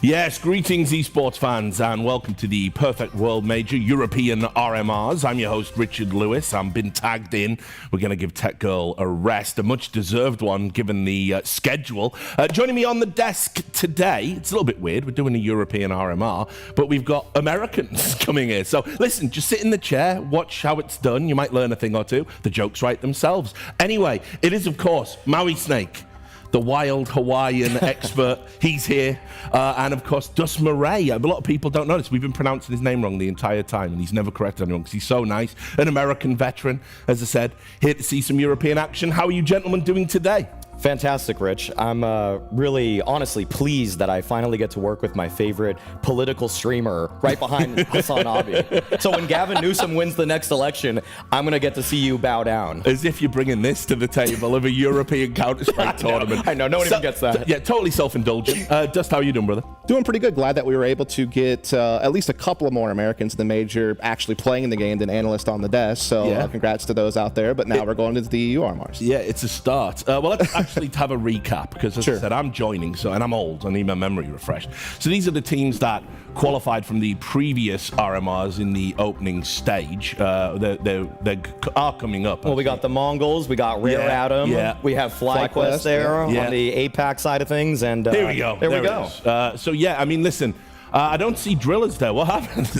Yes, greetings esports fans and welcome to the Perfect World Major European RMRs. I'm your host Richard Lewis. I've been tagged in. We're going to give Tech Girl a rest, a much deserved one given the schedule. Joining me on the desk today, it's a little bit weird, we're doing a European RMR, but we've got Americans coming here. So listen, just sit in the chair, watch how it's done. You might learn a thing or two. The jokes write themselves. Anyway, it is of course Maui Snake, the wild Hawaiian expert. He's here. And of course, Dus Murray. A lot of people don't know this. We've been pronouncing his name wrong the entire time, and he's never corrected anyone because he's so nice. An American veteran, as I said, here to see some European action. How are you gentlemen doing today? Fantastic, Rich. I'm really, honestly pleased that I finally get to work with my favorite political streamer right behind Hassan Abi. So when Gavin Newsom wins the next election, I'm going to get to see you bow down. As if you're bringing this to the table of a European Counter-Strike tournament. I know, no one even gets that. Yeah, totally self-indulgent. Dust, how are you doing, brother? Doing pretty good. Glad that we were able to get at least a couple of more Americans in the major actually playing in the game than analysts on the desk. So congrats to those out there. But now we're going to the EU RMRs. Yeah, it's a start. Well, let's actually have a recap because, as I said, I'm joining, and I'm old. I need my memory refreshed. So these are the teams that qualified from the previous RMRs in the opening stage. They are coming up. Well, we got the Mongols, we got Rare Adam, we have FlyQuest there on the APAC side of things, and here we go. There we go. So yeah, I mean, listen. I don't see drillers there. What happened?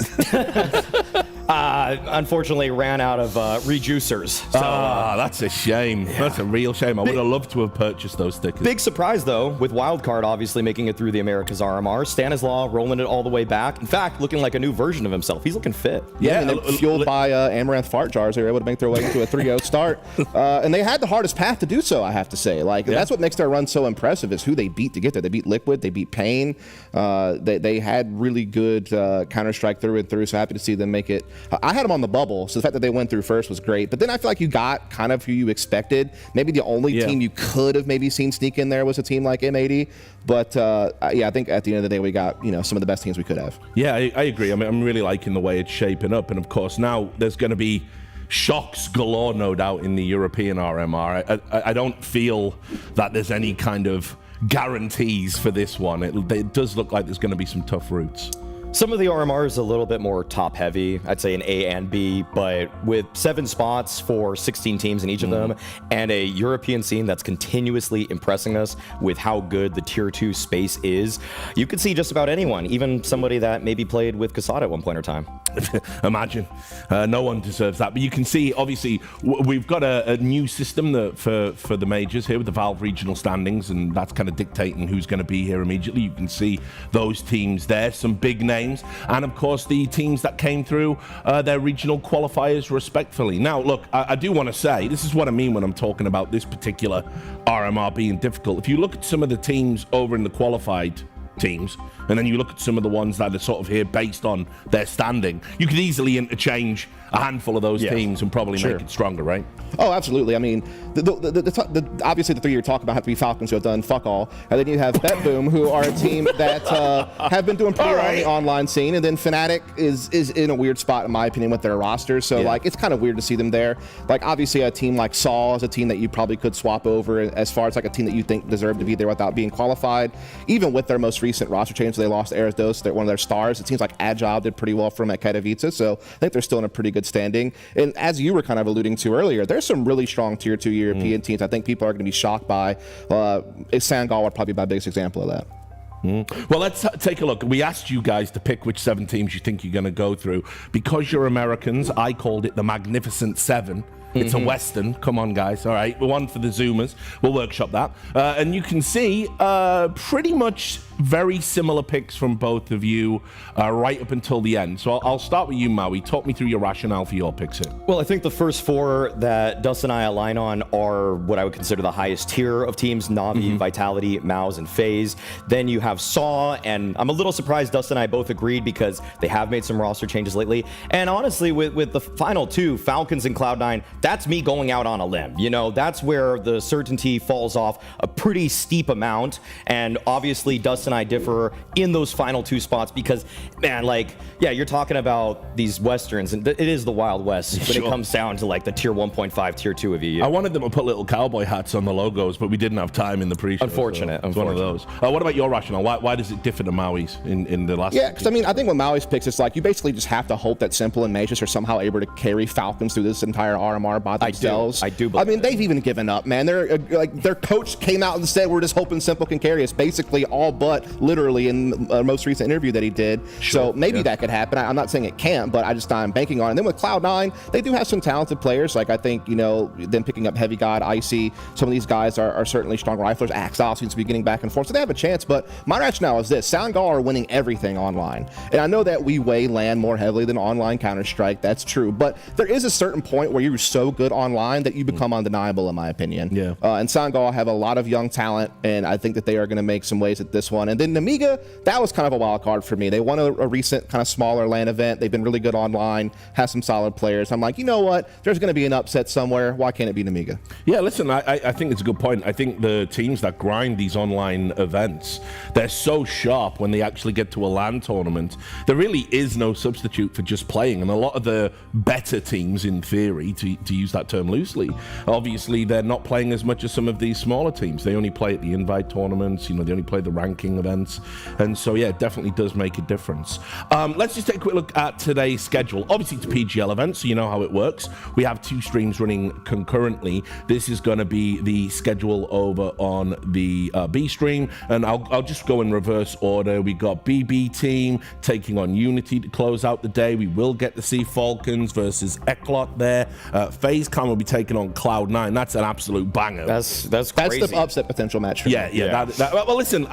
Unfortunately, ran out of rejuicers. So, that's a shame. Yeah. That's a real shame. I would have loved to have purchased those stickers. Big surprise, though, with Wildcard obviously making it through the Americas RMR. Stanislaw rolling it all the way back. In fact, looking like a new version of himself. He's looking fit. Yeah, and fueled by Amaranth Fart Jars, they were able to make their way into a 3-0 start. And they had the hardest path to do so, I have to say. That's what makes their run so impressive is who they beat to get there. They beat Liquid, they beat Pain. They had really good Counter-Strike through and through, so happy to see them make it. I had them on the bubble, so the fact that they went through first was great. But then I feel like you got kind of who you expected. Maybe the only team you could have maybe seen sneak in there was a team like M80. But I think at the end of the day, we got some of the best teams we could have. Yeah, I agree. I mean, I'm really liking the way it's shaping up. And of course, now there's going to be shocks galore, no doubt, in the European RMR. I don't feel that there's any kind of guarantees for this one. It does look like there's going to be some tough routes. Some of the RMR is a little bit more top-heavy, I'd say an A and B, but with 7 spots for 16 teams in each of them, and a European scene that's continuously impressing us with how good the Tier 2 space is, you could see just about anyone, even somebody that maybe played with Casada at one point in time. Imagine. No one deserves that. But you can see, obviously, we've got a new system for the majors here with the Valve regional standings, and that's kind of dictating who's going to be here immediately. You can see those teams there, some big names. And of course the teams that came through their regional qualifiers respectfully. Now look, I do want to say, this is what I mean when I'm talking about this particular RMR being difficult. If you look at some of the teams over in the qualified teams, and then you look at some of the ones that are sort of here based on their standing, you could easily interchange a handful of those teams and probably make it stronger, right? Oh, absolutely. I mean, obviously the 3 you're talking about have to be Falcons, who have done fuck all, and then you have BetBoom, who are a team that have been doing pretty well on the online scene, and then Fnatic is in a weird spot, in my opinion, with their roster. So it's kind of weird to see them there. Obviously a team like Saul is a team that you probably could swap over as far as a team that you think deserved to be there without being qualified. Even with their most recent roster change, they lost Erisdos, they're one of their stars. It seems like Agile did pretty well for them at Katowice, so I think they're still in a pretty good standing. And as you were kind of alluding to earlier, there's some really strong Tier 2 European teams I think people are going to be shocked by. Sangal would probably be my biggest example of that. Well, let's take a look. We asked you guys to pick which 7 teams you think you're going to go through. Because you're Americans, I called it the Magnificent 7. It's a Western. Come on, guys. All right. One for the Zoomers. We'll workshop that. And you can see pretty much very similar picks from both of you right up until the end. So I'll start with you, Maui. Talk me through your rationale for your picks here. Well, I think the first 4 that Dustin and I align on are what I would consider the highest tier of teams: Navi, Vitality, Mouz, and FaZe. Then you have Saw, and I'm a little surprised Dustin and I both agreed because they have made some roster changes lately. And honestly, with the final 2, Falcons and Cloud9, that's me going out on a limb. You know, that's where the certainty falls off a pretty steep amount. And obviously, Dust and I differ in those final 2 spots because, man, like, yeah, you're talking about these Westerns, and it is the Wild West when it comes down to like the tier 1.5, tier 2 of EU. I wanted them to put little cowboy hats on the logos, but we didn't have time in the pre-show. Unfortunate. So it's one of those. What about your rationale? Why does it differ to Maui's in the last? Yeah, because I mean, I think with Maui's picks, it's like you basically just have to hope that Simple and Magus are somehow able to carry Falcons through this entire RMR by themselves. I do. I mean, they've even given up, man. They're like their coach came out and said, "We're just hoping Simple can carry us." Basically, all but literally in the most recent interview that he did. So maybe that could happen. I'm not saying it can't, but I'm banking on it. And then with Cloud9, they do have some talented players. Like I think them picking up Heavy God, Icy. Some of these guys are certainly strong riflers. Axel seems to be getting back and forth, so they have a chance. But my rationale is this: Sangal are winning everything online, and I know that we weigh LAN more heavily than online Counter-Strike. That's true, but there is a certain point where you're so good online that you become undeniable, in my opinion. Yeah. And Sangal have a lot of young talent, and I think that they are going to make some waves at this one. And then Nemiga, that was kind of a wild card for me. They won a recent kind of smaller LAN event. They've been really good online, have some solid players. I'm like, you know what? There's going to be an upset somewhere. Why can't it be Nemiga? Yeah, listen, I think it's a good point. I think the teams that grind these online events, they're so sharp when they actually get to a LAN tournament. There really is no substitute for just playing. And a lot of the better teams, in theory, to use that term loosely, obviously they're not playing as much as some of these smaller teams. They only play at the invite tournaments, they only play the ranking events. And so, yeah, it definitely does make a difference. Let's just take a quick look at today's schedule. Obviously, it's a PGL event, so you know how it works. We have 2 streams running concurrently. This is going to be the schedule over on the B stream, and I'll just go in reverse order. We got BB Team taking on Unity to close out the day. We will get to see Falcons versus Eclot there. FaZe Clan will be taking on Cloud9. That's an absolute banger. That's crazy. That's the upset potential match for me. Yeah. Well, listen,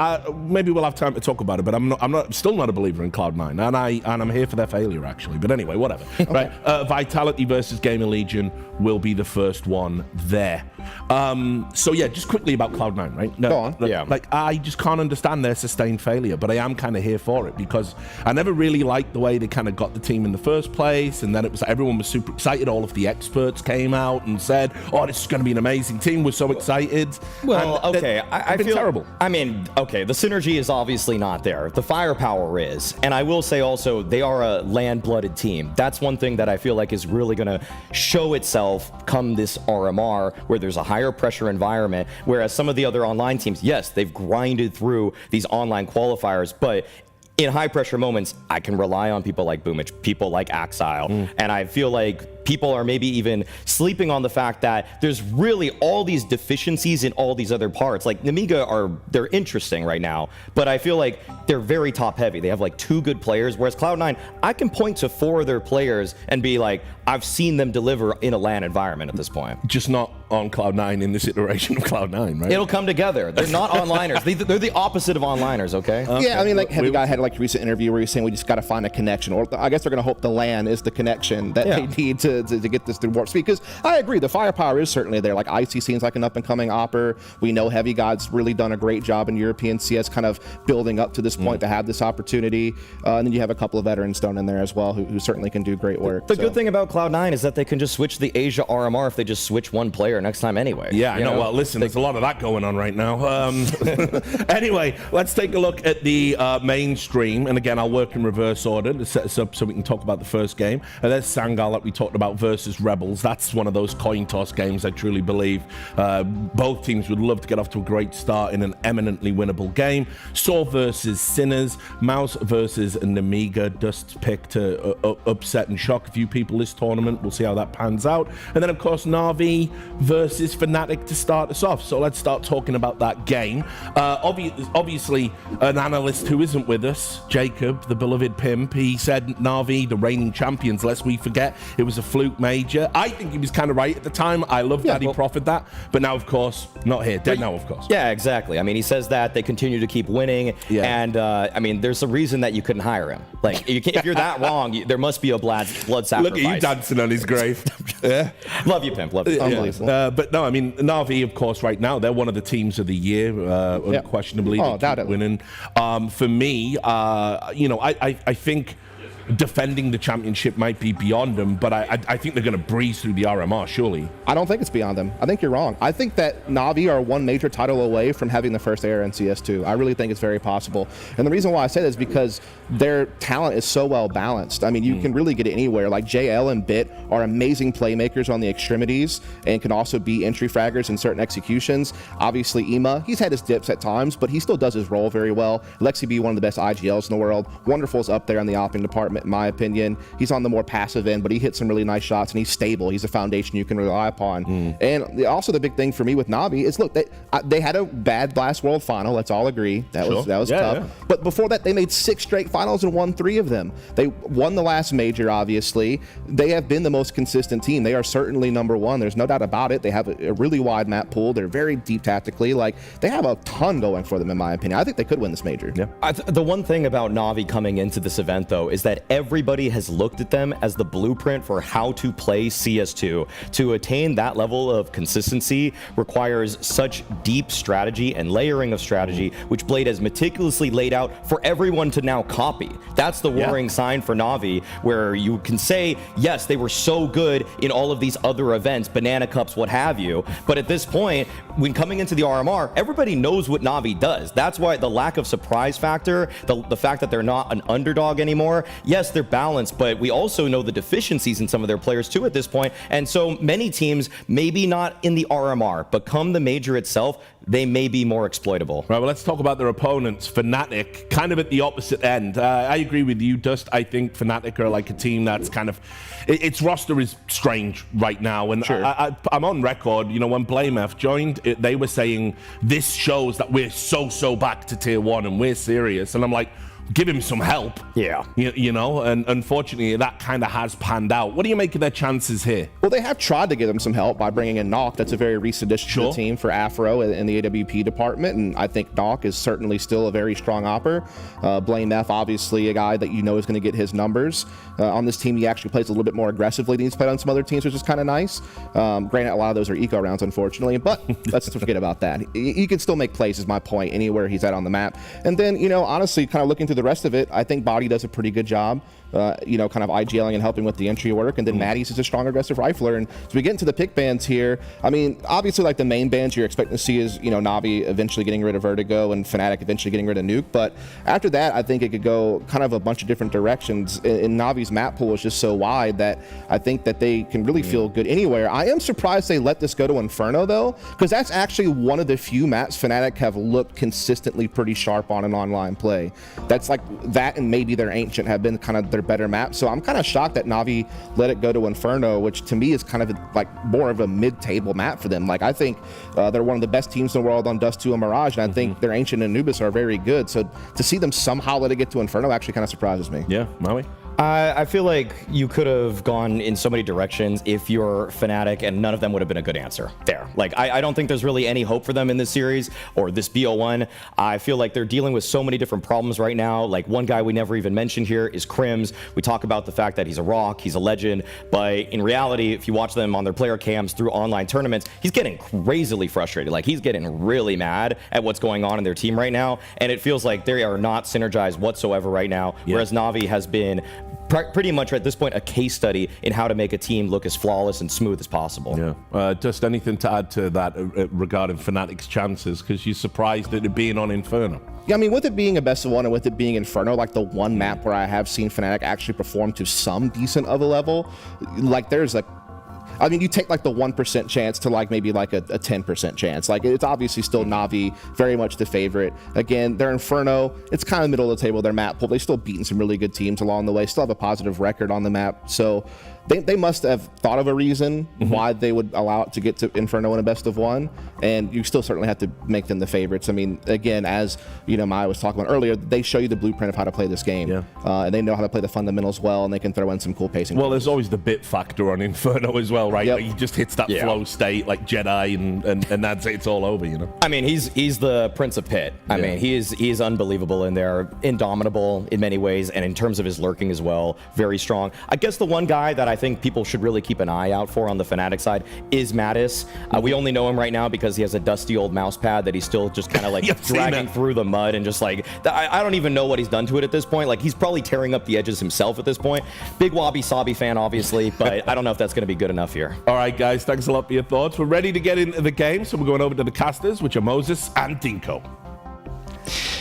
maybe we'll have time to talk about it, but I'm still not a believer in Cloud9, and I'm here for their failure, actually. But anyway, whatever. Right? Vitality versus GamerLegion will be the first one there. So yeah, just quickly about Cloud9, right? Go on. Like I just can't understand their sustained failure, but I am kind of here for it because I never really liked the way they kind of got the team in the first place, and then it was everyone was super excited. All of the experts came out and said, "Oh, this is going to be an amazing team." We're so excited. Well, okay, I feel terrible. I mean, okay, the synergy is obviously not there. The firepower is, and I will say also they are a land-blooded team. That's one thing that I feel like is really going to show itself come this RMR, where there's a higher pressure environment. Whereas some of the other online teams, yes, they've grinded through these online qualifiers, but in high pressure moments, I can rely on people like Boomich, people like Axile, and I feel like people are maybe even sleeping on the fact that there's really all these deficiencies in all these other parts. Like Nemiga they're interesting right now, but I feel like they're very top heavy. They have like 2 good players, whereas Cloud9, I can point to 4 of their players and be like, I've seen them deliver in a LAN environment at this point. Just not on Cloud9 in this iteration of Cloud9, right? It'll come together. They're not onliners. They're the opposite of onliners, okay? Yeah, I mean, like Heavy Guy had like a recent interview where he's saying we just got to find a connection, or I guess they're going to hope the LAN is the connection that they need to get this through warp speed. Because I agree, the firepower is certainly there. Like Icy seems like an up and coming opper. We know Heavy God's really done a great job in European CS, kind of building up to this point to have this opportunity. And then you have a couple of veterans thrown in there as well who certainly can do great work. The good thing about Cloud9 is that they can just switch the Asia RMR if they just switch one player next time anyway. Yeah, I know. Well, listen, there's a lot of that going on right now. Anyway, let's take a look at the mainstream. And again, I'll work in reverse order to set us up so we can talk about the first game. And there's Sangal that we talked about versus Rebels. That's one of those coin toss games I truly believe both teams would love to get off to a great start in an eminently winnable game. Saw versus Sinners, Mouz versus Nemiga. Dust's pick to upset and shock a few people this tournament. We'll see how that pans out. And then, of course, Na'Vi versus Fnatic to start us off. So let's start talking about that game. Obviously, an analyst who isn't with us, Jacob, the beloved pimp, he said Na'Vi, the reigning champions, lest we forget, it was a fluke major. I think he was kind of right at the time. I love that he proffered that. But now, of course, not here. Dead now, of course. Yeah, exactly. I mean, he says that they continue to keep winning. Yeah. And, I mean, there's a reason that you couldn't hire him. Like, if you're that wrong, there must be a blood sacrifice. Look at you dancing on his grave. Yeah. Love you, pimp. Love you. Unbelievable. But no, I mean, Na'Vi, of course, right now, they're one of the teams of the year, unquestionably. Oh, doubtedly. Winning. For me, I think defending the championship might be beyond them, but I think they're going to breeze through the RMR, surely. I don't think it's beyond them. I think you're wrong. I think that Navi are one major title away from having the first era in CS2. I really think it's very possible. And the reason why I say that is because their talent is so well balanced. I mean, you can really get it anywhere. Like JL and Bit are amazing playmakers on the extremities and can also be entry fraggers in certain executions. Obviously, Ema, he's had his dips at times, but he still does his role very well. Lexi B, one of the best IGLs in the world. Wonderful's up there in the opping department, in my opinion. He's on the more passive end, but he hits some really nice shots, and he's stable. He's a foundation you can rely upon. And also the big thing for me with Navi is, look, they had a bad last World Final. Let's all agree. That was tough. Yeah. But before that, they made 6 straight finals and won 3 of them. They won the last major, obviously. They have been the most consistent team. They are certainly number 1. There's no doubt about it. They have a really wide map pool. They're very deep tactically. Like, they have a ton going for them, in my opinion. I think they could win this major. Yeah. The one thing about Navi coming into this event, though, is that everybody has looked at them as the blueprint for how to play CS2. To attain that level of consistency requires such deep strategy and layering of strategy, which Blade has meticulously laid out for everyone to now copy. That's the worrying sign for Navi, where you can say, yes, they were so good in all of these other events, Banana Cups, what have you, but at this point, when coming into the RMR, everybody knows what Navi does. That's why the lack of surprise factor, the fact that they're not an underdog anymore, yes, they're balanced, but we also know the deficiencies in some of their players too at this point, and so many teams, maybe not in the RMR, but come the major itself, they may be more exploitable. Right, well, let's talk about their opponents. Fnatic, kind of at the opposite end. I agree with you, Dust. I think Fnatic are like a team that's kind of... Its roster is strange right now, and I'm on record, you know, when BlameF joined, they were saying, this shows that we're so back to tier 1 and we're serious. And I'm like, give him some help. Yeah. You know, and unfortunately, that kind of has panned out. What do you make of their chances here? Well, they have tried to give them some help by bringing in Knock. That's a very recent addition to the team for Afro in the AWP department, and I think Knock is certainly still a very strong opper. Blame F, obviously, a guy that you know is going to get his numbers. On this team, he actually plays a little bit more aggressively than he's played on some other teams, which is kind of nice. Granted, a lot of those are eco rounds, unfortunately, but let's forget about that. He can still make plays, is my point, anywhere he's at on the map. And then, you know, honestly, kind of looking through the rest of it, I think Body does a pretty good job, you know, kind of IGLing and helping with the entry work. And then Maddie's is a strong aggressive rifler. And as we get into the pick bans here, I mean, obviously, like the main bans you're expecting to see is, you know, Navi eventually getting rid of Vertigo and Fnatic eventually getting rid of Nuke. But after that, I think it could go kind of a bunch of different directions. And Navi's map pool is just so wide that I think that they can really feel good anywhere. I am surprised they let this go to Inferno, though, because that's actually one of the few maps Fnatic have looked consistently pretty sharp on in online play. That's like that, and maybe their Ancient have been kind of their better map. So I'm kind of shocked that Navi let it go to Inferno, which to me is kind of like more of a mid-table map for them. Like, I think they're one of the best teams in the world on Dust 2 and Mirage, and I think their Ancient and Anubis are very good. So to see them somehow let it get to Inferno actually kind of surprises me. Yeah, Maui? I feel like you could have gone in so many directions if you're Fnatic, and none of them would have been a good answer there. Like, I don't think there's really any hope for them in this series or this BO1. I feel like they're dealing with so many different problems right now. Like, one guy we never even mentioned here is Crims. We talk about the fact that he's a rock, he's a legend, but in reality, if you watch them on their player cams through online tournaments, he's getting crazily frustrated. Like, he's getting really mad at what's going on in their team right now, and it feels like they are not synergized whatsoever right now, whereas Navi has been pretty much at this point a case study in how to make a team look as flawless and smooth as possible. Yeah. Just anything to add to that regarding Fnatic's chances, because you're surprised at it being on Inferno? Yeah, I mean, with it being a best of 1 and with it being Inferno, like the one map where I have seen Fnatic actually perform to some decent of a level, like there's like, I mean, you take like the 1% chance to like maybe like a 10% chance. Like, it's obviously still Navi, very much the favorite. Again, their Inferno, it's kind of middle of the table, their map pool. They've still beaten some really good teams along the way, still have a positive record on the map. So they must have thought of a reason why they would allow it to get to Inferno in a best of 1, and you still certainly have to make them the favorites. I mean, again, as you know, Maya was talking about earlier, they show you the blueprint of how to play this game, and they know how to play the fundamentals well, and they can throw in some cool pacing. Well, there's always the bit factor on Inferno as well, right? Like, he just hits that flow state like Jedi, and that's it. It's all over, you know. I mean, he's the Prince of Pit. I mean, he is unbelievable in there, indomitable in many ways, and in terms of his lurking as well, very strong. I guess the one guy that I think people should really keep an eye out for on the Fnatic side is Natus. We only know him right now because he has a dusty old mouse pad that he's still just kind of like dragging through the mud and just like, I don't even know what he's done to it at this point. Like, he's probably tearing up the edges himself at this point. Big Wabi Sabi fan, obviously, but I don't know if that's going to be good enough here. All right, guys, thanks a lot for your thoughts. We're ready to get into the game, so we're going over to the casters, which are Moses and Dinko.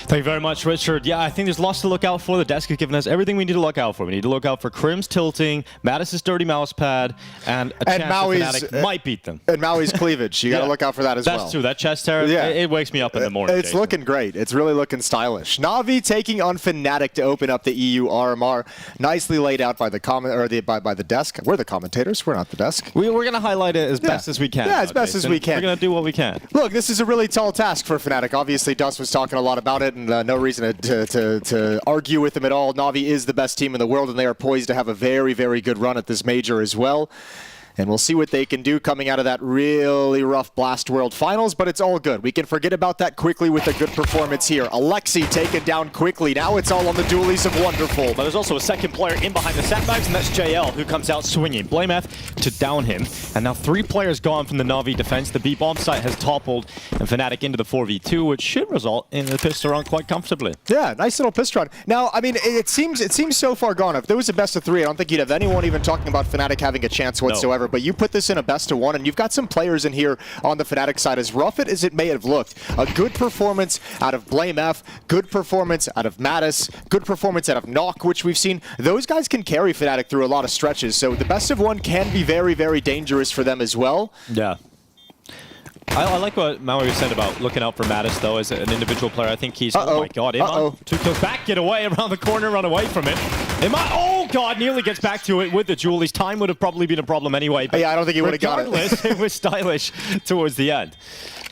Thank you very much, Richard. Yeah, I think there's lots to look out for. The desk has given us everything we need to look out for. We need to look out for Crim's tilting, Mattis's dirty mouse pad, and a chance that Fnatic might beat them. And Maui's cleavage. You got to look out for that as well. That's true. That chest terror, it wakes me up in the morning. It's looking great. It's really looking stylish. Na'Vi taking on Fnatic to open up the EU RMR. Nicely laid out by the by the desk. We're the commentators. We're not the desk. We're going to highlight it as best as we can. Yeah, as best as we can. We're going to do what we can. Look, this is a really tall task for Fnatic. Obviously, Dust was talking a lot about it, and no reason to argue with them at all. Na'Vi is the best team in the world, and they are poised to have a very, very good run at this major as well. And we'll see what they can do coming out of that really rough Blast World Finals, but it's all good. We can forget about that quickly with a good performance here. Alexi taken down quickly. Now it's all on the dualies of Wonderful. But there's also a second player in behind the sandbags, and that's JL, who comes out swinging. Blameth to down him. And now 3 players gone from the Na'Vi defense. The B-bomb site has toppled, and Fnatic into the 4v2, which should result in the pistol round quite comfortably. Yeah, nice little pistol round. Now, I mean, it seems so far gone. If there was a best of 3, I don't think you'd have anyone even talking about Fnatic having a chance whatsoever. But you put this in a best of 1, and you've got some players in here on the Fnatic side, as rough as it may have looked. A good performance out of Blamef, good performance out of Mattis, good performance out of Nock, which we've seen. Those guys can carry Fnatic through a lot of stretches, so the best of 1 can be very, very dangerous for them as well. Yeah. I like what Maui was saying about looking out for Mattis, though, as an individual player. I think he's... Oh, my God. Ima, 2 kills back, get away around the corner, run away from it. Ima, oh, God, nearly gets back to it with the Julies. Time would have probably been a problem anyway. Yeah, I don't think he would have got it. Regardless, it was stylish towards the end.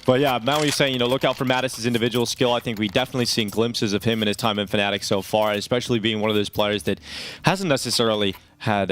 But yeah, Maui's saying, look out for Mattis' individual skill. I think we definitely seen glimpses of him in his time in Fnatic so far, especially being one of those players that hasn't necessarily had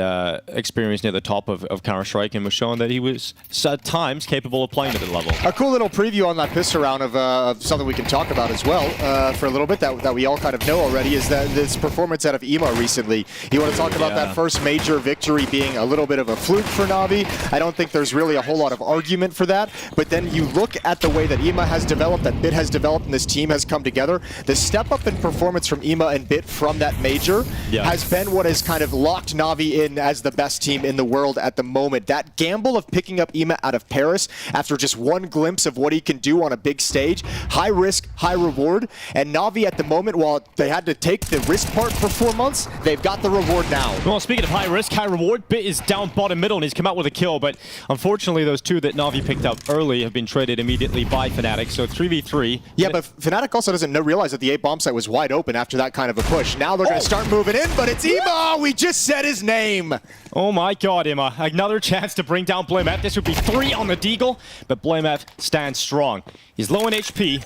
experience near the top of Counter-Strike and was showing that he was at times capable of playing at the level. A cool little preview on that pistol round of something we can talk about as well for a little bit that we all kind of know already is that this performance out of EMA recently. You want to talk about that first major victory being a little bit of a fluke for Na'Vi? I don't think there's really a whole lot of argument for that, but then you look at the way that EMA has developed, that BIT has developed, and this team has come together. The step up in performance from EMA and BIT from that major has been what has kind of locked Na'Vi in as the best team in the world at the moment. That gamble of picking up EMA out of Paris after just one glimpse of what he can do on a big stage, high risk, high reward, and Na'Vi at the moment, while they had to take the risk part for 4 months, they've got the reward now. Well, speaking of high risk, high reward, BIT is down bottom middle and he's come out with a kill, but unfortunately those 2 that Na'Vi picked up early have been traded immediately by Fnatic, so 3v3. Yeah, but Fnatic also doesn't realize that the 8 bomb site was wide open after that kind of a push. Now they're going to start moving in, but it's EMA! We just said his name! Oh my God, Emma. Another chance to bring down Blamef. This would be 3 on the Deagle, but Blamef stands strong. He's low in HP,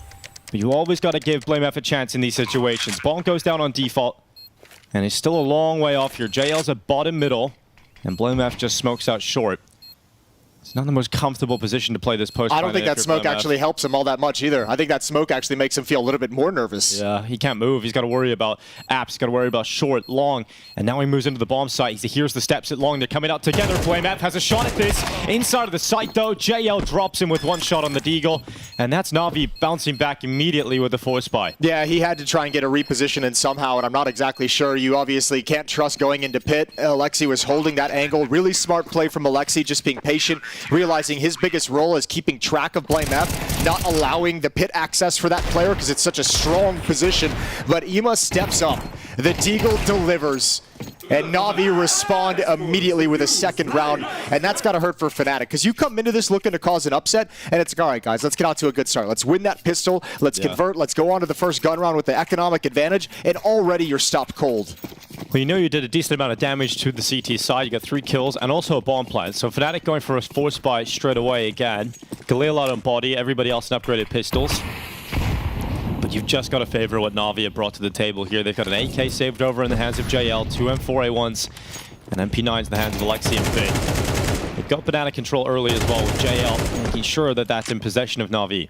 but you always got to give Blamef a chance in these situations. Bomb goes down on default, and he's still a long way off here. JL's at bottom middle, and Blamef just smokes out short. It's not the most comfortable position to play this post. I don't think that smoke actually helps him all that much either. I think that smoke actually makes him feel a little bit more nervous. Yeah, he can't move. He's got to worry about apps. He's got to worry about short, long. And now he moves into the bomb site. He hears the steps at long. They're coming out together. Blamef has a shot at this. Inside of the site, though, JL drops him with 1 shot on the Deagle. And that's Na'Vi bouncing back immediately with the force spy. Yeah, he had to try and get a reposition in somehow, and I'm not exactly sure. You obviously can't trust going into pit. Alexi was holding that angle. Really smart play from Alexi, just being patient, realizing his biggest role is keeping track of Blamef, not allowing the pit access for that player because it's such a strong position. But EMA steps up. The Deagle delivers. And Na'Vi respond immediately with a second round, and that's got to hurt for Fnatic, because you come into this looking to cause an upset, and it's like, all right, guys, let's get out to a good start. Let's win that pistol, let's convert, let's go on to the first gun round with the economic advantage, and already you're stopped cold. Well, you know you did a decent amount of damage to the CT side. You got 3 kills and also a bomb plant. So Fnatic going for a force spy straight away again. Galil out on body, everybody else in upgraded pistols. But you've just got to favor what Na'Vi have brought to the table here. They've got an AK saved over in the hands of JL, 2 M4A1s, and MP9s in the hands of Alexi and Big. They've got banana control early as well with JL, making sure that that's in possession of Na'Vi.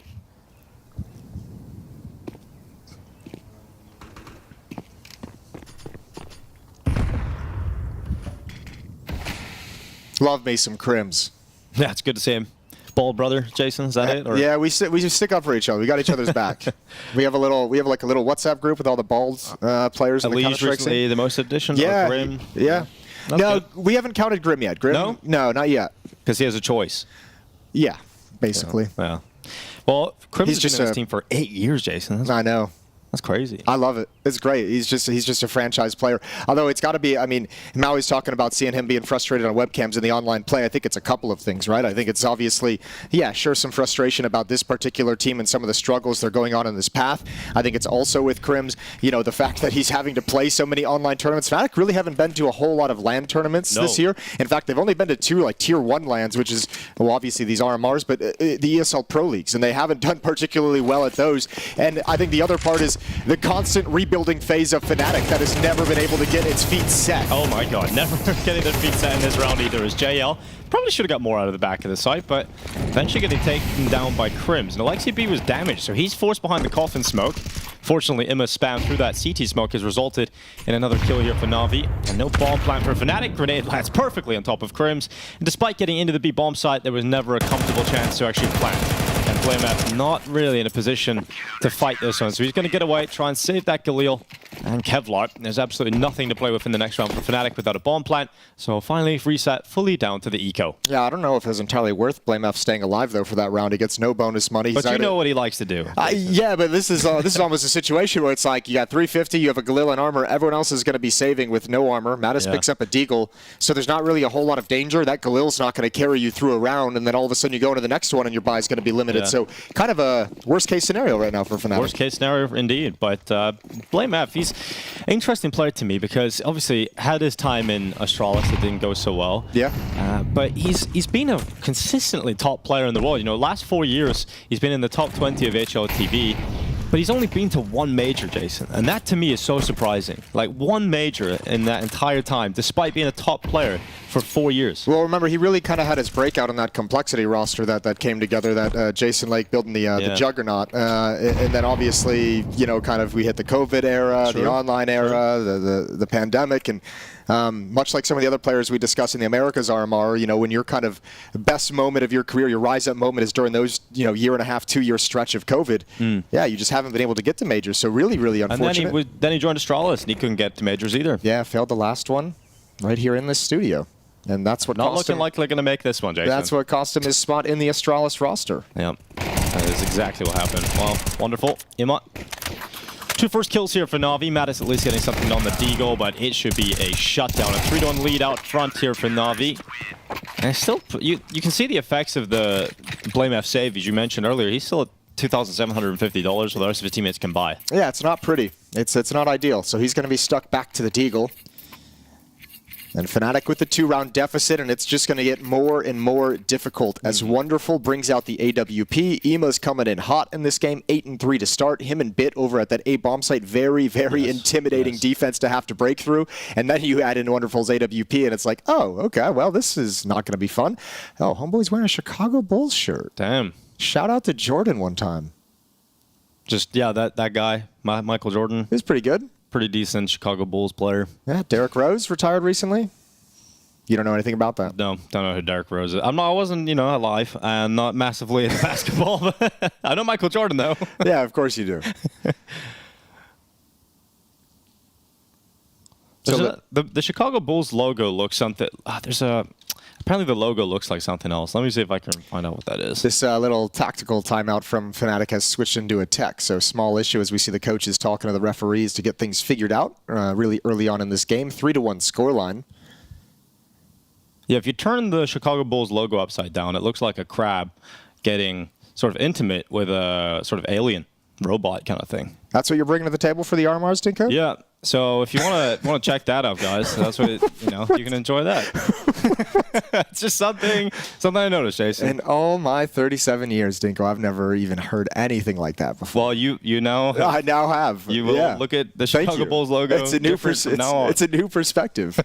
Love me some Crims. Yeah, it's good to see him. Bald brother, Jason, is that it? Or? Yeah, we just stick up for each other. We got each other's back. We have like a little WhatsApp group with all the bald players. At in the least recently, the most edition. Yeah, Grim. yeah. That's No, good. we haven't counted Grim yet. Grim? No, not yet. Because he has a choice. Yeah, basically. Yeah. Well, Crim's He's been just in this team for 8 years, Jason. I know. That's crazy. I love it. It's great. He's just a franchise player. Although it's got to be, I mean, Maui's talking about seeing him being frustrated on webcams in the online play. I think it's a couple of things, right? I think it's obviously, yeah, sure, some frustration about this particular team and some of the struggles they're going on in this path. I think it's also with Crims, the fact that he's having to play so many online tournaments. Fnatic really haven't been to a whole lot of LAN tournaments this year. In fact, they've only been to 2 like tier 1 LANs, which is, well, obviously these RMRs, but the ESL Pro Leagues, and they haven't done particularly well at those. And I think the other part is the constant rebuilding phase of Fnatic that has never been able to get its feet set. Oh my god, never getting their feet set in this round either is JL. Probably should have got more out of the back of the site, but eventually getting taken down by Crims. And Alexi B was damaged, so he's forced behind the coffin smoke. Fortunately, Imma's spam through that CT smoke has resulted in another kill here for Na'Vi. And no bomb plant for Fnatic. Grenade lands perfectly on top of Crims. And despite getting into the B bomb site, there was never a comfortable chance to actually plant. And BlameF not really in a position to fight this one. So he's going to get away, try and save that Galil and Kevlar. There's absolutely nothing to play with in the next round for Fnatic without a bomb plant. So finally reset fully down to the eco. Yeah, I don't know if it's entirely worth BlameF staying alive though for that round. He gets no bonus money. But you know what he likes to do. Yeah, but this is almost a situation where it's like you got 350, you have a Galil and armor, everyone else is going to be saving with no armor. Natus picks up a Deagle, so there's not really a whole lot of danger. That Galil's not going to carry you through a round, and then all of a sudden you go into the next one and your buy is going to be limited. So kind of a worst case scenario right now for Fnatic. Worst case scenario indeed, but BlameF, he's an interesting player to me because obviously had his time in Astralis that didn't go so well. Yeah. But he's been a consistently top player in the world. Last 4 years he's been in the top 20 of HLTV. But he's only been to 1 major, Jason. And that to me is so surprising. Like 1 major in that entire time, despite being a top player for 4 years. Well, remember, he really kind of had his breakout on that complexity roster that came together, that Jason Lake building the juggernaut. And then obviously, kind of we hit the COVID era, the online era, the pandemic, and much like some of the other players we discussed in the Americas RMR, when your kind of best moment of your career, your rise-up moment is during those, year and a half, 2-year stretch of COVID. Yeah, you just haven't been able to get to majors, so really, really unfortunate. And then he joined Astralis, and he couldn't get to majors either. Yeah, failed the last one right here in this studio. And that's what not looking like they're going to make this one, Jason. That's what cost him his spot in the Astralis roster. Yeah, that is exactly what happened. Well, wonderful. Imma. 2 first kills here for Na'Vi. Mattis at least getting something on the Deagle, but it should be a shutdown. A 3-1 lead out front here for Na'Vi. And still, you can see the effects of the BlameF save, as you mentioned earlier. He's still at $2,750, while the rest of his teammates can buy. Yeah, it's not pretty. It's not ideal. So he's going to be stuck back to the Deagle. And Fnatic with the 2-round deficit, and it's just going to get more and more difficult as Wonderful brings out the AWP. Ema's coming in hot in this game, 8-3 to start. Him and Bit over at that A bomb site, very, very intimidating defense to have to break through. And then you add in Wonderful's AWP, and it's like, oh, okay, well, this is not going to be fun. Oh, Homeboy's wearing a Chicago Bulls shirt. Damn. Shout out to Jordan one time. Just, yeah, that guy, Michael Jordan. He was pretty good. Pretty decent Chicago Bulls player. Yeah, Derrick Rose retired recently. You don't know anything about that? No, don't know who Derrick Rose is. I wasn't, alive and not massively into basketball. But I know Michael Jordan, though. Yeah, of course you do. So the Chicago Bulls logo looks something. Apparently the logo looks like something else. Let me see if I can find out what that is. This little tactical timeout from Fnatic has switched into a tech. So small issue as we see the coaches talking to the referees to get things figured out really early on in this game. 3-1 scoreline. Yeah, if you turn the Chicago Bulls logo upside down, it looks like a crab getting sort of intimate with a sort of alien robot kind of thing. That's what you're bringing to the table for the RMRs, Dinko? Yeah. So if you want to check that out, guys, that's what you can enjoy that. It's just something I noticed, Jason. In all my 37 years, Dinko, I've never even heard anything like that before. Well, you now I now have. You will look at the Chicago Bulls logo. It's a new it's a new perspective.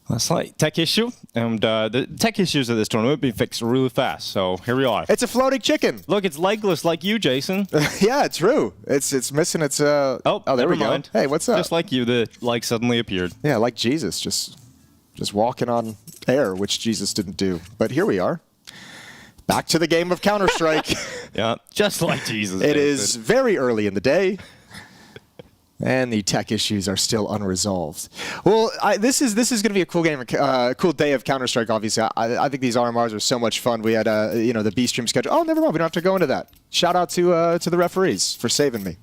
That's like tech issue, and the tech issues of this tournament have been fixed really fast. So here we are. It's a floating chicken. Look, it's legless like you, Jason. Yeah, true. It's missing its. Oh, there never we go. mind. Hey, what's up? Just like you, the like suddenly appeared. Yeah, like Jesus, just walking on air, which Jesus didn't do. But here we are. Back to the game of Counter-Strike. Yeah, just like Jesus. It is very early in the day. And the tech issues are still unresolved. Well, this is going to be a cool game, cool day of Counter-Strike. Obviously, I think these RMRs are so much fun. We had the B stream schedule. Oh, never mind. We don't have to go into that. Shout out to the referees for saving me.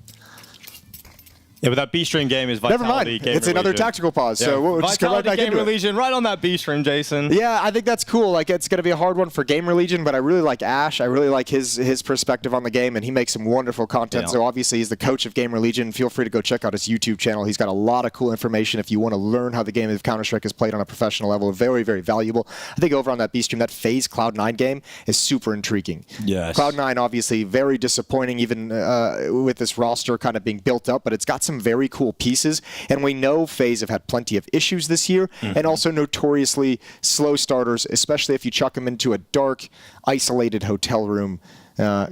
Yeah, but that B stream game is Vitality. Never mind. It's another tactical pause. Yeah. So we'll just go right back into it. GamerLegion, right on that B stream, Jason. Yeah, I think that's cool. Like, it's going to be a hard one for GamerLegion, but I really like Ash. I really like his perspective on the game, and he makes some wonderful content. Yeah. So obviously, he's the coach of GamerLegion. Feel free to go check out his YouTube channel. He's got a lot of cool information if you want to learn how the game of Counter-Strike is played on a professional level. Very, very valuable. I think over on that B stream, that FaZe Cloud9 game is super intriguing. Yes. Cloud9 obviously very disappointing, even with this roster kind of being built up, but it's got some very cool pieces. And we know FaZe have had plenty of issues this year, and also notoriously slow starters, especially if you chuck them into a dark, isolated hotel room,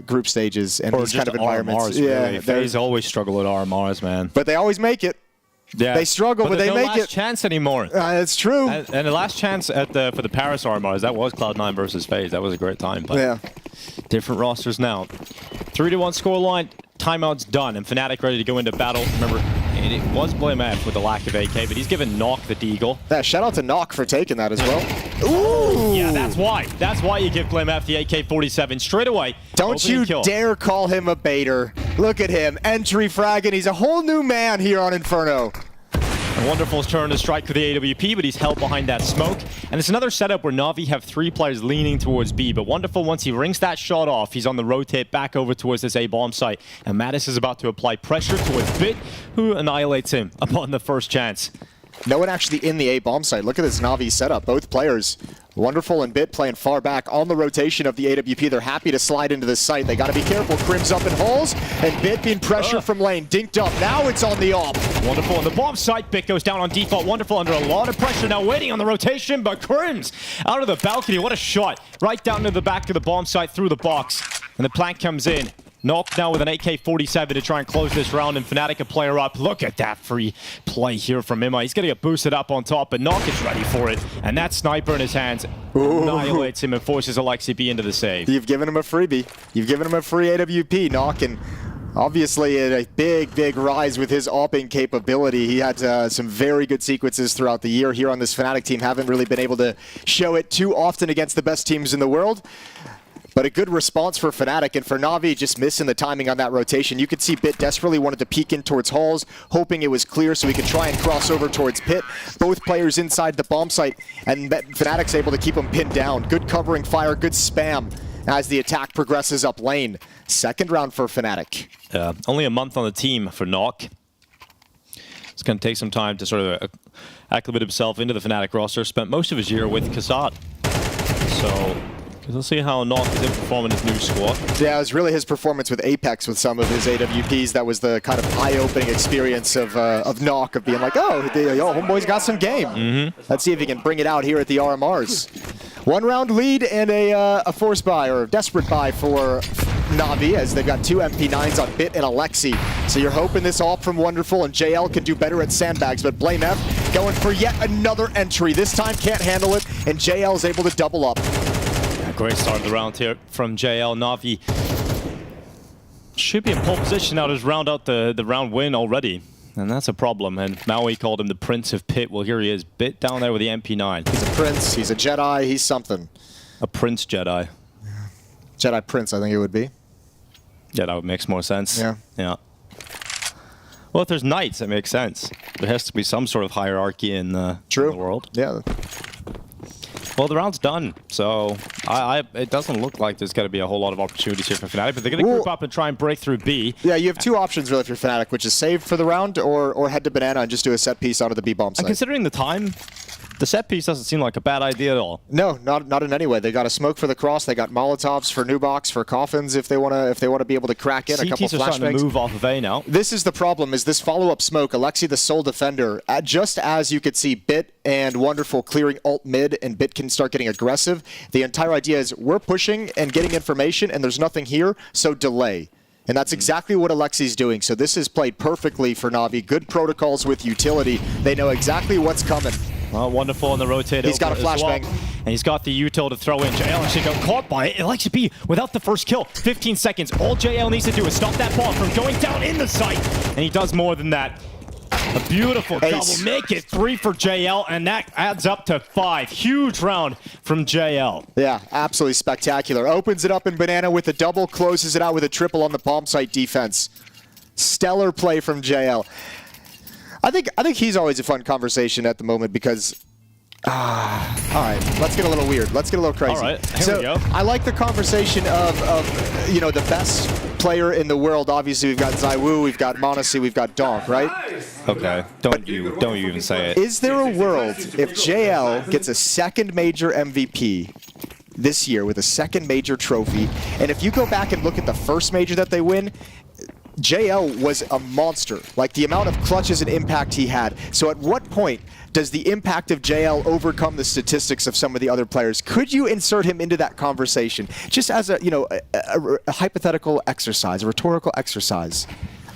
group stages, and these kind of environments. RMRs, really. FaZe always struggle at RMRs, man. But they always make it. Yeah. They struggle, but they make it. There's no last chance anymore. It's true. And the last chance for the Paris RMRs, that was Cloud9 versus FaZe. That was a great time. But yeah. Different rosters now. 3-1 scoreline. Timeout's done, and Fnatic ready to go into battle. Remember, it was BlameF with the lack of AK, but he's given Knock the deagle. Yeah, shout out to Knock for taking that as well. Ooh! Yeah, that's why. That's why you give BlameF the AK-47 straight away. Don't you dare call him a baiter. Look at him, entry fragging. He's a whole new man here on Inferno. Wonderful's turn to strike with the AWP, but he's held behind that smoke. And it's another setup where Na'Vi have 3 players leaning towards B. But Wonderful, once he rings that shot off, he's on the rotate back over towards this A bomb site. And Mattis is about to apply pressure towards Bit, who annihilates him upon the first chance. No one actually in the A bomb site. Look at this Na'Vi setup. Both players, Wonderful and Bit, playing far back on the rotation of the AWP. They're happy to slide into this site. They got to be careful. Crim's up in holes, and Bit being pressured from lane. Dinked up. Now it's on the op. Wonderful on the bomb site. Bit goes down on default. Wonderful under a lot of pressure now, waiting on the rotation, but Crim's out of the balcony. What a shot. Right down to the back of the bomb site through the box. And the plank comes in. Knock now with an AK-47 to try and close this round, and Fnatic a player up. Look at that free play here from Imma. He's going to get boosted up on top, but Knock is ready for it. And that sniper in his hands annihilates him and forces Alexi B into the save. You've given him a freebie. You've given him a free AWP, Knock, and obviously a big rise with his AWPing capability. He had some very good sequences throughout the year here on this Fnatic team. Haven't really been able to show it too often against the best teams in the world. But a good response for Fnatic, and for Na'Vi just missing the timing on that rotation. You could see Bit desperately wanted to peek in towards Halls, hoping it was clear so he could try and cross over towards Pit. Both players inside the bomb site, and Fnatic's able to keep him pinned down. Good covering fire, good spam as the attack progresses up lane. Second round for Fnatic. Only a month on the team for Knock. It's going to take some time to sort of acclimate himself into the Fnatic roster. Spent most of his year with Kassad. So let's see how Knock is performing his new squad. Yeah, it was really his performance with Apex with some of his AWPs that was the kind of eye-opening experience of Knock, of being like, oh, homeboy's got some game. Let's see if he can bring it out here at the RMRs. 1 round lead and a force buy, or desperate buy for Na'Vi, as they've got 2 MP9s on Bit and Alexi. So you're hoping this AWP from Wonderful and JL can do better at sandbags, but BlameF going for yet another entry. This time can't handle it, and JL is able to double up. Great start of the round here from JL. Na'Vi should be in pole position now to round out the round win already. And that's a problem. And Maui called him the Prince of Pit. Well, here he is, Bit down there with the MP9. He's a prince, he's a Jedi, he's something. A Prince Jedi. Jedi Prince, I think it would be. Yeah, that makes more sense. Yeah. Well, if there's knights, that makes sense. There has to be some sort of hierarchy in the world. Yeah. Well, the round's done, so it doesn't look like there's going to be a whole lot of opportunities here for Fnatic, but they're going to group up and try and break through B. Yeah, you have 2 options really for Fnatic, which is save for the round or head to Banana and just do a set piece out of the B bomb site. And considering the time, The set piece doesn't seem like a bad idea at all. No, not in any way. They got a smoke for the cross. They got Molotovs for Nubox, for Coffins if they want to be able to crack in. CTs a couple are starting flashbangs. to move off of A now. This is the problem, is this follow-up smoke. Alexi, the sole defender, just as you could see Bit and Wonderful clearing ult mid and Bit can start getting aggressive, the entire idea is we're pushing and getting information and there's nothing here, so delay. And that's exactly what Alexi's doing. So this is played perfectly for Na'Vi. Good protocols with utility. They know exactly what's coming. Well, Wonderful on the rotate. He's got a flashbang. Well. And he's got the util to throw in. JL actually got caught by it. Alexi B without the first kill. 15 seconds. All JL needs to do is stop that ball from going down in the site. And he does more than that. A beautiful double. Make it 3 for JL, and that adds up to 5. Huge round from JL. Yeah, absolutely spectacular. Opens it up in Banana with a double, closes it out with a triple on the palm site defense. Stellar play from JL. I think he's always a fun conversation at the moment because... all right, let's get a little weird. Let's get a little crazy. All right, here we go. I like the conversation of the best player in the world. Obviously, we've got Zaiwu, we've got Monacy, we've got Donk, right? Okay, don't you even say it. Is there a world if JL gets a second major MVP this year with a second major trophy, and if you go back and look at the first major that they win, JL was a monster, like the amount of clutches and impact he had. So at what point does the impact of JL overcome the statistics of some of the other players? Could you insert him into that conversation just as a hypothetical exercise, a rhetorical exercise?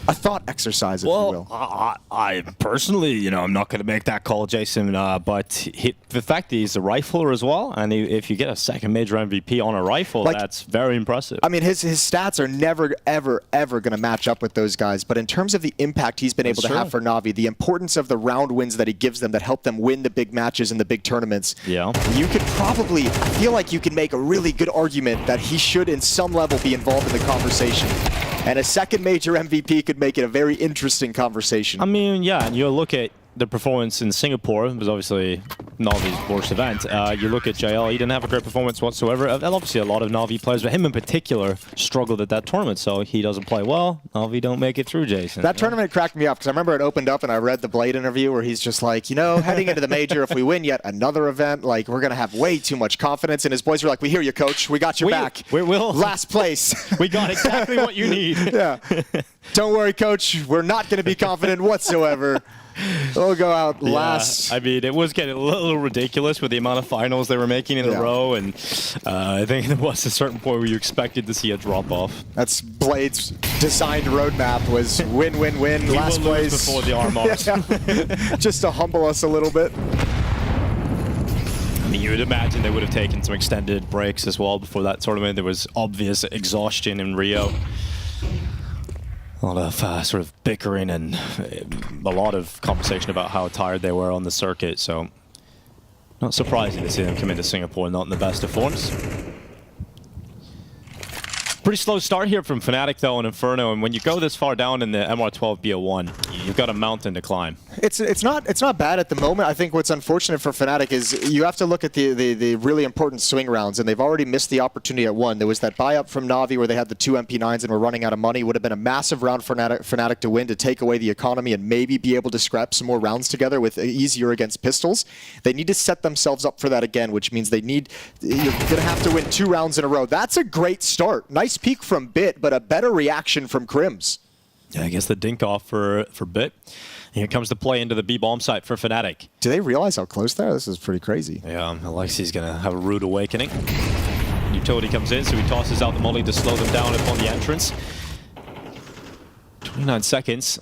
A thought exercise, if you will. I personally, I'm not going to make that call, Jason, but the fact that he's a rifler as well, and if you get a second major MVP on a rifle, that's very impressive. I mean, his stats are never, ever, ever going to match up with those guys, but in terms of the impact he's been able to have for Na'Vi, the importance of the round wins that he gives them that help them win the big matches and the big tournaments, you could probably, I feel like you can make a really good argument that he should, in some level, be involved in the conversation. And a second major MVP could make it a very interesting conversation. I mean, yeah, and you look at the performance in Singapore. It was obviously Na'Vi's worst event. You look at JL, he didn't have a great performance whatsoever. And obviously a lot of Na'Vi players, but him in particular, struggled at that tournament. So he doesn't play well. Na'Vi don't make it through, Jason. That tournament cracked me up because I remember it opened up and I read the Blade interview where he's just like, heading into the major, if we win yet another event, like we're going to have way too much confidence. And his boys were like, we hear you, coach. We got your back. We will. Last place. We got exactly what you need. Yeah. Don't worry, coach. We're not going to be confident whatsoever. We'll go out last. I mean, it was getting a little ridiculous with the amount of finals they were making in a row, and I think there was a certain point where you expected to see a drop-off. That's Blade's designed roadmap was win, win, win, last place. Before the RMRs. Just to humble us a little bit. I mean, you would imagine they would have taken some extended breaks as well before that tournament. There was obvious exhaustion in Rio. A lot of sort of bickering and a lot of conversation about how tired they were on the circuit, so not surprising to see them come into Singapore not in the best of forms. Pretty slow start here from Fnatic though in Inferno, and when you go this far down in the MR12 BO1, you've got a mountain to climb. It's not bad at the moment. I think what's unfortunate for Fnatic is you have to look at the really important swing rounds, and they've already missed the opportunity at one. There was that buy up from Na'Vi where they had the 2 MP9s and were running out of money. Would have been a massive round for Fnatic to win, to take away the economy and maybe be able to scrap some more rounds together with easier against pistols. They need to set themselves up for that again, which means you're going to have to win 2 rounds in a row. That's a great start. Nice peak from Bit, but a better reaction from Crims. Yeah, I guess the dink off for Bit. Here comes the play into the B bomb site for Fnatic. Do they realize how close they are? This is pretty crazy. Yeah, Alexi's going to have a rude awakening. Utility comes in, so he tosses out the molly to slow them down upon the entrance. 29 seconds.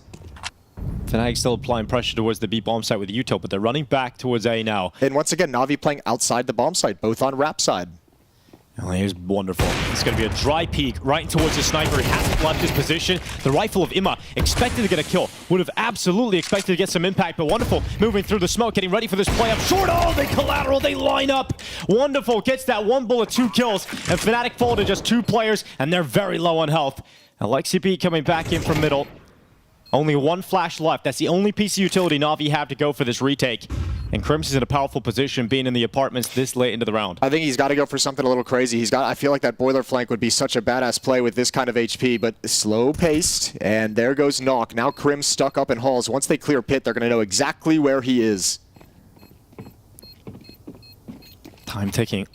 Fnatic still applying pressure towards the B bomb site with Util, but they're running back towards A now. And once again, Na'Vi playing outside the bomb site, both on Rap side. Oh, here's Wonderful. It's going to be a dry peek right towards the sniper. He hasn't left his position. The rifle of Ima expected to get a kill. Would have absolutely expected to get some impact, but Wonderful moving through the smoke, getting ready for this play up short. Oh, they collateral, they line up. Wonderful gets that 1 bullet, 2 kills, and Fnatic fall to just 2 players, and they're very low on health. Alexi B coming back in from middle. Only 1 flash left. That's the only piece of utility Na'Vi have to go for this retake. And Crims is in a powerful position being in the apartments this late into the round. I think he's got to go for something a little crazy. I feel like that boiler flank would be such a badass play with this kind of HP, but slow paced. And there goes Knock. Now Crims stuck up in halls. Once they clear pit, they're going to know exactly where he is. Time ticking.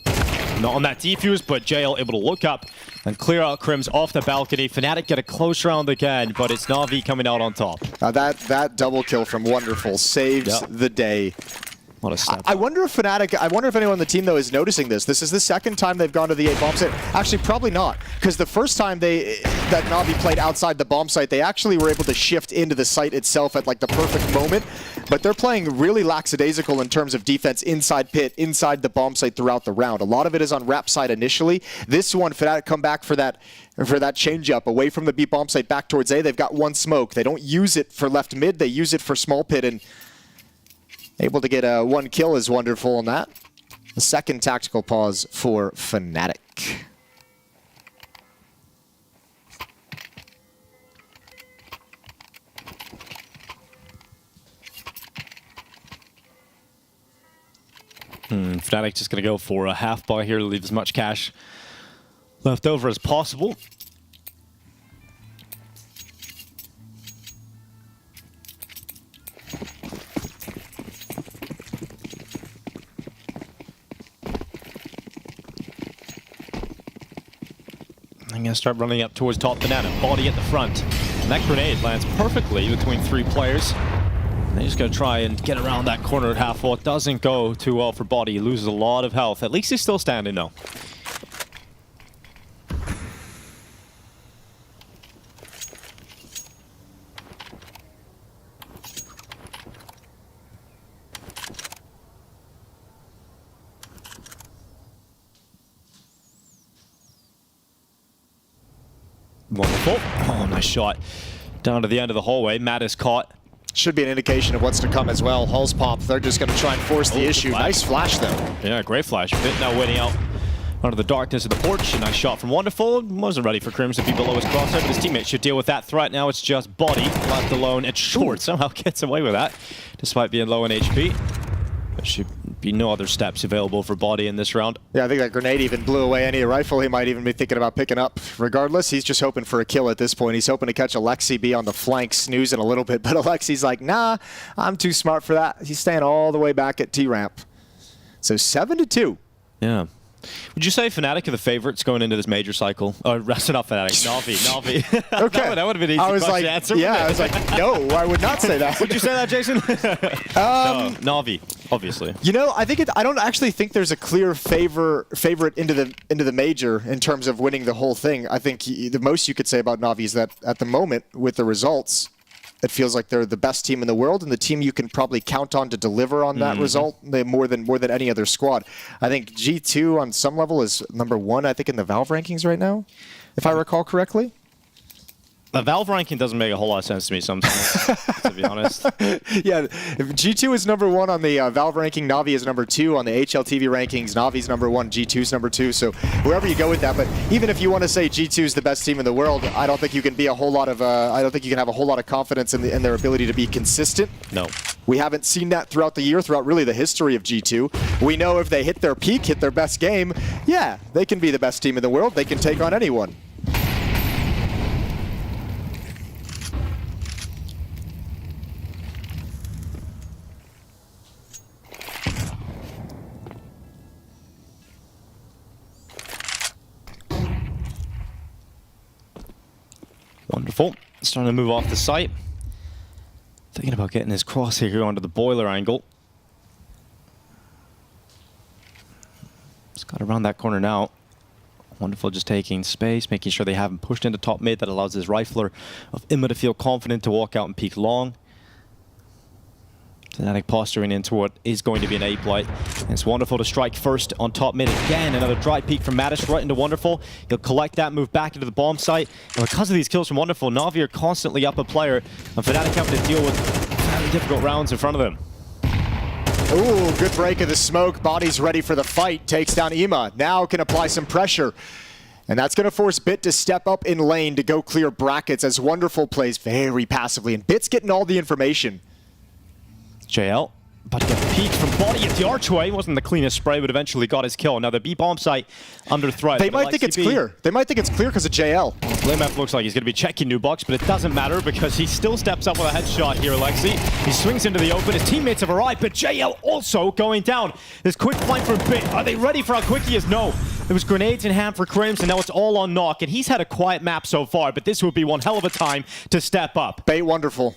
Not on that defuse, but JL able to look up and clear out Crims off the balcony. Fnatic get a close round again, but it's Na'Vi coming out on top. That double kill from Wonderful saves the day. What a snap. I wonder if Fnatic, I wonder if anyone on the team, though, is noticing this. This is the second time they've gone to the A bomb site. Actually, probably not, because the first time that Na'Vi played outside the bomb site, they actually were able to shift into the site itself at like the perfect moment. But they're playing really lackadaisical in terms of defense inside pit, inside the bomb site throughout the round. A lot of it is on Rap side initially. This one, Fnatic come back for that change up away from the B bomb site back towards A. They've got one smoke. They don't use it for left mid. They use it for small pit, and able to get a one kill is Wonderful on that. The second tactical pause for Fnatic. Fnatic just going to go for a half buy here to leave as much cash left over as possible. I'm going to start running up towards top banana. Body at the front. And that grenade lands perfectly between 3 players. And they're just going to try and get around that corner at half wall. It doesn't go too well for Body. He loses a lot of health. At least he's still standing though. Wonderful. Oh, nice shot. Down to the end of the hallway. Matt is caught. Should be an indication of what's to come as well. Hulls pop. They're just going to try and force the issue. Nice flash, though. Yeah, great flash. Fit now waiting out under the darkness of the porch. A nice shot from Wonderful. Wasn't ready for Crims to be below his crosshairs, but his teammate should deal with that threat. Now it's just Body left alone and Short somehow gets away with that, despite being low in HP. There should be no other steps available for Body in this round. Yeah, I think that grenade even blew away any rifle he might even be thinking about picking up. Regardless, he's just hoping for a kill at this point. He's hoping to catch Alexi B on the flank, snoozing a little bit, but Alexi's like, nah, I'm too smart for that. He's staying all the way back at T-ramp. So 7-2. Yeah. Would you say Fnatic are the favorites going into this major cycle? Oh, not Fnatic, Na'Vi. Okay. That would have been easy to answer. Yeah, I was like, no, I would not say that. Would you say that, Jason? No, Na'Vi, obviously. You know, I don't actually think there's a clear favorite into the major in terms of winning the whole thing. I think the most you could say about Na'Vi is that at the moment, with the results, it feels like they're the best team in the world and the team you can probably count on to deliver on that result more than any other squad. I think G2 on some level is #1, I think, in the Valve rankings right now, if I recall correctly. The Valve ranking doesn't make a whole lot of sense to me sometimes, to be honest. Yeah, if G2 is #1 on the Valve ranking, Na'Vi is #2 on the HLTV rankings. Na'Vi's #1, G2's #2. So wherever you go with that, but even if you want to say G2 is the best team in the world, I don't think you can be a whole lot of. I don't think you can have a whole lot of confidence in their ability to be consistent. No. We haven't seen that throughout the year, throughout really the history of G2. We know if they hit their peak, hit their best game, yeah, they can be the best team in the world. They can take on anyone. Wonderful. Starting to move off the site. Thinking about getting his crosshair here onto the boiler angle. Just got around that corner now. Wonderful, just taking space, making sure they haven't pushed into top mid. That allows his rifler of Imma to feel confident to walk out and peek long. Fnatic posturing into what is going to be an A play. And it's Wonderful to strike first on top mid again. Another dry peek from Natus right into Wonderful. He'll collect that, move back into the bomb site. And because of these kills from Wonderful, Na'Vi are constantly up a player. And Fnatic having to deal with very difficult rounds in front of them. Ooh, good break of the smoke. Body's ready for the fight. Takes down Imma. Now can apply some pressure. And that's going to force Bit to step up in lane to go clear brackets as Wonderful plays very passively. And Bit's getting all the information. JL But to get peeked from body at the archway. Wasn't the cleanest spray, but eventually got his kill. Now the B bomb site under threat. They might think it's clear. They might think it's clear because of JL. Blamef looks like he's going to be checking new box, but it doesn't matter because he still steps up with a headshot here, Alexi. He swings into the open. His teammates have arrived, but JL also going down. This quick flank from Bit. Are they ready for how quick he is? No. There was grenades in hand for Crims, and now it's all on Knock. And he's had a quiet map so far, but this would be one hell of a time to step up. Bait wonderful.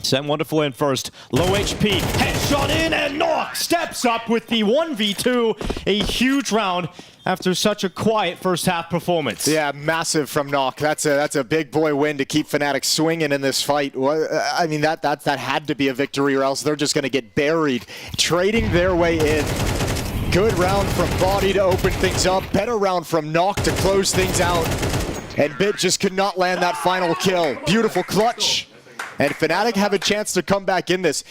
Sent Wonderful in first. Low HP. Headshot in, and Knock steps up with the 1v2. A huge round after such a quiet first half performance. Yeah, massive from Knock. That's a big boy win to keep Fnatic swinging in this fight. I mean, that had to be a victory, or else they're just going to get buried. Trading their way in. Good round from Body to open things up. Better round from Knock to close things out. And Bit just could not land that final kill. Beautiful clutch. And Fnatic have a chance to come back in this.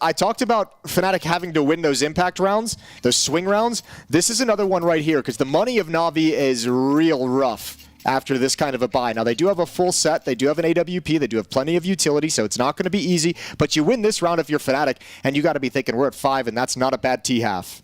I talked about Fnatic having to win those impact rounds, those swing rounds. This is another one right here, because the money of Na'Vi is real rough after this kind of a buy. Now, they do have a full set. They do have an AWP. They do have plenty of utility, so it's not going to be easy. But you win this round if you're Fnatic, and you got to be thinking, we're at 5, and that's not a bad T-half.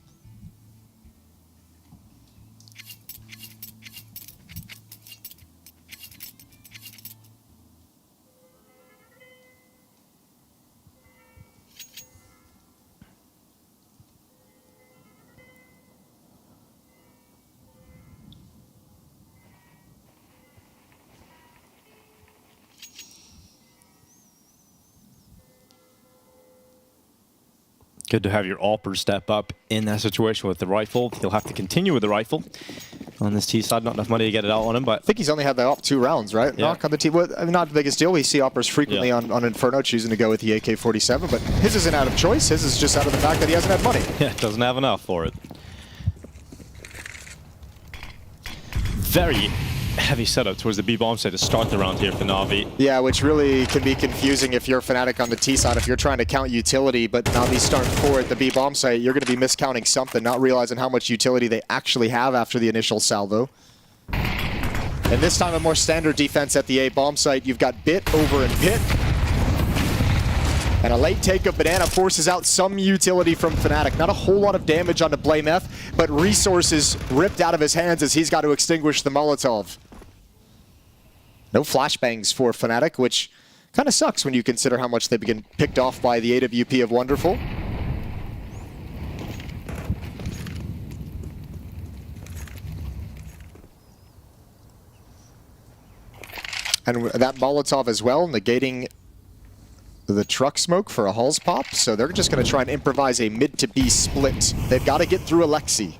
Good to have your AWPer step up in that situation with the rifle. He'll have to continue with the rifle. On this T side, not enough money to get it out on him, but I think he's only had the AWP 2 rounds, right? Yeah. Knock on the team. Well, I mean, not the biggest deal. We see AWPers frequently on Inferno choosing to go with the AK-47, but his isn't out of choice. His is just out of the fact that he hasn't had money. yeah, doesn't have enough for it. Very heavy setup towards the B bomb site to start the round here for Na'Vi. Yeah, which really can be confusing if you're Fnatic on the T side. If you're trying to count utility, but Na'Vi start 4 at the B bomb site, you're going to be miscounting something, not realizing how much utility they actually have after the initial salvo. And this time a more standard defense at the A bomb site. You've got Bit over in Pit. And a late take of Banana forces out some utility from Fnatic. Not a whole lot of damage onto Blamef, but resources ripped out of his hands as he's got to extinguish the Molotov. No flashbangs for Fnatic, which kind of sucks when you consider how much they've been picked off by the AWP of Wonderful. And that Molotov as well, negating the truck smoke for a Hulls pop. So they're just going to try and improvise a mid to B split. They've got to get through Alexi.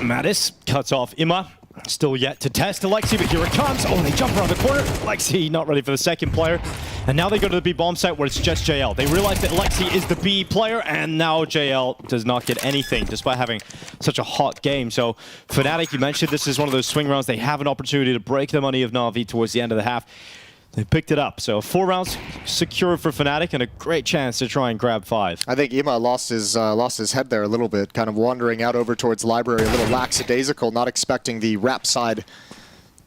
Natus cuts off Ima. Still yet to test Alexi, but here it comes. Oh, and they jump around the corner. Alexi not ready for the second player. And now they go to the B bomb site where it's just JL. They realize that Alexi is the B player, and now JL does not get anything despite having such a hot game. So Fnatic, you mentioned this is one of those swing rounds. They have an opportunity to break the money of Na'Vi towards the end of the half. They picked it up. So 4 rounds secure for Fnatic and a great chance to try and grab 5. I think Ima lost his head there a little bit, kind of wandering out over towards Library, a little lackadaisical, not expecting the rap side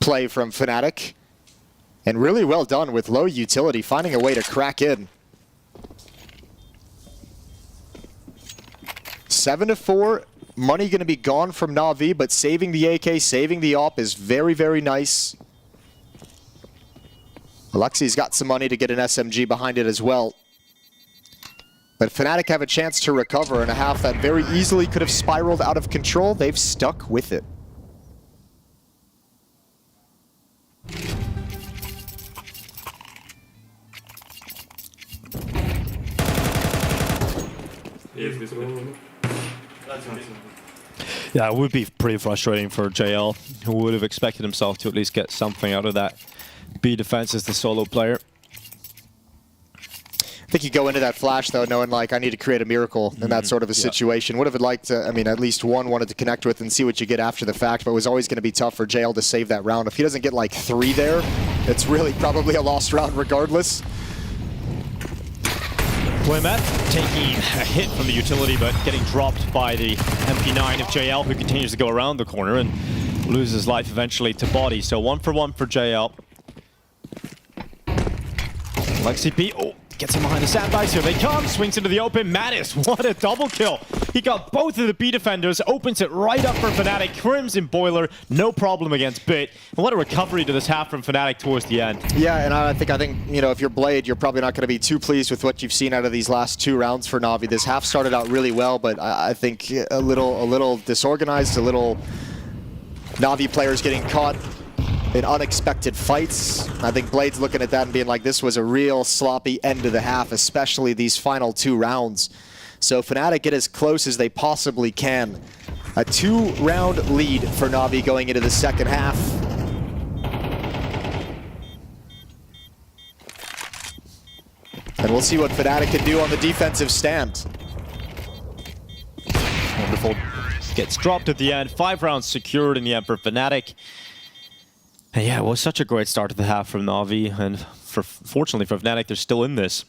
play from Fnatic. And really well done with low utility, finding a way to crack in. 7-4, money going to be gone from Na'Vi, but saving the AK, saving the AWP is very, very nice. Alexi's got some money to get an SMG behind it as well. But Fnatic have a chance to recover in a half that very easily could have spiraled out of control. They've stuck with it. Yeah, it would be pretty frustrating for JL, who would have expected himself to at least get something out of that B defense as the solo player. I think you go into that flash, though, knowing, like, I need to create a miracle in that sort of a situation. Would have liked to, I mean, at least one wanted to connect with and see what you get after the fact, but it was always going to be tough for JL to save that round. If he doesn't get, like, 3 there, it's really probably a lost round regardless. Blamef taking a hit from the utility, but getting dropped by the MP9 of JL, who continues to go around the corner and loses life eventually to Body. So 1 for 1 for JL. Lexi B, gets him behind the sandbags. Here they come. Swings into the open. Natus, what a double kill. He got both of the B defenders. Opens it right up for Fnatic. Crimson Boiler, no problem against Bit. And what a recovery to this half from Fnatic towards the end. Yeah, and I think you know, if you're Blade, you're probably not going to be too pleased with what you've seen out of these last 2 rounds for Na'Vi. This half started out really well, but I think a little disorganized, a little Na'Vi players getting caught in unexpected fights. I think Blade's looking at that and being like, this was a real sloppy end of the half, especially these final 2 rounds. So Fnatic get as close as they possibly can. A 2-round lead for Na'Vi going into the second half. And we'll see what Fnatic can do on the defensive stand. Wonderful. Gets dropped at the end. 5 rounds secured in the end for Fnatic. And yeah, it was such a great start to the half from Na'Vi, and fortunately for Fnatic, they're still in this.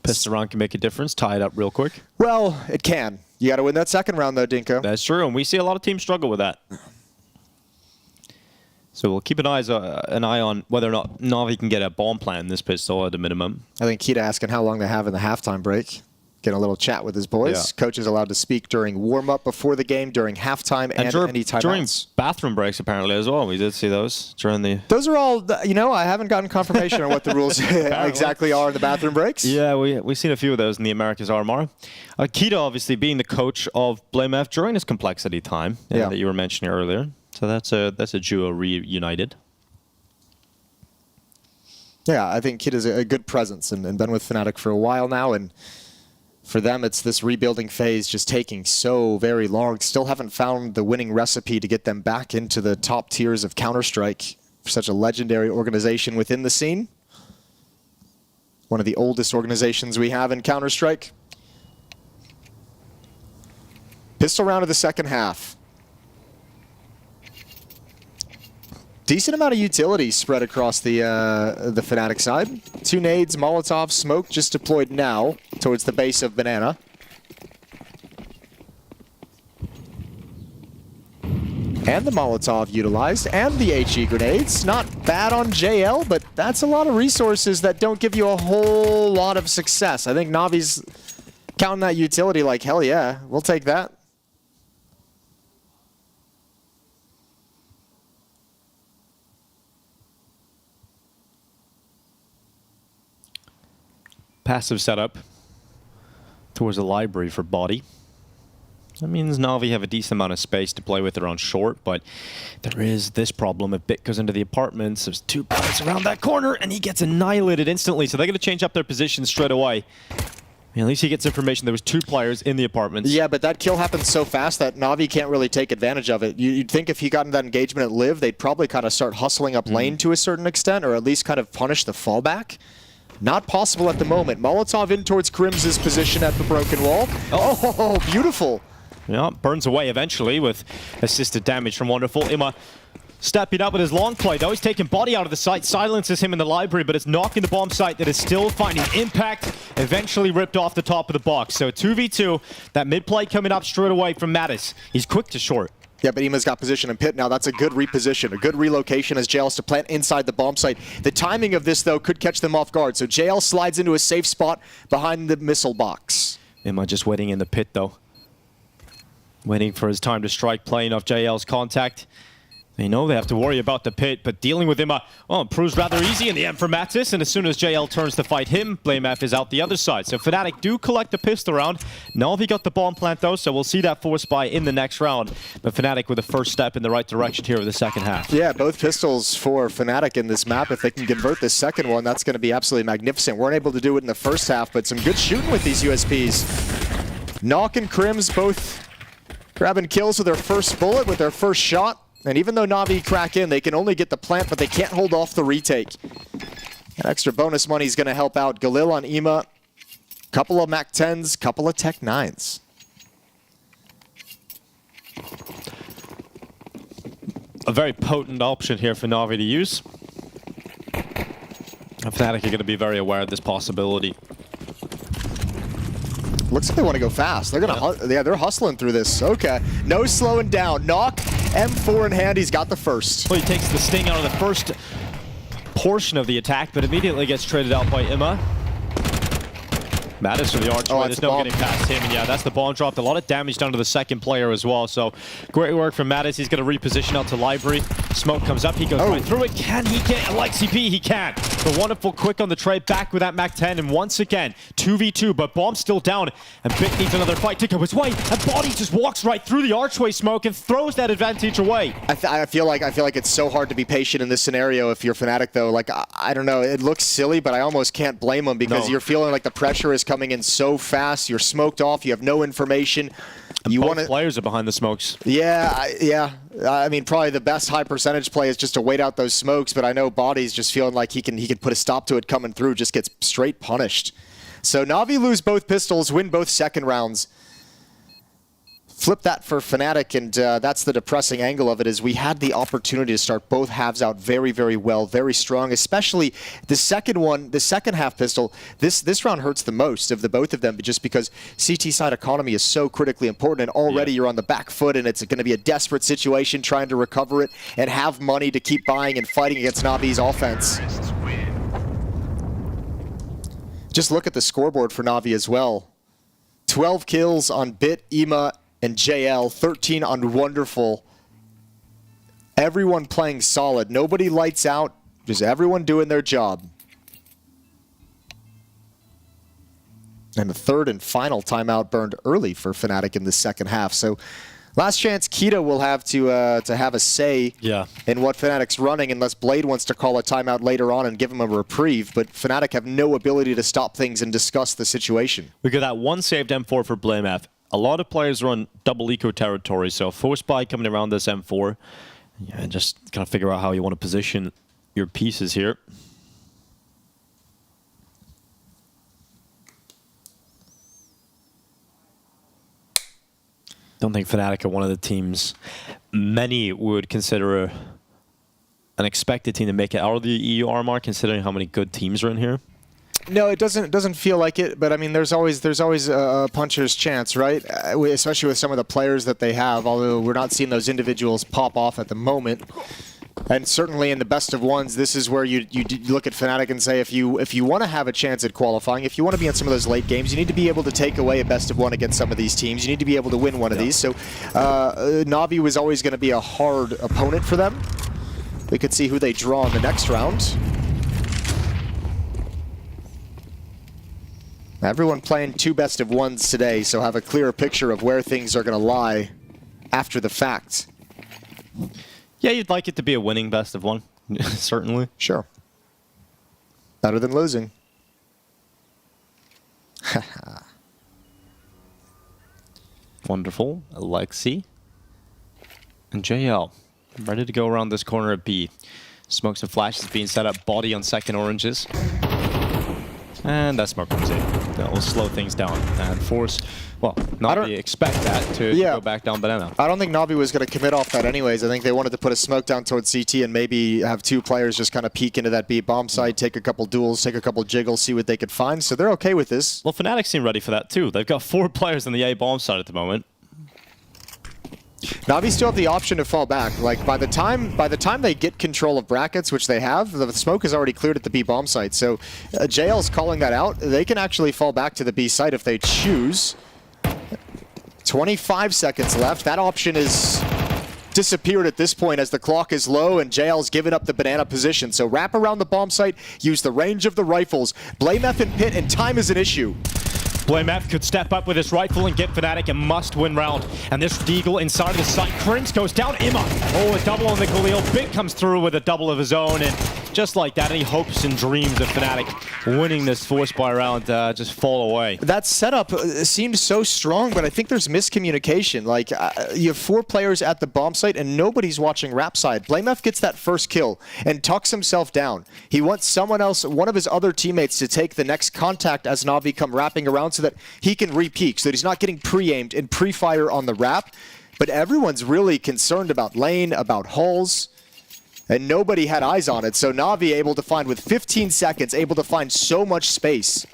Pistol round can make a difference, tie it up real quick. Well, it can. You got to win that second round though, Dinko. That's true, and we see a lot of teams struggle with that. So we'll keep an eye on whether or not Na'Vi can get a bomb plant in this pistol at a minimum. I think Kita asking how long they have in the halftime break. Getting a little chat with his boys. Yeah. Coach is allowed to speak during warm-up before the game, during halftime, and any timeouts. During bathroom breaks, apparently, as well. We did see those during the... Those are all, you know, I haven't gotten confirmation on what the rules exactly are in the bathroom breaks. Yeah, we've seen a few of those in the Americas RMR. Kita, obviously, being the coach of BlameF during his complexity time that you were mentioning earlier. So that's a duo reunited. Yeah, I think Kita's a good presence and been with Fnatic for a while now, and for them, it's this rebuilding phase just taking so very long. Still haven't found the winning recipe to get them back into the top tiers of Counter-Strike for such a legendary organization within the scene. One of the oldest organizations we have in Counter-Strike. Pistol round of the second half. Decent amount of utility spread across the Fnatic side. 2 nades, Molotov, smoke just deployed now towards the base of Banana. And the Molotov utilized, and the HE grenades. Not bad on JL, but that's a lot of resources that don't give you a whole lot of success. I think Na'Vi's counting that utility like, hell yeah, we'll take that. Passive setup towards the library for body. That means Na'Vi have a decent amount of space to play with around short, but there is this problem. If Bit goes into the apartments, there's 2 players around that corner, and he gets annihilated instantly, so they're going to change up their position straight away. At least he gets information there was 2 players in the apartments. Yeah, but that kill happens so fast that Na'Vi can't really take advantage of it. You'd think if he got in that engagement at Live, they'd probably kind of start hustling up lane to a certain extent, or at least kind of punish the fallback. Not possible at the moment. Molotov in towards Crim's position at the broken wall. Oh, beautiful. Yeah, burns away eventually with assisted damage from Wonderful. Ima stepping up with his long play, though. He's taking body out of the site, silences him in the library, but it's knocking the bomb site that is still finding impact, eventually ripped off the top of the box. So 2v2, that mid play coming up straight away from Natus. He's quick to short. Yeah, but Ima's got position in pit now. That's a good reposition, a good relocation as JL's to plant inside the bomb site. The timing of this, though, could catch them off guard. So JL slides into a safe spot behind the missile box. Ima just waiting in the pit, though. Waiting for his time to strike, playing off JL's contact. They know they have to worry about the pit, but dealing with him, it proves rather easy in the end for Natus, and as soon as JL turns to fight him, BlameF is out the other side. So Fnatic do collect the pistol round. Na'Vi got the bomb plant, though, so we'll see that force buy in the next round. But Fnatic with the first step in the right direction here with the second half. Yeah, both pistols for Fnatic in this map. If they can convert this second one, that's going to be absolutely magnificent. Weren't able to do it in the first half, but some good shooting with these USPs. Knock and Crims both grabbing kills with their first bullet, with their first shot. And even though Na'Vi crack in, they can only get the plant, but they can't hold off the retake. That extra bonus money is going to help out Galil on Ima. Couple of Mac 10s, couple of Tech 9s. A very potent option here for Na'Vi to use. Fnatic are going to be very aware of this possibility. Looks like they want to go fast. They're gonna, they're hustling through this. Okay, no slowing down. Knock, M4 in hand. He's got the first. Well, he takes the sting out of the first portion of the attack, but immediately gets traded out by Ima. Natus for the archway. Oh, There's that's no a bomb. getting past him. And yeah, that's the bomb dropped. A lot of damage done to the second player as well. So great work from Natus. He's going to reposition out to library. Smoke comes up. He goes right through it. Can he get a light CP? He can. The wonderful quick on the trade back with that Mac 10. And once again, 2v2. But Bomb's still down. And Bit needs another fight to go his way. And Body just walks right through the archway smoke and throws that advantage away. I feel like it's so hard to be patient in this scenario if you're Fnatic, though. Like, I don't know. It looks silly, but I almost can't blame them because you're feeling like the pressure is coming in so fast. You're smoked off. You have no information. And you want players are behind the smokes. Yeah. I mean, probably the best high percentage play is just to wait out those smokes. But I know Body's just feeling like he can put a stop to it coming through. Just gets straight punished. So Na'Vi lose both pistols, win both second rounds. Flip that for Fnatic, and that's the depressing angle of it, is we had the opportunity to start both halves out very, very well, very strong, especially the second one, the second half pistol. This round hurts the most of the both of them, just because CT side economy is so critically important, and already you're on the back foot, and it's going to be a desperate situation trying to recover it and have money to keep buying and fighting against Navi's offense. Just look at the scoreboard for Na'Vi as well. 12 kills on Bit, Ema, and JL, 13 on Wonderful. Everyone playing solid. Nobody lights out. Just everyone doing their job. And the third and final timeout burned early for Fnatic in the second half. So last chance Kita will have to have a say in what Fnatic's running, unless Blade wants to call a timeout later on and give him a reprieve. But Fnatic have no ability to stop things and discuss the situation. We got that one saved M4 for BlameF. A lot of players are on double eco territory, so force buy coming around this M4. Yeah, just kind of figure out how you want to position your pieces here. Don't think Fnatic are one of the teams many would consider an expected team to make it out of the EU RMR, considering how many good teams are in here. No, it doesn't feel like it, but I mean, there's always a puncher's chance, right? Especially with some of the players that they have, although we're not seeing those individuals pop off at the moment. And certainly in the best of ones, this is where you look at Fnatic and say, if you want to have a chance at qualifying, if you want to be in some of those late games, you need to be able to take away a best of one against some of these teams. You need to be able to win one of these. So Na'Vi was always going to be a hard opponent for them. We could see who they draw in the next round. Everyone playing two best of ones today, so have a clearer picture of where things are going to lie after the fact. Yeah, you'd like it to be a winning best of one, certainly. Sure. Better than losing. Wonderful. Alexi. And JL. Ready to go around this corner at B. Smokes and flashes being set up. Body on second oranges. And that smoke comes in. That will slow things down and force, well, Na'Vi expect that to go back down banana. I don't think Na'Vi was going to commit off that anyways. I think they wanted to put a smoke down towards CT and maybe have two players just kind of peek into that B bomb site, take a couple duels, take a couple jiggles, see what they could find. So they're okay with this. Well, Fnatic seem ready for that too. They've got 4 players on the A bomb side at the moment. Na'Vi still have the option to fall back. Like by the time they get control of brackets, which they have, the smoke is already cleared at the B bomb site. So JL's calling that out. They can actually fall back to the B site if they choose. 25 seconds left. That option is disappeared at this point as the clock is low and JL's given up the banana position. So wrap around the bomb site, use the range of the rifles. BlameF and Pit, and time is an issue. BlameF could step up with his rifle and get Fnatic a must-win round. And this Deagle inside of the site. Crimps goes down. Ima. Oh, a double on the Galil. Big comes through with a double of his own. And just like that, any hopes and dreams of Fnatic winning this force buy round just fall away. That setup seemed so strong, but I think there's miscommunication. Like, you have 4 players at the bomb site and nobody's watching rap side. BlameF gets that first kill and tucks himself down. He wants someone else, one of his other teammates, to take the next contact as Na'Vi come wrapping around so that he can re-peek, so that he's not getting pre-aimed and pre-fire on the wrap. But everyone's really concerned about lane, about hulls, and nobody had eyes on it. So Na'Vi able to find, with 15 seconds, able to find so much space.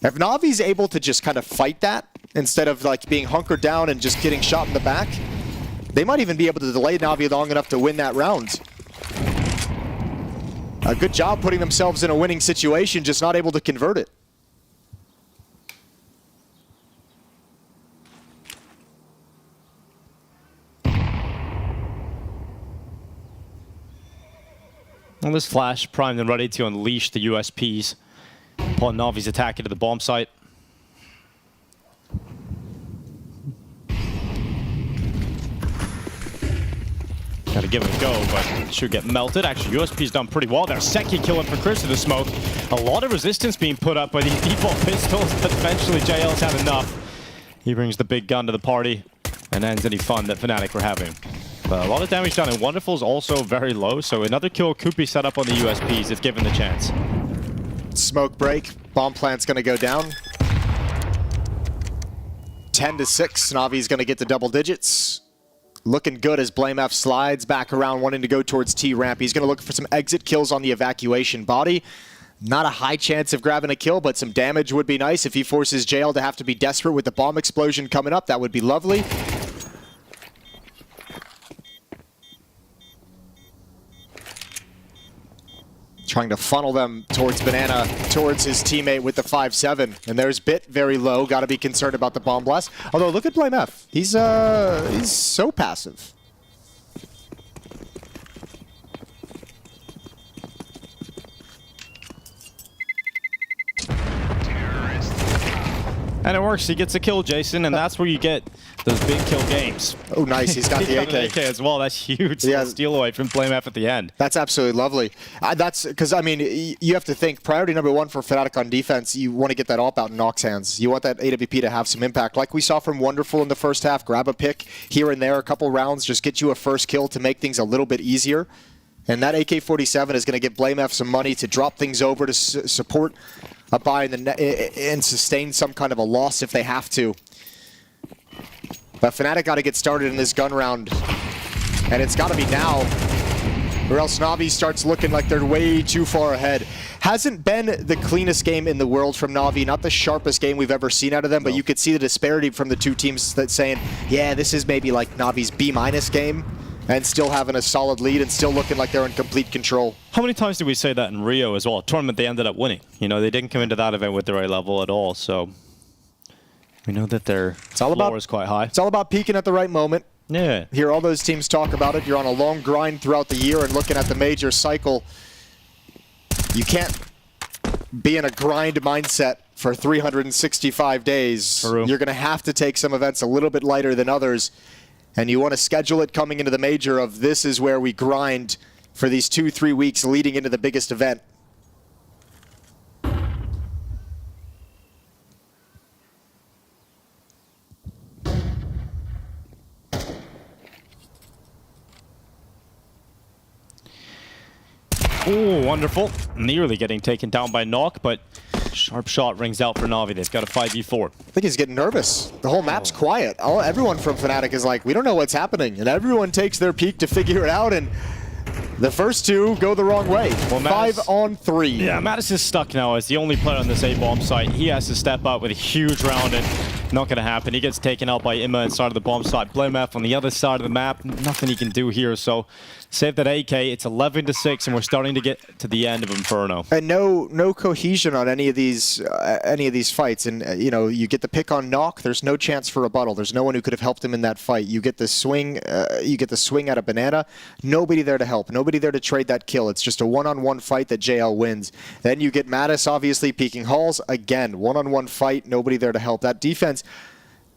If Navi's able to just kind of fight that, instead of like being hunkered down and just getting shot in the back, they might even be able to delay Na'Vi long enough to win that round. A good job putting themselves in a winning situation, just not able to convert it. Well, this Flash primed and ready to unleash the USPs upon Navi's attack into the bomb site. Gotta give it a go, but should get melted. Actually, USP's done pretty well there. Seki killing for Chris in the smoke. A lot of resistance being put up by these default pistols, but eventually JL's had enough. He brings the big gun to the party and ends any fun that Fnatic were having. But a lot of damage done, and Wonderful's also very low, so another kill could be set up on the USPs if given the chance. Smoke break. Bomb plant's going to go down. 10-6. Navi's going to get to double digits. Looking good as BlameF slides back around, wanting to go towards T-ramp. He's going to look for some exit kills on the evacuation body. Not a high chance of grabbing a kill, but some damage would be nice. If he forces JL to have to be desperate with the bomb explosion coming up, that would be lovely. Trying to funnel them towards Banana, towards his teammate with the 5-7. And there's Bit very low. Got to be concerned about the bomb blast. Although, look at BlameF. He's so passive. And it works. He gets a kill, Jason, and that's where you get those big kill games. Oh, nice. He's got the AK. An AK as well. That's huge. Yeah. Steal away from BlameF at the end. That's absolutely lovely. That's because, I mean, you have to think priority number one for Fnatic on defense, you want to get that AWP out in Nox's hands. You want that AWP to have some impact. Like we saw from Wonderful in the first half, grab a pick here and there, a couple rounds, just get you a first kill to make things a little bit easier. And that AK-47 is going to give BlameF some money to drop things over to support a buy in the and sustain some kind of a loss if they have to. But Fnatic got to get started in this gun round, and it's got to be now, or else Navi starts looking like they're way too far ahead. Hasn't been the cleanest game in the world from Navi, not the sharpest game we've ever seen out of them, but you could see the disparity from the two teams that saying, yeah, this is maybe like Navi's B- game, and still having a solid lead and still looking like they're in complete control. How many times did we say that in Rio as well? A tournament they ended up winning. You know, they didn't come into that event with the right level at all, so we know that their floor is quite high. It's all about peaking at the right moment. Yeah. Hear all those teams talk about it. You're on a long grind throughout the year, and looking at the major cycle, you can't be in a grind mindset for 365 days. True. You're going to have to take some events a little bit lighter than others, and you want to schedule it coming into the major of this is where we grind for these 2-3 weeks leading into the biggest event. Oh, wonderful. Nearly getting taken down by Knock, but sharp shot rings out for Navi. They've got a 5v4. I think he's getting nervous. The whole map's quiet. Everyone from Fnatic is like, we don't know what's happening. And everyone takes their peek to figure it out, and the first two go the wrong way. Well, 5-on-3. Yeah, Natus is stuck now as the only player on this A-bomb site. He has to step up with a huge round, and not going to happen. He gets taken out by Imma inside of the bomb site. BlameF on the other side of the map. Nothing he can do here, so save that AK. It's 11-6, and we're starting to get to the end of Inferno. And no cohesion on any of these fights. And you know, you get the pick on Knock. There's no chance for rebuttal. There's no one who could have helped him in that fight. You get the swing. You get the swing out of Banana. Nobody there to help. Nobody there to trade that kill. It's just a one-on-one fight that JL wins. Then you get Natus obviously peeking Halls again. One-on-one fight. Nobody there to help. That defense,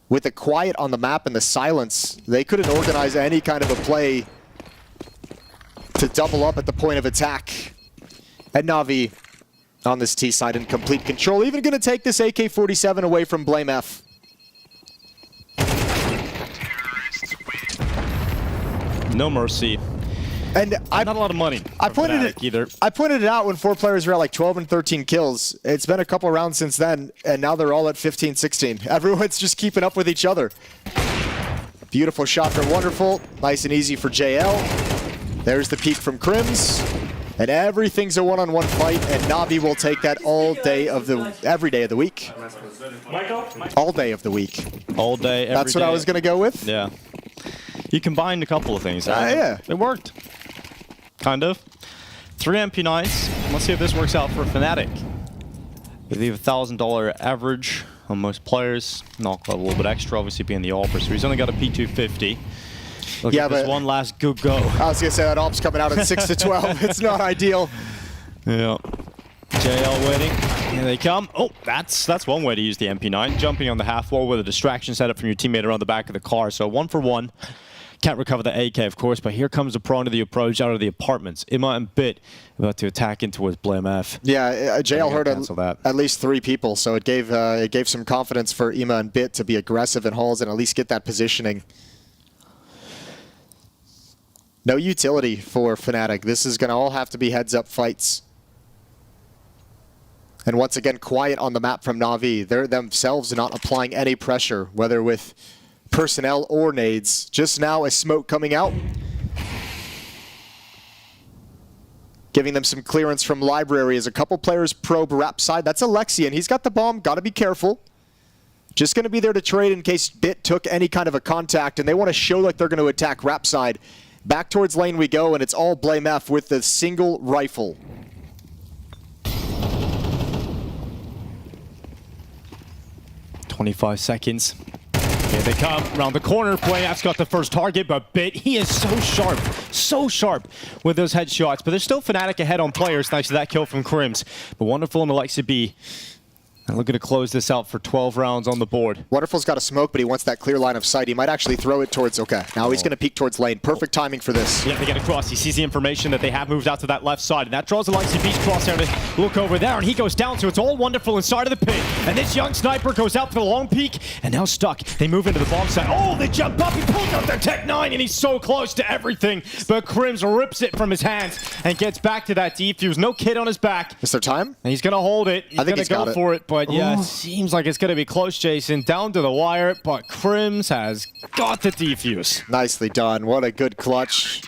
with the quiet on the map and the silence, they couldn't organize any kind of a play to double up at the point of attack. And Navi on this T side in complete control. Even going to take this AK-47 away from BlameF. No mercy. And not a lot of money. I pointed it out when 4 players were at like 12 and 13 kills. It's been a couple rounds since then, and now they're all at 15, 16. Everyone's just keeping up with each other. Beautiful shot from Wonderful. Nice and easy for JL. There's the peek from Crims. And everything's a one-on-one fight, and Navi will take that every day of the week. All day of the week. All day, every day. That's what I was going to go with? Yeah. You combined a couple of things. Yeah. It worked. Kind of. 3 MP9s. Let's see if this works out for Fnatic. I believe $1,000 average on most players. Knock a little bit extra, obviously being the AWPer, so he's only got a P250. Look at this one last good go. I was going to say that AWP's coming out at 6 to 12. It's not ideal. Yeah. JL waiting. Here they come. Oh, that's one way to use the MP9. Jumping on the half wall with a distraction set up from your teammate around the back of the car. So 1 for 1. Can't recover the AK, of course, but here comes the prone to the approach out of the apartments. Ima and Bit about to attack in towards Blame F. Yeah, JL heard at least 3 people, so it gave some confidence for Ima and Bit to be aggressive in halls and at least get that positioning. No utility for Fnatic. This is going to all have to be heads-up fights. And once again, quiet on the map from Na'Vi. They're themselves not applying any pressure, whether with personnel or nades. Just now a smoke coming out, giving them some clearance from library as a couple players probe Rap side. That's Alexian. He's got the bomb. Got to be careful. Just going to be there to trade in case Bit took any kind of a contact, and they want to show like they're going to attack Rap side. Back towards lane we go, and it's all Blame F with the single rifle. "25 seconds. Here they come around the corner. Playaf's got the first target, but Bit, he is so sharp with those headshots. But there's still Fnatic ahead on players thanks to that kill from Crims. But Wonderful and Alexia B looking to close this out for 12 rounds on the board. Wonderful's got a smoke, but he wants that clear line of sight. He might actually throw it towards, okay, now he's going to peek towards lane. Perfect timing for this. Yeah, they get across. He sees the information that they have moved out to that left side, and that draws Alexia B's crosshair to look over there, and he goes down, so it's all Wonderful inside of the pit. And this young sniper goes out for the long peek, and now stuck. They move into the bomb site. Oh, they jump up. He pulls out their Tech 9, and he's so close to everything. But Crims rips it from his hands and gets back to that defuse. No kid on his back. Is there time? And he's going to hold it. I think he's going to go for it, but yeah, seems like it's going to be close, Jason. Down to the wire, but Crims has got the defuse. Nicely done. What a good clutch.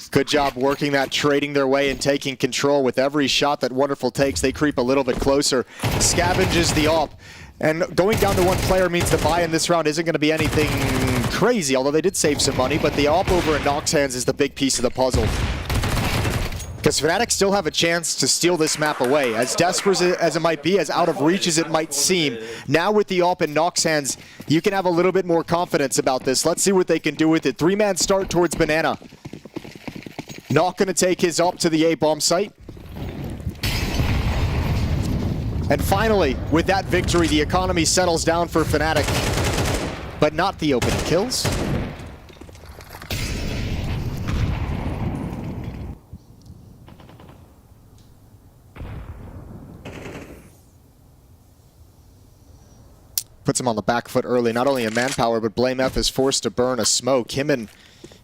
Good job working that, trading their way and taking control. With every shot that Wonderful takes, they creep a little bit closer. Scavenges the AWP. And going down to 1 player means the buy in this round isn't going to be anything crazy, although they did save some money, but the AWP over in Nox's hands is the big piece of the puzzle. Because Fnatic still have a chance to steal this map away. As desperate as it might be, as out of reach as it might seem, now with the AWP in Nox's hands, you can have a little bit more confidence about this. Let's see what they can do with it. 3-man start towards Banana. Not going to take his AWP to the A-bomb site. And finally, with that victory, the economy settles down for Fnatic. But not the opening kills. Puts him on the back foot early, not only in manpower, but Blame F is forced to burn a smoke. Him and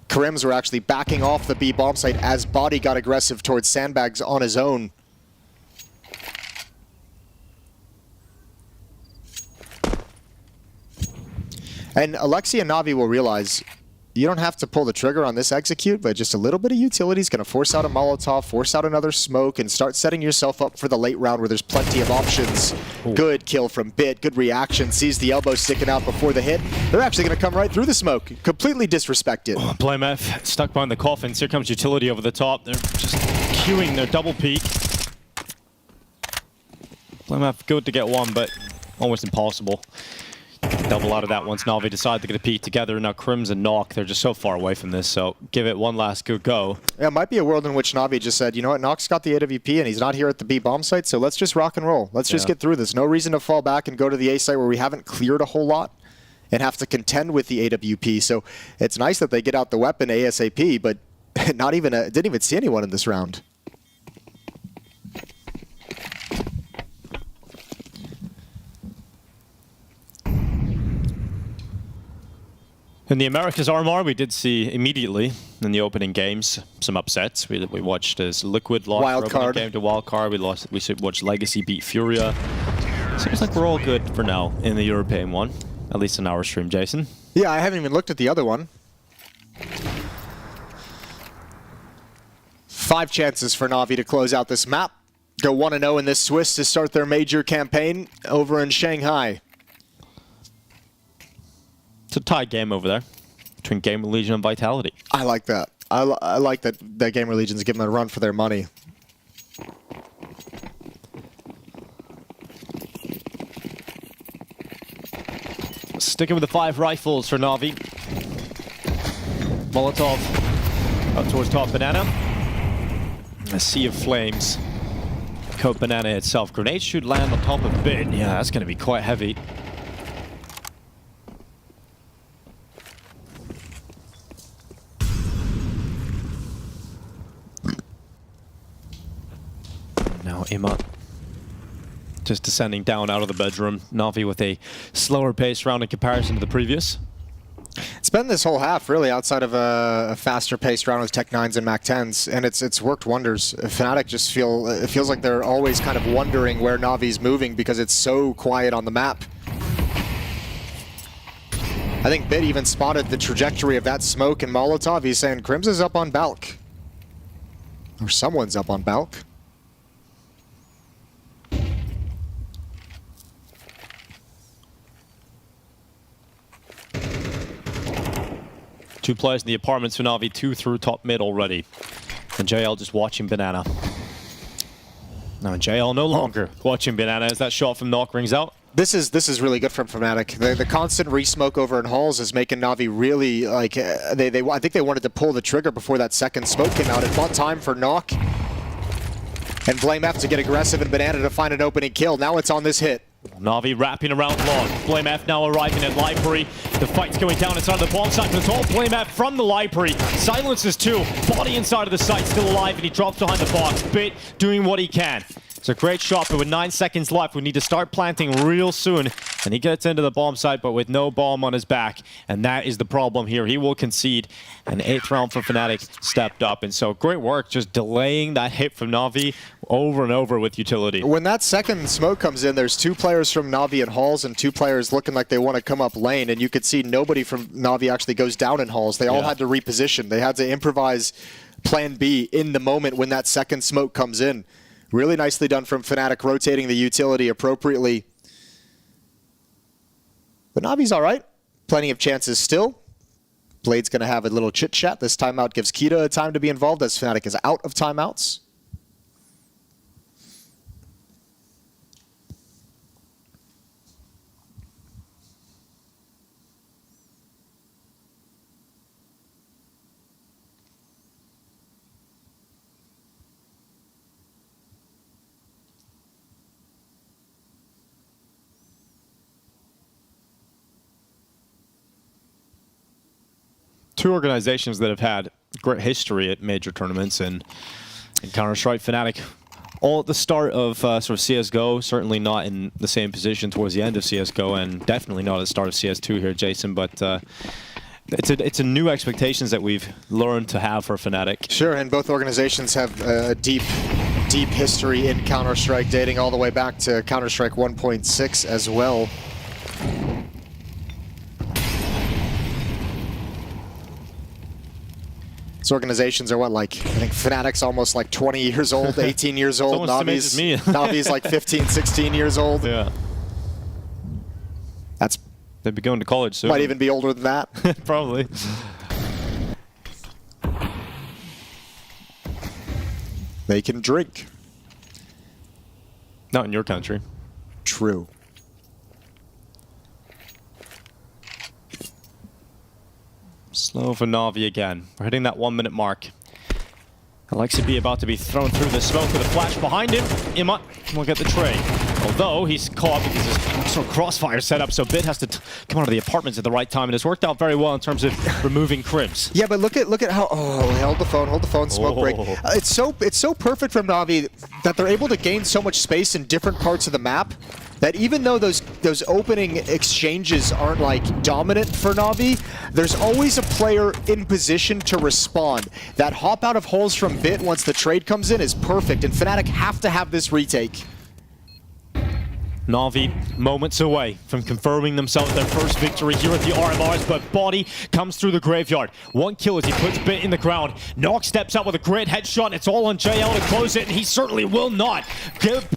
Crims were actually backing off the B bomb site as Body got aggressive towards Sandbags on his own. And Alexia and Na'Vi will realize you don't have to pull the trigger on this execute, but just a little bit of utility is going to force out a Molotov, force out another smoke, and start setting yourself up for the late round where there's plenty of options. Ooh. Good kill from Bit, good reaction, sees the elbow sticking out before the hit. They're actually going to come right through the smoke, completely disrespected. Oh, Blame F stuck behind the coffins. Here comes utility over the top. They're just queuing their double peek. Blame F good to get one, but almost impossible. Double out of that once Na'Vi decide they're going to peek together. Now Crims and Nock, they're just so far away from this, so give it one last good go. Yeah, it might be a world in which Na'Vi just said, you know what, Nock's got the AWP and he's not here at the B bomb site, so let's just rock and roll. Let's just get through this. No reason to fall back and go to the A site where we haven't cleared a whole lot and have to contend with the AWP. So it's nice that they get out the weapon ASAP, but didn't even see anyone in this round. In the Americas RMR, we did see immediately in the opening games some upsets. We watched as Liquid lost their opening game to Wildcard. We watched Legacy beat Furia. Seems like we're all good for now in the European one, at least in our stream, Jason. Yeah, I haven't even looked at the other one. 5 chances for Na'Vi to close out this map. Go 1-0 in this Swiss to start their major campaign over in Shanghai. It's a tied game over there between GamerLegion and Vitality. I like that. I like that GamerLegion's giving them a run for their money. Sticking with the 5 rifles for Na'Vi. Molotov up towards top banana. A sea of flames. Coat banana itself. Grenade should land on top of Bit. Yeah, that's going to be quite heavy. Now Ima just descending down out of the bedroom. Na'Vi with a slower pace round in comparison to the previous. It's been this whole half, really, outside of a faster paced round with Tech 9s and Mac 10s, and it's worked wonders. Fnatic just it feels like they're always kind of wondering where Navi's moving because it's so quiet on the map. I think Bit even spotted the trajectory of that smoke and Molotov. He's saying Crims is up on Balk. Or someone's up on Balk. Two players in the apartments for Na'Vi, 2 through top mid already. And JL just watching banana. Now JL no longer watching banana as that shot from Knock rings out. This is really good from Fnatic. The constant re-smoke over in halls is making Na'Vi really, like, I think they wanted to pull the trigger before that second smoke came out. It bought time for Knock and Blame F to get aggressive and Banana to find an opening kill. Now it's on this hit. Na'Vi wrapping around long. Blame F now arriving at library. The fight's going down inside the bomb site, but it's all Blame F from the library. Silences too. Body inside of the site, still alive, and he drops behind the box. Bit doing what he can. It's a great shot, but with 9 seconds left, we need to start planting real soon. And he gets into the bomb site, but with no bomb on his back. And that is the problem here. He will concede. An 8th round for Fnatic stepped up. And so great work just delaying that hit from Na'Vi over and over with utility. When that second smoke comes in, there's 2 players from Na'Vi and halls and 2 players looking like they want to come up lane. And you could see nobody from Na'Vi actually goes down in halls. They all had to reposition. They had to improvise plan B in the moment when that second smoke comes in. Really nicely done from Fnatic, rotating the utility appropriately. But Na'Vi's all right. Plenty of chances still. Blade's going to have a little chit-chat. This timeout gives Kita a time to be involved as Fnatic is out of timeouts. Two organizations that have had great history at major tournaments and in Counter-Strike. Fnatic, all at the start of sort of CSGO, certainly not in the same position towards the end of CSGO, and definitely not at the start of CS2 here, Jason, but it's a new expectations that we've learned to have for Fnatic. Sure, and both organizations have a deep history in Counter-Strike, dating all the way back to Counter-Strike 1.6 as well. These organizations are what, like, I think Fnatic's almost like 20 years old, 18 years old. Na'Vi's like 15, 16 years old. Yeah. They'd be going to college soon. Might even be older than that. Probably. They can drink. Not in your country. True. Slow for Na'Vi again. We're hitting that 1 minute mark. Alexi B about to be thrown through the smoke with a flash behind him. Ima will get the trade. Although he's caught because there's also a crossfire set up, so Bit has to come out of the apartments at the right time, and it's worked out very well in terms of removing Crims. Yeah, but look at how hold the phone, smoke break. It's so perfect from Na'Vi that they're able to gain so much space in different parts of the map that even though those opening exchanges aren't like dominant for Na'Vi, there's always a player in position to respond. That hop out of holes from Bit once the trade comes in is perfect, and Fnatic have to have this retake. Na'Vi moments away from confirming themselves their first victory here at the RMRs, but Body comes through the graveyard. 1 kill as he puts Bit in the ground. Nock steps out with a great headshot. It's all on JL to close it, and he certainly will not.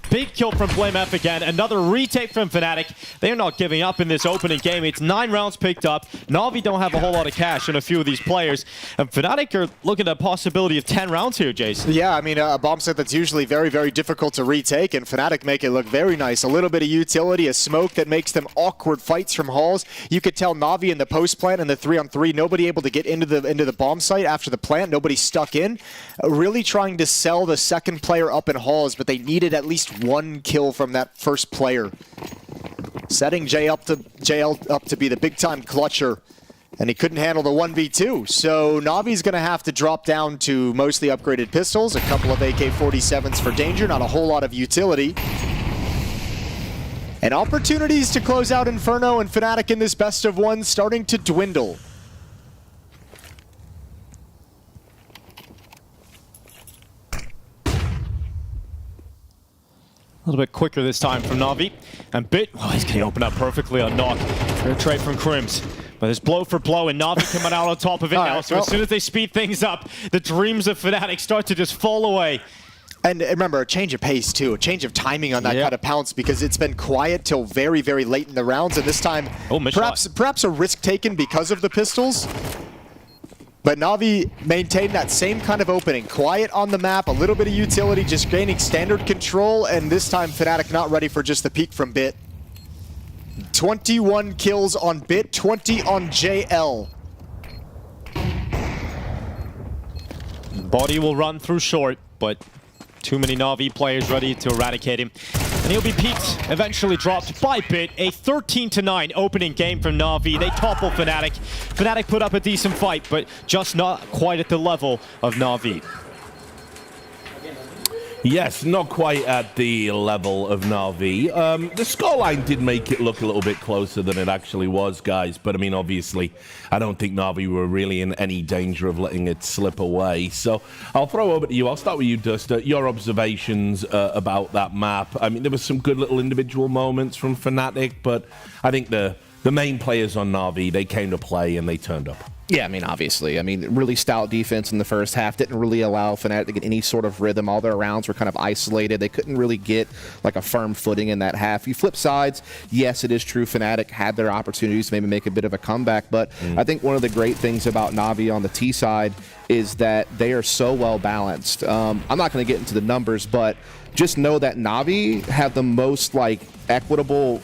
Big kill from Blame F again. Another retake from Fnatic. They're not giving up in this opening game. It's 9 rounds picked up. Na'Vi don't have a whole lot of cash on a few of these players. And Fnatic are looking at a possibility of 10 rounds here, Jason. Yeah, I mean, a bomb set that's usually very, very difficult to retake, and Fnatic make it look very nice. A little bit bit of utility, a smoke that makes them awkward fights from halls. You could tell Na'Vi in the post plant and the 3-on-3, nobody able to get into the bomb site after the plant, nobody stuck in. Really trying to sell the second player up in halls, but they needed at least one kill from that first player. Setting JL up to be the big time clutcher. And he couldn't handle the 1v2, so Navi's going to have to drop down to mostly upgraded pistols, a couple of AK-47s for danger, not a whole lot of utility. And opportunities to close out Inferno and Fnatic in this best of one starting to dwindle. A little bit quicker this time from Na'Vi. And Bit, well, he's going to open up perfectly on Knock. Fair trade from Crims. But it's blow for blow, and Na'Vi coming out on top of it now. So as soon as they speed things up, the dreams of Fnatic start to just fall away. And remember, a change of pace, too. A change of timing on that kind of pounce, because it's been quiet till very, very late in the rounds. And this time, perhaps a risk taken because of the pistols. But Na'Vi maintained that same kind of opening. Quiet on the map, a little bit of utility, just gaining standard control. And this time, Fnatic not ready for just the peak from Bit. 21 kills on Bit, 20 on JL. Body will run through short, but too many Na'Vi players ready to eradicate him. And he'll be peaked, eventually dropped by Bit. A 13-9 opening game from Na'Vi. They topple Fnatic. Fnatic put up a decent fight, but just not quite at the level of Na'Vi. Yes, not quite at the level of Na'Vi. The scoreline did make it look a little bit closer than it actually was, guys. But, I mean, obviously, I don't think Na'Vi were really in any danger of letting it slip away. So I'll throw over to you. I'll start with you, Duster. Your observations about that map. I mean, there were some good little individual moments from Fnatic, but I think the main players on Na'Vi, they came to play and they turned up. Yeah, I mean, obviously. I mean, really stout defense in the first half. Didn't really allow Fnatic to get any sort of rhythm. All their rounds were kind of isolated. They couldn't really get like a firm footing in that half. You flip sides, yes, it is true Fnatic had their opportunities to maybe make a bit of a comeback, but I think one of the great things about Na'Vi on the T side is that they are so well balanced. I'm not going to get into the numbers, but just know that Na'Vi have the most like equitable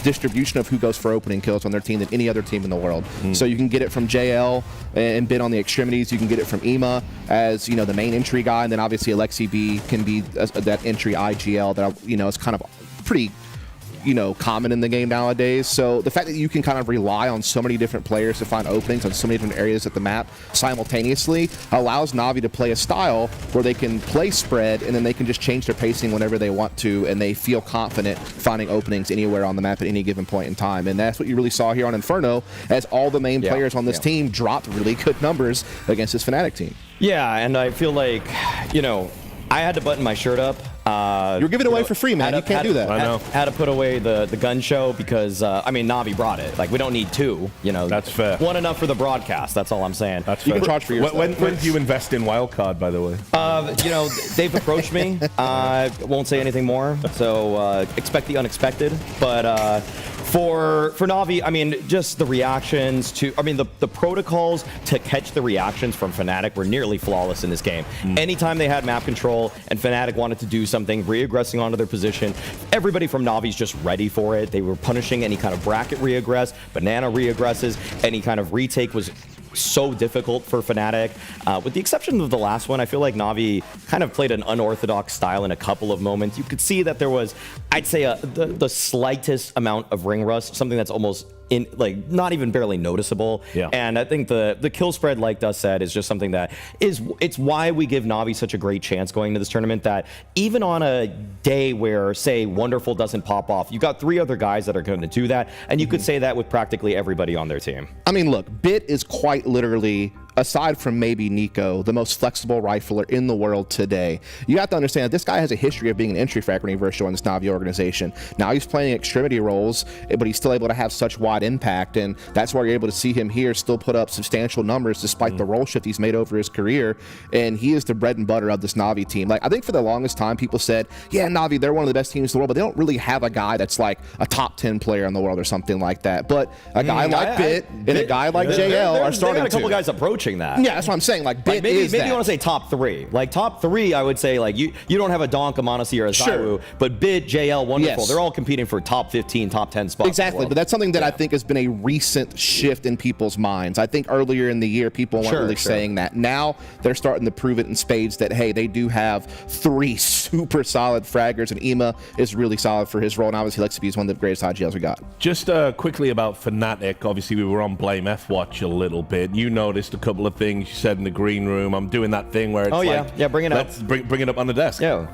distribution of who goes for opening kills on their team than any other team in the world. So you can get it from JL and Bit on the extremities. You can get it from Ema as, you know, the main entry guy, and then obviously Alexi B can be that entry IGL that, you know, is kind of pretty, you know, common in the game nowadays. So the fact that you can kind of rely on so many different players to find openings on so many different areas of the map simultaneously allows Na'Vi to play a style where they can play spread and then they can just change their pacing whenever they want to, and they feel confident finding openings anywhere on the map at any given point in time. And that's what you really saw here on Inferno, as all the main players on this team dropped really good numbers against this Fnatic team. Yeah, and I feel like, you know, I had to button my shirt up. You're giving it away for free, man. You can't do that. I know. Had to put away the gun show because, I mean, Na'Vi brought it. Like, we don't need two, you know. That's fair. One enough for the broadcast. That's all I'm saying. That's You fair. can charge for yourself. When do you invest in Wildcard, by the way? You know, they've approached me. I won't say anything more, so expect the unexpected. But for Na'Vi, I mean, just the reactions to, I mean, the protocols to catch the reactions from Fnatic were nearly flawless in this game. Anytime they had map control and Fnatic wanted to do something, re-aggressing onto their position, everybody from Na'Vi's just ready for it. They were punishing any kind of bracket re-aggress, banana re-aggresses, any kind of retake was so difficult for Fnatic. With the exception of the last one, I feel like Na'Vi kind of played an unorthodox style in a couple of moments. You could see that there was, I'd say, the slightest amount of ring rust, something that's almost not even barely noticeable. Yeah. And I think the kill spread, like Dust said, is just something that it's why we give Na'Vi such a great chance going into this tournament, that even on a day where, say, Wonderful doesn't pop off, you got three other guys that are going to do that, and you could say that with practically everybody on their team. I mean, look, Bit is quite literally, aside from maybe Nico, the most flexible rifler in the world today. You have to understand that this guy has a history of being an entry frag when he first joined this Na'Vi organization. Now he's playing extremity roles, but he's still able to have such wide impact, and that's why you're able to see him here still put up substantial numbers despite the role shift he's made over his career, and he is the bread and butter of this Na'Vi team. Like, I think for the longest time people said, yeah, Na'Vi, they're one of the best teams in the world, but they don't really have a guy that's like a top 10 player in the world or something like that. But a guy like Bit and a guy like JL are starting to. They got a couple guys approaching approaching that. Yeah, that's what I'm saying. Like, Like Bit is maybe that. you want to say top 3. Like top 3, I would say like you don't have a Donk, a Monacy, or a Zyru, but Bit, JL, Wonderful, Yes. they're all competing for top 15, top 10 spots. Exactly, but that's something that I think has been a recent shift in people's minds. I think earlier in the year, people weren't really saying that. Now they're starting to prove it in spades that, hey, they do have 3 super solid fraggers, and Ema is really solid for his role, and obviously Lexi is one of the greatest IGLs we got. Just quickly about Fnatic. Obviously, we were on Blame F Watch a little bit. You noticed a couple of things you said in the green room. I'm doing that thing where it's bring it up. Let's bring it up on the desk. Yeah.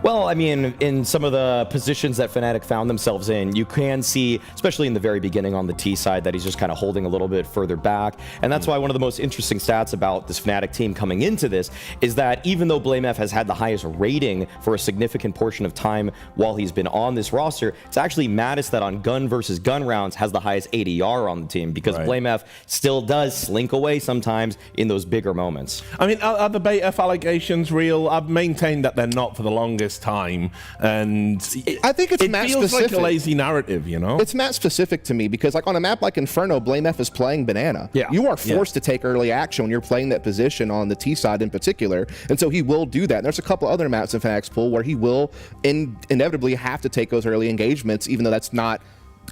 Well, I mean, in some of the positions that Fnatic found themselves in, you can see, especially in the very beginning on the T side, that he's just kind of holding a little bit further back. And that's why one of the most interesting stats about this Fnatic team coming into this is that even though BlameF has had the highest rating for a significant portion of time while he's been on this roster, it's actually Natus that on gun versus gun rounds has the highest ADR on the team, because BlameF still does slink away sometimes in those bigger moments. I mean, are the BF allegations real? I've maintained that they're not for the longest time, and I think it's it map feels specific. like a lazy narrative, you know? It's map specific to me, because like on a map like Inferno, BlameF is playing Banana. Yeah. You are forced to take early action when you're playing that position on the T side in particular, and so he will do that. And there's a couple other maps in Fnatic's pool where he will inevitably have to take those early engagements, even though that's not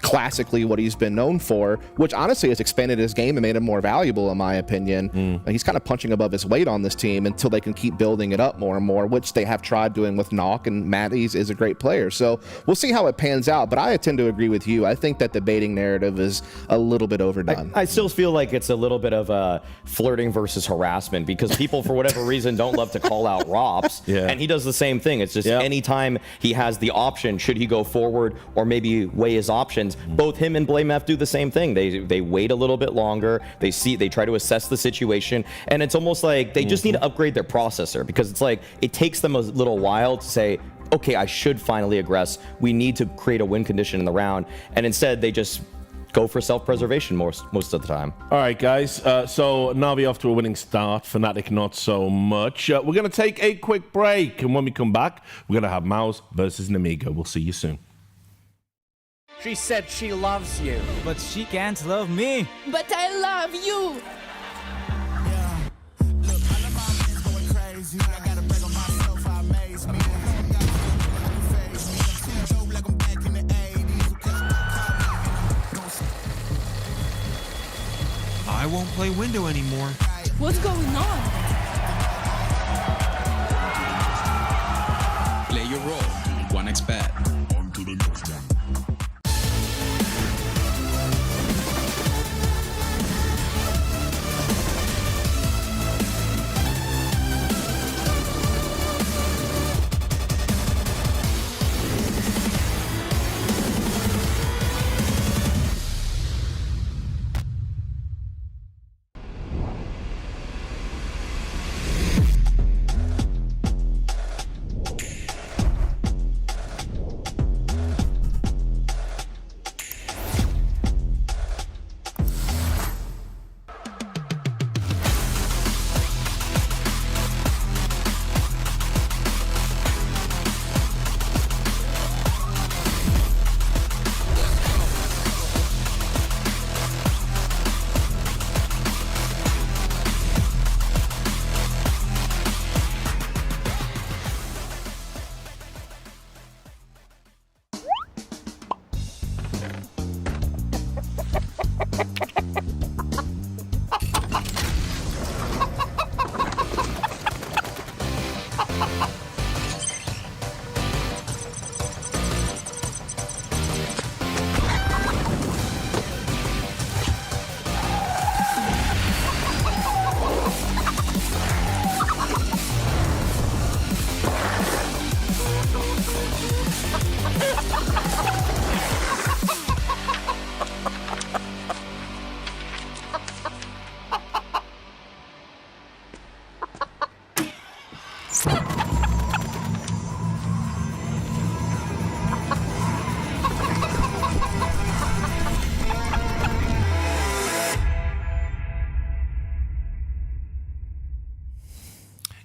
classically what he's been known for, which honestly has expanded his game and made him more valuable, in my opinion. He's kind of punching above his weight on this team until they can keep building it up more and more, which they have tried doing with Nock, and Matty's is a great player. So we'll see how it pans out, but I tend to agree with you. I think that the baiting narrative is a little bit overdone. I still feel like it's a little bit of flirting versus harassment, because people, for whatever reason, don't love to call out Rops, and he does the same thing. It's just anytime he has the option, should he go forward or maybe weigh his options, both him and BlameF do the same thing. They wait a little bit longer. They try to assess the situation, and it's almost like they just need to upgrade their processor, because it's like it takes them a little while to say, okay, I should finally aggress. We need to create a win condition in the round, and instead they just go for self-preservation most of the time. All right, guys. So Na'Vi off to a winning start. Fnatic not so much. We're going to take a quick break, and when we come back, we're going to have Mouz versus Nemiga. We'll see you soon. She said she loves you. But she can't love me. But I love you. I won't play window anymore. What's going on? Play your role. 1xBet. On to the next one.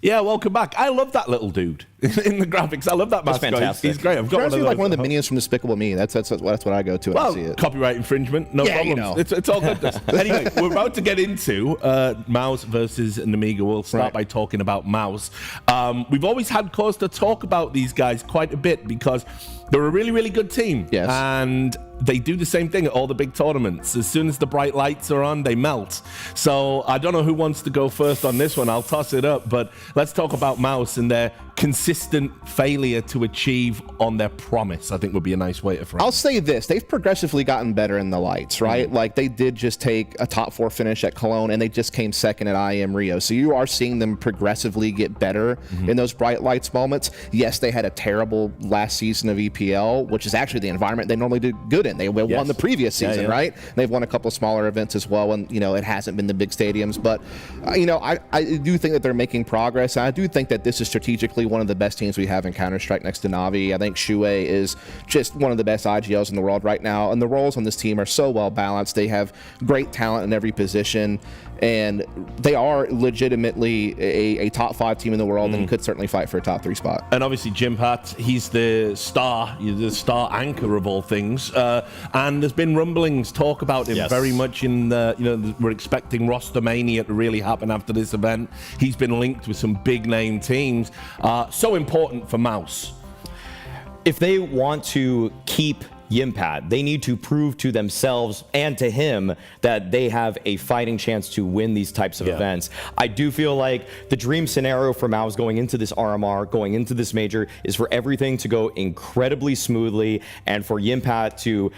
Yeah, welcome back. I love that little dude in the graphics. I love that mascot. fantastic. He's great. I've got Reminds me one of of like one of the those. minions from Despicable Me. That's what I go to when I see it. Copyright infringement, no Yeah, problem. you know. It's all good. Anyway, we're about to get into Mouz versus Nemiga. We'll start by talking about Mouz. We've always had cause to talk about these guys quite a bit because they're a really, really good team. Yes. And they do the same thing at all the big tournaments. As soon as the bright lights are on, they melt. So I don't know who wants to go first on this one. I'll toss it up. But let's talk about Mouz and their consistent failure to achieve on their promise, I think would be a nice way to frame it. I'll say this. They've progressively gotten better in the lights, right? Like they did just take a top 4 finish at Cologne and they just came second at IEM Rio. So you are seeing them progressively get better in those bright lights moments. Yes, they had a terrible last season of EPL, which is actually the environment they normally do good in. They won the previous season, right? They've won a couple of smaller events as well, and it hasn't been the big stadiums. But I do think that they're making progress. And I do think that this is strategically one of the best teams we have in Counter-Strike next to Navi. I think Shuei is just one of the best IGLs in the world right now, and the roles on this team are so well balanced. They have great talent in every position, and they are legitimately a top 5 team in the world and could certainly fight for a top 3 spot. And obviously Jim Pat, he's the star anchor of all things. And there's been rumblings, talk about him very much in the, we're expecting Roster Mania to really happen after this event. He's been linked with some big name teams. So important for Mouz. If they want to keep Yimpat, they need to prove to themselves and to him that they have a fighting chance to win these types of events. I do feel like the dream scenario for Mouz going into this RMR, going into this major, is for everything to go incredibly smoothly and for Yimpat to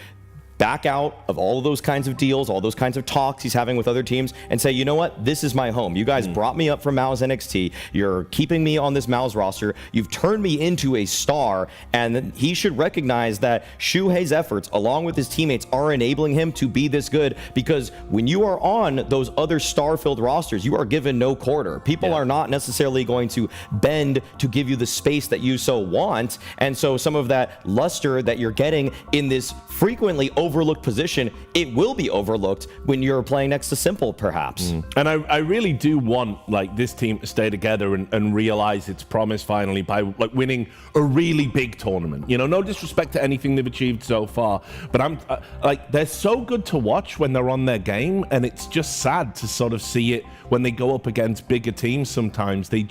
back out of all of those kinds of deals, all those kinds of talks he's having with other teams, and say, you know what, this is my home. You guys brought me up from Mouz NXT. You're keeping me on this Mouz roster. You've turned me into a star, and he should recognize that Shuhei's efforts, along with his teammates, are enabling him to be this good, because when you are on those other star-filled rosters, you are given no quarter. People are not necessarily going to bend to give you the space that you so want, and so some of that luster that you're getting in this frequently overlooked position, it will be overlooked when you're playing next to Simple, perhaps. And I really do want this team to stay together and realize its promise finally by winning a really big tournament. No disrespect to anything they've achieved so far, but I'm they're so good to watch when they're on their game, and it's just sad to sort of see it when they go up against bigger teams. Sometimes they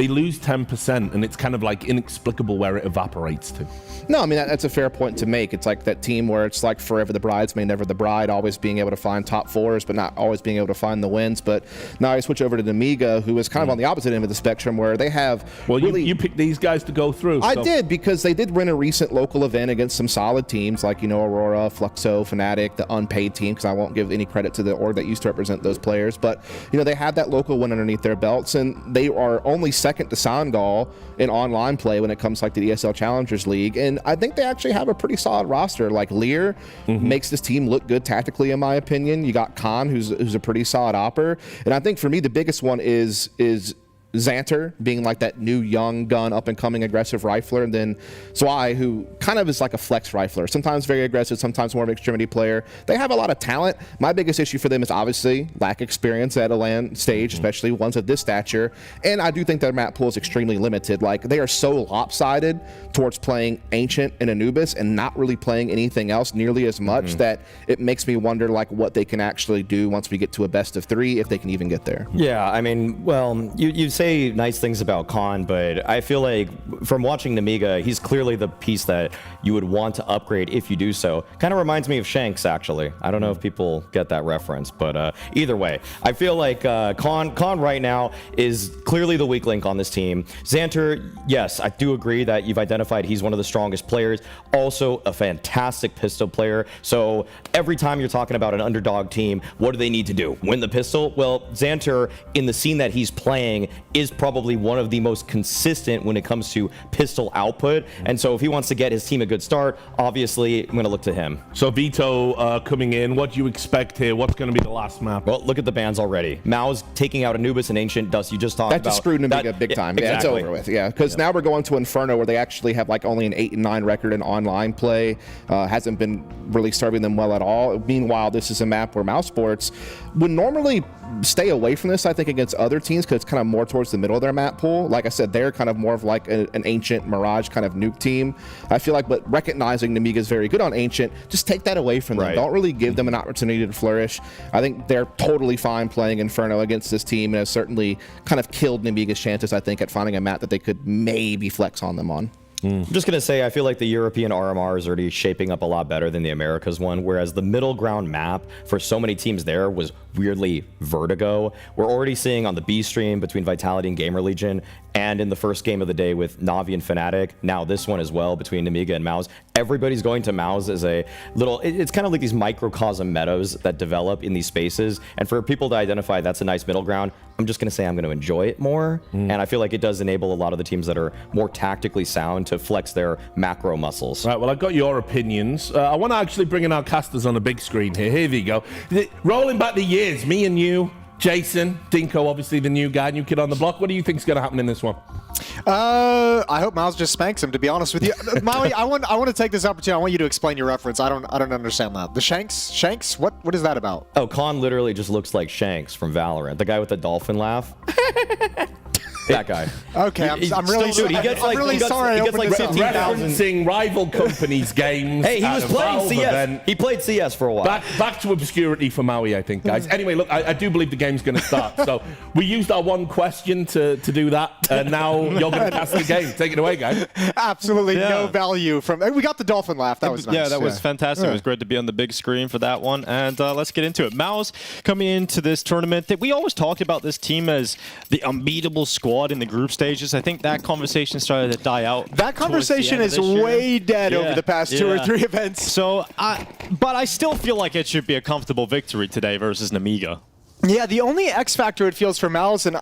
lose 10%, and it's kind of inexplicable where it evaporates to. No, I mean, that's a fair point to make. It's like that team where it's like forever the bridesmaid, never the bride, always being able to find top 4s, but not always being able to find the wins. But now I switch over to Nemiga, who is kind of on the opposite end of the spectrum, where they have you picked these guys to go through. I did, because they did win a recent local event against some solid teams like, Aurora, Fluxo, Fnatic, the unpaid team, because I won't give any credit to the org that used to represent those players. But, they had that local win underneath their belts, and they are only second to Sangal in online play when it comes to the ESL Challengers League. And I think they actually have a pretty solid roster. Like Lear makes this team look good tactically, in my opinion. You got Khan, who's a pretty solid opper. And I think for me, the biggest one is Xanter being that new young gun up and coming aggressive rifler, and then Zwei, who kind of is like a flex rifler, sometimes very aggressive, sometimes more of an extremity player. They have a lot of talent. My biggest issue for them is obviously lack of experience at a LAN stage, especially ones of this stature, and I do think their map pool is extremely limited. They are so lopsided towards playing Ancient and Anubis and not really playing anything else nearly as much that it makes me wonder what they can actually do once we get to a best of 3, if they can even get there. Yeah, I mean, well, you say nice things about Khan, but I feel like from watching Nemiga, he's clearly the piece that you would want to upgrade if you do so. Kind of reminds me of Shanks, actually. I don't know if people get that reference, but either way, I feel like Khan right now is clearly the weak link on this team. Xanter, yes, I do agree that you've identified he's one of the strongest players, also a fantastic pistol player. So every time you're talking about an underdog team, what do they need to do? Win the pistol? Well, Xanter, in the scene that he's playing, is probably one of the most consistent when it comes to pistol output. And so if he wants to get his team a good start, obviously I'm going to look to him. So Vito coming in, what do you expect here? What's going to be the last map? Well, look at the bans already. Mouz taking out Anubis and Ancient Dust. You just talked about. That just screwed Nemiga big time. Yeah, it's over with. Yeah, because now we're going to Inferno, where they actually have only an 8-9 record in online play. Hasn't been really serving them well at all. Meanwhile, this is a map where Mouz Sports would normally stay away from this, I think, against other teams, because it's kind of more towards towards the middle of their map pool. Like I said, they're kind of more of like an Ancient Mirage kind of nuke team. I feel like, but recognizing Nemiga is very good on Ancient, just take that away from them. Don't really give them an opportunity to flourish. I think they're totally fine playing Inferno against this team, and has certainly kind of killed Nemiga's chances, I think, at finding a map that they could maybe flex on them on. I'm just going to say, I feel like the European RMR is already shaping up a lot better than the Americas one, whereas the middle ground map for so many teams there was weirdly Vertigo. We're already seeing on the B stream between Vitality and GamerLegion, and in the first game of the day with Navi and Fnatic, now this one as well between Nemiga and Mouz. Everybody's going to Mouz as a little, it's kind of like these microcosm meadows that develop in these spaces, and for people to identify that's a nice middle ground, I'm just going to say I'm going to enjoy it more, and I feel like it does enable a lot of the teams that are more tactically sound to flex their macro muscles. Right, well, I got your opinions. I want to actually bring in our casters on the big screen here. Here we go. Rolling back the years, me and you, Jason, Dinko, obviously the new guy, new kid on the block. What do you think is going to happen in this one? I hope Mouz just spanks him, to be honest with you. Maui, I want to take this opportunity. I want you to explain your reference. I don't understand that. The Shanks? What is that about? Oh, Khan literally just looks like Shanks from Valorant. The guy with the dolphin laugh. That guy. Okay, I'm really sorry. He gets like, really sorry. He gets like 15,000. Referencing rival companies' games. Hey, he was playing CS. Event. He played CS for a while. Back to obscurity for Maui, I think, guys. Anyway, look, I do believe the game's going to start. So we used our one question to do that, and now you're going to cast the game. Take it away, guys. Absolutely no value from. We got the dolphin laugh. That was nice. Yeah, that was fantastic. It was great to be on the big screen for that one. And let's get into it. Mouz coming into this tournament. We always talked about this team as the unbeatable squad in the group stages. I think that conversation started to die out. That conversation is way dead over the past 2 or 3 events. So, but I still feel like it should be a comfortable victory today versus Nemiga. Yeah, the only X factor it feels for Mouz, and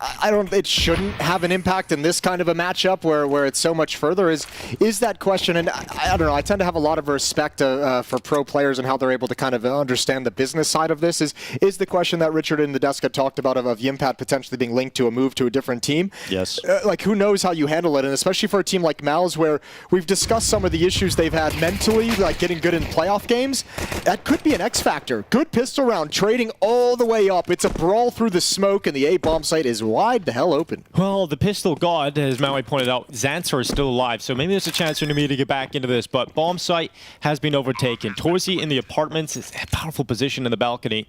it shouldn't have an impact in this kind of a matchup where it's so much further, is that question. And I don't know, I tend to have a lot of respect for pro players and how they're able to kind of understand the business side of this. Is the question that Richard in the desk had talked about of Yimpat potentially being linked to a move to a different team? Yes. Like, who knows how you handle it, and especially for a team like Mouz, where we've discussed some of the issues they've had mentally, like getting good in playoff games. That could be an X factor. Good pistol round, trading all the way up. It's a brawl through the smoke, and the A bomb site is wide the hell open. Well, the pistol god, as Maui pointed out, Xantor is still alive, so maybe there's a chance for Nemiga to get back into this, but bomb site has been overtaken. Torzi in the apartments is a powerful position in the balcony.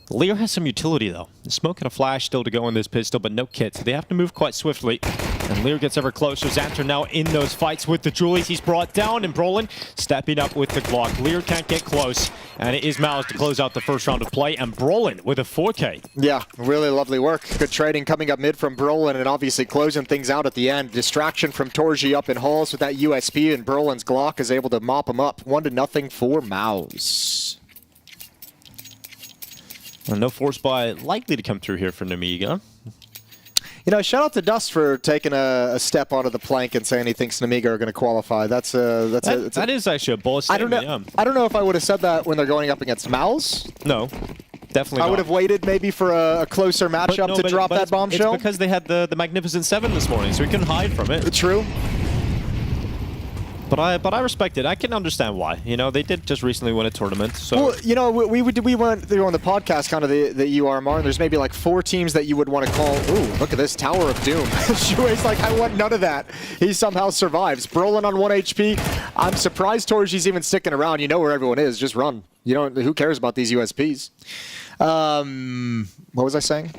Lear has some utility, though. The smoke and a flash still to go in this pistol, but no kit, so they have to move quite swiftly. And Lear gets ever closer. Xantor now in those fights with the Julies. He's brought down, and Brolin stepping up with the Glock. Lear can't get close, and it is Mouz to close out the first round of play, and Brolin with a 4K. Yeah, really lovely work. Good trading coming up mid from Brolin, and obviously closing things out at the end. Distraction from Torji up in halls with that USP, and Brolin's Glock is able to mop him up. 1-0 for Mouz. Well, no force buy likely to come through here for Nemiga. You know, shout out to Dust for taking a step onto the plank and saying he thinks Nemiga are going to qualify. That is actually a bold statement. I don't know if I would have said that when they're going up against Mouz. No, definitely not. I would have waited maybe for a closer matchup to drop that bombshell. It's because they had the Magnificent 7 this morning, so we couldn't hide from it. True. But I respect it. I can understand why. You know, they did just recently win a tournament. So well, you know, we went through on the podcast kind of the URMR, and there's maybe like 4 teams that you would want to call. Ooh, look at this Tower of Doom. Shuei's like, I want none of that. He somehow survives. Brolin on 1 HP. I'm surprised Torji's even sticking around. You know where everyone is. Just run. You don't. Who cares about these USPs? What was I saying?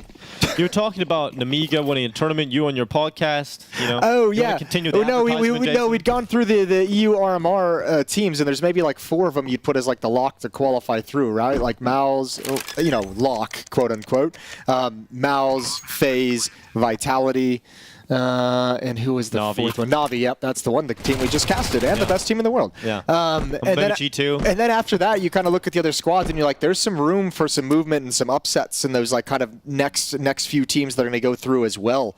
You were talking about Nemiga winning a tournament. You on your podcast. You know. Oh yeah. Continue we'd gone through the EU RMR teams, and there's maybe like 4 of them you'd put as like the lock to qualify through, right? Like Mouz, you know, lock, quote unquote. Mouz, FaZe, Vitality. And who was the Navi. 4th one? Navi, yep, that's the one, the team we just casted, and the best team in the world. Yeah. And then G2. And then after that, you kind of look at the other squads, and you're like, there's some room for some movement and some upsets in those like kind of next few teams that are going to go through as well.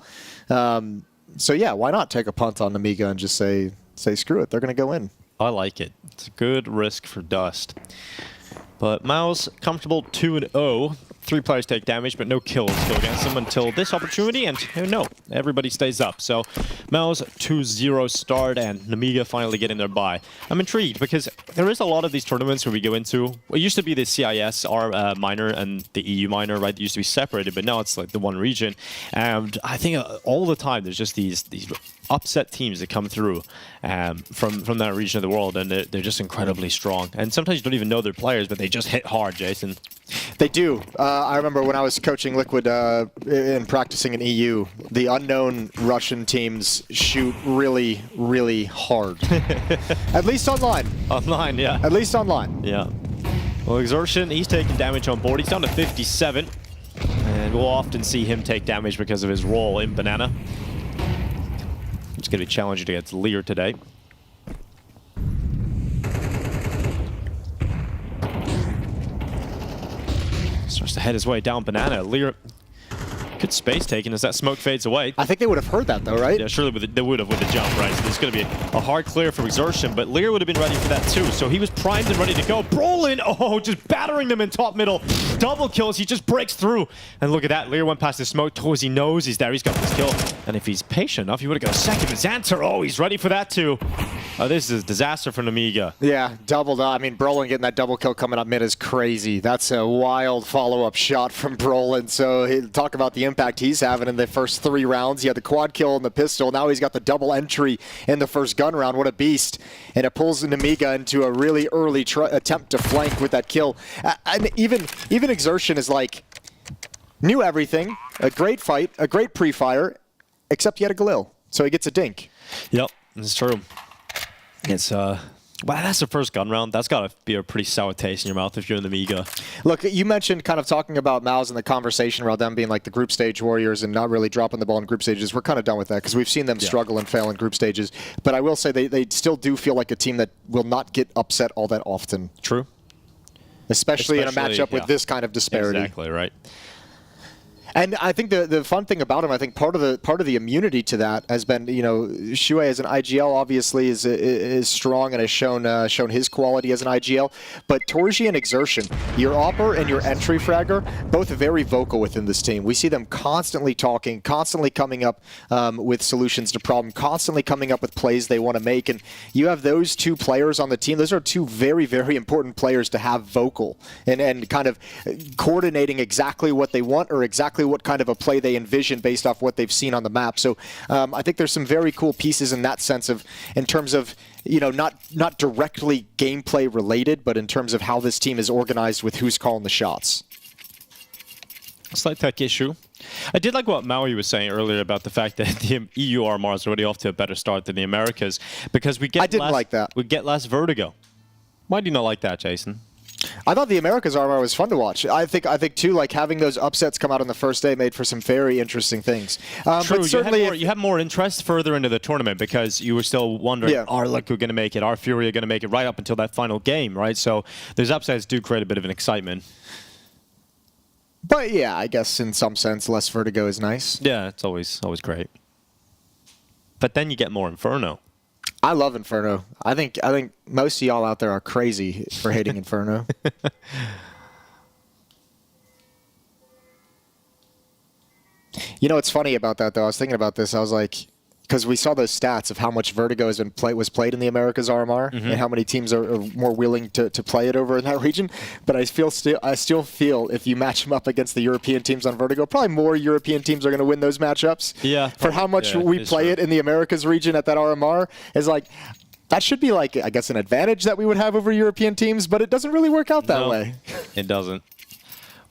So yeah, why not take a punt on Nemiga and just say screw it, they're going to go in. I like it. It's a good risk for Dust. But Mouz comfortable 2-0. 3 players take damage, but no kills go against them until this opportunity, and no, everybody stays up. So Mouz 2-0 start, and Nemiga finally getting their bye. I'm intrigued because there is a lot of these tournaments where we go into. It used to be the CIS minor and the EU minor, right? They used to be separated, but now it's like the one region. And I think all the time there's just these upset teams that come through from that region of the world, and they're just incredibly strong. And sometimes you don't even know their players, but they just hit hard, Jason. They do. I remember when I was coaching Liquid and practicing in EU, the unknown Russian teams shoot really, really hard. At least online. Online, yeah. At least online. Yeah. Well, Exertion, he's taking damage on board. He's down to 57. And we'll often see him take damage because of his role in Banana. It's going to be challenging against Lear today. Starts to head his way down Banana. Lear, good space taken as that smoke fades away. I think they would have heard that though, right? Yeah, surely they would have with the jump, right? So there's going to be a hard clear for Exertion, but Lear would have been ready for that too. So he was primed and ready to go. Brolin, oh, just battering them in top middle. Double kills, he just breaks through. And look at that, Lear went past the smoke towards, he knows he's there, he's got this kill. And if he's patient enough, he would have got a second. But Xanter, oh, he's ready for that too. This is a disaster for Nemiga. Yeah, doubled up. I mean, Brolin getting that double kill coming up mid is crazy. That's a wild follow-up shot from Brolin. So talk about the impact he's having in the first 3 rounds. He had the quad kill and the pistol. Now he's got the double entry in the first gun round. What a beast. And it pulls Nemiga into a really early attempt to flank with that kill. And even Exertion is like, knew everything. A great fight, a great pre-fire, except he had a Galil. So he gets a dink. Yep, it's true. It's well, that's the first gun round. That's got to be a pretty sour taste in your mouth if you're in the Nemiga. Look, you mentioned kind of talking about Mouz in the conversation around them being like the group stage warriors and not really dropping the ball in group stages. We're kind of done with that because we've seen them struggle and fail in group stages. But I will say they still do feel like a team that will not get upset all that often. True. Especially in a matchup with this kind of disparity. Exactly, right. And I think the fun thing about him, I think part of the immunity to that has been, you know, Shui as an IGL obviously is strong and has shown his quality as an IGL. But Torji and Exertion, your AWPer and your entry fragger, both very vocal within this team. We see them constantly talking, constantly coming up with solutions to problem, constantly coming up with plays they want to make. And you have those 2 players on the team. Those are 2 very, very important players to have vocal and kind of coordinating exactly what they want or exactly what kind of a play they envision based off what they've seen on the map. So I think there's some very cool pieces in that sense in terms of, you know, not directly gameplay related, but in terms of how this team is organized with who's calling the shots. Slight tech issue. I did like what Maui was saying earlier about the fact that the EU RMR is already off to a better start than the Americas because we get I didn't like that. We get less vertigo. Why do you not like that, Jason? I thought the Americas RMR was fun to watch. I think too, like having those upsets come out on the first day made for some very interesting things. True, but certainly you had more interest further into the tournament because you were still wondering, are Liquid going to make it? Are Furia going to make it right up until that final game, right? So those upsets do create a bit of an excitement. But yeah, I guess in some sense, less vertigo is nice. Yeah, it's always great. But then you get more Inferno. I love Inferno. I think most of y'all out there are crazy for hating Inferno. You know what's funny about that though? I was thinking about this. I was like, because we saw those stats of how much Vertigo was played in the Americas RMR and how many teams are more willing to play it over in that region. But I still feel if you match them up against the European teams on Vertigo, probably more European teams are going to win those matchups. Yeah. For how much we play it in the Americas region at that RMR is like, that should be like, I guess, an advantage that we would have over European teams, but it doesn't really work out that way. It doesn't.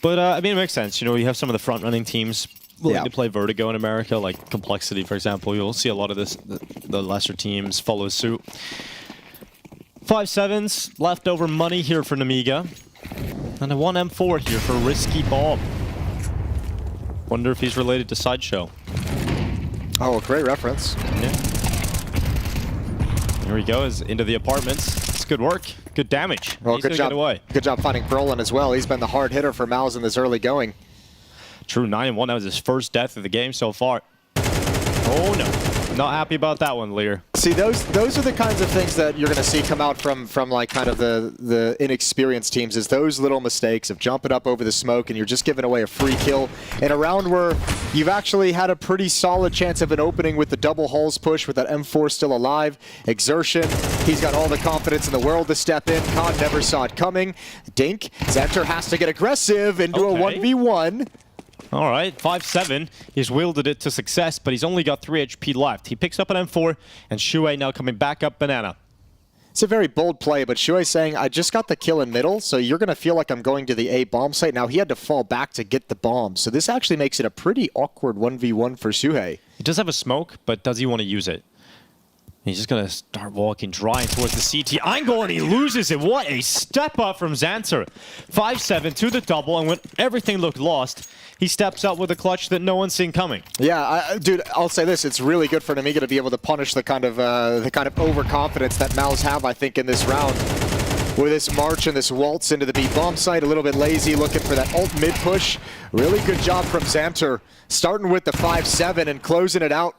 But, I mean, it makes sense. You know, you have some of the front-running teams willing to play Vertigo in America, like Complexity, for example. You'll see a lot of this, the lesser teams follow suit. 5-7s, leftover money here for Nemiga. And a 1 M4 here for Risky Bob. Wonder if he's related to Sideshow. Oh, great reference. Yeah. Here he goes into the apartments. It's good work. Good damage. Well, He's good job. Get away. Good job finding Brolin as well. He's been the hard hitter for Mouz in this early going. True, 9-1. That was his first death of the game so far. Oh, no. Not happy about that one, Lear. See, those are the kinds of things that you're going to see come out from like kind of the inexperienced teams, is those little mistakes of jumping up over the smoke and you're just giving away a free kill in a round where you've actually had a pretty solid chance of an opening with the double hulls push with that M4 still alive. Exertion, he's got all the confidence in the world to step in. Khan never saw it coming. Dink, Xanter has to get aggressive into a 1v1. All right, 5-7. He's wielded it to success, but he's only got 3 HP left. He picks up an M4, and Shuei now coming back up banana. It's a very bold play, but Shuei saying, I just got the kill in middle, so you're going to feel like I'm going to the A bomb site. Now, he had to fall back to get the bomb, so this actually makes it a pretty awkward 1v1 for Shuei. He does have a smoke, but does he want to use it? He's just going to start walking dry towards the CT angle, and he loses it. What a step up from Xanter. 5-7 to the double, and when everything looked lost, he steps up with a clutch that no one's seen coming. Yeah, dude, I'll say this. It's really good for Nemiga to be able to punish the kind of overconfidence that Mouz have, I think, in this round. With this march and this waltz into the B bomb site, a little bit lazy, looking for that ult mid push. Really good job from Xanter, starting with the 5-7 and closing it out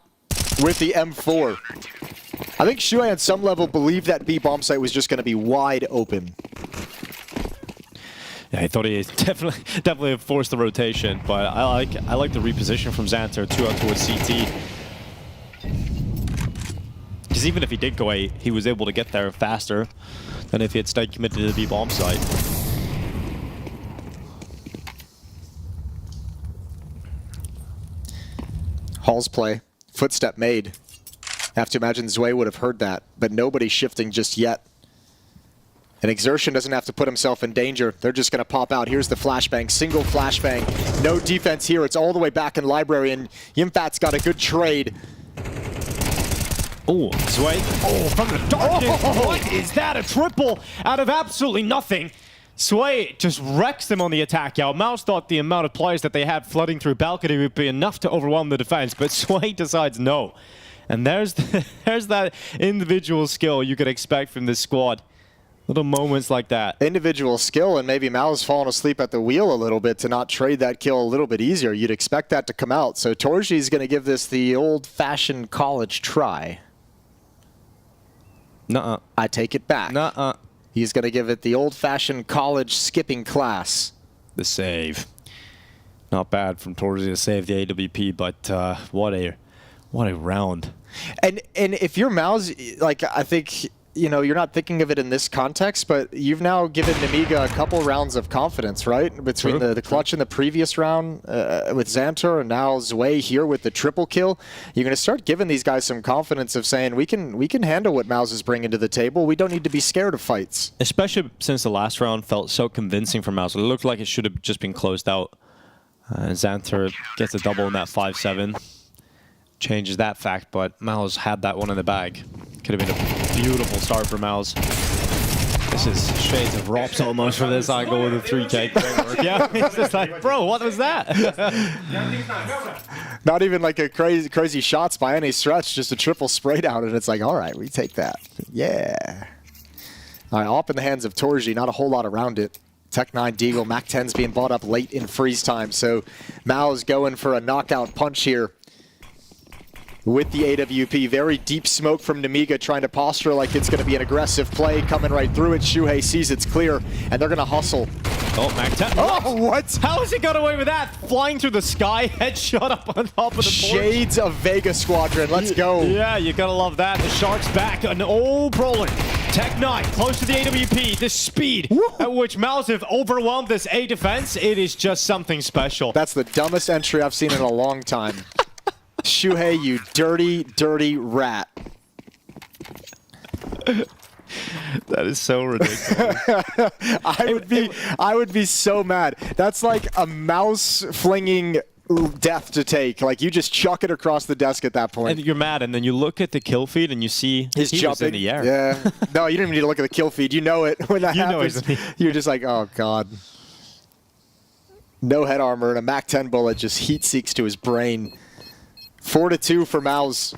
with the M4. I think Shuei on some level believed that B bomb site was just going to be wide open. Yeah, he thought he definitely forced the rotation, but I like the reposition from Xanter, 2 out towards CT. Because even if he did go A, he was able to get there faster than if he had stayed committed to the B bomb site. Hall's play, footstep made. I have to imagine Zwei would have heard that, but nobody's shifting just yet. And Exertion doesn't have to put himself in danger. They're just going to pop out. Here's the flashbang, single flashbang. No defense here. It's all the way back in library, and Yimfat's got a good trade. Oh, Zwei. Oh, from the darkness. What is that? A triple out of absolutely nothing. Zwei just wrecks them on the attack out. Mouz thought the amount of players that they had flooding through balcony would be enough to overwhelm the defense, but Zwei decides no. And there's that individual skill you could expect from this squad. Little moments like that. Individual skill, and maybe Mouz falling asleep at the wheel a little bit to not trade that kill a little bit easier. You'd expect that to come out. So Torji's going to give this the old-fashioned college try. Nuh-uh. I take it back. Nuh-uh. He's going to give it the old-fashioned college skipping class. The save. Not bad from Torji to save the AWP, but what a round. And if you're Mouz, like, I think, you know, you're not thinking of it in this context, but you've now given Nemiga a couple rounds of confidence, right? Between the clutch in the previous round with Xanter, and now Zwei here with the triple kill. You're going to start giving these guys some confidence of saying, we can handle what Mouz is bringing to the table. We don't need to be scared of fights. Especially since the last round felt so convincing for Mouz. It looked like it should have just been closed out. Xanter gets a double in that 5-7. Changes that fact, but Mouz had that one in the bag. Could have been a beautiful start for Mouz. This is shades of Rops almost for this angle with a 3K framework. Yeah, it's just like, bro, what was that? Not even like a crazy shots by any stretch, just a triple spray down, and it's like, all right, we take that. Yeah. All right, up in the hands of Torji, not a whole lot around it. Tech9 Deagle, Mac 10's being bought up late in freeze time, so Mouz going for a knockout punch here with the AWP. Very deep smoke from Nemiga, trying to posture like it's going to be an aggressive play, coming right through it. Shuhei sees it's clear, and they're going to hustle. Oh, Mac 10. Oh, what? How has he got away with that? Flying through the sky, headshot up on top of the Shades board. of Vega Squadron. Let's go. Yeah, you got to love that. The Shark's back. And oh, Brolin. Tech9 close to the AWP. The speed at which Mouz have overwhelmed this A defense, it is just something special. That's the dumbest entry I've seen in a long time. Shuhei, you dirty, dirty rat. That is so ridiculous. I would be so mad. That's like a mouse flinging death to take. Like, you just chuck it across the desk at that point. And you're mad, and then you look at the kill feed and you see he's jumping in the air. Yeah. No, you don't even need to look at the kill feed. You know it when that happens. You're just like, oh god. No head armor, and a Mac 10 bullet just heat seeks to his brain. 4-2 for Mouz.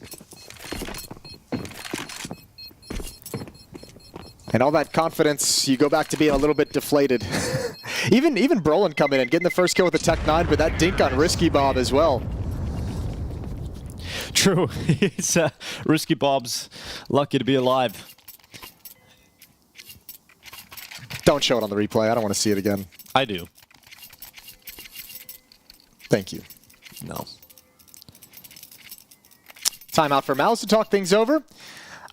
And all that confidence, you go back to being a little bit deflated. even Brolin coming in, getting the first kill with the Tech9, but that dink on Risky Bob as well. True. It's Risky Bob's lucky to be alive. Don't show it on the replay. I don't want to see it again. I do. Thank you. No. Timeout for Mouz to talk things over.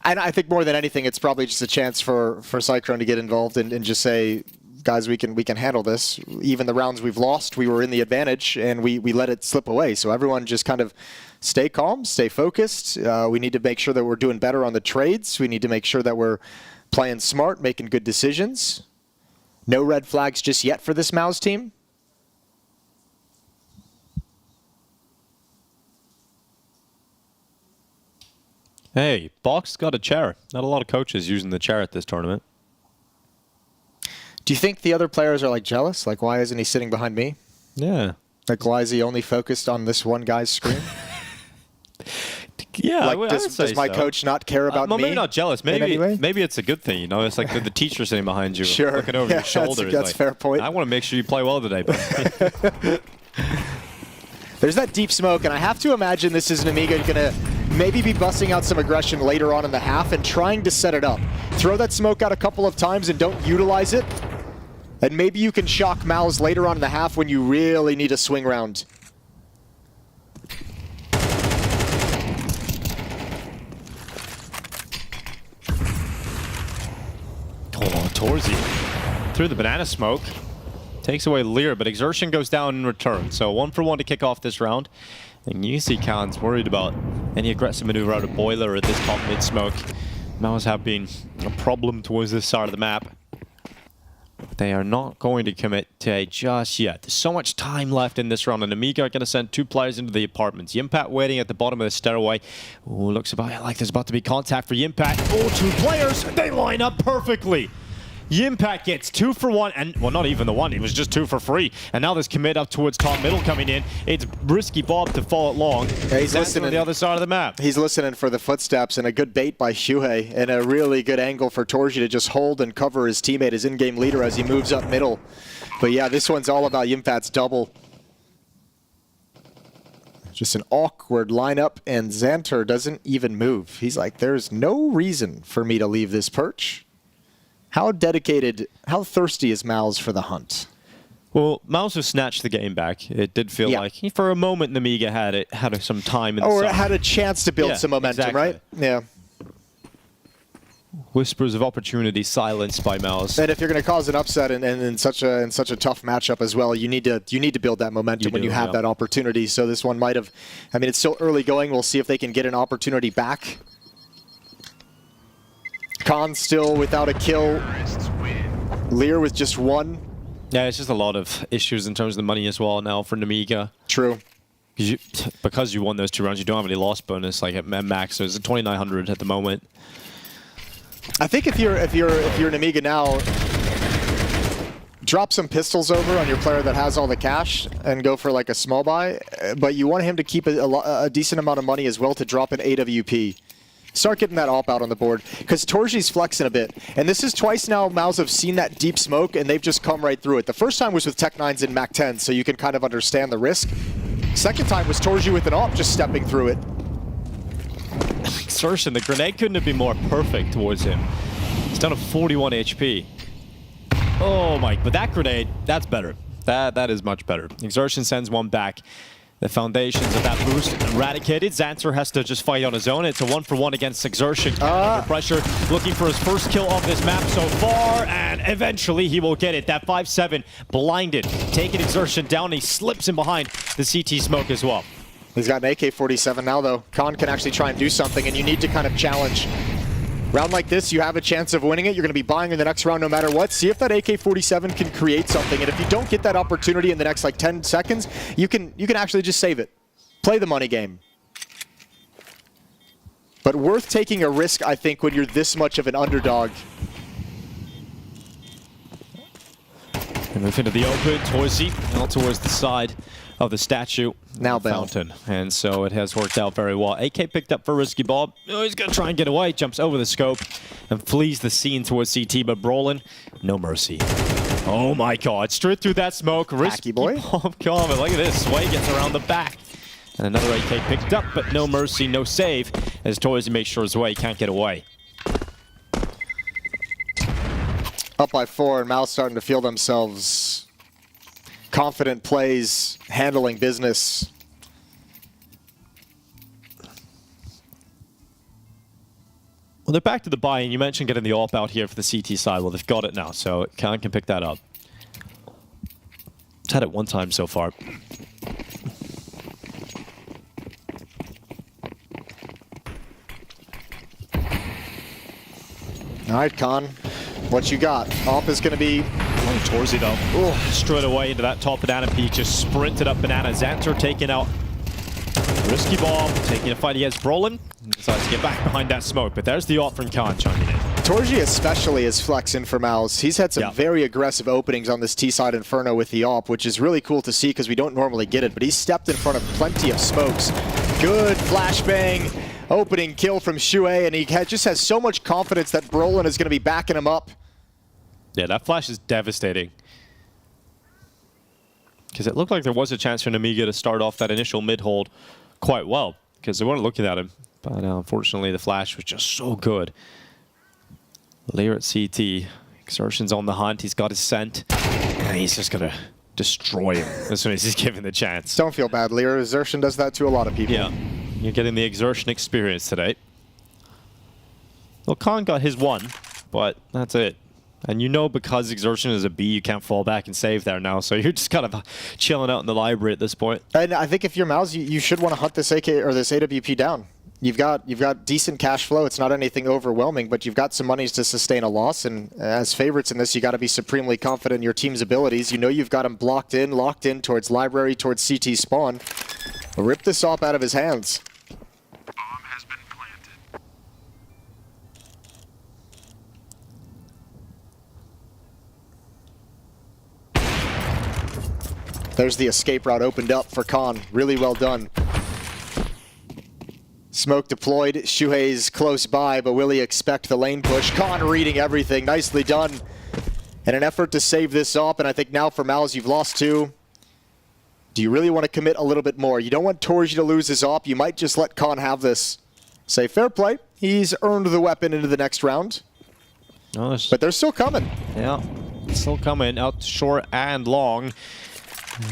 And I think more than anything, it's probably just a chance for Cyclone to get involved and just say, guys, we can handle this. Even the rounds we've lost, we were in the advantage, and we let it slip away. So everyone just kind of stay calm, stay focused. We need to make sure that we're doing better on the trades. We need to make sure that we're playing smart, making good decisions. No red flags just yet for this Mouz team. Hey, Box got a chair. Not a lot of coaches using the chair at this tournament. Do you think the other players are like jealous? Like, why isn't he sitting behind me? Yeah. Like, why is he only focused on this one guy's screen? Yeah, like, does my coach not care about me? Maybe not jealous. Maybe it's a good thing. You know, it's like the teacher sitting behind you, sure. looking over your shoulder. That's like, a fair point. I want to make sure you play well today. But there's that deep smoke, and I have to imagine this is Nemiga going to maybe be busting out some aggression later on in the half and trying to set it up. Throw that smoke out a couple of times and don't utilize it. And maybe you can shock Mouz later on in the half when you really need a swing round. Hold on, Torzy through the banana smoke. Takes away Lear, but Exertion goes down in return. So 1-for-1 to kick off this round. And you see Khan's worried about any aggressive maneuver out of Boiler at this top mid smoke. Mouz have been a problem towards this side of the map. They are not going to commit to A just yet. There's so much time left in this round, and Nemiga are going to send 2 players into the apartments. Yimpat waiting at the bottom of the stairway. Oh, looks like there's about to be contact for Yimpat. Oh, 2 players! They line up perfectly! Yimpat gets 2-for-1, and well, not even the one, it was just 2 for free. And now there's commit up towards top middle coming in. It's Risky Bob to follow it long. Yeah, he's listening on the other side of the map. He's listening for the footsteps, and a good bait by Huey, and a really good angle for Torji to just hold and cover his teammate, his in-game leader, as he moves up middle. But yeah, this one's all about Yimpat's double. Just an awkward lineup, and Xanter doesn't even move. He's like, there's no reason for me to leave this perch. How dedicated, how thirsty is Mouz for the hunt? Well, Mouz has snatched the game back. It did feel like, for a moment, Nemiga had some time in the Or sun. had a chance to build some momentum, right? Yeah. Whispers of opportunity silenced by Mouz. And if you're going to cause an upset in such a tough matchup as well, you need to build that momentum when you have that opportunity. So this one might have, I mean, it's still early going. We'll see if they can get an opportunity back. Khan still without a kill. Lear with just 1. Yeah, it's just a lot of issues in terms of the money as well now for Nemiga. True. Because you won those 2 rounds, you don't have any loss bonus like at max. So it's a 2,900 at the moment. I think if you're Nemiga now, drop some pistols over on your player that has all the cash and go for like a small buy. But you want him to keep a decent amount of money as well to drop an AWP. Start getting that AWP out on the board, because Torji's flexing a bit. And this is twice now Mouz have seen that deep smoke, and they've just come right through it. The first time was with Tech9s and Mac 10, so you can kind of understand the risk. Second time was Torji with an AWP just stepping through it. Exertion, the grenade couldn't have been more perfect towards him. He's down to 41 HP. Oh my, but that grenade, that's better. That is much better. Exertion sends 1 back. The foundations of that boost eradicated. Xanter has to just fight on his own. It's a 1-for-1 against Exertion. Under pressure, looking for his first kill of this map so far, and eventually he will get it. That 5-7 blinded, taking Exertion down. He slips in behind the CT smoke as well. He's got an AK-47 now, though. Khan can actually try and do something, and you need to kind of challenge. Round like this, you have a chance of winning it. You're going to be buying in the next round no matter what. See if that AK-47 can create something. And if you don't get that opportunity in the next like 10 seconds, you can actually just save it. Play the money game. But worth taking a risk, I think, when you're this much of an underdog. And move into the open, Torzy, now towards the side of the statue. Now Fountain. And so it has worked out very well. AK picked up for Risky Bob. Oh, he's going to try and get away. Jumps over the scope and flees the scene towards CT, but Brolin, no mercy. Oh my god, straight through that smoke. Risky boy. Bob coming. Look at this. Sway gets around the back. And another AK picked up, but no mercy, no save, as Toysy makes sure his way, can't get away. Up by 4, and Mouz starting to feel themselves confident plays, handling business. Well, they're back to the buy-in. You mentioned getting the AWP out here for the CT side. Well, they've got it now, so Khan can pick that up. It's had it one time so far. All right, Khan, what you got? AWP is going to be... Torsey, though. Ooh, straight away into that top banana peak. Just sprinted up banana. Xanter taking out Risky Bomb, taking a fight against Brolin. Decides to get back behind that smoke, but there's the AWP from Khan chiming in. Torji especially is flexing for Mouz. He's had some very aggressive openings on this T-side Inferno with the AWP, which is really cool to see because we don't normally get it, but he's stepped in front of plenty of smokes. Good flashbang. Opening kill from Shuei, and he just has so much confidence that Brolin is going to be backing him up. Yeah, that flash is devastating. Because it looked like there was a chance for Nemiga to start off that initial mid-hold quite well, because they weren't looking at him. But unfortunately, the flash was just so good. Lear at CT. Exertion's on the hunt. He's got his scent. And he's just going to destroy him as soon as he's given the chance. Don't feel bad, Lear. Exertion does that to a lot of people. Yeah. You're getting the Exertion experience today. Well, Khan got his one, but that's it. And you know, because Exertion is a B, you can't fall back and save there now. So you're just kind of chilling out in the library at this point. And I think if you're Mouz, you should want to hunt this AK or this AWP down. You've got decent cash flow. It's not anything overwhelming, but you've got some monies to sustain a loss. And as favorites in this, you got to be supremely confident in your team's abilities. You know you've got him locked in towards library, towards CT spawn. Rip this AWP out of his hands. Bomb has been planted. There's the escape route opened up for Khan. Really well done. Smoke deployed. Shuhei's close by, but will he expect the lane push? Khan reading everything. Nicely done. In an effort to save this up, and I think now for Mouz, you've lost 2. Do you really want to commit a little bit more? You don't want Torji to lose his op. You might just let Khan have this. Say fair play. He's earned the weapon into the next round. Nice. But they're still coming. Yeah, still coming out short and long.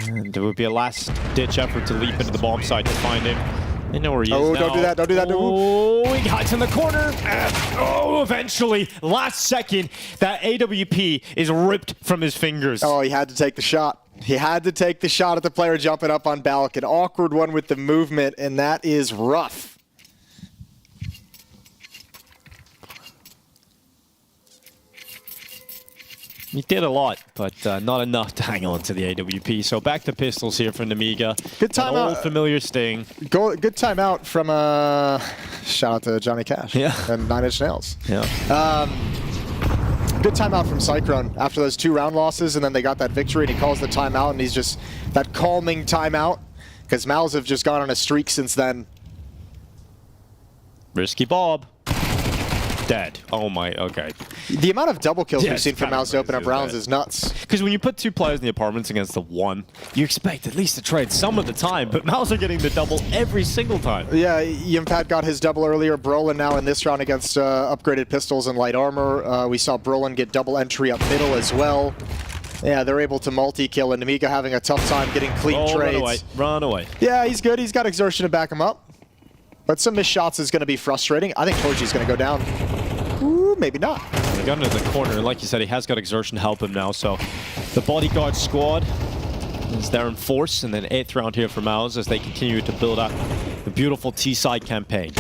And there would be a last-ditch effort to leap into the bomb site to find him. They know where he is now. Don't do that, don't do that. Oh, he hides in the corner. And, eventually, last second, that AWP is ripped from his fingers. Oh, he had to take the shot. He had to take the shot at the player jumping up on Balk. An awkward one with the movement, and that is rough. He did a lot, but not enough to hang on to the AWP. So back to pistols here from Nemiga. Good timeout. Old familiar sting. Good timeout from shout out to Johnny Cash. Yeah. And 9 Inch Nails. Yeah. Good timeout from Cyclone after those 2 round losses, and then they got that victory, and he calls the timeout, and he's just that calming timeout because Mouz have just gone on a streak since then. Risky Bob. Dead. Oh my, okay. The amount of double kills Yeah, we've seen from Mouz to open up rounds is nuts. Because when you put 2 players in the apartments against the 1, you expect at least to trade some of the time, but Mouz are getting the double every single time. Yeah, Yimpat got his double earlier. Brolin now in this round against upgraded pistols and light armor. We saw Brolin get double entry up middle as well. Yeah, they're able to multi-kill, and Nemiga having a tough time getting clean trades. Run away, run away. Yeah, he's good. He's got Exertion to back him up. But some missed shots is going to be frustrating. I think Torji's going to go down. Ooh, maybe not. He got into the corner. Like you said, he has got Exertion to help him now. So the bodyguard squad is there in force. And then 8th round here for Mouz as they continue to build up the beautiful T-side campaign.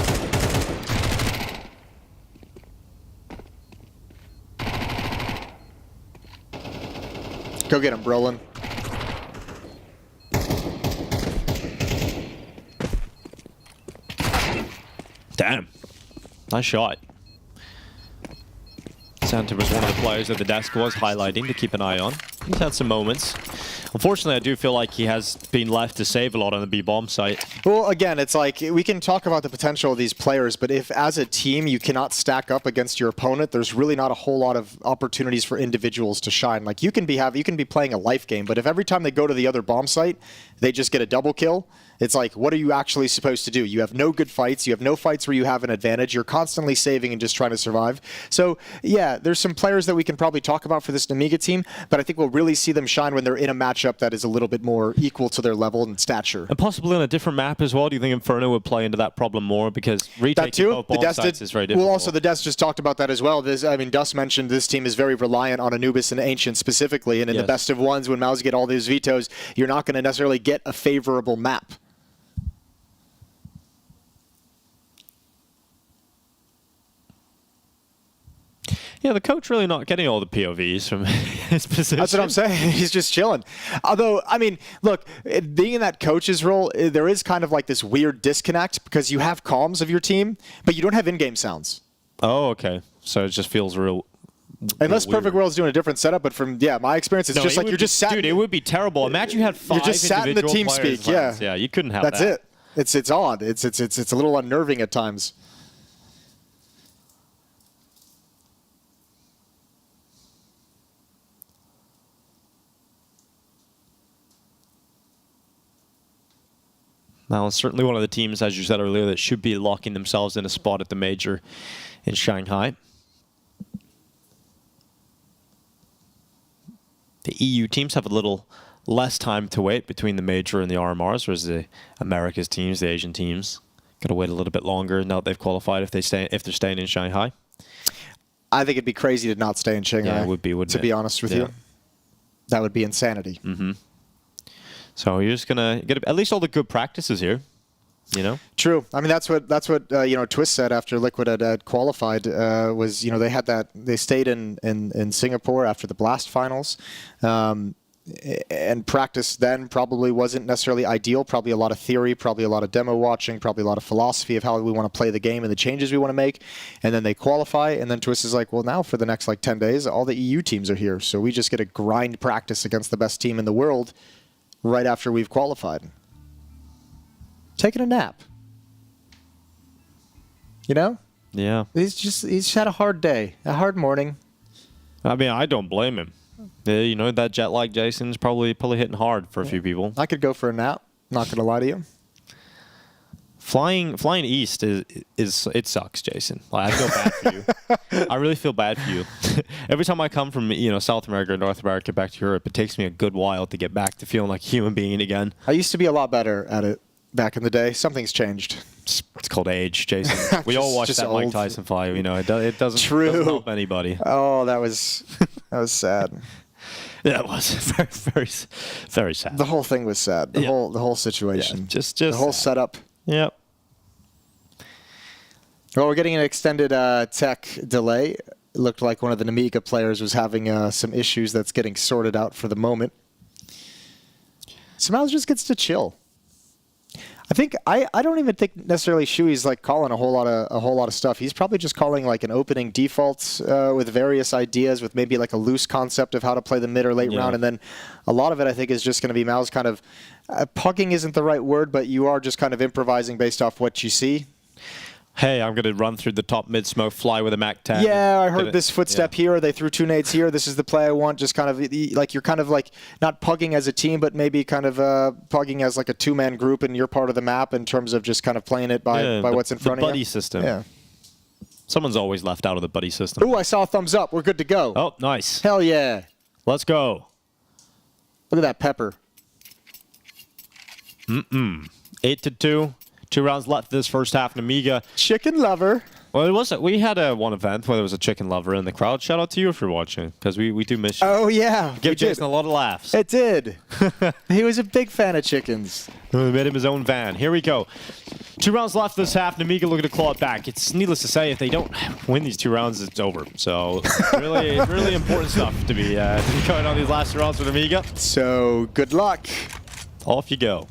Go get him, Brolin. Damn. Nice shot. Santa was one of the players that the desk was highlighting to keep an eye on. He's had some moments. Unfortunately, I do feel like he has been left to save a lot on the B-bomb site. Well, again, it's like we can talk about the potential of these players, but if as a team you cannot stack up against your opponent, there's really not a whole lot of opportunities for individuals to shine. Like you can be playing a life game, but if every time they go to the other bomb site, they just get a double kill, It's like, what are you actually supposed to do? You have no good fights. You have no fights where you have an advantage. You're constantly saving and just trying to survive. So, yeah, there's some players that we can probably talk about for this Nemiga team, but I think we'll really see them shine when they're in a matchup that is a little bit more equal to their level and stature. And possibly on a different map as well. Do you think Inferno would play into that problem more? Because retaking both bomb sites is very difficult. Well, also, the Des just talked about that as well. Dust mentioned this team is very reliant on Anubis and Ancient specifically, and in the best of ones, when Mouz get all these vetoes, you're not going to necessarily get a favorable map. Yeah, the coach really not getting all the POVs from his position. That's what I'm saying. He's just chilling. Although, I mean, look, being in that coach's role, there is kind of like this weird disconnect because you have comms of your team, but you don't have in-game sounds. Oh, okay. So it just feels real. Unless weird. Perfect World's doing a different setup, but from my experience, it's just like you're just sat. Dude, it would be terrible. Imagine you had 5 You're just sat in the team speak. Yeah, you couldn't have that. That's it. It's odd. It's a little unnerving at times. Now, it's certainly one of the teams, as you said earlier, that should be locking themselves in a spot at the Major in Shanghai. The EU teams have a little less time to wait between the Major and the RMRs, whereas the Americas teams, the Asian teams, got to wait a little bit longer now that they've qualified if they're staying in Shanghai. I think it'd be crazy to not stay in Shanghai. Yeah, it would be, wouldn't it? To be honest with you. That would be insanity. Mm-hmm. So you're just gonna get at least all the good practices here, you know. True. I mean, that's what Twist said after Liquid had qualified. Was they had that they stayed in Singapore after the Blast finals, and practice then probably wasn't necessarily ideal. Probably a lot of theory, probably a lot of demo watching, probably a lot of philosophy of how we want to play the game and the changes we want to make. And then they qualify, and then Twist is like, well, now for the next 10 days, all the EU teams are here, so we just get to grind practice against the best team in the world. Right after we've qualified. Taking a nap. You know? Yeah. He's had a hard day, a hard morning. I mean, I don't blame him. You know, that jet lag Jason's probably hitting hard for a few people. I could go for a nap, not gonna lie to you. Flying east it sucks, Jason. Like, I feel bad for you. I really feel bad for you. Every time I come from South America or North America back to Europe, it takes me a good while to get back to feeling like a human being again. I used to be a lot better at it back in the day. Something's changed. It's called age, Jason. We all watched that old Mike Tyson fight. It doesn't help anybody. Oh, that was sad. Yeah, it was very, very, very sad. The whole thing was sad. The whole situation. Yeah, just the whole setup. Yep. Well, we're getting an extended tech delay. It looked like one of the Nemiga players was having some issues that's getting sorted out for the moment. So Mouz just gets to chill. I think I don't even think necessarily Shui's calling a whole lot of stuff. He's probably just calling an opening defaults with various ideas, with maybe a loose concept of how to play the mid or late round, and then a lot of it I think is just going to be Mouz kind of pugging isn't the right word, but you are just kind of improvising based off what you see. Hey, I'm going to run through the top mid smoke, fly with a MAC-10. Yeah, I heard this footstep here. They threw 2 nades here. This is the play I want. Just kind of you're kind of not pugging as a team, but maybe kind of pugging as a 2-man group, and you're part of the map in terms of just kind of playing it by what's in front of you. The buddy system. Yeah. Someone's always left out of the buddy system. Ooh, I saw a thumbs up. We're good to go. Oh, nice. Hell yeah. Let's go. Look at that pepper. 8-2. 2 rounds left this first half. Nemiga. Chicken lover. Well, we had one event where there was a chicken lover in the crowd. Shout out to you if you're watching, because we do miss you. Oh, yeah. Give Jason a lot of laughs. It did. He was a big fan of chickens. We made him his own van. Here we go. 2 rounds left this half. Nemiga looking to claw it back. It's needless to say, if they don't win these 2 rounds, it's over. So really important stuff to be going on these last 2 rounds for Nemiga. So good luck. Off you go.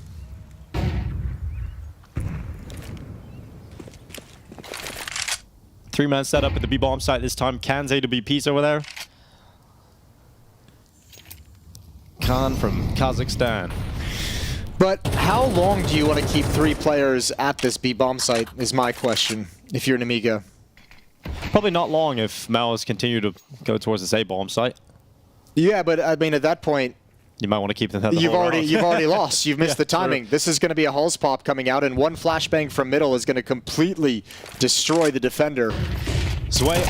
Three-man setup at the B-bomb site this time. Kanze to BP's over there. Khan from Kazakhstan. But how long do you want to keep 3 players at this B-bomb site is my question, if you're Nemiga. Probably not long if Mouz continue to go towards this A-bomb site. Yeah, but I mean, at that point, You might want to keep them at the You've already lost. You've missed the timing. True. This is going to be a Hulz pop coming out, and one flashbang from middle is going to completely destroy the defender. Sway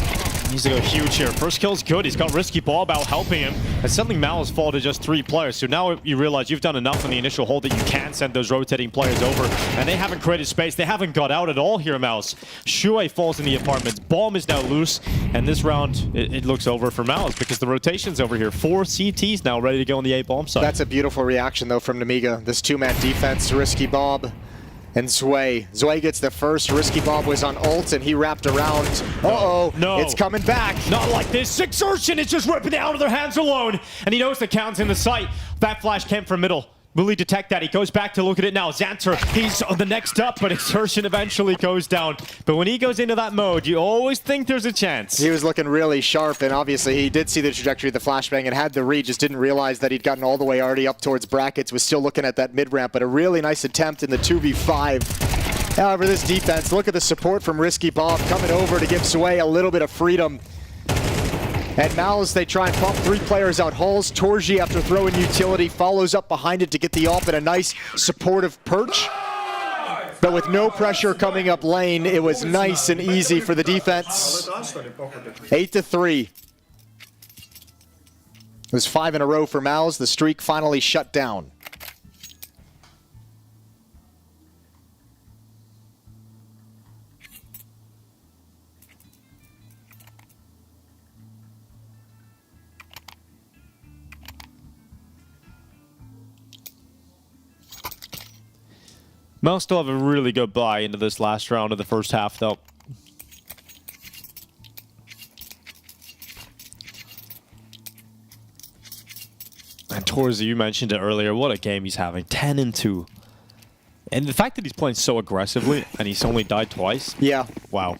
needs to go huge here. First kill's good. He's got Risky Bob out helping him. And suddenly Mal's fall to just 3 players. So now you realize you've done enough in the initial hold that you can send those rotating players over. And they haven't created space. They haven't got out at all here, Mouz. Shui falls in the apartments. Bomb is now loose. And this round, it looks over for Mouz because the rotation's over here. 4 CTs now ready to go on the A bomb side. That's a beautiful reaction, though, from Nemiga. This 2-man defense, Risky Bob and Zwei. Zwei gets the first. Risky Bob was on ult, and he wrapped around. Uh-oh. No. It's coming back. Not like this. Exertion is just ripping it out of their hands alone. And he knows the count's in the sight. That flash came from middle. Will he detect that? He goes back to look at it now. Xanter, he's on the next up, but Exertion eventually goes down. But when he goes into that mode, you always think there's a chance. He was looking really sharp, and obviously he did see the trajectory of the flashbang and had the read, just didn't realize that he'd gotten all the way already up towards brackets, was still looking at that mid-ramp, but a really nice attempt in the 2v5. However, this defense, look at the support from Risky Bob coming over to give Sway a little bit of freedom. And Mouz, they try and pop 3 players out. Hulz, Torji, after throwing utility, follows up behind it to get the AWP and a nice supportive perch. But with no pressure coming up lane, it was nice and easy for the defense. 8-3. It was 5 in a row for Mouz. The streak finally shut down. Mouz still have a really good buy into this last round of the first half, though. And Torzi, you mentioned it earlier. What a game he's having. 10-2. And the fact that he's playing so aggressively and he's only died twice. Yeah. Wow.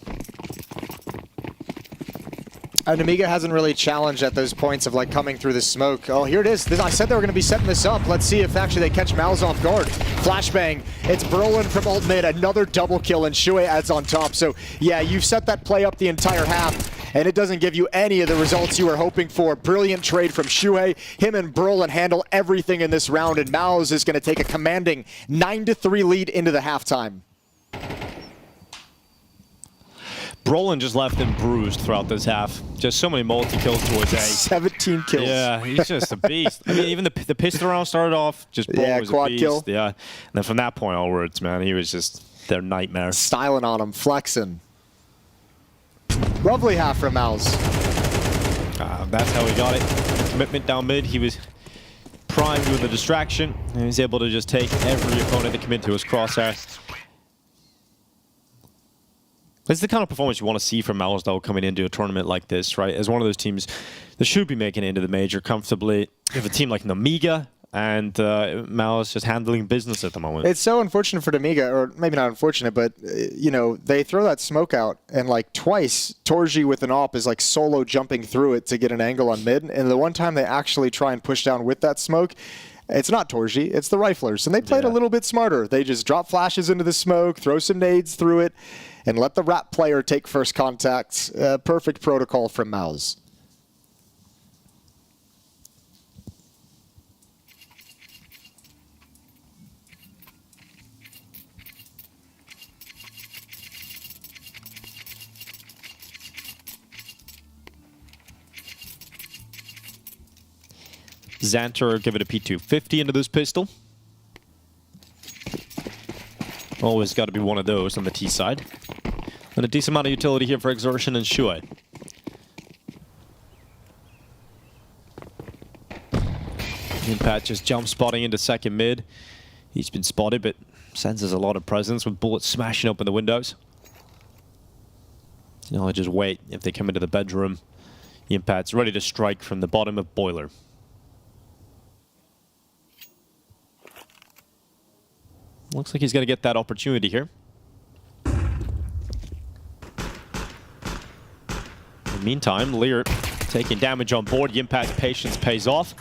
Nemiga hasn't really challenged at those points of like coming through the smoke. Oh, here it is. I said they were going to be setting this up. Let's see if actually they catch Mouz off guard. Flashbang. It's Brolin from ult mid. Another double kill, and Shui adds on top. So, yeah, you've set that play up the entire half, and it doesn't give you any of the results you were hoping for. Brilliant trade from Shui. Him and Brolin handle everything in this round, and Mouz is going to take a commanding 9-3 lead into the halftime. Brolin just left him bruised throughout this half. Just so many multi-kills towards A. 17 kills. Yeah, he's just a beast. I mean, even the pistol round started off, just Brolin was quad a beast. Kill. Yeah, and then from that point onwards, man, he was just their nightmare. Styling on him, flexing. Lovely half from Mouz. That's how he got it. Commitment down mid. He was primed with a distraction, and he was able to just take every opponent that came into his crosshair. This is the kind of performance you want to see from Mouz, though, coming into a tournament like this, right? As one of those teams that should be making it into the major comfortably. You have a team like Nemiga, and Mouz just handling business at the moment. It's so unfortunate for Nemiga, or maybe not unfortunate, but, you know, they throw that smoke out, and, like, twice, Torji with an AWP is, like, solo jumping through it to get an angle on mid, and the one time they actually try and push down with that smoke, it's not Torji, it's the Riflers, and they played a little bit smarter. They just drop flashes into the smoke, throw some nades through it, and let the Rat player take first contact. Perfect protocol from Mouz. Xanter give it a P250 into this pistol. Always got to be one of those on the T side. And a decent amount of utility here for Exertion and Shui. Impact just jump spotting into second mid. He's been spotted, but senses a lot of presence with bullets smashing open the windows. You know, just wait if they come into the bedroom. Impact's ready to strike from the bottom of Boiler. Looks like he's going to get that opportunity here. In the meantime, Lear taking damage on board. Yimpact's patience pays off.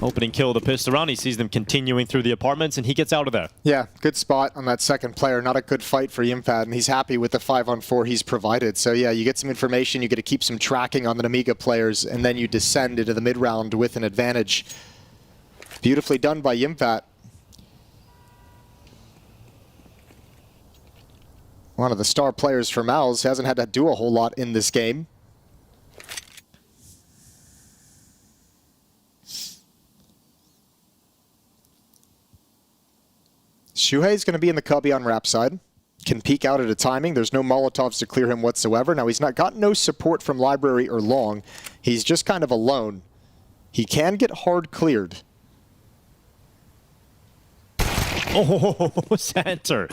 Opening kill of the pistol round. He sees them continuing through the apartments, and he gets out of there. Yeah, good spot on that second player. Not a good fight for Yimpact, and he's happy with the 5-on-4 he's provided. So yeah, you get some information, you get to keep some tracking on the Nemiga players, and then you descend into the mid-round with an advantage. Beautifully done by Yimpat. One of the star players for Mouz hasn't had to do a whole lot in this game. Shuhei's going to be in the cubby on Rap side. Can peek out at a timing. There's no Molotovs to clear him whatsoever. Now, he's got no support from Library or Long. He's just kind of alone. He can get hard cleared. Oh, center.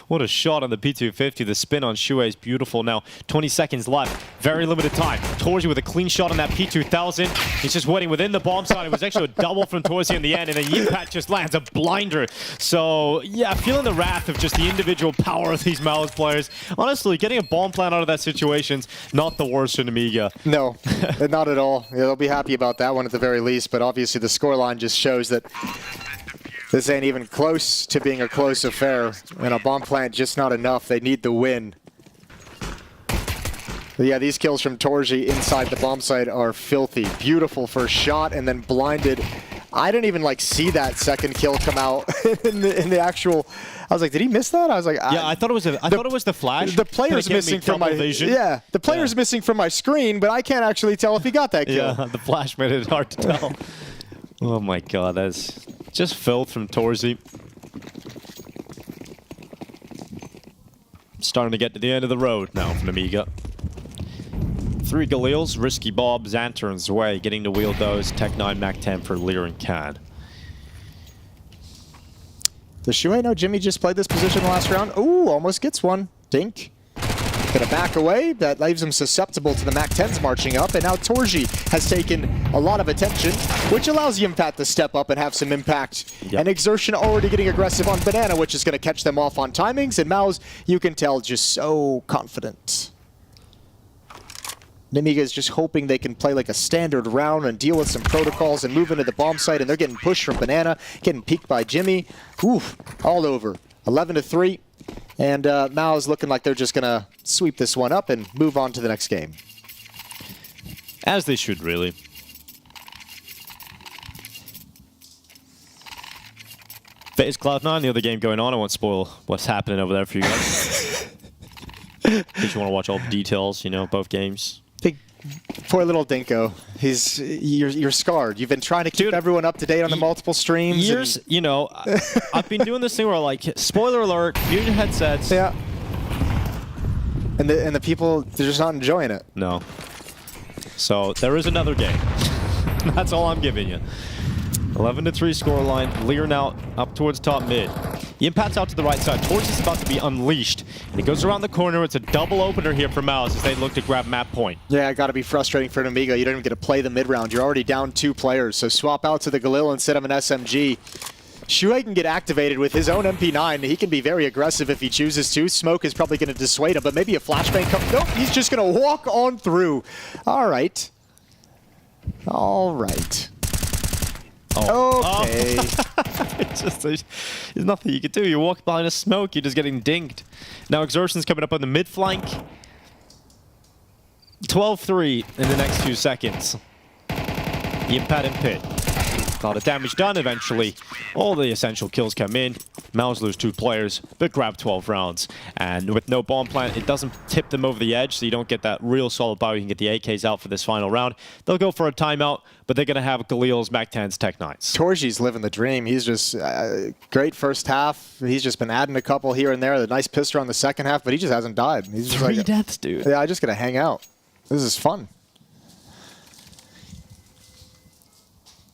What a shot on the P250. The spin on Shuhei is beautiful. Now, 20 seconds left. Very limited time. Torzi with a clean shot on that P2000. He's just waiting within the bomb side. It was actually a double from Torzi in the end, and then Yimpat just lands a blinder. So, yeah, feeling the wrath of just the individual power of these Mouz players. Honestly, getting a bomb plant out of that situation's not the worst for Nemiga. No, not at all. Yeah, they'll be happy about that one at the very least, but obviously the scoreline just shows that this ain't even close to being a close affair, and a bomb plant just not enough. They need the win. But yeah, these kills from Torji inside the bomb site are filthy. Beautiful first shot, and then blinded. I didn't even see that second kill come out in the actual. I was like, did he miss that? I was like, yeah, I thought it was the flash. The player's missing from my vision. Yeah, the player's missing from my screen, but I can't actually tell if he got that kill. Yeah, the flash made it hard to tell. Oh my god, that's just filth from Torzi. Starting to get to the end of the road now from Nemiga. 3 Galils, Risky Bob, Xanter, and Zwei getting to wield those. Tech 9, Mac 10 for Lear and Cad. Does Shuhei know Jimmy just played this position in the last round? Ooh, almost gets one. Dink. Gonna back away. That leaves him susceptible to the Mac 10s marching up, and now Torji has taken a lot of attention, which allows Yimpat to step up and have some impact. Yep. And Exertion already getting aggressive on Banana, which is gonna catch them off on timings, and Mouz, you can tell, just so confident. Nemiga is just hoping they can play like a standard round and deal with some protocols and move into the bomb site, and they're getting pushed from Banana, getting peeked by Jimmy. Oof, all over. 11-3. And Mouz looking like they're just going to sweep this one up and move on to the next game. As they should, really. FaZe Cloud9, the other game going on. I won't spoil what's happening over there for you guys. If you want to watch all the details, both games. Poor little Dinko. You're scarred. You've been trying to keep everyone up to date on the multiple streams. Years, I've been doing this thing where spoiler alert, use your headsets. Yeah. And the people, they're just not enjoying it. No. So there is another game. That's all I'm giving you. 11-3 scoreline. Lear now up towards top mid. Yimpat's out to the right side. Torch is about to be unleashed. And he goes around the corner. It's a double opener here for Mouz as they look to grab map point. Yeah, got to be frustrating for Nemiga. You don't even get to play the mid round. You're already down 2 players. So swap out to the Galil instead of an SMG. Shuhei can get activated with his own MP9. He can be very aggressive if he chooses to. Smoke is probably going to dissuade him, but maybe a flashbang comes. Nope, he's just going to walk on through. All right. All right. Oh. Okay. There's nothing you can do. You walk behind a smoke, you're just getting dinked. Now Exertion's coming up on the mid flank. 12-3 in the next few seconds. Yimpat and Pit. A lot of damage done eventually. All the essential kills come in. Mouz lose 2 players, but grab 12 rounds. And with no bomb plant, it doesn't tip them over the edge, so you don't get that real solid buy. You can get the AKs out for this final round. They'll go for a timeout, but they're going to have Galil's, Mac 10s, Tech 9s. Torji's living the dream. He's just great first half. He's just been adding a couple here and there. The nice pistol on the second half, but he just hasn't died. He's just 3 deaths, dude. Yeah, I'm just going to hang out. This is fun.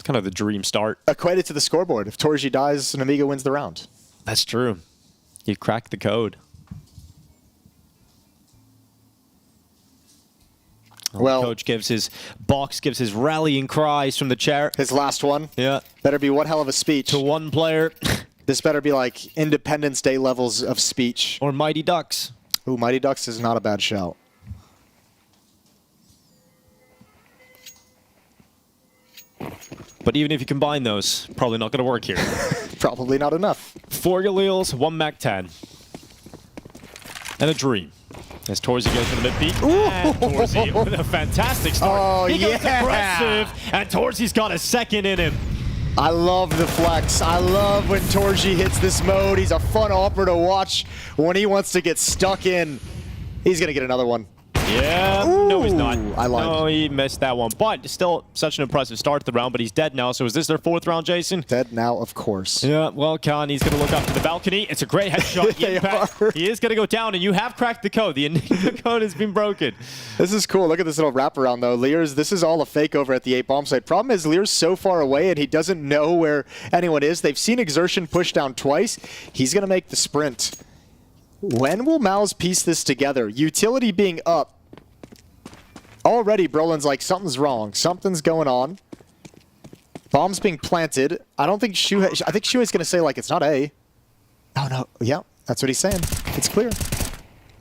Kind of the dream start. Equated to the scoreboard. If Torji dies, Nemiga wins the round. That's true. You cracked the code. Well, Coach gives his rallying cries from the chair. His last one. Yeah. Better be one hell of a speech. To one player. This better be like Independence Day levels of speech. Or Mighty Ducks. Ooh, Mighty Ducks is not a bad shout. But even if you combine those, probably not going to work here. Probably not enough. 4 Galils, 1 Mac 10. And a dream. As Torzi goes for the mid-peak. And Torzi with a fantastic start. Oh, he goes aggressive, and Torzi's got a second in him. I love the flex. I love when Torji hits this mode. He's a fun opera to watch when he wants to get stuck in. He's going to get another one. Yeah, no he's not. I lied. No, he missed that one. But still such an impressive start to the round, but he's dead now. So is this their 4th round, Jason? Dead now, of course. Yeah, well, Khan, he's going to look up to the balcony. It's a great headshot. He is going to go down, and you have cracked the code. The Enigma code has been broken. This is cool. Look at this little wraparound, though. Lear's, this is all a fake over at the 8 bomb site. Problem is, Lear's so far away, and he doesn't know where anyone is. They've seen Exertion push down twice. He's going to make the sprint. When will Mouz piece this together? Utility being up. Already, Brolin's like, something's wrong. Something's going on. Bomb's being planted. I don't think Shuhei... I think Shuhei's going to say, like, it's not A. No. Yeah, that's what he's saying. It's clear.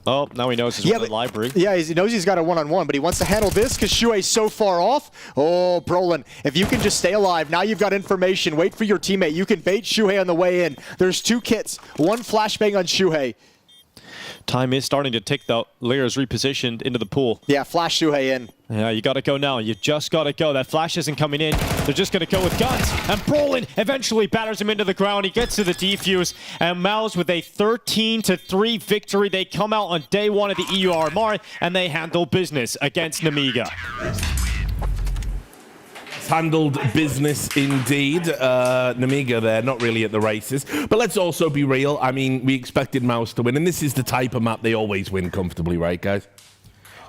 Oh, now he knows he's in the library. Yeah, he knows he's got a one-on-one, but he wants to handle this because Shuhei's so far off. Oh, Brolin, if you can just stay alive, now you've got information. Wait for your teammate. You can bait Shuhei on the way in. There's 2 kits. 1 flashbang on Shuhei. Time is starting to tick, though. Lear's repositioned into the pool. Yeah, flash Shuhei in. Yeah, you got to go now. You just got to go. That flash isn't coming in. They're just going to go with guns. And Brolin eventually batters him into the ground. He gets to the defuse. And Mouz with a 13-3 victory. They come out on day 1 of the EU RMR, and they handle business against Nemiga. Handled business indeed. Nemiga there, not really at the races. But let's also be real. I mean, we expected Mouz to win, and this is the type of map they always win comfortably, right, guys?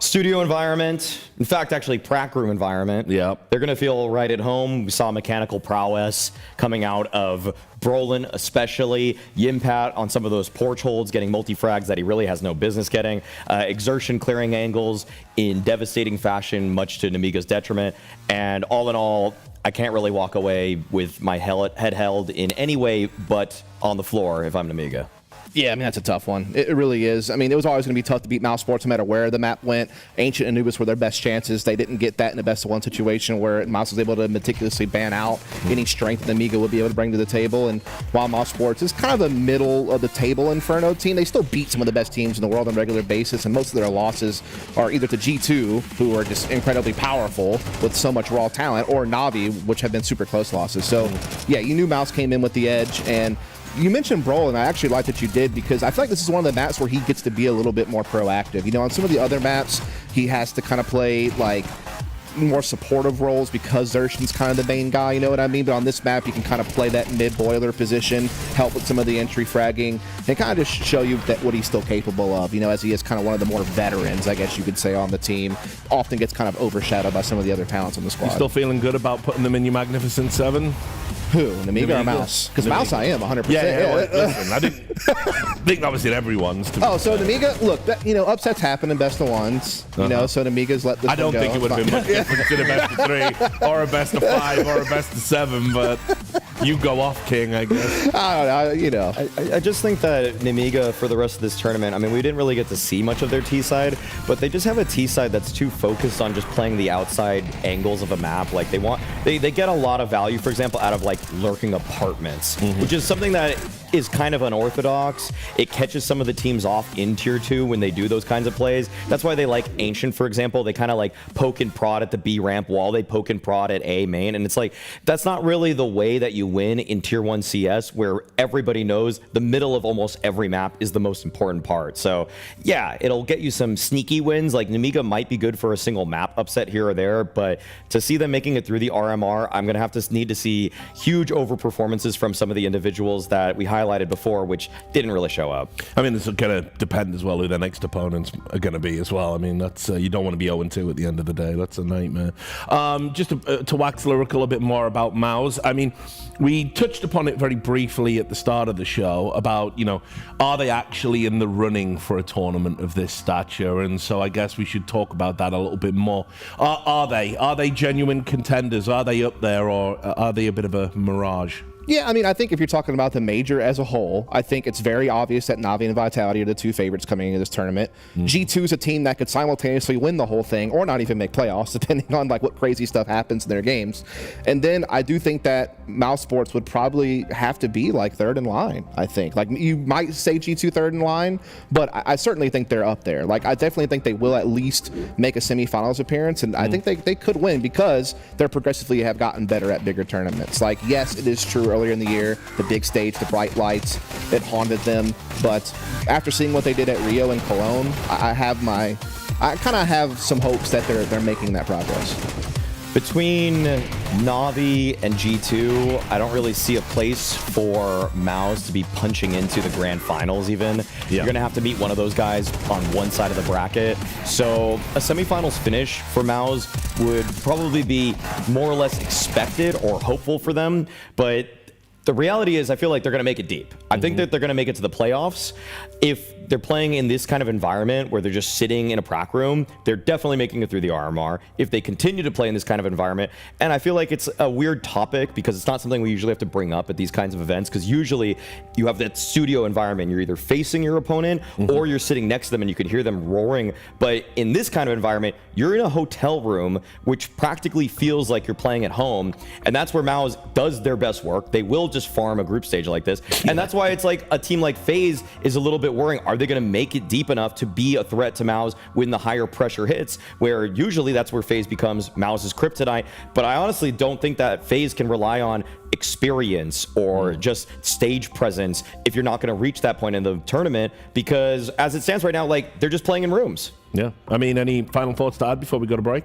Studio environment, in fact, actually prac room environment. Yeah. They're going to feel right at home. We saw mechanical prowess coming out of Brolin, especially. Yimpat on some of those porch holds, getting multi-frags that he really has no business getting. Exertion clearing angles in devastating fashion, much to Nemiga's detriment. And all in all, I can't really walk away with my head held in any way but on the floor if I'm Nemiga. Yeah, I mean, that's a tough one. It really is. I mean, it was always going to be tough to beat Mouz Sports no matter where the map went. Ancient and Anubis were their best chances. They didn't get that in a best-of-1 situation where Mouz was able to meticulously ban out any strength that Nemiga would be able to bring to the table. And while Mouz Sports is kind of a middle-of-the-table Inferno team, they still beat some of the best teams in the world on a regular basis, and most of their losses are either to G2, who are just incredibly powerful with so much raw talent, or Navi, which have been super close losses. So, yeah, you knew Mouz came in with the edge, and you mentioned Brolin, and I actually like that you did, because I feel like this is one of the maps where he gets to be a little bit more proactive. You know, on some of the other maps, he has to kind of play, like, more supportive roles because Xerxion's kind of the main guy, you know what I mean? But on this map, you can kind of play that mid-boiler position, help with some of the entry fragging, and kind of just show you that what he's still capable of, you know, as he is kind of one of the more veterans, I guess you could say, on the team. Often gets kind of overshadowed by some of the other talents on the squad. You still feeling good about putting them in your Magnificent 7? Who? Nemiga or Mouz? Because Mouz I am 100%. Yeah. Listen, I didn't think that was in everyone's. Oh, so Nemiga, look, that, you know, upsets happen in best of ones. You know, so Nemiga's let this one go. I don't think it would have been much difference in a best of 3 or a best of 5 or a best of 7, but you go off, King, I guess. I don't know, you know. I just think that Nemiga, for the rest of this tournament, I mean, we didn't really get to see much of their T side, but they just have a T side that's too focused on just playing the outside angles of a map. Like, they get a lot of value, for example, out of, like, lurking apartments, which is something that is kind of unorthodox. It catches some of the teams off in Tier 2 when they do those kinds of plays. That's why they like Ancient, for example. They kind of like poke and prod at the B ramp while they poke and prod at A main. And it's like, that's not really the way that you win in Tier 1 CS, where everybody knows the middle of almost every map is the most important part. So yeah, it'll get you some sneaky wins. Like Nemiga might be good for a single map upset here or there, but to see them making it through the RMR, I'm going to have to need to see huge overperformances from some of the individuals that we highlighted before, which didn't really show up. I mean, this is going to depend as well who their next opponents are going to be as well. I mean, that's you don't want to be 0-2 at the end of the day. That's a nightmare. Just to wax lyrical a bit more about Mouz, I mean, we touched upon it very briefly at the start of the show about, you know, are they actually in the running for a tournament of this stature? And so I guess we should talk about that a little bit more. Are they genuine contenders? Are they up there, or are they a bit of a mirage? Yeah, I mean, I think if you're talking about the major as a whole, I think it's very obvious that Navi and Vitality are the two favorites coming into this tournament. G2 is a team that could simultaneously win the whole thing or not even make playoffs, depending on like what crazy stuff happens in their games. And then I do think that Mouz Sports would probably have to be like third in line, I think. Like you might say G2 third in line, but I certainly think they're up there. Like I definitely think they will at least make a semifinals appearance, and I think they could win because they're progressively have gotten better at bigger tournaments. Like, yes, it is true earlier in the year, the big stage, the bright lights, it haunted them. But after seeing what they did at Rio and Cologne, I kind of have some hopes that they're making that progress. Between Navi and G2, I don't really see a place for Mouz to be punching into the grand finals even. You're going to have to meet one of those guys on one side of the bracket. So a semifinals finish for Mouz would probably be more or less expected or hopeful for them. But the reality is I feel like they're going to make it deep. I think that they're going to make it to the playoffs. If they're playing in this kind of environment where they're just sitting in a prac room, they're definitely making it through the RMR. If they continue to play in this kind of environment, and I feel like it's a weird topic because it's not something we usually have to bring up at these kinds of events, because usually you have that studio environment. You're either facing your opponent or you're sitting next to them and you can hear them roaring. But in this kind of environment, you're in a hotel room, which practically feels like you're playing at home. And that's where Mouz does their best work. They will just farm a group stage like this. And that's why it's like a team like FaZe is a little bit worrying. Are they going to make it deep enough to be a threat to Mouz when the higher pressure hits, where usually that's where FaZe becomes Mouz's kryptonite? But I honestly don't think that FaZe can rely on experience or just stage presence if you're not going to reach that point in the tournament, because as it stands right now, like, they're just playing in rooms. Yeah. I mean, any final thoughts to add before we go to break?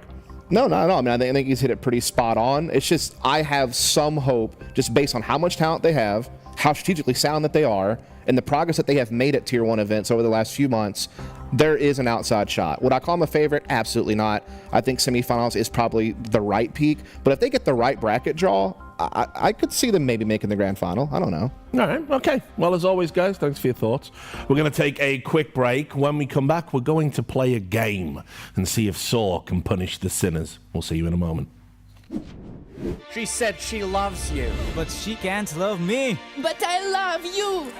No, not at all. I mean, I think he's hit it pretty spot on. It's just I have some hope just based on how much talent they have, how strategically sound that they are, and the progress that they have made at Tier 1 events over the last few months. There is an outside shot. Would I call them a favorite? Absolutely not. I think semifinals is probably the right peak, but if they get the right bracket draw, I could see them maybe making the grand final. I don't know. All right. Okay. Well, as always, guys, thanks for your thoughts. We're going to take a quick break. When we come back, we're going to play a game and see if Saw can punish the sinners. We'll see you in a moment. She said she loves you. But she can't love me. But I love you.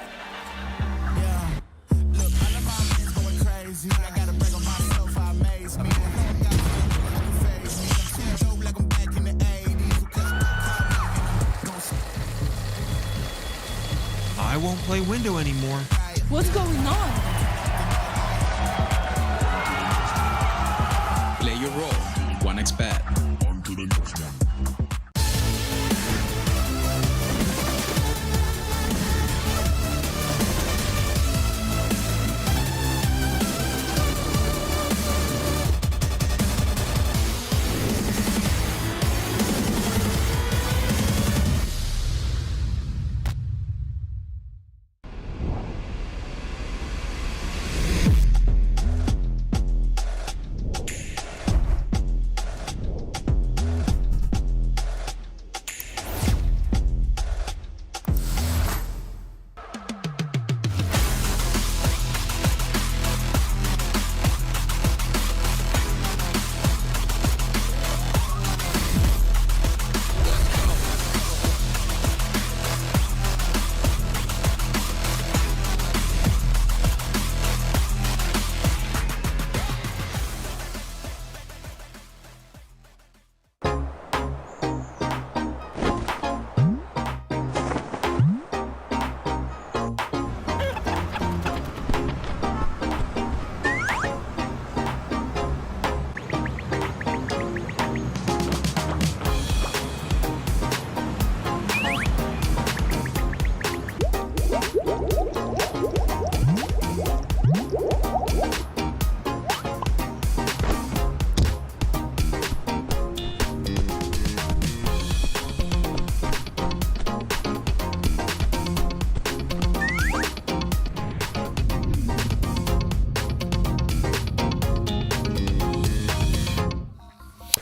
I won't play window anymore. What's going on? Play your role. 1xBet. On to the next one.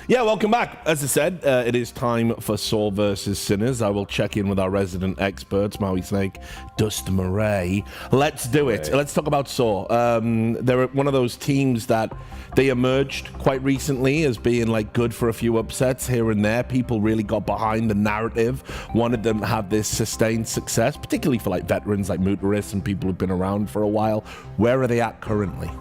Yeah, welcome back. As I said, it is time for Saw versus Sinners. I will check in with our resident experts, Maui Snake, Dust Murray. Let's do it. Let's talk about Saw. They're one of those teams that they emerged quite recently as being like good for a few upsets here and there. People really got behind the narrative, wanted them to have this sustained success, particularly for like veterans like Muteris and people who've been around for a while. Where are they at currently?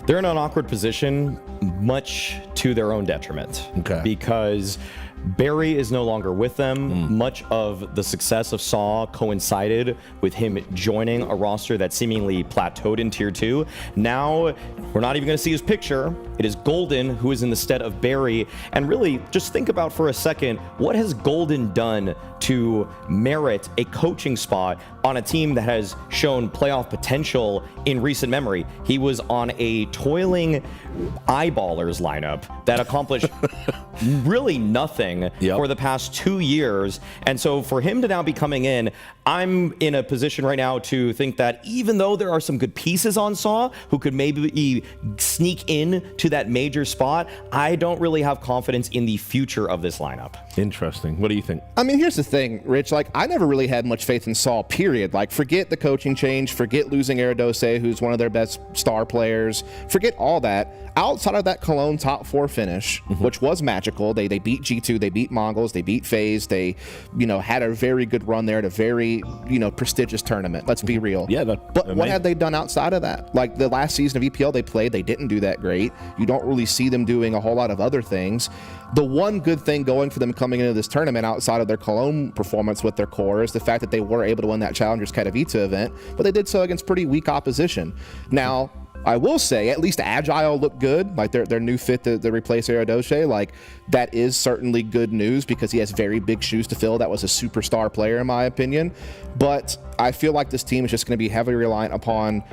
They're in an awkward position, much to their own detriment. Okay. Because Barry is no longer with them. Much of the success of Saw coincided with him joining a roster that seemingly plateaued in Tier 2. Now, we're not even going to see his picture. It is Golden who is in the stead of Barry. And really, just think about for a second, what has Golden done to merit a coaching spot on a team that has shown playoff potential in recent memory? He was on a toiling eyeballers lineup that accomplished really nothing for the past 2 years. And so for him to now be coming in, I'm in a position right now to think that even though there are some good pieces on Saw who could maybe sneak in to that major spot, I don't really have confidence in the future of this lineup. Interesting. What do you think? I mean, here's the thing, Rich. Like, I never really had much faith in Saul, period. Like, forget the coaching change, forget losing Aradose, who's one of their best star players, forget all that. Outside of that Cologne top 4 finish, which was magical, they beat G2, they beat Mongols, they beat FaZe, they, had a very good run there at a very, prestigious tournament. Let's be real. Yeah, but amazing. What have they done outside of that? Like, the last season of EPL they played, they didn't do that great. You don't really see them doing a whole lot of other things. The one good thing going for them coming into this tournament outside of their Cologne performance with their core is the fact that they were able to win that Challengers Katowice event, but they did so against pretty weak opposition. Now, I will say, at least Agile looked good, like their new fit to replace Aradose. Like, that is certainly good news because he has very big shoes to fill. That was a superstar player, in my opinion. But I feel like this team is just going to be heavily reliant upon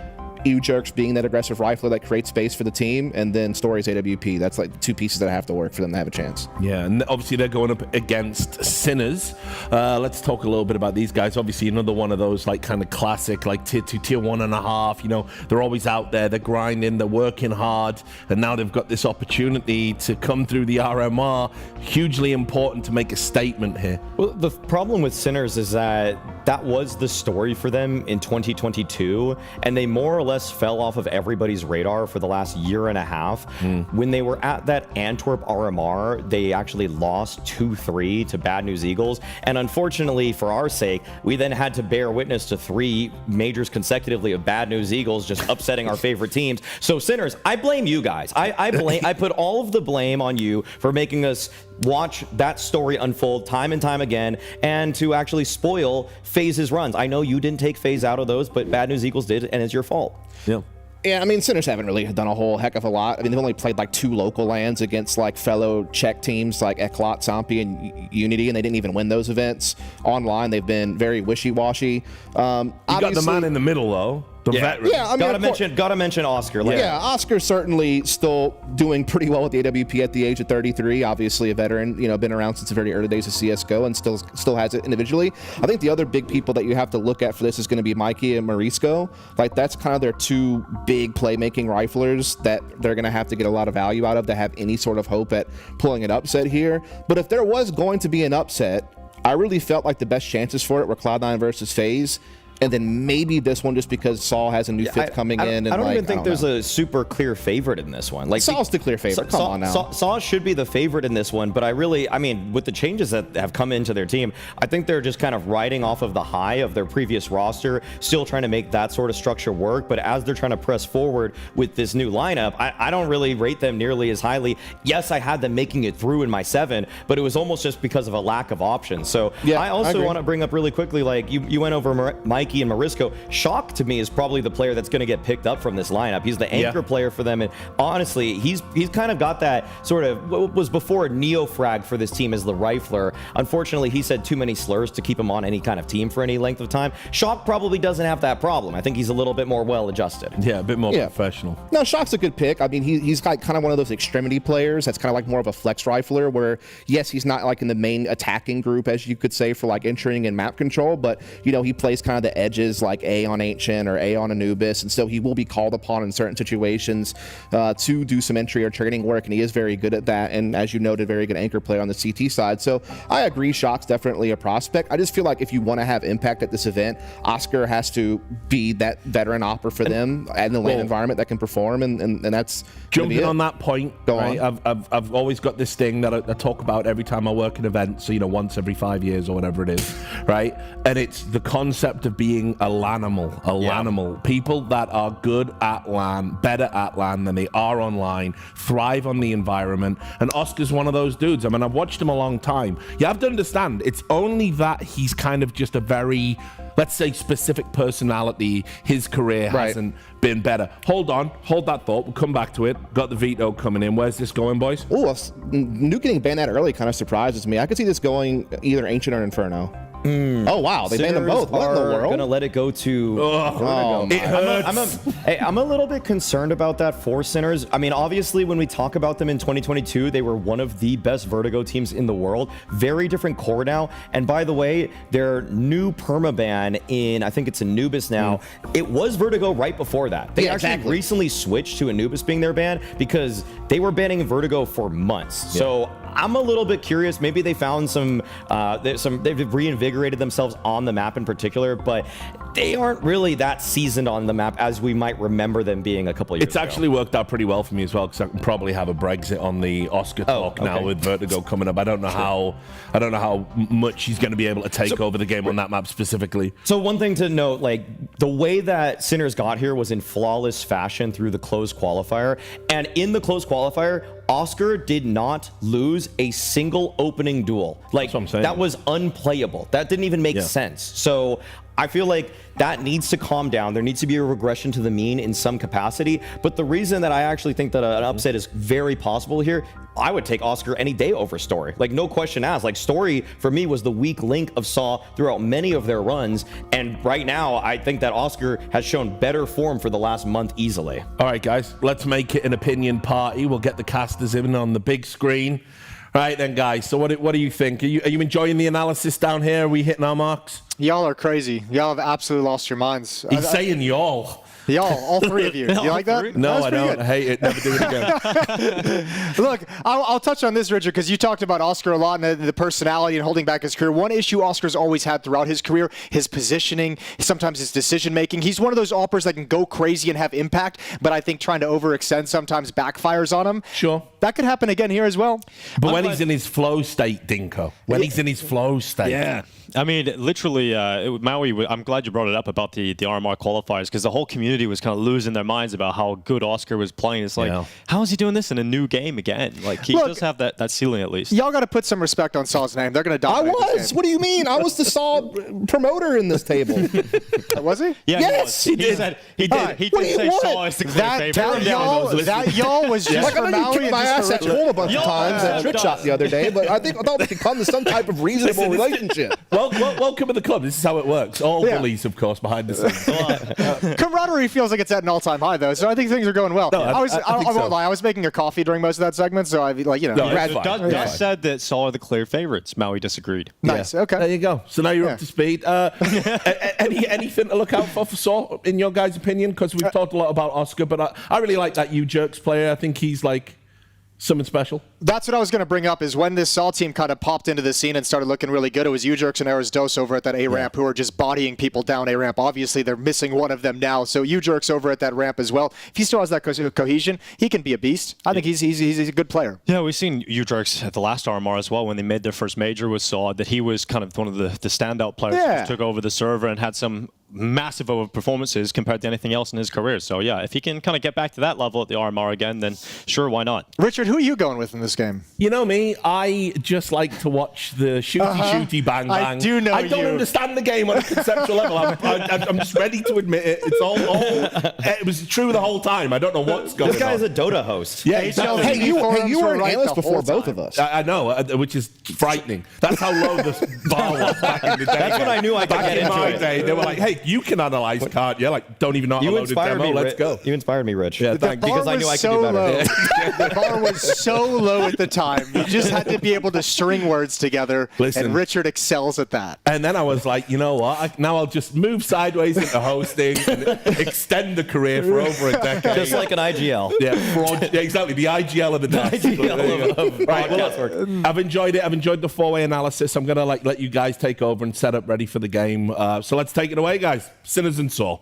U-Jerks being that aggressive rifler that creates space for the team, and then Stories AWP. That's like the two pieces that have to work for them to have a chance. Yeah, and obviously they're going up against Sinners. Let's talk a little bit about these guys. Obviously another one of those like kind of classic like tier 2, tier 1.5. They're always out there, they're grinding, they're working hard, and now they've got this opportunity to come through the RMR. Hugely important to make a statement here. Well, the problem with Sinners is that was the story for them in 2022, and they more or less fell off of everybody's radar for the last year and a half. When they were at that Antwerp RMR, they actually lost 2-3 to Bad News Eagles, and unfortunately for our sake, we then had to bear witness to 3 majors consecutively of Bad News Eagles just upsetting our favorite teams. So Sinners, I blame you guys. I put all of the blame on you for making us watch that story unfold time and time again, and to actually spoil FaZe's runs. I know you didn't take FaZe out of those, but Bad News Eagles did, and it's your fault. Yeah, I mean, Sinners haven't really done a whole heck of a lot. I mean, they've only played like 2 local lands against like fellow Czech teams like Eclot, Sampi, and Unity, and they didn't even win those events. Online, they've been very wishy-washy. You got the man in the middle, though. The veteran. Yeah, I mean, gotta mention Oscar. Oscar's certainly still doing pretty well with the AWP at the age of 33. Obviously a veteran, been around since the very early days of CSGO and still has it individually. I think the other big people that you have to look at for this is going to be Mikey and Marisco. Like, that's kind of their 2 big playmaking riflers that they're going to have to get a lot of value out of to have any sort of hope at pulling an upset here. But if there was going to be an upset, I really felt like the best chances for it were Cloud9 versus FaZe. And then maybe this one just because Saul has a new fifth coming in. I don't even think there's a super clear favorite in this one. Like, Saul's the clear favorite. Come on now. Saul should be the favorite in this one, but I mean, with the changes that have come into their team, I think they're just kind of riding off of the high of their previous roster, still trying to make that sort of structure work. But as they're trying to press forward with this new lineup, I don't really rate them nearly as highly. Yes, I had them making it through in my 7, but it was almost just because of a lack of options. So yeah, I also want to bring up really quickly, like you went over Mikey and Marisco. Shock to me is probably the player that's going to get picked up from this lineup. He's the anchor player for them, and honestly, he's kind of got that sort of what was before neo-frag for this team as the rifler. Unfortunately, he said too many slurs to keep him on any kind of team for any length of time. Shock probably doesn't have that problem. I think he's a little bit more well-adjusted. Yeah, a bit more professional. No, Shock's a good pick. I mean, he's got kind of one of those extremity players that's kind of like more of a flex rifler where, yes, he's not like in the main attacking group, as you could say, for like entering and map control, but, he plays kind of the the edges like A on Ancient or A on Anubis, and so he will be called upon in certain situations to do some entry or trading work, and he is very good at that, and as you noted, very good anchor player on the CT side. So I agree, Shock's definitely a prospect. I just feel like if you want to have impact at this event, Oscar has to be that veteran opper for them and the lane environment that can perform, and that's jumping on that point. Right? On. I've always got this thing that I talk about every time I work an event, so once every 5 years or whatever it is, right? And it's the concept of being a LANimal. People that are good at LAN, better at LAN than they are online, thrive on the environment, and Oscar's one of those dudes. I mean, I've watched him a long time. You have to understand, it's only that he's kind of just a very, let's say, specific personality. His career hasn't been better. Hold that thought. We'll come back to it. Got the veto coming in. Where's this going, boys? Oh, Nuke getting banned that early kind of surprises me. I could see this going either Ancient or Inferno. Oh wow, they banned them both. What in the world? Gonna let it go to Vertigo. It hurts. I'm a little bit concerned about that for Sinners. I mean, obviously, when we talk about them in 2022, they were one of the best Vertigo teams in the world. Very different core now. And by the way, their new permaban in, I think it's Anubis now, it was Vertigo right before that. They actually recently switched to Anubis being their ban because they were banning Vertigo for months. So I'm a little bit curious. Maybe they found they've reinvigorated themselves on the map in particular, but they aren't really that seasoned on the map as we might remember them being a couple years ago. It's actually worked out pretty well for me as well, because I can probably have a Brexit on the Oscar talk now with Vertigo coming up. I don't know how much he's going to be able to take over the game on that map specifically. So one thing to note, like the way that Sinners got here was in flawless fashion through the closed qualifier, and in the closed qualifier, Oscar did not lose a single opening duel. Like, that's what I'm saying. That was unplayable. That didn't even make sense. So I feel like that needs to calm down. There needs to be a regression to the mean in some capacity. But the reason that I actually think that an upset is very possible here, I would take Oscar any day over Story. Like, no question asked. Like, Story, for me, was the weak link of Saw throughout many of their runs. And right now, I think that Oscar has shown better form for the last month easily. All right, guys, let's make it an opinion party. We'll get the casters in on the big screen. All right, then, guys. So what do you think? Are you enjoying the analysis down here? Are we hitting our marks? Y'all are crazy. Y'all have absolutely lost your minds. He's saying y'all. Y'all, all three of you. You like that? No, I don't. I hate it. Never do it again. Look, I'll touch on this, Richard, because you talked about Oscar a lot and the personality and holding back his career. One issue Oscar's always had throughout his career, his positioning, sometimes his decision-making. He's one of those operators that can go crazy and have impact, but I think trying to overextend sometimes backfires on him. Sure. That could happen again here as well. But when he's in his flow state, Dinko. When he's in his flow state. Yeah. I mean, literally, Maui, I'm glad you brought it up about the RMR qualifiers, because the whole community was kind of losing their minds about how good Oscar was playing. It's like, how is he doing this in a new game again? Like, he does have that ceiling at least. Y'all got to put some respect on Saw's name. They're going to dominate. I was. What do you mean? I was the Saw promoter in this table. Was he? Yeah, yes, he did. He did say Saw is the clear favorite. That y'all was just for Maui. My ass at school a bunch of times at Trick Shot the other day, but I thought we could come to some type of reasonable relationship. Welcome to the club. This is how it works. All bullies, of course, behind the scenes. Camaraderie feels like it's at an all-time high, though, so I think things are going well. No, I won't lie. I was making a coffee during most of that segment, so Gus said that Saw are the clear favorites. Maui disagreed. Nice. Okay. There you go. So now you're up to speed. Anything to look out for Saw, in your guys' opinion? Because we've talked a lot about Oscar, but I really like that U-Jerks player. I think he's like something special. That's what I was going to bring up, is when this Saw team kind of popped into the scene and started looking really good, it was U-Jerks and Eris Dos over at that A-ramp who are just bodying people down A-ramp. Obviously, they're missing one of them now, so U-Jerks over at that ramp as well. If he still has that cohesion, he can be a beast. I think he's a good player. Yeah, we've seen U-Jerks at the last RMR as well when they made their first major with Saw, that he was kind of one of the standout players who took over the server and had some massive over performances compared to anything else in his career. So yeah, if he can kind of get back to that level at the RMR again, then sure, why not? Richard, who are you going with in this game? You know me, I just like to watch the shooty bang bang. I do know I don't understand the game on a conceptual level. I'm just ready to admit it. It's all it was true the whole time. I don't know what's going on. This guy's a Dota host. Yeah, exactly. Hey, you were an analyst before both of us. I know, which is frightening. That's how low the bar was back in the day. That's when I knew I could get into my it. day, they were like, hey, you can analyze, can't you? Like, don't even know how to load a demo. Let's go. You inspired me, Rich. Yeah, because I knew I could do better. The bar was so low slow at the time. You just had to be able to string words together, Listen. and Richard excels at that. And then I was like, you know what? Now I'll just move sideways into hosting and extend the career for over a decade. Just like an IGL. Yeah, yeah, exactly. The IGL of the dust. Right, well, I've enjoyed it. I've enjoyed the four-way analysis. I'm gonna let you guys take over and set up ready for the game. So let's take it away, guys. Sinners and Saw.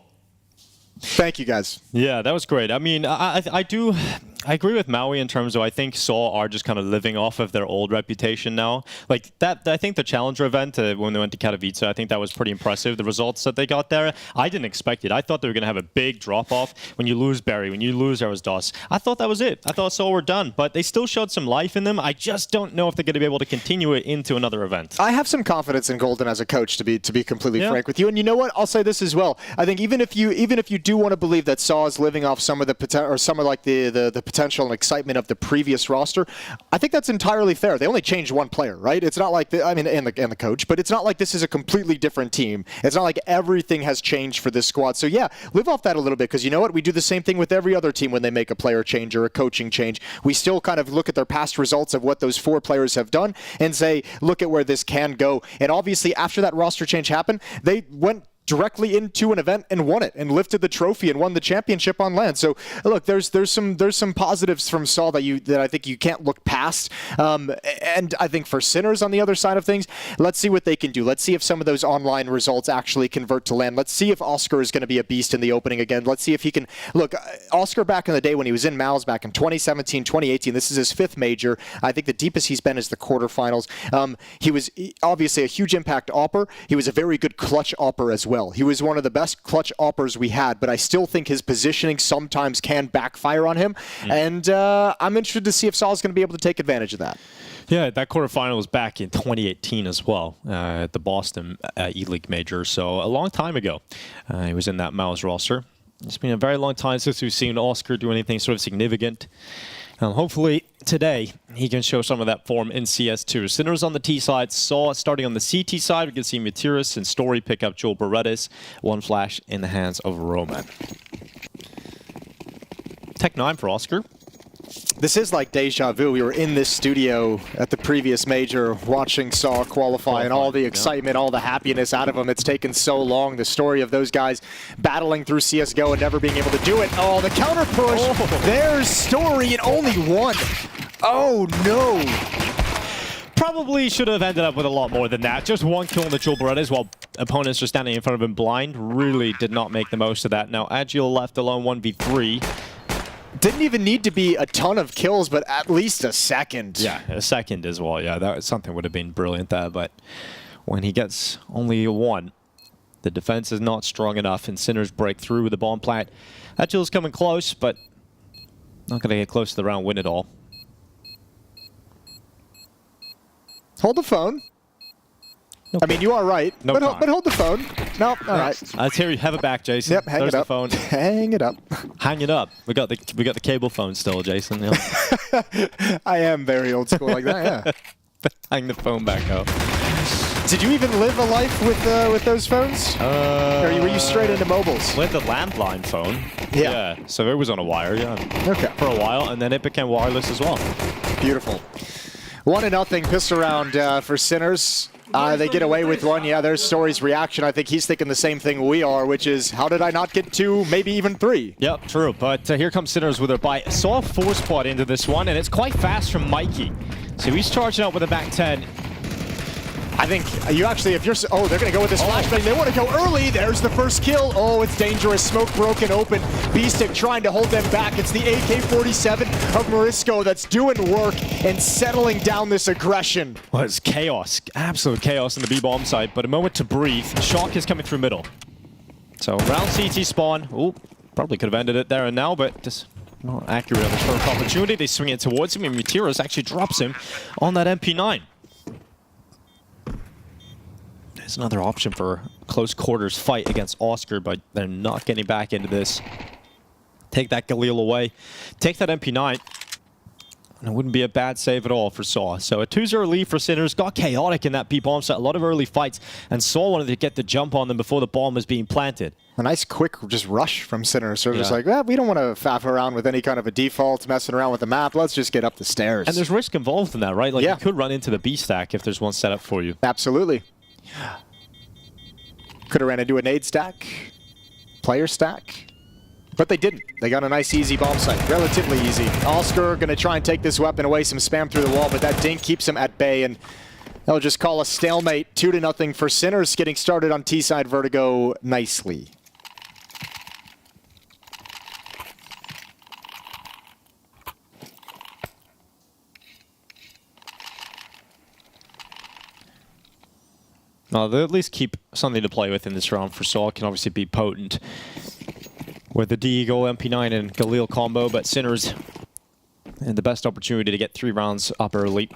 Thank you, guys. Yeah, that was great. I mean, I agree with Maui in terms of I think Saw are just kind of living off of their old reputation now. Like that, I think the Challenger event when they went to Katowice, I think that was pretty impressive. The results that they got there, I didn't expect it. I thought they were going to have a big drop-off when you lose Barry, when you lose Erasdos. I thought that was it. I thought Saw were done, but they still showed some life in them. I just don't know if they're going to be able to continue it into another event. I have some confidence in Golden as a coach, to be completely frank with you. And you know what? I'll say this as well. I think even if you do want to believe that Saw is living off some of the potential and excitement of the previous roster, I think that's entirely fair. They only changed one player, right? It's not like and the coach, but it's not like this is a completely different team. It's not like everything has changed for this squad. So yeah, live off that a little bit, because you know what? We do the same thing with every other team when they make a player change or a coaching change. We still kind of look at their past results of what those 4 players have done and say, look at where this can go. And obviously after that roster change happened, they went directly into an event and won it and lifted the trophy and won the championship on LAN. So look, there's some positives from Saw that I think you can't look past. And I think for Sinners on the other side of things, let's see what they can do. Let's see if some of those online results actually convert to LAN. Let's see if Oscar is going to be a beast in the opening again. Let's see if he can look. Oscar back in the day when he was in Mouz back in 2017, 2018. This is his 5th major. I think the deepest he's been is the quarterfinals. He was obviously a huge impact opper. He was a very good clutch opper as well. He was one of the best clutch oppers we had, but I still think his positioning sometimes can backfire on him. And I'm interested to see if Saul's going to be able to take advantage of that. Yeah, that quarterfinal was back in 2018 as well, at the Boston E-League Major. So a long time ago, he was in that Mouz roster. It's been a very long time since we've seen Oscar do anything sort of significant. Hopefully today he can show some of that form in CS2. Sinners on the T side, Saw starting on the CT side. We can see Matiris and Story pick up Joel Berettis. One flash in the hands of Roman. Tech 9 for Oscar. This is like deja vu. We were in this studio at the previous major watching Saw qualify and all the excitement, all the happiness out of them. It's taken so long. The story of those guys battling through CSGO and never being able to do it. Oh, the counter push. There's Story and only 1. Oh, no. Probably should have ended up with a lot more than that. Just 1 kill on the Joel Berettis while opponents are standing in front of him blind. Really did not make the most of that. Now, Agile left alone 1v3. Didn't even need to be a ton of kills, but at least a second. Yeah, a second as well. Yeah, that something would have been brilliant there. But when he gets only 1, the defense is not strong enough, and Sinners break through with the bomb plant. Agile's coming close, but not going to get close to the round win at all. Hold the phone. I mean, you are right, but hold the phone. No, all right. Let's hear you. Have it back, Jason. Yep, hang There's it up. The phone. Hang it up. Hang it up. We got the cable phone still, Jason. Yeah. I am very old school like that. Yeah. Hang the phone back up. Did you even live a life with those phones? Or were you straight into mobiles? With the landline phone. Yeah. So it was on a wire. Yeah. Okay. For a while, and then it became wireless as well. Beautiful. 1-0 piss around for Sinners. They get away with 1. Yeah, there's Story's reaction. I think he's thinking the same thing we are, which is, how did I not get 2, maybe even 3? Yep, true. But here comes Sinners with their buy. Saw a 4-spot into this one, and it's quite fast from Mikey. So he's charging up with a back 10. I think you actually, if you're, oh, they're going to go with this flashbang. They want to go early. There's the first kill. Oh, it's dangerous. Smoke broken open. Beastic trying to hold them back. It's the AK-47 of Morisco that's doing work and settling down this aggression. Well, it's chaos. Absolute chaos in the B-bomb site, but a moment to breathe. Shock is coming through middle. So round CT spawn. Oh, probably could have ended it there and now, but just not accurate on the first opportunity. They swing it towards him, and Mutiras actually drops him on that MP9. There's another option for a close quarters fight against Oscar, but they're not getting back into this. Take that Galil away. Take that MP9. And it wouldn't be a bad save at all for Saw. So a 2-0 lead for Sinners. Got chaotic in that B-bomb set. A lot of early fights. And Saw wanted to get the jump on them before the bomb was being planted. A nice quick just rush from Sinners. So just Yeah. like, we don't want to faff around with any kind of a default, messing around with the map. Let's just get up the stairs. And there's risk involved in that, right? Like Yeah. you could run into the B stack if there's one set up for you. Absolutely. Could have ran into a nade stack, player stack. But they didn't. They got a nice easy bomb site. Relatively easy. Oscar going to try and take this weapon away, some spam through the wall, but that dink keeps him at bay, and they'll just call a stalemate. 2-0 for Sinners, getting started on T-side Vertigo nicely. They'll at least keep something to play with in this round for Saw. Can obviously be potent with the D-Eagle, MP9, and Galil combo, but Sinners and the best opportunity to get 3 rounds up early.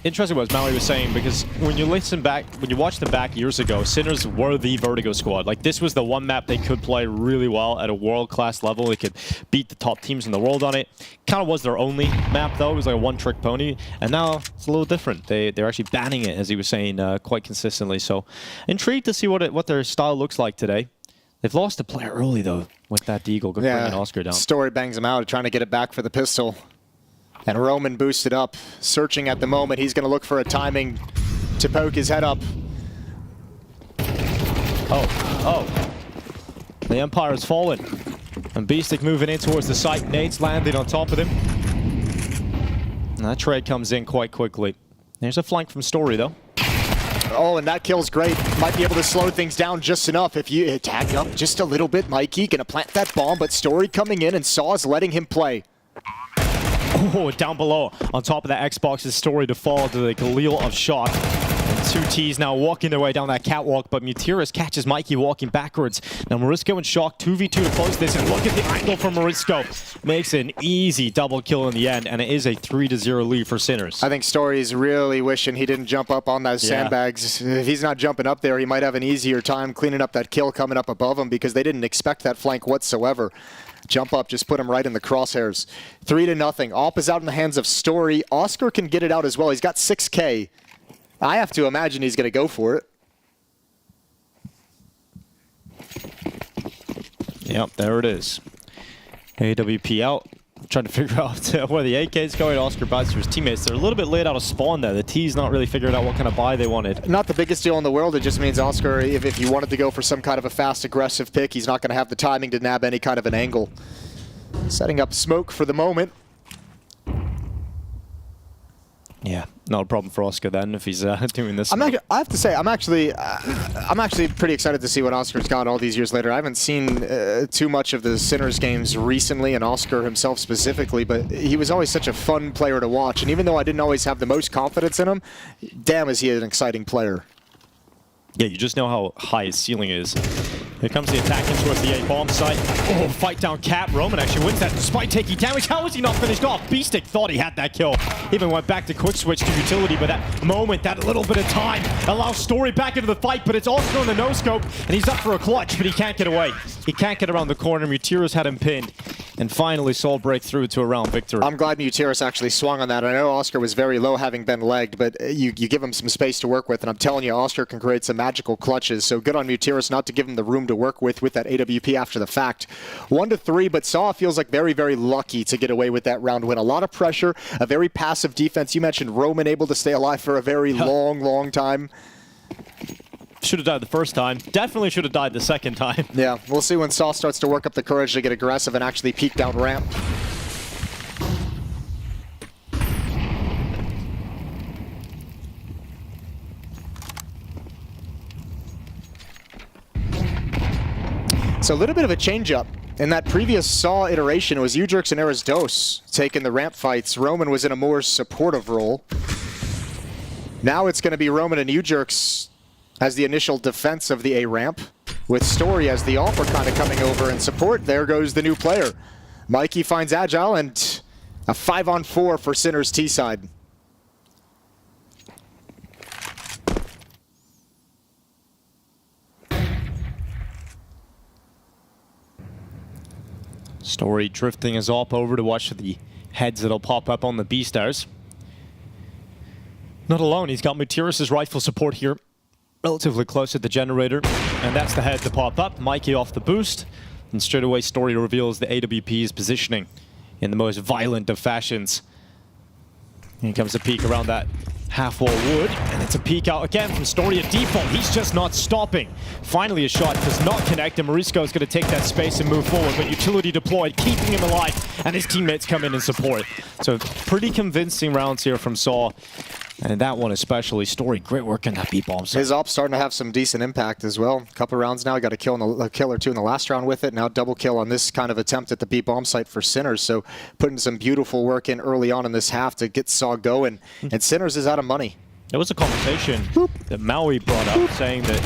Interesting what Maui was saying, because when you listen back, when you watch them back years ago, Sinners were the Vertigo squad. Like, this was the one map they could play really well at a world-class level. They could beat the top teams in the world on it. Kind of was their only map, though. It was like a one-trick pony. And now it's a little different. They're actually banning it, as he was saying, quite consistently. So, intrigued to see what their style looks like today. They've lost a player early, though, with that Deagle bringing Oscar down. Story bangs him out, trying to get it back for the pistol. And Roman boosted up, searching at the moment. He's going to look for a timing to poke his head up. Oh. The Empire's fallen. And Beastic moving in towards the site. Nate's landed on top of him. And that trade comes in quite quickly. There's a flank from Story, though. Oh, and that kill's great. Might be able to slow things down just enough if you tag up just a little bit. Mikey gonna plant that bomb, but Story coming in and Saw's letting him play. Oh, down below. On top of that Xbox's Story to fall to the Galil of Shock. And 2Ts now walking their way down that catwalk, but Mutirus catches Mikey walking backwards. Now Morisco and Shock 2v2 to close this, and look at the angle from Morisco. Makes it an easy double kill in the end, and it is a 3-0 lead for Sinners. I think Story's really wishing he didn't jump up on those sandbags. If he's not jumping up there, he might have an easier time cleaning up that kill coming up above him, because they didn't expect that flank whatsoever. Jump up, just put him right in the crosshairs. 3-0. Op is out in the hands of Story. Oscar can get it out as well. He's got 6K. I have to imagine he's going to go for it. Yep, there it is. AWP out. Trying to figure out where the AK is going. Oscar buys to his teammates. They're a little bit late out of spawn there. The T's not really figured out what kind of buy they wanted. Not the biggest deal in the world. It just means Oscar, if he wanted to go for some kind of a fast, aggressive pick, he's not going to have the timing to nab any kind of an angle. Setting up smoke for the moment. Yeah, not a problem for Oscar then if he's doing this. I have to say, I'm actually pretty excited to see what Oscar's got all these years later. I haven't seen too much of the Sinners games recently, and Oscar himself specifically, but he was always such a fun player to watch. And even though I didn't always have the most confidence in him, damn is he an exciting player. Yeah, you just know how high his ceiling is. Here comes the attack in towards the A-bomb site. Oh, fight down Cap. Roman actually wins that despite taking damage. How was he not finished off? Beastic thought he had that kill. Even went back to quick switch to utility, but that moment, that little bit of time allows Story back into the fight, but it's also in the no-scope, and he's up for a clutch, but he can't get away. He can't get around the corner. Mutirus had him pinned, and finally Saul break through to a round victory. I'm glad Mutirus actually swung on that. I know Oscar was very low having been legged, but you give him some space to work with, and I'm telling you, Oscar can create some magical clutches, so good on Mutirus not to give him the room to work with that AWP after the fact. 1-3, but Saw feels like very, very lucky to get away with that round win. A lot of pressure, a very passive defense. You mentioned Roman able to stay alive for a very long time. Should have died the first time. Definitely should have died the second time. Yeah, we'll see when Saw starts to work up the courage to get aggressive and actually peek down ramp. So a little bit of a change-up. In that previous Saw iteration, it was Udrix and Erisdos taking the ramp fights. Roman was in a more supportive role. Now it's going to be Roman and Udrix as the initial defense of the A ramp, with Story as the offer kind of coming over in support. There goes the new player. Mikey finds Agile, and a 5-on-4 for Sinners T-side. Story drifting his op over to watch the heads that'll pop up on the B stairs. Not alone, he's got Materis' rightful support here, relatively close to the generator. And that's the head to pop up. Mikey off the boost. And straight away, Story reveals the AWP's positioning in the most violent of fashions. Here comes a peek around that half-wall wood, and it's a peek out again from Story at default. He's just not stopping. Finally, a shot does not connect, and Morisco is going to take that space and move forward, but utility deployed, keeping him alive, and his teammates come in and support. So pretty convincing rounds here from Saw. And that one especially, Story, great work in that B-bomb. His op's starting to have some decent impact as well. A couple rounds now, got a kill or two in the last round with it. Now double kill on this kind of attempt at the B-bomb site for Sinners. So putting some beautiful work in early on in this half to get Saw going. And Sinners is out of money. There was a conversation that Maui brought up saying that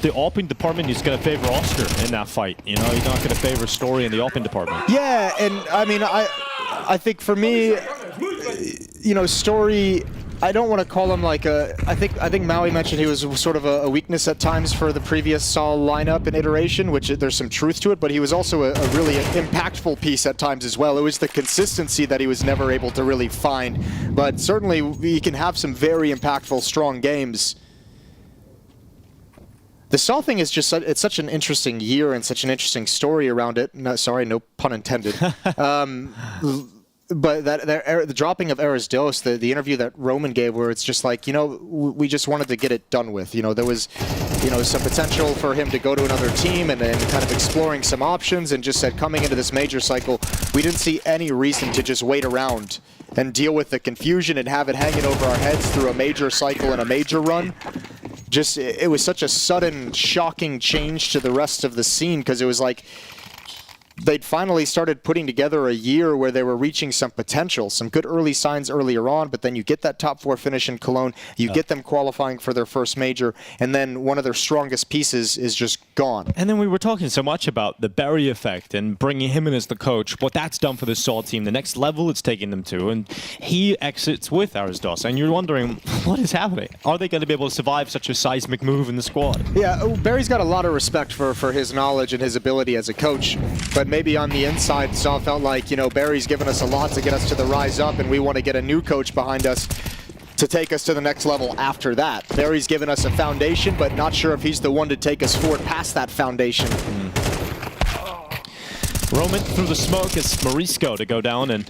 the opping department is going to favor Oscar in that fight. You know, he's not going to favor Story in the opping department. Yeah, and I mean, I think for me, you know, Story, I don't want to call him like a... I think Maui mentioned he was sort of a weakness at times for the previous Saw lineup and iteration, which there's some truth to it, but he was also a really impactful piece at times as well. It was the consistency that he was never able to really find, but certainly he can have some very impactful, strong games. The Saw thing is just, it's such an interesting year and such an interesting story around it. No, sorry, no pun intended. But the dropping of Erasdos, the interview that Roman gave, where it's just like, you know, we just wanted to get it done with. You know, there was, you know, some potential for him to go to another team and kind of exploring some options, and just said coming into this major cycle, we didn't see any reason to just wait around and deal with the confusion and have it hanging over our heads through a major cycle and a major run. Just, it was such a sudden, shocking change to the rest of the scene, because it was like, they'd finally started putting together a year where they were reaching some potential, some good early signs earlier on, but then you get that top 4 finish in Cologne, you get them qualifying for their first major, and then one of their strongest pieces is just gone. And then we were talking so much about the Barry effect and bringing him in as the coach, what that's done for the Saw team, the next level it's taking them to, and he exits with Erasdos, and you're wondering, what is happening? Are they going to be able to survive such a seismic move in the squad? Yeah, Barry's got a lot of respect for his knowledge and his ability as a coach, but maybe on the inside, Saw felt like, you know, Barry's given us a lot to get us to the rise up, and we want to get a new coach behind us to take us to the next level after that. Barry's given us a foundation, but not sure if he's the one to take us forward past that foundation. Roman through the smoke as Morisco to go down, and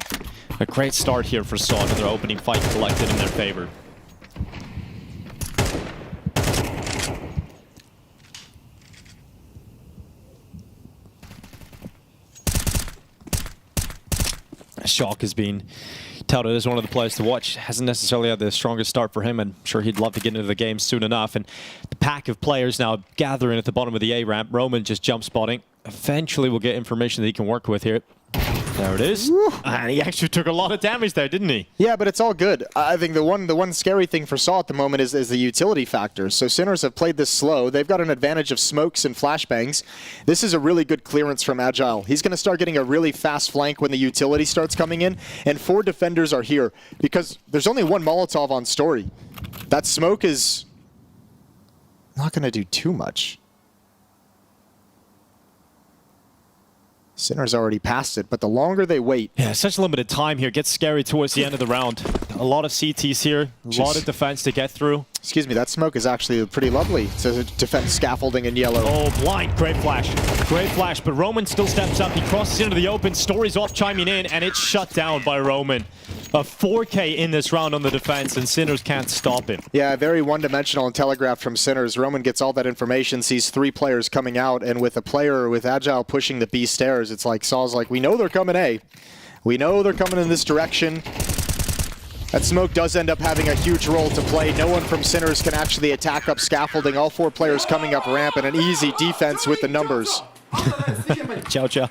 a great start here for Saw. Another opening fight collected in their favor. Shock has been touted as one of the players to watch. Hasn't necessarily had the strongest start for him, and I'm sure he'd love to get into the game soon enough. And the pack of players now gathering at the bottom of the A ramp. Roman just jump spotting. Eventually we'll get information that he can work with here. There it is. And he actually took a lot of damage there, didn't he? Yeah, but it's all good. I think the one scary thing for Saw at the moment is the utility factors. So Sinners have played this slow. They've got an advantage of smokes and flashbangs. This is a really good clearance from Agile. He's going to start getting a really fast flank when the utility starts coming in, and 4 defenders are here because there's only one Molotov on Story. That smoke is not going to do too much. Sinners already passed it, but the longer they wait... Yeah, such limited time here. Gets scary towards the end of the round. A lot of CTs here, a lot of defense to get through. Excuse me, that smoke is actually pretty lovely to defend scaffolding in yellow. Oh, blind. Great flash. Great flash, but Roman still steps up. He crosses into the open. Story's off chiming in, and it's shut down by Roman. A 4K in this round on the defense, and Sinners can't stop him. Yeah, very one-dimensional and telegraphed from Sinners. Roman gets all that information, sees 3 players coming out, and with a player with Agile pushing the B stairs, it's like Saw's like, we know they're coming A. We know they're coming in this direction. That smoke does end up having a huge role to play. No one from Sinners can actually attack up scaffolding. All 4 players coming up ramp, and an easy defense with the numbers. Ciao, ciao.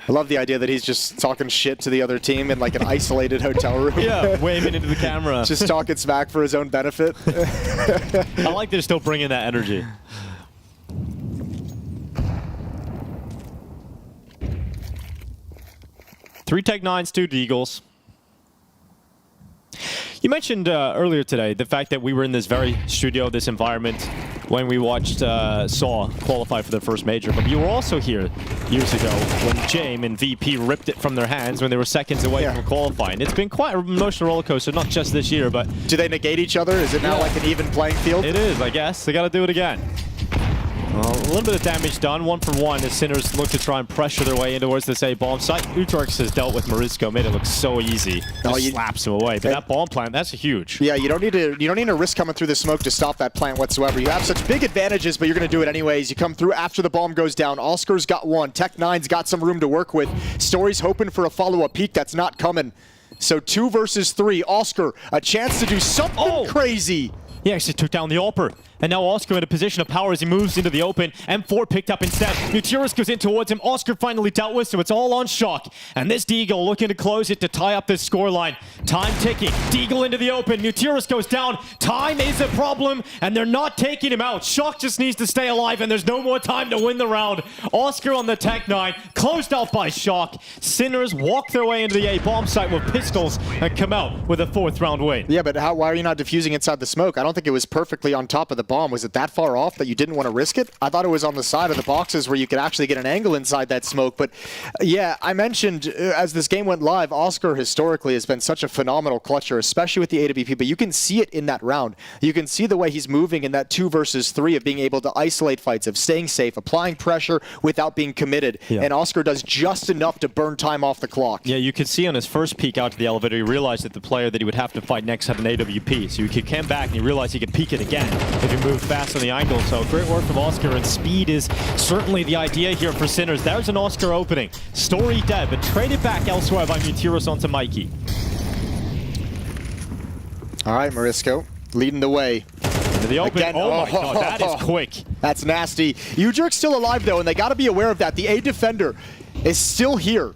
I love the idea that he's just talking shit to the other team in like an isolated hotel room. Yeah, waving into the camera. Just talking smack for his own benefit. I like they're still bringing that energy. Three Tech-9s, 2 Deagles. You mentioned earlier today the fact that we were in this very studio, this environment, when we watched Saw qualify for their first major. But you were also here years ago when Jame and VP ripped it from their hands when they were seconds away from qualifying. It's been quite an emotional roller coaster, not just this year, but... Do they negate each other? Is it now like an even playing field? It is, I guess. They got to do it again. Well, a little bit of damage done, 1-for-1 as Sinners look to try and pressure their way in towards this A bomb site. Utrox has dealt with Morizco, made it look so easy. Just slaps him away. But that bomb plant, that's huge. Yeah, you don't need to risk coming through the smoke to stop that plant whatsoever. You have such big advantages, but you're going to do it anyways. You come through after the bomb goes down. Oscar's got one. Tech9's got some room to work with. Story's hoping for a follow-up peek. That's not coming. So 2 versus 3. Oscar, a chance to do something crazy. He actually took down the AWPer. And now Oscar in a position of power as he moves into the open. M4 picked up instead. Mutirus goes in towards him. Oscar finally dealt with, so it's all on Shock. And this Deagle looking to close it to tie up this scoreline. Time ticking. Deagle into the open. Mutirus goes down. Time is a problem, and they're not taking him out. Shock just needs to stay alive, and there's no more time to win the round. Oscar on the Tech9, closed off by Shock. Sinners walk their way into the A bomb site with pistols and come out with a 4th round win. Yeah, but why are you not defusing inside the smoke? I don't think it was perfectly on top of the bomb. Was it that far off that you didn't want to risk it? I thought it was on the side of the boxes where you could actually get an angle inside that smoke. But yeah, I mentioned as this game went live, Oscar historically has been such a phenomenal clutcher, especially with the AWP, but you can see it in that round. You can see the way he's moving in that 2 versus 3 of being able to isolate fights, of staying safe, applying pressure without being committed. Yeah. And Oscar does just enough to burn time off the clock. Yeah, you could see on his first peek out to the elevator, he realized that the player that he would have to fight next had an AWP. So he could come back and he realized he could peek it again if he moved fast on the angle. So great work from Oscar, and speed is certainly the idea here for Sinners. There's an Oscar opening. Story dead, but traded back elsewhere by Mutirus onto Mikey. All right, Morizco leading the way. Into the open. Again, oh my god, that is quick. That's nasty. Ujerk's still alive though, and they got to be aware of that. The A defender is still here.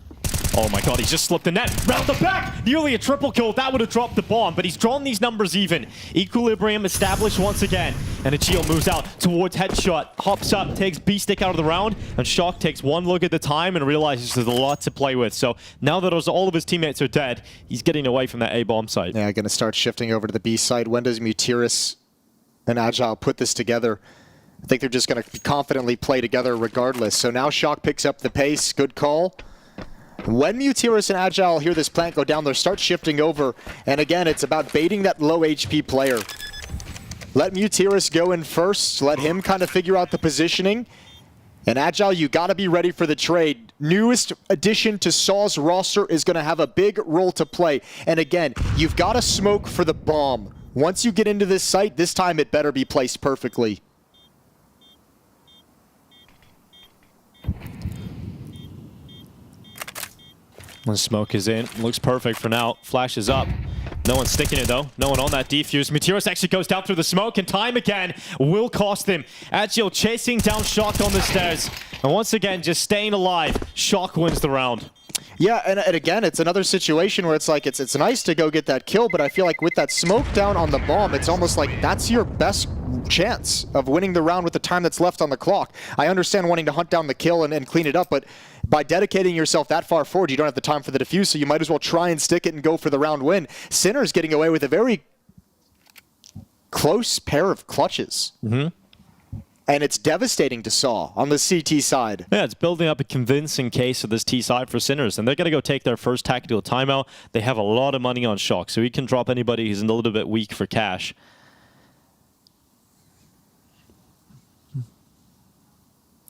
Oh my god, he's just slipped the net. Round the back! Nearly a triple kill. That would have dropped the bomb, but he's drawn these numbers even. Equilibrium established once again. And Achille moves out towards headshot, hops up, takes B-stick out of the round, and Shock takes one look at the time and realizes there's a lot to play with. So now that all of his teammates are dead, he's getting away from that A-bomb site. Yeah, going to start shifting over to the B side. When does Mutirus and Agile put this together? I think they're just going to confidently play together regardless. So now Shock picks up the pace. Good call. When Mutirus and Agile hear this plant go down, they'll start shifting over. And again, it's about baiting that low HP player. Let Mutirus go in first. Let him kind of figure out the positioning. And Agile, you got to be ready for the trade. Newest addition to Saw's roster is going to have a big role to play. And again, you've got to smoke for the bomb. Once you get into this site, this time it better be placed perfectly. When smoke is in, looks perfect for now. Flash is up. No one's sticking it though. No one on that defuse. Mutirus actually goes down through the smoke, and time again will cost him. Agile chasing down Shock on the stairs. And once again, just staying alive. Shock wins the round. Yeah, and again, it's another situation where it's like, it's nice to go get that kill, but I feel like with that smoke down on the bomb, it's almost like that's your best chance of winning the round with the time that's left on the clock. I understand wanting to hunt down the kill and clean it up, but by dedicating yourself that far forward, you don't have the time for the defuse, so you might as well try and stick it and go for the round win. Sinner's getting away with a very close pair of clutches. Mm-hmm. And it's devastating to Saw on the CT side. Yeah, it's building up a convincing case of this T side for Sinners, and they're going to go take their first tactical timeout. They have a lot of money on Shock, so he can drop anybody who's a little bit weak for cash.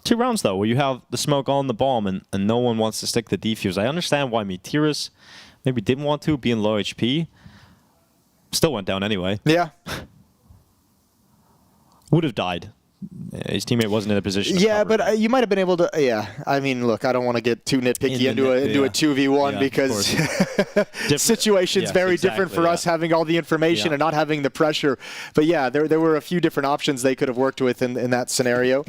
Two rounds, though, where you have the smoke on the bomb and no one wants to stick the defuse. I understand why Mutirus maybe didn't want to, being low HP. Still went down anyway. Yeah. Would have died. His teammate wasn't in a position to Yeah, cover. but you might have been able to... Yeah, I mean, look, I don't want to get too nitpicky into a 2v1 because situation's very different for us having all the information and not having the pressure. But yeah, there were a few different options they could have worked with in that scenario.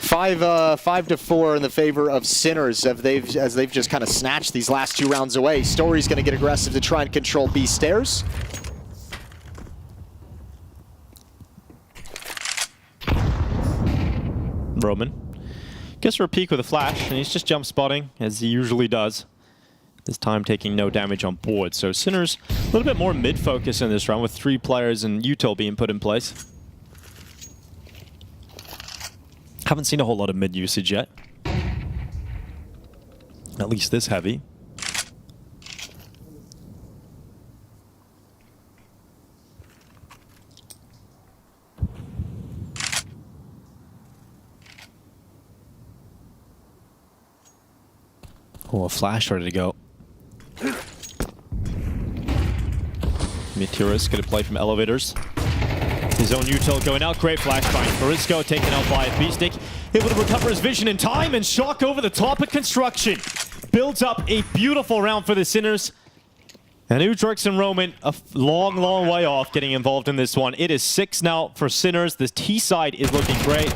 5-4 in the favor of Sinners as they've just kind of snatched these last two rounds away. Story's going to get aggressive to try and control B stairs. Roman gets for a peek with a flash, and he's just jump spotting, as he usually does. This time taking no damage on board. So Sinners a little bit more mid-focus in this round with 3 players and Util being put in place. Haven't seen a whole lot of mid usage yet. At least this heavy. Oh, a flash ready to go. Meteorus gonna play from elevators. His own util going out. Great flashbang. Barisco taken out by Beastic. Able to recover his vision in time and shock over the top of construction. Builds up a beautiful round for the Sinners. And Udrix and Roman a long, long way off getting involved in this one. It is 6 now for Sinners. The T side is looking great.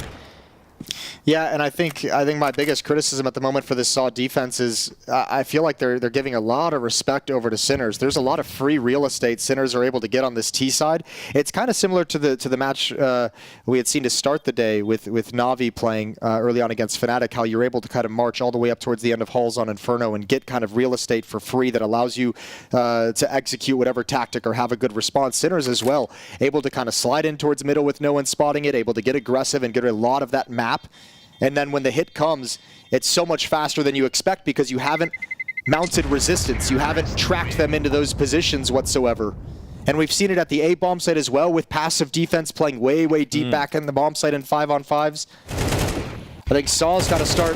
Yeah, and I think my biggest criticism at the moment for this SAW defense is I feel like they're giving a lot of respect over to Sinners. There's a lot of free real estate Sinners are able to get on this T side. It's kind of similar to the match we had seen to start the day with Na'Vi playing early on against Fnatic, how you're able to kind of march all the way up towards the end of Halls on Inferno and get kind of real estate for free that allows you to execute whatever tactic or have a good response. Sinners as well, able to kind of slide in towards middle with no one spotting it, able to get aggressive and get a lot of that map. And then when the hit comes, it's so much faster than you expect because you haven't mounted resistance. You haven't tracked them into those positions whatsoever. And we've seen it at the A bomb site as well with passive defense playing way, way deep back in the bomb site in 5-on-5s. I think SAW's got to start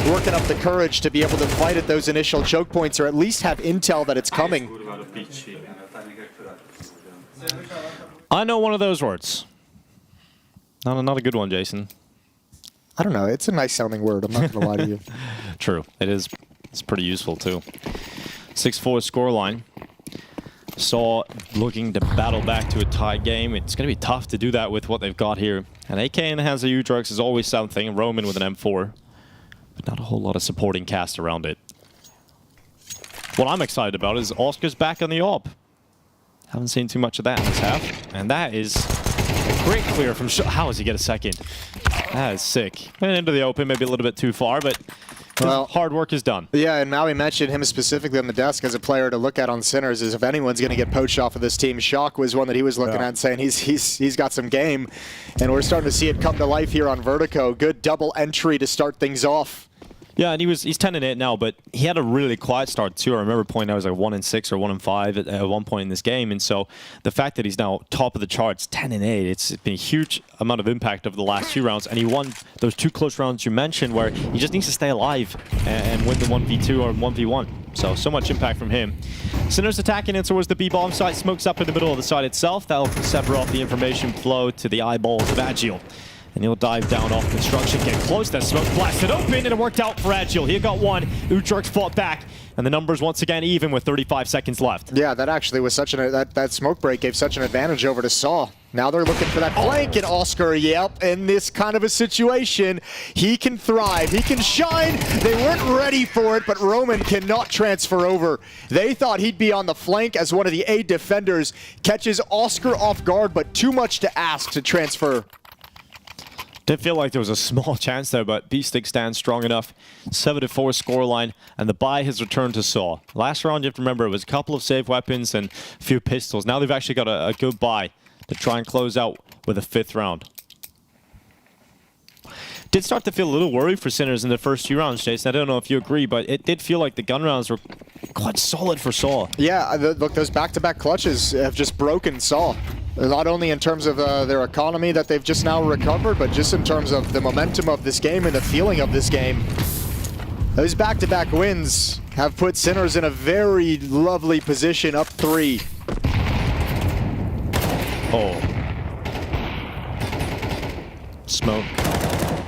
working up the courage to be able to fight at those initial choke points or at least have intel that it's coming. I know one of those words. Not a good one, Jason. I don't know. It's a nice sounding word. I'm not going to lie to you. True. It is. It's pretty useful too. 6-4 scoreline. SAW looking to battle back to a tie game. It's going to be tough to do that with what they've got here. And AK in the hands of Udrix is always something. Roman with an M4. But not a whole lot of supporting cast around it. What I'm excited about is Oscar's back on the AWP. Haven't seen too much of that in this half. And that is a great clear from... How does he get a second? That is sick. Went into the open, maybe a little bit too far, but well, hard work is done. Yeah, and now we mentioned him specifically on the desk as a player to look at on Sinners is if anyone's going to get poached off of this team. Shock was one that he was looking at saying he's got some game, and we're starting to see it come to life here on Vertigo. Good double entry to start things off. Yeah, and he's 10-8 now, but he had a really quiet start too. I remember pointing out he was like 1-6 or 1-5 at one point in this game, and so the fact that he's now top of the charts, 10-8, it's been a huge amount of impact over the last few rounds, and he won those 2 close rounds you mentioned where he just needs to stay alive and win the 1v2 or 1v1. So much impact from him. Sinners attacking in towards the B bomb site, smokes up in the middle of the site itself. That'll sever off the information flow to the eyeballs of Agile. And he'll dive down off construction, get close, that smoke blasted open, and it worked out for Agile. He got one, Udrix fought back, and the numbers once again even with 35 seconds left. Yeah, that actually was such that smoke break gave such an advantage over to SAW. Now they're looking for that flank, and Oscar, yep, in this kind of a situation, he can thrive, he can shine. They weren't ready for it, but Roman cannot transfer over. They thought he'd be on the flank as one of the A defenders, catches Oscar off guard, but too much to ask to transfer. Did feel like there was a small chance there, but Beastic stands strong enough. 7-4 scoreline, and the buy has returned to SAW. Last round, you have to remember, it was a couple of save weapons and a few pistols. Now they've actually got a good buy to try and close out with a 5th round. Did start to feel a little worried for Sinners in the first 2 rounds, Jason. I don't know if you agree, but it did feel like the gun rounds were quite solid for SAW. Yeah, look, those back-to-back clutches have just broken SAW. Not only in terms of their economy that they've just now recovered, but just in terms of the momentum of this game and the feeling of this game. Those back-to-back wins have put Sinners in a very lovely position, up 3. Oh. Smoke.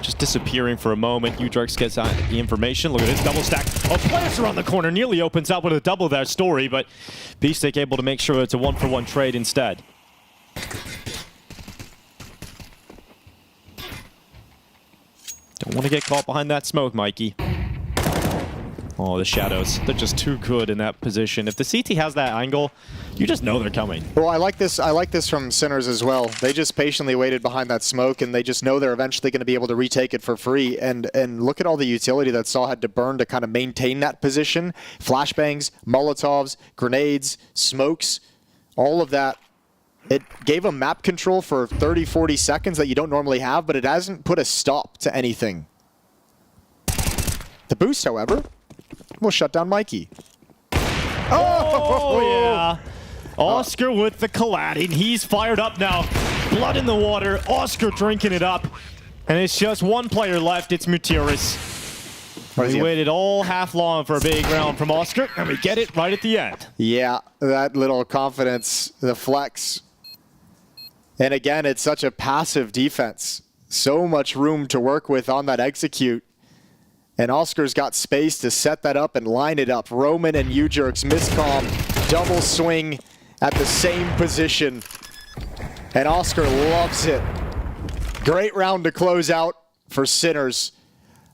Just disappearing for a moment. Udrix gets out the information. Look at this double stack. Oh, players around the corner. Nearly opens up with a double that story, but Beastic able to make sure it's a 1-for-1 trade instead. Don't want to get caught behind that smoke, Mikey. Oh, the shadows. They're just too good in that position. If the CT has that angle, you just know they're coming. Well, I like this from Sinners as well. They just patiently waited behind that smoke, and they just know they're eventually going to be able to retake it for free. And look at all the utility that SAW had to burn to kind of maintain that position. Flashbangs, Molotovs, grenades, smokes, all of that It gave him map control for 30, 40 seconds that you don't normally have, but it hasn't put a stop to anything. The boost, however, will shut down Mikey. Oh, yeah. Oscar with the colliding. He's fired up now. Blood in the water. Oscar drinking it up. And it's just one player left. It's Mutiris. We waited all half long for a big round from Oscar, and we get it right at the end. Yeah, that little confidence, the flex. And again, it's such a passive defense. So much room to work with on that execute. And Oscar's got space to set that up and line it up. Roman and U-Jerks miscom, double swing at the same position. And Oscar loves it. Great round to close out for Sinners.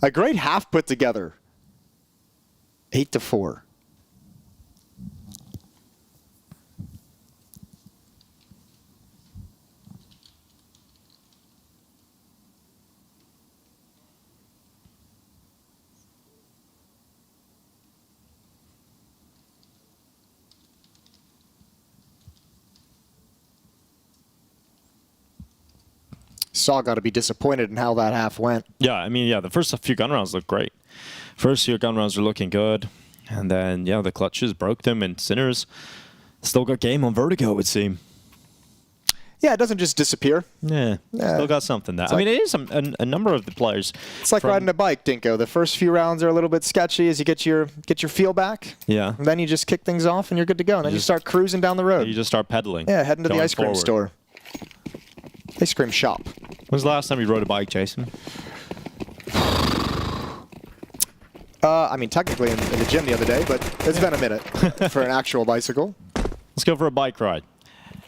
A great half put together. 8-4. Saw got to be disappointed in how that half went. Yeah, I mean, yeah, the first few gun rounds looked great. First few gun rounds are looking good. And then, yeah, the clutches broke them, and Sinners still got game on Vertigo, it would seem. Yeah, it doesn't just disappear. Yeah, still got something there. I mean, it is a number of the players. It's like riding a bike, Dinko. The first few rounds are a little bit sketchy as you get your feel back. Yeah. And then you just kick things off and you're good to go. And then you start cruising down the road. You just start pedaling. Yeah, heading to the ice cream store. Ice cream shop. When's the last time you rode a bike, Jason? I mean, technically in the gym the other day, but it's been a minute for an actual bicycle. Let's go for a bike ride.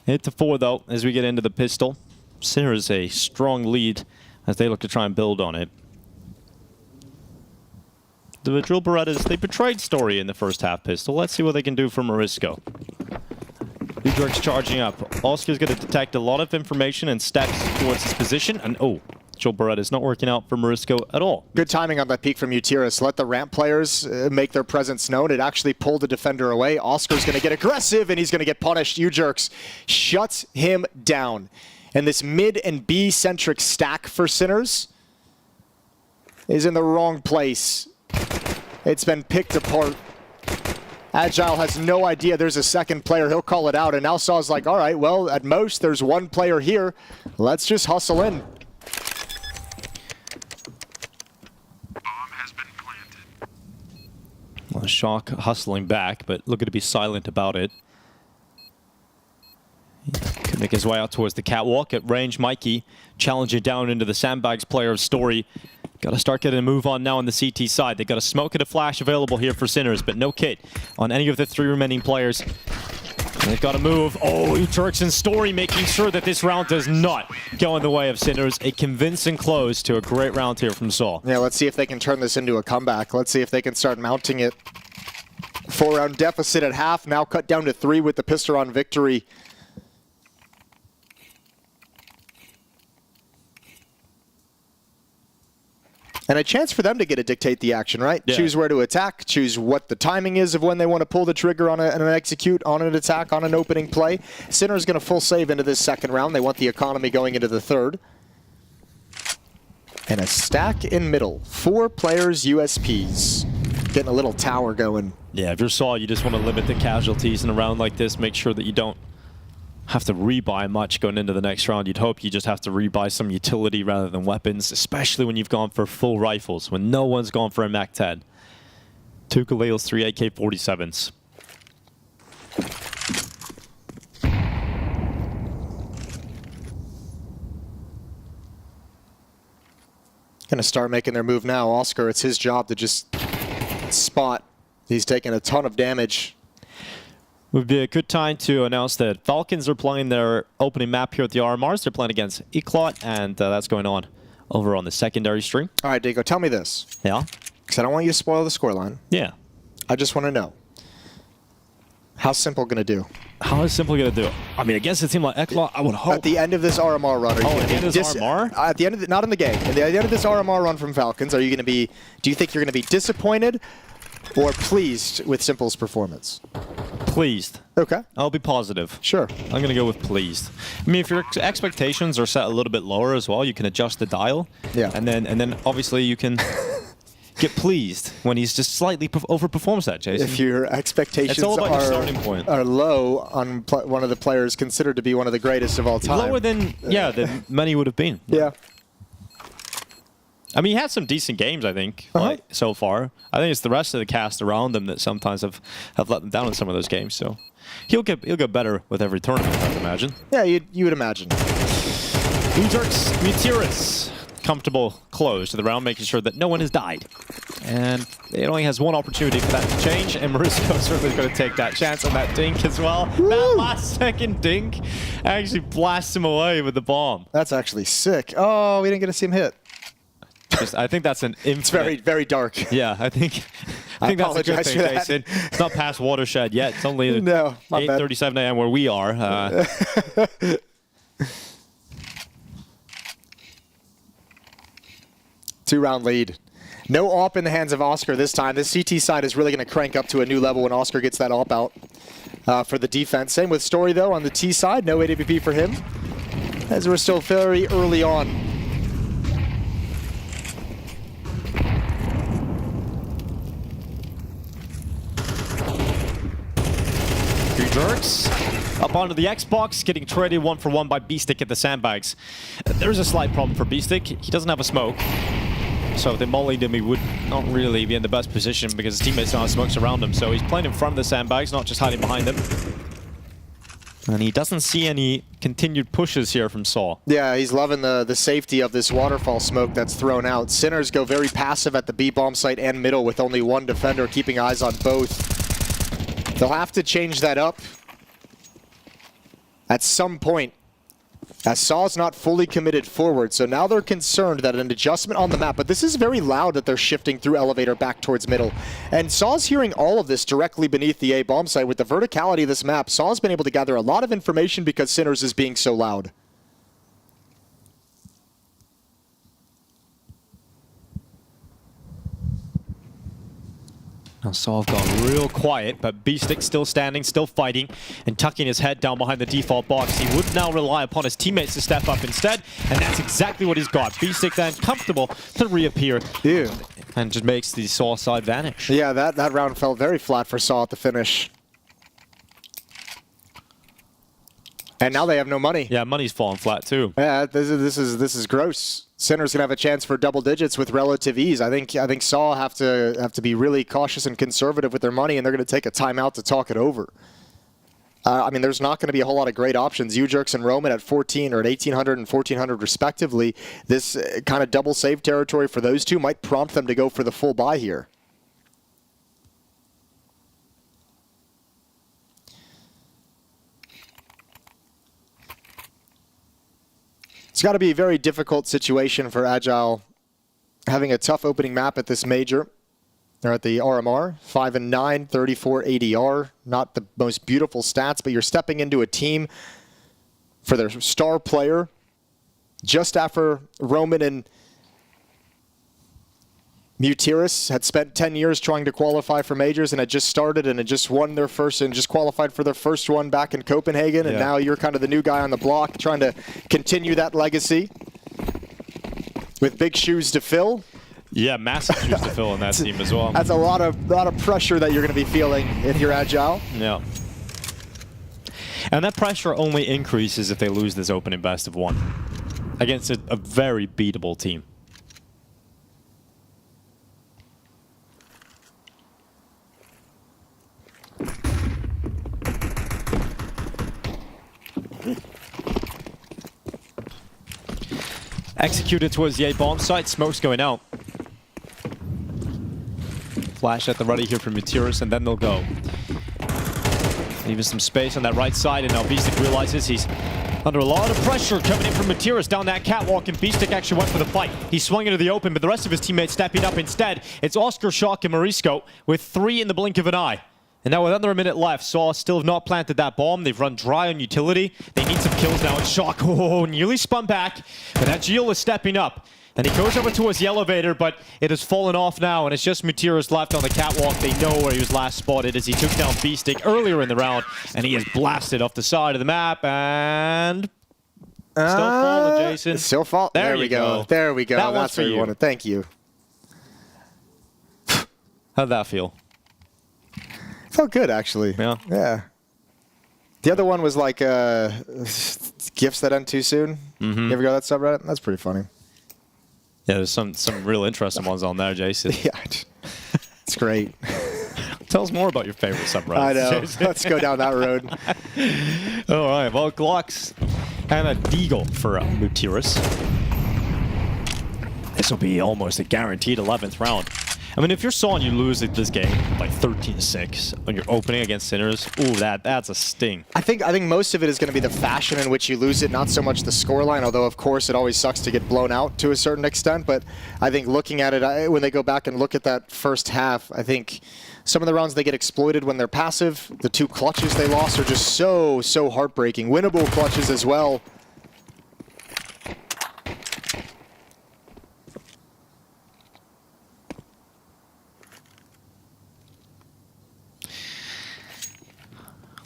8-4 though, as we get into the pistol. Sinners a strong lead as they look to try and build on it. The Drill Berettas, they betrayed Story in the first half pistol. Let's see what they can do for Morisco. U-Jerks charging up. Oscar's going to detect a lot of information and steps towards his position. And oh, Drill Beretta's not working out for Morisco at all. Good timing on that peek from Mutiris. Let the ramp players make their presence known. It actually pulled the defender away. Oscar's going to get aggressive and he's going to get punished. U-Jerks shuts him down. And this mid and B-centric stack for Sinners is in the wrong place. It's been picked apart. Agile has no idea there's a second player. He'll call it out. And now Saw's like, all right, well, at most, there's one player here. Let's just hustle in. Bomb has been planted. Well, Shock hustling back, but looking to be silent about it. He could make his way out towards the catwalk. At range, Mikey challenging down into the sandbags player of Story. Got to start getting a move on now on the CT side. They got a smoke and a flash available here for Sinners, but no kit on any of the three remaining players. And they've got to move. Oh, U-Jerks and Story making sure that this round does not go in the way of Sinners. A convincing close to a great round here from Saw. Yeah, let's see if they can turn this into a comeback. Let's see if they can start mounting it. 4-round deficit at half, now cut down to 3 with the Pisteron victory. And a chance for them to get to dictate the action, right? Yeah. Choose where to attack, choose what the timing is of when they want to pull the trigger on an execute, on an attack, on an opening play. Sinner's going to full save into this second round. They want the economy going into the third. And a stack in middle. 4 players USPs. Getting a little tower going. Yeah, if you're Saw, you just want to limit the casualties in a round like this. Make sure that you don't have to rebuy much going into the next round. You'd hope you just have to rebuy some utility rather than weapons, especially when you've gone for full rifles, when no one's gone for a MAC-10. 2 Khalils, 3 AK-47s. Gonna start making their move now. Oscar, it's his job to just spot. He's taking a ton of damage. Would be a good time to announce that Falcons are playing their opening map here at the RMRs. They're playing against Eclot, and that's going on over on the secondary stream. All right, Diego, tell me this. Yeah? Because I don't want you to spoil the scoreline. Yeah. I just want to know. How's Simple going to do? How is Simple going to do? I mean, against a team like Eclot, I would hope. At the end of this RMR run, are you at the end of this RMR? At the end of the, not in the game. At the end of this RMR run from Falcons, are you going to be? Do you think you're going to be disappointed or pleased with Simple's performance? Pleased. Okay. I'll be positive. Sure. I'm going to go with pleased. I mean, if your expectations are set a little bit lower as well, you can adjust the dial. Yeah. And then obviously you can get pleased when he's just slightly overperforms that, Jason. If your expectations it's all about your starting point. are low on one of the players considered to be one of the greatest of all time. Lower than, than many would have been. Yeah. I mean, he had some decent games, I think, like, so far. I think it's the rest of the cast around him that sometimes have let them down in some of those games. So he'll get better with every tournament, I would imagine. Yeah, you would imagine. Ujerks Mutiris, comfortable close to the round, making sure that no one has died. And it only has one opportunity for that to change, and Marisco certainly going to take that chance on that dink as well. Woo! That last second dink actually blasts him away with the bomb. That's actually sick. Oh, we didn't get to see him hit. I think that's an infinite. It's very, very dark. Yeah, I think that's a good thing, Jason. It's not past watershed yet. It's only 8:37 a.m. where we are. 2-round lead. No AWP in the hands of Oscar this time. This CT side is really going to crank up to a new level when Oscar gets that AWP out for the defense. Same with Story, though, on the T side. No AWP for him, as we're still very early on. Jerks up onto the Xbox, getting traded 1-for-1 by B-Stick at the sandbags. There's a slight problem for B-Stick. He doesn't have a smoke. So if they mollied him, he would not really be in the best position because his teammates don't have smokes around him. So he's playing in front of the sandbags, not just hiding behind them. And he doesn't see any continued pushes here from Saw. Yeah, he's loving the safety of this waterfall smoke that's thrown out. Sinners go very passive at the B-bomb site and middle with only one defender keeping eyes on both. They'll have to change that up at some point, as Saw's not fully committed forward. So now they're concerned that an adjustment on the map, but this is very loud that they're shifting through elevator back towards middle. And Saw's hearing all of this directly beneath the A bomb site. With the verticality of this map, Saw's been able to gather a lot of information because Sinners is being so loud. Now Saw have gone real quiet, but B-Stick still standing, still fighting, and tucking his head down behind the default box. He would now rely upon his teammates to step up instead, and that's exactly what he's got. B-Stick then comfortable to reappear. Yeah. And just makes the Saw side vanish. Yeah, that round fell very flat for Saw at the finish. And now they have no money. Yeah, money's falling flat too. Yeah, this is gross. Sinner's gonna have a chance for double digits with relative ease. I think Saw have to be really cautious and conservative with their money, and they're gonna take a timeout to talk it over. I mean, there's not going to be a whole lot of great options. Ujerks and Roman at 14 or at 1,800 and 1,400 respectively. This kind of double save territory for those two might prompt them to go for the full buy here. It's got to be a very difficult situation for Agile, having a tough opening map at this major. They're at the RMR, 5-9, 34 ADR. Not the most beautiful stats, but you're stepping into a team for their star player just after Roman and Mutiris had spent 10 years trying to qualify for majors and had just started and had just won their first and just qualified for their first one back in Copenhagen. And now you're kind of the new guy on the block trying to continue that legacy with big shoes to fill. Yeah, massive shoes to fill in that team as well. That's a lot of pressure that you're going to be feeling if you're Agile. Yeah. And that pressure only increases if they lose this opening best of one against a very beatable team. Executed towards the A bomb site, smoke's going out. Flash at the ready here from Mutiris, and then they'll go. Leaving some space on that right side, and now B-Stick realizes he's under a lot of pressure coming in from Mutiris down that catwalk, and B-Stick actually went for the fight. He swung into the open, but the rest of his teammates stepping up instead. It's Oscar, Shock, and Marisco with 3 in the blink of an eye. And now with under a minute left, Saw still have not planted that bomb. They've run dry on utility. They need some kills now. And Shock, nearly spun back. But that Geo is stepping up. And he goes over towards the elevator, but it has fallen off now, and it's just Mutiras left on the catwalk. They know where he was last spotted as he took down B-Stick earlier in the round, and he is blasted off the side of the map, and... Still falling, Jason. Still fall. There we go. There we go. That That's what you wanted. Thank you. How'd that feel? Felt good, actually. Yeah. Yeah. The other one was like gifts that end too soon. You ever go to that subreddit? That's pretty funny. Yeah, there's some real interesting ones on there, Jason. Yeah. It's great. Tell us more about your favorite subreddit. I know. Let's go down that road. All right. Well, Glocks and a Deagle for Mutiras. This will be almost a guaranteed 11th round. I mean, if you're Saw and you lose this game like 13-6 when you're opening against Sinners, ooh, that's a sting. I think most of it is going to be the fashion in which you lose it, not so much the scoreline, although of course it always sucks to get blown out to a certain extent. But I think looking at it, when they go back and look at that first half, I think some of the rounds they get exploited when they're passive. The 2 clutches they lost are just so heartbreaking. Winnable clutches as well.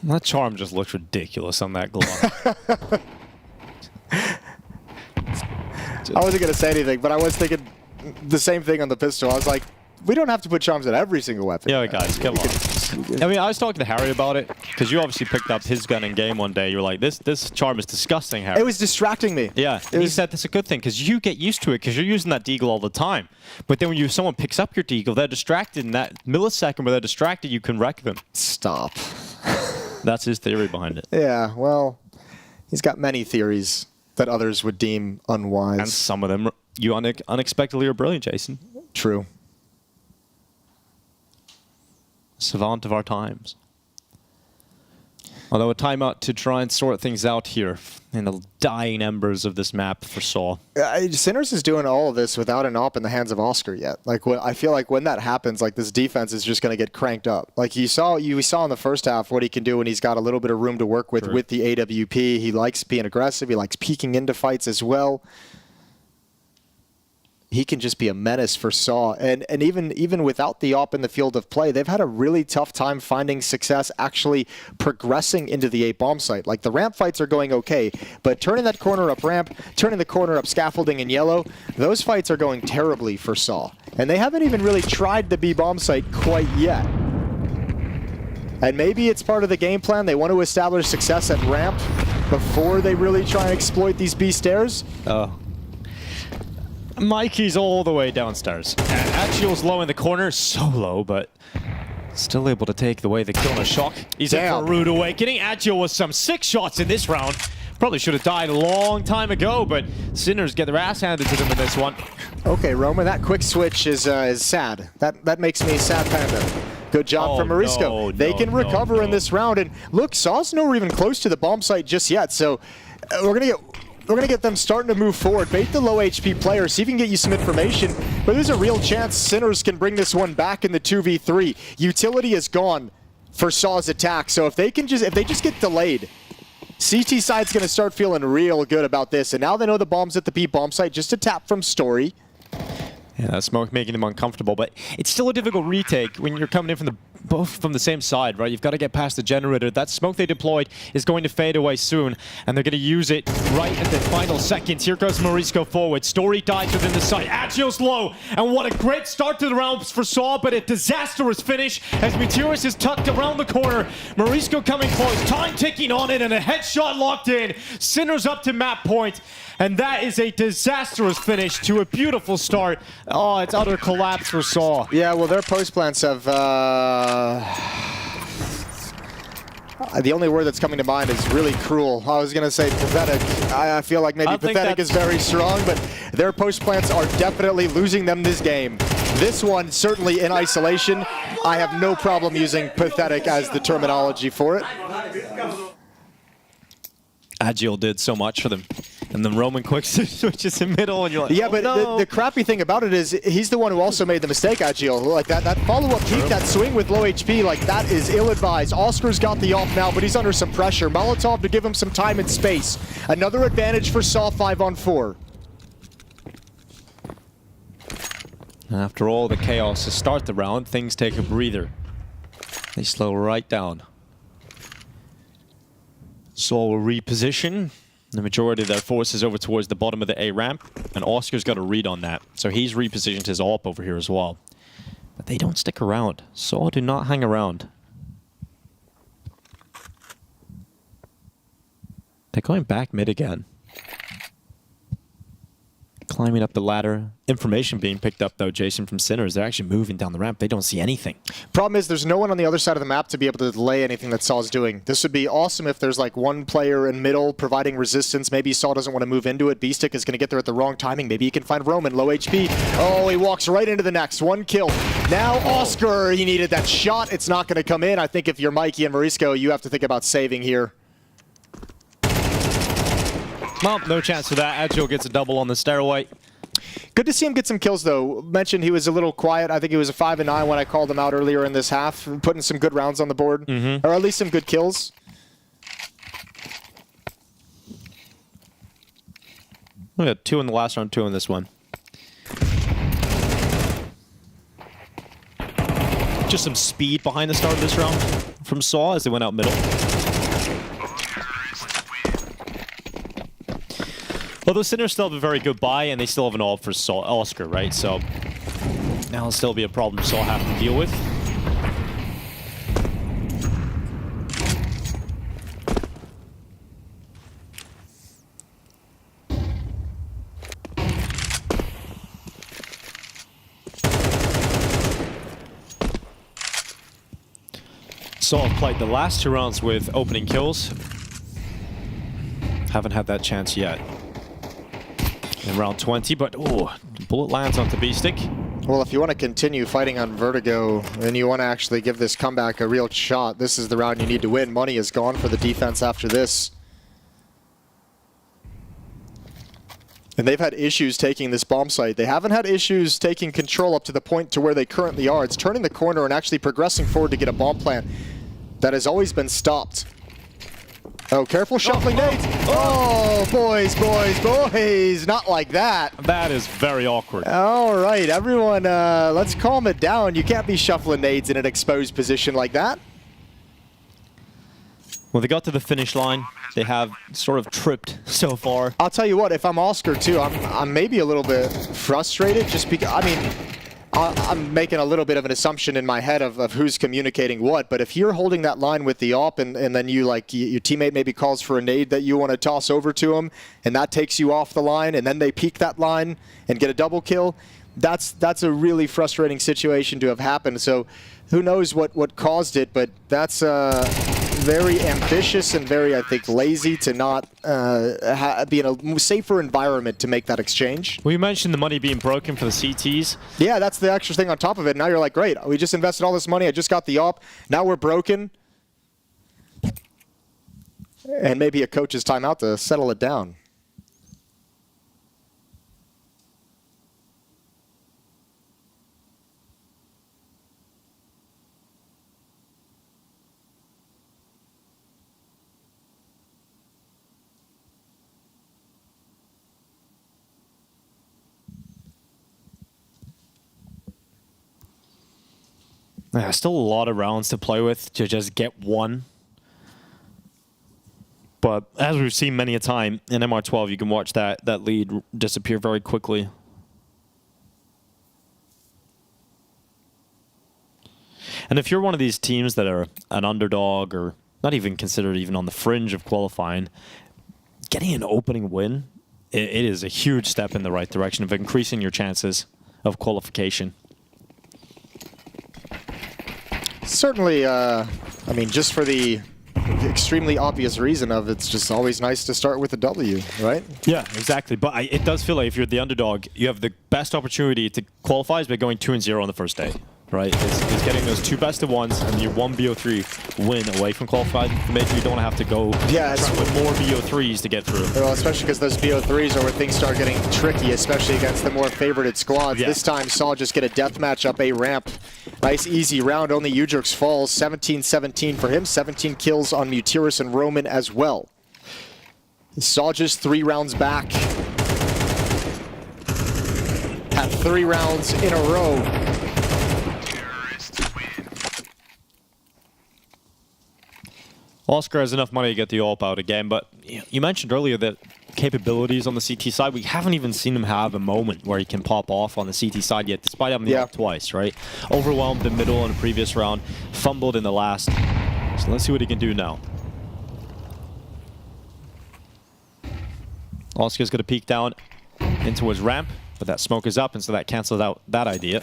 That charm just looks ridiculous on that glove. I wasn't going to say anything, but I was thinking the same thing on the pistol. I was like, we don't have to put charms on every single weapon. Yeah, guys, come on. I mean, I was talking to Harry about it, because you obviously picked up his gun in game one day. You were like, this charm is disgusting, Harry. It was distracting me. Yeah, and he said that's a good thing, because you get used to it, because you're using that deagle all the time. But then when someone picks up your deagle, they're distracted. In that millisecond where they're distracted, you can wreck them. Stop. That's his theory behind it. Yeah, well, he's got many theories that others would deem unwise. And some of them you unexpectedly are brilliant, Jason. True. Savant of our times. Although a timeout to try and sort things out here in the dying embers of this map for Saw. Sinners is doing all of this without an op in the hands of Oscar yet. Like, I feel like when that happens, like this defense is just going to get cranked up. Like we saw in the first half what he can do when he's got a little bit of room to work with the AWP. He likes being aggressive. He likes peeking into fights as well. He can just be a menace for Saw. And even without the op in the field of play, they've had a really tough time finding success actually progressing into the 8-bomb site. Like, the ramp fights are going okay, but turning that corner up ramp, turning the corner up scaffolding in yellow, those fights are going terribly for Saw. And they haven't even really tried the B-bomb site quite yet. And maybe it's part of the game plan. They want to establish success at ramp before they really try and exploit these B stairs. Oh. Mikey's all the way downstairs. Axial's low in the corner, so low, but still able to take the kill on a shock. He's in for a rude awakening. Axial with some 6 shots in this round. Probably should have died a long time ago, but Sinners get their ass handed to them in this one. Okay, Roman, that quick switch is sad. That makes me sad, Panda. Good job from Morizco. They can recover in this round. And look, Saw's nowhere even close to the bomb site just yet, so we're gonna get them starting to move forward. Bait the low HP player, see if he can get you some information. But there's a real chance Sinners can bring this one back in the 2v3. Utility is gone for Saw's attack, so if they just get delayed, CT side's gonna start feeling real good about this. And now they know the bomb's at the B bomb site, just a tap from Story. Yeah, that smoke making him uncomfortable, but it's still a difficult retake when you're coming in from both from the same side, right? You've got to get past the generator. That smoke they deployed is going to fade away soon, and they're going to use it right at the final seconds. Here goes Morizco forward. Story dies within the site. Agile's low, and what a great start to the rounds for Saw, but a disastrous finish as Mutiras is tucked around the corner. Morizco coming close, time ticking on it, and a headshot locked in. Sinners up to map point. And that is a disastrous finish to a beautiful start. Oh, it's utter collapse for Saw. Yeah, well, their post plants have... the only word that's coming to mind is really cruel. I was going to say pathetic. I feel like maybe pathetic is very strong, but their post plants are definitely losing them this game. This one, certainly in isolation, I have no problem using pathetic as the terminology for it. Agile did so much for them. And then Roman quick switches in middle, and you're like, yeah, but the crappy thing about it is he's the one who also made the mistake, Agile. Like that follow-up peek, that swing with low HP, like that is ill-advised. Oscar's got the off now, but he's under some pressure. Molotov to give him some time and space. Another advantage for Saw 5-on-4. After all the chaos to start the round, things take a breather. They slow right down. Saul will reposition the majority of their forces over towards the bottom of the A ramp, and Oscar's got a read on that. So he's repositioned his AWP over here as well. But they don't stick around. Saul do not hang around. They're going back mid again. Climbing up the ladder. Information being picked up, though, Jason, from Sinners. They're actually moving down the ramp. They don't see anything. Problem is there's no one on the other side of the map to be able to delay anything that Saul's doing. This would be awesome if there's like one player in middle providing resistance. Maybe Saul doesn't want to move into it. Beastic is going to get there at the wrong timing. Maybe he can find Roman, low HP. Oh, he walks right into the next. One kill. Now Oscar, he needed that shot. It's not going to come in. I think if you're Mikey and Marisco, you have to think about saving here. Well, no chance for that. Agile gets a double on the stairway. Good to see him get some kills, though. Mentioned he was a little quiet. I think he was a 5-9 when I called him out earlier in this half, putting some good rounds on the board, or at least some good kills. We got 2 in the last round, 2 in this one. Just some speed behind the start of this round from Saw as they went out middle. Although Sinners still have a very good buy, and they still have an AWP for Saul, Oscar, right? So now it'll still be a problem Saul have to deal with. Saul played the last 2 rounds with opening kills. Haven't had that chance yet. In round 20, but oh, bullet lands onto Beastic. Well, if you want to continue fighting on Vertigo and you want to actually give this comeback a real shot, this is the round you need to win. Money is gone for the defense after this. And they've had issues taking this bomb site. They haven't had issues taking control up to the point to where they currently are. It's turning the corner and actually progressing forward to get a bomb plant that has always been stopped. Oh, careful shuffling nades. Oh, boys, boys, boys. Not like that. That is very awkward. All right, everyone, let's calm it down. You can't be shuffling nades in an exposed position like that. Well, they got to the finish line. They have sort of tripped so far. I'll tell you what, if I'm Oscar too, I'm maybe a little bit frustrated just because, I mean, I'm making a little bit of an assumption in my head of who's communicating what, but if you're holding that line with the AWP and then you like your teammate maybe calls for a nade that you want to toss over to him and that takes you off the line and then they peek that line and get a double kill, that's a really frustrating situation to have happened. So who knows what caused it, but that's very ambitious and very, I think, lazy to not be in a safer environment to make that exchange. Well, you mentioned the money being broken for the CTs. Yeah, that's the extra thing on top of it. Now you're like, great, we just invested all this money. I just got the AWP. Now we're broken. And maybe a coach's timeout to settle it down. Yeah, still a lot of rounds to play with to just get one. But as we've seen many a time, in MR12 you can watch that lead disappear very quickly. And if you're one of these teams that are an underdog or not even considered even on the fringe of qualifying, getting an opening win, it is a huge step in the right direction of increasing your chances of qualification. Certainly, I mean, just for the extremely obvious reason of it's just always nice to start with a W, right? Yeah, exactly. But it does feel like if you're the underdog, you have the best opportunity to qualify is by going 2-0 on the first day, right? It's getting those 2 best of ones and your 1 BO3 win away from qualified to make sure you don't have to go with more BO3s to get through. Well, especially because those BO3s are where things start getting tricky, especially against the more favorited squads. Yeah. This time, Saul just get a deathmatch up a ramp. Nice, easy round. Only Udrix falls. 17-17 for him. 17 kills on Mutiris and Roman as well. Saul just 3 rounds back. At 3 rounds in a row. Oscar has enough money to get the AWP out again, but you mentioned earlier that capabilities on the CT side, we haven't even seen him have a moment where he can pop off on the CT side yet, despite having the AWP twice, right? Overwhelmed the middle in the previous round, fumbled in the last. So let's see what he can do now. Oscar's going to peek down into his ramp, but that smoke is up, and so that cancels out that idea.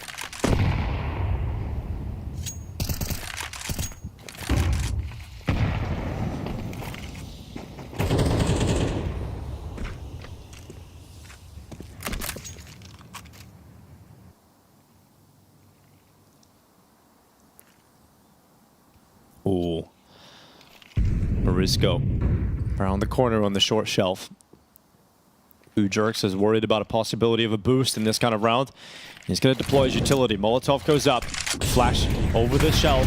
Ooh. Marisco around the corner on the short shelf. Ujerks is worried about a possibility of a boost in this kind of round. He's going to deploy his utility. Molotov goes up, flash over the shelf,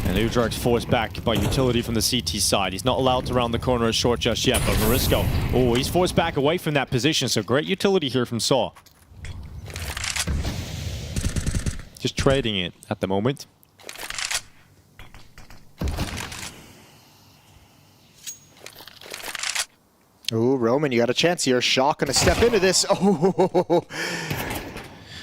and Ujerks forced back by utility from the CT side. He's not allowed to round the corner as short just yet, but Marisco, oh, he's forced back away from that position, so great utility here from Saw. Just trading it at the moment. Ooh, Roman, you got a chance here. Shock gonna step into this. Oh,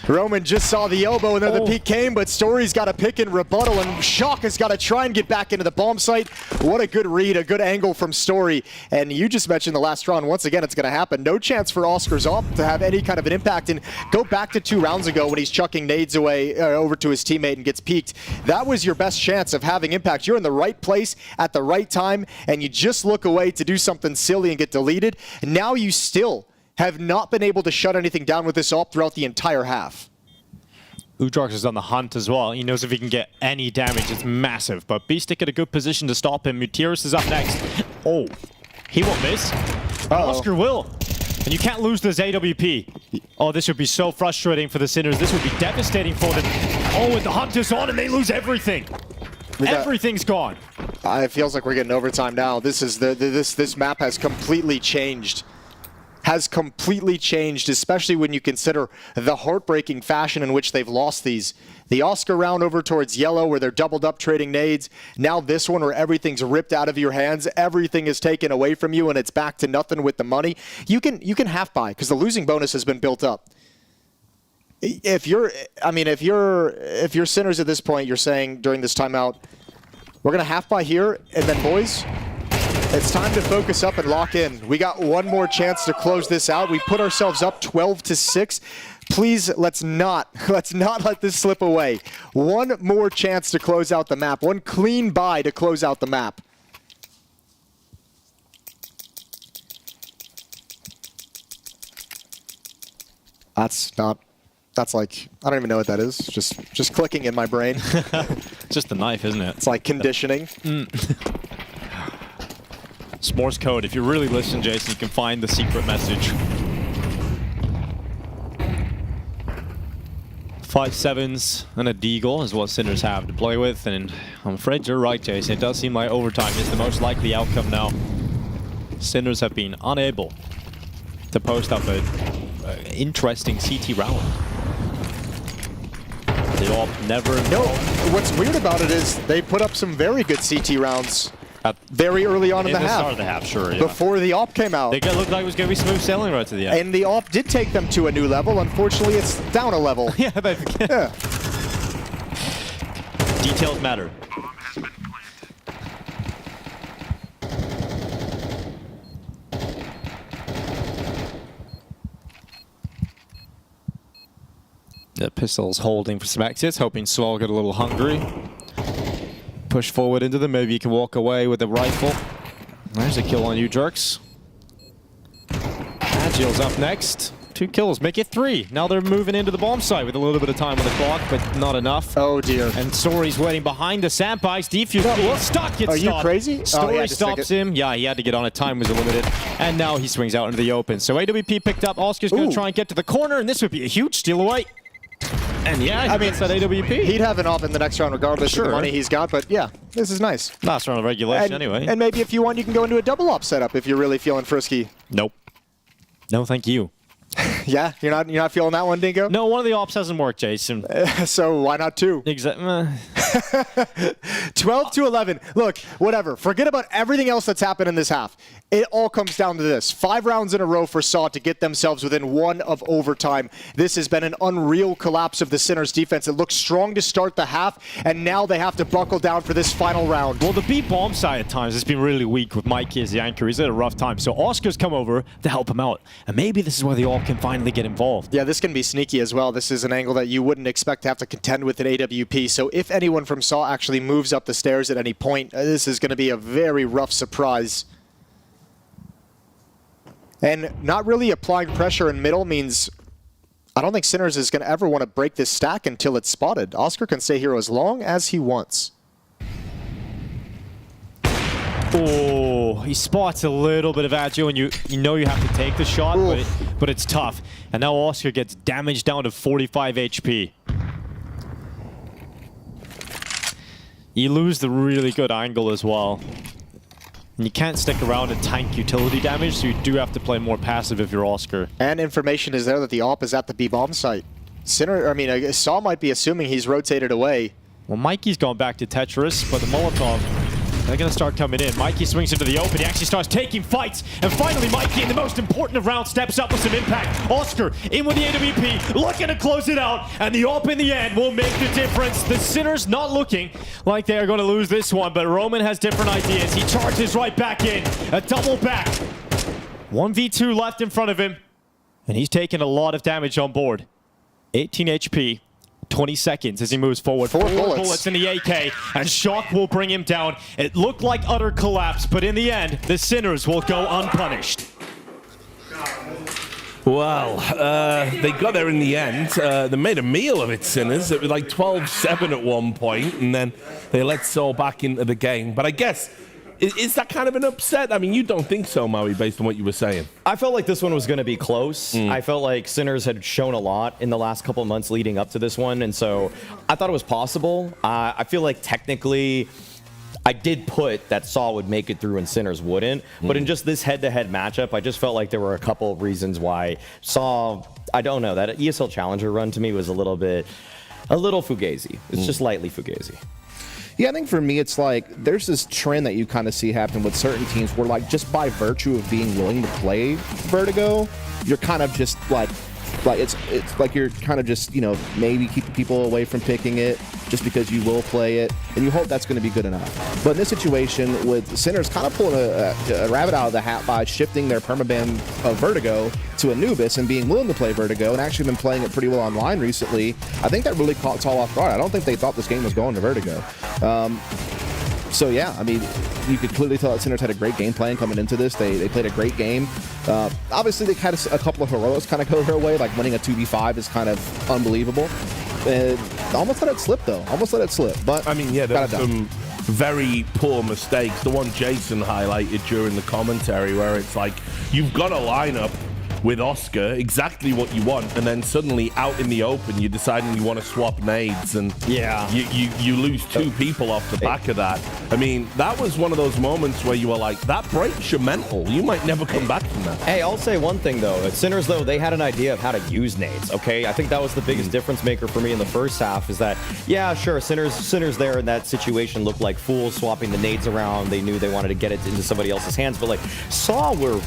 Roman just saw the elbow and then the peek came, but Story's got a pick and rebuttal, and Shock has got to try and get back into the bomb site. What a good read, a good angle from Story. And you just mentioned the last round. Once again, it's going to happen. No chance for Oscar's op to have any kind of an impact. And go back to 2 rounds ago when he's chucking nades away over to his teammate and gets peeked. That was your best chance of having impact. You're in the right place at the right time, and you just look away to do something silly and get deleted. And now you still have not been able to shut anything down with this op throughout the entire half. Ujerks is on the hunt as well. He knows if he can get any damage, it's massive. But Beastic in a good position to stop him. Mutiris is up next. Oh, he won't miss. Oscar will. And you can't lose this AWP. Oh, this would be so frustrating for the Sinners. This would be devastating for them. Oh, and the hunt is on and they lose everything. Everything's gone. It feels like we're getting overtime now. This is this map has completely changed. Especially when you consider the heartbreaking fashion in which they've lost these. The Oscar round over towards yellow where they're doubled up trading nades. Now this one where everything's ripped out of your hands, everything is taken away from you, and it's back to nothing with the money. You can half buy because the losing bonus has been built up. If you're Sinners at this point, you're saying during this timeout, we're gonna half buy here, and then boys, it's time to focus up and lock in. We got one more chance to close this out. We put ourselves up 12-6. Please, let's not let this slip away. One more chance to close out the map. One clean buy to close out the map. That's like, I don't even know what that is. Just clicking in my brain. Just the knife, isn't it? It's like conditioning. It's Morse code. If you really listen, Jason, you can find the secret message. 5 7s and a deagle is what Sinners have to play with, and I'm afraid you're right, Jason. It does seem like overtime is the most likely outcome now. Sinners have been unable to post up an interesting CT round. They all never... No, what's weird about it is they put up some very good CT rounds very early on in the half. Start of the half, sure, yeah. Before the AWP came out. They looked like it was going to be smooth sailing right to the end. And the AWP did take them to a new level. Unfortunately, it's down a level. Yeah. Details matter. The pistol's holding for some exits, hoping Swell get a little hungry. Push forward into them, maybe he can walk away with the rifle. There's a kill on Ujerks. Agil's up next. 2 kills, make it 3. Now they're moving into the bomb site with a little bit of time on the clock, but not enough. Oh dear. And Story's waiting behind the sandbags. Defuse being stuck. Are you crazy? Story stops him. Yeah, he had to get on it. Time was limited. And now he swings out into the open. So AWP picked up. Oscar's going to try and get to the corner, and this would be a huge steal away. And yeah, I mean, it's that AWP. He'd have an AWP in the next round regardless of the money he's got, but yeah, this is nice. Last round of regulation anyway. And maybe if you want, you can go into a double AWP setup if you're really feeling frisky. Nope. No, thank you. Yeah, you're not feeling that one, Dingo? No, one of the ops hasn't worked, Jason. So why not 2? Exactly. 12 to 11. Look, whatever. Forget about everything else that's happened in this half. It all comes down to this. 5 rounds in a row for SAW to get themselves within 1 of overtime. This has been an unreal collapse of the Sinners defense. It looked strong to start the half, and now they have to buckle down for this final round. Well, the B bomb side at times has been really weak with Mikey as the anchor. He's at a rough time. So Oscar's come over to help him out. And maybe this is where the AWP can finally get involved. Yeah, this can be sneaky as well. This is an angle that you wouldn't expect to have to contend with at AWP. So if anyone from SAW actually moves up the stairs at any point, this is going to be a very rough surprise. And not really applying pressure in middle means I don't think Sinners is going to ever want to break this stack until it's spotted. Oscar can stay here as long as he wants. Oh, he spots a little bit of agile, and you know you have to take the shot, but it's tough. And now Oscar gets damaged down to 45 HP. You lose the really good angle as well. And you can't stick around and tank utility damage, so you do have to play more passive if you're Oscar. And information is there that the AWP is at the B bomb site. SAW might be assuming he's rotated away. Well, Mikey's gone back to Tetris, but the Molotov, they're going to start coming in. Mikey swings into the open. He actually starts taking fights. And finally, Mikey, in the most important of rounds, steps up with some impact. Oscar in with the AWP, looking to close it out. And the AWP in the end will make the difference. The Sinners not looking like they are going to lose this one, but Roman has different ideas. He charges right back in. A double back. 1v2 left in front of him. And he's taking a lot of damage on board. 18 HP. 20 seconds as he moves forward. 4 bullets in the AK, and Shock will bring him down. It looked like utter collapse, but in the end, the Sinners will go unpunished. Well, they got there in the end. They made a meal of it, Sinners. It was like 12-7 at one point, and then they let SAW back into the game. But I guess, is that kind of an upset? I mean, you don't think so, Maui, based on what you were saying. I felt like this one was going to be close. I felt like Sinners had shown a lot in the last couple of months leading up to this one, and so I thought it was possible. I feel like technically I did put that SAW would make it through and Sinners wouldn't, but in just this head-to-head matchup, I just felt like there were a couple of reasons why SAW, I don't know, that ESL Challenger run to me was a little fugazi. It's just lightly fugazi. Yeah, I think for me, it's like there's this trend that you kind of see happen with certain teams where, like, just by virtue of being willing to play Vertigo, you're kind of just like it's like you're kind of just, you know, maybe keeping people away from picking it just because you will play it, and you hope that's going to be good enough. But in this situation, with Sinners kind of pulling a rabbit out of the hat by shifting their permaban of Vertigo to Anubis and being willing to play Vertigo and actually been playing it pretty well online recently, I think that really caught SAW off guard. I don't think they thought this game was going to Vertigo. So yeah, I mean, you could clearly tell that Sinners had a great game plan coming into this. They played a great game. Obviously, they had a couple of heroics kind of go their way, like winning a 2v5 is kind of unbelievable. Almost let it slip, though. Almost let it slip. But I mean, yeah, there were some very poor mistakes. The one Jason highlighted during the commentary where it's like, you've got a lineup with Oscar, exactly what you want, and then suddenly out in the open, you're deciding you want to swap nades, and yeah, you lose 2 people off the back of that. I mean, that was one of those moments where you were like, that breaks your mental. You might never come back from that. Hey, I'll say one thing, though. At Sinners, though, they had an idea of how to use nades, okay? I think that was the biggest difference maker for me in the first half, is that, yeah, sure, Sinners there in that situation looked like fools swapping the nades around. They knew they wanted to get it into somebody else's hands, but, like, SAW were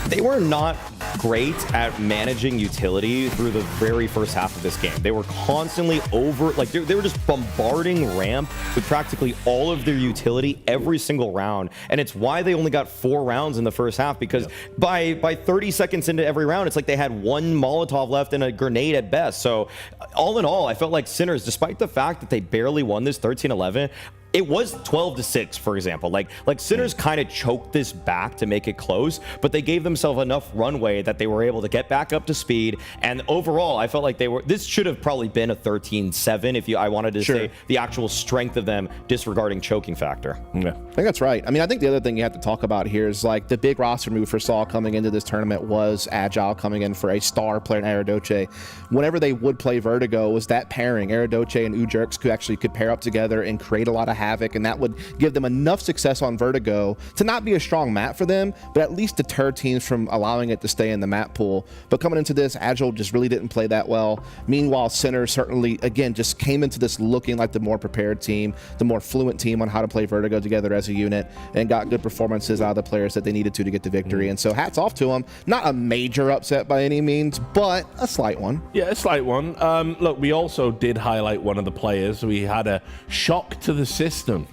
they were not great at managing utility through the very first half of this game. They were constantly they were just bombarding ramp with practically all of their utility every single round. And it's why they only got 4 rounds in the first half, because by 30 seconds into every round, it's like they had 1 Molotov left and a grenade at best. So all in all, I felt like Sinners, despite the fact that they barely won this 13-11, it was 12-6, for example. Like Sinners kind of choked this back to make it close, but they gave themselves enough runway that they were able to get back up to speed. And overall, I felt like this should have probably been a 13-7 I wanted to say the actual strength of them disregarding choking factor. Yeah, I think that's right. I mean, I think the other thing you have to talk about here is, like, the big roster move for SAW coming into this tournament was Agile coming in for a star player in Aradoce. Whenever they would play Vertigo, was that pairing, Aradoce and Ujurks, could pair up together and create a lot of havoc Havoc, and that would give them enough success on Vertigo to not be a strong map for them, but at least deter teams from allowing it to stay in the map pool. But coming into this, Agile just really didn't play that well. Meanwhile, Center certainly, again, just came into this looking like the more prepared team, the more fluent team on how to play Vertigo together as a unit, and got good performances out of the players that they needed to get the victory. And so hats off to them. Not a major upset by any means, but a slight one. Yeah, a slight one. Look, we also did highlight one of the players. We had a shock to the system.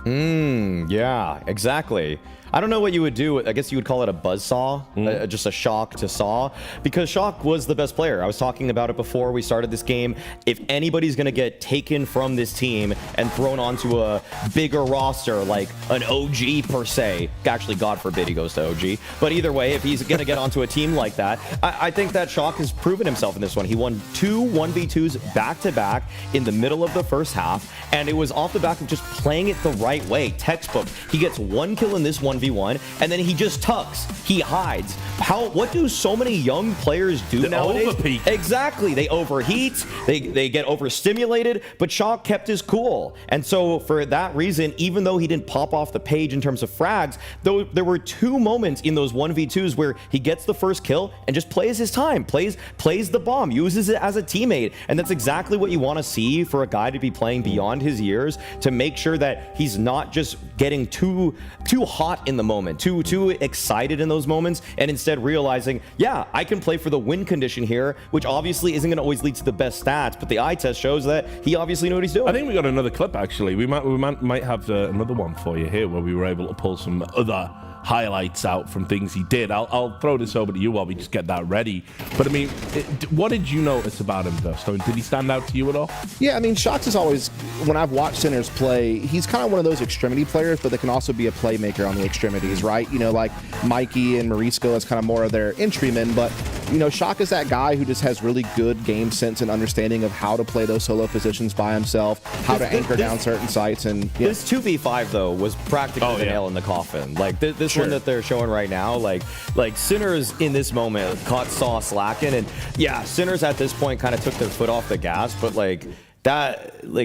Yeah, exactly. I don't know what you would do. I guess you would call it a buzzsaw, just a shock to saw, because Shock was the best player. I was talking about it before we started this game. If anybody's going to get taken from this team and thrown onto a bigger roster, like an OG per se, actually, God forbid he goes to OG, but either way, if he's going to get onto a team like that, I think that Shock has proven himself in this one. He won 2 1v2s back-to-back in the middle of the first half, and it was off the back of just playing it the right way. Textbook. He gets 1 kill in this 1v1, and then he just tucks. He hides. What do so many young players do nowadays? Overpeak. Exactly. They overheat. They get overstimulated. But Shock kept his cool. And so for that reason, even though he didn't pop off the page in terms of frags, though there were 2 moments in those 1v2s where he gets the first kill and just plays his time, plays the bomb, uses it as a teammate. And that's exactly what you want to see for a guy to be playing beyond his years, to make sure that he's not just getting too hot in the moment, too excited in those moments, and instead realizing, yeah, I can play for the win condition here, which obviously isn't going to always lead to the best stats, but the eye test shows that he obviously knows what he's doing. I think we got another clip, actually. We might have another one for you here, where we were able to pull some other highlights out from things he did. I'll throw this over to you while we just get that ready. But I mean, what did you notice about him, Dustin? Did he stand out to you at all? Yeah, I mean, Shox is always, when I've watched Centers play, he's kind of one of those extremity players, but they can also be a playmaker on the extremities, right? You know, like Mikey and Marisco is kind of more of their entrymen, but you know, Shock is that guy who just has really good game sense and understanding of how to play those solo positions by himself, how to anchor down certain sites. And yeah. This 2v5 though was practically the nail in the coffin. Like this one that they're showing right now, like Sinners in this moment caught Saw slacking, and yeah, Sinners at this point kind of took their foot off the gas, but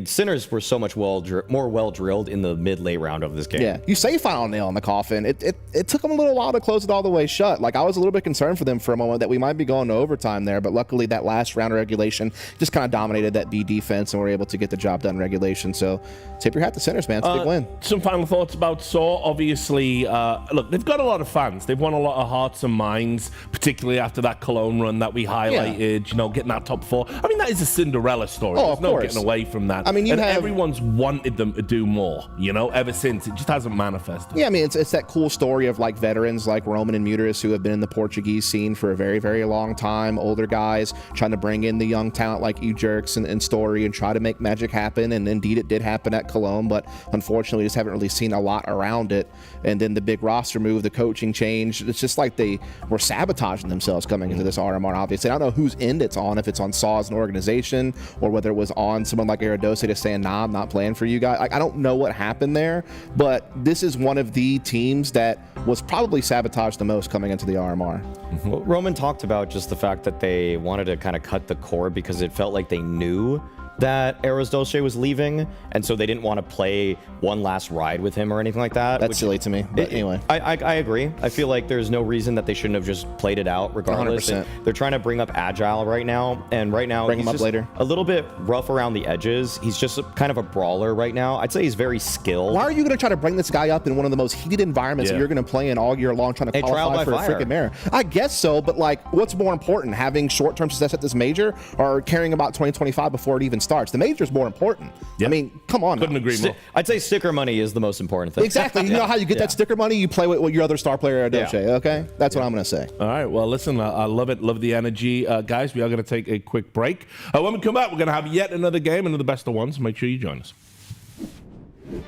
Sinners were so much more well drilled in the mid-late round of this game. Yeah, you say final nail in the coffin. It took them a little while to close it all the way shut. Like, I was a little bit concerned for them for a moment that we might be going to overtime there, but luckily that last round of regulation just kind of dominated that B defense, and we're able to get the job done in regulation. So tip your hat to Sinners, man. It's a big win. Some final thoughts about Saw. Obviously, look, they've got a lot of fans. They've won a lot of hearts and minds, particularly after that Cologne run that we highlighted, you know, getting that top 4. I mean, that is a Cinderella story. Oh, of course. Getting away from that. I mean, everyone's wanted them to do more, you know, ever since. It just hasn't manifested. Yeah, I mean, it's that cool story of like veterans like Roman and Muterus who have been in the Portuguese scene for a very, very long time. Older guys trying to bring in the young talent like E-Jerks and Story and try to make magic happen. And indeed, it did happen at Cologne, but unfortunately, just haven't really seen a lot around it. And then the big roster move, the coaching change. It's just like they were sabotaging themselves coming into this RMR. Obviously, I don't know whose end it's on, if it's on Saw as an organization or whether it was on someone like Aerodose just saying, nah, I'm not playing for you guys. I don't know what happened there, but this is one of the teams that was probably sabotaged the most coming into the RMR. Well, Roman talked about just the fact that they wanted to kind of cut the core because it felt like they knew that Eros Dolce was leaving, and so they didn't want to play one last ride with him or anything like that. That's silly to me, but anyway. I agree. I feel like there's no reason that they shouldn't have just played it out regardless. 100%. They're trying to bring up Agile right now, and right now bring he's him up just later. A little bit rough around the edges. He's just kind of a brawler right now. I'd say he's very skilled. Why are you going to try to bring this guy up in one of the most heated environments that you're going to play in all year long, trying to qualify for a freaking mirror? I guess so, but like, what's more important, having short-term success at this major or caring about 2025 before it even starts? The major's more important. I mean, come on. Couldn't agree more. I'd say sticker money is the most important thing. Exactly. You know how you get that sticker money? You play with your other star player, Adoche, okay? That's what I'm going to say. All right. Well, listen, I love it. Love the energy. Guys, we are going to take a quick break. When we come back, we're going to have yet another game, another best of ones. Make sure you join us.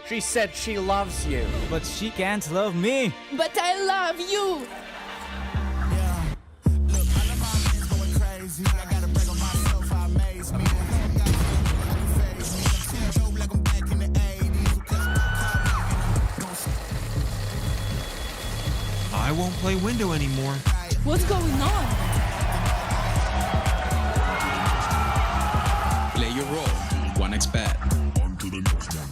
She said she loves you. But she can't love me. But I love you. I won't play window anymore. What's going on? Play your role. 1xBet. On to the next one.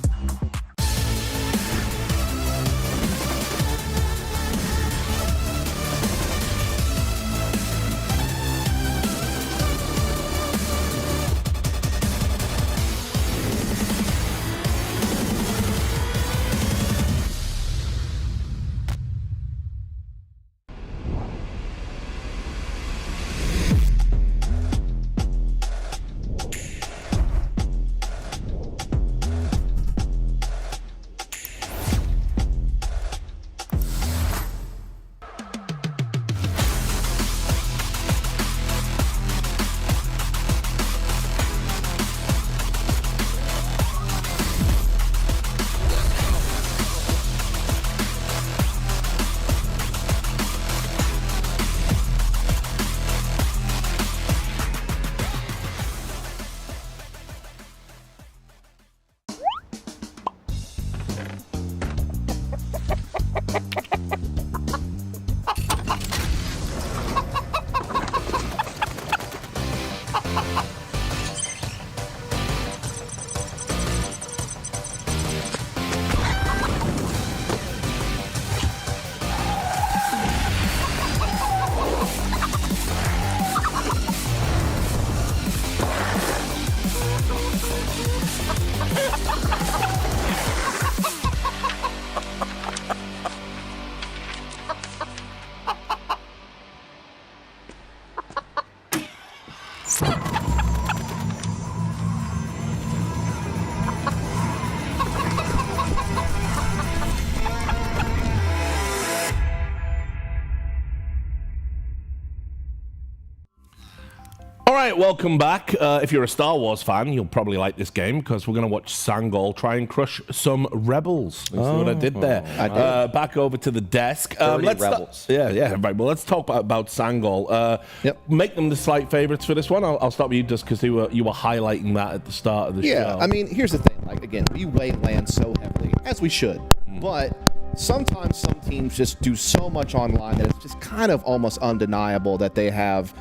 All right, welcome back. If you're a Star Wars fan, you'll probably like this game because we're going to watch Sangal try and crush some rebels. You see what I did there? I did. Back over to the desk. Rebels. Yeah, right. Well, let's talk about Sangal. Make them the slight favorites for this one. I'll start with you just because you were highlighting that at the start of the show. Yeah, I mean, here's the thing. Like, again, we weigh land so heavily, as we should. But sometimes some teams just do so much online that it's just kind of almost undeniable that they have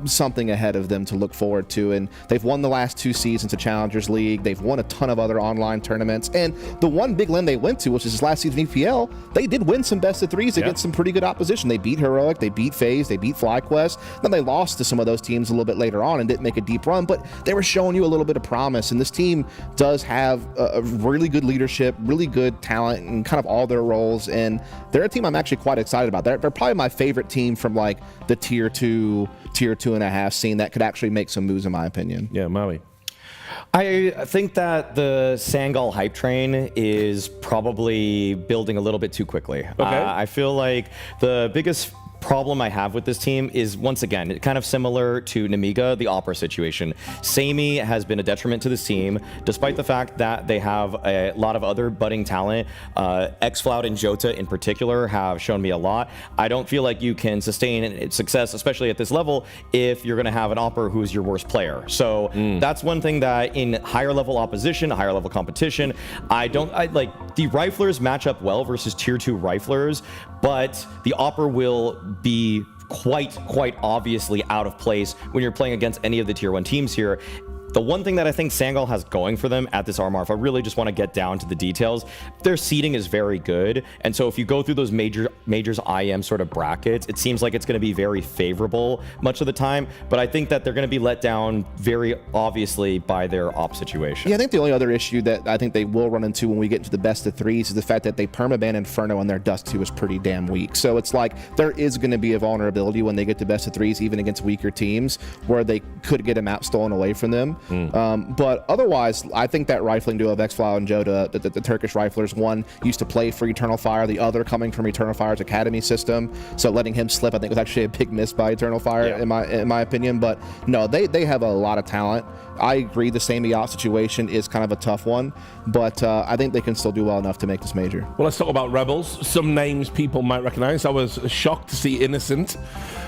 something ahead of them to look forward to. And they've won the last 2 seasons of Challengers League. They've won a ton of other online tournaments. And the one big win they went to, which is his last season of EPL, they did win some best of threes against some pretty good opposition. They beat Heroic, they beat FaZe, they beat FlyQuest. Then they lost to some of those teams a little bit later on and didn't make a deep run, but they were showing you a little bit of promise. And this team does have a really good leadership, really good talent in kind of all their roles. And they're a team I'm actually quite excited about. They're probably my favorite team from like the tier 2.5 scene that could actually make some moves, in my opinion. Yeah, Maui. I think that the Sangal hype train is probably building a little bit too quickly. Okay. I feel like the biggest problem I have with this team is, once again, kind of similar to Nemiga, the Opera situation. Samey has been a detriment to this team, despite the fact that they have a lot of other budding talent. Xflout and Jota in particular have shown me a lot. I don't feel like you can sustain success, especially at this level, if you're going to have an Opera who's your worst player. So that's one thing that in higher level opposition, higher level competition, I like the Riflers match up well versus tier 2 Riflers, but the Opera will be quite obviously out of place when you're playing against any of the tier 1 teams here. The one thing that I think Sangal has going for them at this RMR, if I really just want to get down to the details, their seeding is very good. And so if you go through those majors IM sort of brackets, it seems like it's going to be very favorable much of the time. But I think that they're going to be let down very obviously by their op situation. Yeah, I think the only other issue that I think they will run into when we get into the best of threes is the fact that they permaban Inferno and their Dust 2 is pretty damn weak. So it's like there is going to be a vulnerability when they get to best of threes, even against weaker teams, where they could get a map stolen away from them. But otherwise, I think that rifling duo of Xflout and Jota, the Turkish riflers, one used to play for Eternal Fire, the other coming from Eternal Fire's academy system. So letting him slip, I think, was actually a big miss by Eternal Fire, in my opinion. But no, they have a lot of talent. I agree the same yacht situation is kind of a tough one, but I think they can still do well enough to make this major. Well, let's talk about Rebels. Some names people might recognize. I was shocked to see Innocent,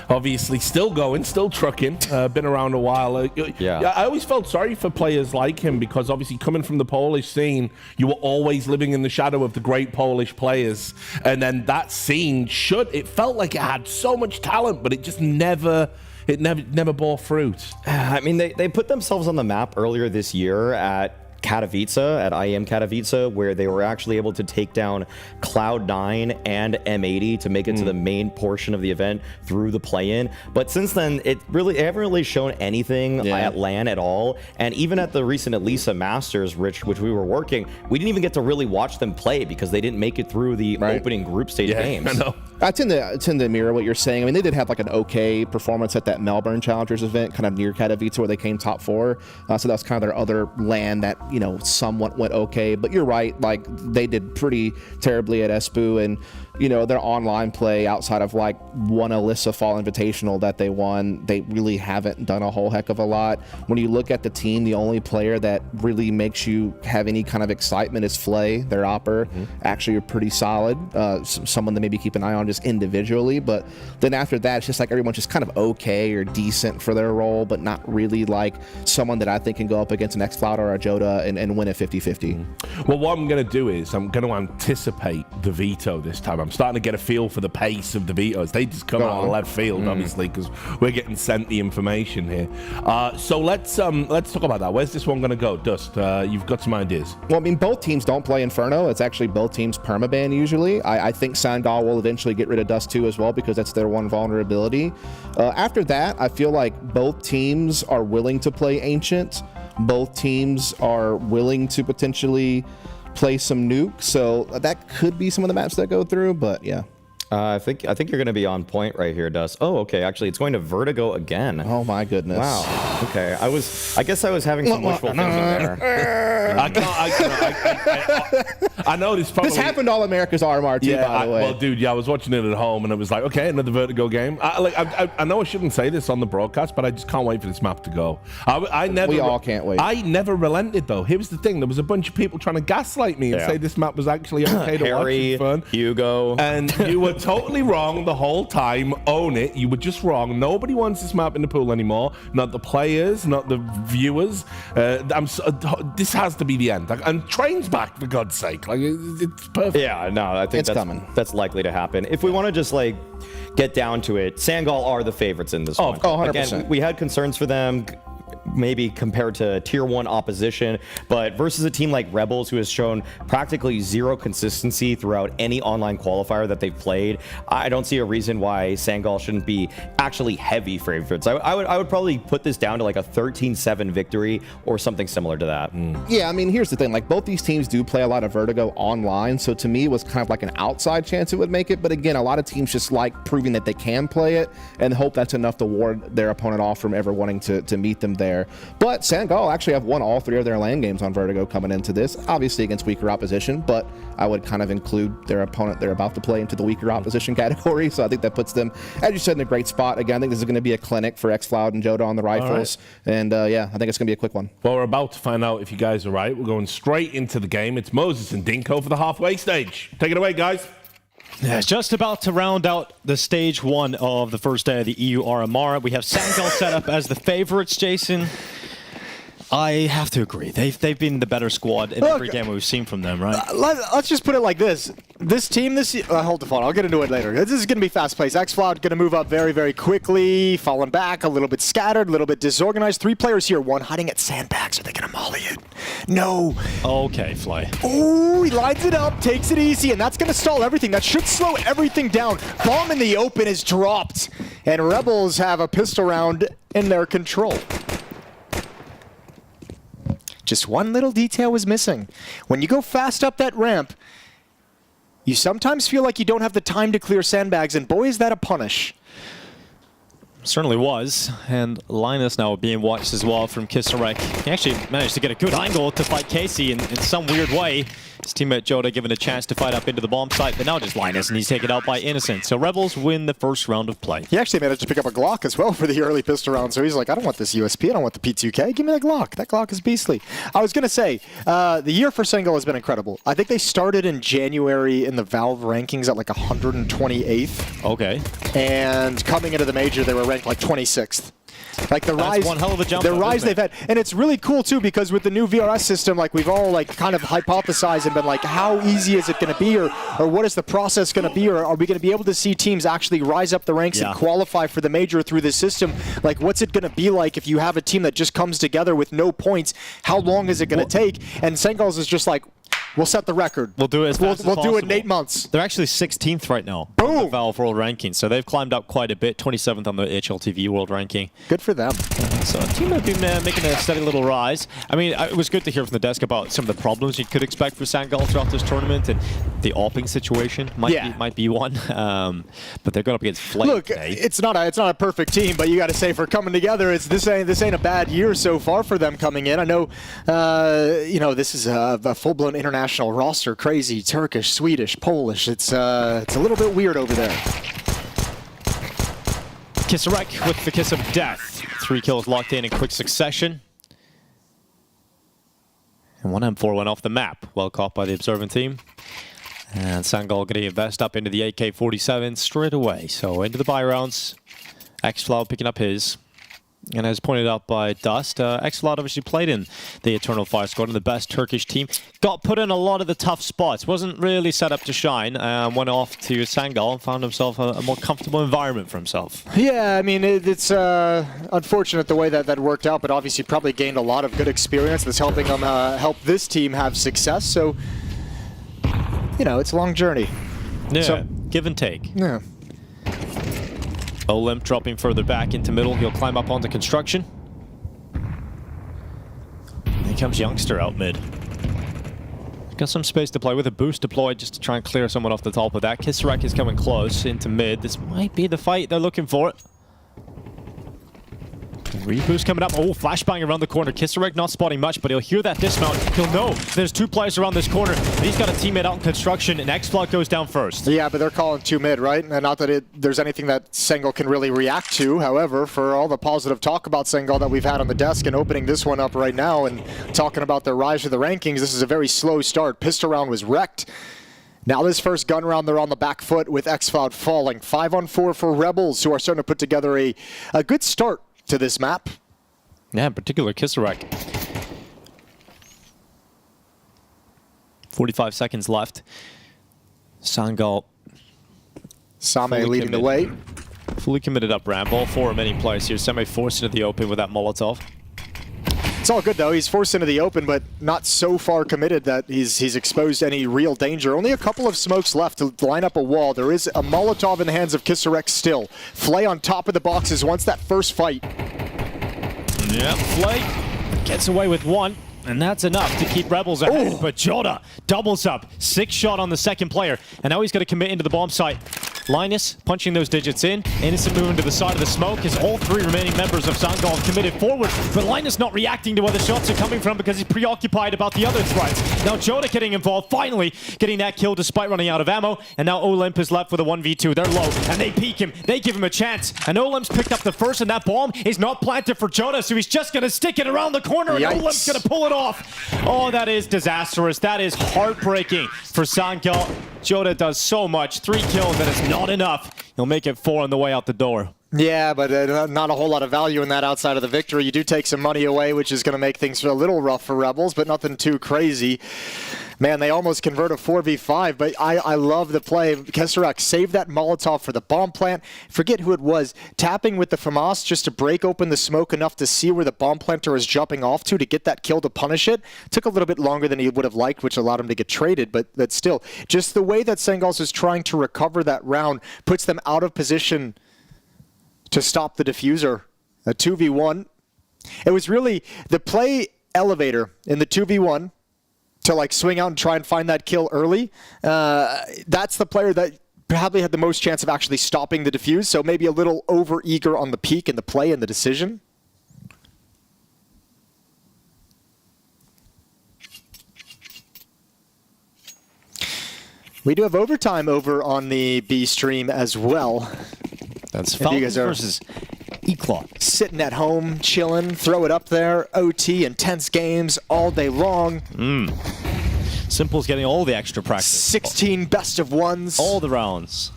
obviously still going, still trucking, been around a while. I always felt sorry for players like him because obviously coming from the Polish scene, you were always living in the shadow of the great Polish players. And then that scene it felt like it had so much talent, but it just never bore fruit. I mean, they put themselves on the map earlier this year at Katowice, at IEM Katowice, where they were actually able to take down Cloud9 and M80 to make it to the main portion of the event through the play-in. But since then, they haven't really shown anything at LAN at all. And even at the recent Elisa Masters, which we were working, we didn't even get to really watch them play because they didn't make it through the opening group stage games. I know. I tend to mirror what you're saying. I mean, they did have like an okay performance at that Melbourne Challengers event, kind of near Katowice, where they came top 4. So that was kind of their other LAN that, somewhat went okay. But you're right, like they did pretty terribly at Espoo, and their online play outside of like one Alyssa Fall Invitational that they won, they really haven't done a whole heck of a lot. When you look at the team, the only player that really makes you have any kind of excitement is Flay, their opper. Actually, are pretty solid. Someone to maybe keep an eye on just individually, but then after that, it's just like everyone's just kind of okay or decent for their role, but not really like someone that I think can go up against an Xflout or a Jota and win a 50-50. Well, what I'm going to do is I'm going to anticipate the veto this time. I'm I'm starting to get a feel for the pace of the vetoes. They just come out of left field, obviously, because we're getting sent the information here. So let's talk about that. Where's this one going to go? Dust, you've got some ideas. Well, I mean, both teams don't play Inferno. It's actually both teams permaban usually. I think Sangal will eventually get rid of Dust 2 as well because that's their one vulnerability. After that, I feel like both teams are willing to play Ancient. Both teams are willing to potentially play some nuke, so that could be some of the maps that go through, but yeah. I think you're going to be on point right here, Dust. Oh, okay. Actually, it's going to Vertigo again. Oh my goodness. Wow. Okay. I guess I was having some wishful thinking there. I know this probably... This happened all America's RMR too, by the way. Well, dude, I was watching it at home, and it was like, okay, another Vertigo game. I know I shouldn't say this on the broadcast, but I just can't wait for this map to go. We all can't wait. I never relented, though. Here's the thing. There was a bunch of people trying to gaslight me and say this map was actually okay to watch and fun. Hugo. And you were totally wrong the whole time. Own it. You were just wrong. Nobody wants this map in the pool anymore. Not the players, not the viewers. This has to be the end. And Train's back, for God's sake. Like, it's perfect. Yeah, no, I think that's likely to happen. If we want to just like get down to it, Sangal are the favorites in this one. 100%. Again, we had concerns for them, maybe compared to tier 1 opposition, but versus a team like Rebels, who has shown practically zero consistency throughout any online qualifier that they've played, I don't see a reason why Sangal shouldn't be actually heavy favorites. I would probably put this down to like a 13-7 victory or something similar to that. Yeah, I mean, here's the thing. Like, both these teams do play a lot of Vertigo online, so to me, it was kind of like an outside chance it would make it. But again, a lot of teams just like proving that they can play it and hope that's enough to ward their opponent off from ever wanting to meet them there. But Sangal actually have won all 3 of their LAN games on Vertigo coming into this, obviously against weaker opposition, but I would kind of include their opponent they're about to play into the weaker opposition category, so I think that puts them, as you said, in a great spot. Again, I think this is going to be a clinic for xCloud and Joda on the rifles, and yeah, I think it's going to be a quick one. Well, we're about to find out if you guys are right. We're going straight into the game. It's Moses and Dinko for the halfway stage. Take it away, guys. Yeah, it's just about to round out the stage 1 of the first day of the EU RMR. We have Sangal set up as the favorites, Jason. I have to agree. They've been the better squad in every game we've seen from them, right? Let's just put it like this. This team, hold the phone. I'll get into it later. This is going to be fast-paced. xCloud going to move up very, very quickly, falling back, a little bit scattered, a little bit disorganized. 3 players here. 1 hiding at sandbags. Are they going to molly it? No. Okay, Fly. Oh, he lines it up, takes it easy, and that's going to stall everything. That should slow everything down. Bomb in the open is dropped, and Rebels have a pistol round in their control. Just one little detail was missing. When you go fast up that ramp, you sometimes feel like you don't have the time to clear sandbags, and boy, is that a punish. Certainly was, and Linus now being watched as well from Kisarek. He actually managed to get a good angle to fight Casey in some weird way. His teammate Joda given a chance to fight up into the bomb site, but now just Linus, and he's taken out by Innocent. So Rebels win the first round of play. He actually managed to pick up a Glock as well for the early pistol round, so he's like, I don't want this USP, I don't want the P2K, give me that Glock. That Glock is beastly. I was going to say, the year for Sangal has been incredible. I think they started in January in the Valve rankings at like 128th. Okay. And coming into the major, they were ranked like 26th. Like the rise, one hell of a jump. The rise they've had, and it's really cool too because with the new VRS system, like we've all like kind of hypothesized and been like, how easy is it going to be, or what is the process going to be, or are we going to be able to see teams actually rise up the ranks and qualify for the major through this system? Like, what's it going to be like if you have a team that just comes together with no points? How long is it going to take? And Sangal's is just like, we'll set the record. We'll do it as fast as We'll do it possible. in 8 months. They're actually 16th right now. Boom! On the Valve World Ranking, so they've climbed up quite a bit. 27th on the HLTV World Ranking. Good for them. So a team have been making a steady little rise. I mean, it was good to hear from the desk about some of the problems you could expect for Sangal throughout this tournament, and the AWPing situation might be one. But they're going up against Flame. Look, it's not a perfect team, but you got to say for coming together, this ain't a bad year so far for them coming in. I know, you know, this is a full-blown international roster. Crazy Turkish, Swedish, Polish. It's a little bit weird over there. Kisarek with the kiss of death. 3 kills locked in quick succession. And 1 M4 went off the map. Well caught by the observant team. And Sangal going to invest up into the AK-47 straight away. So into the buy rounds. xCloud picking up his. And as pointed out by Dust, Eclot obviously played in the Eternal Fire squad and the best Turkish team. Got put in a lot of the tough spots. Wasn't really set up to shine. Went off to Sangal and found himself a more comfortable environment for himself. Yeah, I mean, it's unfortunate the way that worked out, but obviously probably gained a lot of good experience that's helping him help this team have success. So, you know, it's a long journey. Yeah, so, give and take. Yeah. Olymp dropping further back into middle. He'll climb up onto construction. Here comes Youngster out mid. Got some space to play with. A boost deployed just to try and clear someone off the top of that. Kisarek is coming close into mid. This might be the fight they're looking for. Reboost coming up. Oh, flashbang around the corner. Kisarek not spotting much, but he'll hear that dismount. He'll know there's two players around this corner. And he's got a teammate out in construction, and Eclot goes down first. Yeah, but they're calling 2 mid, right? And not that there's anything that Sangal can really react to. However, for all the positive talk about Sangal that we've had on the desk and opening this one up right now and talking about their rise to the rankings, this is a very slow start. Pistol round was wrecked. Now this first gun round, they're on the back foot with Xcloud falling. 5-on-4 for Rebels, who are starting to put together a good start to this map. Yeah, in particular Kisarek. 45 seconds left. Sangal. Same leading the way. Fully committed up ramp. All four remaining players here. Semi forced into the open with that Molotov. It's all good though. He's forced into the open, but not so far committed that he's exposed to any real danger. Only a couple of smokes left to line up a wall. There is a Molotov in the hands of Kisarek still. Flay on top of the boxes once that first fight. Yeah, Flay gets away with one, and that's enough to keep Rebels ahead. But Jota doubles up. 6 shot on the second player, and now he's got to commit into the bomb site. Linus punching those digits in. Innocent moving to the side of the smoke as all 3 remaining members of Sangal have committed forward. But Linus not reacting to where the shots are coming from because he's preoccupied about the other threats. Now Jota getting involved, finally getting that kill despite running out of ammo. And now Olymp is left with a 1v2. They're low, and they peek him. They give him a chance. And Olymp's picked up the first, and that bomb is not planted for Jota, so he's just going to stick it around the corner, and Olymp's going to pull it off. Oh, that is disastrous. That is heartbreaking for Sangal. Jota does so much. 3 kills, and it's not enough. He'll make it 4 on the way out the door. Yeah, but not a whole lot of value in that outside of the victory. You do take some money away, which is going to make things a little rough for Rebels, but nothing too crazy. Man, they almost convert a 4v5, but I love the play. Kisarek saved that Molotov for the bomb plant. Forget who it was. Tapping with the FAMAS just to break open the smoke enough to see where the bomb planter is jumping off to get that kill to punish it. Took a little bit longer than he would have liked, which allowed him to get traded, but still. Just the way that Sangals is trying to recover that round puts them out of position to stop the diffuser. A 2v1. It was really the play elevator in the 2v1 to like swing out and try and find that kill early. That's the player that probably had the most chance of actually stopping the defuse, so maybe a little over-eager on the peak and the play and the decision. We do have overtime over on the B stream as well. That's Falcons versus Eclot. Sitting at home, chilling, throw it up there. OT, intense games all day long. Simple's getting all the extra practice. 16 best of ones. All the rounds.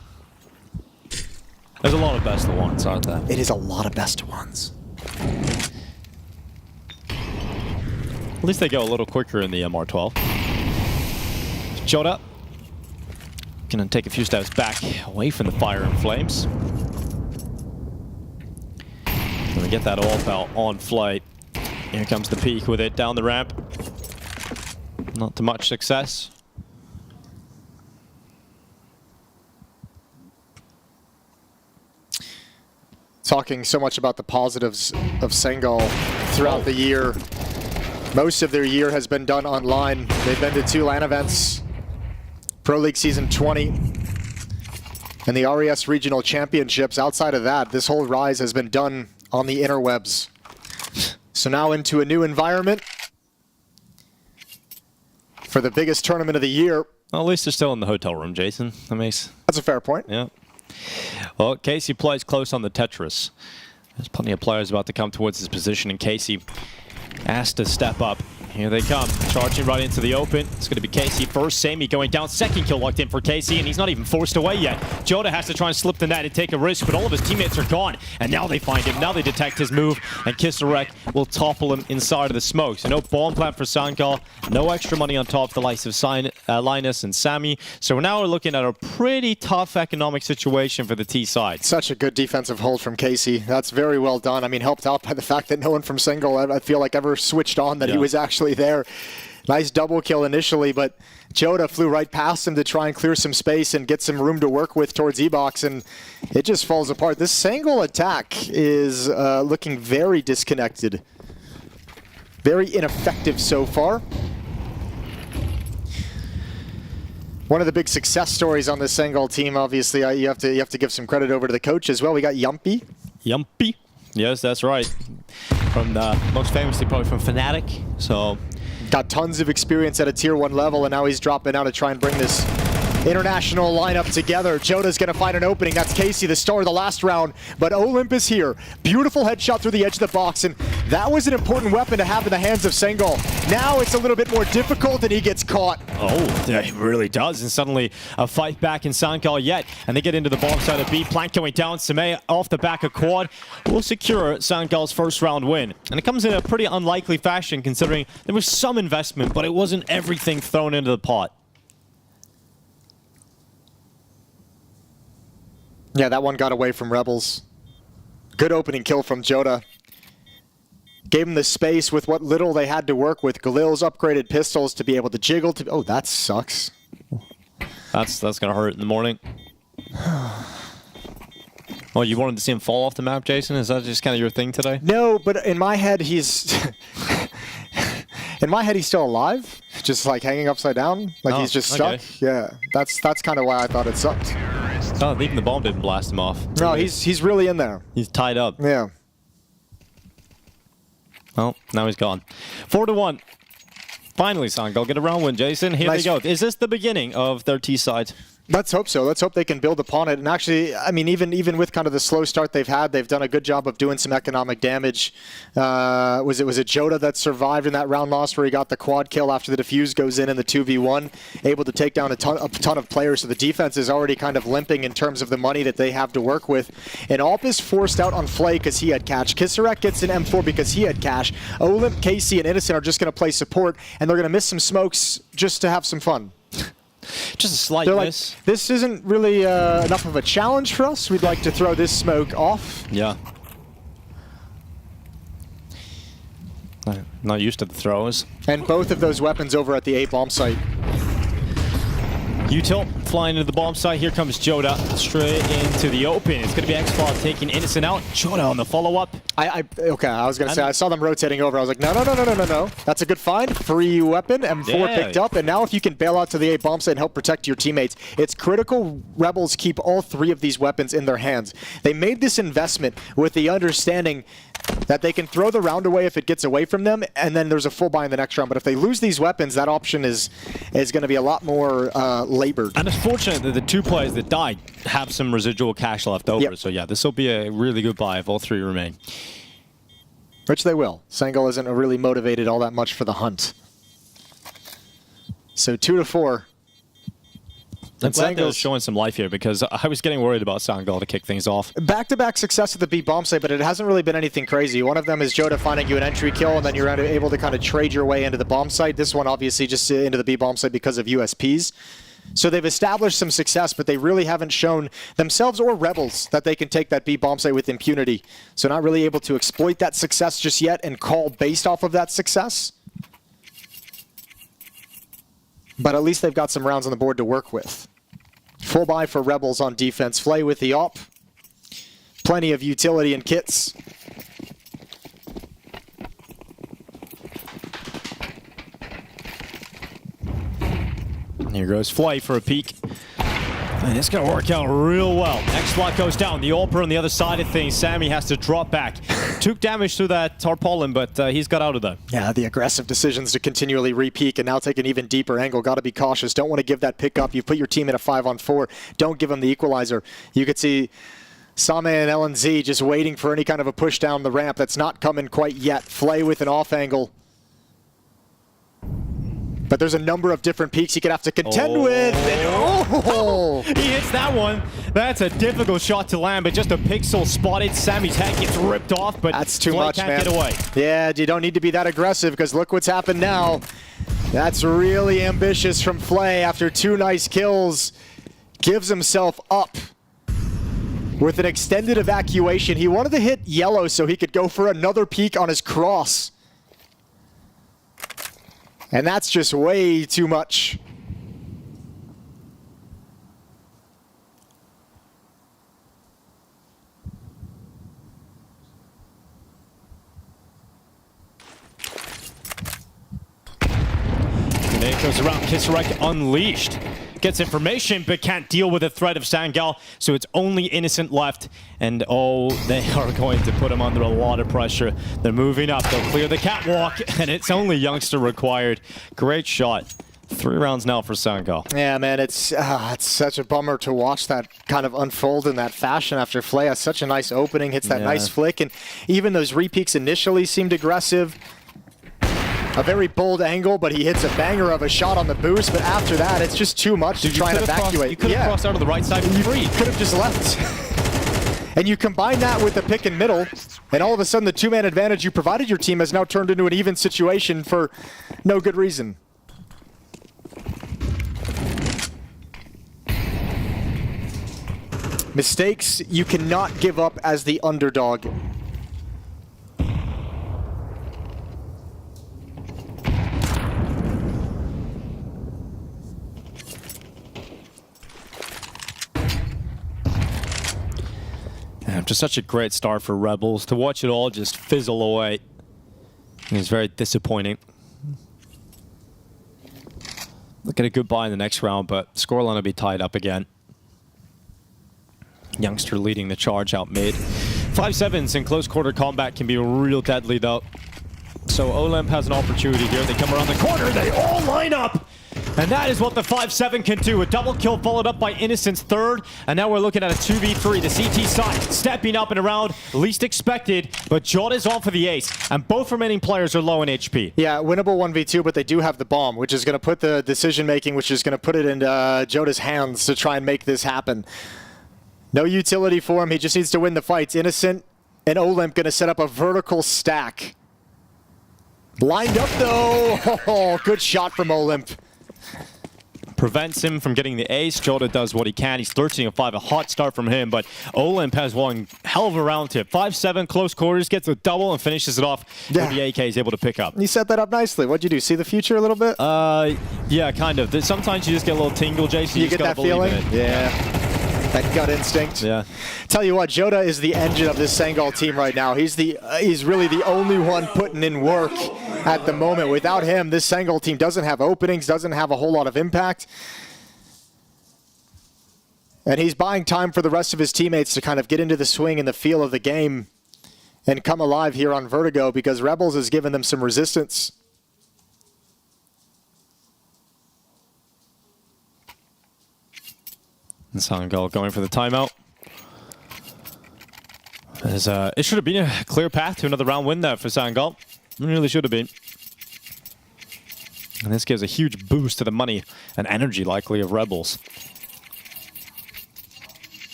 There's a lot of best of ones, aren't there? It is a lot of best of ones. At least they go a little quicker in the MR12. Jota gonna take a few steps back away from the fire and flames. Gonna get that AWP out on flight. Here comes the peak with it down the ramp. Not to much success. Talking so much about the positives of Sangal throughout the year. Most of their year has been done online. They've been to 2 LAN events. Pro League Season 20 and the RES Regional Championships. Outside of that, this whole rise has been done on the interwebs. So now into a new environment for the biggest tournament of the year. Well, at least they're still in the hotel room, Jason. That's a fair point. Yeah. Well, Casey plays close on the Tetris. There's plenty of players about to come towards his position, and Casey asked to step up. Here they come, charging right into the open. It's going to be KC first. Sammy going down, second kill locked in for KC, and he's not even forced away yet. Joda has to try and slip the net and take a risk, but all of his teammates are gone. And now they find him. Now they detect his move, and Kisarek will topple him inside of the smoke. So no bomb plant for Sangal, no extra money on top, the likes of Linus and Sammy. So now we're looking at a pretty tough economic situation for the T side. Such a good defensive hold from Casey. That's very well done. I mean, helped out by the fact that no one from Single, I feel like, ever switched on that he was actually there. Nice double kill initially, but Joda flew right past him to try and clear some space and get some room to work with towards E-Box, and it just falls apart. This Sangal attack is looking very disconnected. Very ineffective so far. One of the big success stories on this Sangal team, obviously, you have to give some credit over to the coach as well. We got Yumpy. Yumpy? Yes, that's right. From the most famously probably from Fnatic. So got tons of experience at a tier 1 level, and now he's dropping out to try and bring this international lineup together. Joda's going to find an opening. That's Casey, the star of the last round. But Olympus here. Beautiful headshot through the edge of the box, and that was an important weapon to have in the hands of Sangal. Now it's a little bit more difficult, and he gets caught. Oh, it really does. And suddenly a fight back in Sangal yet. And they get into the bomb side of B. Plank going down. Samay off the back of quad will secure Sangal's first round win. And it comes in a pretty unlikely fashion considering there was some investment, but it wasn't everything thrown into the pot. Yeah, that one got away from Rebels. Good opening kill from Joda. Gave him the space with what little they had to work with. Galil's upgraded pistols to be able to jiggle. Oh, that sucks. That's going to hurt in the morning. Oh, you wanted to see him fall off the map, Jason? Is that just kind of your thing today? No, but in my head, he's... in my head, he's still alive. Just like hanging upside down. Like he's just stuck. Okay. Yeah, that's kind of why I thought it sucked. Oh, even the bomb didn't blast him off. No, he's really in there. He's tied up. Yeah. Well, now he's gone. 4-1. Finally, Sangal get a round win, Jason. Here they go. Is this the beginning of their T side? Let's hope so. Let's hope they can build upon it. And actually, I mean, even with kind of the slow start they've had, they've done a good job of doing some economic damage. Was it Joda that survived in that round loss where he got the quad kill after the defuse goes in the 2v1, able to take down a ton of players. So the defense is already kind of limping in terms of the money that they have to work with. And Alp is forced out on Flay because he had cash. Kisarek gets an M4 because he had cash. Olymp, Casey, and Innocent are just going to play support, and they're going to miss some smokes just to have some fun. Just a slight miss. Like, this isn't really enough of a challenge for us. We'd like to throw this smoke off. Yeah. Not used to the throws. And both of those weapons over at the A bomb site. Util flying into the bomb site. Here comes Joda straight into the open. It's going to be X-Bot taking Innocent out. Joda on the follow-up. Okay, I was going to say, I saw them rotating over. I was like, no. That's a good find. Free weapon. M4 picked up. And now if you can bail out to the A bomb site and help protect your teammates, it's critical Rebels keep all 3 of these weapons in their hands. They made this investment with the understanding that they can throw the round away if it gets away from them, and then there's a full buy in the next round. But if they lose these weapons, that option is going to be a lot more labored. And it's fortunate that the 2 players that died have some residual cash left over. Yep. So yeah, this will be a really good buy if all 3 remain. Which they will. Sangal isn't really motivated all that much for the hunt. So 2-4. I'm glad they're showing some life here because I was getting worried about Sangal to kick things off. Back-to-back success at the B bomb site, but it hasn't really been anything crazy. One of them is Joda finding you an entry kill, and then you're able to kind of trade your way into the bomb site. This one obviously just into the B bomb site because of USPs. So they've established some success, but they really haven't shown themselves or Rebels that they can take that B bomb site with impunity. So not really able to exploit that success just yet and call based off of that success. But at least they've got some rounds on the board to work with. Full buy for Rebels on defense. Flay with the op. Plenty of utility and kits. Here goes Flay for a peek. And it's going to work out real well. X-Block goes down. The Alper on the other side of things. Sammy has to drop back. Took damage through that tarpaulin, but he's got out of that. Yeah, the aggressive decisions to continually re-peek and now take an even deeper angle. Got to be cautious. Don't want to give that pick up. You put your team in a 5-on-4. Don't give them the equalizer. You could see Same and LNZ just waiting for any kind of a push down the ramp. That's not coming quite yet. Flay with an off angle. But there's a number of different peaks he could have to contend with. And, he hits that one. That's a difficult shot to land, but just a pixel spotted. Sammy's head gets ripped off, but that's too Flay much, can't man. get away. Yeah, you don't need to be that aggressive because look what's happened now. That's really ambitious from Flay after 2 nice kills. Gives himself up with an extended evacuation. He wanted to hit yellow so he could go for another peek on his cross. And that's just way too much. And then it goes around. Kisarek unleashed. Gets information, but can't deal with the threat of Sangal, so it's only Innocent left. And oh, they are going to put him under a lot of pressure. They're moving up. They'll clear the catwalk, and it's only Youngster required. Great shot. 3 rounds now for Sangal. Yeah, man, it's such a bummer to watch that kind of unfold in that fashion after Flay has such a nice opening, hits that nice flick, and even those re-peaks initially seemed aggressive. A very bold angle, but he hits a banger of a shot on the boost, but after that, it's just too much to try and evacuate. You could have crossed out of the right side and free. Could have just left. And you combine that with the pick and middle, and all of a sudden the 2-man advantage you provided your team has now turned into an even situation for no good reason. Mistakes you cannot give up as the underdog. Just such a great start for Rebels. To watch it all just fizzle away, it was very disappointing. Look at a good buy in the next round, but scoreline will be tied up again. Youngster leading the charge out mid. 5-7s in close quarter combat can be real deadly though. So Olymp has an opportunity here. They come around the corner, they all line up! And that is what the 5-7 can do. A double kill followed up by Innocent's third. And now we're looking at a 2v3. The CT side stepping up and around. Least expected. But Jota is on for the ace. And both remaining players are low in HP. Yeah, winnable 1v2, but they do have the bomb, which is going to put the decision making, which is going to put it into Jota's hands to try and make this happen. No utility for him. He just needs to win the fights. Innocent and Olymp going to set up a vertical stack. Lined up though. Oh, good shot from Olymp. Prevents him from getting the ace. Jota does what he can. He's 13-5, a hot start from him, but Olymp has one hell of a round tip. 5-7, close quarters, gets a double and finishes it off. Yeah. The AK is able to pick up. You set that up nicely. What'd you do? See the future a little bit? Yeah, kind of. Sometimes you just get a little tingle, Jason. You get that feeling? Yeah. That gut instinct. Yeah. Tell you what, Jota is the engine of this Sangal team right now. He's really the only one putting in work at the moment. Without him, this Sangal team doesn't have openings, doesn't have a whole lot of impact. And he's buying time for the rest of his teammates to kind of get into the swing and the feel of the game and come alive here on Vertigo because Rebels has given them some resistance. And Sangal going for the timeout. As, it should have been a clear path to another round win there for Sangal. It really should have been. And this gives a huge boost to the money and energy likely of Rebels.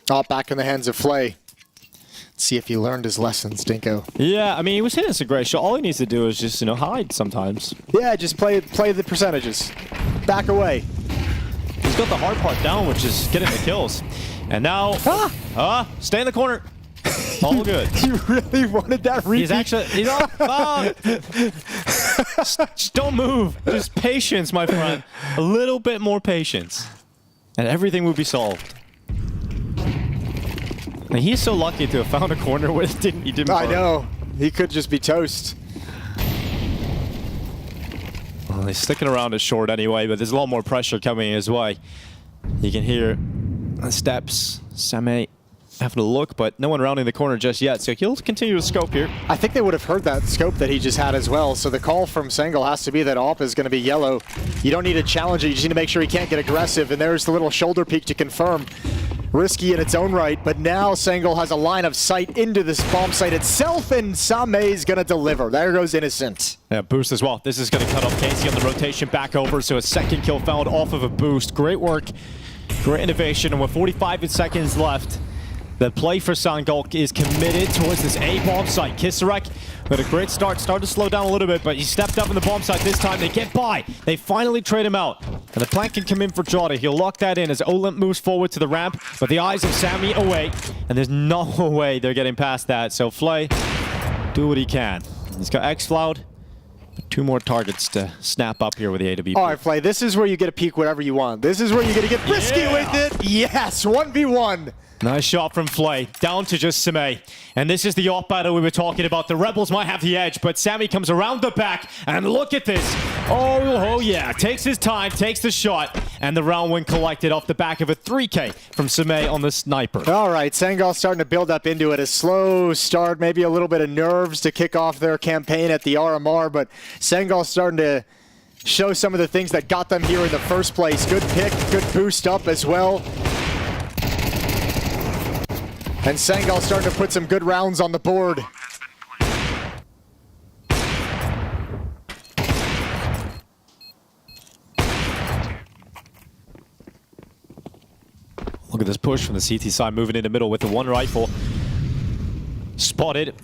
Oh, back in the hands of Flay. Let's see if he learned his lessons, Dinko. Yeah, I mean, he was hitting some great shot. All he needs to do is just, hide sometimes. Yeah, just play the percentages. Back away. He's got the hard part down, which is getting the kills. And now, stay in the corner. All good. You really wanted that repeat? He's just don't move. Just patience, my friend. A little bit more patience. And everything will be solved. And he's so lucky to have found a corner where he didn't I burn. know. He could just be toast. Well, he's sticking around as short anyway, but there's a lot more pressure coming his way. You can hear the steps. Same having a look, but no one rounding the corner just yet, so he'll continue to scope here. I think they would have heard that scope that he just had as well, so the call from Sangal has to be that AWP is going to be yellow. You don't need to challenge it, you just need to make sure he can't get aggressive, and there's the little shoulder peek to confirm. risky in its own right, but now Sangal has a line of sight into this bomb site itself, and Same is going to deliver. There goes Innocent. Yeah, boost as well. This is going to cut off KC on the rotation back over, so a second kill found off of a boost. Great work, great innovation, and with 45 seconds left, the play for Sangal is committed towards this A bomb site. Kisarek with a great start, started to slow down a little bit, but he stepped up in the bomb site this time. They get by. They finally trade him out. And the plan can come in for Jota. He'll lock that in as Olymp moves forward to the ramp, but the eyes of Sammy away, and there's no way they're getting past that. So Flay, do what he can. He's got X-Cloud. 2 more targets to snap up here with the AWP. All right, Flay, this is where you get to peek whatever you want. This is where you get to get risky with it. Yes, 1v1. Nice shot from Flay, down to just Samay. And this is the off battle we were talking about. The Rebels might have the edge, but Sammy comes around the back, and look at this. Oh yeah, takes his time, takes the shot, and the round win collected off the back of a 3K from Samay on the sniper. All right, Sangal starting to build up into it. A slow start, maybe a little bit of nerves to kick off their campaign at the RMR, but Sangal starting to show some of the things that got them here in the first place. Good pick, good boost up as well. And Sangal starting to put some good rounds on the board. Look at this push from the CT side, moving in the middle with the 1 rifle. Spotted.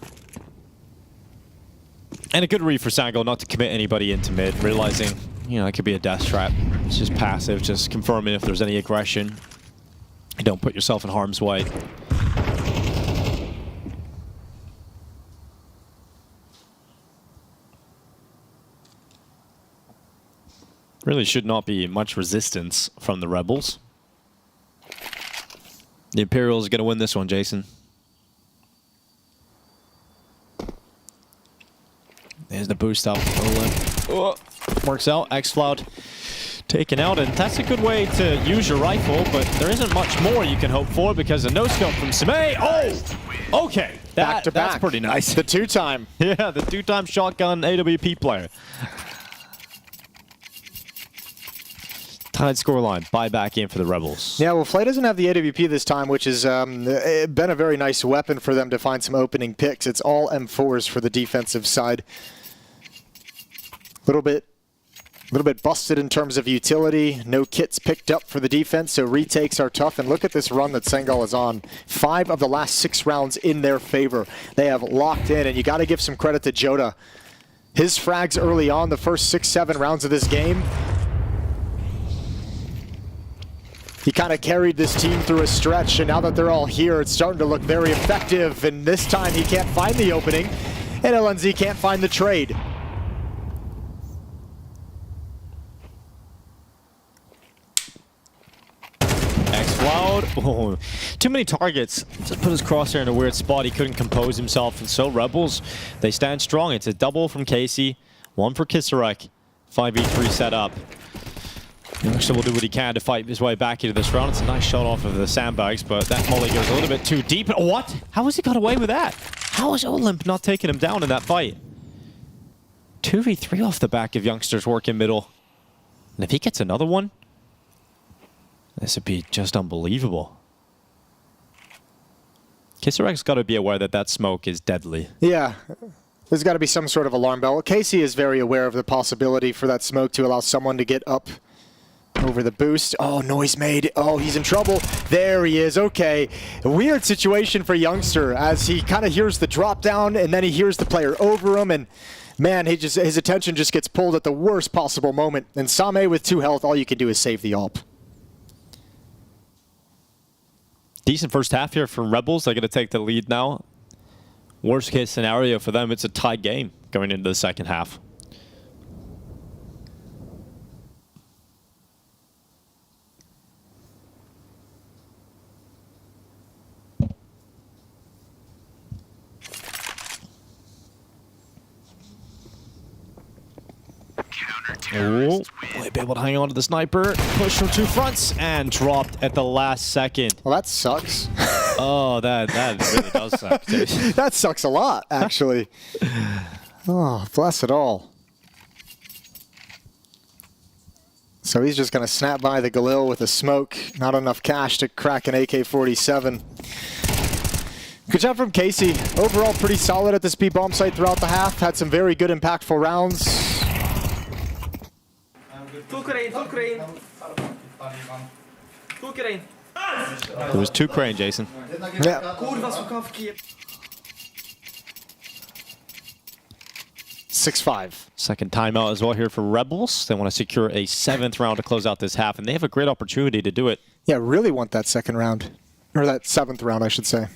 And a good read for Sangal not to commit anybody into mid, realizing, you know, it could be a death trap. It's just passive, just confirming if there's any aggression. You don't put yourself in harm's way. Really should not be much resistance from the Rebels. The Imperials are going to win this one, Jason. There's the boost up. Oh, works out. X-Cloud taken out, and that's a good way to use your rifle, but there isn't much more you can hope for because a no-scope from Samay. Oh! Okay. Back to back. That's pretty nice. The 2-time. Yeah, the 2-time shotgun AWP player. Tied scoreline, buy back in for the Rebels. Yeah, well, Flay doesn't have the AWP this time, which has been a very nice weapon for them to find some opening picks. It's all M4s for the defensive side. A little bit busted in terms of utility. No kits picked up for the defense, so retakes are tough. And look at this run that Sangal is on. 5 of the last 6 rounds in their favor. They have locked in, and you got to give some credit to Jota. His frags early on, the first 6-7 rounds of this game, he kind of carried this team through a stretch, and now that they're all here, it's starting to look very effective. And this time he can't find the opening, and LNZ can't find the trade. X-Cloud. Oh, too many targets. Just put his crosshair in a weird spot. He couldn't compose himself, and so Rebels, they stand strong. It's a double from Casey, 1 for Kisarek. 5v3 set up. Youngster will do what he can to fight his way back into this round. It's a nice shot off of the sandbags, but that molly goes a little bit too deep. What? How has he got away with that? How is Olymp not taking him down in that fight? 2v3 off the back of Youngster's working middle. And if he gets another one, this would be just unbelievable. Kisarek's got to be aware that that smoke is deadly. Yeah. There's got to be some sort of alarm bell. Casey is very aware of the possibility for that smoke to allow someone to get up over the boost. Oh, noise made. Oh, he's in trouble. There he is. Okay. A weird situation for Youngster as he kind of hears the drop down and then he hears the player over him, and man, his attention just gets pulled at the worst possible moment. And Same with 2 health, all you can do is save the AWP. Decent first half here from Rebels. They're going to take the lead now. Worst case scenario for them, it's a tied game going into the second half. Oh, be able to hang on to the sniper, push from 2 fronts, and dropped at the last second. Well, that sucks. Oh, that really does suck. That sucks a lot, actually. Oh, bless it all. So he's just going to snap by the Galil with a smoke. Not enough cash to crack an AK-47. Good job from Casey. Overall, pretty solid at this B bomb site throughout the half. Had some very good, impactful rounds. There was 2 crane, Jason. Yeah. 6-5. Second timeout as well here for Rebels. They want to secure a 7th round to close out this half, and they have a great opportunity to do it. Yeah, really want that second round. Or that 7th round, I should say.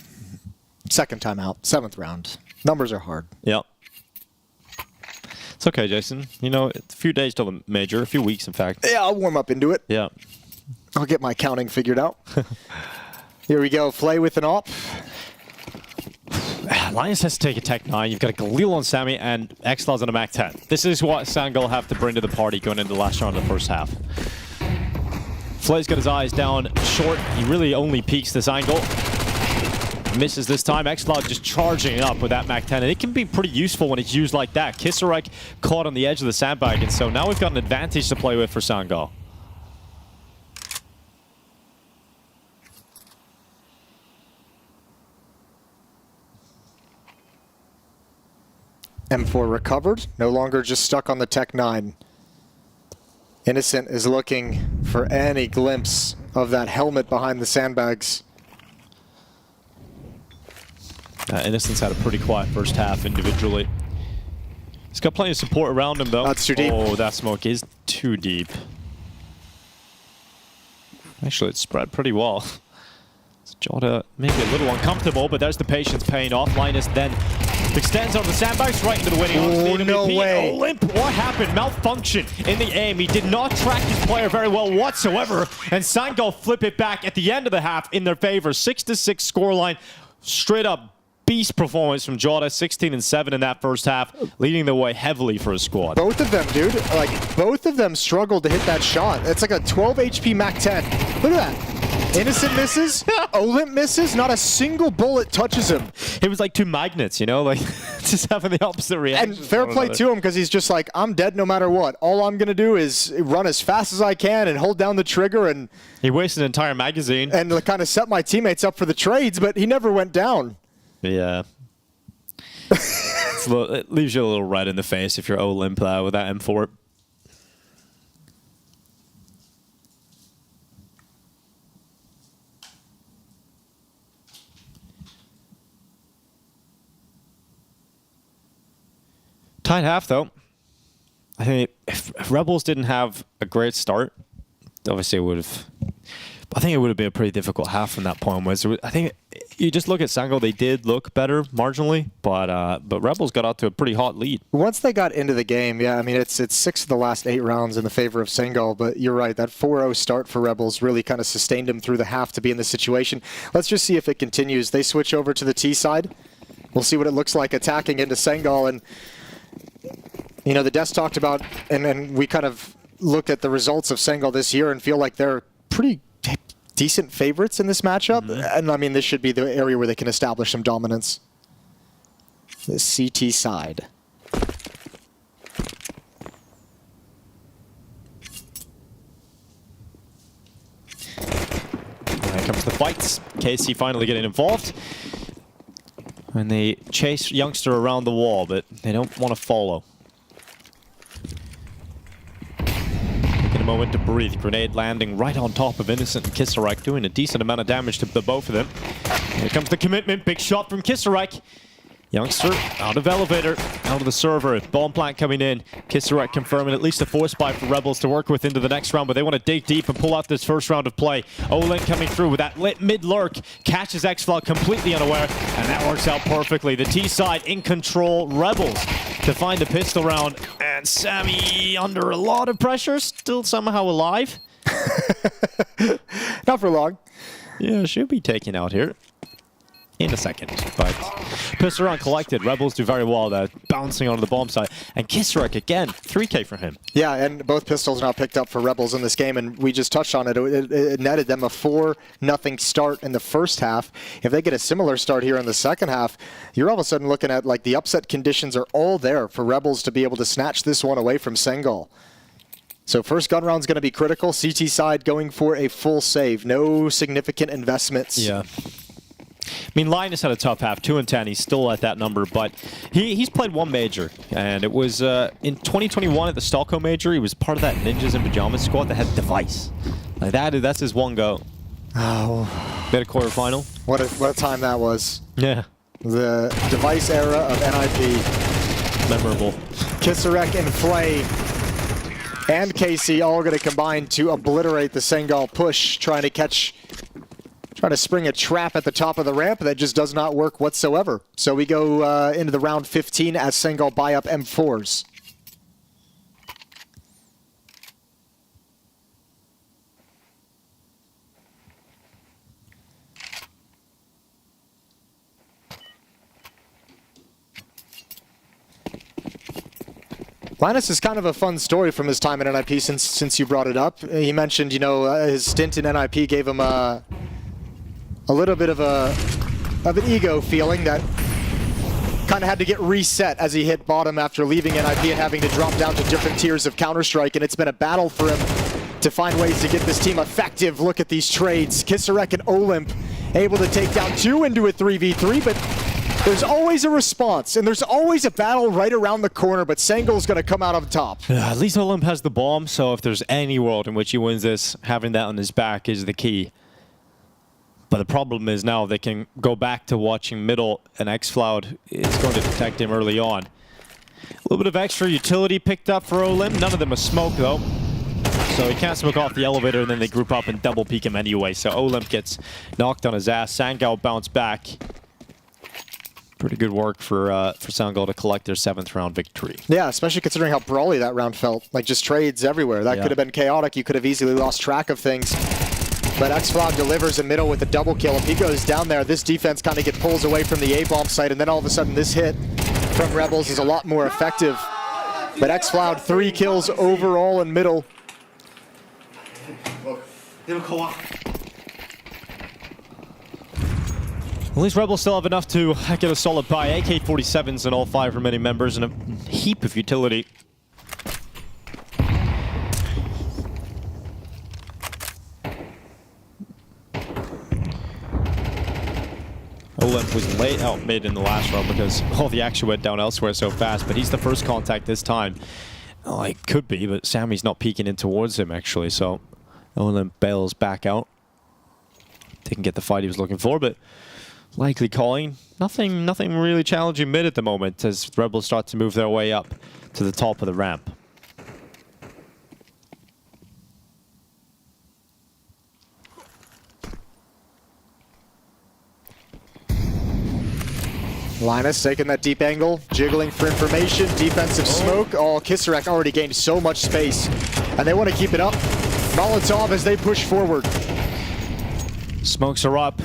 Second timeout, 7th round. Numbers are hard. Yep. It's okay, Jason. You know, it's a few days till the major, a few weeks, in fact. Yeah, I'll warm up into it. Yeah. I'll get my counting figured out. Here we go, Flay with an op. Lions has to take a Tech 9. You've got a Galil on Sammy and Exlaz on a Mac 10. This is what Sangal have to bring to the party going into the last round of the first half. Flay's got his eyes down short. He really only peeks this angle. Misses this time. Exlaz just charging up with that Mac 10. And it can be pretty useful when it's used like that. Kisarek caught on the edge of the sandbag. And so now we've got an advantage to play with for Sangal. M4 recovered, no longer just stuck on the Tech 9. Innocent is looking for any glimpse of that helmet behind the sandbags. Innocent's had a pretty quiet first half individually. He's got plenty of support around him, though. That's too deep. Oh, that smoke is too deep. Actually, it's spread pretty well. Jota maybe a little uncomfortable, but there's the patience paying off. Linus then extends on the sandbags right into the winning. Oh, no way. Olymp, what happened? Malfunction in the aim. He did not track his player very well whatsoever. And Sangal flip it back at the end of the half in their favor. 6-6 scoreline. Straight up beast performance from Jota. 16 and 7 in that first half, leading the way heavily for his squad. Both of them, dude. Like, both of them struggled to hit that shot. It's like a 12 HP Mac 10. Look at that. Innocent misses, Olymp misses, not a single bullet touches him. It was like 2 magnets, you know, like just having the opposite reaction. And fair play to him, because he's just like, I'm dead no matter what. All I'm going to do is run as fast as I can and hold down the trigger. And he wasted an entire magazine. And kind of set my teammates up for the trades, but he never went down. Yeah. It leaves you a little red in the face if you're Olymp with that M4. Tied half, though. I think if Rebels didn't have a great start, obviously it would have. I think it would have been a pretty difficult half from that point. I think you just look at Sangal; they did look better marginally, but Rebels got out to a pretty hot lead. Once they got into the game, yeah, I mean it's 6 of the last 8 rounds in the favor of Sangal. But you're right, that 4-0 start for Rebels really kind of sustained them through the half to be in this situation. Let's just see if it continues. They switch over to the T side. We'll see what it looks like attacking into Sangal. And you know, the desk talked about, and we kind of looked at the results of Sangal this year and feel like they're pretty decent favorites in this matchup. And I mean, this should be the area where they can establish some dominance. The CT side. Here comes the fights. KC finally getting involved. And they chase Youngster around the wall, but they don't want to follow. Taking a moment to breathe. Grenade landing right on top of Innocent and Kisarek, doing a decent amount of damage to the both of them. Here comes the commitment. Big shot from Kisarek. Youngster out of elevator, out of the server. Bomb plant coming in. Kisarek confirming at least a force buy for Rebels to work with into the next round, but they want to dig deep and pull out this first round of play. Olin coming through with that lit mid lurk, catches Xflow completely unaware, and that works out perfectly. The T side in control. Rebels to find a pistol round, and Sammy under a lot of pressure, still somehow alive. Not for long. Yeah, should be taken out here in a second, but pistol round collected. Rebels do very well there, bouncing onto the bomb side. And Kisarek again, 3K for him. Yeah, and both pistols now picked up for Rebels in this game, and we just touched on it. It netted them a 4-0 start in the first half. If they get a similar start here in the second half, you're all of a sudden looking at like the upset conditions are all there for Rebels to be able to snatch this one away from Sangal. So first gun round's going to be critical. CT side going for a full save. No significant investments. Yeah. I mean, Linus had a tough half, 2-10. He's still at that number, but he's played one major, and it was in 2021 at the Stockholm Major. He was part of that Ninjas in Pajamas squad that had Device. Like that's his one go. Oh, made a quarterfinal. What a time that was. Yeah. The Device era of NIP. Memorable. Kisarek and Flay and Casey all going to combine to obliterate the Sangal push, trying to spring a trap at the top of the ramp that just does not work whatsoever. So we go into the round 15 as Sangal buy up M4s. Linus is kind of a fun story from his time in NIP since you brought it up. He mentioned, you know, his stint in NIP gave him a little bit of an ego feeling that kind of had to get reset as he hit bottom after leaving NIP and having to drop down to different tiers of Counter-Strike, and it's been a battle for him to find ways to get this team effective. Look at these trades. Kisarek and Olymp able to take down 2 into a 3v3, but there's always a response, and there's always a battle right around the corner, but Sangal's going to come out on top. At least Olymp has the bomb, so if there's any world in which he wins this, having that on his back is the key. But the problem is now they can go back to watching middle, and xFloud is going to detect him early on. A little bit of extra utility picked up for Olymp. None of them are smoke, though. So he can't smoke off the elevator, and then they group up and double peek him anyway. So Olymp gets knocked on his ass. Sangal bounced back. Pretty good work for Sangal to collect their 7th round victory. Yeah, especially considering how brawly that round felt. Like, just trades everywhere. That could have been chaotic. You could have easily lost track of things. But xFloud delivers in middle with a double kill. If he goes down there, this defense kind of pulls away from the A-bomb site, and then all of a sudden this hit from Rebels is a lot more effective. But xFloud 3 kills overall in middle. At least Rebels still have enough to get a solid buy. AK-47s in all 5 remaining members and a heap of utility. Olymp was late out mid in the last round because all the action went down elsewhere so fast, but he's the first contact this time. Oh, it could be, but Sammy's not peeking in towards him actually, so Olymp bails back out. Didn't get the fight he was looking for, but likely calling. Nothing really challenging mid at the moment as Rebels start to move their way up to the top of the ramp. Linus taking that deep angle, jiggling for information, defensive smoke. Oh, Kisarek already gained so much space, and they want to keep it up. Molotov as they push forward. Smokes are up.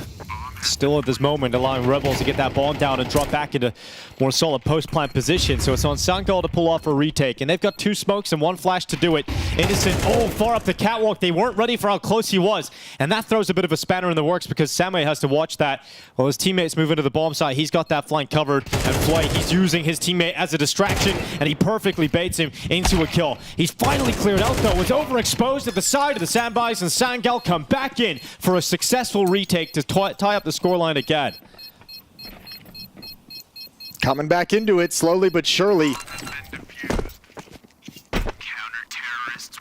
Still at this moment, allowing Rebels to get that bomb down and drop back into more solid post-plant position. So it's on Sangal to pull off a retake. And they've got 2 smokes and 1 flash to do it. Innocent, far up the catwalk. They weren't ready for how close he was. And that throws a bit of a spanner in the works because Samay has to watch that. While his teammates move into the bomb site, he's got that flank covered. And Flay, he's using his teammate as a distraction. And he perfectly baits him into a kill. He's finally cleared out, though. It's overexposed at the side of the sandbags. And Sangal come back in for a successful retake to tie up the scoreline again. Coming back into it slowly but surely.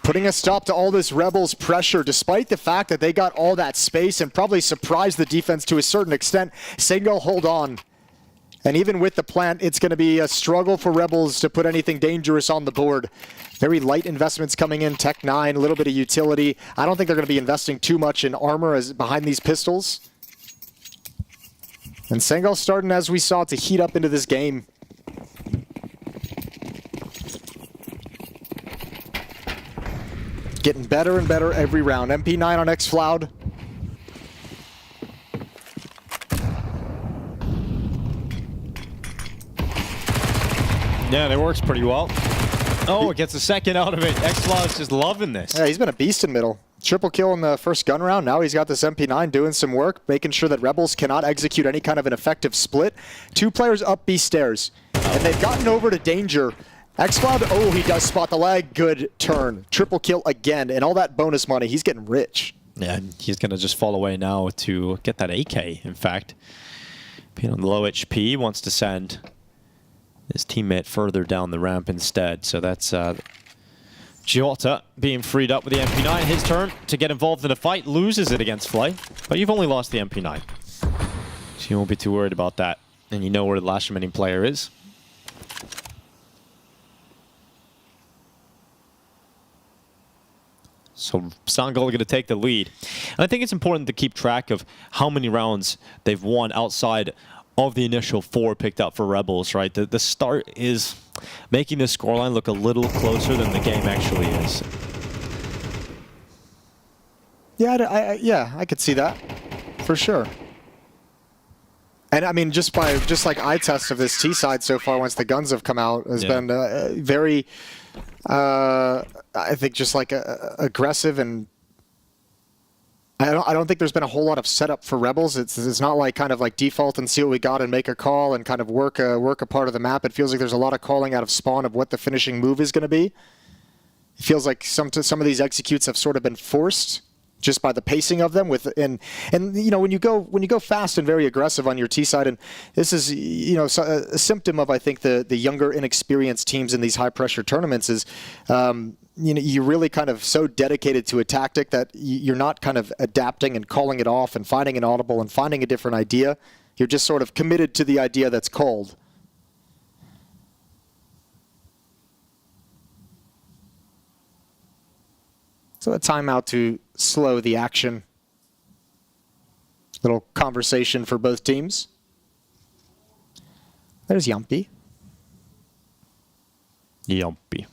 Putting a stop to all this Rebels pressure, despite the fact that they got all that space and probably surprised the defense to a certain extent. Sangal hold on. And even with the plant, it's going to be a struggle for Rebels to put anything dangerous on the board. Very light investments coming in, Tech 9, a little bit of utility. I don't think they're going to be investing too much in armor as behind these pistols. And Sangal starting, as we saw, to heat up into this game. Getting better and better every round. MP9 on xFloud. Yeah, that works pretty well. Oh, it gets a second out of it. xFloud's just loving this. Yeah, he's been a beast in middle. Triple kill in the first gun round. Now he's got this MP9 doing some work, making sure that Rebels cannot execute any kind of an effective split. 2 players up B stairs. And they've gotten over to danger Xcloud, oh, he does spot the lag. Good turn. Triple kill again, and all that bonus money. He's getting rich. Yeah, and he's going to just fall away now to get that AK, in fact. Being on low HP, wants to send his teammate further down the ramp instead. So that's Giota being freed up with the MP9. His turn to get involved in a fight. Loses it against Flay, but you've only lost the MP9. So you won't be too worried about that. And you know where the last remaining player is. So Sangal going to take the lead. And I think it's important to keep track of how many rounds they've won outside of the initial 4 picked up for Rebels, right? The start is making the scoreline look a little closer than the game actually is. Yeah, I could see that for sure. And I mean, just like eye test of this T side so far, once the guns have come out, has been very, I think, just like aggressive, and I don't think there's been a whole lot of setup for Rebels. It's not like kind of like default and see what we got and make a call and kind of work a part of the map. It feels like there's a lot of calling out of spawn of what the finishing move is going to be. It feels like some of these executes have sort of been forced just by the pacing of them. And you know, when you go fast and very aggressive on your T side, and this is, you know, a symptom of, I think, the younger, inexperienced teams in these high pressure tournaments is, you know, you're really kind of so dedicated to a tactic that you're not kind of adapting and calling it off and finding an audible and finding a different idea. You're just sort of committed to the idea that's called. So a timeout to slow the action. Little conversation for both teams. There's Yumpy. Yumpy.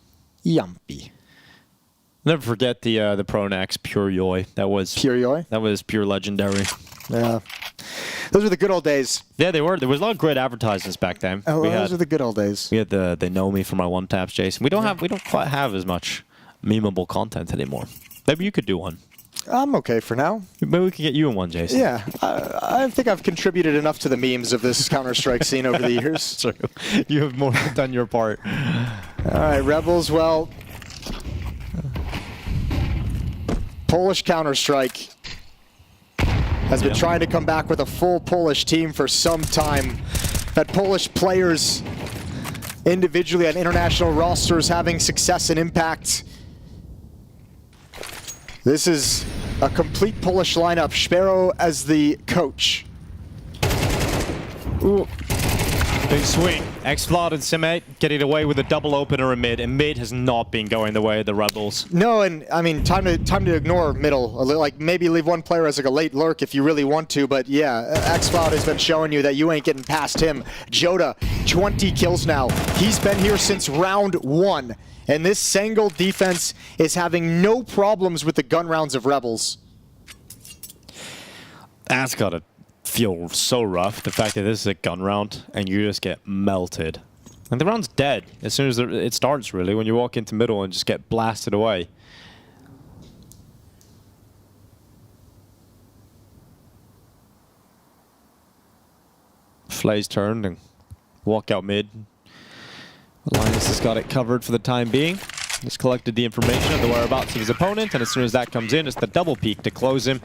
Never forget the Pronax Pure Yoy. That was Pure Yoy? That was pure legendary. Yeah. Those were the good old days. Yeah, they were. There was a lot of great advertisements back then. Oh, those are the good old days. We had they know me for my one taps, Jason. We don't quite have as much memeable content anymore. Maybe you could do one. I'm okay for now. Maybe we could get you in one, Jason. Yeah, I think I've contributed enough to the memes of this Counter-Strike scene over the years. True. You have more than done your part. All right, Rebels, well, Polish Counter-Strike has been trying to come back with a full Polish team for some time. That Polish players individually on international rosters having success and impact. This is a complete Polish lineup. Szpero as the coach. Ooh. Big swing. Xcloud and Sime getting away with a double opener in mid, and mid has not been going the way of the Rebels. No, and I mean, time to ignore middle. Like, maybe leave one player as like a late lurk if you really want to, but yeah, Xcloud has been showing you that you ain't getting past him. Jota, 20 kills now. He's been here since round 1. And this Sangal defense is having no problems with the gun rounds of Rebels. That's gotta feel so rough, the fact that this is a gun round and you just get melted. And the round's dead as soon as it starts, really, when you walk into middle and just get blasted away. Flay's turned and walk out mid. Linus has got it covered for the time being. He's collected the information of the whereabouts of his opponent, and as soon as that comes in, it's the double peek to close him.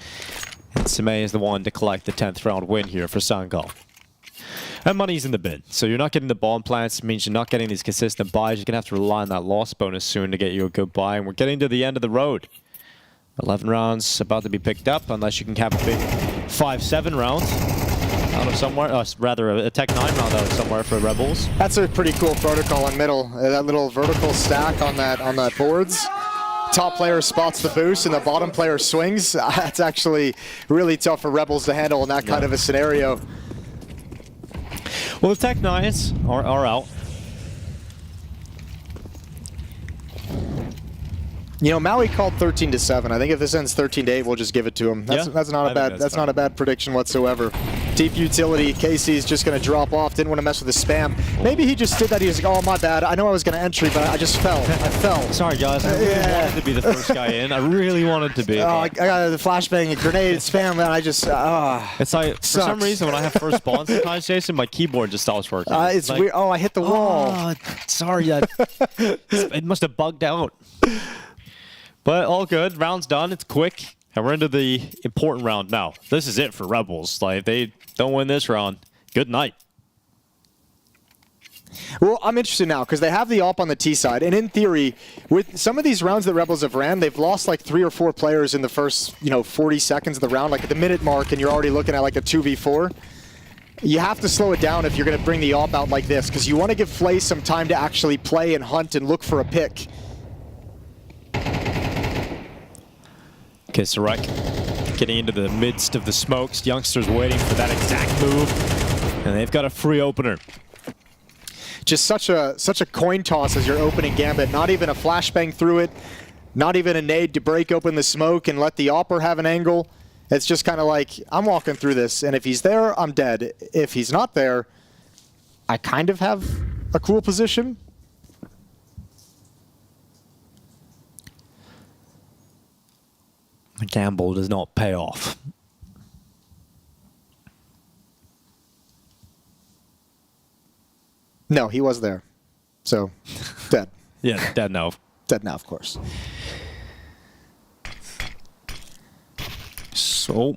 And Sime is the one to collect the 10th round win here for Sangal. And money's in the bin, so you're not getting the bomb plants. It means you're not getting these consistent buys. You're going to have to rely on that loss bonus soon to get you a good buy, and we're getting to the end of the road. 11 rounds about to be picked up, unless you can have a big 5-7 round out of somewhere, rather a Tech 9 round out of somewhere for Rebels. That's a pretty cool protocol in middle. That little vertical stack on that boards. Top player spots the boost and the bottom player swings. That's actually really tough for Rebels to handle in that kind of a scenario. Well, the Tech 9s are out. You know, Maui called 13-7. I think if this ends 13-8, we'll just give it to him. That's not a bad prediction whatsoever. Deep utility. Casey's just going to drop off. Didn't want to mess with the spam. Maybe he just did that. He was like, oh, my bad. I know I was going to entry, but I just fell. I fell. Sorry, guys. I really wanted to be the first guy in. I really wanted to be. I got the flashbang, grenade, spam, and I just... it's like, for some reason, when I have first spawn sometimes, Jason, my keyboard just stops working. It's like, weird. Oh, I hit the wall. Oh, sorry. It must have bugged out. But all good. Round's done. It's quick. And we're into the important round now. This is it for Rebels. Like, if they don't win this round, good night. Well, I'm interested now because they have the AWP on the T side. And in theory, with some of these rounds that Rebels have ran, they've lost like 3 or 4 players in the first, 40 seconds of the round, like at the minute mark, and you're already looking at like a 2v4. You have to slow it down if you're going to bring the AWP out like this because you want to give FaZe some time to actually play and hunt and look for a pick. Okay, Sarek getting into the midst of the smokes. Youngsters waiting for that exact move. And they've got a free opener. Just such a coin toss as your opening gambit. Not even a flashbang through it. Not even a nade to break open the smoke and let the AWPer have an angle. It's just kind of like, I'm walking through this, and if he's there, I'm dead. If he's not there, I kind of have a cool position. The gamble does not pay off. No, he was there. So, dead. Yeah, dead now. Dead now, of course. So,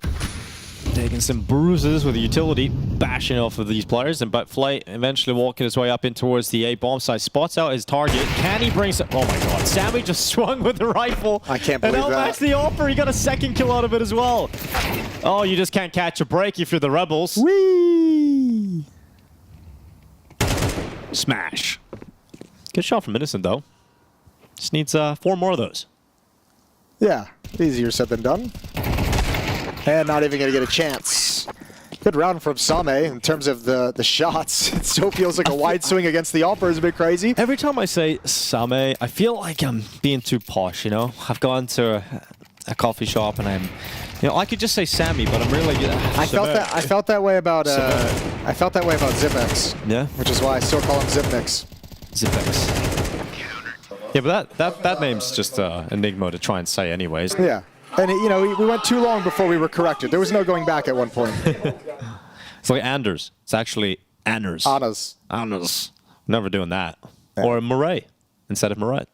taking some bruises with the utility, bashing off of these players, and but Flight eventually walking his way up in towards the A bomb site, spots out his target. Can he bring some? Oh my god, Sammy just swung with the rifle. I can't believe that. And outmatched the offer. He got a second kill out of it as well. Oh, you just can't catch a break if you're the Rebels. Whee! Smash. Good shot from Innocent though. Just needs 4 more of those. Yeah, easier said than done. And not even going to get a chance. Good round from Same in terms of the shots. It still feels like a wide swing against the AWPer is a bit crazy. Every time I say Same, I feel like I'm being too posh, you know? I've gone to a coffee shop and I'm, I could just say Sammy, but I'm really I felt that way about Zipex. Yeah. Which is why I still call him Zipnix. Zipnix. Yeah, but that name's just enigma to try and say anyways. Yeah. And, we went too long before we were corrected. There was no going back at one point. It's like Anders. It's actually Anders. Anders. Never doing that. Yeah. Or Murray instead of Murat.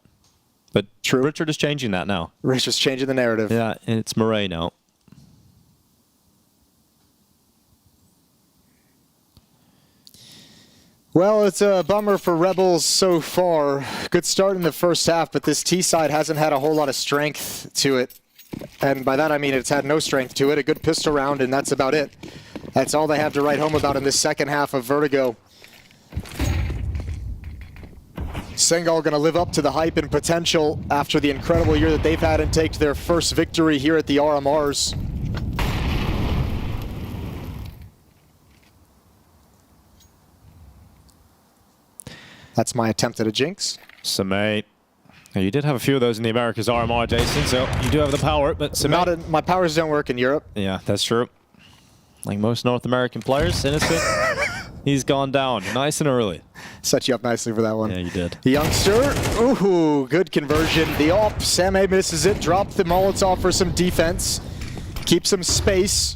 But true. Richard is changing that now. Richard's changing the narrative. Yeah, and it's Murray now. Well, it's a bummer for Rebels so far. Good start in the first half, but this T side hasn't had a whole lot of strength to it. And by that I mean it's had no strength to it. A good pistol round, and that's about it. That's all they have to write home about in this second half of Vertigo. Sangal going to live up to the hype and potential after the incredible year that they've had and take their first victory here at the RMRs. That's my attempt at a jinx. Samay. You did have a few of those in the Americas RMR, Jason, so you do have the power, but my powers don't work in Europe. Yeah, that's true. Like most North American players, Innocent, he's gone down nice and early. Set you up nicely for that one. Yeah, you did. The youngster, ooh, good conversion. The AWP, Samay misses it, dropped the Molotov for some defense. Keep some space.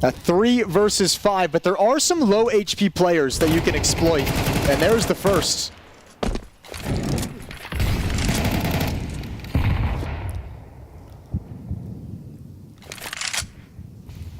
A 3 versus 5, but there are some low HP players that you can exploit, and there's the first.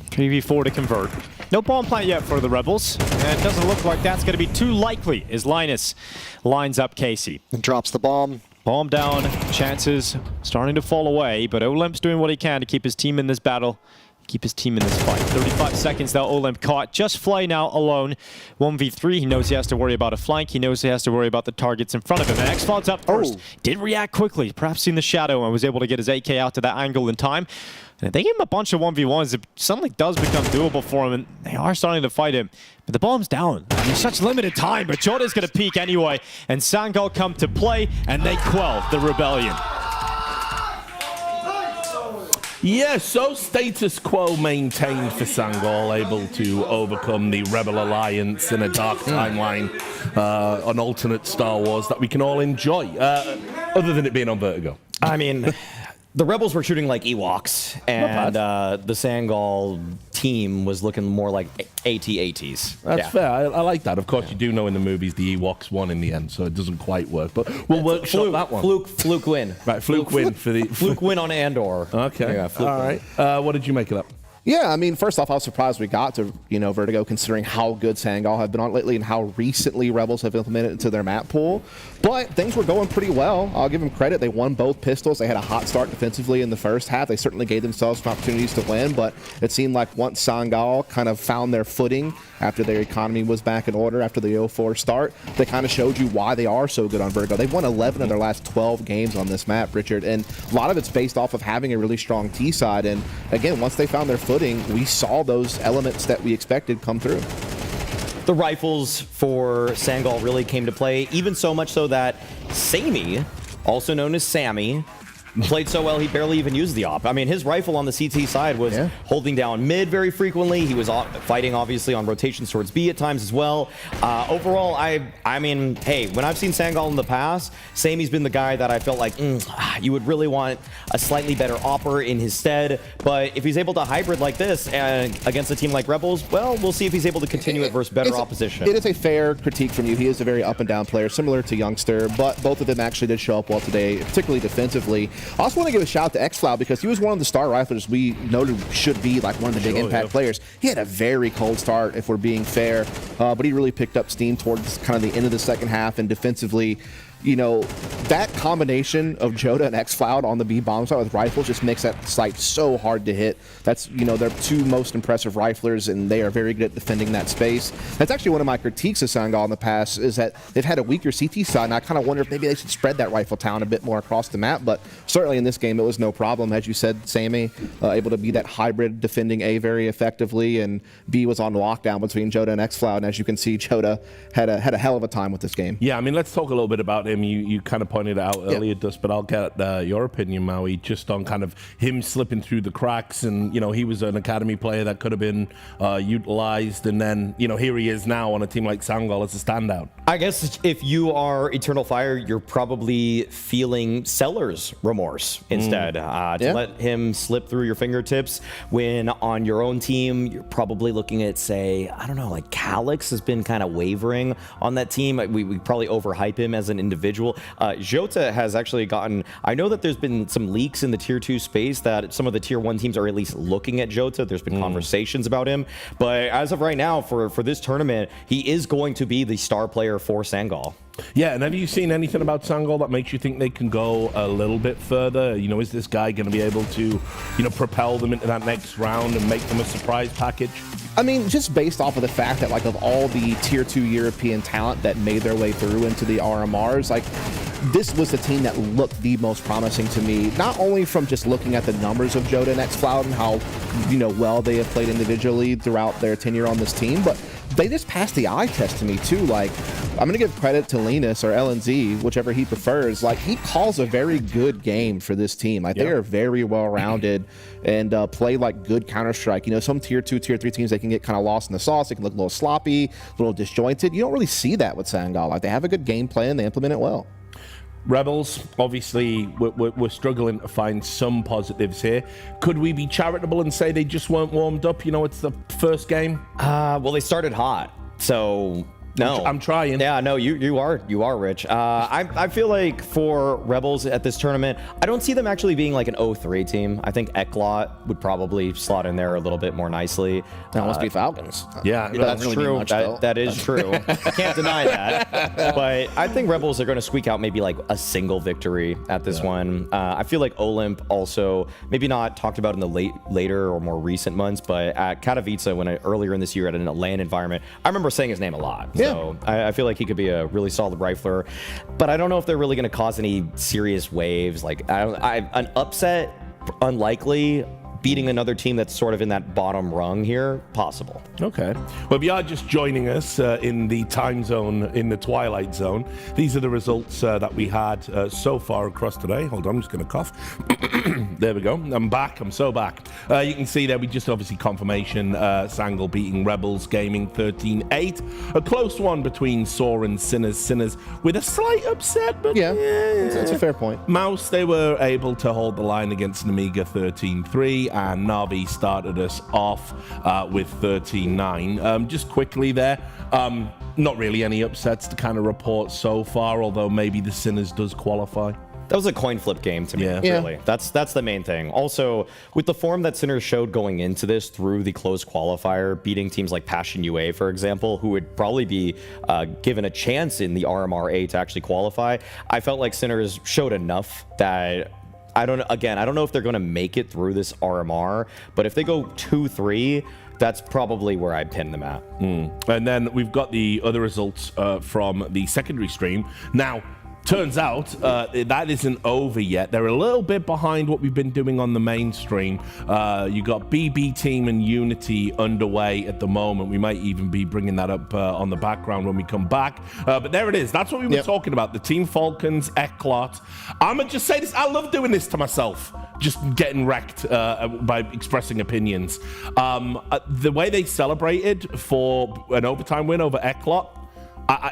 3v4 to convert. No bomb plant yet for the Rebels, and it doesn't look like that's going to be too likely as Linus lines up Casey. And drops the bomb. Bomb down, chances starting to fall away, but Olymp's doing what he can to keep his team in this battle, keep his team in this fight. 35 seconds now, Olymp caught. Just Fly now alone. 1v3, he knows he has to worry about a flank. He knows he has to worry about the targets in front of him. And X-Fod's up first. Did react quickly, perhaps seen the shadow and was able to get his AK out to that angle in time. And if they give him a bunch of 1v1s, it suddenly does become doable for him, and they are starting to fight him. But the bomb's down. I mean, such limited time, but Joda's going to peek anyway. And Sangal come to play, and they quell the rebellion. Yeah, so status quo maintained for Sangal, able to overcome the Rebel Alliance in a dark timeline, an alternate Star Wars that we can all enjoy, other than it being on Vertigo. I mean, the Rebels were shooting like Ewoks, and the Sangal team was looking more like AT-ATs. That's fair. I like that. Of course, you do know in the movies the Ewoks won in the end, so it doesn't quite work. But we'll workshop that one. Fluke win. Right, fluke win for the fluke win on Andor. Okay. Yeah, all right. What did you make of that? Yeah, I mean, first off, I was surprised we got to, Vertigo, considering how good Sangal have been on lately and how recently Rebels have implemented into their map pool. But things were going pretty well. I'll give them credit. They won both pistols. They had a hot start defensively in the first half. They certainly gave themselves some opportunities to win, but it seemed like once Sangal kind of found their footing after their economy was back in order after the 0-4 start, they kind of showed you why they are so good on Vertigo. They've won 11 of their last 12 games on this map, Richard, and a lot of it's based off of having a really strong T side. And again, once they found their footing, we saw those elements that we expected come through. The rifles for Sangal really came to play, even so much so that Sammy, also known as Sammy, played so well he barely even used the op. I mean, his rifle on the CT side was holding down mid very frequently. He was fighting, obviously, on rotations towards B at times as well. Overall, I mean, hey, when I've seen Sangal in the past, Sammy's been the guy that I felt like you would really want a slightly better opper in his stead. But if he's able to hybrid like this and against a team like Rebels, well, we'll see if he's able to continue it versus better opposition. It is a fair critique from you. He is a very up and down player, similar to Youngster, but both of them actually did show up well today, particularly defensively. I also want to give a shout out to Xcloud because he was one of the star riflers we noted should be like one of the big impact players. He had a very cold start, if we're being fair, but he really picked up steam towards kind of the end of the second half, and defensively, that combination of Joda and Xcloud on the B bomb side with rifles just makes that site so hard to hit. That's, they're two most impressive riflers, and they are very good at defending that space. That's actually one of my critiques of Sangal in the past, is that they've had a weaker CT side, and I kind of wonder if maybe they should spread that rifle town a bit more across the map. But certainly in this game, it was no problem. As you said, Sammy, able to be that hybrid, defending A very effectively, and B was on lockdown between Joda and Xcloud. And as you can see, Joda had a hell of a time with this game. Yeah, I mean, let's talk a little bit about him. You kind of pointed it out earlier, Dust, but I'll get your opinion, Maui, just on kind of him slipping through the cracks. And, he was an academy player that could have been utilized. And then, here he is now on a team like Sangal as a standout. I guess if you are Eternal Fire, you're probably feeling seller's remorse instead. To let him slip through your fingertips when on your own team, you're probably looking at, say, I don't know, like Calyx has been kind of wavering on that team. We probably overhype him as an individual. Jota has actually gotten, I know that there's been some leaks in the tier 2 space that some of the tier 1 teams are at least looking at Jota. There's been conversations about him, but as of right now for this tournament, he is going to be the star player for Sangal. Yeah, and have you seen anything about Sangal that makes you think they can go a little bit further? Is this guy going to be able to, propel them into that next round and make them a surprise package? I mean, just based off of the fact that, like, of all the tier 2 European talent that made their way through into the RMRs, like, this was the team that looked the most promising to me, not only from just looking at the numbers of Joda and Xcloud and how, well they have played individually throughout their tenure on this team, but they just passed the eye test to me too. Like, I'm going to give credit to Linus or LNZ, whichever he prefers. Like, he calls a very good game for this team. Like, they are very well-rounded and play like good Counter-Strike. Some tier 2, tier 3 teams, they can get kind of lost in the sauce. They can look a little sloppy, a little disjointed. You don't really see that with Sangal. Like, they have a good game plan. They implement it well. Rebels, obviously, we're struggling to find some positives here. Could we be charitable and say they just weren't warmed up? It's the first game. Well, they started hot, so no. I'm trying. Yeah, no, you are, Rich. I feel like for Rebels at this tournament, I don't see them actually being like an 0-3 team. I think Eclot would probably slot in there a little bit more nicely. That must be Falcons. Yeah, that's really true. That is true. I can't deny that. But I think Rebels are going to squeak out maybe like a single victory at this one. I feel like Olymp also, maybe not talked about in the later or more recent months, but at Katowice, when earlier in this year at an LAN environment, I remember saying his name a lot. So I feel like he could be a really solid rifler, but I don't know if they're really going to cause any serious waves. Like an upset, unlikely, beating another team that's sort of in that bottom rung here, possible. Okay. Well, if you are just joining us in the time zone, in the twilight zone, these are the results that we had so far across today. Hold on, I'm just going to cough. There we go. I'm back. I'm so back. You can see there, we just obviously confirmation, Sangal beating Rebels Gaming 13-8. A close one between Saw and Sinners. Sinners with a slight upset, but yeah, that's a fair point. Mouz, they were able to hold the line against Nemiga 13-3, and Navi started us off with 13-9. Just quickly there, not really any upsets to kind of report so far, although maybe the Sinners does qualify. That was a coin flip game to me, really. That's the main thing. Also, with the form that Sinners showed going into this through the closed qualifier, beating teams like Passion UA, for example, who would probably be given a chance in the RMR to actually qualify, I felt like Sinners showed enough that I don't know if they're going to make it through this RMR, but if they go 2-3, that's probably where I'd pin them at. And then we've got the other results from the secondary stream. Now, turns out that isn't over yet. They're a little bit behind what we've been doing on the mainstream. You got BB Team and Unity underway at the moment. We might even be bringing that up on the background when we come back. But there it is. That's what we were talking about. The Team Falcons, Eclot. I'm going to just say this. I love doing this to myself. Just getting wrecked by expressing opinions. The way they celebrated for an overtime win over Eclot,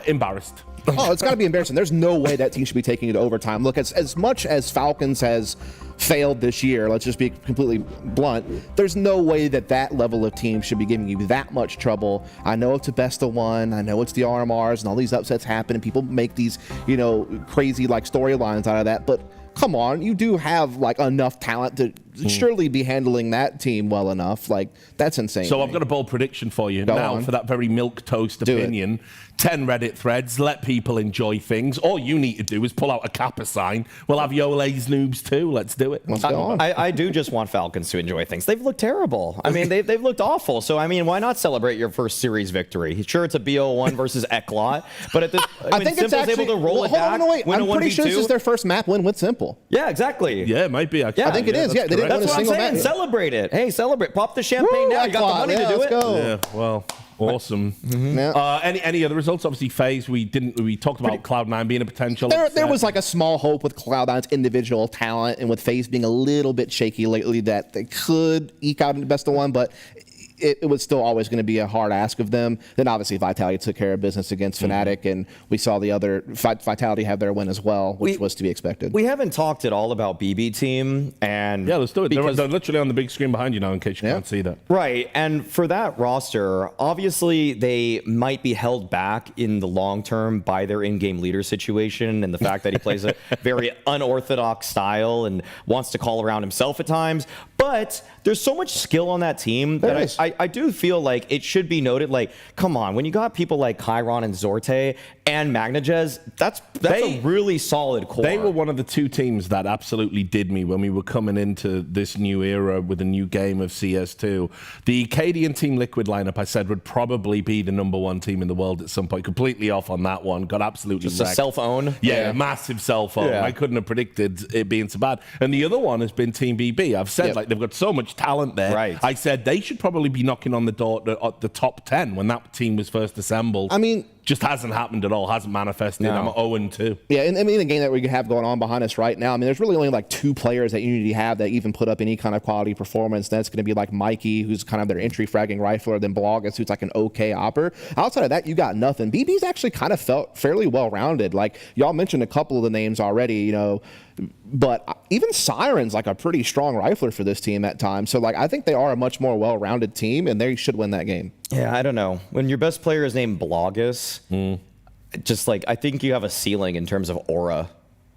embarrassed. Oh, it's got to be embarrassing. There's no way that team should be taking it to overtime. Look, as much as Falcons has failed this year, let's just be completely blunt, there's no way that level of team should be giving you that much trouble. I know it's a best of one. I know it's the RMRs and all these upsets happen and people make these, crazy like storylines out of that. But come on, you do have like enough talent to surely be handling that team well enough. Like, that's insane. So I've got a bold prediction for you now for that very milquetoast opinion. 10 Reddit threads, let people enjoy things. All you need to do is pull out a Kappa sign. We'll have Yole's noobs too. Let's do it. Let's go on. I do just want Falcons to enjoy things. They've looked terrible. I mean, they've looked awful. So, I mean, why not celebrate your first series victory? Sure, it's a BO1 versus Eclot, but at this, I think it's actually able to roll it back. I'm pretty sure this is their first map win with Simple. Yeah, exactly. Yeah, it might be. Actually. Yeah, I think it is. Yeah, they didn't win a single match. Celebrate it. Hey, celebrate. Pop the champagne now. You got the money to do it. Go. Yeah, well, awesome. Any other results? Obviously, FaZe, we talked about Cloud9 being a potential. There was like a small hope with Cloud9's individual talent and with FaZe being a little bit shaky lately that they could eke out in the best of one, but it was still always going to be a hard ask of them. Then obviously Vitality took care of business against Fnatic, and we saw the other Vitality have their win as well, which was to be expected. We haven't talked at all about BB Team, and let's do it. They're literally on the big screen behind you now, in case you can't see that. Right, and for that roster, obviously they might be held back in the long term by their in-game leader situation and the fact that he plays a very unorthodox style and wants to call around himself at times. But there's so much skill on that team that I do feel like it should be noted. Like, come on, when you got people like Chiron and Zorte and Magnajez, that's a really solid core. They were one of the two teams that absolutely did me when we were coming into this new era with a new game of CS2. The Cadian Team Liquid lineup, I said, would probably be the #1 team in the world at some point. Completely off on that one. Got absolutely just wrecked. A self-own? Yeah, massive self-own. Yeah. I couldn't have predicted it being so bad. And the other one has been Team BB. I've said, like, they've got so much talent there. Right. I said they should probably be knocking on the door at the top 10 when that team was first assembled. I mean, just hasn't happened at all, hasn't manifested. No. I'm 0-2. Yeah, and I mean, the game that we have going on behind us right now, I mean, there's really only like 2 players that Unity have that even put up any kind of quality performance. That's going to be like Mikey, who's kind of their entry fragging rifler, then Blogus, who's like an okay opper. Outside of that, you got nothing. BB's actually kind of felt fairly well-rounded. Like, y'all mentioned a couple of the names already, but even Siren's like a pretty strong rifler for this team at times. So, like, I think they are a much more well-rounded team, and they should win that game. Yeah, I don't know. When your best player is named Blogus, just like, I think you have a ceiling in terms of aura.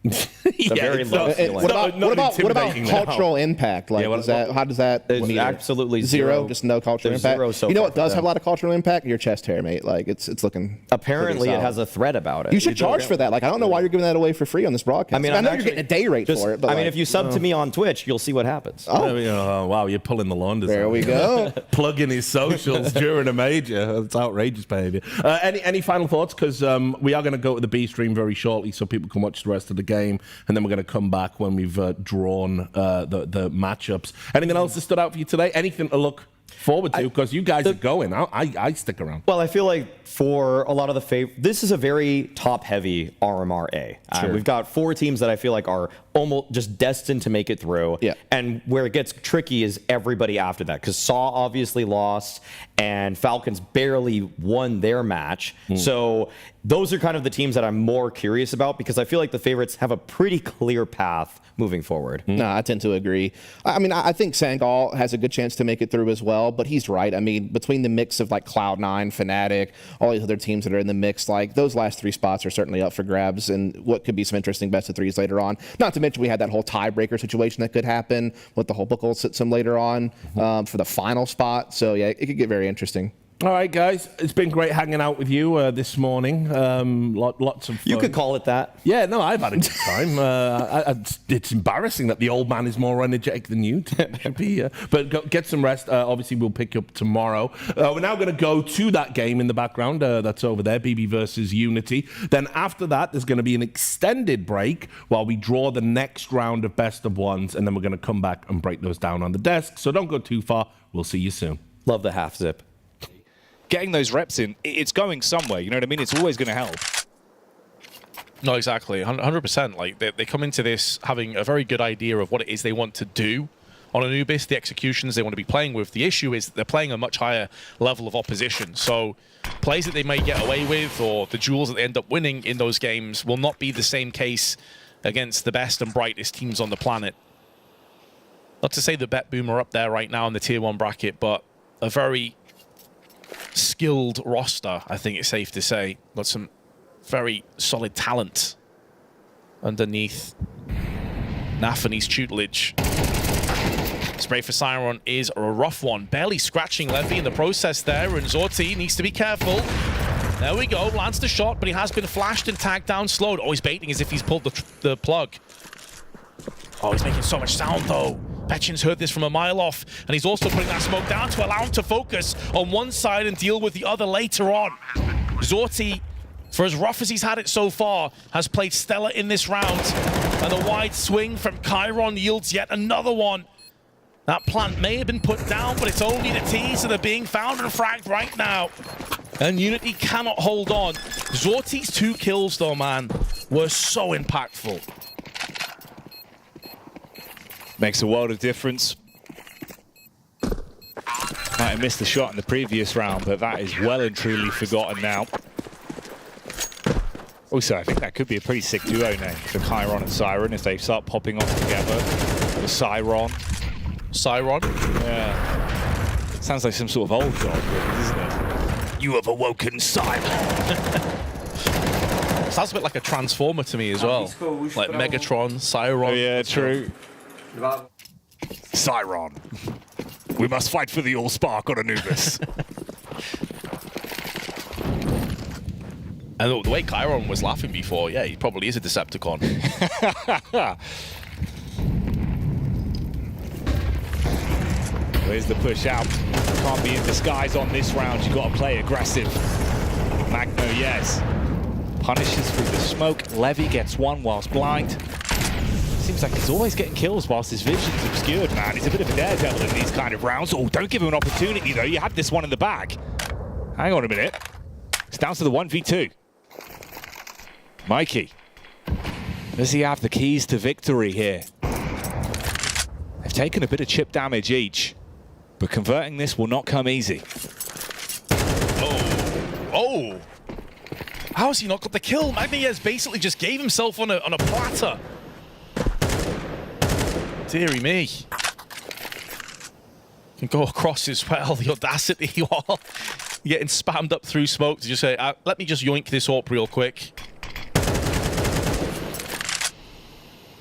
It's a very low ceiling. What about cultural impact? Like, how does that? It's absolutely zero. Just no cultural impact. Zero you know what does have a lot of cultural impact? Your chest hair, mate. Like, it's looking. Apparently, it has a thread about it. You should charge for that. Like, I don't know why you're giving that away for free on this broadcast. I mean, I know you're getting a day rate for it. But I mean, if you sub to me on Twitch, you'll see what happens. Oh, wow, you're pulling the launders. There we go. Plugging his socials during a major. That's outrageous behavior. Any final thoughts? Because we are going to go to the B stream very shortly, so people can watch the rest of the game. game, and then we're going to come back when we've drawn the matchups. Anything else that stood out for you today? Anything to look forward to? Because you guys are going. I stick around. Well, I feel like for a lot of the this is a very top-heavy RMRA. Sure. We've got 4 teams that I feel like are almost just destined to make it through. Yeah. And where it gets tricky is everybody after that, because Saw obviously lost, and Falcons barely won their match. So those are kind of the teams that I'm more curious about, because I feel like the favorites have a pretty clear path moving forward. No, I tend to agree. I mean, I think Sangal has a good chance to make it through as well, but he's right. I mean, between the mix of like Cloud9, Fnatic, all these other teams that are in the mix, like those last 3 spots are certainly up for grabs, and what could be some interesting best of 3s later on. Not to mention we had that whole tiebreaker situation that could happen with the whole Buchholz system later on for the final spot. So yeah, it could get very interesting. All right, guys, it's been great hanging out with you this morning. Lots of fun. You could call it that. Yeah, no, I've had a good time. It's embarrassing that the old man is more energetic than you. But get some rest. Obviously, we'll pick you up tomorrow. We're now going to go to that game in the background. That's over there, BB versus Unity. Then after that, there's going to be an extended break while we draw the next round of best of ones, and then we're going to come back and break those down on the desk. So don't go too far. We'll see you soon. Love the half zip. Getting those reps in, it's going somewhere, you know what I mean? It's always going to help. No, exactly, 100%. Like, they come into this having a very good idea of what it is they want to do on Anubis, the executions they want to be playing with. The issue is they're playing a much higher level of opposition. So plays that they may get away with, or the duels that they end up winning in those games, will not be the same case against the best and brightest teams on the planet. Not to say that BetBoom are up there right now in the Tier 1 bracket, but a very skilled roster, I think it's safe to say. Got some very solid talent underneath Nafany's tutelage. Spray for Siron is a rough one. Barely scratching Levy in the process there, and Zorti needs to be careful. There we go, lands the shot, but he has been flashed and tagged down, slowed. Oh, he's baiting as if he's pulled the plug. Oh, he's making so much sound, though. Petchin's heard this from a mile off, and he's also putting that smoke down to allow him to focus on one side and deal with the other later on. Zorti, for as rough as he's had it so far, has played stellar in this round, and a wide swing from Chiron yields yet another one. That plant may have been put down, but it's only the T's that are being found and fragged right now. And Unity cannot hold on. Zorti's 2 kills, though, man, were so impactful. Makes a world of difference. Might have missed the shot in the previous round, but that is well and truly forgotten now. Also, I think that could be a pretty sick duo name for Chiron and Siren if they start popping off together. The Siron. Siron? Yeah. Sounds like some sort of old dog, isn't it? You have awoken Siron. Sounds a bit like a Transformer to me as well. Like Megatron, Siron. Oh, yeah, true. Siron. We must fight for the All-Spark on Anubis. And the way Chiron was laughing before, yeah, he probably is a Decepticon. Where's the push out? Can't be in disguise on this round. You've got to play aggressive. Magno, yes. Punishes through the smoke. Levy gets one whilst blind. Seems like he's always getting kills whilst his vision's obscured, man. He's a bit of a daredevil in these kind of rounds. Oh, don't give him an opportunity, though. You had this one in the bag. Hang on a minute. It's down to the 1v2. Mikey. Does he have the keys to victory here? They've taken a bit of chip damage each, but converting this will not come easy. Oh! How has he not got the kill? Magnez basically just gave himself on a platter. Deary me. Can go across as well, the audacity while getting spammed up through smoke to just say, let me just yoink this up real quick.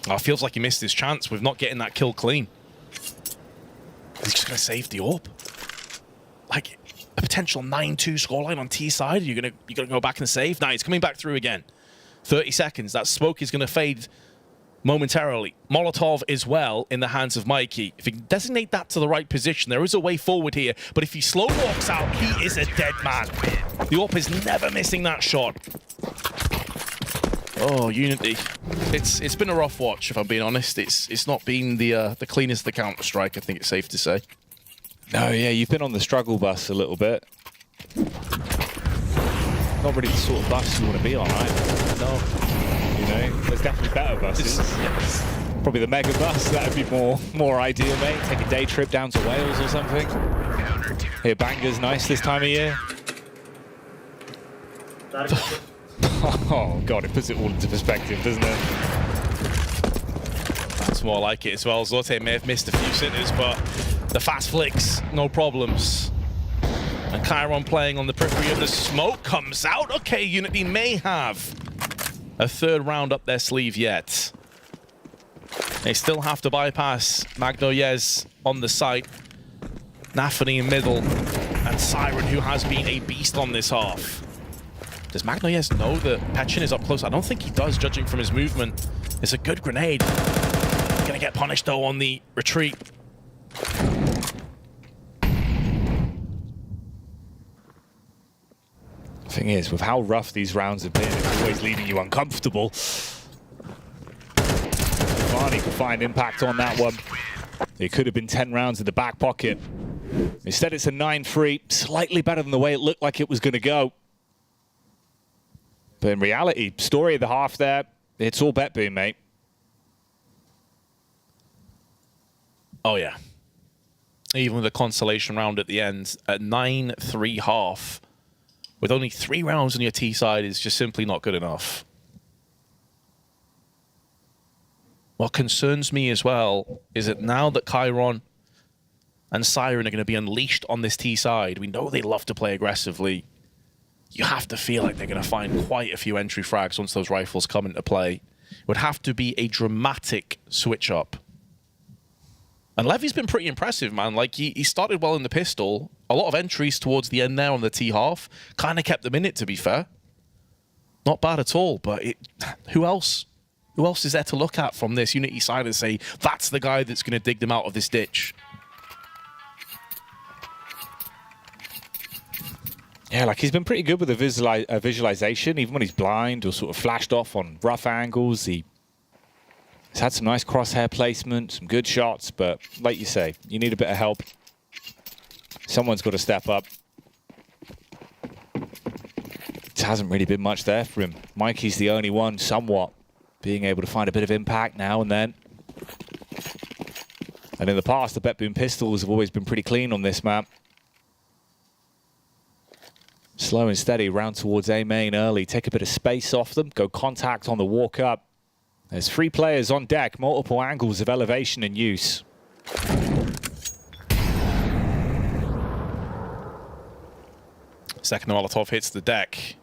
Oh, it feels like he missed his chance with not getting that kill clean. He's just going to save the AWP. Like, a potential 9-2 scoreline on T side. You're gonna go back and save? Nah, he's coming back through again. 30 seconds. That smoke is going to fade momentarily. Molotov as well in the hands of Mikey. If he can designate that to the right position, there is a way forward here. But if he slow walks out, he is a dead man. The AWP is never missing that shot. Oh, Unity. It's been a rough watch, if I'm being honest. It's not been the cleanest of the Counter-Strike, I think it's safe to say. No, yeah, you've been on the struggle bus a little bit. Not really the sort of bus you want to be on, right? No. You know, there's definitely better buses. Yes. Probably the mega bus, that'd be more ideal, mate. Take a day trip down to Wales or something. Here, Banger's nice this time of year. Oh, God, it puts it all into perspective, doesn't it? That's more like it as well. Zorte may have missed a few sitters, but the fast flicks, no problems. And Chiron playing on the periphery of the smoke comes out. Okay, Unity may have a third round up their sleeve yet. They still have to bypass Magnoyez on the site. Nafany in middle. And Siren, who has been a beast on this half. Does Magnoyez know that Petchin is up close? I don't think he does, judging from his movement. It's a good grenade. Gonna get punished, though, on the retreat. Thing is, with how rough these rounds have been, it's always leaving you uncomfortable. Varney could find impact on that one. It could have been 10 rounds in the back pocket. Instead, it's a 9-3, slightly better than the way it looked like it was going to go. But in reality, story of the half there, it's all BetBoom, mate. Oh, yeah. Even with the consolation round at the end, at 9-3 half, with only 3 rounds on your T side is just simply not good enough. What concerns me as well is that now that Chiron and Siren are going to be unleashed on this T side, we know they love to play aggressively. You have to feel like they're going to find quite a few entry frags once those rifles come into play. It would have to be a dramatic switch up. And Levy's been pretty impressive, man. Like, he started well in the pistol. A lot of entries towards the end there on the T half. Kind of kept them in it, to be fair. Not bad at all, but who else? Who else is there to look at from this Unity side and say, that's the guy that's going to dig them out of this ditch? Yeah, like he's been pretty good with the visualization, even when he's blind or sort of flashed off on rough angles. He's had some nice crosshair placement, some good shots, but like you say, you need a bit of help. Someone's got to step up. It hasn't really been much there for him. Mikey's the only one somewhat being able to find a bit of impact now and then. And in the past, the BetBoom pistols have always been pretty clean on this map. Slow and steady, round towards A main early. Take a bit of space off them. Go contact on the walk up. There's 3 players on deck. Multiple angles of elevation in use. Second Molotov hits the deck.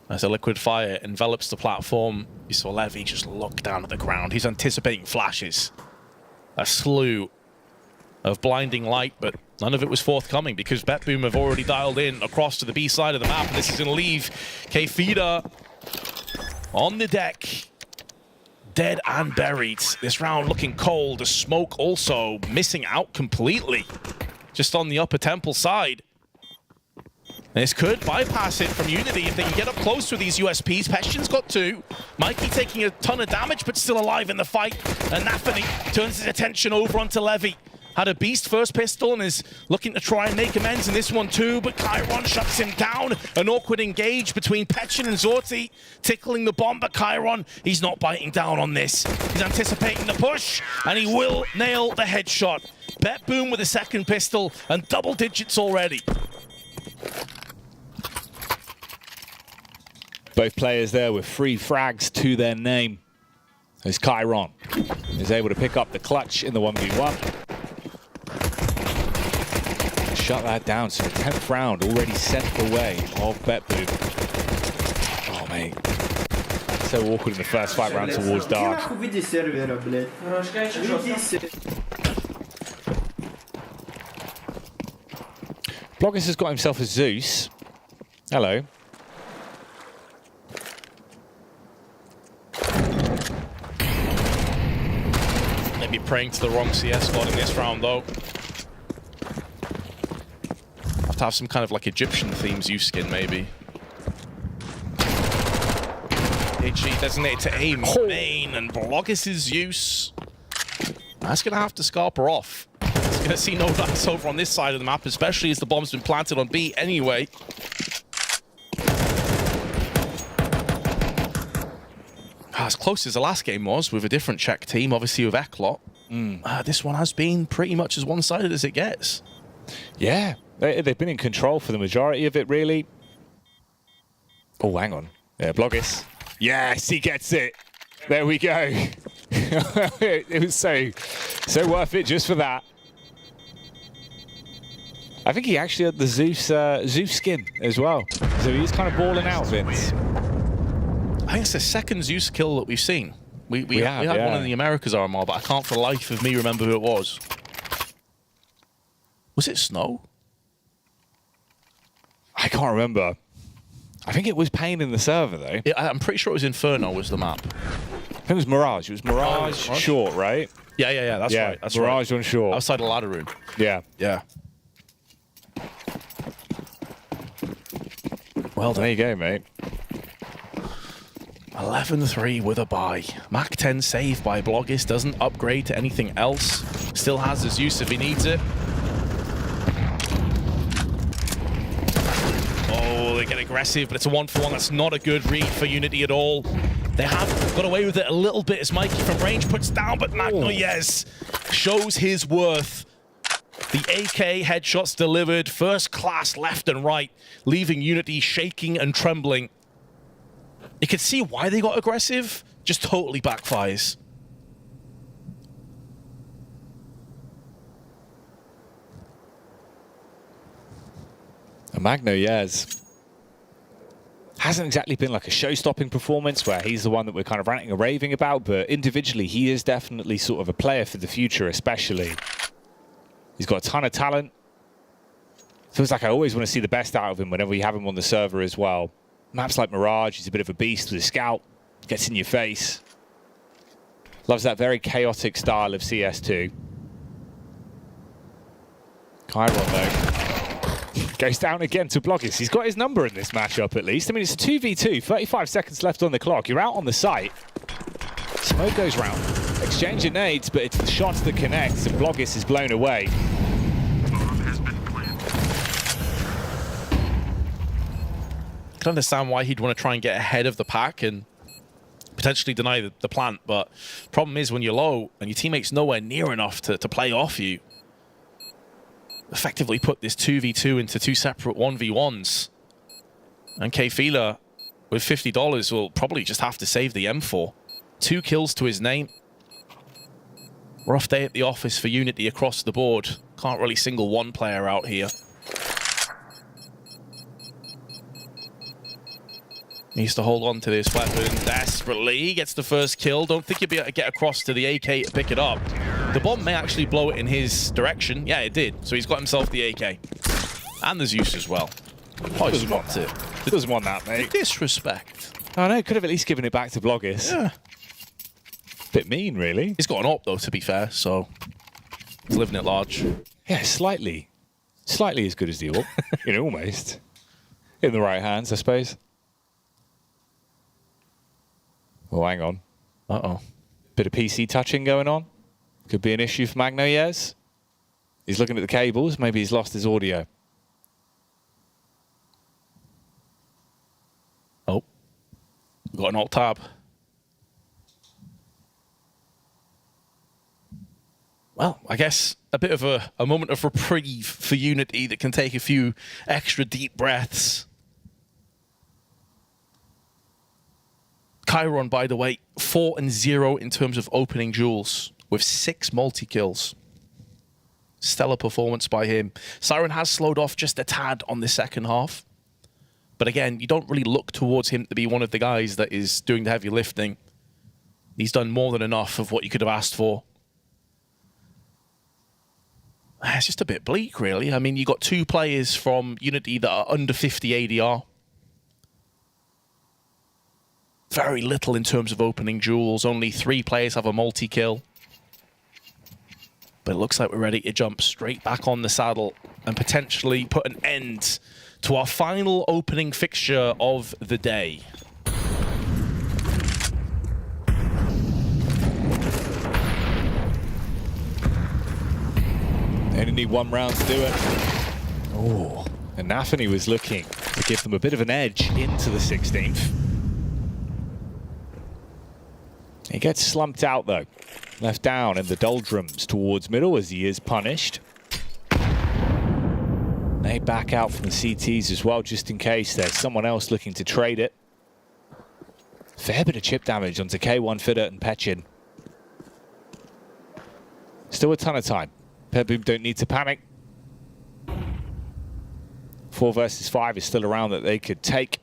As a liquid fire envelops the platform, you saw Levy just look down at the ground. He's anticipating flashes. A slew of blinding light, but none of it was forthcoming because BetBoom have already dialed in across to the B side of the map, and this is going to leave K-Feeder on the deck, dead and buried. This round looking cold. The smoke also missing out completely, just on the upper temple side. This could bypass it from Unity if they can get up close with these USPs. Pestion's got 2. Mikey taking a ton of damage, but still alive in the fight. And Nafany turns his attention over onto Levy. Had a beast first pistol and is looking to try and make amends in this one too, but Chiron shuts him down. An awkward engage between Petchin and Zorti, tickling the bomb, but Chiron, he's not biting down on this. He's anticipating the push, and he will nail the headshot. BetBoom with a second pistol, and double digits already. Both players there with 3 frags to their name. As Chiron is able to pick up the clutch in the 1v1. Shut that down, so the 10th round already sent the way of BetBoom. Oh, mate. So awkward in the first fight round towards Dark. Bloggers has got himself a Zeus. Hello. Maybe praying to the wrong CS slot in this round, though. Have to have some kind of like Egyptian themes Zeus skin, maybe. HE designated to A main, and Blogus' use. That's going to have to scalper off. He's going to see no dice over on this side of the map, especially as the bomb's been planted on B anyway. As close as the last game was, with a different Czech team, obviously with Eclot. This one has been pretty much as one-sided as it gets. Yeah, they've been in control for the majority of it, really. Oh, hang on. Yeah, Blogus. Yes, he gets it. There we go. It was so worth it just for that. I think he actually had the Zeus skin as well. So he's kind of balling out, Vince. I think it's the second Zeus kill that we've seen. We had one in the Americas RMR, but I can't for the life of me remember who it was. Was it Snow? I can't remember. I think it was Pain in the server, though. Yeah, I'm pretty sure it was Inferno was the map. I think it was Mirage. It was Mirage short, right? Yeah, that's right. That's Mirage on short. Outside the ladder room. Yeah. Well, there you go, mate. 11-3 with a buy. Mach 10 save by Blogus, doesn't upgrade to anything else. Still has his use if he needs it. Oh, they get aggressive, but it's a 1-for-1. That's not a good read for Unity at all. They have got away with it a little bit as Mikey from range puts down, but Magnoyez shows his worth. The AK headshots delivered, first class left and right, leaving Unity shaking and trembling. You can see why they got aggressive, just totally backfires. Magnoyez hasn't exactly been like a show-stopping performance where he's the one that we're kind of ranting and raving about, but individually he is definitely sort of a player for the future, especially. He's got a ton of talent. Feels like I always want to see the best out of him whenever we have him on the server as well. Maps like Mirage, he's a bit of a beast with a scout, gets in your face. Loves that very chaotic style of CS2. Chiron, though, goes down again to Blogus. He's got his number in this matchup, at least. I mean, it's a 2v2, 35 seconds left on the clock. You're out on the site. Smoke goes round. Exchange of nades, but it's the shots that connects, and Blogus is blown away. I can understand why he'd want to try and get ahead of the pack and potentially deny the plant, but problem is when you're low and your teammate's nowhere near enough to play off you, effectively put this 2v2 into two separate 1v1s. And K-Fila with $50 will probably just have to save the M4. 2 kills to his name. Rough day at the office for Unity across the board. Can't really single one player out here. Needs to hold on to this weapon desperately. He gets the first kill. Don't think he'll be able to get across to the AK to pick it up. The bomb may actually blow it in his direction. Yeah, it did. So he's got himself the AK. And the Zeus as well. Oh, he spots it. He doesn't want that, mate. Disrespect. Oh, no, could have at least given it back to Blogus. Yeah. Bit mean, really. He's got an AWP, though, to be fair, so he's living it large. Yeah, slightly. Slightly as good as the AWP. You know, almost. In the right hands, I suppose. Oh, hang on. Uh-oh. Bit of PC touching going on. Could be an issue for Magnoyez. He's looking at the cables. Maybe he's lost his audio. Oh. Got an alt tab. Well, I guess a bit of a moment of reprieve for Unity that can take a few extra deep breaths. Chiron, by the way, 4-0 in terms of opening duels with 6 multi-kills. Stellar performance by him. Siren has slowed off just a tad on the second half. But again, you don't really look towards him to be one of the guys that is doing the heavy lifting. He's done more than enough of what you could have asked for. It's just a bit bleak, really. I mean, you got 2 players from Unity that are under 50 ADR. Very little in terms of opening duels. Only 3 players have a multi-kill. But it looks like we're ready to jump straight back on the saddle and potentially put an end to our final opening fixture of the day. They only need 1 round to do it. Oh, and Nafany was looking to give them a bit of an edge into the 16th. He gets slumped out though, left down in the doldrums towards middle as he is punished. They back out from the CTs as well, just in case there's someone else looking to trade it. Fair bit of chip damage onto K1, Fitter and Pechin. Still a ton of time. BetBoom don't need to panic. 4 versus 5 is still around that they could take,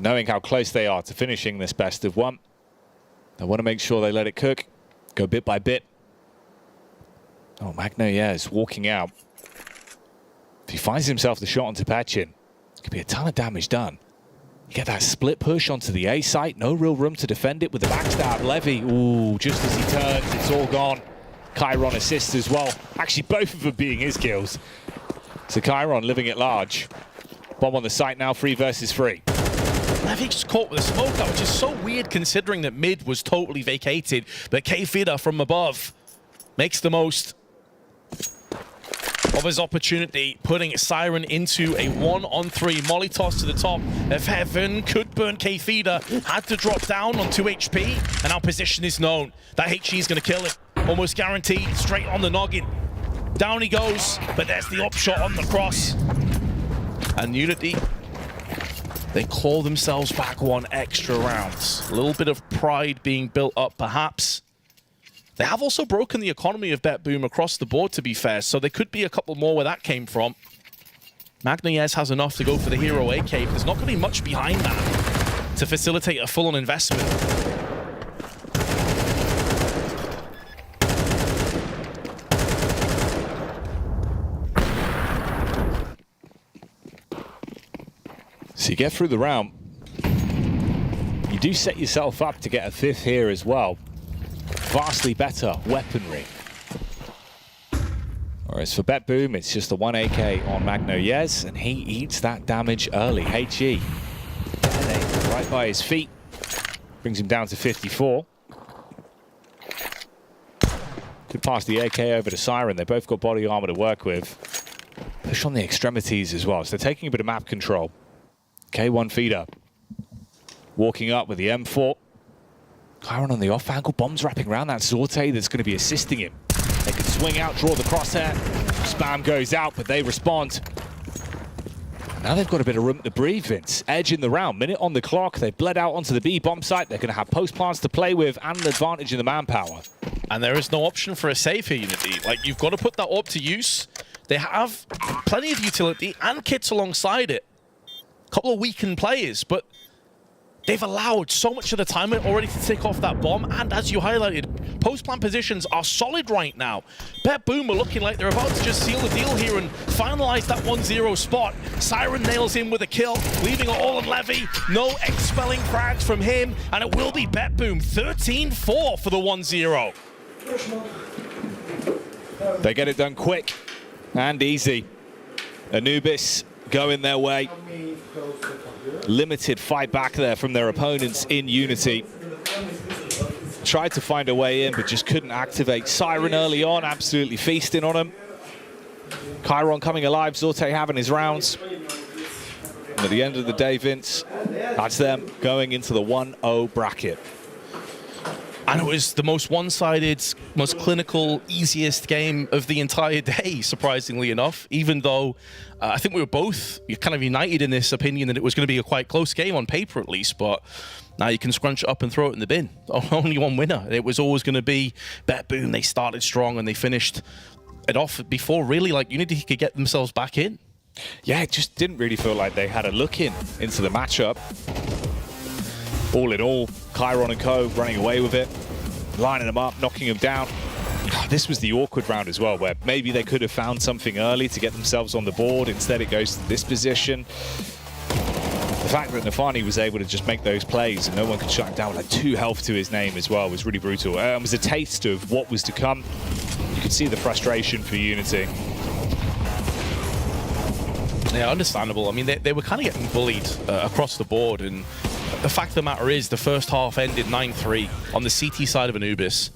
knowing how close they are to finishing this best of 1. They want to make sure they let it cook, go bit by bit. Oh, Magnoyez walking out. If he finds himself the shot onto Pechin, could be a ton of damage done. You get that split push onto the A site, no real room to defend it with the backstab. Levy, ooh, just as he turns, it's all gone. Chiron assists as well. Actually, both of them being his kills. So Chiron living at large. Bomb on the site now, 3 versus 3. Levy just caught with a smoke out, which is so weird considering that mid was totally vacated. But K-Fida from above makes the most of his opportunity, putting Siren into a 1-on-3. Molly toss to the top of heaven. Could burn K-Fida. Had to drop down on 2 HP. And our position is known. That HE is going to kill him. Almost guaranteed. Straight on the noggin. Down he goes. But there's the upshot on the cross. And Unity, they claw themselves back 1 extra round. A little bit of pride being built up, perhaps. They have also broken the economy of BetBoom across the board, to be fair, so there could be a couple more where that came from. Magnoyez has enough to go for the hero AK, but there's not going to be much behind that to facilitate a full-on investment. So you get through the round. You do set yourself up to get a 5th here as well. Vastly better weaponry. Whereas for BetBoom, it's just the 1 AK on Magnoyez, and he eats that damage early. HE right by his feet. Brings him down to 54. Could pass the AK over to Siren. They both got body armor to work with. Push on the extremities as well, so they're taking a bit of map control. K1 feeder. Walking up with the M4. Chiron on the off angle, bombs wrapping around that Zorte that's going to be assisting him. They can swing out, draw the crosshair. Spam goes out, but they respond. Now they've got a bit of room to breathe, Vince. Edge in the round, minute on the clock. They've bled out onto the B bomb site. They're going to have post plants to play with and an advantage in the manpower. And there is no option for a save here, Unity. Like, you've got to put that orb to use. They have plenty of utility and kits alongside it. A couple of weakened players, but they've allowed so much of the time already to take off that bomb, and as you highlighted, post-plant positions are solid right now. BetBoom are looking like they're about to just seal the deal here and finalize that 1-0 spot. Siren nails him with a kill, leaving it all on Levy. No expelling frags from him, and it will be BetBoom 13-4 for the 1-0. They get it done quick and easy. Anubis going their way. Limited fight back there from their opponents in Unity. Tried to find a way in, but just couldn't activate. Siren early on, absolutely feasting on him. Chiron coming alive, Zorte having his rounds. And at the end of the day, Vince, that's them going into the 1-0 bracket. And it was the most one-sided, most clinical, easiest game of the entire day, surprisingly enough, even though I think we were both kind of united in this opinion that it was going to be a quite close game on paper at least, but now you can scrunch it up and throw it in the bin. Only one winner. It was always going to be BetBoom. They started strong and they finished it off before really like Unity could get themselves back in. Yeah, it just didn't really feel like they had a look into the matchup. All in all, Chiron and co running away with it, lining them up, knocking them down. This was the awkward round as well, where maybe they could have found something early to get themselves on the board. Instead, it goes to this position. The fact that Nafany was able to just make those plays and no one could shut him down with like 2 health to his name as well was really brutal. It was a taste of what was to come. You could see the frustration for Unity. Yeah, understandable. I mean, they were kind of getting bullied across the board, and the fact of the matter is the first half ended 9-3 on the CT side of Anubis.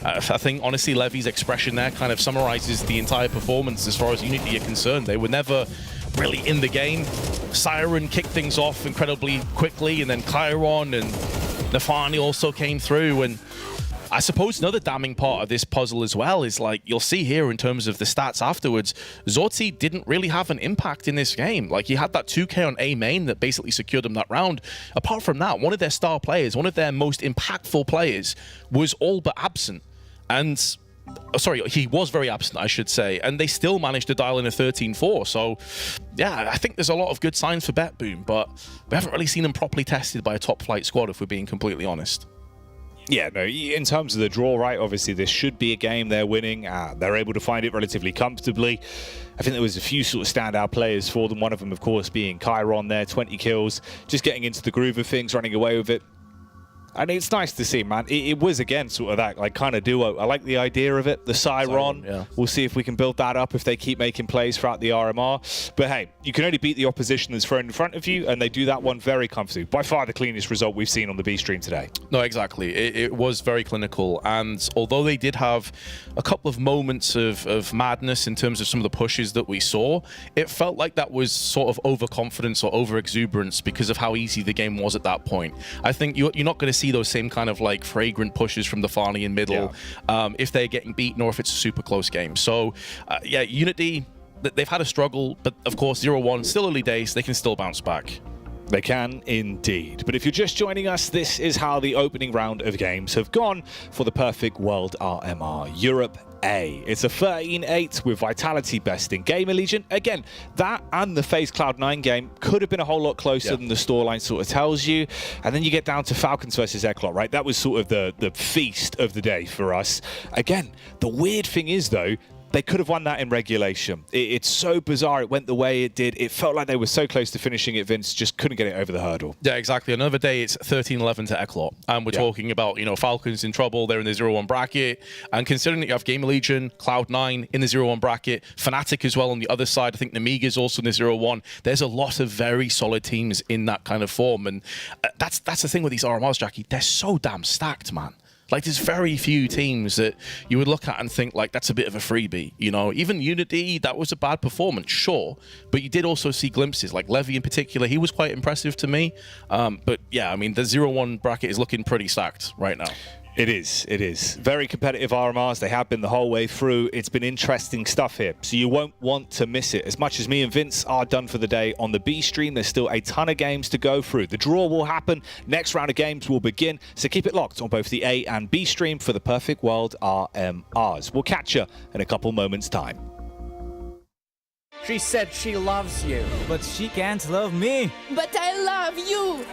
I think, honestly, Levy's expression there kind of summarizes the entire performance as far as Unity are concerned. They were never really in the game. Siren kicked things off incredibly quickly, and then Chiron and Nafani also came through. And I suppose another damning part of this puzzle as well is, like, you'll see here in terms of the stats afterwards, Zorzi didn't really have an impact in this game. Like, he had that 2K on A main that basically secured him that round. Apart from that, one of their star players, one of their most impactful players, was all but absent. And sorry, he was very absent, I should say, and they still managed to dial in a 13-4. So, yeah, I think there's a lot of good signs for BetBoom, but we haven't really seen them properly tested by a top-flight squad, if we're being completely honest. Yeah, no, in terms of the draw, right, obviously this should be a game they're winning. They're able to find it relatively comfortably. I think there was a few sort of standout players for them, one of them, of course, being Chiron there, 20 kills, just getting into the groove of things, running away with it. And it's nice to see, man. It was, again, sort of that like kind of duo. I like the idea of it. The Siren, yeah. We'll see if we can build that up if they keep making plays throughout the RMR. But hey, you can only beat the opposition that's thrown in front of you, and they do that one very comfortably. By far the cleanest result we've seen on the B stream today. No, exactly. It was very clinical. And although they did have a couple of moments of madness in terms of some of the pushes that we saw, it felt like that was sort of overconfidence or over-exuberance because of how easy the game was at that point. I think you're not going to see those same kind of like fragrant pushes from the Farney in middle if they're getting beaten or if it's a super close game. So yeah, Unity, they've had a struggle, but of course 0-1, still early days, they can still bounce back. They can indeed. But if you're just joining us, this is how the opening round of games have gone for the Perfect World RMR Europe A. It's a 13-8 with Vitality besting GamerLegion. Again, that and the FaZe Cloud9 game could have been a whole lot closer than the storyline sort of tells you. And then you get down to Falcons versus Eclot, right? That was sort of the feast of the day for us. Again, the weird thing is, though, they could have won that in regulation. It's so bizarre it went the way it did. It felt like they were so close to finishing it, Vince just couldn't get it over the hurdle. Yeah, exactly. Another day, it's 13-11 to Eclot. And we're talking about, you know, Falcons in trouble. They're in the 0-1 bracket. And considering that you have GamerLegion, Cloud9 in the 0-1 bracket, Fnatic as well on the other side. I think Nemiga is also in the 0-1. There's a lot of very solid teams in that kind of form. And that's the thing with these RMRs, Jackie. They're so damn stacked, man. Like, there's very few teams that you would look at and think, like, that's a bit of a freebie, you know? Even Unity, that was a bad performance, sure. But you did also see glimpses, like Levy in particular. He was quite impressive to me. But, yeah, I mean, the 0-1 bracket is looking pretty stacked right now. It is. It is. Very competitive RMRs. They have been the whole way through. It's been interesting stuff here, so you won't want to miss it. As much as me and Vince are done for the day on the B stream, there's still a ton of games to go through. The draw will happen. Next round of games will begin, so keep it locked on both the A and B stream for the Perfect World RMRs. We'll catch you in a couple moments' time. She said she loves you. But she can't love me. But I love you.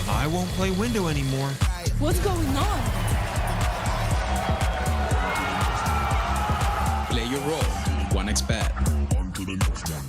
I won't play window anymore. What's going on? Play your role. 1xBet. On to the next one.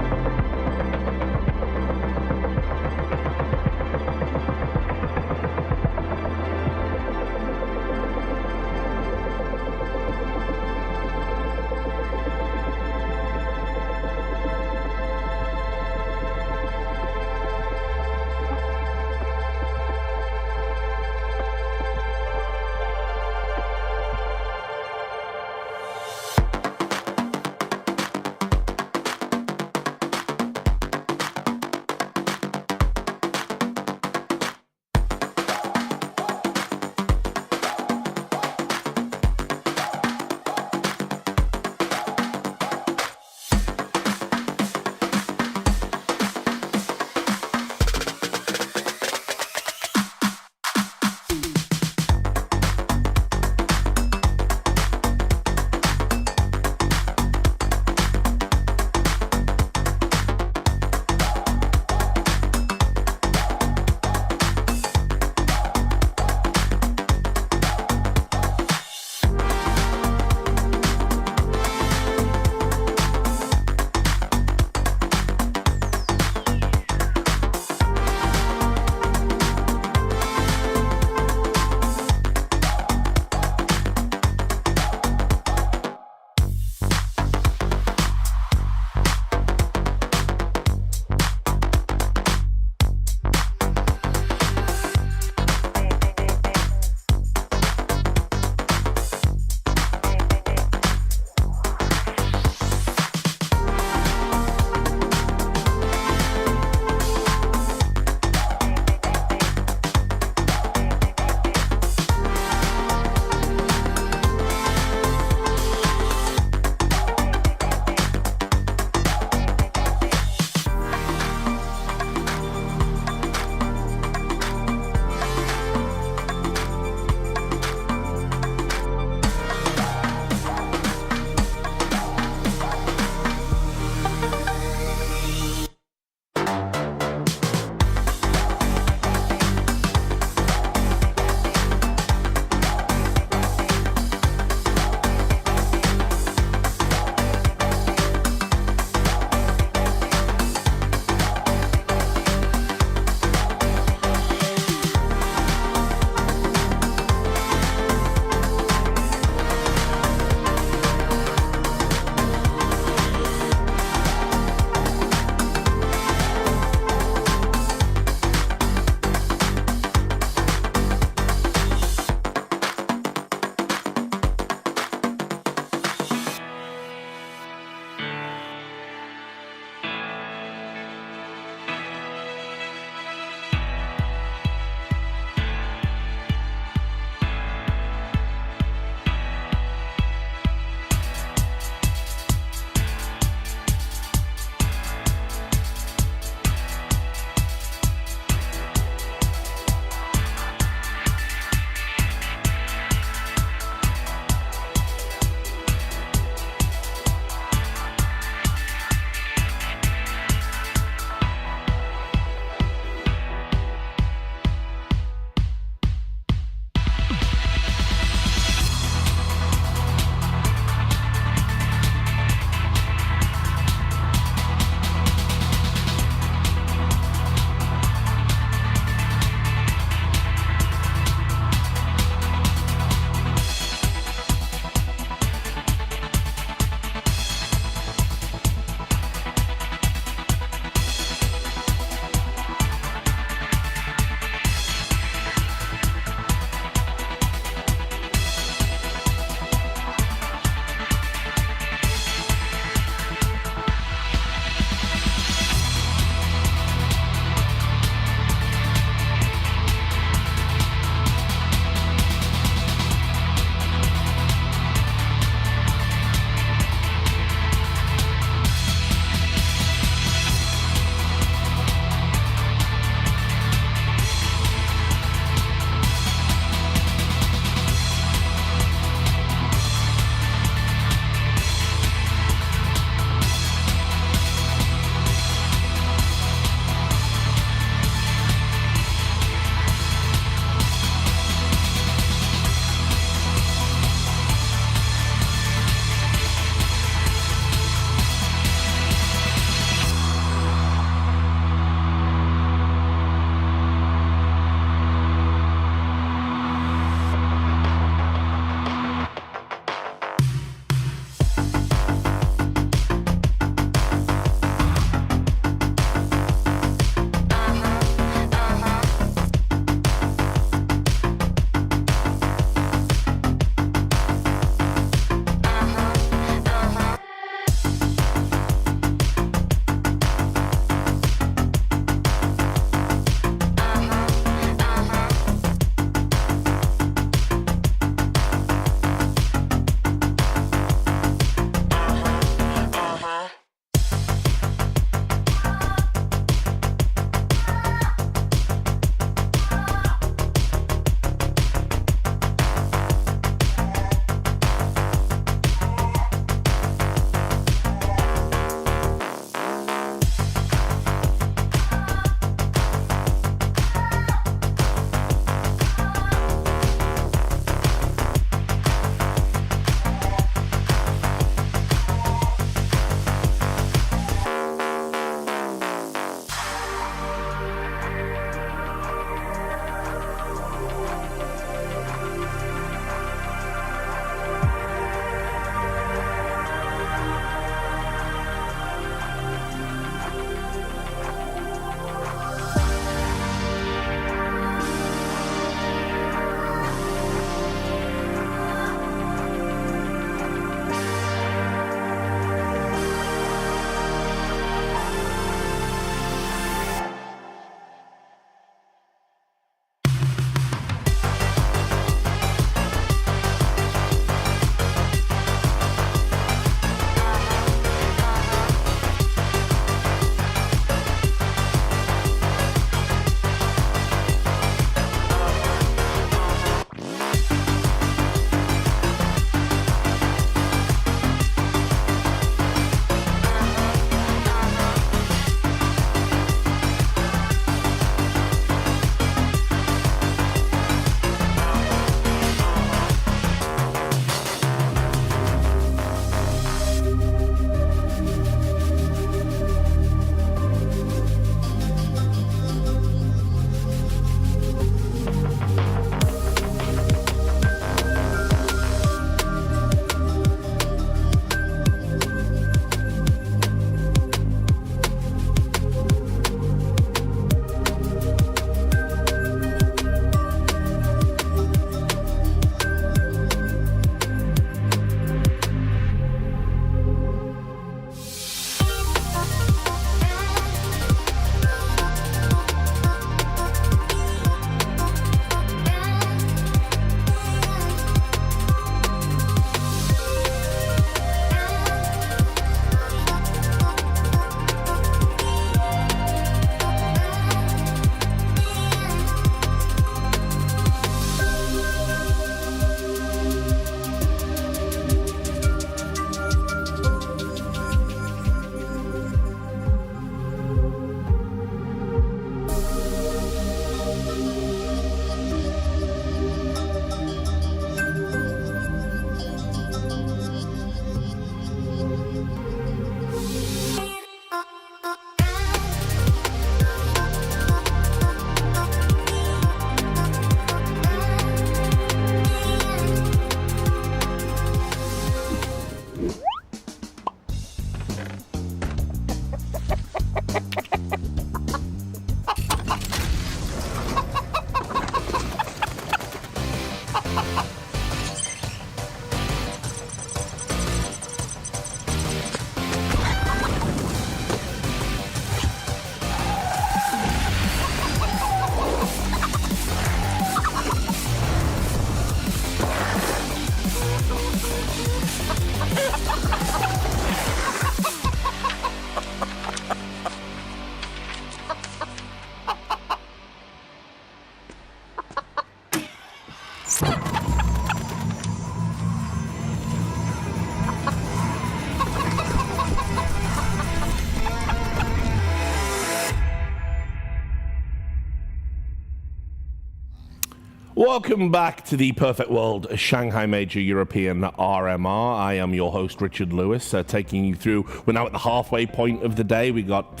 Welcome back to the Perfect World Shanghai Major European RMR. I am your host, Richard Lewis, taking you through. We're now at the halfway point of the day. We got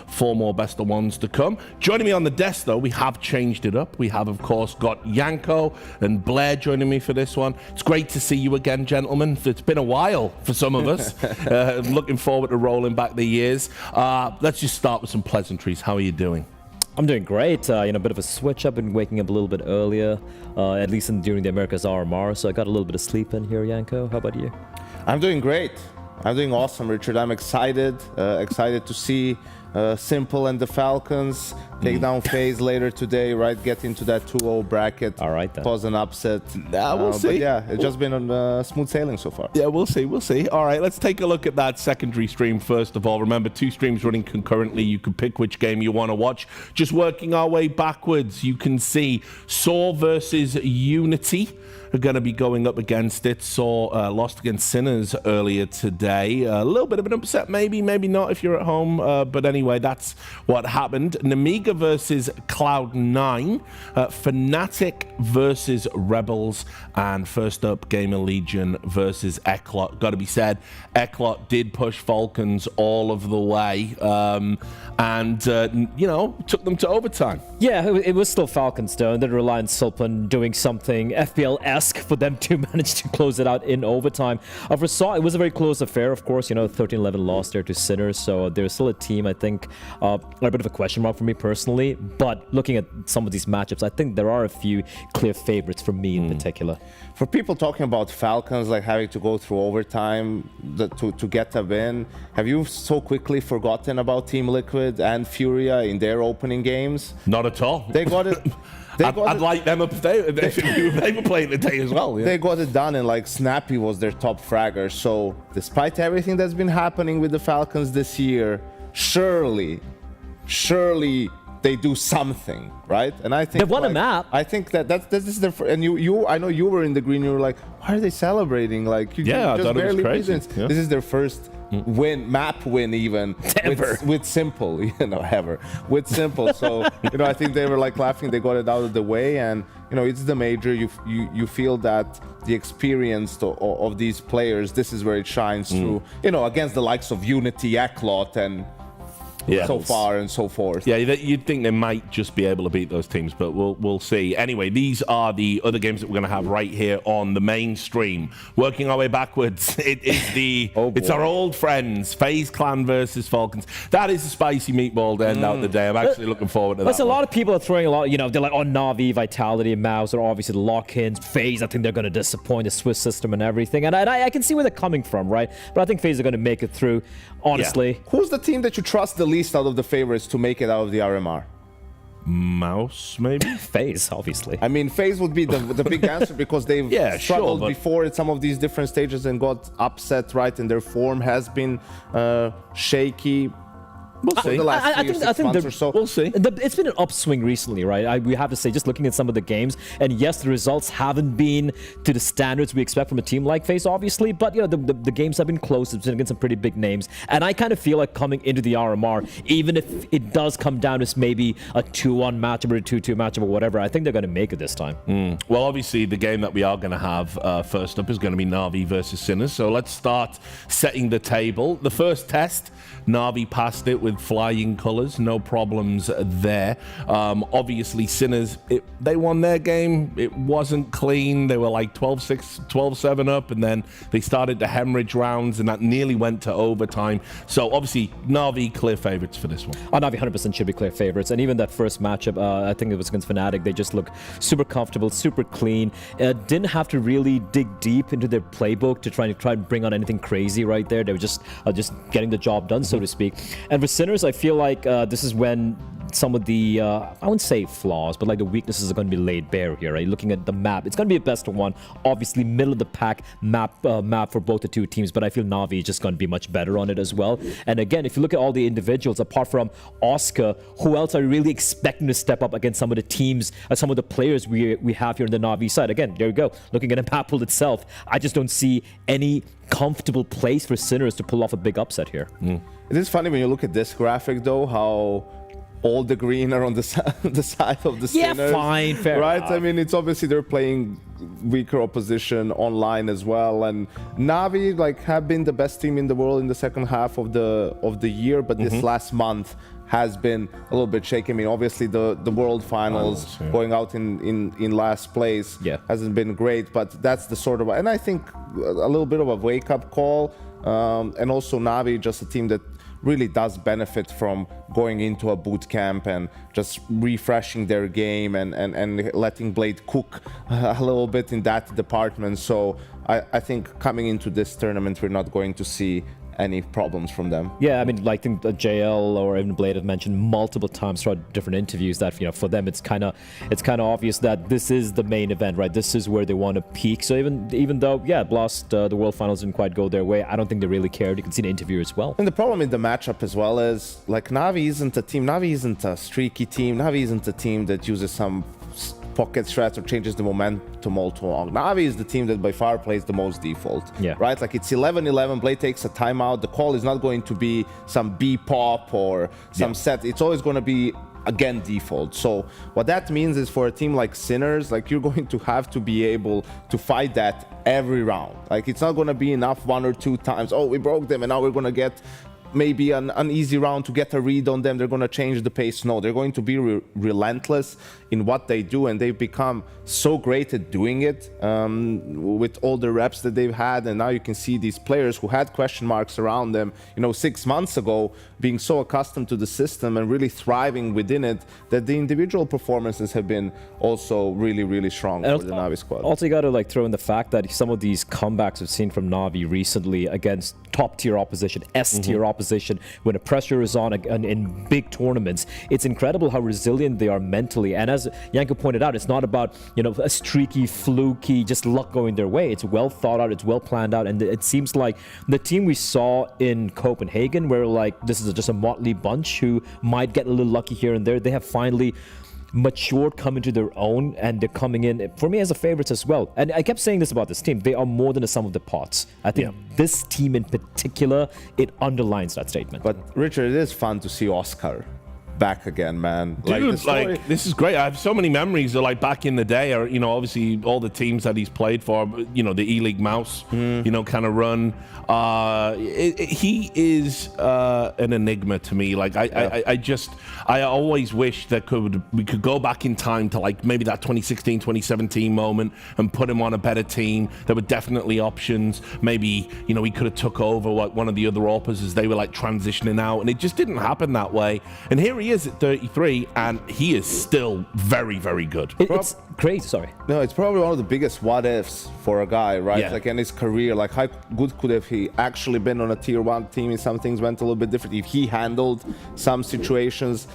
4 more best of ones to come. Joining me on the desk, though, we have changed it up. We have, of course, got Yanko and Blair joining me for this one. It's great to see you again, gentlemen. It's been a while for some of us. I'm looking forward to rolling back the years. Let's just start with some pleasantries. How are you doing? I'm doing great. A bit of a switch. I've been waking up a little bit earlier, at least during the America's RMR, so I got a little bit of sleep in here, Yanko. How about you? I'm doing great. I'm doing awesome, Richard. I'm excited to see Simple and the Falcons take down FaZe later today, right? Get into that 2-0 bracket. All right, then. Cause an upset. We'll see. But yeah, it's just been on smooth sailing so far. Yeah, we'll see. All right, let's take a look at that secondary stream first of all. Remember, 2 streams running concurrently. You can pick which game you want to watch. Just working our way backwards, you can see Saw versus Unity are going to be going up against it. Saw lost against Sinners earlier today. A little bit of an upset, maybe not if you're at home. But anyway, that's what happened. Nemiga versus Cloud9. Fnatic versus Rebels. And first up, GamerLegion versus Eclot. Got to be said, Eclot did push Falcons all of the way. And took them to overtime. Yeah, it was still Falcons, though, and they rely on Sulpan doing something FPL-esque for them to manage to close it out in overtime. For Saw, it was a very close affair, of course. 13-11 loss there to Sinners, so there's still a team, I think, a bit of a question mark for me personally. But looking at some of these matchups, I think there are a few clear favorites for me in particular. For people talking about Falcons like having to go through overtime to get a win, have you so quickly forgotten about Team Liquid and Furia in their opening games? Not at all. They got it. I'd like them up there if they were playing today as well. Yeah. They got it done, and like Snappy was their top fragger. So despite everything that's been happening with the Falcons this year, surely they do something, right? And I think they won a map. I think this is their and I know you were in the green. You were like, why are they celebrating? Like, you just barely beat them. Yeah. This is their first map win, even with Simple, ever with Simple. So I think they were like laughing. They got it out of the way, and it's the major. You feel that the experience of these players. This is where it shines through. Against the likes of Unity, Eclot, and so far and so forth. Yeah, you'd think they might just be able to beat those teams, but we'll see. Anyway, these are the other games that we're going to have right here on the main stream. Working our way backwards, it is it's our old friends, FaZe Clan versus Falcons. That is a spicy meatball to end out the day. I'm actually looking forward to that. A lot of people are throwing a lot, they're like, Na'Vi, Vitality, Mouz are obviously the lock-ins. FaZe, I think they're going to disappoint the Swiss system and everything. And I can see where they're coming from, right? But I think FaZe are going to make it through, honestly. Yeah. Who's the team that you trust the least out of the favorites to make it out of the RMR? Mouse, maybe? FaZe, obviously. I mean, FaZe would be the big answer because they've struggled before at some of these different stages and got upset, right? And their form has been shaky. We'll see. The last I think months or so. We'll see. It's been an upswing recently, right? We have to say, just looking at some of the games, and yes, the results haven't been to the standards we expect from a team like FaZe, obviously, but the games have been close. It's been against some pretty big names, and I kind of feel like coming into the RMR, even if it does come down to maybe a 2-1 matchup or a 2-2 matchup or whatever, I think they're going to make it this time. Well, obviously, the game that we are going to have first up is going to be Na'Vi versus Sinners, so let's start setting the table. The first test, Na'Vi passed it with flying colors, no problems there. Obviously, Sinners, they won their game. It wasn't clean. They were like 12-6, 12-7 up, and then they started to hemorrhage rounds, and that nearly went to overtime. So, obviously, Na'Vi clear favorites for this one. Na'Vi 100% should be clear favorites, and even that first matchup, I think it was against Fnatic, they just look super comfortable, super clean. Didn't have to really dig deep into their playbook to try and bring on anything crazy right there. They were just getting the job done, so to speak. And for Sinners, I feel like this is when some of the, I wouldn't say flaws, but like the weaknesses are going to be laid bare here, right? Looking at the map, it's going to be a best of one. Obviously, middle of the pack map for both the two teams, but I feel Na'Vi is just going to be much better on it as well. And again, if you look at all the individuals, apart from Oscar, who else are you really expecting to step up against some of the teams, some of the players we have here in the Na'Vi side? Again, there you go. Looking at the map pool itself, I just don't see any comfortable place for Sinners to pull off a big upset here. It is funny when you look at this graphic, though, how all the green are on the side of the Sinners. Yeah, fine, fair right? enough. I mean, it's obviously they're playing weaker opposition online as well, and Na'Vi like have been the best team in the world in the second half of the year, but this last month has been a little bit shaky. I mean, obviously the World Finals going out in last place hasn't been great, but that's the sort of, and I think a little bit of a wake-up call, and also Na'Vi just a team that really does benefit from going into a boot camp and just refreshing their game and letting Blade cook a little bit in that department. So I think coming into this tournament, we're not going to see any problems from them. Yeah, I mean, like I think JL or even Blade have mentioned multiple times throughout different interviews that, you know, for them it's kind of obvious that this is the main event, right? This is where they want to peak. So even though, yeah, Blast, the World Finals didn't quite go their way, I don't think they really cared. You can see the interview as well. And the problem in the matchup as well is, like, Na'Vi isn't a team. Na'Vi isn't a streaky team. Na'Vi isn't a team that uses some pocket strats or changes the momentum all too long. Na'Vi is the team that by far plays the most default. Yeah. Right? Like it's 11-11, Blade takes a timeout. The call is not going to be some B-pop or some set. It's always going to be, again, default. So what that means is for a team like Sinners, like you're going to have to be able to fight that every round. Like it's not going to be enough one or two times. Oh, we broke them and now we're going to get maybe an easy round to get a read on them. They're going to change the pace. No, they're going to be relentless in what they do, and they've become so great at doing it with all the reps that they've had. And now you can see these players who had question marks around them, you know, 6 months ago, being so accustomed to the system and really thriving within it, that the individual performances have been also really, really strong for the Na'Vi squad. Also, you got to like throw in the fact that some of these comebacks we've seen from Na'Vi recently against top-tier opposition, S-tier opposition, when the pressure is on in big tournaments, it's incredible how resilient they are mentally. And as Yanko pointed out, it's not about, you know, a streaky, fluky, just luck going their way. It's well thought out, it's well planned out, and it seems like the team we saw in Copenhagen, where like this is just a motley bunch who might get a little lucky here and there, they have finally matured, come into their own, and they're coming in for me as a favorites as well. And I kept saying this about this team, they are more than the sum of the parts. I think this team in particular, it underlines that statement. But Richard, it is fun to see Oscar back again, man. Dude, like this is great. I have so many memories of like back in the day, or you know, obviously all the teams that he's played for, you know, the E-League Mouse, you know, kind of run. He is an enigma to me. Like I always wish that we could go back in time to like maybe that 2016, 2017 moment and put him on a better team. There were definitely options. Maybe, you know, he could have took over what one of the other Orpas as they were like transitioning out, and it just didn't happen that way. And here he is at 33, and he is still very, very good. It's crazy, sorry. No, it's probably one of the biggest what-ifs for a guy, right? Yeah. Like in his career, like how good could have he actually been on a tier 1 team if some things went a little bit different, if he handled some situations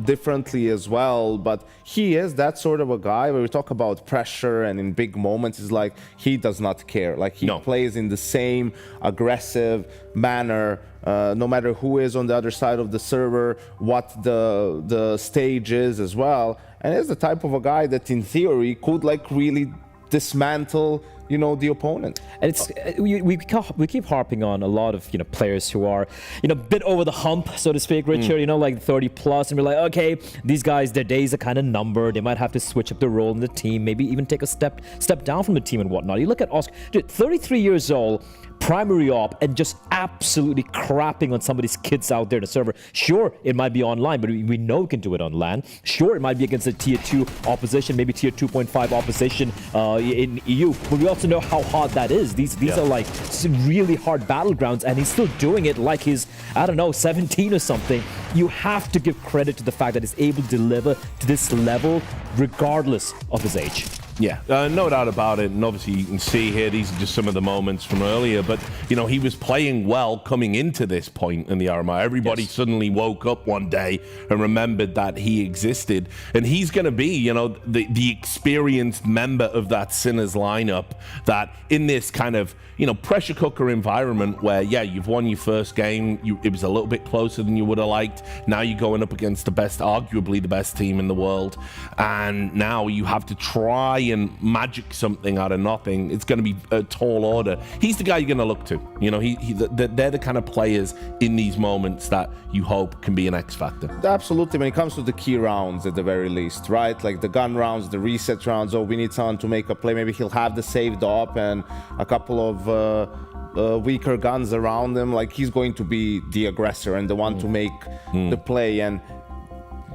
differently as well. But he is that sort of a guy where we talk about pressure and in big moments, is like he does not care. Like he plays in the same aggressive manner, no matter who is on the other side of the server, what the stage is as well. And he's the type of a guy that in theory could like really dismantle, you know, the opponent. And it's we keep harping on a lot of, you know, players who are, you know, a bit over the hump, so to speak, Richard, you know, like 30 plus, and we're like, okay, these guys, their days are kind of numbered. They might have to switch up their role in the team, maybe even take a step down from the team and whatnot. You look at Oscar, dude, 33 years old, primary op, and just absolutely crapping on some of these kids out there in the server. Sure, it might be online, but we know we can do it on LAN. Sure, it might be against a tier 2 opposition, maybe tier 2.5 opposition in EU, but we also know how hard that is. These are like really hard battlegrounds, and he's still doing it like he's, I don't know, 17 or something. You have to give credit to the fact that he's able to deliver to this level regardless of his age. Yeah, no doubt about it. And obviously you can see here, these are just some of the moments from earlier. But, you know, he was playing well coming into this point in the RMR. Everybody suddenly woke up one day and remembered that he existed. And he's going to be, you know, the experienced member of that Sinners lineup that in this kind of, you know, pressure cooker environment where, yeah, you've won your first game. It was a little bit closer than you would have liked. Now you're going up against the best, arguably the best team in the world. And now you have to try and magic something out of nothing. It's going to be a tall order. He's the guy you're going to look to. You know, they're the kind of players in these moments that you hope can be an X factor. Absolutely, when it comes to the key rounds at the very least, right? Like the gun rounds, the reset rounds. Oh, we need someone to make a play. Maybe he'll have the saved op and a couple of weaker guns around him. Like he's going to be the aggressor and the one to make the play. And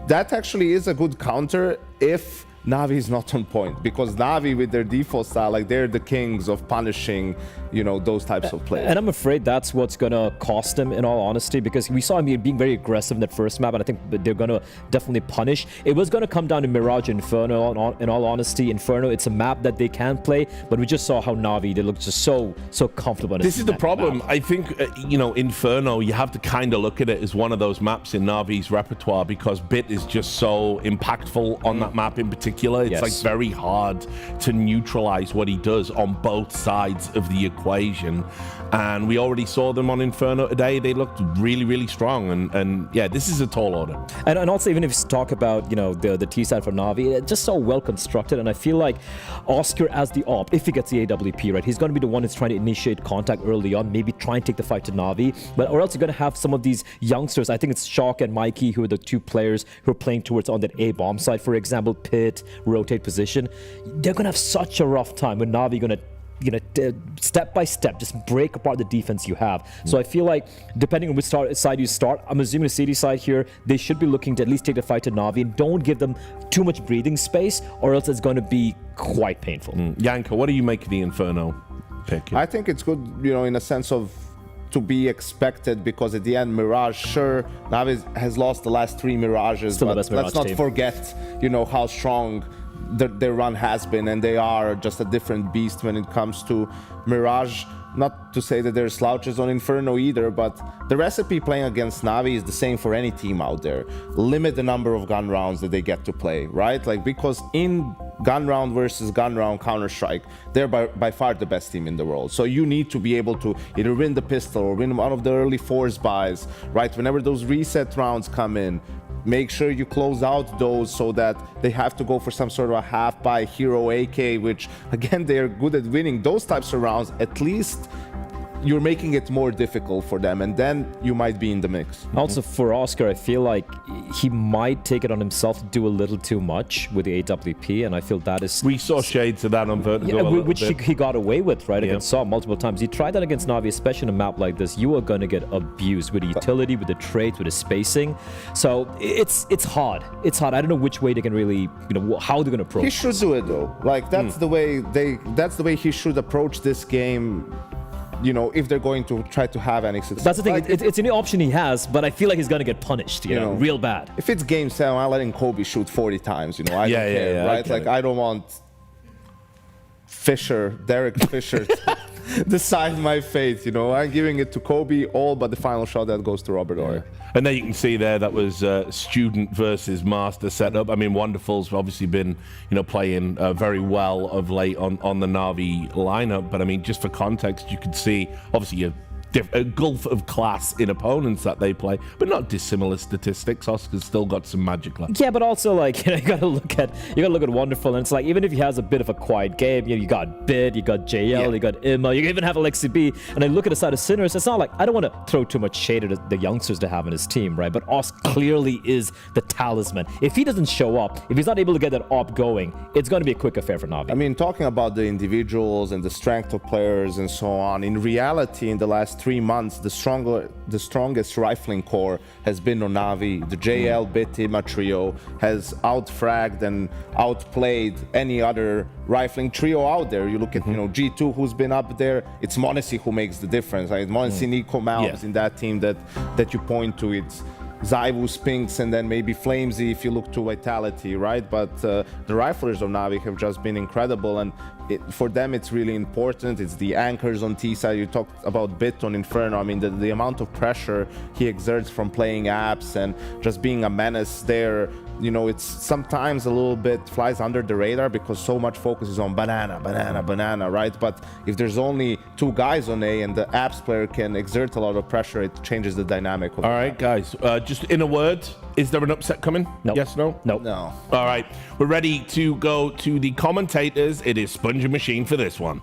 that actually is a good counter if Na'Vi is not on point, because Na'Vi with their default style, like they're the kings of punishing, you know, those types of plays. And I'm afraid that's what's gonna cost him, in all honesty, because we saw him being very aggressive in that first map, and I think they're gonna definitely punish. It was gonna come down to Mirage Inferno. In all honesty, Inferno, it's a map that they can play, but we just saw how Na'Vi, they look just so comfortable. This is the problem. I think, you know, Inferno, you have to kind of look at it as one of those maps in Na'Vi's repertoire, because Bit is just so impactful on that map in particular. It's like very hard to neutralize what he does on both sides of the equation. And we already saw them on Inferno today. They looked really, really strong. And yeah, this is a tall order. And also, even if you talk about, you know, the T side for Na'Vi, it's just so well constructed. And I feel like Oscar as the op, if he gets the AWP, right, he's going to be the one who's trying to initiate contact early on, maybe try and take the fight to Na'Vi. But or else you're going to have some of these youngsters. I think it's Shock and Mikey who are the two players who are playing towards on that A bomb side, for example, Pit, rotate position. They're going to have such a rough time when Na'Vi going to, you know, step by step, just break apart the defense you have. So I feel like, depending on which side you start, I'm assuming the CD side here, they should be looking to at least take the fight to Na'Vi and don't give them too much breathing space, or else it's going to be quite painful. Yanka, what do you make of the Inferno pick? I think it's good, you know, in a sense of to be expected, because at the end, Mirage, sure, Na'Vi has lost the last 3 Mirages, still but let's not forget, you know, how strong their run has been, and they are just a different beast when it comes to Mirage. Not to say that there's slouches on Inferno either, but the recipe playing against Na'Vi is the same for any team out there. Limit the number of gun rounds that they get to play, right? Like, because in gun round versus gun round Counter-Strike, they're by far the best team in the world. So you need to be able to either win the pistol or win one of the early force buys, right? Whenever those reset rounds come in, make sure you close out those so that they have to go for some sort of a half buy hero AK, which again, they're good at winning those types of rounds. At least you're making it more difficult for them, and then you might be in the mix. Also for Oscar, I feel like he might take it on himself to do a little too much with the AWP, and I feel that is... We saw shades of that on Vertigo, which he got away with, right, against Saw multiple times. He tried that against Na'Vi, especially in a map like this. You are going to get abused with the utility, with the traits, with the spacing. So it's hard. It's hard. I don't know which way they can really, you know, how they're going to approach. He should do it though. Like that's the way he should approach this game. You know, if they're going to try to have any success. That's the thing. Like, it's an option he has, but I feel like he's going to get punished, you know, real bad. If it's game 7, I'm letting Kobe shoot 40 times, you know. I don't care, right? Like, I don't want Derek Fisher to decide my fate, you know. I'm giving it to Kobe all but the final shot that goes to Robert Ory. And there you can see there, that was student versus master setup. I mean, Wonderful's obviously been, you know, playing very well of late on the Na'Vi lineup. But I mean, just for context, you could see obviously a gulf of class in opponents that they play, but not dissimilar statistics. Oscar's still got some magic left. Yeah, but also, like, you know, you gotta look at Wonderful, and it's like, even if he has a bit of a quiet game, you know, you got Bid, you got JL, you got Imma, you even have Alexi B, and then look at the side of Sinners. It's not like, I don't want to throw too much shade at the youngsters to have in his team, right? But Os clearly is the talisman. If he doesn't show up, if he's not able to get that op going, it's going to be a quick affair for Na'Vi. I mean, talking about the individuals and the strength of players and so on, in reality, in the last 3 months, the strongest rifling core has been on Na'Vi. The JL, Bit, Imma trio has outfragged and outplayed any other rifling trio out there. You look at, you know, G2, who's been up there. It's Monesi who makes the difference. Right? Monesi, Nico, Mouz in that team that you point to. Zywus, Pinks, and then maybe Flamesy if you look to Vitality, right? But the riflers of Na'Vi have just been incredible, and for them it's really important. It's the anchors on T side. You talked about Bit on Inferno. I mean, the amount of pressure he exerts from playing apps and just being a menace there, you know, it's sometimes a little bit flies under the radar because so much focus is on banana, right? But if there's only 2 guys on A and the apps player can exert a lot of pressure, it changes the dynamic of All right, guys, just in a word, is there an upset coming? No. Yes, no? No. No. All right, we're ready to go to the commentators. It is Sponge and Machine for this one.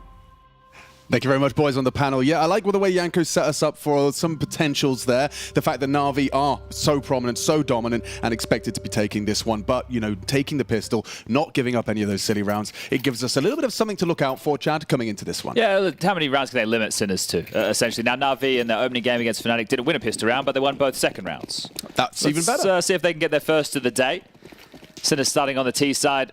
Thank you very much, boys, on the panel. Yeah, I like the way Yanko set us up for some potentials there. The fact that Na'Vi are so prominent, so dominant, and expected to be taking this one. But, you know, taking the pistol, not giving up any of those silly rounds, it gives us a little bit of something to look out for, Chad, coming into this one. Yeah, how many rounds can they limit Sinners to, essentially? Now, Na'Vi in their opening game against Fnatic didn't win a pistol round, but they won both second rounds. That's even better. Let's see if they can get their first of the day. Sinners starting on the T side.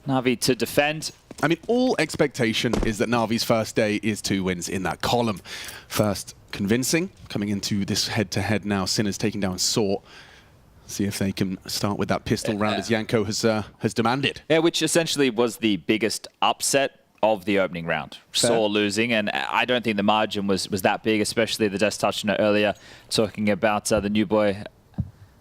Na'Vi to defend. I mean, all expectation is that Na'Vi's first day is 2 wins in that column. First, convincing, coming into this head-to-head now. Sinners taking down Saw. See if they can start with that pistol round as Yanko has demanded. Yeah, which essentially was the biggest upset of the opening round. Fair. Saw losing, and I don't think the margin was that big, especially the Des touched on it earlier, talking about the new boy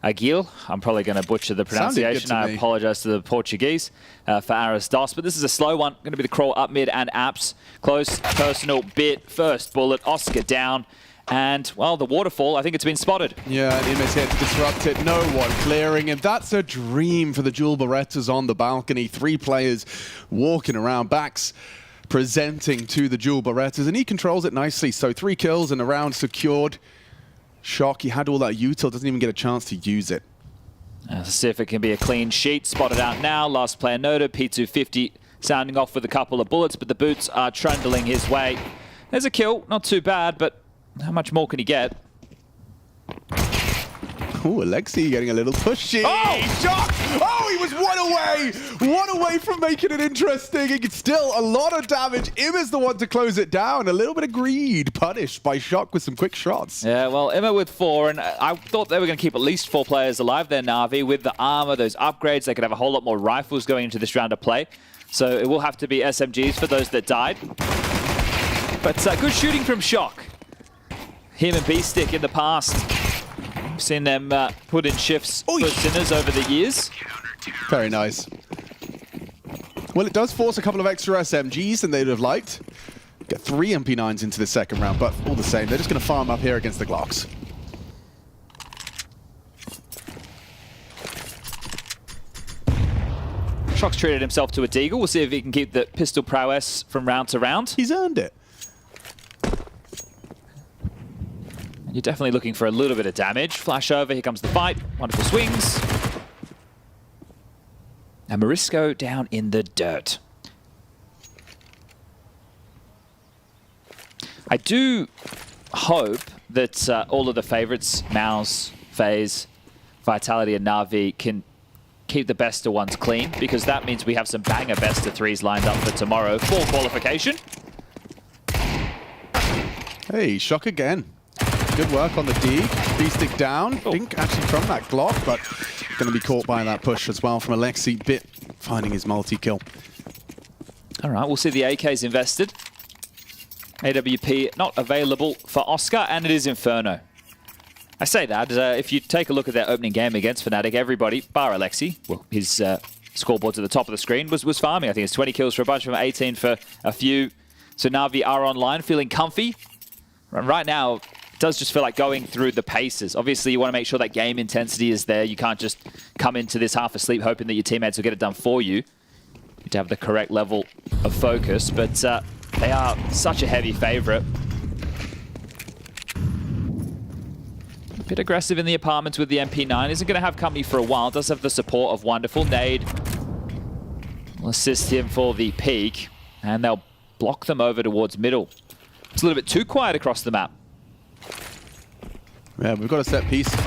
Aguil. I'm probably going to butcher the pronunciation. I apologize to the Portuguese for Aris Dos, but this is a slow one. Going to be the crawl up mid and apps. Close, personal, Bit, first bullet, Oscar down. And, well, the waterfall, I think it's been spotted. Yeah, and Im is here to disrupt it. No one clearing him. That's a dream for the Jewel Berettas on the balcony. 3 players walking around, backs presenting to the Jewel Berettas, and he controls it nicely. So 3 kills and a round secured. Shock, he had all that util, doesn't even get a chance to use it. Let's see if it can be a clean sheet. Spotted out now, last player noted. P250 sounding off with a couple of bullets, but the boots are trundling his way. There's a kill, not too bad, but how much more can he get? Oh, Alexi getting a little pushy. Oh! Shock! Oh, he was one away from making it interesting. It's still a lot of damage. Im is the one to close it down. A little bit of greed punished by Shock with some quick shots. Yeah, well, Emma with 4, and I thought they were going to keep at least 4 players alive there, Na'Vi. With the armor, those upgrades, they could have a whole lot more rifles going into this round of play. So it will have to be SMGs for those that died. But good shooting from Shock. Him and B-Stick in the past. I've seen them put in shifts for Sinners over the years. Very nice. Well, it does force a couple of extra SMGs than they'd have liked. Get 3 MP9s into the second round, but all the same, they're just going to farm up here against the Glocks. Shock's treated himself to a deagle. We'll see if he can keep the pistol prowess from round to round. He's earned it. You're definitely looking for a little bit of damage. Flash over, here comes the fight. Wonderful swings. And Morisco down in the dirt. I do hope that all of the favorites, Mouz, FaZe, Vitality and Na'Vi, can keep the best of ones clean, because that means we have some banger best of 3s lined up for tomorrow for qualification. Hey, Shock again. Good work on the D. B-Stick down. Pink actually from that Glock, but going to be caught by that push as well from Alexi. Bit finding his multi-kill. All right, we'll see the AKs invested. AWP not available for Oscar, and it is Inferno. I say that, if you take a look at their opening game against Fnatic, everybody, bar Alexi, well, his scoreboard's at the top of the screen, was farming. I think it's 20 kills for a bunch of them, 18 for a few. So Na'Vi are online, feeling comfy. Right now, it does just feel like going through the paces. Obviously, you want to make sure that game intensity is there. You can't just come into this half asleep hoping that your teammates will get it done for you. You need to have the correct level of focus, but they are such a heavy favorite. A bit aggressive in the apartments with the MP9. Isn't going to have company for a while. Does have the support of Wonderful. Nade will assist him for the peak, and they'll block them over towards middle. It's a little bit too quiet across the map. Yeah, we've got a set piece, a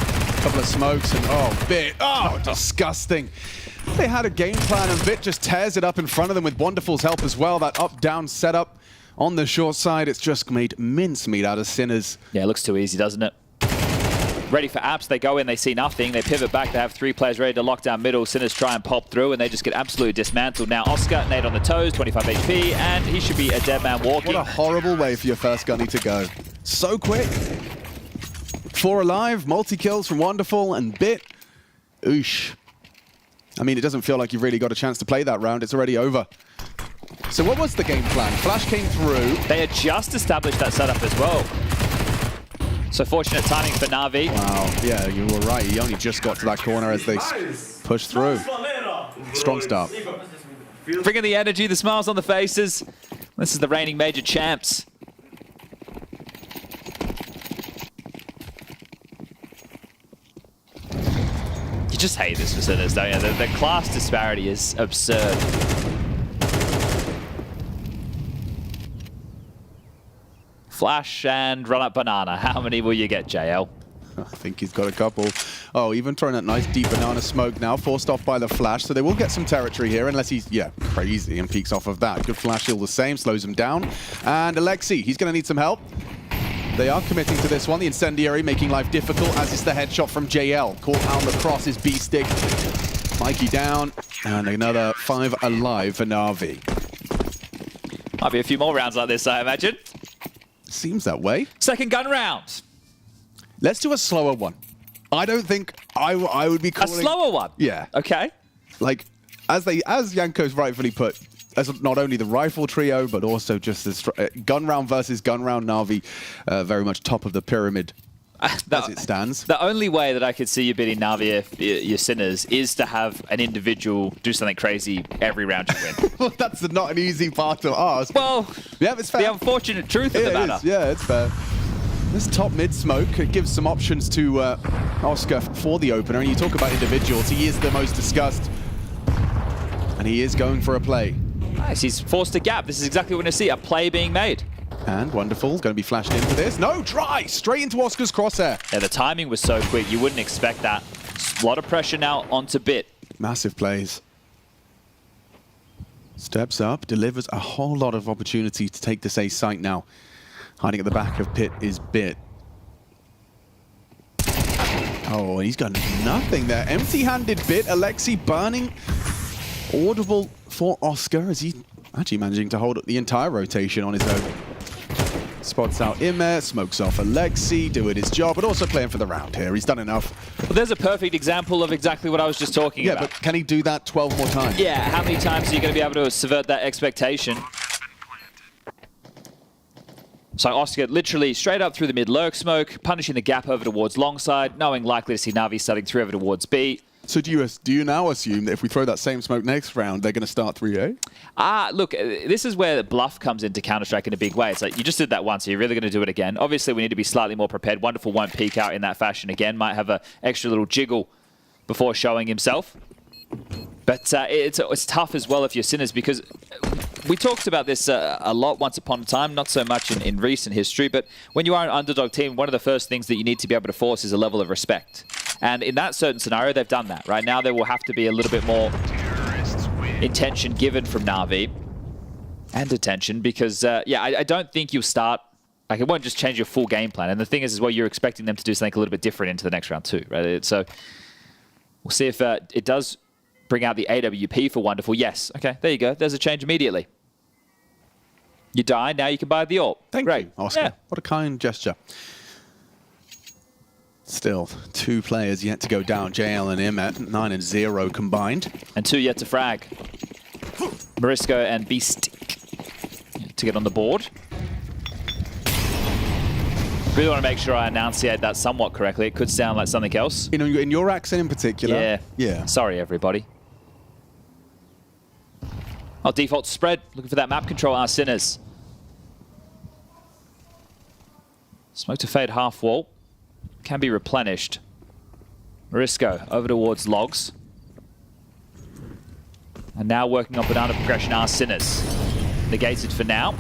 couple of smokes, and oh, Bit, oh, disgusting. They had a game plan, and Bit just tears it up in front of them with Wonderful's help as well. That up-down setup on the short side, it's just made mincemeat out of Sinners. Yeah, it looks too easy, doesn't it? ready for apps. They go in, they see nothing. They pivot back. They have 3 players ready to lock down middle. Sinners try and pop through, and they just get absolutely dismantled. Now Oscar, nade on the toes, 25 HP, and he should be a dead man walking. What a horrible way for your first gunny to go. So quick. 4 alive, multi-kills from Wonderful and Bit. Oosh. I mean, it doesn't feel like you've really got a chance to play that round. It's already over. So what was the game plan? Flash came through. They had just established that setup as well. So fortunate timing for Na'Vi. Wow, yeah, you were right. He only just got to that corner as they pushed through. Strong start. Bringing the energy, the smiles on the faces. This is the reigning major champs. You just hate this for Sinners, don't you? The class disparity is absurd. Flash and run up banana. How many will you get, JL? I think he's got a couple. Oh, even throwing that nice deep banana smoke now, forced off by the flash, so they will get some territory here, unless he's, yeah, crazy and peeks off of that. Good flash all the same, slows him down. And Alexi, he's going to need some help. They are committing to this one. The incendiary making life difficult, as is the headshot from JL. Caught out the cross is B-Stick. Mikey down, and another 5 alive for Na'Vi. Might be a few more rounds like this, I imagine. Seems that way. Second gun round. Let's do a slower one. I don't think I would be calling... A slower one? Yeah. Okay. Like, as Yanko's rightfully put, as not only the rifle trio, but also just the gun round versus gun round, Na'Vi very much top of the pyramid as it stands. The only way that I could see you beating Na'Vi if you're Sinners is to have an individual do something crazy every round you win. Well, that's not an easy part to ask. Well, yeah, it's fair. The unfortunate truth of the matter. Yeah, it's fair. This top mid smoke, it gives some options to Oscar for the opener. And you talk about individuals, he is the most discussed. And he is going for a play. Nice, he's forced a gap. This is exactly what we're going to see, a play being made. And Wonderful going to be flashed into this. No, try! Straight into Oscar's crosshair. Yeah, the timing was so quick, you wouldn't expect that. A lot of pressure now onto Bit. Massive plays. Steps up, delivers a whole lot of opportunity to take this A site now. Hiding at the back of Pit is Bit. Oh, he's got nothing there. Empty-handed Bit. Alexi burning. Audible for Oscar as he actually managing to hold up the entire rotation on his own. Spots out Imer, smokes off Alexi, doing his job, but also playing for the round here. He's done enough. Well, there's a perfect example of exactly what I was just talking about. Yeah, but can he do that 12 more times? Yeah, how many times are you going to be able to subvert that expectation? So Oscar literally straight up through the mid lurk smoke, punishing the gap over towards long side, knowing likely to see Na'Vi starting 3 over towards B. So do you now assume that if we throw that same smoke next round, they're going to start 3A? Look, this is where bluff comes into Counter-Strike in a big way. It's like, you just did that once, are you really going to do it again? Obviously, we need to be slightly more prepared. Wonderful won't peek out in that fashion again. Might have an extra little jiggle before showing himself. But it's tough as well if you're Sinners, because we talked about this a lot once upon a time, not so much in recent history, but when you are an underdog team, one of the first things that you need to be able to force is a level of respect. And in that certain scenario, they've done that. Right now, there will have to be a little bit more intention given from Na'Vi and attention, because, yeah, I don't think you'll start... Like, it won't just change your full game plan. And the thing is, as well, you're expecting them to do something a little bit different into the next round too, right? So we'll see if it does bring out the AWP for Wonderful. Yes. Okay, there you go. There's a change immediately. You die, now you can buy the AWP. Thank you, Oscar. Yeah. What a kind gesture. Still, 2 players yet to go down. JL and Im at 9 and 0 combined. And 2 yet to frag. Marisco and Beast to get on the board. Really want to make sure I enunciate that somewhat correctly. It could sound like something else. You know, in your accent in particular. Yeah. Yeah. Sorry, everybody. Oh, default spread. Looking for that map control. Our Sinners. Smoke to fade half wall. Can be replenished. Marisco over towards Logs. And now working on banana progression are Sinners. Negated for now.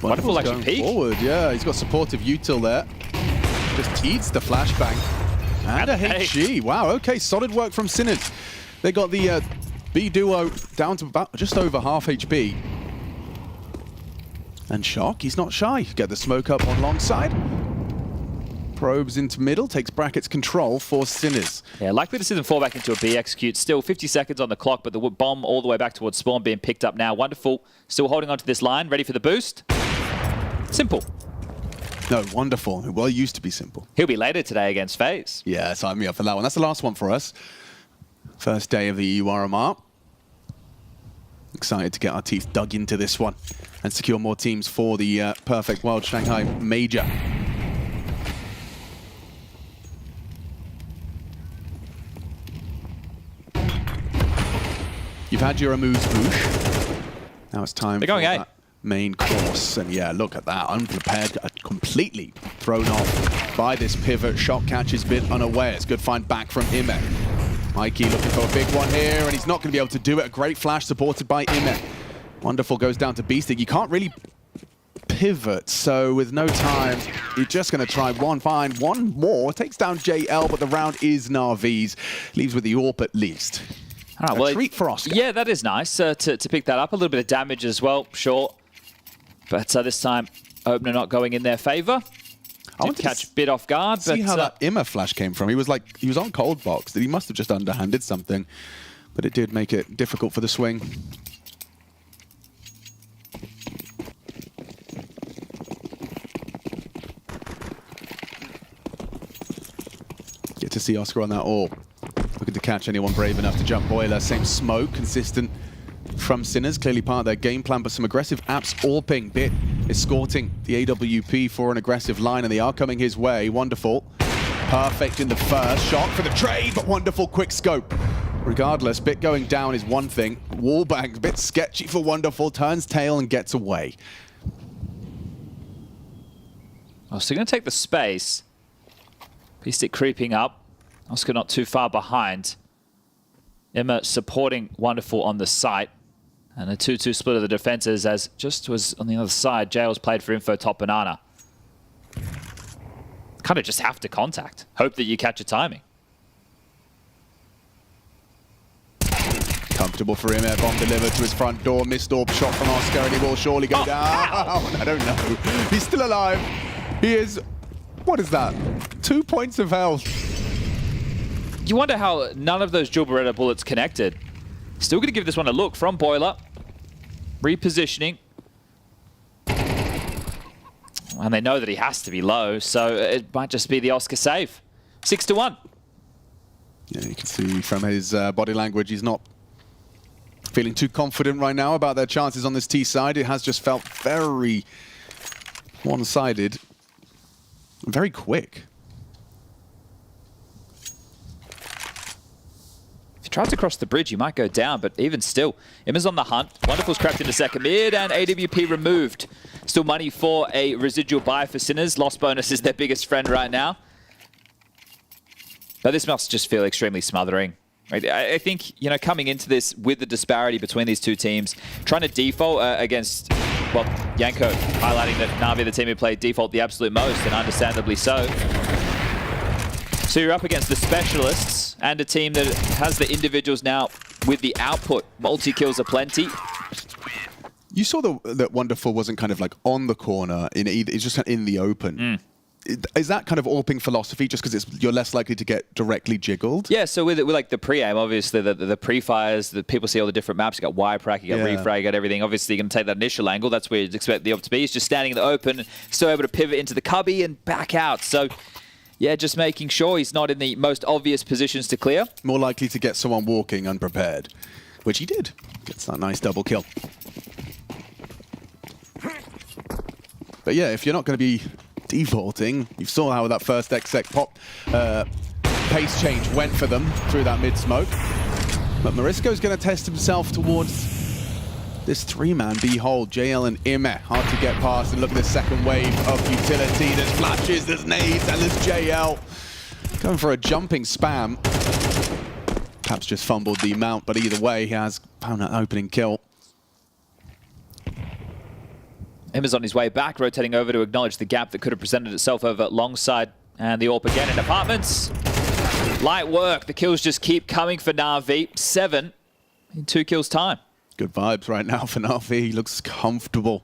Wonderful actually peek. Forward, yeah. He's got supportive util there. Just teeds the flashbang. And a HG. Wow, okay. Solid work from Sinners. They got the B duo down to about just over half HP. And Shock, he's not shy. Get the smoke up on long side. Probes into middle, takes brackets control for Sinners. Yeah, likely to see them fall back into a B execute. Still 50 seconds on the clock, but the bomb all the way back towards spawn being picked up now. Wonderful. Still holding on to this line, ready for the boost. Simple. No, Wonderful. Well, used to be simple. He'll be later today against FaZe. Yeah, sign me up for that one. That's the last one for us. First day of the EU RMR. Excited to get our teeth dug into this one and secure more teams for the Perfect World Shanghai Major. You've had your Mouz Buch. Now it's time for that main course. And yeah, look at that. Unprepared, completely thrown off by this pivot. Shot catches bit unawares. Good find back from Ime. Mikey looking for a big one here, and he's not going to be able to do it. A great flash supported by Ime. Wonderful goes down to Beastig. You can't really pivot, so with no time, you're just going to try one more. Takes down JL, but the round is Na'Vi's. Leaves with the AWP at least. All right, well, treat for Oscar. Yeah, that is nice to pick that up. A little bit of damage as well, sure. But this time, opener not going in their favor. I want to catch a bit off guard. See how that Ime flash came from. He was on cold box. He must have just underhanded something, but it did make it difficult for the swing. Get to see Oscar on that AWP. Looking to catch anyone brave enough to jump Boiler. Same smoke, consistent from Sinners. Clearly part of their game plan, but some aggressive apps AWPing. Bit escorting the AWP for an aggressive line, and they are coming his way. Wonderful. Perfect in the first shot for the trade, but Wonderful quick scope. Regardless, Bit going down is one thing. Wallbang, a bit sketchy for Wonderful. Turns tail and gets away. Oh, so you're going to take the space. Beastic creeping up. Oscar not too far behind. Emma supporting Wonderful on the site. And a 2-2 split of the defenses as just was on the other side. Jails played for info top banana. Kind of just have to contact. Hope that you catch a timing. Comfortable for him. Bomb delivered to his front door. Missed AWP shot from Oscar, and he will surely go down. I don't know. He's still alive. He is... What is that? 2 points of health. You wonder how none of those Jewel Beretta bullets connected. Still going to give this one a look from Boiler. Repositioning. And they know that he has to be low, so it might just be the Oscar save. 6-1. Yeah, you can see from his body language, he's not feeling too confident right now about their chances on this T side. It has just felt very one-sided. Very quick. If he tries to cross the bridge, he might go down, but even still, Emma's on the hunt. Wonderful's cracked into second mid, and AWP removed. Still money for a residual buy for Sinners. Lost bonus is their biggest friend right now. But this must just feel extremely smothering. I think, you know, coming into this with the disparity between these two teams, trying to default against, well, Yanko highlighting that Na'Vi, the team who played default the absolute most, and understandably so. So you're up against the specialists and a team that has the individuals now with the output. Multi-kills aplenty. You saw that Wonderful wasn't kind of like on the corner, it's just in the open. Is that kind of AWPing philosophy just because you're less likely to get directly jiggled? Yeah, so with like the pre-aim, obviously the pre-fires, the people see all the different maps. You got Wireprack, you got Refrag, you got everything. Obviously you're going to take that initial angle. That's where you'd expect the AWP to be. He's just standing in the open, still able to pivot into the cubby and back out. So yeah, just making sure he's not in the most obvious positions to clear. More likely to get someone walking unprepared, which he did. Gets that nice double kill. But yeah, if you're not going to be defaulting, you saw how that first exec pop pace change went for them through that mid smoke. But Marisco's going to test himself towards this three-man B-hold. JL and Ime hard to get past, and look at this second wave of utility. There's flashes, there's nades, and there's JL going for a jumping spam. Perhaps just fumbled the mount, but either way, he has found that opening kill. Ime's on his way back, rotating over to acknowledge the gap that could have presented itself over long side, and the AWP again in apartments. Light work. The kills just keep coming for Na'Vi. 7 in 2 kills time. Good vibes right now for Na'Vi. He looks comfortable.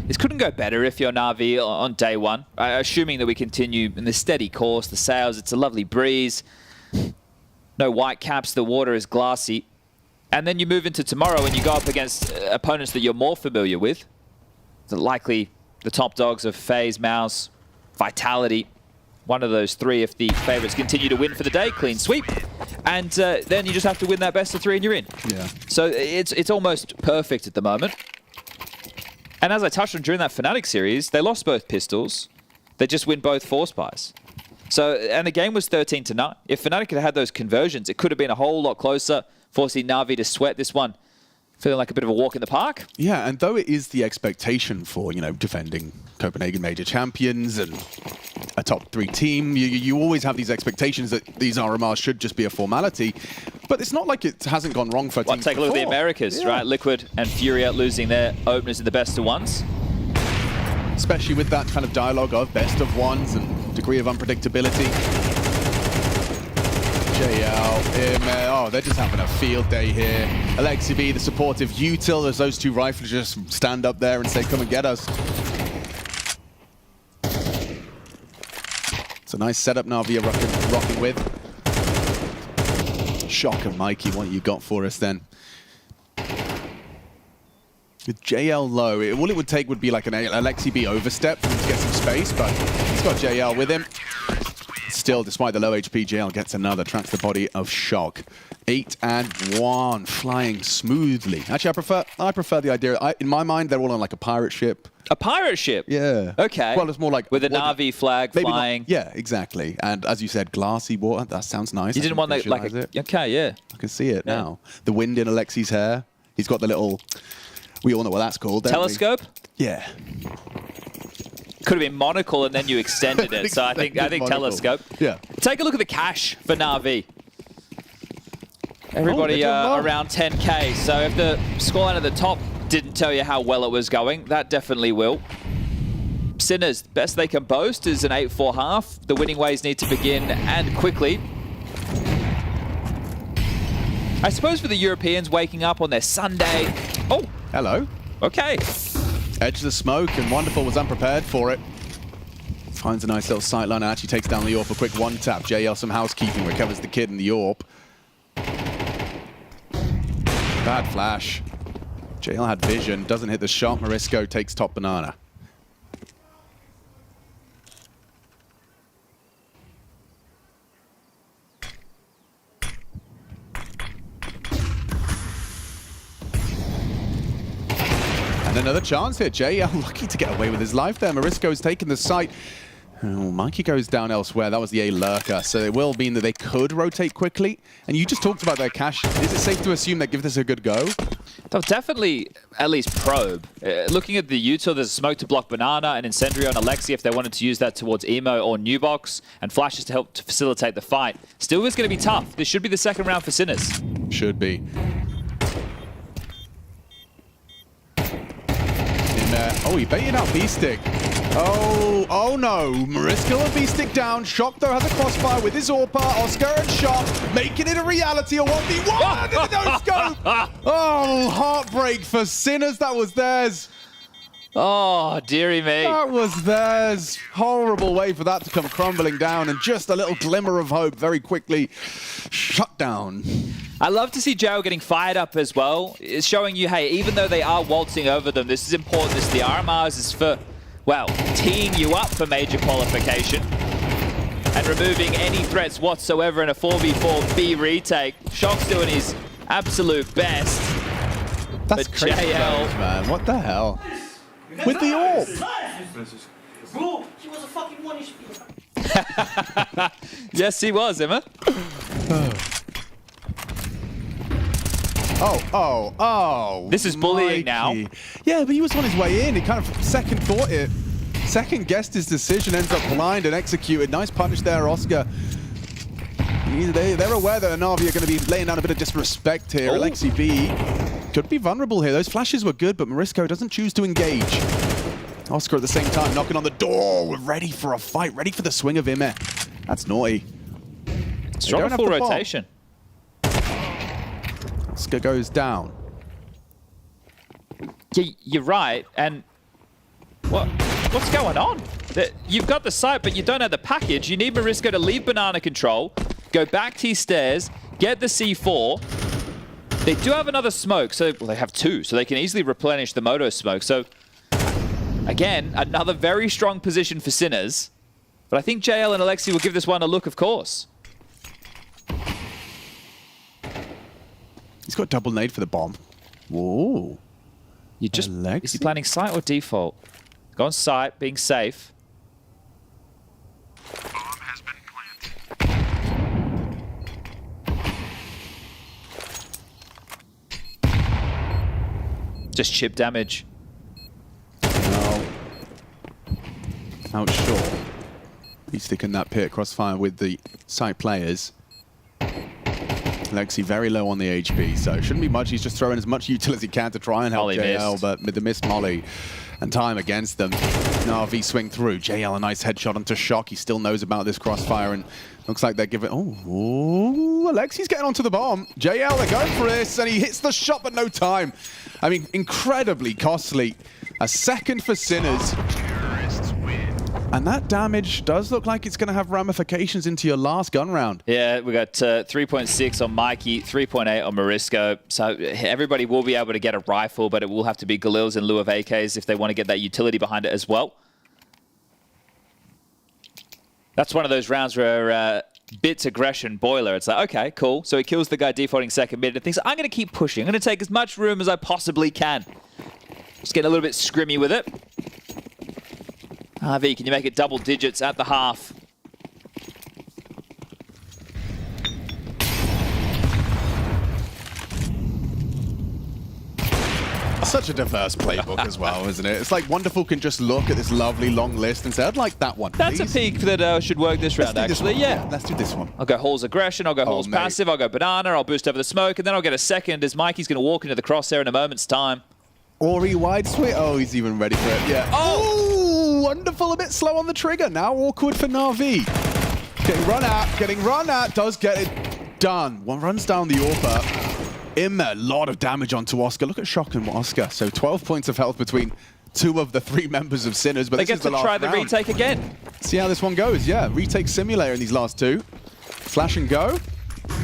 This couldn't go better if you're Na'Vi on day one. Assuming that we continue in the steady course, the sails, it's a lovely breeze. No white caps, the water is glassy. And then you move into tomorrow and you go up against opponents that you're more familiar with. Likely the top dogs of FaZe, Mouz, Vitality. One of those three if the favorites continue to win for the day. Clean sweep. And then you just have to win that best of 3 and you're in. Yeah. So it's almost perfect at the moment. And as I touched on during that Fnatic series, they lost both pistols. They just win both force buys. So, and the game was 13-9. If Fnatic had had those conversions, it could have been a whole lot closer, forcing Na'Vi to sweat this one. Feeling like a bit of a walk in the park. Yeah, and though it is the expectation for, you know, defending Copenhagen Major champions and a top 3 team, you always have these expectations that these RMRs should just be a formality. But it's not like it hasn't gone wrong for teams Take a look at the before. Americas, right? Liquid and Furia losing their openers in the best of ones. Especially with that kind of dialogue of best of ones and degree of unpredictability. JL, oh, they're just having a field day here. Alexi B, the supportive util, as those 2 rifles just stand up there and say, come and get us. It's a nice setup Na'Vi are rocking with. Shock and Mikey, what you got for us then? With JL low, all it would take would be like an Alexi B overstep for him to get some space, but he's got JL with him. Still, despite the low HP, JL gets another, tracks the body of Shock. 8 and 1, flying smoothly. Actually, I prefer the idea. In my mind, they're all on like a pirate ship. A pirate ship? Yeah. Okay. Well, it's more like with a Na'Vi flag flying. Yeah, exactly. And as you said, glassy water. That sounds nice. You didn't want that like a... Okay, yeah. I can see it now. The wind in Alexi's hair. He's got the little... We all know what that's called, don't Telescope? We? Yeah. Could have been monocle and then you extended it. So I think telescope. Yeah. Take a look at the cash for Na'Vi. Everybody around 10k. So if the scoreline at the top didn't tell you how well it was going, that definitely will. Sinners, best they can boast is an 8-4 half. The winning ways need to begin and quickly. I suppose for the Europeans waking up on their Sunday. Oh, hello. Okay. Edge the smoke, and Wonderful was unprepared for it. Finds a nice little sightline and actually takes down the AWP. A quick one-tap. JL some housekeeping, recovers the kid and the AWP. Bad flash. JL had vision, doesn't hit the shot. Morisco takes top banana. And another chance here. JL lucky to get away with his life there. Morisco's taken the site. Oh, Mikey goes down elsewhere. That was the A lurker. So it will mean that they could rotate quickly. And you just talked about their cash. Is it safe to assume they give this a good go? They'll definitely at least probe. Looking at the util, there's a smoke to block Banana and Incendiary on Alexi if they wanted to use that towards Emo or Newbox, and flashes to help to facilitate the fight. Still is going to be tough. This should be the second round for Sinners. Should be. Oh, he baited out B-Stick. Oh no. Morisco and B-Stick down. Shock, though, has a crossfire with his AWP. Oscar and Shock making it a reality. A 1v1 no scope. Oh, heartbreak for Sinners. That was theirs. Oh, dearie me. That was theirs. Horrible way for that to come crumbling down, and just a little glimmer of hope very quickly shut down. I love to see Joe getting fired up as well. It's showing you, hey, even though they are waltzing over them, this is important. This the RMRs is for, well, teeing you up for major qualification and removing any threats whatsoever in a 4v4 B retake. Shock's doing his absolute best. That's but crazy, JL, man. What the hell? With the AWP. Bro, he was a fucking 1 HP. Yes, he was, Emma. Oh. This is bullying now. Yeah, but he was on his way in. He kind of second guessed his decision, ends up blind and executed. Nice punish there, Oscar. They're aware that Na'Vi are going to be laying down a bit of disrespect here. Oh. Alexi B could be vulnerable here. Those flashes were good, but Morisco doesn't choose to engage. Oscar at the same time knocking on the door. We're ready for a fight, ready for the swing of Ime. That's naughty. Strong full rotation. Oscar goes down. Yeah, you're right, and What's going on? You've got the site, but you don't have the package. You need Mariska to leave banana control, go back to stairs, get the C4. They do have another smoke, so well, they have two, so they can easily replenish the Moto smoke. So again, another very strong position for Sinners. But I think JL and Alexi will give this one a look, of course. He's got double nade for the bomb. Whoa. You just is he planning site or default? Go on site, being safe. Bomb has been planted. Just chip damage. No. Out short. He's sticking that pit crossfire with the site players. Lexi very low on the HP, so shouldn't be much. He's just throwing as much util as he can to try and help JL, but with the missed molly and time against them, Na'Vi swing through. JL a nice headshot onto Shock. He still knows about this crossfire, and looks like they're giving... Oh, Alexi's getting onto the bomb. JL, they're going for this, and he hits the shot, but no time. I mean, incredibly costly. A second for Sinners. And that damage does look like it's going to have ramifications into your last gun round. Yeah, we got 3.6 on Mikey, 3.8 on Marisco. So everybody will be able to get a rifle, but it will have to be Galils in lieu of AKs if they want to get that utility behind it as well. That's one of those rounds where Bits aggression Boiler. It's like, okay, cool. So he kills the guy defaulting second mid and thinks, I'm going to keep pushing. I'm going to take as much room as I possibly can. Just getting a little bit scrimmy with it. RV, can you make it double digits at the half? Such a diverse playbook as well, isn't it? It's like Wonderful can just look at this lovely long list and say, I'd like that one, That's please. a peak that should work this round, actually. Yeah. Let's do this one. I'll go Hall's aggression, I'll go Hall's passive, I'll go banana, I'll boost over the smoke, and then I'll get a second as Mikey's going to walk into the crosshair in a moment's time. Ori wide sweep. Oh, he's even ready for it. Yeah. Oh, Wonderful a bit slow on the trigger. Now awkward for Na'Vi. Getting run at, does get it done. One runs down the AWP. A lot of damage onto Oscar. Look at Shock and Oscar. So 12 points of health between two of the three members of Sinners. But they get to try the retake again. See how this one goes. Yeah, retake simulator in these last two. Flash and go.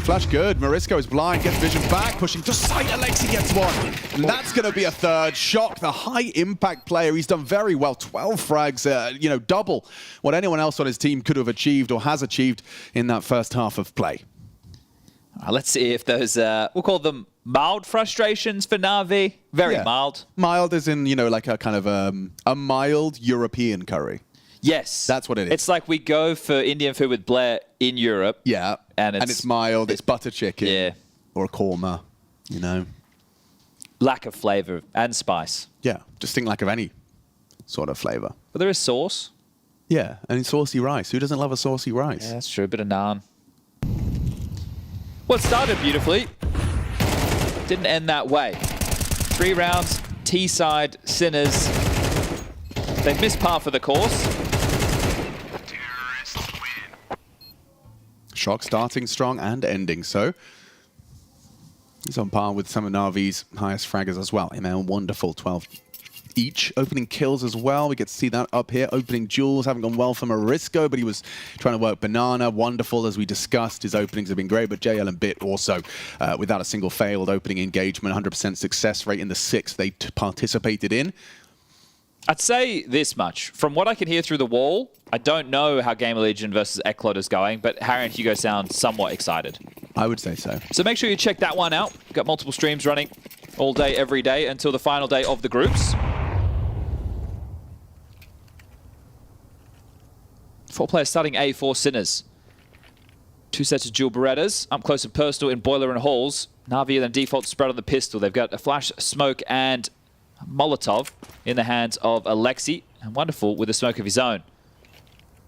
Flash good. Marisco is blind, gets vision back, pushing to sight. Alexi gets one. And that's going to be a third. Shock, the high impact player. He's done very well. 12 frags, you know, double what anyone else on his team could have achieved or has achieved in that first half of play. Let's see if those, we'll call them mild frustrations for Na'Vi. Very mild. Mild as in, you know, like a kind of a mild European curry. Yes. That's what it is. It's like we go for Indian food with Blair in Europe. Yeah. And it's mild. It's butter chicken. Yeah. Or a korma, you know. Lack of flavor and spice. Yeah. Distinct lack of any sort of flavor. But there is sauce. Yeah. And saucy rice. Who doesn't love a saucy rice? Yeah, that's true. A bit of naan. Well, it started beautifully. Didn't end that way. 3 rounds, T-side, Sinners. They've missed par for the course. Shock starting strong and ending so. He's on par with some of Na'Vi's highest fraggers as well. ML Wonderful, 12 each. Opening kills as well. We get to see that up here. Opening duels haven't gone well for Marisco, but he was trying to work Banana. Wonderful, as we discussed. His openings have been great, but JL and Bit also without a single failed opening engagement. 100% success rate in the 6 they participated in. I'd say this much. From what I can hear through the wall, I don't know how GamerLegion versus Eclot is going, but Harry and Hugo sound somewhat excited. I would say so. So make sure you check that one out. Got multiple streams running all day, every day, until the final day of the groups. 4 players starting A for Sinners. 2 sets of dual Berettas. Up close and personal in Boiler and Halls. Na'Vi and then default spread on the pistol. They've got a flash, smoke, and Molotov in the hands of Alexi. And Wonderful with a smoke of his own.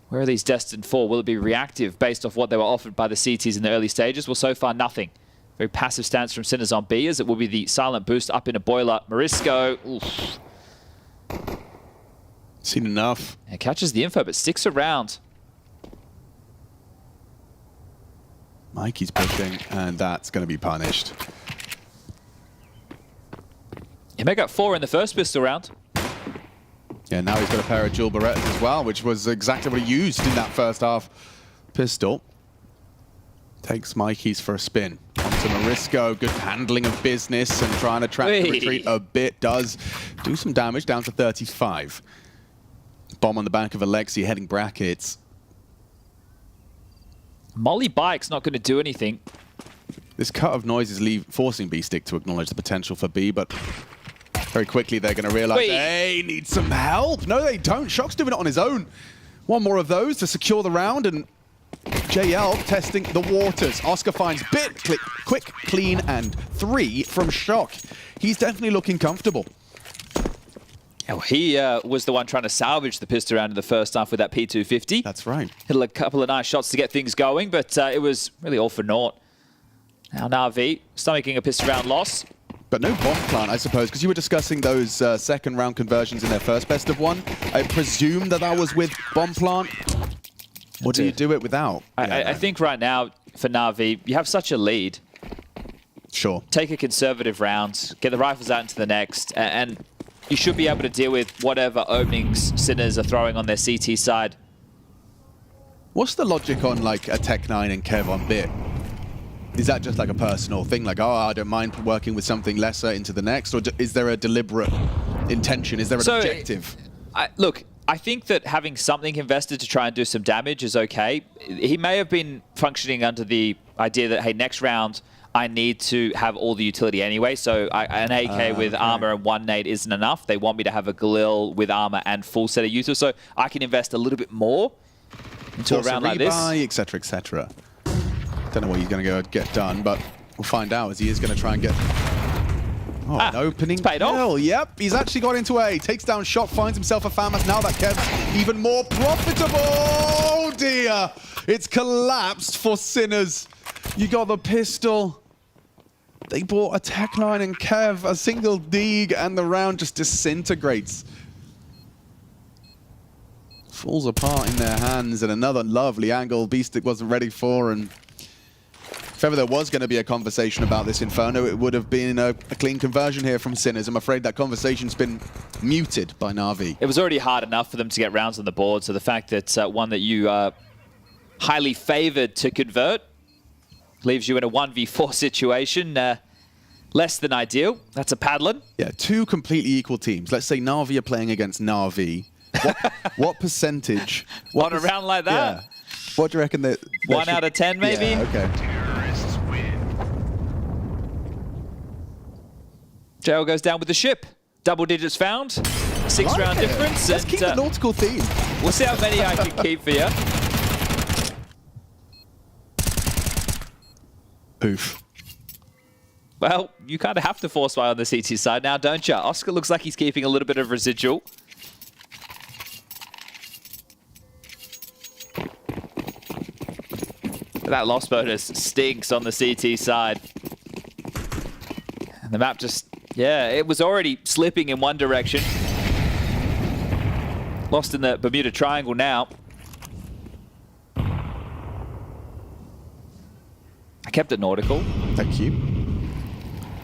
Where are these destined for? Will it be reactive based off what they were offered by the CTs in the early stages? Well, so far, nothing. Very passive stance from Sinners on B, as it will be the silent boost up in a Boiler. Marisco, oof. Seen enough. Yeah, catches the info, but sticks around. Mikey's pushing, and that's going to be punished. He may got 4 in the first pistol round. Yeah, now he's got a pair of dual Berettas as well, which was exactly what he used in that first half pistol. Takes Mikey's for a spin. Onto Marisco, good handling of business and trying to track the retreat a bit. Does do some damage, down to 35. Bomb on the back of Alexi, heading brackets. Molly Bike's not going to do anything. This cut of noise is forcing B-Stick to acknowledge the potential for B, but very quickly they're going to realize they need some help. No, they don't. Shock's doing it on his own. One more of those to secure the round, and JL testing the waters. Oscar finds Bit, quick, clean, and 3 from Shock. He's definitely looking comfortable. Oh, he was the one trying to salvage the pistol round in the first half with that P250. That's right. Hit a couple of nice shots to get things going, but it was really all for naught. Now Na'Vi stomaching a pistol round loss. But no bomb plant, I suppose, because you were discussing those second round conversions in their first best of one. I presume that was with bomb plant. What do you do it without? I think right now, for Na'Vi, you have such a lead. Sure. Take a conservative round, get the rifles out into the next, and you should be able to deal with whatever openings Sinners are throwing on their CT side. What's the logic on like a Tech9 and Kev on Bit? Is that just like a personal thing? Like, oh, I don't mind working with something lesser into the next? Or is there a deliberate intention? Is there an objective? Look, I think that having something invested to try and do some damage is okay. He may have been functioning under the idea that, hey, next round, I need to have all the utility anyway. So an AK with armor and 1 nade isn't enough. They want me to have a Galil with armor and full set of user. So I can invest a little bit more into a round like this. Etc., etc. Don't know what he's going to go get done, but we'll find out as he is going to try and get an opening kill. Yep, he's actually got into A. Takes down Shock, finds himself a FAMAS. Now that Kev's even more profitable. Oh dear, it's collapsed for Sinners. You got the pistol. They bought a Tech9 and Kev, a single dig, and the round just disintegrates. Falls apart in their hands, and another lovely angle B-Stick wasn't ready for, and if ever there was going to be a conversation about this Inferno, it would have been a clean conversion here from Sinners. I'm afraid that conversation's been muted by Na'Vi. It was already hard enough for them to get rounds on the board, so the fact that one that you are highly favored to convert leaves you in a 1v4 situation. Less than ideal. That's a paddling. Yeah, 2 completely equal teams. Let's say Na'Vi are playing against Na'Vi. What percentage? On a round like that? Yeah. What do you reckon that? 1 out of 10, maybe? Yeah, okay. JL goes down with the ship. Double digits found. 6 round difference. Let's keep the nautical theme. We'll see how many I can keep for you. Oof. Well, you kind of have to force fire on the CT side now, don't you? Oscar looks like he's keeping a little bit of residual. That loss bonus stinks on the CT side. And the map just, yeah, it was already slipping in one direction. Lost in the Bermuda Triangle now. I kept it nautical. Thank you.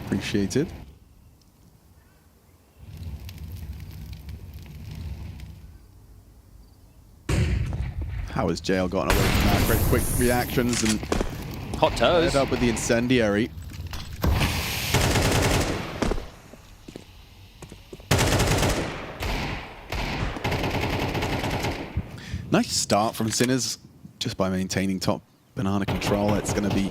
Appreciate it. How has JL gotten away from that? Very quick reactions and hot toes. Up with the incendiary. Nice start from Sinners, just by maintaining top banana control. It's going to be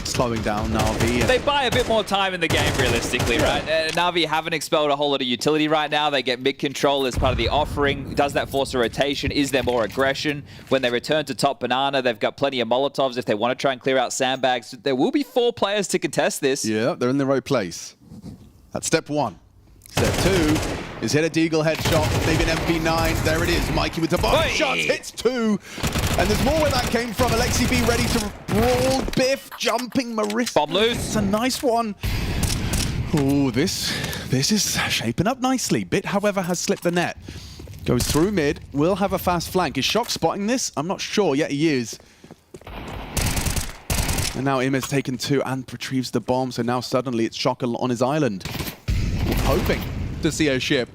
slowing down Na'Vi. They buy a bit more time in the game, realistically, right? Na'Vi haven't expelled a whole lot of utility right now. They get mid-control as part of the offering. Does that force a rotation? Is there more aggression? When they return to top banana, they've got plenty of Molotovs if they want to try and clear out sandbags. There will be 4 players to contest this. Yeah, they're in the right place. That's step 1. Step 2 is hit a Deagle headshot, maybe an MP9. There it is, Mikey with the bomb shots, hits 2. And there's more where that came from. Alexi B ready to brawl. Biff jumping Marissa. Bomb loose. It's a nice one. Oh, this is shaping up nicely. Bit, however, has slipped the net. Goes through mid, will have a fast flank. Is Shock spotting this? I'm not sure, yet he is. And now Im has taken 2 and retrieves the bomb, so now suddenly it's Shock on his island. Hoping to see a ship.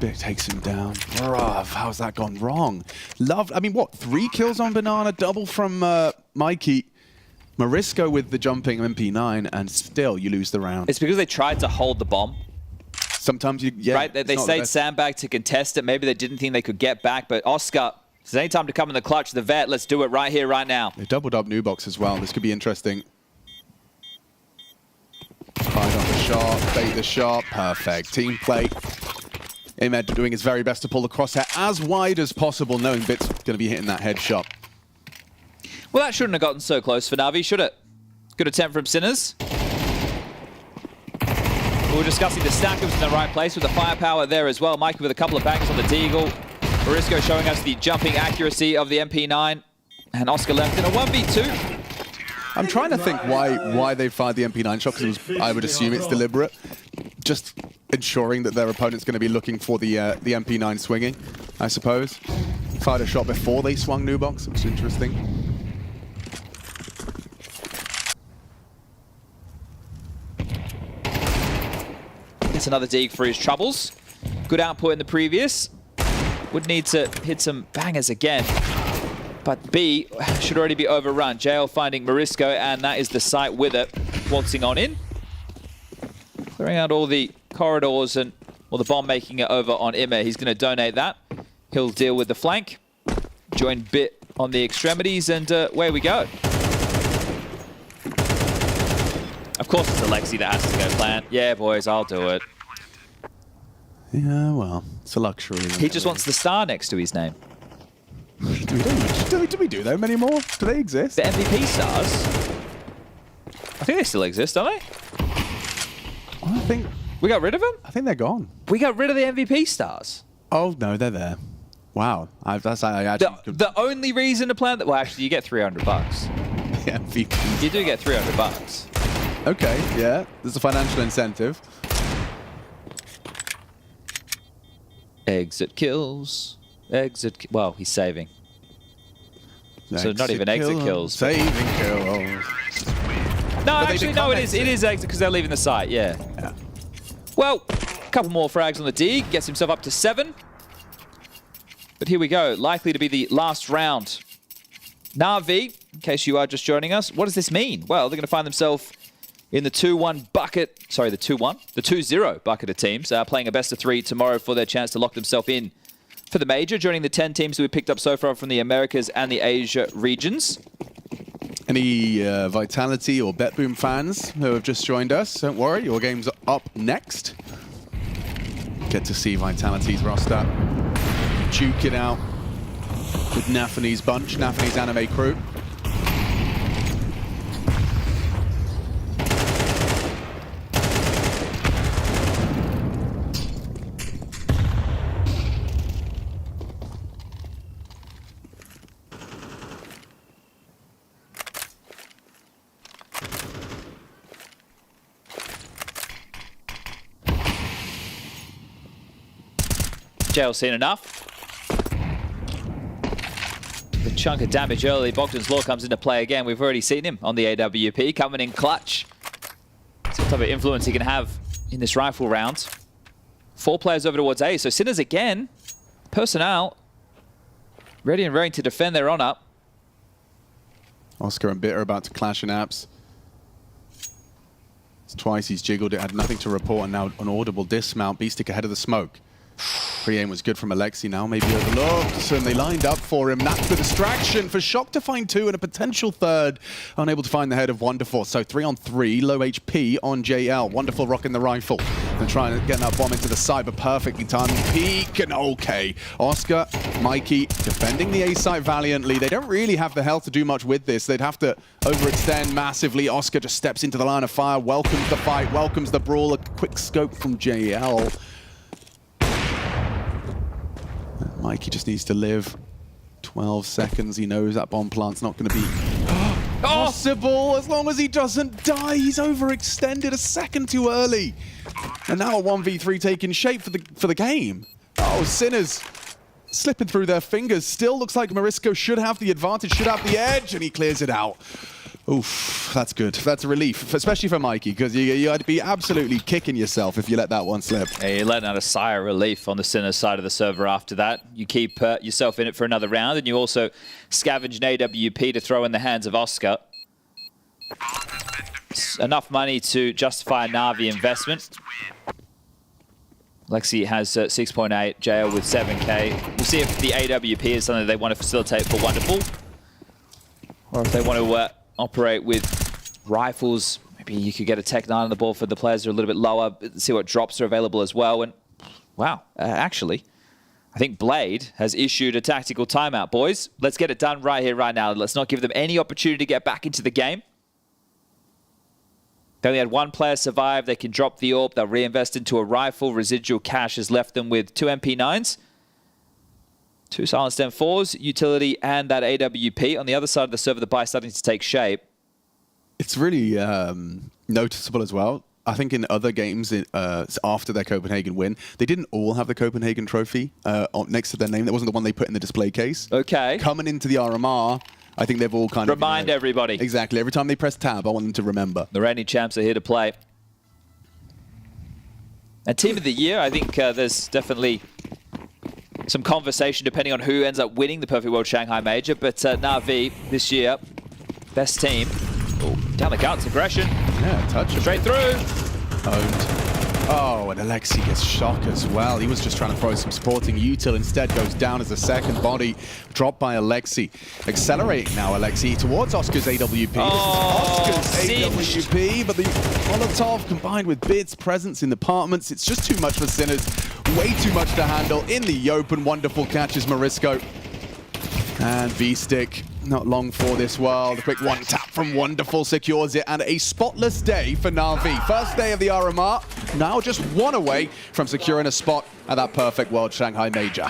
Bit takes him down. Bruv, how's that gone wrong? I mean, what, 3 kills on Banana, double from Mikey. Marisco with the jumping MP9, and still you lose the round. It's because they tried to hold the bomb. Sometimes you, yeah. Right, they stayed sandbag to contest it. Maybe they didn't think they could get back, but Oscar, it's any time to come in the clutch. The vet, let's do it right here, right now. They doubled up Nubox as well. This could be interesting. Find on the shot, bait the shot. Perfect. Team play. Ahmed doing his very best to pull the crosshair as wide as possible, knowing Bit's going to be hitting that headshot. Well, that shouldn't have gotten so close for Na'Vi, should it? Good attempt from Sinners. We were discussing the stack was in the right place with the firepower there as well. Mikey with a couple of bangers on the Deagle. Marisco showing us the jumping accuracy of the MP9. And Oscar left in a 1v2. I'm trying to think why they fired the MP9 shot, because I would assume it's deliberate. Just ensuring that their opponent's going to be looking for the MP9 swinging, I suppose. Fired a shot before they swung Nubox. It was interesting. Gets another dig for his troubles. Good output in the previous. Would need to hit some bangers again. But B should already be overrun. JL finding Marisco, and that is the site with it. Waltzing on in. Clearing out all the corridors and the bomb making it over on Immer. He's going to donate that. He'll deal with the flank. Join Bit on the extremities, and away we go. Of course it's Alexi that has to go plant. Yeah, boys, I'll do it. Yeah, well, it's a luxury. He just wants the star next to his name. Do we do them anymore? Do they exist? The MVP stars? I think they still exist, don't they? Well, I think... We got rid of them? I think they're gone. We got rid of the MVP stars? Oh, no, they're there. Wow. The only reason to plan that... Well, actually, you get $300. The MVP. You do get $300. Okay, yeah. There's a financial incentive. Exit kills. Well, he's saving. So not even exit kills. Saving kills. No, actually, no, it is exit because they're leaving the site, yeah. Well, a couple more frags on the D. Gets himself up to 7. But here we go. Likely to be the last round. Na'Vi, in case you are just joining us, what does this mean? Well, they're going to find themselves in the 2-1 bucket. Sorry, the 2-1. The 2-0 bucket of teams. Playing a best of 3 tomorrow for their chance to lock themselves in for the major, joining the 10 teams that we picked up so far from the Americas and the Asia regions. Any Vitality or BetBoom fans who have just joined us, don't worry, your game's up next. Get to see Vitality's roster. Duke it out with Nafany's bunch, Nafany's anime crew. JL seen enough. The chunk of damage early. Bogdan's Law comes into play again. We've already seen him on the AWP coming in clutch. See what type of influence he can have in this rifle round. 4 players over towards A. So Sinners again. Personnel ready and raring to defend their honor. Oscar and Bit are about to clash in apps. It's twice he's jiggled it, had nothing to report, and now an audible dismount. Beastic ahead of the smoke. Pre-aim was good from Alexi, now maybe overlooked, and they lined up for him. That's the distraction for Shock to find 2 and a potential 3rd. Unable to find the head of Wonderful. So 3-on-3, low HP on JL. Wonderful rocking the rifle and trying to get that bomb into the side, but perfectly timed peek, and okay. Oscar, Mikey defending the A site valiantly. They don't really have the health to do much with this. They'd have to overextend massively. Oscar just steps into the line of fire, welcomes the fight, welcomes the brawl. A quick scope from JL. Mikey just needs to live. 12 seconds. He knows that bomb plant's not going to be possible as long as he doesn't die. He's overextended a second too early. And now a 1v3 taking shape for the game. Oh, Sinners slipping through their fingers. Still looks like Marisco should have the advantage, should have the edge, and he clears it out. Oof, that's good. That's a relief, especially for Mikey, because you'd be absolutely kicking yourself if you let that one slip. Yeah, you're letting out a sigh of relief on the Sinners side of the server after that. You keep yourself in it for another round, and you also scavenge an AWP to throw in the hands of Oscar. It's enough money to justify a Na'Vi investment. Lexi has 6.8, JL with 7k. We'll see if the AWP is something they want to facilitate for Wonderful, or if they want to operate with rifles. Maybe you could get a Tech 9 on the ball for the players who are a little bit lower, see what drops are available as well. And wow, actually, I think Blade has issued a tactical timeout. Boys, let's get it done right here, right now. Let's not give them any opportunity to get back into the game. They only had one player survive. They can drop the AWP. They'll reinvest into a rifle. Residual cash has left them with 2 MP9s, 2 silenced M4s, utility, and that AWP. On the other side of the server, the buy starting to take shape. It's really noticeable as well. I think in other games after their Copenhagen win, they didn't all have the Copenhagen trophy next to their name. That wasn't the one they put in the display case. Okay. Coming into the RMR, I think they've all kind of... Remind everybody. Exactly. Every time they press tab, I want them to remember. The reigning champs are here to play. And Team of the Year, I think there's definitely some conversation depending on who ends up winning the Perfect World Shanghai Major. But Na'Vi this year, best team. Ooh, down the guts, aggression. Yeah, touch him. Straight through. Owned. Oh, and Alexi gets shock as well. He was just trying to throw some supporting util. Instead goes down as a second body. Dropped by Alexi. Accelerating now, Alexi, towards Oscar's AWP. Oh, this is Oscar's AWP, but the Molotov combined with Bid's presence in the apartments, it's just too much for Sinners. Way too much to handle in the open. Wonderful catches Morisco. And V-Stick, not long for this world. A quick one tap from Wonderful secures it, and a spotless day for Na'Vi. First day of the RMR, now just one away from securing a spot at that Perfect World Shanghai Major.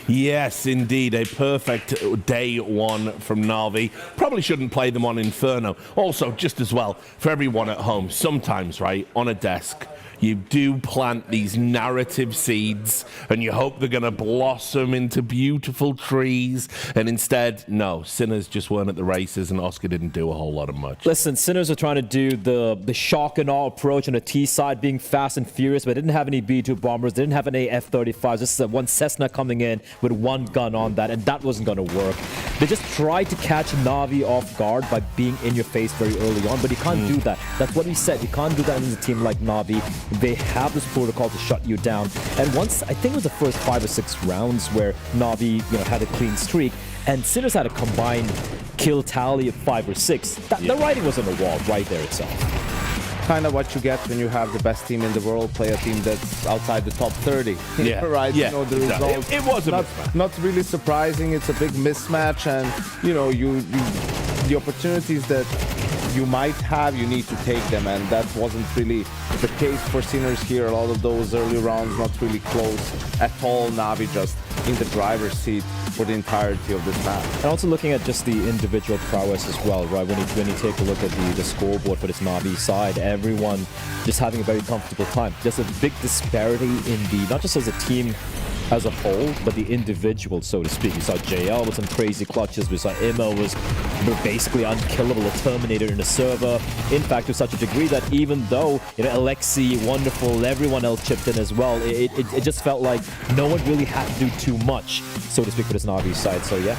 Yes, indeed, a perfect day one from Na'Vi. Probably shouldn't play them on Inferno. Also, just as well, for everyone at home, sometimes, right, on a desk, you do plant these narrative seeds and you hope they're going to blossom into beautiful trees. And instead, no, Sinners just weren't at the races and Oscar didn't do a whole lot of much. Listen, Sinners are trying to do the shock and awe approach on the T side, being fast and furious, but didn't have any B2 bombers, didn't have any F-35s. This is one Cessna coming in with one gun on that, and that wasn't going to work. They just tried to catch Na'Vi off guard by being in your face very early on, but you can't do that. That's what we said. You can't do that in a team like Na'Vi. They have this protocol to shut you down. And once, I think it was the first 5 or 6 rounds where Na'Vi, had a clean streak, and Sinners had a combined kill tally of 5 or 6. The writing was on the wall right there itself. Kind of what you get when you have the best team in the world play a team that's outside the top 30. Yeah. Right? Yeah. The results. It was not really surprising. It's a big mismatch, and the opportunities that you might have, you need to take them, and that wasn't really the case for Sinners here. A lot of those early rounds not really close at all. Na'Vi just in the driver's seat for the entirety of this match. And also looking at just the individual prowess as well, right? When you take a look at the scoreboard for this Na'Vi side, everyone just having a very comfortable time. There's a big disparity in the, not just as a team as a whole, but the individual, so to speak. We saw JL with some crazy clutches. We saw Immo was basically unkillable, a Terminator in the server. In fact, to such a degree that even though Alexi, Wonderful, everyone else chipped in as well, it just felt like no one really had to do too much, so to speak, for this Na'Vi side. So yeah.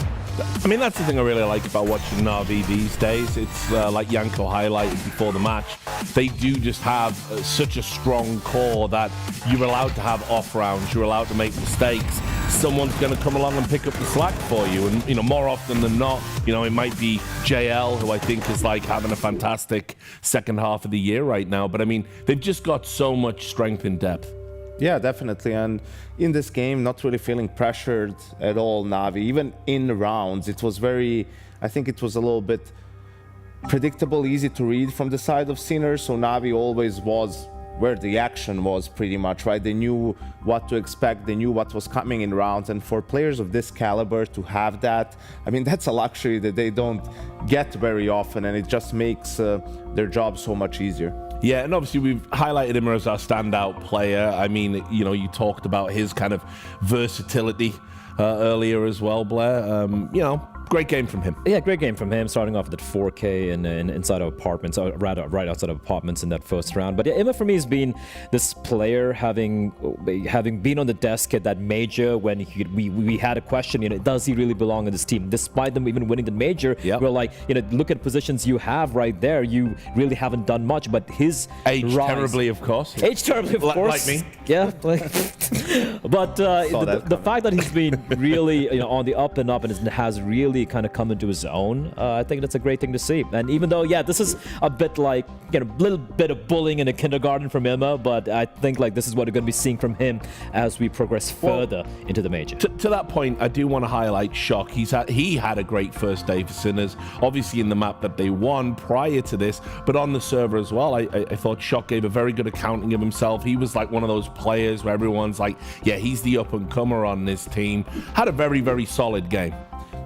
I mean, that's the thing I really like about watching Na'Vi these days. It's like Yanko highlighted before the match. They do just have such a strong core that you're allowed to have off rounds. You're allowed to make mistakes. Someone's going to come along and pick up the slack for you. And, more often than not, it might be JL, who I think is like having a fantastic second half of the year right now. But I mean, they've just got so much strength and depth. Yeah, definitely. And in this game, not really feeling pressured at all, Na'Vi. Even in the rounds, it was I think it was a little bit predictable, easy to read from the side of Sinners. So Na'Vi always was where the action was pretty much, right? They knew what to expect. They knew what was coming in rounds. And for players of this caliber to have that, I mean, that's a luxury that they don't get very often. And it just makes their job so much easier. Yeah, and obviously we've highlighted him as our standout player. I mean, you talked about his kind of versatility. earlier as well, Blair. You know, great game from him. Yeah, great game from him, starting off with that 4K in inside of apartments, or rather right outside of apartments in that first round. But yeah, Emma for me has been this player having been on the desk at that major when we had a question, you know, does he really belong in this team? Despite them even winning the major, we're like, you know, look at positions you have right there. You really haven't done much, but his age terribly, of course. Age terribly, of course. Like me. Yeah. But the fact that he's been really, you know, on the up and up and has really kind of come into his own, I think that's a great thing to see. And even though, yeah, this is a bit like, you know, a little bit of bullying in a kindergarten from Emma, but I think like this is what we're going to be seeing from him as we progress further into the major. To that point, I do want to highlight Shock. He had a great first day for Sinners, obviously in the map that they won prior to this, but on the server as well. I thought Shock gave a very good accounting of himself. He was like one of those players where everyone's like, yeah, he's the up-and-comer on this team. Had a very, very solid game.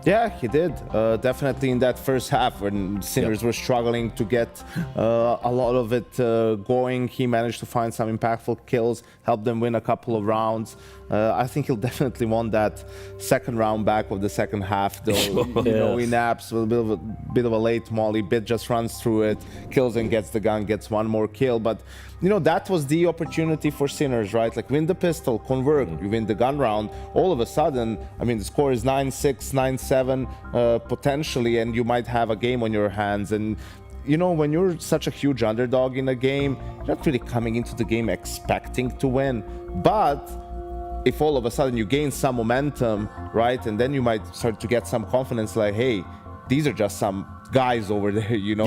Yeah, he did. Definitely in that first half when Sinners were struggling to get a lot of it going, he managed to find some impactful kills, help them win a couple of rounds. I think he'll definitely want that second round back of the second half, though. You know, in apps, with a bit of a late molly, Bit just runs through it, kills and gets the gun, gets one more kill. But, you know, that was the opportunity for Sinners, right? Like, win the pistol, convert, you win the gun round. All of a sudden, I mean, the score is 9-6, 9-7 potentially, and you might have a game on your hands. And, you know, when you're such a huge underdog in a game, you're not really coming into the game expecting to win. But if all of a sudden you gain some momentum, right, and then you might start to get some confidence, like, hey, these are just some guys over there, you know.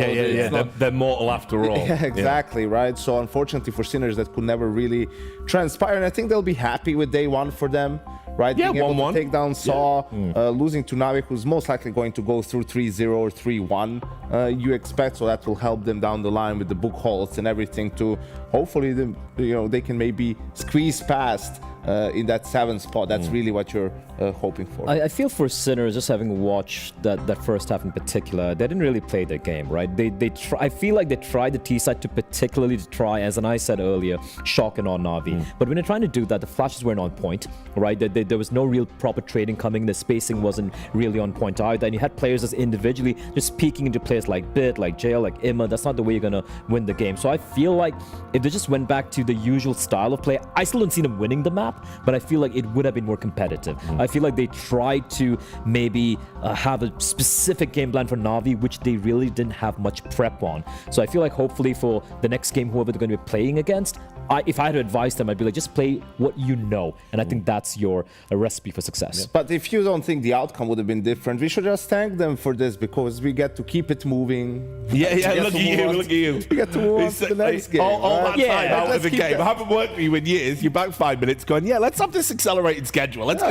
They're mortal after all. Yeah, exactly, right? So unfortunately for Sinners, that could never really transpire, and I think they'll be happy with day one for them, right? Yeah, being able 1-1. to take down Saw, losing to Navi, who's most likely going to go through 3-0 or 3-1, you expect, so that will help them down the line with the Buchholz and everything to hopefully, they can maybe squeeze past in that 7th spot. That's really what you're hoping for. I feel for Sinners, just having watched that first half in particular, they didn't really play their game, right? I feel like they tried the T side to particularly try, as I said earlier, Shock and on Navi. But when they're trying to do that, the flashes weren't on point, right? There was no real proper trading coming. The spacing wasn't really on point either. And you had players just individually just peeking into players like Bit, like Jail, like Emma. That's not the way you're going to win the game. So I feel like if they just went back to the usual style of play, I still don't see them winning the map, but I feel like it would have been more competitive. I feel like they tried to maybe have a specific game plan for Navi, which they really didn't have much prep on. So I feel like hopefully for the next game, whoever they're going to be playing against, if I had to advise them, I'd be like, just play what you know. And I think that's your recipe for success. But if you don't think the outcome would have been different, we should just thank them for this, because we get to keep it moving. Yeah, look at you. We get to move on to the next game. All that time out of the game. That. I haven't worked with you in years. You're back 5 minutes going, yeah, let's have this accelerated schedule. Let's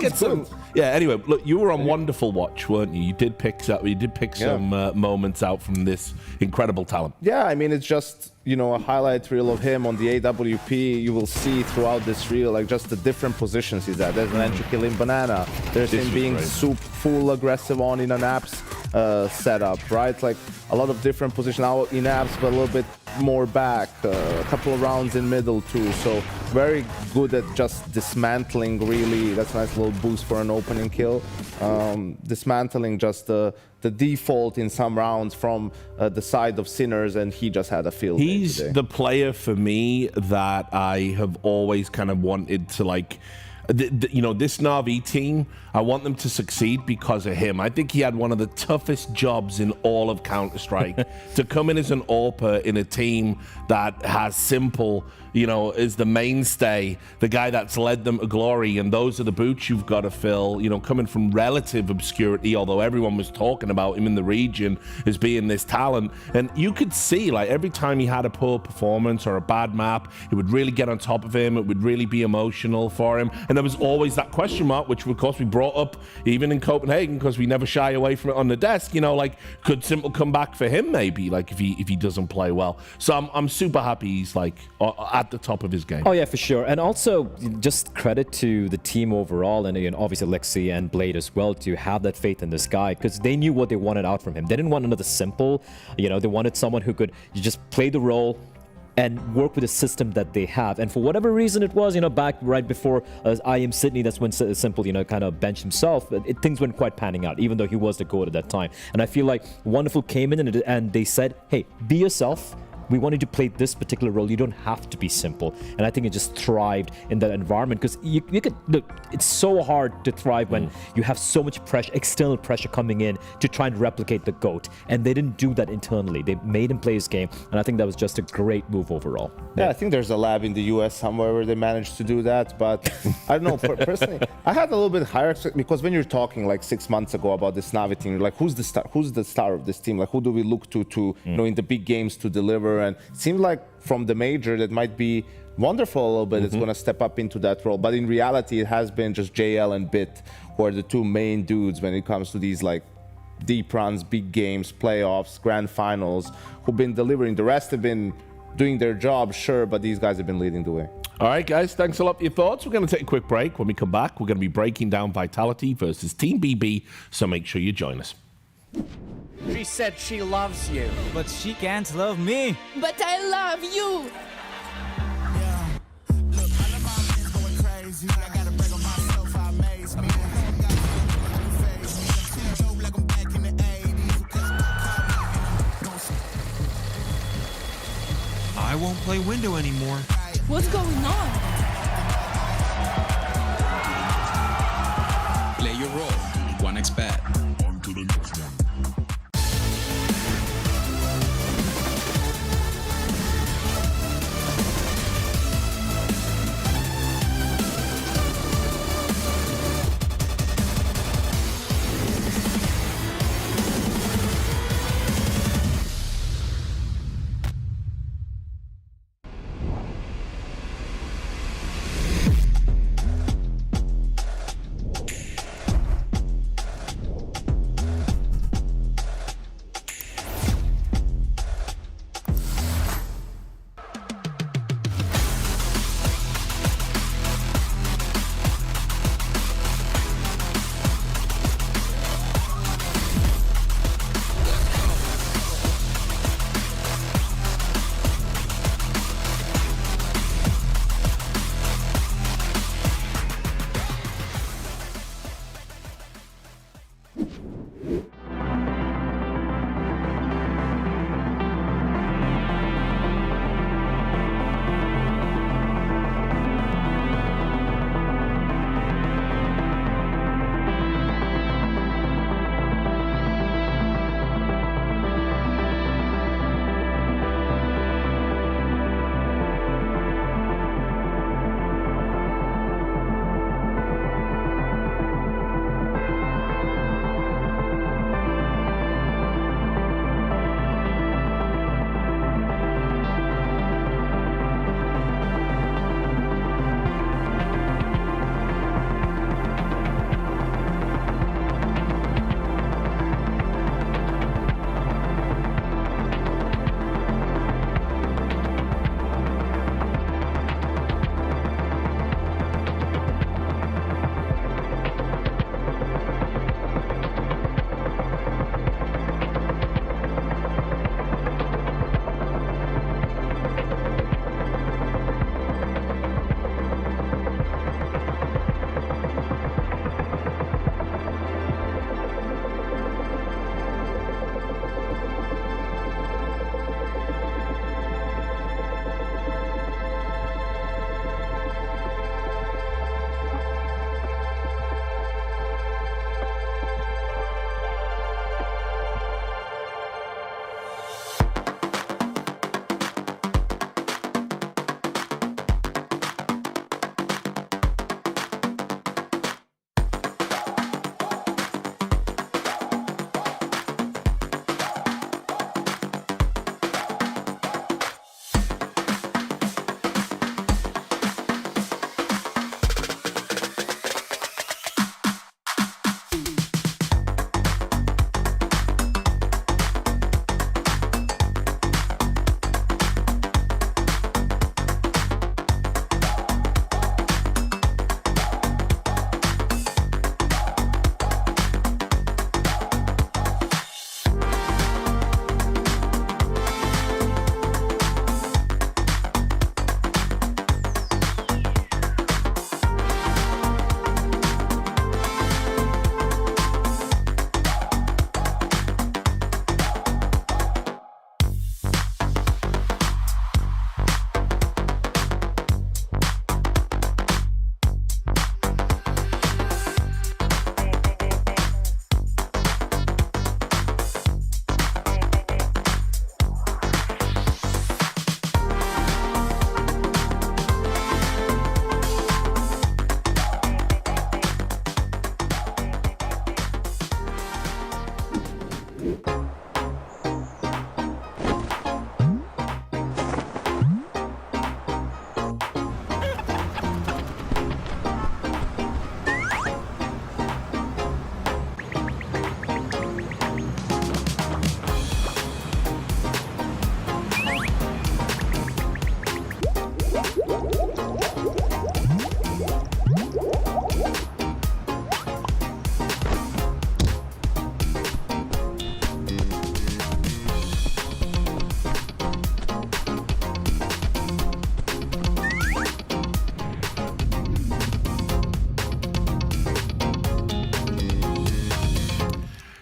get some. Yeah, anyway, look, you were on wonderful watch, weren't you? You did pick some moments out from this incredible talent. Yeah, I mean, it's just, a highlight reel of him on the AWP. You will see throughout this reel, like, just the different positions he's at. There's an entry kill in Banana. There's him being full aggressive on in an apps setup, right? Like, a lot of different positions now in apps, but a little bit more back. A couple of rounds in middle too. So very good at just dismantling, really. That's a nice little boost for an opening kill. Dismantling just the default in some rounds from the side of Sinners, and he just had a field day He's today. the player for me that I have always kind of wanted to, like, this Na'Vi team, I want them to succeed because of him. I think he had one of the toughest jobs in all of Counter-Strike. To come in as an AWPer in a team that has Simple, is the mainstay, the guy that's led them to glory, and those are the boots you've got to fill, coming from relative obscurity, although everyone was talking about him in the region as being this talent. And you could see, like, every time he had a poor performance or a bad map, it would really get on top of him. It would really be emotional for him. And there was always that question mark, which of course we brought up even in Copenhagen, because we never shy away from it on the desk, like, could Simple come back for him maybe, like, if he doesn't play well. So I'm super happy he's, like, at the top of his game. Oh yeah, for sure. And also just credit to the team overall, and obviously Lexi and Blade as well, to have that faith in this guy, because they knew what they wanted out from him. They didn't want another Simple, they wanted someone who could just play the role and work with the system that they have. And for whatever reason it was, back right before IM Sydney, that's when Simple, kind of benched himself. Things weren't quite panning out, even though he was the GOAT at that time. And I feel like Wonderful came in and they said, hey, be yourself. We wanted to play this particular role. You don't have to be Simple. And I think it just thrived in that environment because you could look, it's so hard to thrive when you have so much pressure, external pressure coming in to try and replicate the GOAT. And they didn't do that internally. They made him play his game. And I think that was just a great move overall. Yeah, I think there's a lab in the US somewhere where they managed to do that. But I don't know, personally, I had a little bit higher because when you're talking like 6 months ago about this Navi team, like who's the star of this team? Like who do we look to in the big games to deliver? And it seemed like from the major that might be Wonderful a little bit. It's going to step up into that role. But in reality, it has been just JL and Bit who are the two main dudes when it comes to these like deep runs, big games, playoffs, grand finals, who've been delivering. The rest have been doing their job, sure, but these guys have been leading the way. All right, guys, thanks a lot for your thoughts. We're going to take a quick break. When we come back, we're going to be breaking down Vitality versus Team BB, so make sure you join us. She said she loves you, but she can't love me. But I love you. I won't play window anymore. What's going on? Play your role. 1xBet. On to the next one.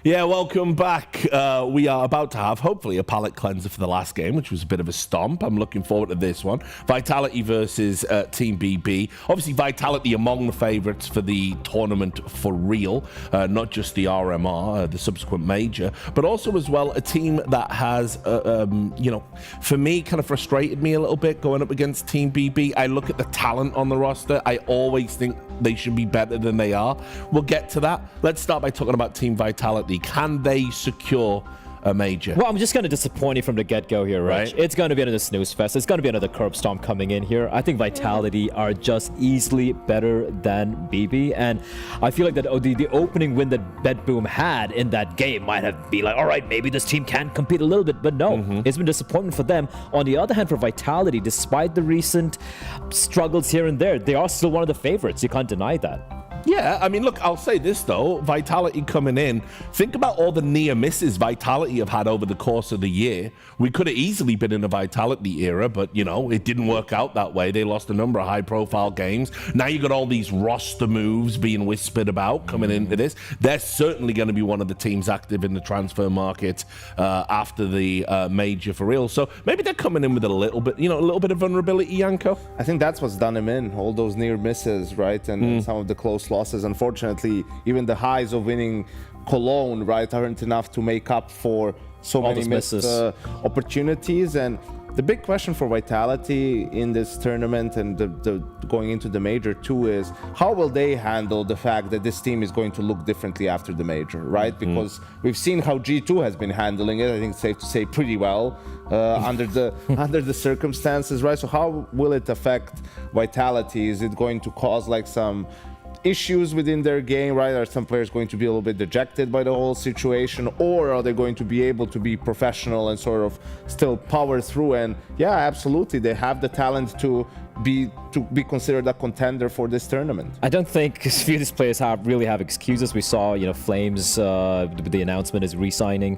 Yeah, welcome back. We are about to have, hopefully, a palate cleanser for the last game, which was a bit of a stomp. I'm looking forward to this one. Vitality versus Team BB. Obviously, Vitality among the favourites for the tournament for real, not just the RMR, the subsequent major, but also as well a team that has, you know, for me, kind of frustrated me a little bit going up against Team BB. I look at the talent on the roster. I always think they should be better than they are. We'll get to that. Let's start by talking about Team Vitality. Can they secure a major? Well, I'm just going to disappoint you from the get-go here, Rich. It's going to be another snooze fest. It's going to be another curb stomp coming in here. I think Vitality are just easily better than BB, and I feel like that the opening win that BetBoom had in that game might have been like, all right, maybe this team can compete a little bit, but no, it's been disappointment for them. On the other hand, for Vitality, despite the recent struggles here and there, they are still one of the favorites. You can't deny that. Yeah, I mean, look, I'll say this, though. Vitality coming in, think about all the near misses Vitality have had over the course of the year. We could have easily been in a Vitality era, but, you know, it didn't work out that way. They lost a number of high-profile games. Now you got all these roster moves being whispered about coming into this. They're certainly going to be one of the teams active in the transfer market after the major for real. So maybe they're coming in with a little bit, you know, a little bit of vulnerability, Yanko. I think that's what's done him in, all those near misses, right? And some of the close losses. Unfortunately, even the highs of winning Cologne, right, aren't enough to make up for so many missed opportunities. And the big question for Vitality in this tournament and the going into the major too is how will they handle the fact that this team is going to look differently after the major, right? Because we've seen how G2 has been handling it. I think it's safe to say pretty well under the circumstances, right? So how will it affect Vitality? Is it going to cause like some issues within their game, right? Are some players going to be a little bit dejected by the whole situation, or are they going to be able to be professional and sort of still power through? And yeah, absolutely, they have the talent to be considered a contender for this tournament. I don't think a few of these players really have excuses. We saw, you know, Flames, the announcement is re-signing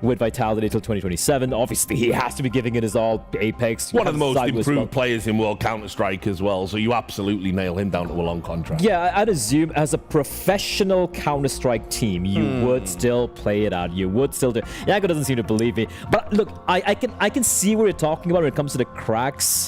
with Vitality till 2027. Obviously, he has to be giving it his all. Apex, one of the most improved players in World Counter-Strike as well, so you absolutely nail him down to a long contract. Yeah, I'd assume as a professional Counter-Strike team, you would still play it out. You would still do. Yanko doesn't seem to believe me, but look, I can see what you're talking about when it comes to the cracks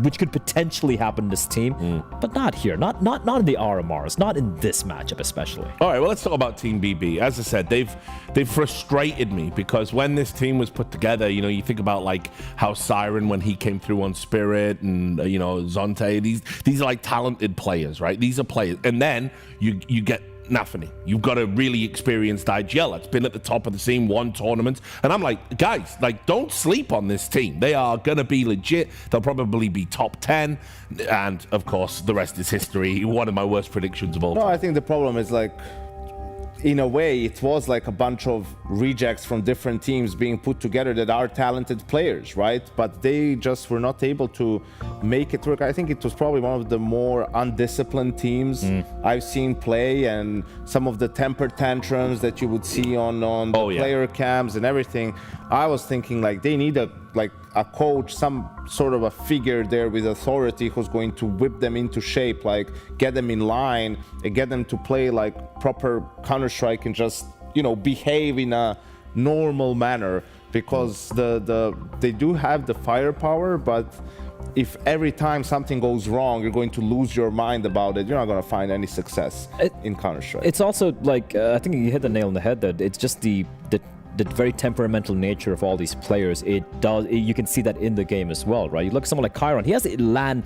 which could potentially happen in this team, but not here, not in the RMRs, not in this matchup especially. All right, well, let's talk about Team BB. As I said, they've frustrated me because when this team was put together, you know, you think about like how Siren when he came through on Spirit and you know Zonte, these are like talented players, right? These are players, and then you get Nafany. You've got a really experienced IGL that's been at the top of the scene, won tournaments. And I'm like, guys, like, don't sleep on this team. They are going to be legit. They'll probably be top 10. And, of course, the rest is history. One of my worst predictions of all time. No, I think the problem is, like, in a way, it was like a bunch of rejects from different teams being put together that are talented players, right? But they just were not able to make it work. I think it was probably one of the more undisciplined teams I've seen play, and some of the temper tantrums that you would see on the player cams and everything. I was thinking like they need a coach, some sort of a figure there with authority who's going to whip them into shape, like get them in line and get them to play like proper Counter-Strike and just, you know, behave in a normal manner, because they do have the firepower, but if every time something goes wrong, you're going to lose your mind about it, you're not going to find any success in Counter-Strike. It's also like, I think you hit the nail on the head there. It's just the very temperamental nature of all these players. You can see that in the game as well, right? You look at someone like Chiron, he has the LAN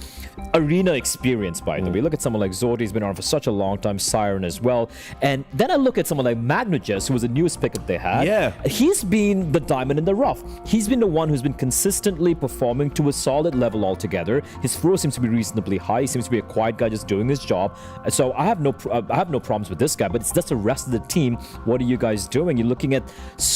arena experience, by the way. Look at someone like Zordi, he's been around for such a long time, Siren as well. And then I look at someone like Magnujes, who was the newest pick that they had. Yeah. He's been the diamond in the rough. He's been the one who's been consistently performing to a solid level altogether. His floor seems to be reasonably high. He seems to be a quiet guy just doing his job. So I have no problems with this guy, but it's just the rest of the team. What are you guys doing? You're looking at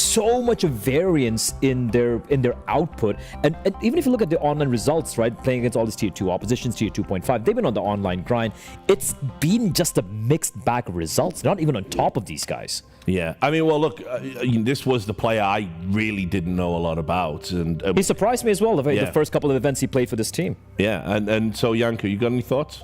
so much of variance in their output. And even if you look at the online results, right, playing against all these tier 2 oppositions, tier 2.5, they've been on the online grind. It's been just a mixed bag of results, not even on top of these guys. Yeah, I mean, well, look, this was the player I really didn't know a lot about, and he surprised me as well. The first couple of events he played for this team. Yeah, and so Janko, you got any thoughts?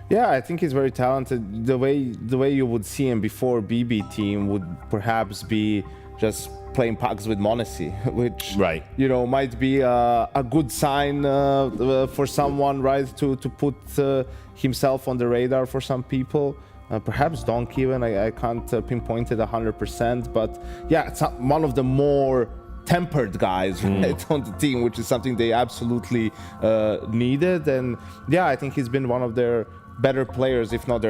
Yeah, I think he's very talented. The way you would see him before BB team would perhaps be just playing packs with Monacy, which might be a good sign for someone, right, to put himself on the radar for some people. Perhaps Donk even, I can't pinpoint it 100%, but yeah, it's one of the more tempered guys right, on the team, which is something they absolutely needed. And yeah, I think he's been one of their better players, if not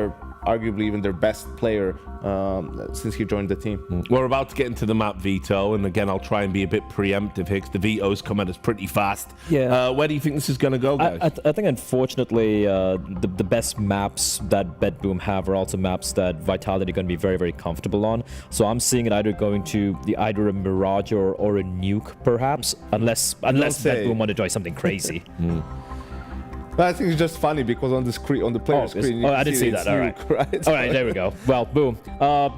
arguably even their best player since he joined the team. We're about to get into the map veto, and again, I'll try and be a bit preemptive here because the veto's come at us pretty fast. Yeah. Where do you think this is going to go, guys? I think, unfortunately, the best maps that BetBoom have are also maps that Vitality are going to be very, very comfortable on. So I'm seeing it either going to either a Mirage or a Nuke, perhaps, unless BetBoom want to try something crazy. But I think it's just funny because on the screen, on the player screen, I didn't see that. All right. All right, there we go. Well, boom.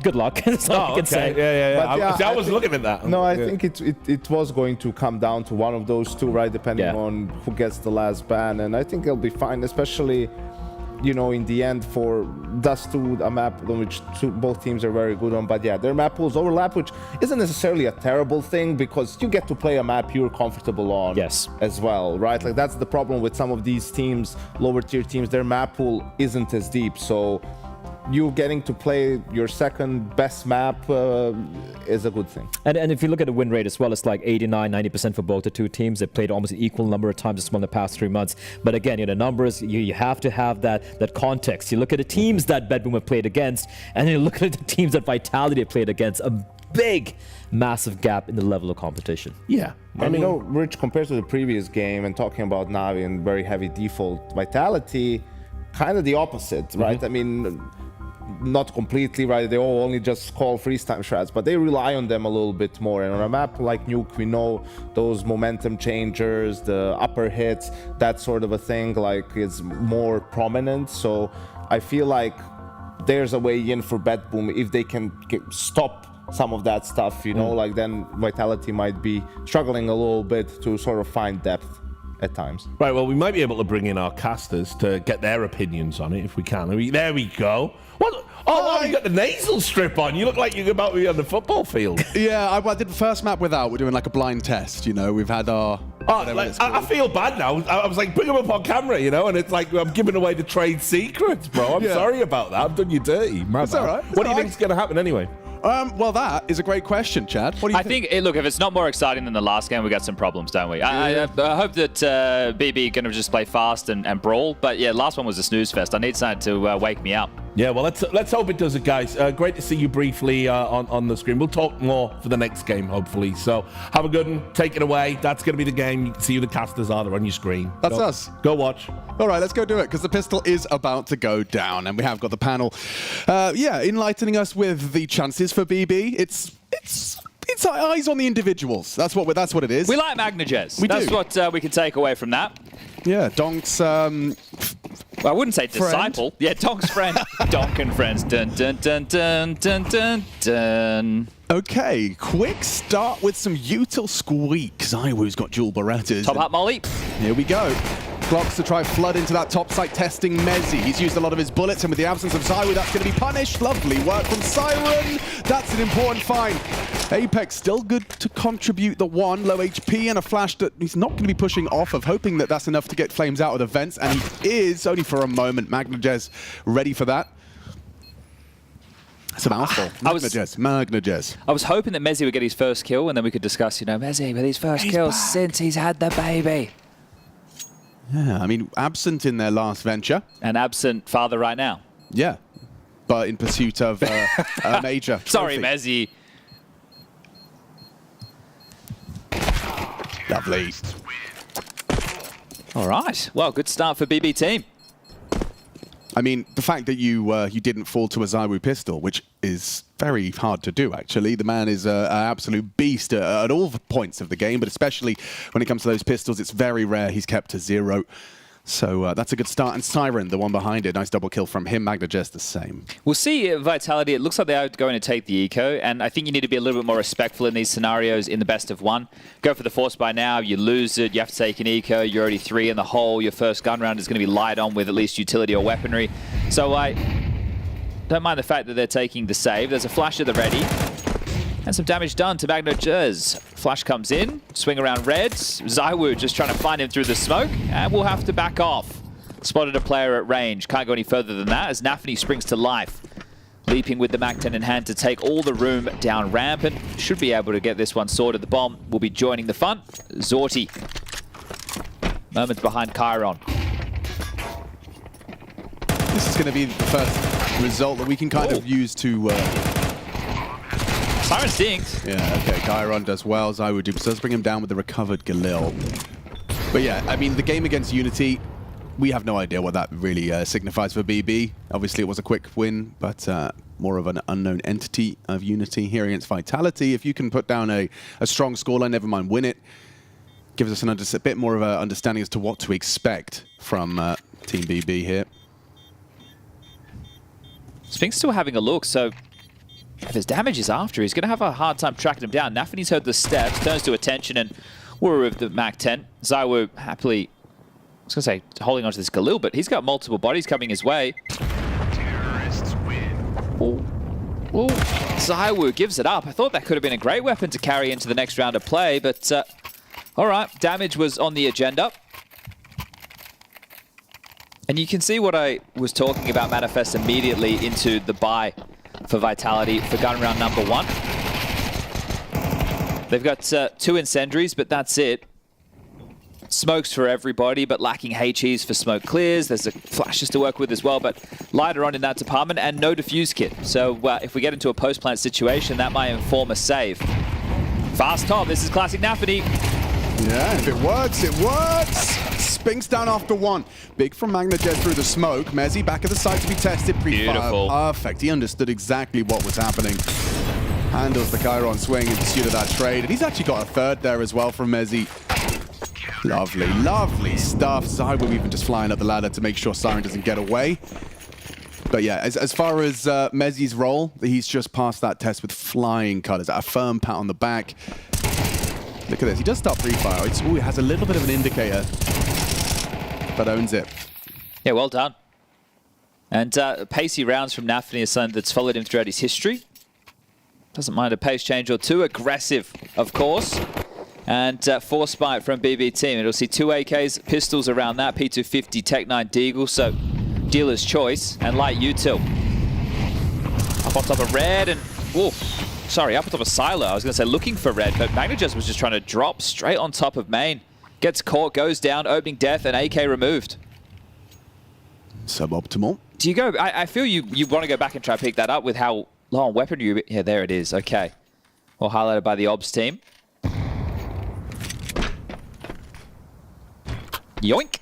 Good luck. That's all I can say. Yeah. I was looking at that. No, I think it was going to come down to one of those two, right? Depending on who gets the last ban, and I think it'll be fine, especially, in the end for Dust 2, a map on which both teams are very good on. But yeah, their map pools overlap, which isn't necessarily a terrible thing because you get to play a map you're comfortable on as well, right? Like that's the problem with some of these teams, lower tier teams, their map pool isn't as deep. So you getting to play your second best map is a good thing. And if you look at the win rate as well, it's like 89-90% for both the two teams. They played almost an equal number of times as well in the past 3 months. But again, the numbers, you have to have that context. You look at the teams that BetBoom have played against, and then you look at the teams that Vitality have played against. A big, massive gap in the level of competition. Yeah. I mean, Rich, compared to the previous game and talking about Navi and very heavy default, Vitality, kind of the opposite, right? I mean, not completely, right? They all only just call freeze-time strats, but they rely on them a little bit more. And on a map like Nuke, we know those momentum changers, the upper hits, that sort of a thing, like, is more prominent. So I feel like there's a way in for BetBoom if they can stop some of that stuff, like then Vitality might be struggling a little bit to sort of find depth at times. Right, well, we might be able to bring in our casters to get their opinions on it if we can. There we go. What? Oh, you got the nasal strip on. You look like you're about to be on the football field. Yeah, I did the first map without. We're doing like a blind test, We've had our... I feel bad now. I was like, bring them up on camera, and it's like I'm giving away the trade secrets, bro. I'm sorry about that. I've done you dirty. It's all right. What do you think's going to happen anyway? Well, that is a great question, Chad. What do you think? Look, if it's not more exciting than the last game, we got some problems, don't we? I hope that BB going to just play fast and brawl. But yeah, last one was a snooze fest. I need something to wake me up. Yeah, well, let's hope it does it, guys. Great to see you briefly on the screen. We'll talk more for the next game, hopefully. So have a good one. Take it away. That's going to be the game. You can see who the casters are. They're on your screen. That's us. Go watch. All right, let's go do it, because the pistol is about to go down, and we have got the panel, enlightening us with the chances for BB. It's eyes on the individuals. That's what it is. We like Magnajez. That's what we can take away from that. Yeah, Donk's... I wouldn't say disciple. Yeah, Donk's friend. Donk and friends. Dun, dun, dun, dun, dun, dun, dun. Okay, quick start with some util squeak. Zywoo's got dual Berettas. Top hat molly. Here we go. Clocks to try flood into that top site, testing Mezzi. He's used a lot of his bullets, and with the absence of Zywoo, that's going to be punished. Lovely work from Siren. That's an important find. Apex still good to contribute the one. Low HP and a flash that he's not going to be pushing off of, hoping that that's enough to get Flames out of the vents, and he is, only for a moment. Magnajez ready for that. It's a mouthful. Magnajez. I was hoping that Mezzi would get his first kill, and then we could discuss, Mezzi with his first kill since he's had the baby. Yeah, I mean, absent in their last venture. And absent father right now. Yeah, but in pursuit of a major Sorry, Mezzi. Lovely. All right. Well, good start for BB team. I mean, the fact that you didn't fall to a ZywOo pistol, which is very hard to do, actually. The man is an absolute beast at all points of the game, but especially when it comes to those pistols, it's very rare he's kept to 0. So that's a good start. And Siren, the one behind it, nice double kill from him. Magna just the same. We'll see Vitality. It looks like they are going to take the eco, and I think you need to be a little bit more respectful in these scenarios in the best of 1. Go for the force buy now, you lose it, you have to take an eco, you're already 3 in the hole, your first gun round is going to be light on with at least utility or weaponry. So I don't mind the fact that they're taking the save. There's a flash at the ready. And some damage done to Magno Jez. Flash comes in, swing around reds. ZywOo just trying to find him through the smoke, and we'll have to back off. Spotted a player at range. Can't go any further than that as Nafany springs to life. Leaping with the MAC-10 in hand to take all the room down ramp, and should be able to get this one sorted. The bomb will be joining the fun. Zorti. Moments behind Chiron. This is going to be the first result that we can kind of use to... Siren stinks. Yeah, okay, Chiron does well. ZywOo does bring him down with the recovered Galil. But yeah, I mean, the game against Unity, we have no idea what that really signifies for BB. Obviously, it was a quick win, but more of an unknown entity of Unity here against Vitality. If you can put down a strong scoreline, never mind win it, gives us a bit more of an understanding as to what to expect from Team BB here. Sphinx still having a look, so... if his damage is after, he's going to have a hard time tracking him down. Nafany's heard the steps, turns to attention, and we're with the MAC-10. ZywOo happily, I was going to say, holding onto this Galil, but he's got multiple bodies coming his way. Ooh. ZywOo gives it up. I thought that could have been a great weapon to carry into the next round of play, but all right, damage was on the agenda. And you can see what I was talking about manifest immediately into the buy for Vitality for gun round number 1. They've got 2 incendiaries, but that's it. Smokes for everybody, but lacking HEs for smoke clears. There's flashes to work with as well, but lighter on in that department, and no defuse kit. So if we get into a post-plant situation, that might inform a save. Fast top, this is classic Nafany. Yeah, if it works, it works! Spinks down after 1. Big from Magna Jez through the smoke. Mezzi back at the site to be tested. Beautiful. Perfect. He understood exactly what was happening. Handles the Chiron swing in pursuit of that trade. And he's actually got a third there as well from Mezzi. Lovely, lovely stuff. ZywOo even just flying up the ladder to make sure Siren doesn't get away. But yeah, as far as Mezzi's role, he's just passed that test with flying colors. A firm pat on the back. Look at this. He does start pre-fire. He has a little bit of an indicator, but owns it. Yeah, well done. And pacey rounds from Nafany is something that's followed him throughout his history. Doesn't mind a pace change or 2. Aggressive, of course. And force bite from BB Team. It'll see 2 AKs, pistols around that, P250, Tech 9 Deagle, so dealer's choice, and light util. Up on top of red, and sorry, up on top of Silo. I was going to say looking for red, but Magna Jez was just trying to drop straight on top of main. Gets caught, goes down, opening death, and AK removed. Suboptimal. Do you go? I feel you want to go back and try to pick that up with how low on weapon you. Yeah, there it is. Okay. Well, highlighted by the OBS team. Yoink.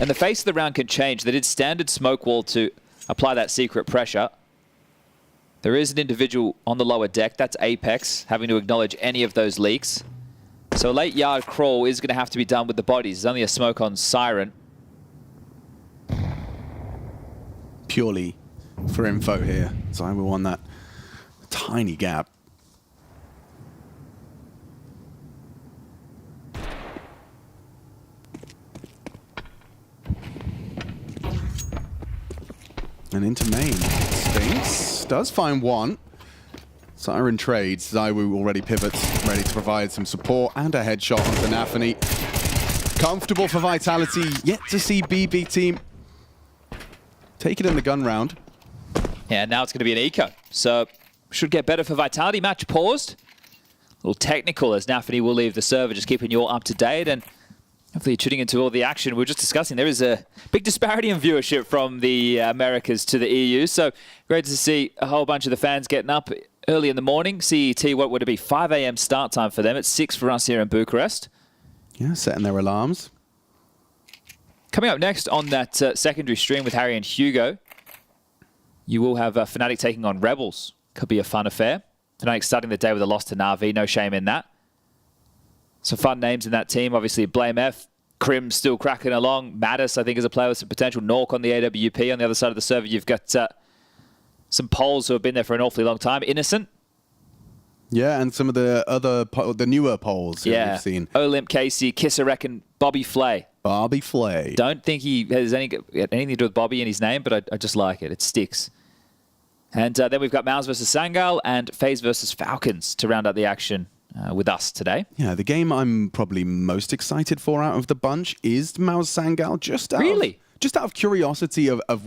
And the face of the round can change. They did standard smoke wall to apply that secret pressure. There is an individual on the lower deck. That's Apex, having to acknowledge any of those leaks. So a late yard crawl is going to have to be done with the bodies. There's only a smoke on Siren. Purely for info here. ZywOo on that tiny gap. And into main. Sphinx does find 1. Siren trades. ZywOo already pivots, ready to provide some support and a headshot onto Nafany. Comfortable for Vitality. Yet to see BB Team take it in the gun round. Yeah, now it's going to be an eco. So should get better for Vitality. Match paused. A little technical as Nafany will leave the server, just keeping you all up to date. And hopefully tuning into all the action. We were just discussing there is a big disparity in viewership from the Americas to the EU. So great to see a whole bunch of the fans getting up early in the morning. CET, what would it be? 5 a.m. start time for them. It's 6 for us here in Bucharest. Yeah, setting their alarms. Coming up next on that secondary stream with Harry and Hugo, you will have Fnatic taking on Rebels. Could be a fun affair. Fnatic starting the day with a loss to Na'Vi. No shame in that. Some fun names in that team. Obviously, Blame F. Krim still cracking along. Natus, I think, is a player with some potential. Nork on the AWP. On the other side of the server, you've got some Poles who have been there for an awfully long time. Innocent. Yeah, and some of the other, the newer Poles we've seen. Olymp, Casey, Kisarek, and Bobby Flay. Bobby Flay. Don't think he has anything to do with Bobby in his name, but I just like it. It sticks. And then we've got Mouz versus Sangal and FaZe versus Falcons to round out the action with us today. Yeah, the game I'm probably most excited for out of the bunch is Mouz Sangal. Just out of curiosity of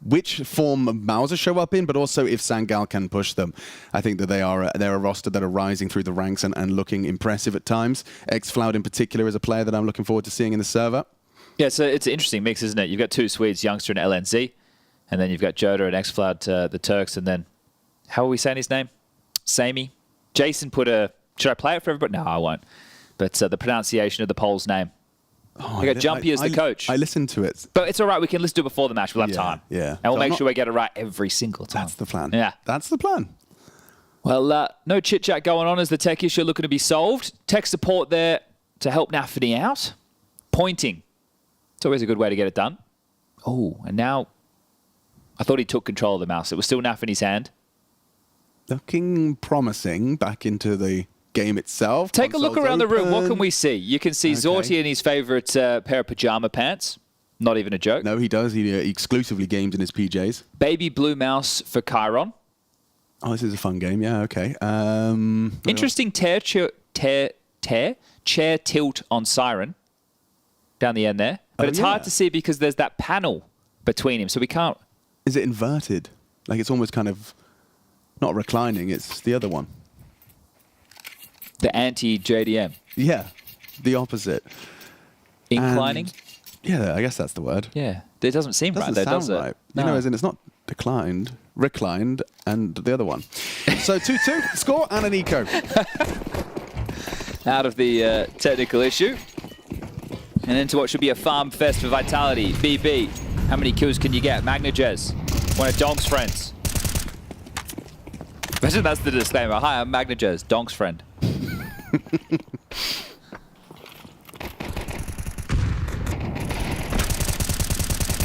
which form Mouz show up in, but also if Sangal can push them. I think that they're a roster that are rising through the ranks and looking impressive at times. Xfloud in particular is a player that I'm looking forward to seeing in the server. Yeah, so it's an interesting mix, isn't it? You've got two Swedes, Youngster and LNZ, and then you've got Joda and Xfloud, the Turks, and then, how are we saying his name? Sammy. Jason put should I play it for everybody? No, I won't. But the pronunciation of the Pole's name. I got Jumpy as the coach. I listened to it. But it's all right. We can listen to it before the match. We'll have time. Yeah. And we'll make sure we get it right every single time. That's the plan. Yeah. That's the plan. Well, no chit-chat going on as the tech issue looking to be solved. Tech support there to help Nafany out. Pointing. It's always a good way to get it done. Oh, and now I thought he took control of the mouse. It was still Nafany's hand. Looking promising back into the game itself. Take a look around the room. What can we see? You can see Zorti in his favorite pair of pajama pants. Not even a joke. No, he does. He exclusively games in his PJs. Baby blue mouse for Chiron. Oh, this is a fun game. Yeah, okay. Interesting chair tilt on Siren down the end there. But it's hard to see because there's that panel between him, so we can't... Is it inverted? Like it's almost kind of not reclining. It's the other one. The anti-JDM. Yeah, the opposite. Inclining? Yeah, I guess that's the word. Yeah, it doesn't seem right though, does it? Right. No. You know, as in it's not declined, reclined, and the other one. So 2-2 score and an eco. Out of the technical issue. And into what should be a farm fest for Vitality. BB, how many kills can you get? Magnajez, one of Donk's friends. Imagine that's the disclaimer. Hi, I'm Magnajez, Donk's friend.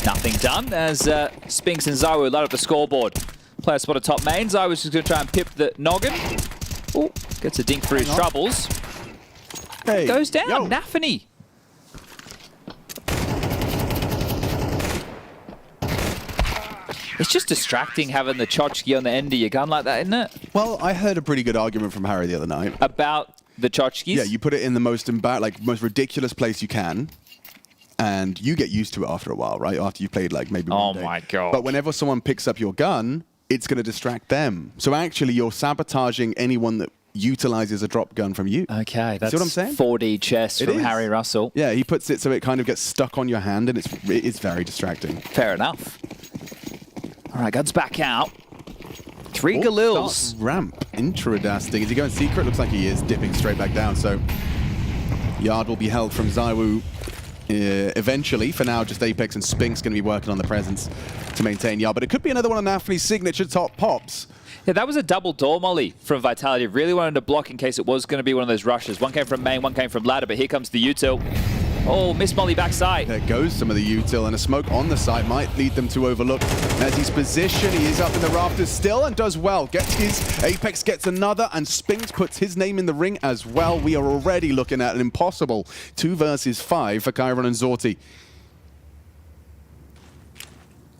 Nothing done as Spinks and Zywu light up the scoreboard. Player spotted top main. Zywu's just going to try and pip the noggin. Oh, gets a dink through his troubles. Hey, goes down. Nafany. It's just distracting having the tchotchke on the end of your gun like that, isn't it? Well, I heard a pretty good argument from Harry the other night. About the tchotchkes? Yeah, you put it in the most ridiculous place you can, and you get used to it after a while, right? After you've played like maybe one day. Oh my God. But whenever someone picks up your gun, it's going to distract them. So actually, you're sabotaging anyone that utilizes a drop gun from you. Okay, that's see what I'm saying? 4D chess from Harry Russell. Yeah, he puts it so it kind of gets stuck on your hand, and it's very distracting. Fair enough. All right, guns back out. 3 Galils. Ramp. Interesting. Is he going secret? Looks like he is, dipping straight back down. So Yard will be held from Zywu eventually. For now, just Apex and Spink's going to be working on the presence to maintain Yard. But it could be another one of Nafany's signature top pops. Yeah, that was a double door molly from Vitality. Really wanted to block in case it was going to be one of those rushes. One came from main, one came from ladder, but here comes the util. Oh, miss molly backside. There goes some of the util, and a smoke on the side might lead them to overlook. As he's positioned, he is up in the rafters still and does well. Gets his, Apex gets another, and Spinks puts his name in the ring as well. We are already looking at an impossible 2 versus 5 for Chiron and Zorti.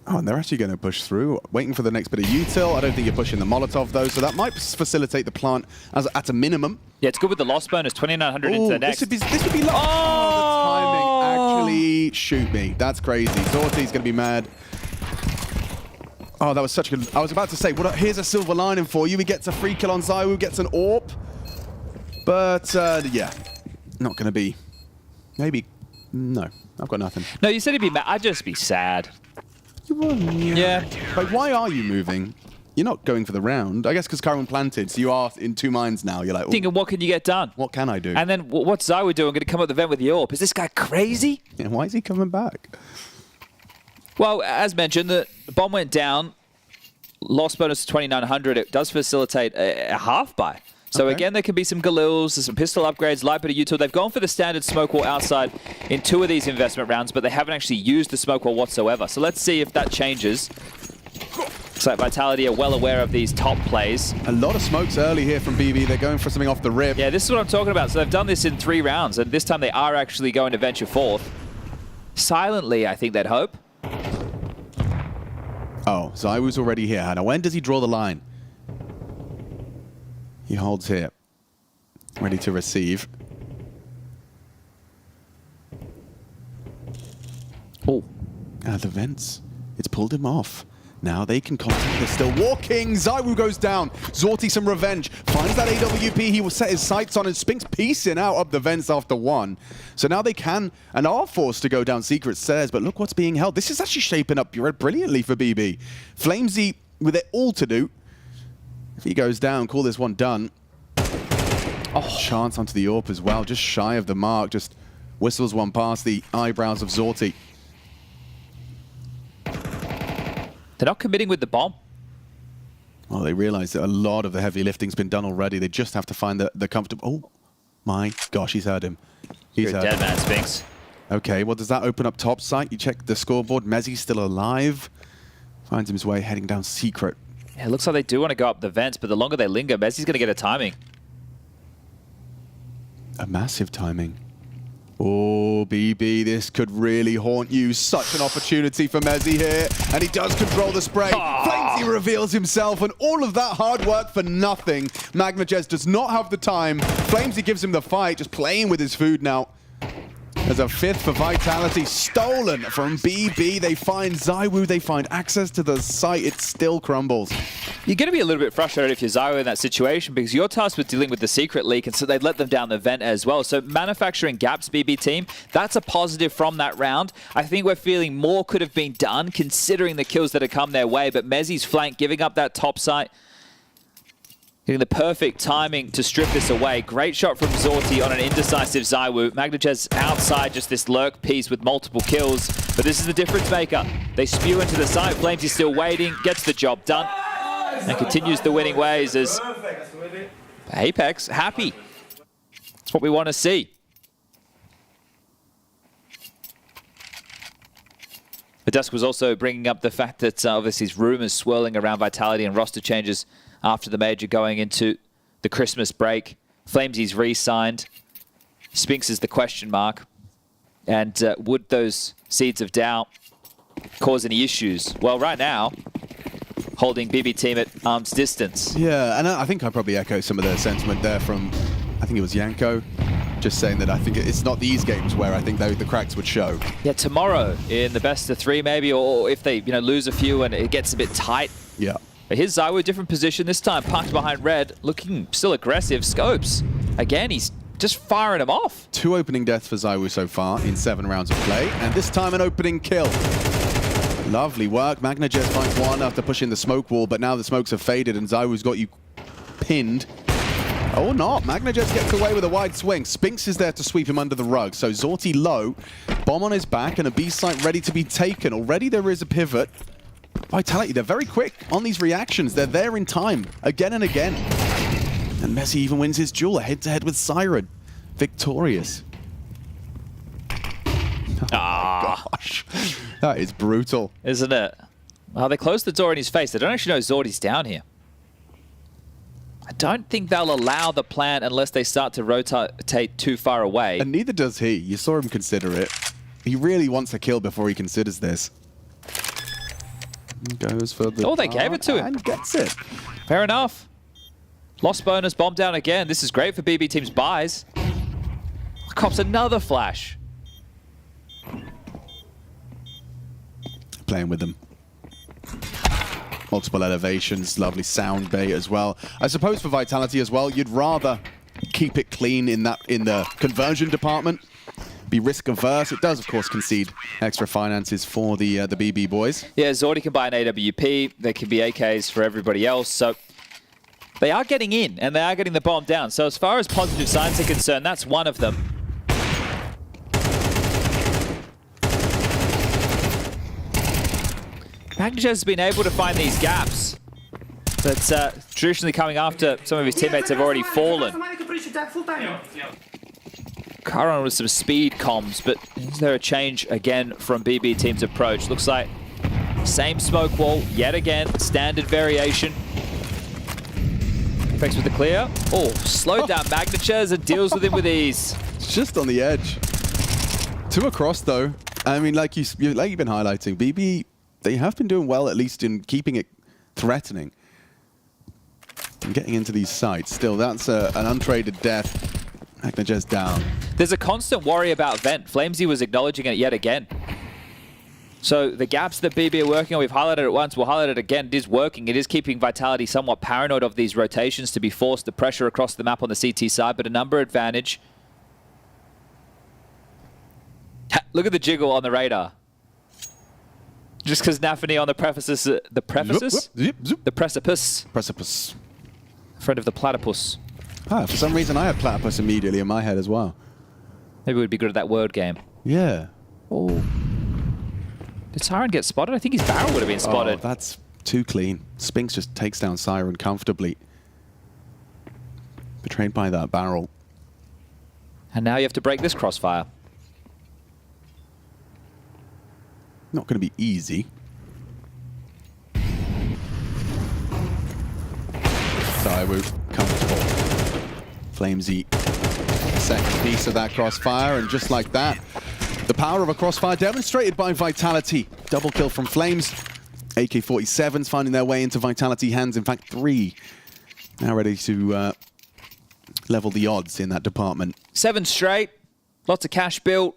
Oh, and they're actually going to push through, waiting for the next bit of util. I don't think you're pushing the Molotov, though, so that might facilitate the plant at a minimum. Yeah, it's good with the loss bonus, 2,900 into the next. This would be luck. Oh, the timing. Actually, shoot me. That's crazy. Zorti's going to be mad. Oh, that was such a good... I was about to say, here's a silver lining for you. He gets a free kill on Zywu, gets an AWP. But, yeah, not going to be... Maybe... No, I've got nothing. No, you said he'd be mad. I'd just be sad. Yeah. Like, why are you moving? you're not going for the round. I guess because Karen planted, so you are in two minds now. You're like, thinking, what can you get done? What can I do? And then what's ZywOo doing? Going to come up the vent with the AWP. Is this guy crazy? Yeah, why is he coming back? Well, as mentioned, the bomb went down. Lost bonus to 2,900. It does facilitate a half buy. So again, there can be some Galils, some pistol upgrades, light bit of util. They've gone for the standard smoke wall outside in 2 of these investment rounds, but they haven't actually used the smoke wall whatsoever. So let's see if that changes. So Vitality are well aware of these top plays. A lot of smokes early here from BB. They're going for something off the rip. Yeah, this is what I'm talking about. So they've done this in 3 rounds, and this time they are actually going to venture forth. Silently, I think they'd hope. Oh, ZywOo's already here. Now, when does he draw the line? He holds here. Ready to receive. Oh. The vents. It's pulled him off. Now they can contact. They're still walking. ZywOo goes down. Zorti some revenge. Finds that AWP. He will set his sights on, and Spinks piecing out up the vents after 1. So now they can and are forced to go down secret stairs. But look what's being held. This is actually shaping up brilliantly for BB. Flamesy with it all to do. If he goes down, call this one done. Oh, chance onto the AWP as well. Just shy of the mark. Just whistles one past the eyebrows of Zorti. They're not committing with the bomb. Well, they realize that a lot of the heavy lifting's been done already. They just have to find the comfortable... Oh, my gosh, he's heard him. He's You're a dead man, Spinks. Okay, well, does that open up top site? You check the scoreboard. Mezzi's still alive. Finds his way heading down secret. Yeah, it looks like they do want to go up the vents, but the longer they linger, Mezzi's going to get a timing. A massive timing. Oh, BB, this could really haunt you. Such an opportunity for Mezzi here. And he does control the spray. Flamesy reveals himself, and all of that hard work for nothing. MagnaJez does not have the time. Flamesy gives him the fight, just playing with his food now. There's a 5th for Vitality, stolen from BB. They find ZywOo, they find access to the site. It still crumbles. You're going to be a little bit frustrated if you're ZywOo in that situation, because you're tasked with dealing with the secret leak, and so they'd let them down the vent as well. So manufacturing gaps, BB team, that's a positive from that round. I think we're feeling more could have been done considering the kills that have come their way, but Mezzi's flank giving up that top site, getting the perfect timing to strip this away. Great shot from Zorti on an indecisive ZywOo. MagnaJez outside just this lurk piece with multiple kills, but this is the difference maker. They spew into the site. Flames is still waiting, gets the job done, and continues the winning ways as Apex happy. That's what we want to see. The Dusk was also bringing up the fact that obviously there's rumors swirling around Vitality and roster changes after the Major going into the Christmas break. Flamesy's re-signed. Spinks is the question mark. And would those seeds of doubt cause any issues? Well, right now, holding BB team at arm's distance. Yeah, and I think I probably echo some of the sentiment there from, I think it was Yanko, just saying that I think it's not these games where I think the cracks would show. Yeah, tomorrow in the best of 3 maybe, or if they lose a few and it gets a bit tight. Yeah. But here's ZywOo, different position this time, parked behind red, looking still aggressive. Scopes, again, he's just firing them off. 2 opening deaths for ZywOo so far in 7 rounds of play, and this time an opening kill. Lovely work. MagnaJez finds 1 after pushing the smoke wall, but now the smokes have faded and ZywOo's got you pinned. Or not. MagnaJez gets away with a wide swing. Spinks is there to sweep him under the rug. So Zorti low, bomb on his back, and a B site ready to be taken. Already there is a pivot. Vitality, they're very quick on these reactions. They're there in time, again and again. And Messi even wins his duel, head-to-head with Siren. Victorious. Oh gosh. That is brutal. Isn't it? Well, they closed the door in his face. They don't actually know Zorti's down here. I don't think they'll allow the plant unless they start to rotate too far away. And neither does he. You saw him consider it. He really wants a kill before he considers this. Goes for the... Oh, they gave it to him. And gets it. Fair enough. Lost bonus, bomb down again. This is great for BB Team's buys. Cops another flash. Playing with them. Multiple elevations, lovely sound bait as well. I suppose for Vitality as well, you'd rather keep it clean in the conversion department. be risk averse. It does, of course, concede extra finances for the BB boys. Yeah, Zordi can buy an AWP. There can be AKs for everybody else. So they are getting in, and they are getting the bomb down. So as far as positive signs are concerned, that's one of them. Magnus has been able to find these gaps. But traditionally coming after some of his teammates have already fallen. Caron with some speed comms, but is there a change again from BB Team's approach? Looks like same smoke wall, yet again, standard variation. Effects with the clear. Oh, slowed down Magnus and deals with him with ease. It's just on the edge. 2 across though. I mean, like you've been highlighting, BB, they have been doing well, at least in keeping it threatening. And getting into these sites. Still, that's an untraded death. Magnus down. There's a constant worry about Vent. Flamesy was acknowledging it yet again. So the gaps that BB are working on, we've highlighted it once, we'll highlight it again. It is working. It is keeping Vitality somewhat paranoid of these rotations to be forced the pressure across the map on the CT side, but a number advantage. Look at the jiggle on the radar. Just because Nafany on the precipice, the precipice. Friend of the platypus. Ah, for some reason I had platypus immediately in my head as well. Maybe we'd be good at that word game. Yeah. Oh. Did Siren get spotted? I think his barrel would have been spotted. Oh, that's too clean. Spinks just takes down Siren comfortably. Betrayed by that barrel. And now you have to break this crossfire. Not going to be easy. Daiwu, comfortable. Flamesy, second piece of that crossfire, and just like that, the power of a crossfire demonstrated by Vitality. Double kill from Flames. AK-47s finding their way into Vitality hands. In fact, 3 now ready to level the odds in that department. 7 straight, lots of cash built.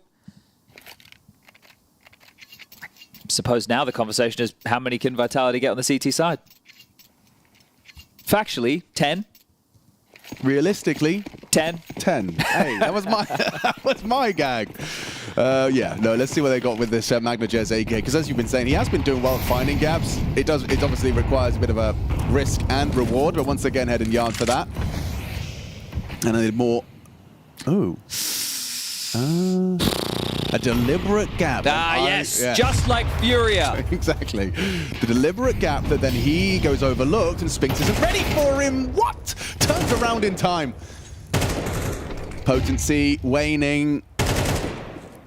I suppose now the conversation is how many can Vitality get on the CT side? Factually, 10. Realistically, 10. 10. Hey, that was my gag. Yeah, no, let's see what they got with this Magnus AK, because as you've been saying, he has been doing well at finding gaps. It obviously requires a bit of a risk and reward, but once again, head and yard for that. And I need more. Oh. A deliberate gap. Yes, yeah. Just like Furia. Exactly. The deliberate gap that then he goes overlooked and Spinks isn't ready for him. What? Turns around in time. Potency waning.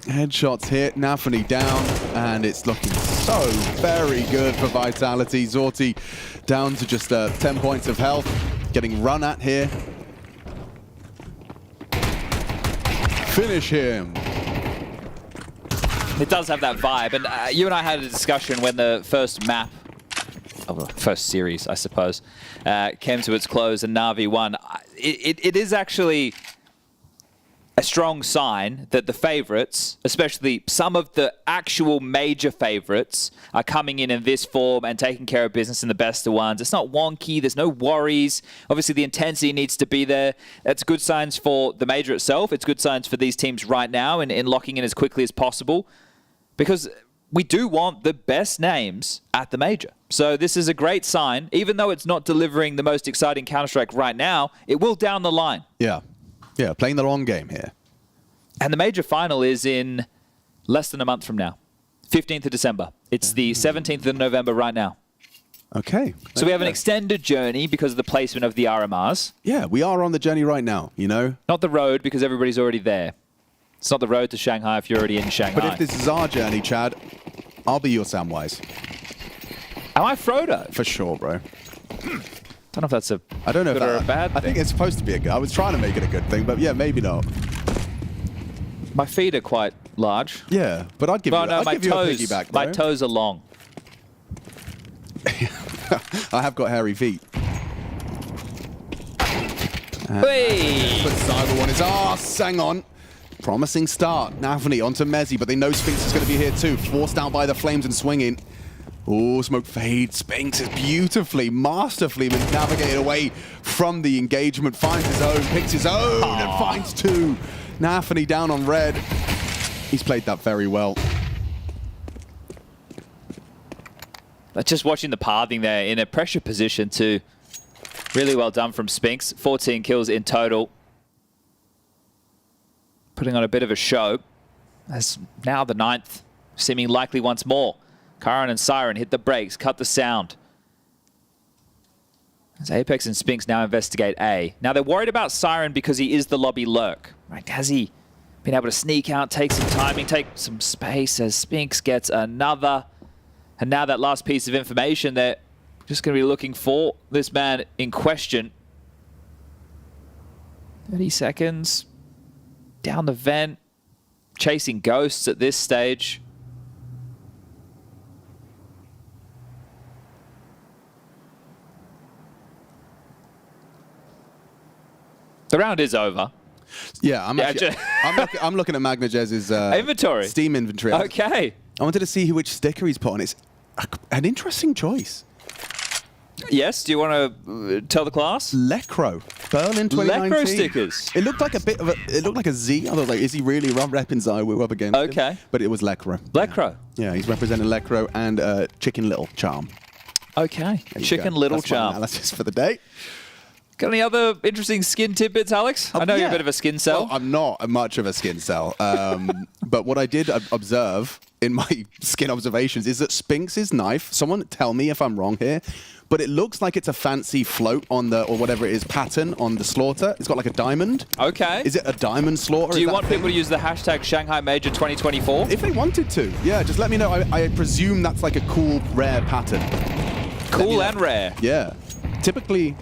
Headshots hit. Nafany down. And it's looking so very good for Vitality. Zorti down to just 10 points of health. Getting run at here. Finish him. It does have that vibe, and you and I had a discussion when the first map, first series, I suppose, came to its close and Na'Vi won. It is actually a strong sign that the favorites, especially some of the actual major favorites, are coming in this form and taking care of business in the best of ones. It's not wonky. There's no worries. Obviously, the intensity needs to be there. That's good signs for the major itself. It's good signs for these teams right now in locking in as quickly as possible, because we do want the best names at the major. So this is a great sign. Even though it's not delivering the most exciting Counter-Strike right now, it will down the line. Yeah. Yeah, playing the long game here. And the major final is in less than a month from now, 15th of December. It's the 17th of November right now. Okay. So we have an extended journey because of the placement of the RMRs. Yeah, we are on the journey right now, you know? Not the road, because everybody's already there. It's not the road to Shanghai if you're already in Shanghai. But if this is our journey, Chad, I'll be your Samwise. Am I Frodo? For sure, bro. Don't know if that's a I don't know good if or a bad thing. I think it's supposed to be a good. I was trying to make it a good thing, but yeah, maybe not. My feet are quite large. Yeah, but I'd give you a piggyback, bro. My toes are long. I have got hairy feet. Hey! Put Cyber on his arse. Hang on. Promising start. Nafany onto Mezzi, but they know Spinks is going to be here too. Forced out by the flames and swinging. Oh, smoke fade. Spinks is beautifully, masterfully navigated away from the engagement. Finds his own, picks his own, and finds 2. Nafany down on red. He's played that very well. But just watching the pathing there in a pressure position too. Really well done from Spinks. 14 kills in total. Putting on a bit of a show. As now the 9th, seeming likely once more. Karan and Siren hit the brakes, cut the sound. As Apex and Spinks now investigate A. Now they're worried about Siren because he is the lobby lurk. Right? Has he been able to sneak out, take some timing, take some space as Spinks gets another? And now that last piece of information, they're just going to be looking for this man in question. 30 seconds. Down the vent. Chasing ghosts at this stage. The round is over. Yeah, I'm looking at MagnaJez's inventory. Steam inventory. Okay. I wanted to see which sticker he's put on. It's an interesting choice. Yes, do you want to tell the class? Lecro. Berlin 2019. Lecro stickers. It looked like a bit of a, it looked like a Z. I was like, is he really repping ZywOo up against him? But it was Lecro. Lecro. Yeah, he's representing Lecro and Chicken Little Charm. Okay. Chicken Little That's Charm. my analysis for the day. Got any other interesting skin tidbits, Alex? I know you're a bit of a skin cell. Well, I'm not much of a skin cell. But what I did observe in my skin observations is that Spinks' knife, someone tell me if I'm wrong here, but it looks like it's a fancy float on the, or whatever it is, pattern on the slaughter. It's got like a diamond. Okay. Is it a diamond slaughter? Do you want people to use the hashtag Shanghai Major 2024? If they wanted to, yeah, just let me know. I presume that's like a cool, rare pattern. Cool and rare. Yeah. Typically,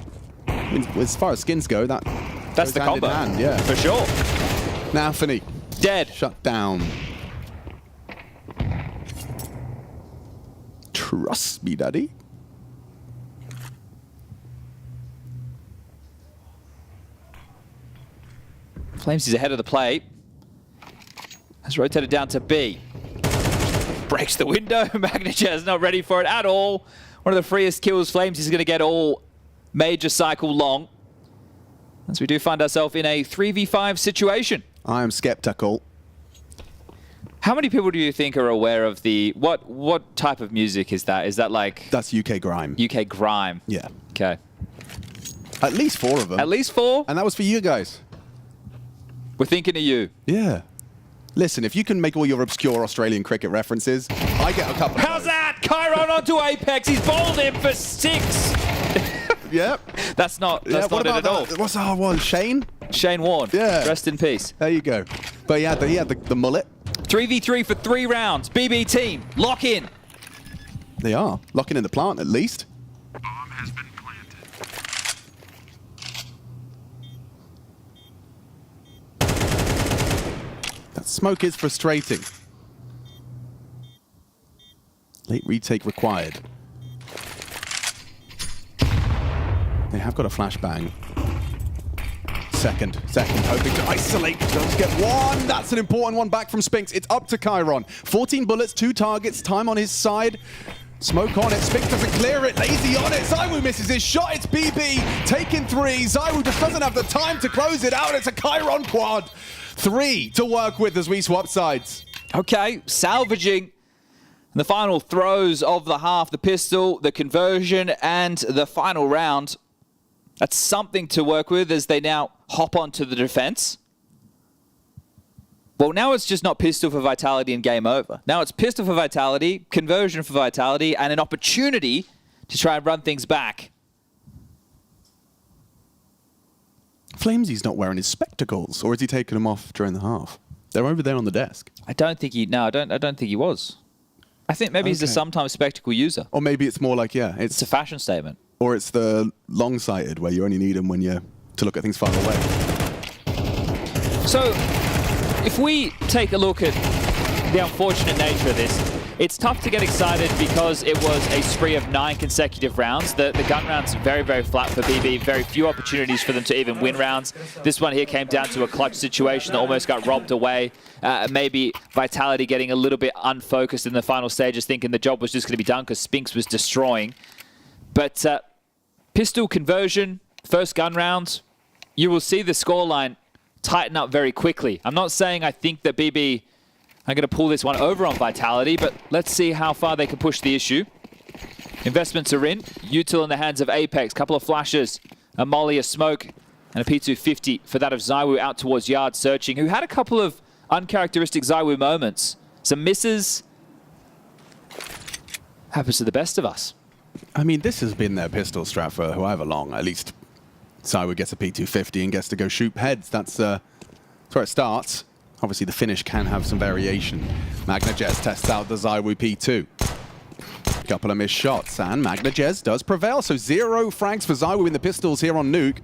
as far as skins go, that's the combo. Hand, yeah. For sure. Now, Finny. Dead. Shut down. Trust me, daddy. Flames is ahead of the play. Has rotated down to B. Breaks the window. MagnaJez not ready for it at all. One of the freest kills Flames is going to get all major cycle long. As we do find ourselves in a 3v5 situation. I am skeptical. How many people do you think are aware of the... What type of music is that? Is that like... That's UK Grime. UK Grime. Yeah. Okay. At least 4 of them. At least 4? And that was for you guys. We're thinking of you. Yeah. Listen, if you can make all your obscure Australian cricket references, I get a couple. How's that? Chiron onto Apex. He's bowled him for 6. Yep. That's not it at all. What's our one? Shane? Shane Warne. Yeah. Rest in peace. There you go. But yeah, he had the mullet. 3v3 for 3 rounds. BB team, lock in. They are. Locking in the plant, at least. Bomb has been planted. That smoke is frustrating. Late retake required. They have got a flashbang. Second, hoping to isolate. Does get one. That's an important one back from Spinks. It's up to Chiron. 14 bullets, 2 targets, time on his side. Smoke on it. Spinks doesn't clear it. Lazy on it. ZywOo misses his shot. It's BB taking 3. ZywOo just doesn't have the time to close it out. It's a Chiron quad. 3 to work with as we swap sides. Okay, salvaging the final throws of the half. The pistol, the conversion, and the final round. That's something to work with as they now hop onto the defense. Well, now it's just not pistol for vitality and game over. Now it's pistol for vitality, conversion for vitality, and an opportunity to try and run things back. Flamesy's not wearing his spectacles, or is he taking them off during the half? They're over there on the desk. I don't think he was. I think maybe he's a sometimes spectacle user. Or maybe it's more like, yeah, it's a fashion statement. Or it's the long-sighted, where you only need them when you're to look at things far away. So, if we take a look at the unfortunate nature of this, it's tough to get excited because it was a spree of 9 consecutive rounds. The gun rounds very, very flat for BB. Very few opportunities for them to even win rounds. This one here came down to a clutch situation that almost got robbed away. Maybe Vitality getting a little bit unfocused in the final stages, thinking the job was just going to be done because Spinks was destroying. But pistol conversion, first gun round, you will see the scoreline tighten up very quickly. I'm not saying I think that BB I'm going to pull this one over on Vitality, but let's see how far they can push the issue. Investments are in. Util in the hands of Apex. Couple of flashes, a molly, a smoke, and a P250 for that of ZywOo out towards Yard searching, who had a couple of uncharacteristic ZywOo moments. Some misses. Happens to the best of us. I mean, this has been their pistol strat for however long. At least ZywOo gets a P250 and gets to go shoot heads. That's where it starts. Obviously, the finish can have some variation. MagnaJez tests out the ZywOo P2. Couple of missed shots, and MagnaJez does prevail. So 0 frags for ZywOo in the pistols here on Nuke.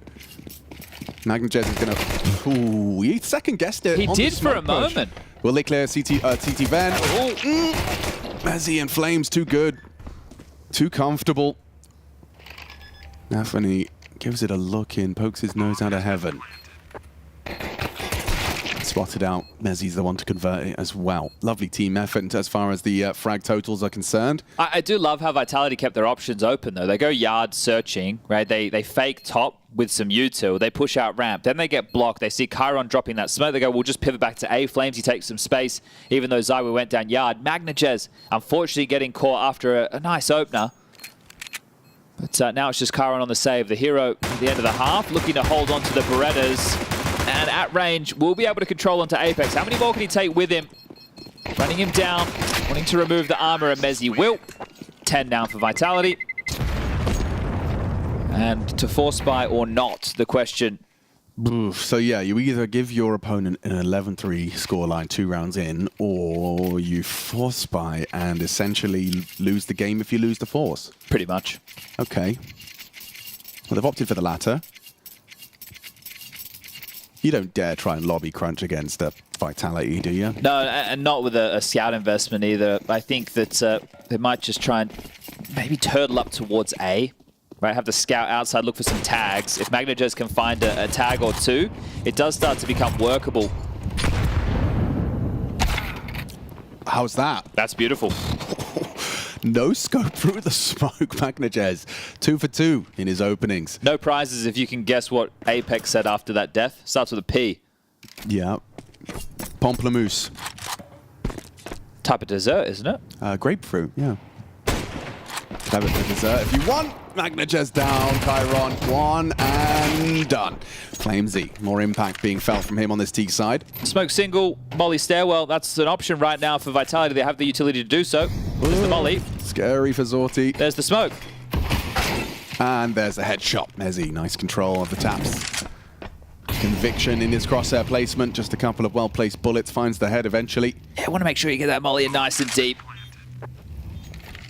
MagnaJez is going to... Ooh, he second-guessed it. He did for a moment. Will they clear CT Ven? Mezzy and Flames, too good. Too comfortable. Nafany gives it a look in, pokes his nose out of heaven. Spotted out. Mezzy's the one to convert it as well. Lovely team effort as far as the frag totals are concerned. I do love how Vitality kept their options open, though. They go Yard searching, right? They fake top with some util. They push out ramp. Then they get blocked. They see Chiron dropping that smoke. They go, we'll just pivot back to A. Flames, he takes some space, even though ZywOo went down Yard. MagnaJez, unfortunately, getting caught after a nice opener. But now it's just Chiron on the save. The hero at the end of the half, looking to hold on to the Berettas. And at range, will be able to control onto Apex. How many more can he take with him? Running him down, wanting to remove the armor, and Mezzy will. 10 down for Vitality. And to force buy or not, the question. Oof. So yeah, you either give your opponent an 11-3 scoreline 2 rounds in, or you force buy and essentially lose the game if you lose the force. Pretty much. Okay. Well, they've opted for the latter. You don't dare try and lobby crunch against Vitality, do you? No, and not with a scout investment either. I think that they might just try and maybe turtle up towards A. Right, have the scout outside, look for some tags. If MagnaJez can find a tag or two, it does start to become workable. How's that? That's beautiful. No scope through the smoke, MagnaJez. 2 for 2 in his openings. No prizes if you can guess what Apex said after that death. Starts with a P. Yeah. Pamplemousse. Type of dessert, isn't it? Grapefruit, yeah. Have it for dessert if you want. MagnaJez down, Chiron, 1 and done. Flamesy, more impact being felt from him on this T side. Smoke single, Molly stairwell, that's an option right now for Vitality. They have the utility to do so. There's the Molly. Scary for Zorti. There's the smoke. And there's a headshot. Mezzy, nice control of the taps. Conviction in his crosshair placement, just a couple of well-placed bullets, finds the head eventually. Yeah, I want to make sure you get that Molly in nice and deep.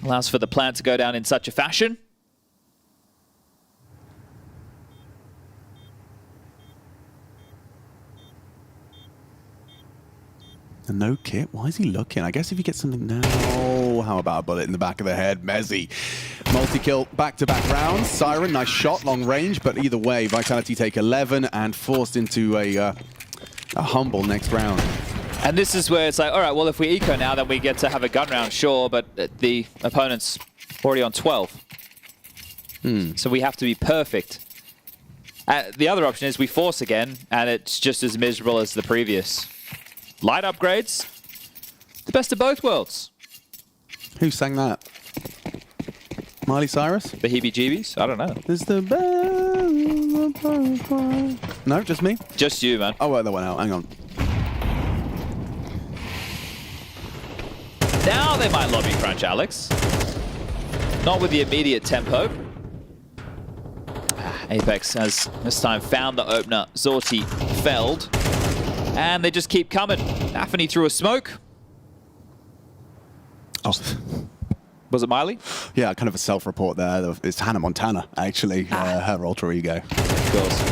Allows for the plan to go down in such a fashion. A no kit? Why is he looking? I guess if you get something now. How about a bullet in the back of the head? Mezzy. Multi-kill, back-to-back rounds. Siren, nice shot, long range, but either way, Vitality take 11 and forced into a humble next round. And this is where it's like, all right, well, if we eco now, then we get to have a gun round, sure, but the opponent's already on 12. So we have to be perfect. The other option is we force again, and it's just as miserable as the previous. Light upgrades, the best of both worlds. Who sang that? Miley Cyrus? The heebie-jeebies? I don't know. There's the No, just me? Just you, man. Oh, wait, that went out. Hang on. Now they might lobby crunch, Alex. Not with the immediate tempo. Apex has this time found the opener. Zorti felled. And they just keep coming. Nafany threw a smoke. Oh. Was it Miley? Yeah, kind of a self-report there. It's Hannah Montana, actually, her alter ego. Of course.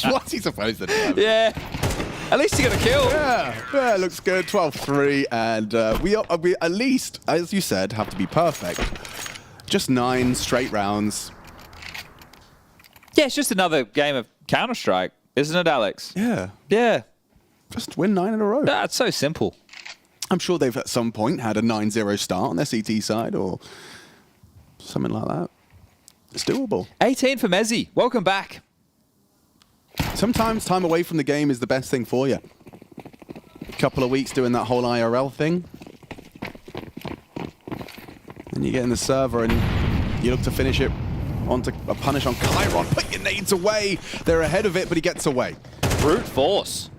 What's he supposed to do? Yeah. At least he got a kill. Yeah, looks good. 12-3, and we at least, as you said, have to be perfect. Just 9 straight rounds. Yeah, it's just another game of Counter-Strike, isn't it, Alex? Yeah. Yeah. Just win 9 in a row. That's so simple. I'm sure they've at some point had a 9-0 start on their CT side, or Something like that. It's doable. 18 for Mezzi. Welcome back. Sometimes time away from the game is the best thing for you. A couple of weeks doing that whole IRL thing. Then you get in the server and you look to finish it onto a punish on Chiron. Put your nades away. They're ahead of it, but he gets away. Brute force.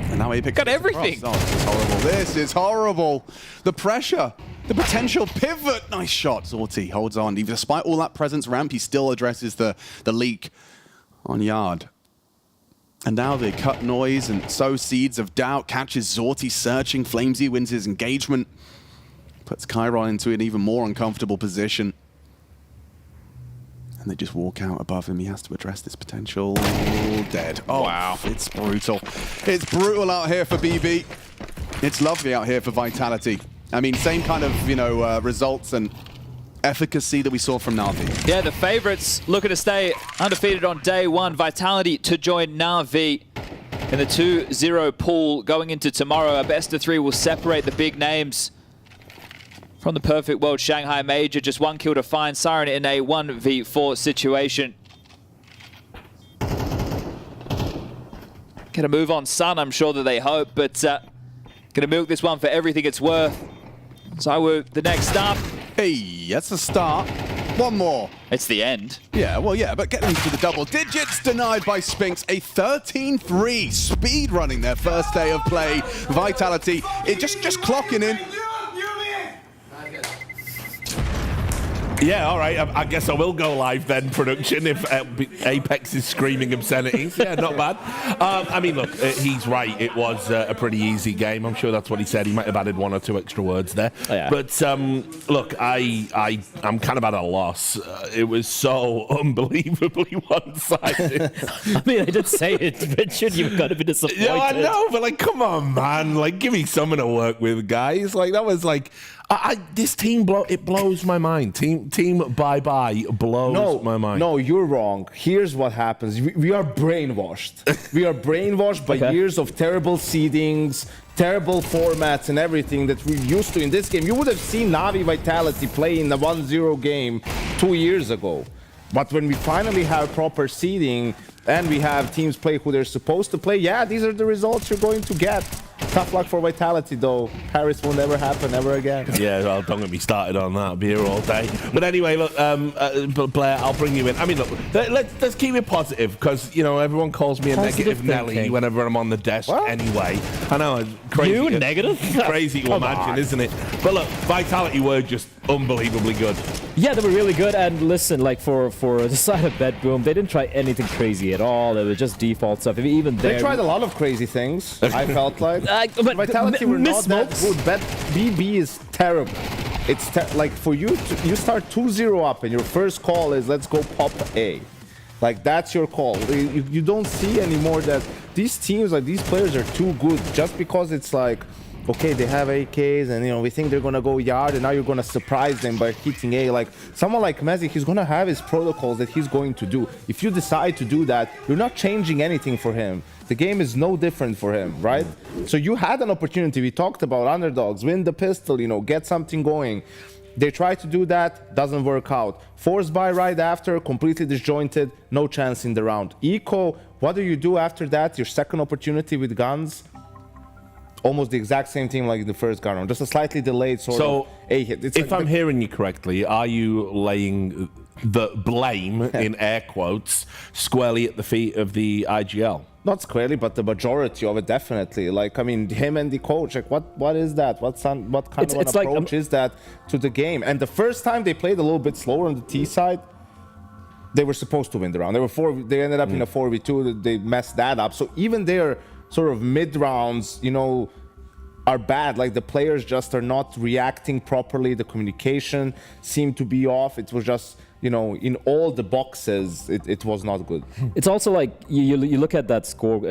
And now he picks got everything. Oh, this is horrible. This is horrible. The pressure. The potential pivot. Nice shot. Zorti holds on. Despite all that presence ramp, he still addresses the leak on Yard. And now they cut noise and sow seeds of doubt. Catches Zorti searching. Flamesy wins his engagement. Puts Chiron into an even more uncomfortable position. And they just walk out above him. He has to address this potential. Dead. Oh, wow. It's brutal. It's brutal out here for BB. It's lovely out here for Vitality. I mean, same kind of, you know, results and efficacy that we saw from Na'Vi. Yeah, the favorites looking to stay undefeated on day one. Vitality to join Na'Vi in the 2-0 pool going into tomorrow. A best of 3 will separate the big names from the perfect world. Shanghai Major, just 1 kill to find. Siren in a 1v4 situation. Gonna move on Sun, I'm sure that they hope, but gonna milk this one for everything it's worth. So the next up. Hey, that's a start. One more. It's the end. Yeah, well, yeah, but getting to the double digits denied by Spinks. A 13-3 speed running their first day of play. Vitality, it just clocking in. Yeah, all right. I guess I will go live then, production, if Apex is screaming obscenities. Yeah, not bad. I mean, look, he's right. It was a pretty easy game. I'm sure that's what he said. He might have added 1 or 2 extra words there. Oh, yeah. But look, I'm kind of at a loss. It was so unbelievably one-sided. I mean, I did say it, Richard. You've got to be disappointed. Yeah, I know, but like, come on, man. Like, give me someone to work with, guys. Like, that was like... this team blows my mind. Team bye-bye blows my mind. No, you're wrong. Here's what happens. We are brainwashed. We are brainwashed by years of terrible seedings, terrible formats and everything that we're used to in this game. You would have seen Na'Vi Vitality play in the 1-0 game 2 years ago. But when we finally have proper seeding and we have teams play who they're supposed to play, yeah, these are the results you're going to get. Tough luck for Vitality, though. Paris will never happen ever again. Yeah, well, don't get me started on that. I'll be here all day. But anyway, look, Blair, I'll bring you in. I mean, look, let's keep it positive, because, you know, everyone calls me a negative Nelly whenever I'm on the desk anyway. I know, it's crazy. You negative? Crazy to imagine, isn't it? But look, Vitality were just unbelievably good. Yeah, they were really good. And listen, like, for the side of BetBoom, they didn't try anything crazy at all. It was just default stuff. Even they tried a lot of crazy things, I felt like. But Vitality were not that good. BB is terrible. It's like, for you start 2-0 up and your first call is let's go pop A. Like, that's your call. You don't see anymore that these teams, like, these players are too good just because it's like, okay, they have AKs and, you know, we think they're going to go Yard and now you're going to surprise them by hitting A. Like, someone like Mezzi, he's going to have his protocols that he's going to do. If you decide to do that, you're not changing anything for him. The game is no different for him, right? So you had an opportunity. We talked about underdogs, win the pistol, you know, get something going. They try to do that, doesn't work out. Force buy right after, completely disjointed, no chance in the round. Eco, what do you do after that? Your second opportunity with guns? Almost the exact same team like the first gun round, just a slightly delayed sort of A hit. It's if I'm hearing you correctly, are you laying the blame, in air quotes, squarely at the feet of the IGL? Not squarely, but the majority of it, definitely. Like, I mean, him and the coach, like, what is that? What kind of an approach is that to the game? And the first time they played a little bit slower on the T side, they were supposed to win the round. They ended up in a 4v2. They messed that up. So even their sort of mid rounds, you know, are bad. Like, the players just are not reacting properly. The communication seemed to be off. It was just, you know, in all the boxes, it was not good. It's also like you look at that score.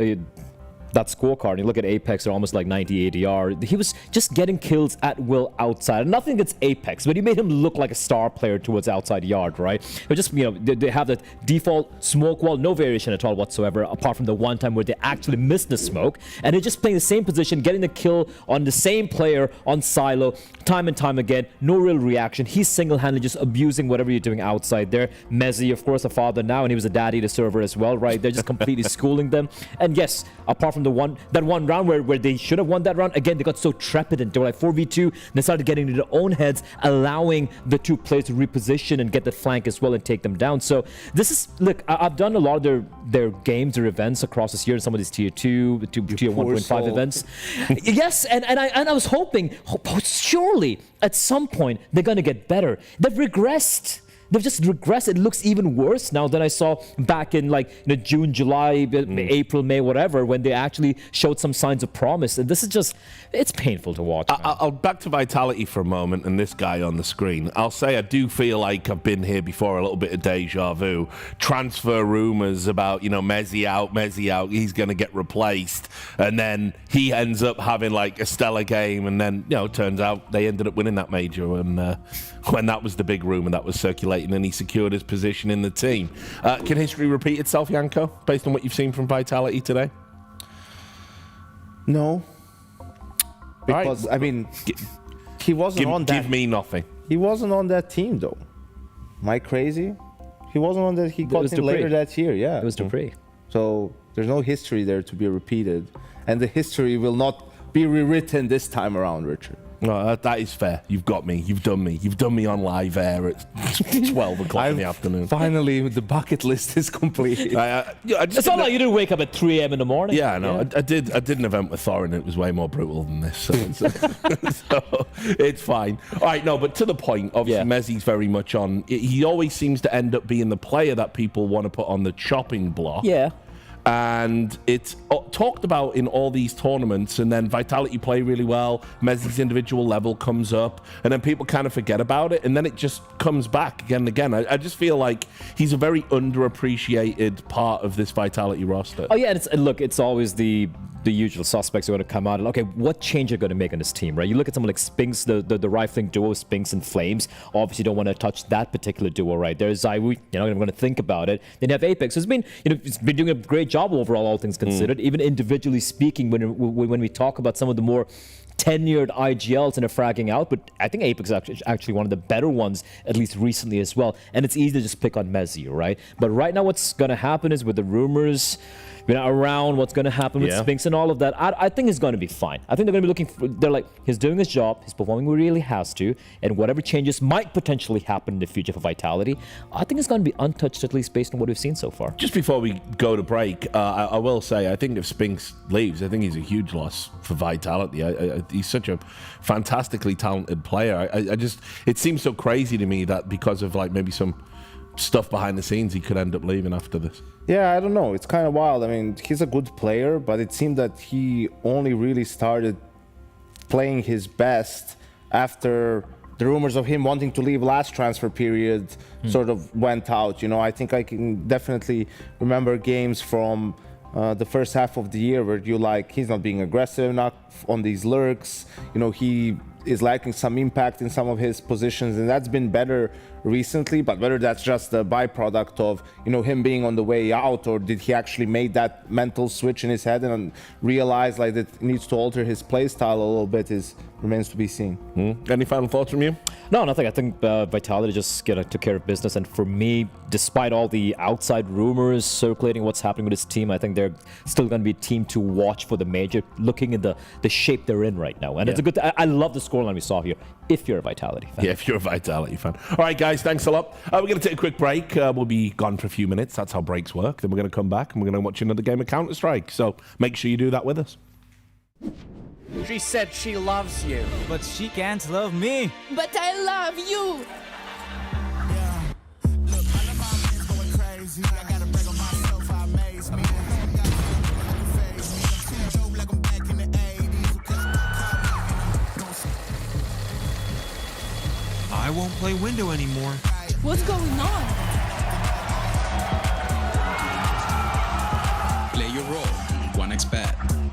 that scorecard, you look at Apex, they're almost like 90 ADR. He was just getting kills at will outside. Nothing against Apex, but he made him look like a star player towards outside yard, right? But just, you know, they have that default smoke wall, no variation at all whatsoever, apart from the one time where they actually missed the smoke. And they're just playing the same position, getting the kill on the same player on silo, time and time again. No real reaction. He's single-handedly just abusing whatever you're doing outside there. Mezzi, of course, a father now, and he was a daddy to server as well, right? They're just completely schooling them. And yes, apart from that one round where they should have won that round, again, they got so trepidant. They were like 4v2, they started getting into their own heads, allowing the two players to reposition and get the flank as well and take them down. So this is, look, I've done a lot of their games or events across this year, some of these tier 2 to tier 1.5 events. Yes, and I was hoping, surely at some point they're going to get better. They've regressed. They've just regressed. It looks even worse now than I saw back in, like, you know, June, July, April, May, whatever, when they actually showed some signs of promise. And this is just, it's painful to watch. I'll back to Vitality for a moment and this guy on the screen. I'll say I do feel like I've been here before, a little bit of deja vu. Transfer rumors about, you know, Mezzi out, he's going to get replaced. And then he ends up having like a stellar game. And then, you know, it turns out they ended up winning that major. And when that was the big rumor that was circulating, and he secured his position in the team. Can history repeat itself, Yanko, based on what you've seen from Vitality today? No. Because, I mean, he wasn't on that. Give me nothing. He wasn't on that team, though. Am I crazy? He wasn't on that. He got in later that year, yeah. It was Dupree. So there's no history there to be repeated. And the history will not be rewritten this time around, Richard. No, that is fair. You've got me. You've done me. You've done me on live air at 12 o'clock in the afternoon. Finally, the bucket list is complete. It's not like you didn't wake up at 3 a.m. in the morning. Yeah, no, yeah. I did an event with Thor, and it was way more brutal than this. So it's fine. All right, no, but to the point, obviously, Mezzi's very much on. He always seems to end up being the player that people want to put on the chopping block. Yeah. And it's talked about in all these tournaments, and then Vitality play really well, Mezzi's individual level comes up, and then people kind of forget about it, and then it just comes back again and again. I just feel like he's a very underappreciated part of this Vitality roster. Oh yeah, and look, it's always the usual suspects are going to come out and, okay, what change are going to make on this team, right? You look at someone like Spinks, the rifling duo, Spinks and Flames. Obviously, you don't want to touch that particular duo right there. Zywoo, you know, I'm going to think about it. Then you have Apex, who's been, you know, it's been doing a great job overall, all things considered. Even individually speaking, when we talk about some of the more tenured IGLs and are fragging out, but I think Apex is actually one of the better ones, at least recently as well. And it's easy to just pick on Mezzi, right? But right now, what's going to happen is with the rumors, you know, around what's going to happen with Spinks and all of that, I think he's going to be fine. I think they're going to be looking for, they're like, he's doing his job, he's performing where he really has to, and whatever changes might potentially happen in the future for Vitality, I think it's going to be untouched, at least based on what we've seen so far. Just before we go to break, I will say, I think if Spinks leaves, I think he's a huge loss for Vitality. He's such a fantastically talented player. I just, it seems so crazy to me that because of like maybe some stuff behind the scenes, he could end up leaving after this. Yeah, I don't know. It's kind of wild. I mean, he's a good player, but it seemed that he only really started playing his best after the rumors of him wanting to leave last transfer period sort of went out. You know, I think I can definitely remember games from the first half of the year where you like, he's not being aggressive enough on these lurks. You know, he is lacking some impact in some of his positions, and that's been better recently, but whether that's just a byproduct of, you know, him being on the way out, or did he actually make that mental switch in his head and realize like that he needs to alter his play style a little bit, remains to be seen. Any final thoughts from you? No, nothing. I think Vitality just took care of business, and for me, despite all the outside rumors circulating what's happening with this team, I think they're still going to be a team to watch for the major, looking at the shape they're in right now. And it's a good I love the scoreline we saw here, if you're a Vitality fan. Yeah, if you're a Vitality fan. All right, guys, thanks a lot. We're going to take a quick break. We'll be gone for a few minutes. That's how breaks work. Then we're going to come back and we're going to watch another game of Counter-Strike. So make sure you do that with us. She said she loves you, but she can't love me. But I love you. I won't play window anymore. What's going on? Play your role. 1xBet.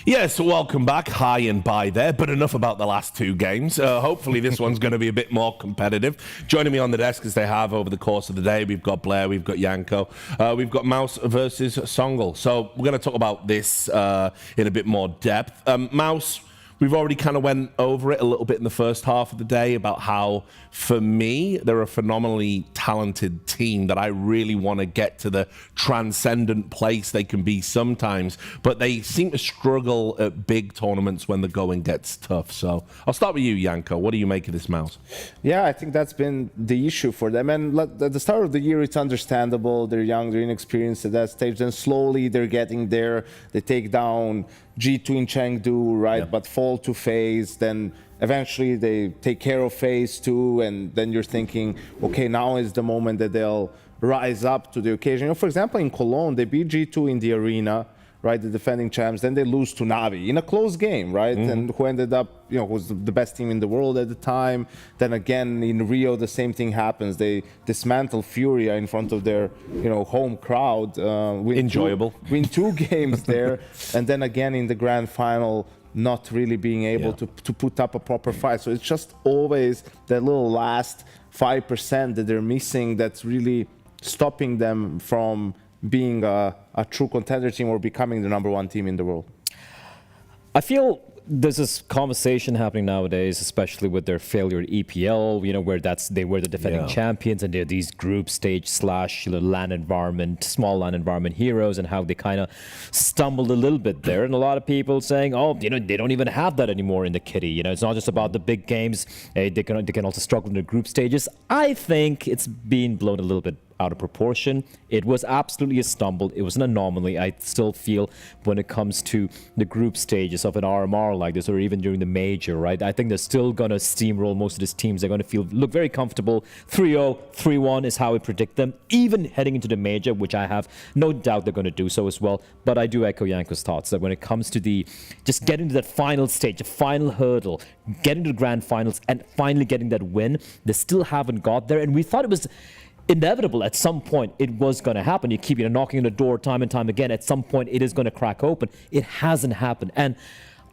Yes, welcome back. High and by there, but enough about the last two games. Hopefully this one's going to be a bit more competitive. Joining me on the desk as they have over the course of the day, we've got Blair, we've got Yanko, we've got Mouz versus Sangal. So we're going to talk about this in a bit more depth. Mouz, we've already kind of went over it a little bit in the first half of the day about how, for me, they're a phenomenally talented team that I really want to get to the transcendent place they can be sometimes, but they seem to struggle at big tournaments when the going gets tough. So I'll start with you, Yanko. What do you make of this, Mouz? Yeah, I think that's been the issue for them. And at the start of the year, it's understandable. They're young, they're inexperienced at that stage. Then slowly they're getting there. They take down G2 in Chengdu, right? But fall to FaZe. Then eventually they take care of FaZe 2. And then you're thinking, okay, now is the moment that they'll rise up to the occasion. You know, for example, in Cologne, they beat G2 in the arena, right? The defending champs. Then they lose to Navi in a close game, right? And who ended up, you know, was the best team in the world at the time. Then again, in Rio, the same thing happens. They dismantle Furia in front of their, you know, home crowd. Enjoyable. Win two games there. And then again in the grand final, not really being able to put up a proper fight. So it's just always that little last 5% that they're missing that's really stopping them from being a true contender team or becoming the #1 team in the world. I feel there's this conversation happening nowadays, especially with their failure at EPL, you know, where they were the defending champions and they're these group stage / LAN environment, small LAN environment heroes, and how they kind of stumbled a little bit there. And a lot of people saying, oh, you know, they don't even have that anymore in the kitty. You know, it's not just about the big games. They can also struggle in the group stages. I think it's being blown a little bit out of proportion. It was absolutely a stumble. It was an anomaly. I still feel when it comes to the group stages of an RMR like this, or even during the major, right? I think they're still going to steamroll most of these teams. They're going to look very comfortable. 3-0, 3-1 is how I predict them, even heading into the major, which I have no doubt they're going to do so as well. But I do echo Yanko's thoughts that when it comes to just getting to that final stage, the final hurdle, getting to the grand finals and finally getting that win, they still haven't got there. And we thought it was inevitable at some point it was going to happen. You keep knocking on the door time and time again. At some point it is going to crack open. It hasn't happened, and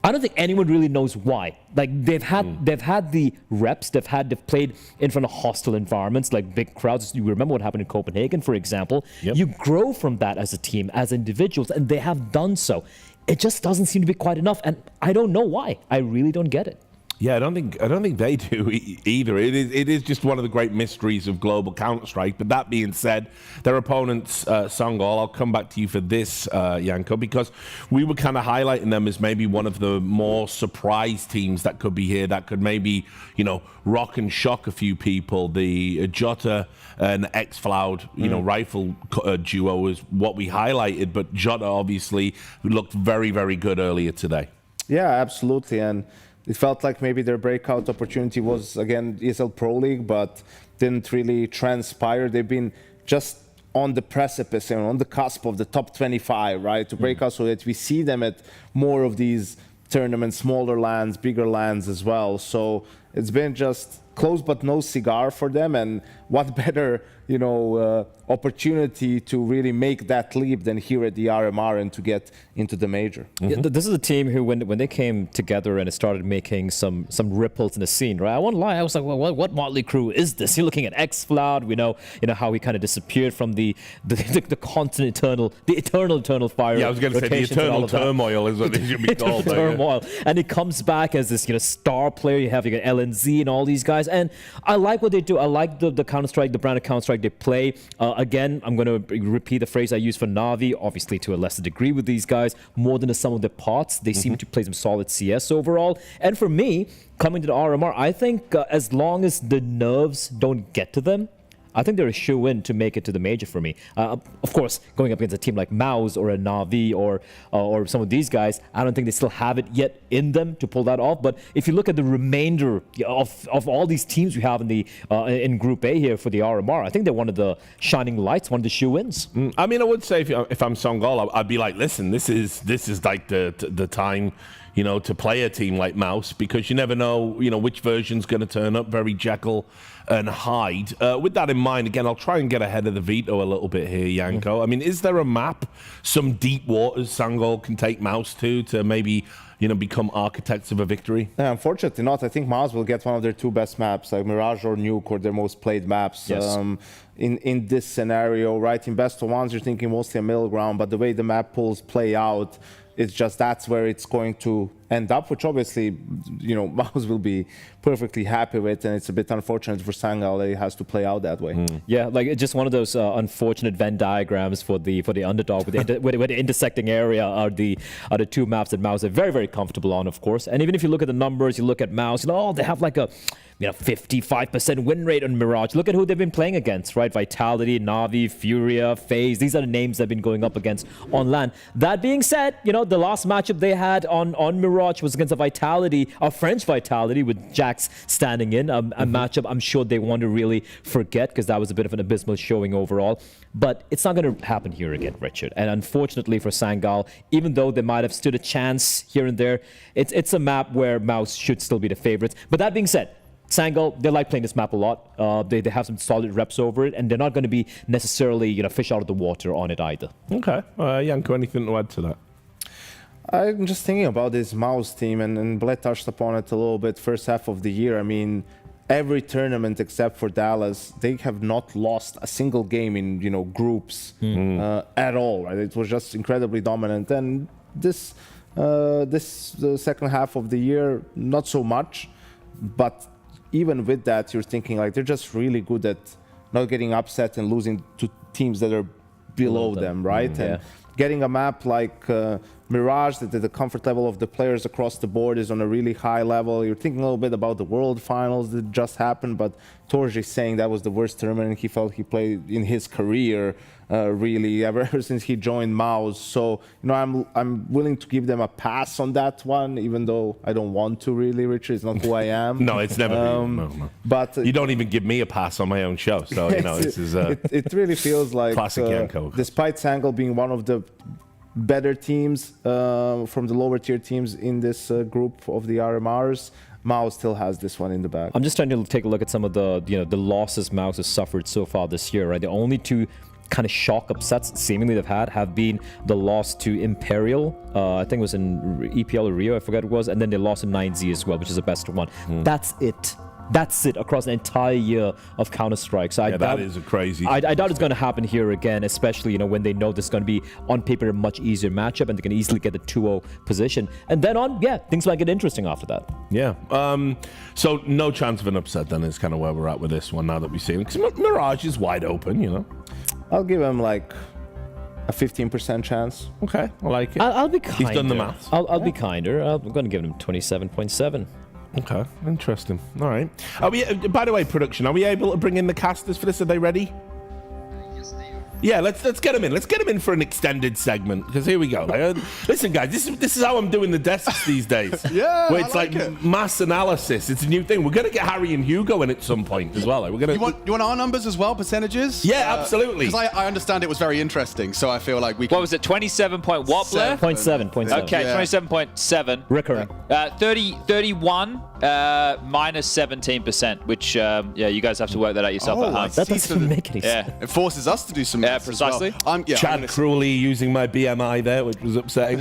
I don't think anyone really knows why. Like they've had the reps, they've played in front of hostile environments, like big crowds. You remember what happened in Copenhagen, for example. You grow from that as a team, as individuals, and they have done so. It just doesn't seem to be quite enough, and I don't know why. I really don't get it. Yeah, I don't think they do either. It is just one of the great mysteries of global Counter-Strike. But that being said, their opponents, Sangal, I'll come back to you for this, Yanko, because we were kind of highlighting them as maybe one of the more surprise teams that could be here, that could maybe, you know, rock and shock a few people. The Jota and Xfloud, you know, rifle duo is what we highlighted, but Jota obviously looked very, very good earlier today. Yeah, absolutely, and it felt like maybe their breakout opportunity was, again, ESL Pro League, but didn't really transpire. They've been just on the precipice, on the cusp of the top 25, right, to break out so that we see them at more of these tournaments, smaller lands, bigger lands as well. So it's been just close but no cigar for them, and what better, you know, opportunity to really make that leap than here at the RMR and to get into the major. Yeah, this is a team who, when they came together and it started making some ripples in the scene, right? I won't lie, I was like, well, what motley crew is this? You're looking at Xfloud, we know, how he kind of disappeared from the constant eternal fire. Yeah, I was going to say the eternal turmoil is what it should be called. Turmoil, and he comes back as this, star player. You got LNZ and all these guys, and I like what they do. I like the Counter-Strike, the brand of Counter-Strike they play. Again, I'm going to repeat the phrase I used for Na'Vi, obviously to a lesser degree with these guys, more than the sum of the parts. They seem to play some solid CS overall. And for me, coming to the RMR, I think as long as the nerves don't get to them, I think they're a shoe-in to make it to the major for me. Of course, going up against a team like Mouz or a Na'Vi or some of these guys, I don't think they still have it yet in them to pull that off. But if you look at the remainder of all these teams we have in Group A here for the RMR, I think they're one of the shining lights, one of the shoe-ins. I mean, I would say if I'm Sangal, I'd be like, listen, this is like the time, to play a team like Mouz, because you never know, which version's going to turn up. Very Jekyll and Hyde. With that in mind, again, I'll try and get ahead of the veto a little bit here, Yanko. I mean, is there a map, some deep waters Sangal can take Mouz to maybe, become architects of a victory? Yeah, unfortunately not. I think Mouz will get one of their 2 best maps, like Mirage or Nuke, or their most played maps. Yes. In this scenario, right? In best of ones, you're thinking mostly a middle ground, but the way the map pools play out, it's just that's where it's going to end up, which obviously, Mouz will be perfectly happy with, and it's a bit unfortunate for Sangal that it has to play out that way. Yeah, like it's just one of those unfortunate Venn diagrams for the underdog, where the intersecting area are the 2 maps that Mouz are very, very comfortable on, of course. And even if you look at the numbers, you look at Mouz, they have like a 55% win rate on Mirage. Look at who they've been playing against, right? Vitality, Na'Vi, Furia, FaZe. These are the names they've been going up against on LAN. That being said, the last matchup they had on Mirage was against a French Vitality with Jax standing in, a matchup I'm sure they want to really forget, because that was a bit of an abysmal showing overall. But it's not going to happen here again, Richard. And unfortunately for Sangal, even though they might have stood a chance here and there, it's a map where Mouz should still be the favorites. But that being said, Sangal, they like playing this map a lot. They have some solid reps over it, and they're not going to be necessarily, fish out of the water on it either. Okay. Yanko, anything to add to that? I'm just thinking about this Mouz team, and Bled touched upon it a little bit first half of the year. I mean, every tournament except for Dallas, they have not lost a single game in, groups at all, right? It was just incredibly dominant. And the second half of the year, not so much, but even with that, you're thinking like they're just really good at not getting upset and losing to teams that are below them, right? And getting a map like Mirage, that the comfort level of the players across the board is on a really high level. You're thinking a little bit about the World Finals that just happened, but Torji saying that was the worst tournament he felt he played in his career, really, ever since he joined Mouz. So, I'm willing to give them a pass on that one, even though I don't want to really, Richard. It's not who I am. No, it's never been. No. But you don't even give me a pass on my own show. So, this is... it really feels like, classic Yanko. Despite Sangal being one of the better teams from the lower tier teams in this group of the RMRs, Mouz still has this one in the bag. I'm just trying to take a look at some of the the losses Mouz has suffered so far this year, right? The only 2 kind of shock upsets seemingly they've had have been the loss to Imperial, I think it was in EPL or Rio, I forgot it was, and then they lost in 9Z as well, which is the best one. That's it. That's it across an entire year of Counter-Strike. So that is a crazy... I doubt it's going to happen here again, especially when they know this is going to be, on paper, a much easier matchup, and they can easily get the 2-0 position. And then on, things might get interesting after that. Yeah. So no chance of an upset then is kind of where we're at with this one now that we see it. Because Mirage is wide open, I'll give him like a 15% chance. Okay, I like it. I'll be kinder. He's done the maths. I'll be kinder. I'm going to give him 27.7. Okay, interesting. All right. Are we? By the way, production, are we able to bring in the casters for this? Are they ready? Yeah, let's get them in. Let's get them in for an extended segment, because here we go. Listen, guys, this is how I'm doing the desks these days. Yeah, where it's like mass analysis. It's a new thing. We're gonna get Harry and Hugo in at some point as well. We're gonna. You want our numbers as well, percentages? Yeah, absolutely. Because I understand it was very interesting, so I feel like we. What was it? 27 point what, Blair? 0.7. Okay, 27.7. Recurring. 31 minus 17%, which you guys have to work that out yourself at home. That doesn't make any sense. It forces us to do some. Yeah, precisely. Well. Chad cruelly using my BMI there, which was upsetting.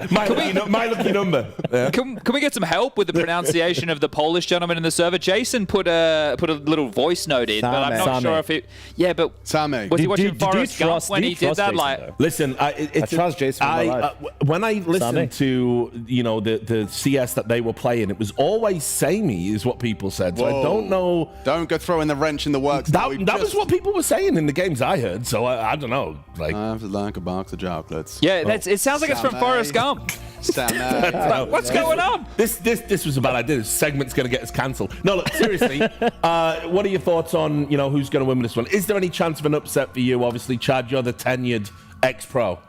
My lucky number. Yeah. Can we get some help with the pronunciation of the Polish gentleman in the server? Jason put a little voice note in, but I'm not sure if it. Yeah, but Same. was he watching Forrest Gump when he did that? Jason, listen, I trust Jason. When I listened to the CS that they were playing, it was always samey, is what people said. So I don't know. Don't go throwing the wrench in the works. That was what people were saying in the games I heard. So I don't know. Like, I have to like a box of chocolates. Yeah, it sounds like it's from Forrest Gump. What's going on? This was a bad idea. This segment's going to get us cancelled. No, look, seriously. What are your thoughts on who's going to win this one? Is there any chance of an upset for you? Obviously, Chad, you're the tenured ex-pro.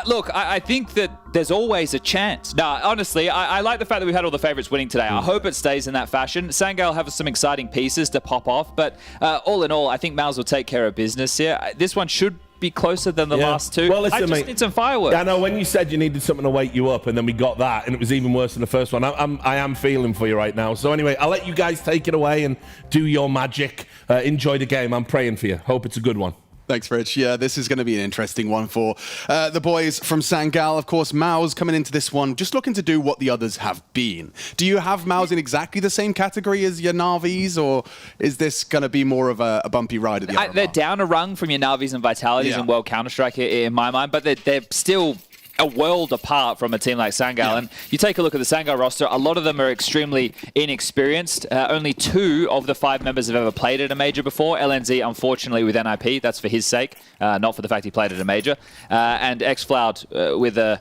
Look, I think that there's always a chance. No, honestly, I like the fact that we've had all the favorites winning today. I hope it stays in that fashion. Sangal have some exciting pieces to pop off, but all in all, I think Mouz will take care of business here. This one should be closer than the last two. Well, listen, I just mate, need some fireworks. I know when you said you needed something to wake you up, and then we got that, and it was even worse than the first one. I am feeling for you right now. So anyway, I'll let you guys take it away and do your magic. Enjoy the game. I'm praying for you. Hope it's a good one. Thanks, Rich. Yeah, this is going to be an interesting one for the boys from Sangal. Of course, Mouz coming into this one, just looking to do what the others have been. Do you have Mouz in exactly the same category as your Navis, or is this going to be more of a bumpy ride at the RMR? They're down a rung from your Navis and Vitalities in World Counter-Strike in my mind, but they're still a world apart from a team like Sangal. And you take a look at the Sangal roster, a lot of them are extremely inexperienced. Only 2 of the 5 members have ever played at a major before. LNZ, unfortunately, with NIP. That's for his sake, not for the fact he played at a major. And xFloud with I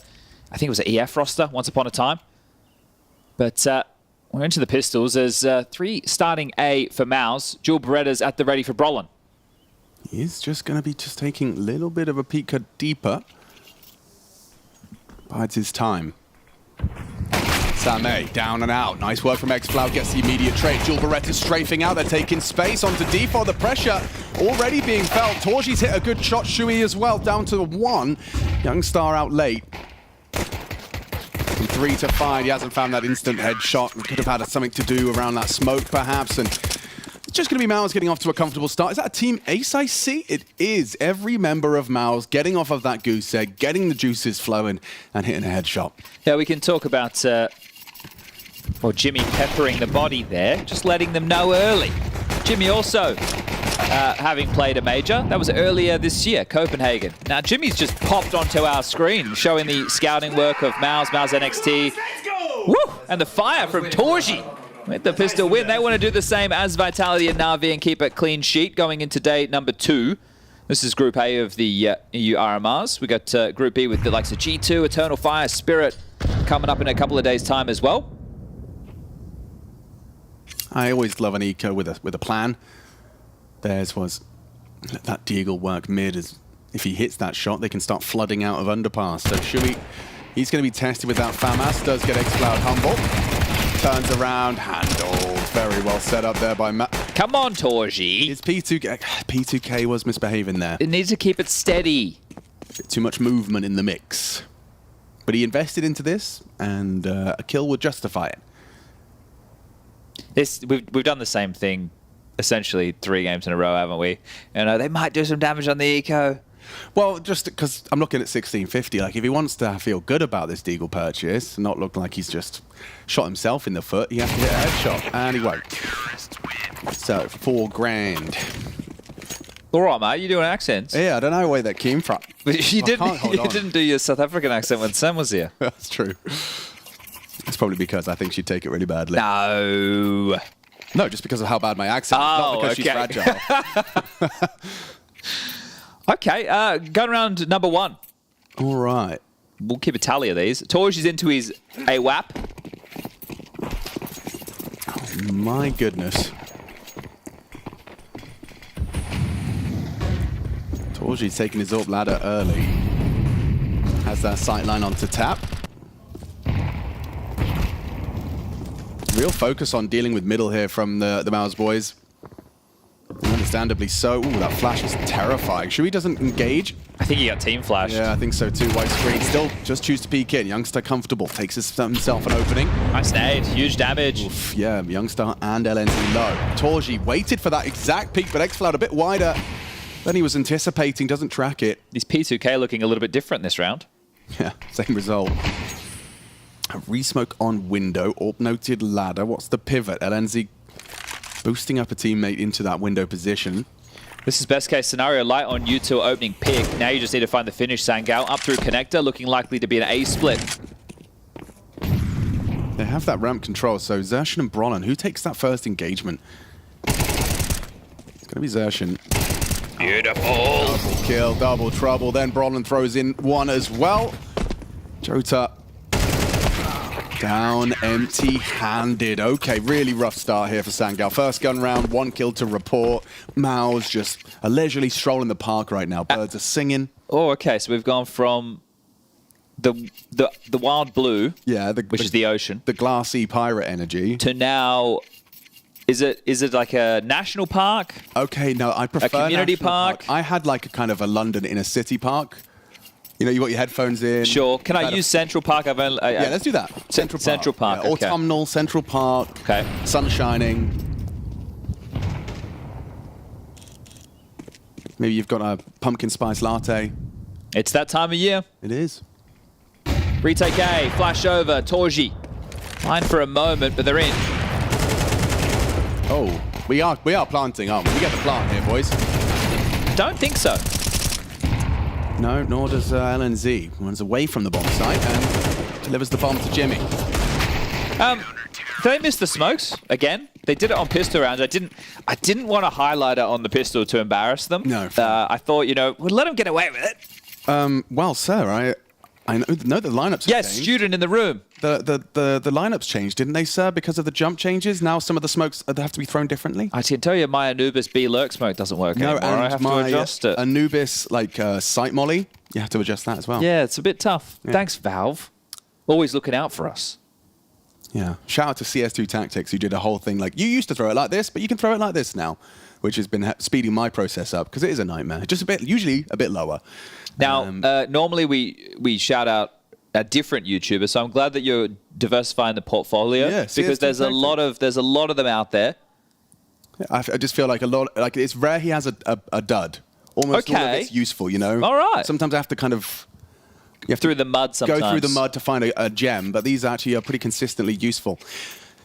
think it was an EF roster once upon a time. But we're into the pistols. There's 3 starting A for Mouz. Dual Berettas at the ready for Brolin. He's just going to be just taking a little bit of a peek deeper. Bides his time. Samé down and out. Nice work from xFloud. Gets the immediate trade. Dual Beretta strafing out. They're taking space onto D4. The pressure already being felt. Torji's hit a good shot. Shui as well. Down to 1. Youngstar out late. From 3 to 5. He hasn't found that instant headshot. Could have had something to do around that smoke perhaps. And it's just going to be Mouz getting off to a comfortable start. Is that a team ace I see? It is. Every member of Mouz getting off of that goose egg, getting the juices flowing, and hitting a headshot. Yeah, we can talk about Jimmy peppering the body there, just letting them know early. Jimmy also having played a major. That was earlier this year, Copenhagen. Now, Jimmy's just popped onto our screen, showing the scouting work of Mouz NXT. Woo! And the fire from Torji. With the pistol win, they want to do the same as Vitality and Na'Vi and keep a clean sheet going into day number 2. This is Group A of the EU RMRs. We got Group B with the likes of G2, Eternal Fire, Spirit coming up in a couple of days' time as well. I always love an eco with a plan. Theirs was let that Deagle work mid. As if he hits that shot, they can start flooding out of underpass. So Shui, he's going to be tested with that FAMAS. Does get xFloud humble. Turns around, handled. Very well set up there by Matt. Come on, Torji. It's P2K was misbehaving there. It needs to keep it steady. Too much movement in the mix. But he invested into this, and a kill would justify it. We've done the same thing, essentially 3 games in a row, haven't we? And they might do some damage on the eco. Well, just because I'm looking at 1650, like if he wants to feel good about this Deagle purchase, not look like he's just shot himself in the foot, he has to hit a headshot, and he won't. So, $4,000. All right, mate, you doing accents? Yeah, I don't know where that came from. You didn't do your South African accent when Sam was here. That's true. It's probably because I think she'd take it really badly. No, just because of how bad my accent is, not because she's fragile. Okay, gun round number 1. All right. We'll keep a tally of these. Torj is into his AWAP. Oh, my goodness. Torji's taking his up ladder early. Has that sight line onto tap. Real focus on dealing with middle here from the Mouz boys. Understandably so. Ooh, that flash is terrifying. Shui doesn't engage. I think he got team flashed. Yeah, I think so too. White screen. Still just choose to peek in. Youngster comfortable. Takes himself an opening. Nice nade. Huge damage. Oof, yeah, Youngstar and LNZ low. Torji waited for that exact peek, but xFloud a bit wider than he was anticipating. Doesn't track it. These P2K looking a little bit different this round. Yeah, same result. A resmoke on window. Orb noted ladder. What's the pivot? LNZ boosting up a teammate into that window position. This is best case scenario. Light on U2 opening pick. Now you just need to find the finish. Sangal up through connector, looking likely to be an A split. They have that ramp control, so Xerxin and Brolin, who takes that first engagement? It's going to be Xerxin. Beautiful. Double kill, double trouble. Then Brolin throws in one as well. Jota down empty-handed. Okay, really rough start here for Sangal. First gun round, 1 kill to report. Mouz just a leisurely stroll in the park right now. Birds are singing. Oh, okay, so we've gone from the wild blue, yeah, which is the ocean, the glassy pirate energy, to now Is it like a national park? Okay, no, I prefer a community national park. I had like a kind of a London inner city park. You know, you got your headphones in. Sure. Can I use Central Park? Yeah, let's do that. Central Park. Yeah, Okay. Autumnal Central Park. Okay. Sun shining. Maybe you've got a pumpkin spice latte. It's that time of year. It is. Retake A, flash over, Torji. Line for a moment, but they're in. Oh, we are planting, aren't we? We get the plant here, boys. Don't think so. No, nor does LNZ. Runs away from the bomb site and delivers the bomb to Jimmy. They missed the smokes again. They did it on pistol rounds. I didn't want to highlight it on the pistol to embarrass them. No. I thought, we'll let them get away with it. Well, sir, I know the lineups. Yes, changed. student in the room. The lineups changed, didn't they, sir? Because of the jump changes. Now some of the smokes have to be thrown differently. I can tell you, my Anubis B lurk smoke doesn't work anymore. And I have to adjust it. Anubis sight molly. You have to adjust that as well. Yeah, it's a bit tough. Yeah. Thanks, Valve. Always looking out for us. Yeah. Shout out to CS2 Tactics, who did a whole thing like, you used to throw it like this, but you can throw it like this now, which has been speeding my process up because it is a nightmare. Just usually a bit lower. Now, normally we shout out a different YouTuber, so I'm glad that you're diversifying the portfolio because there's a lot of them out there. I just feel like it's rare he has a dud. Almost all of it's useful, you know. All right. Sometimes I have to kind of through the mud sometimes. Go through the mud to find a gem, but these actually are pretty consistently useful.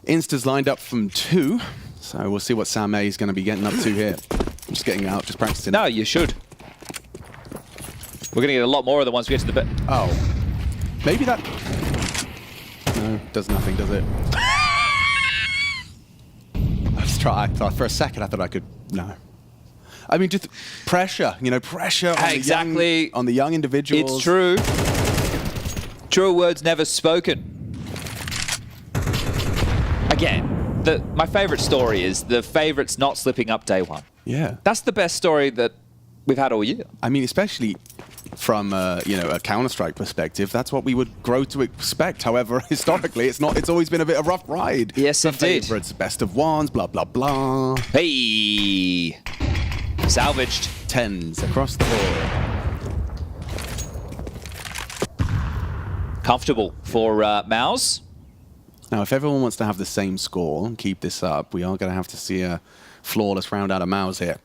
Insta's lined up from 2, so we'll see what Sam A is going to be getting up to here. I'm just getting out, just practicing. No, you should. We're going to get a lot more of them once we get to the bit. Oh. Maybe that... No, does nothing, does it? Let's try. I thought for a second I thought I could... No. I mean, just pressure, pressure on the young individuals. It's true. True words never spoken. Again, my favorite story is the favorites not slipping up day one. Yeah. That's the best story that we've had all year. I mean, especially from a Counter-Strike perspective, that's what we would grow to expect. However, historically, it's not. It's always been a bit of a rough ride. Yes, indeed. Favorites, best of ones, blah blah blah. Hey. Salvaged. 10s across the board. Comfortable for Mouz. Now, if everyone wants to have the same score and keep this up, we are going to have to see a flawless round out of Mouz here.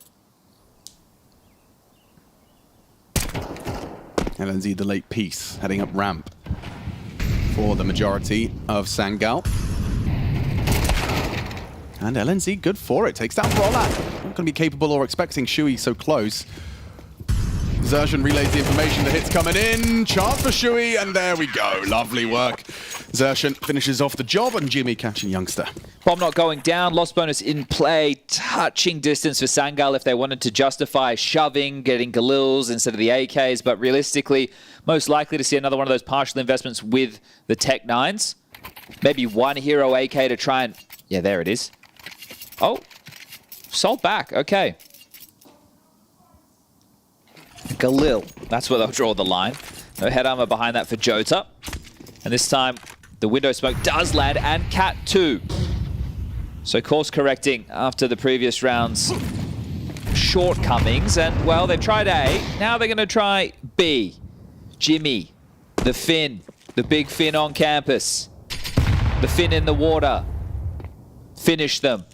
LNZ, the late piece, heading up ramp for the majority of Sangal. And LNZ, good for it. Takes down Rolla. Not going to be capable or expecting Shui so close. Zershan relays the information. The hit's coming in. Chance for Shui, and there we go. Lovely work. Zershan finishes off the job, and Jimmy catching youngster. Bomb not going down. Lost bonus in play. Touching distance for Sangal if they wanted to justify shoving, getting Galils instead of the AKs. But realistically, most likely to see another one of those partial investments with the Tech 9s. Maybe one hero AK to try and... Yeah, there it is. Oh, sold back. Okay. Galil. That's where they'll draw the line. No head armor behind that for Jota. And this time, the window smoke does land, and Cat 2. So course correcting after the previous round's shortcomings. And, well, they've tried A. Now they're going to try B. Jimmy, the Finn, the big Finn on campus. The Finn in the water. Finish them.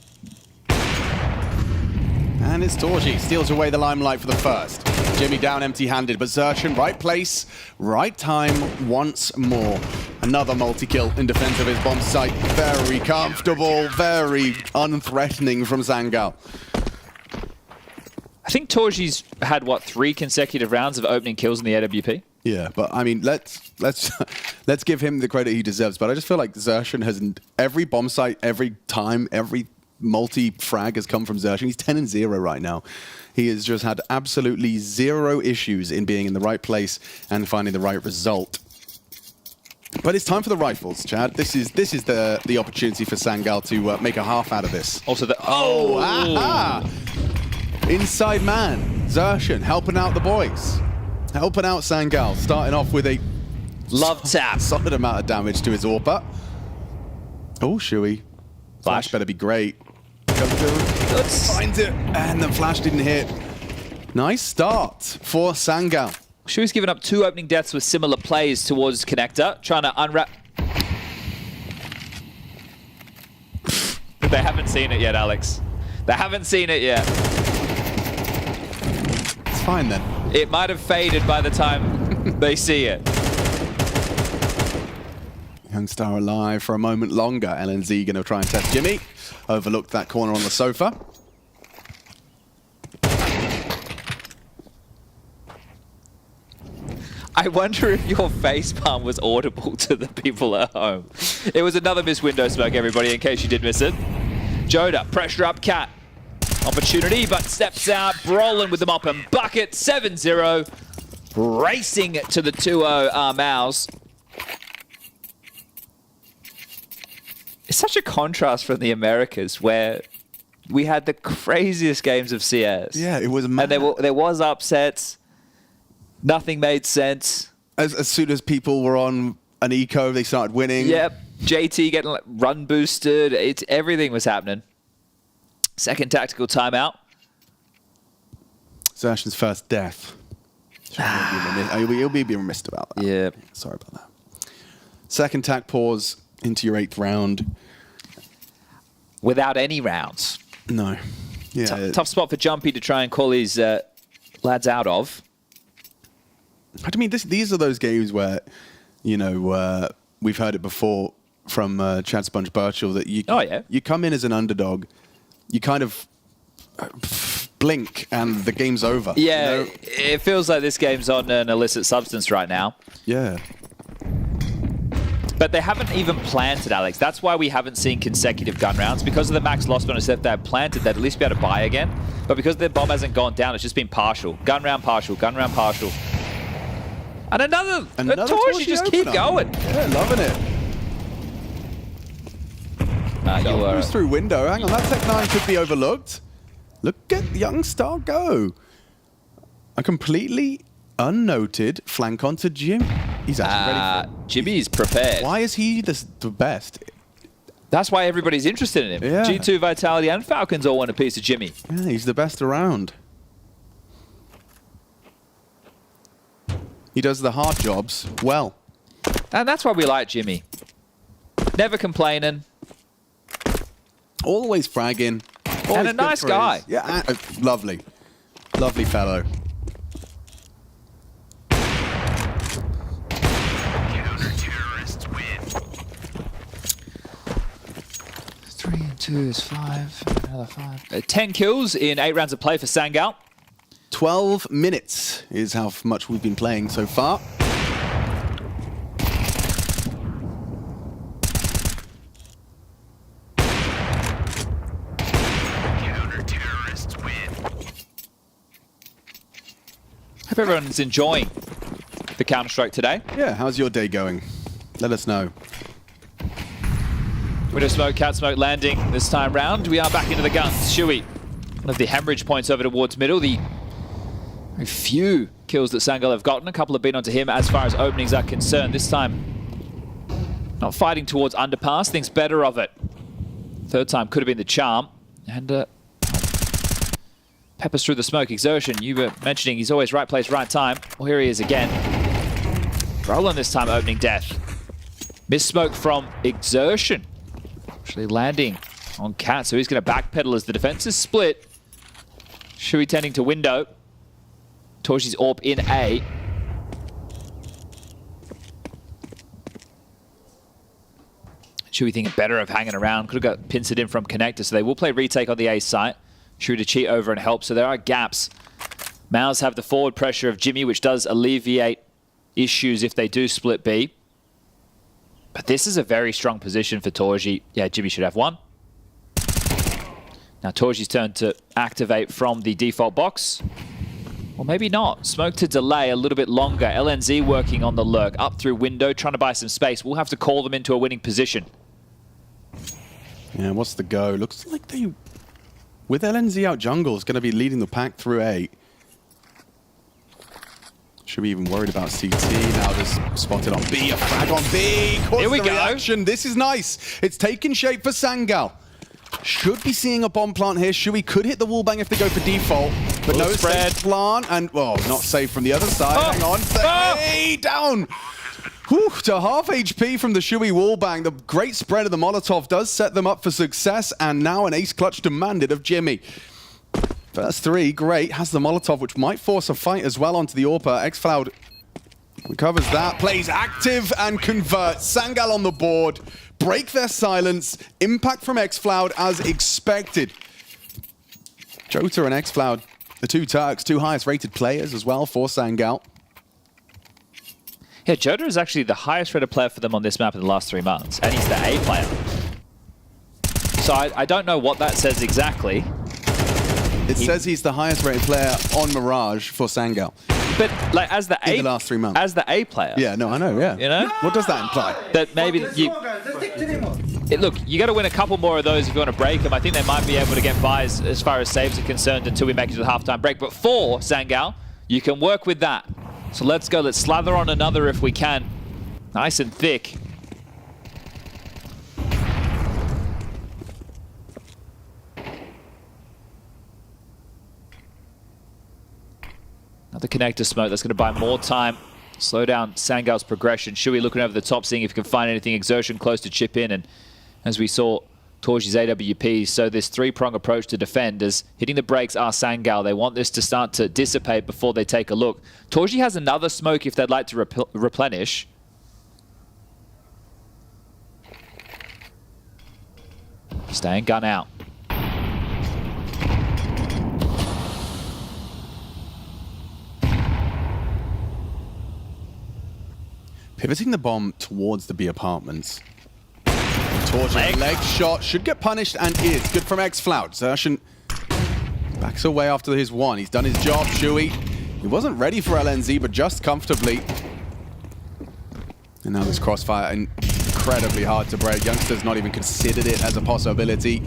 And it's Torji, steals away the limelight for the first. Jimmy down empty-handed, but Zershan, right place, right time once more. Another multi-kill in defense of his bomb site. Very comfortable, very unthreatening from Sangal. I think Torji's had, what, 3 consecutive rounds of opening kills in the AWP? Yeah, but I mean, let's give him the credit he deserves. But I just feel like Zershan has every bomb site, every time, every multi-frag has come from Zershan. He's 10-0 right now. He has just had absolutely 0 issues in being in the right place and finding the right result. But it's time for the rifles, Chad. This is the opportunity for Sangal to make a half out of this. Also the aha! Inside man, Zershan helping out the boys, helping out Sangal, starting off with a love tap, solid amount of damage to his AWPer. Oh, Shui. Flash better be great. Finds it, and the flash didn't hit. Nice start for Sangal. Shui's given up 2 opening deaths with similar plays towards Connector, trying to unwrap. They haven't seen it yet, Alex. They haven't seen it yet. It's fine then. It might have faded by the time they see it. Youngstar alive for a moment longer. LNZ going to try and test Jimmy. Overlooked that corner on the sofa. I wonder if your facepalm was audible to the people at home. It was another missed window smoke, everybody, in case you did miss it. Joda, pressure up Cat. Opportunity, but steps out. Brolin with the mop and bucket. 7-0. Racing to the 2-0 Mouz. It's such a contrast from the Americas, where we had the craziest games of CS. Yeah, it was mad. And there was upsets. Nothing made sense. As soon as people were on an eco, they started winning. Yep. JT getting run boosted. Everything was happening. Second tactical timeout. Xertion's first death. You'll be remiss about that. Yeah. Sorry about that. Second tac pause into your 8th round. Without any rounds. No. Yeah. Tough spot for Jumpy to try and call his lads out of. I mean, these are those games where, you know, we've heard it before from Chad Sponge Birchall that you come in as an underdog, you kind of blink and the game's over. Yeah, you know? It feels like this game's on an illicit substance right now. Yeah. But they haven't even planted, Alex. That's why we haven't seen consecutive gun rounds. Because of the max loss bonus, if they had planted, they'd at least be able to buy again. But because their bomb hasn't gone down, it's just been partial. Gun round partial, gun round partial. And another torch, just keep going. Yeah, loving it. Goes through window. Hang on, that Tech 9 could be overlooked. Look at Youngstar go. A completely unnoted flank onto Jim. He's actually ready for it. Jimmy's prepared. Why is he the best? That's why everybody's interested in him. Yeah. G2, Vitality, and Falcons all want a piece of Jimmy. Yeah, he's the best around. He does the hard jobs well. And that's why we like Jimmy. Never complaining. Always fragging. And a nice guy. Yeah, lovely. Lovely fellow. Counter-terrorists win. 3 and 2 is 5. Another 5. 10 kills in 8 rounds of play for Sangal. 12 minutes is how much we've been playing so far. Counter-terrorists win. Hope everyone's enjoying the Counter-Strike today. Yeah, how's your day going? Let us know. Window smoke, cat smoke landing this time round. We are back into the guns. Shui, one of the hemorrhage points over towards middle. The very few kills that Sangal have gotten. A couple have been onto him as far as openings are concerned. This time, not fighting towards underpass. Thinks better of it. Third time could have been the charm. And peppers through the smoke. Exertion, you were mentioning he's always right place, right time. Well, here he is again. Roland this time opening death. Miss smoke from Exertion. Actually landing on Cat, so he's going to backpedal as the defense is split. Shui tending to window. Torshi's AWP in A. Shui thinking better of hanging around. Could have got pincered in from Connector, so they will play retake on the A site. Shui to cheat over and help, so there are gaps. Mouz have the forward pressure of Jimmy, which does alleviate issues if they do split B. But this is a very strong position for Torji. Yeah, Jimmy should have one. Now Torji's turn to activate from the default box. Or maybe not. Smoke to delay a little bit longer. LNZ working on the lurk. Up through window, trying to buy some space. We'll have to call them into a winning position. Yeah, what's the go? Looks like they, with LNZ out jungle, is going to be leading the pack through A. Should be even worried about CT. Now just spotted on B. A frag on B. Here we go. Reaction. This is nice. It's taking shape for Sangal. Should be seeing a bomb plant here. Shui could hit the wall bang if they go for default, but no spread plant, and well, not safe from the other side. Hang on, hey, down. Whew, to half HP from the Shui wallbang. The great spread of the Molotov does set them up for success, and now an ace clutch demanded of Jimmy. First three, great. Has the Molotov, which might force a fight as well onto the AWPer. excluding recovers that, plays active and converts. Sangal on the board. Break their silence. Impact from excluding as expected. Jota and excluding, the two Turks, two highest rated players as well for Sangal. Yeah, Jota is actually the highest rated player for them on this map in the last 3 months, and he's the A player. So I don't know what that says exactly. It says he's the highest rated player on Mirage for Sangal. But like as the in the last 3 months. As the A player. Yeah, no, I know, yeah. You know? What does that imply? That maybe you... Look, you got to win a couple more of those if you want to break them. I think they might be able to get by as far as saves are concerned until we make it to the halftime break. But for Sangal, you can work with that. So let's go. Let's slather on another if we can. Nice and thick. Another connector smoke that's going to buy more time. Slow down Sangal's progression. Shui looking over the top, seeing if he can find anything exertion close to chip in. And as we saw, Torji's AWP. So this three-prong approach to defend is hitting the brakes are Sangal. They want this to start to dissipate before they take a look. Torji has another smoke if they'd like to replenish. Staying gun out. Pivoting the bomb towards the B apartments. Torji, leg shot, should get punished and is. Good from excluding. Xertion backs away after his one. He's done his job, Shui. He wasn't ready for LNZ, but just comfortably. And now this crossfire, incredibly hard to break. Youngsters not even considered it as a possibility.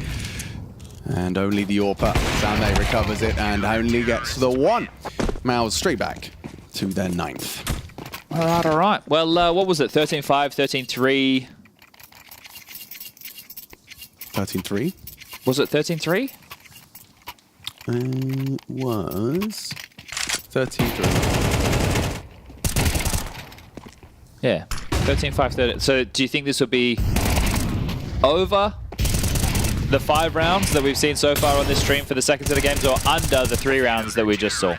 And only the AWPer, Sameh recovers it and only gets the one. Mouz straight back to their 9th. All right. Well, what was it? 13-5, 13-3. 13-3? Was it 13-3? Was 13-3. Yeah, 13-5, 13. So do you think this would be over the 5 rounds that we've seen so far on this stream for the second set of games, or under the 3 rounds that we just saw?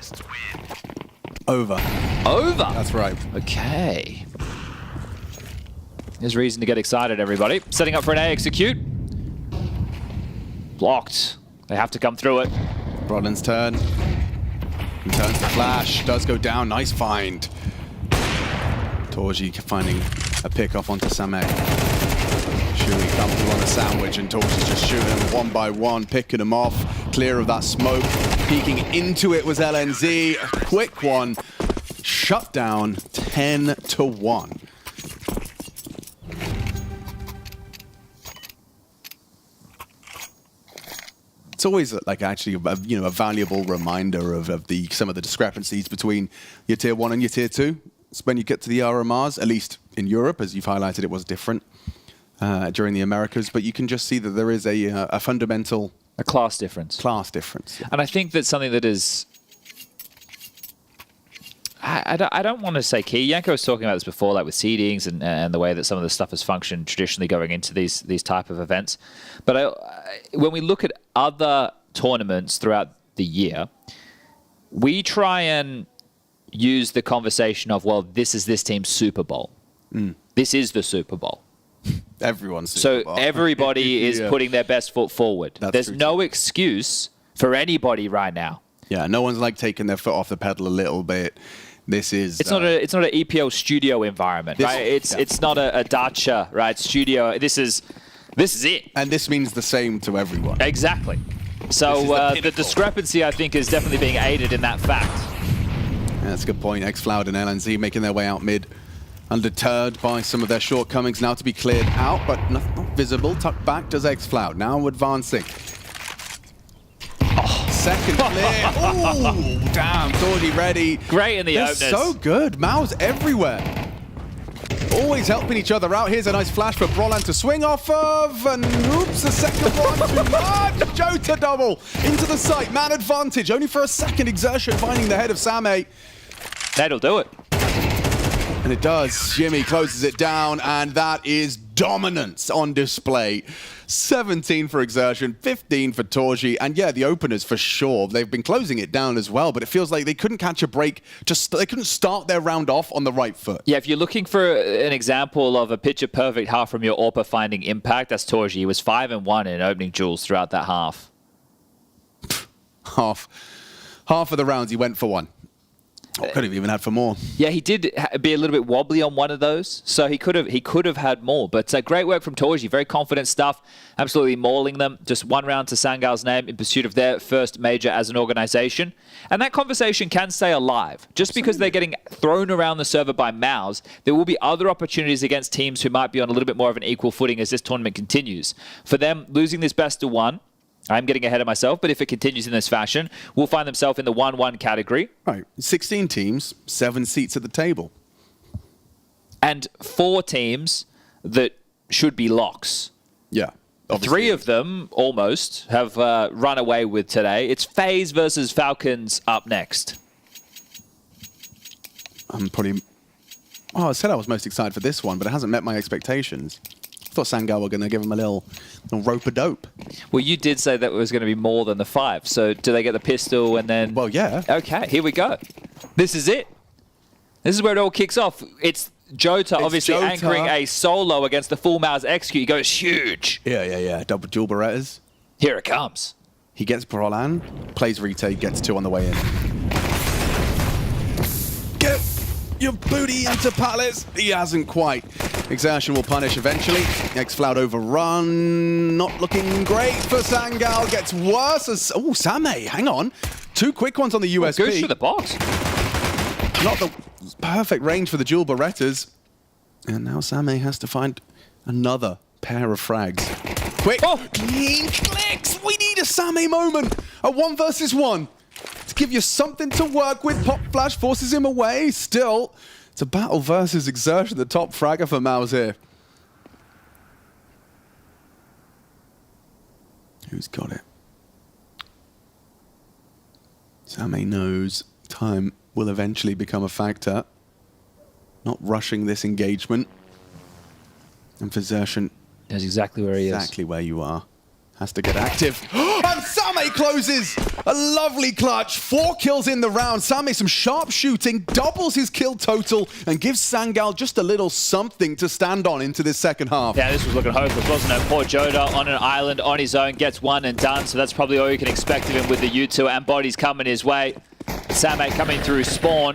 Over. Over? That's right. Okay. There's reason to get excited, everybody. Setting up for an A execute. Blocked. They have to come through it. Brodlin's turn. He turns the flash. Does go down. Nice find. Torji finding a pick off onto Sameh. Shui comfortable on the sandwich, and Torji's just shooting them one by one, picking them off. Clear of that smoke. Peeking into it was LNZ. A quick one. Shut down 10-1. It's always like actually a valuable reminder of some of the discrepancies between your tier 1 and your tier 2. It's when you get to the RMRs, at least in Europe, as you've highlighted, it was different during the Americas, but you can just see that there is a fundamental class difference. Class difference. And I think that's something that is, I don't want to say key. Yanko was talking about this before, like with seedings and the way that some of the stuff has functioned traditionally going into these type of events. But when we look at other tournaments throughout the year, we try and use the conversation of, well, this is this team's Super Bowl. This is the Super Bowl. Everyone's Super Bowl. So everybody is putting their best foot forward. There's true. no excuse for anybody right now. Yeah, no one's like taking their foot off the pedal a little bit. This is it's not an EPL studio environment, right? It's not a dacha, right? Studio. This is it. And this means the same to everyone. Exactly. So the discrepancy, I think, is definitely being aided in that fact. Yeah, that's a good point. excluding and LNZ making their way out mid, undeterred by some of their shortcomings, now to be cleared out, but not visible. Tucked back does excluding, now advancing. Second clear. Ooh, damn, Torji ready. Great in the They're openers. so good. Mouz everywhere. always helping each other out. Here's a nice flash for Brolan to swing off of, and oops, the second one too much. Jota double into the site, man advantage, only for a second. Exertion finding the head of Same. That'll do it. And it does. Jimmy closes it down, and that is dominance on display. 17 for Exertion, 15 for Torji, and yeah, the openers for sure. They've been closing it down as well, but it feels like they couldn't catch a break. They couldn't start their round off on the right foot. Yeah, if you're looking for an example of a picture-perfect half from your AWPer finding impact, that's Torji. He was 5-1 in opening duels throughout that half. Half of the rounds he went for one. Could have even had for more. Yeah, he did be a little bit wobbly on one of those, so he could have had more. But great work from Torji, very confident stuff, absolutely mauling them. Just one round to Sangal's name in pursuit of their first major as an organization. And that conversation can stay alive. Just because they're getting thrown around the server by Mouz, there will be other opportunities against teams who might be on a little bit more of an equal footing as this tournament continues. For them, losing this best of one, I'm getting ahead of myself, but if it continues in this fashion, we'll find themselves in the 1-1 category. Right, 16 teams, 7 seats at the table. And 4 teams that should be locks. Yeah. Obviously. 3 of them, almost, have run away with today. It's FaZe versus Falcons up next. I'm probably... Oh, I said I was most excited for this one, but it hasn't met my expectations. I thought Sangal were going to give him a little rope of dope. Well, you did say that it was going to be more than the 5. So do they get the pistol and then... Well, yeah. Okay, here we go. This is it. This is where it all kicks off. It's Jota obviously anchoring a solo against the full Mouz execute. He goes huge. Yeah. Double dual Berettas. Here it comes. He gets Brolan, plays retake, gets 2 on the way in. Get your booty into Palace. He hasn't quite. Exertion will punish eventually. X-Floud overrun. Not looking great for Sangal. Gets worse as... Oh, Same, hang on. 2 quick ones on the USP. Goes to the box. Not the perfect range for the dual Berettas. And now Same has to find another pair of frags. Quick. Oh, clean clicks. We need a Same moment. A 1 versus 1. To give you something to work with. Pop Flash forces him away. Still... It's a battle versus Exertion, the top fragger for Mouz here. Who's got it? Same knows time will eventually become a factor. Not rushing this engagement. And for Exertion... Knows exactly where he is. Exactly where you are. Has to get active. And Same closes! A lovely clutch. 4 kills in the round. Same, some sharp shooting, doubles his kill total, and gives Sangal just a little something to stand on into this second half. Yeah, this was looking hopeless, wasn't it? Poor Jota on an island on his own gets 1 and done, so that's probably all you can expect of him with the U2 and bodies coming his way. Same coming through spawn.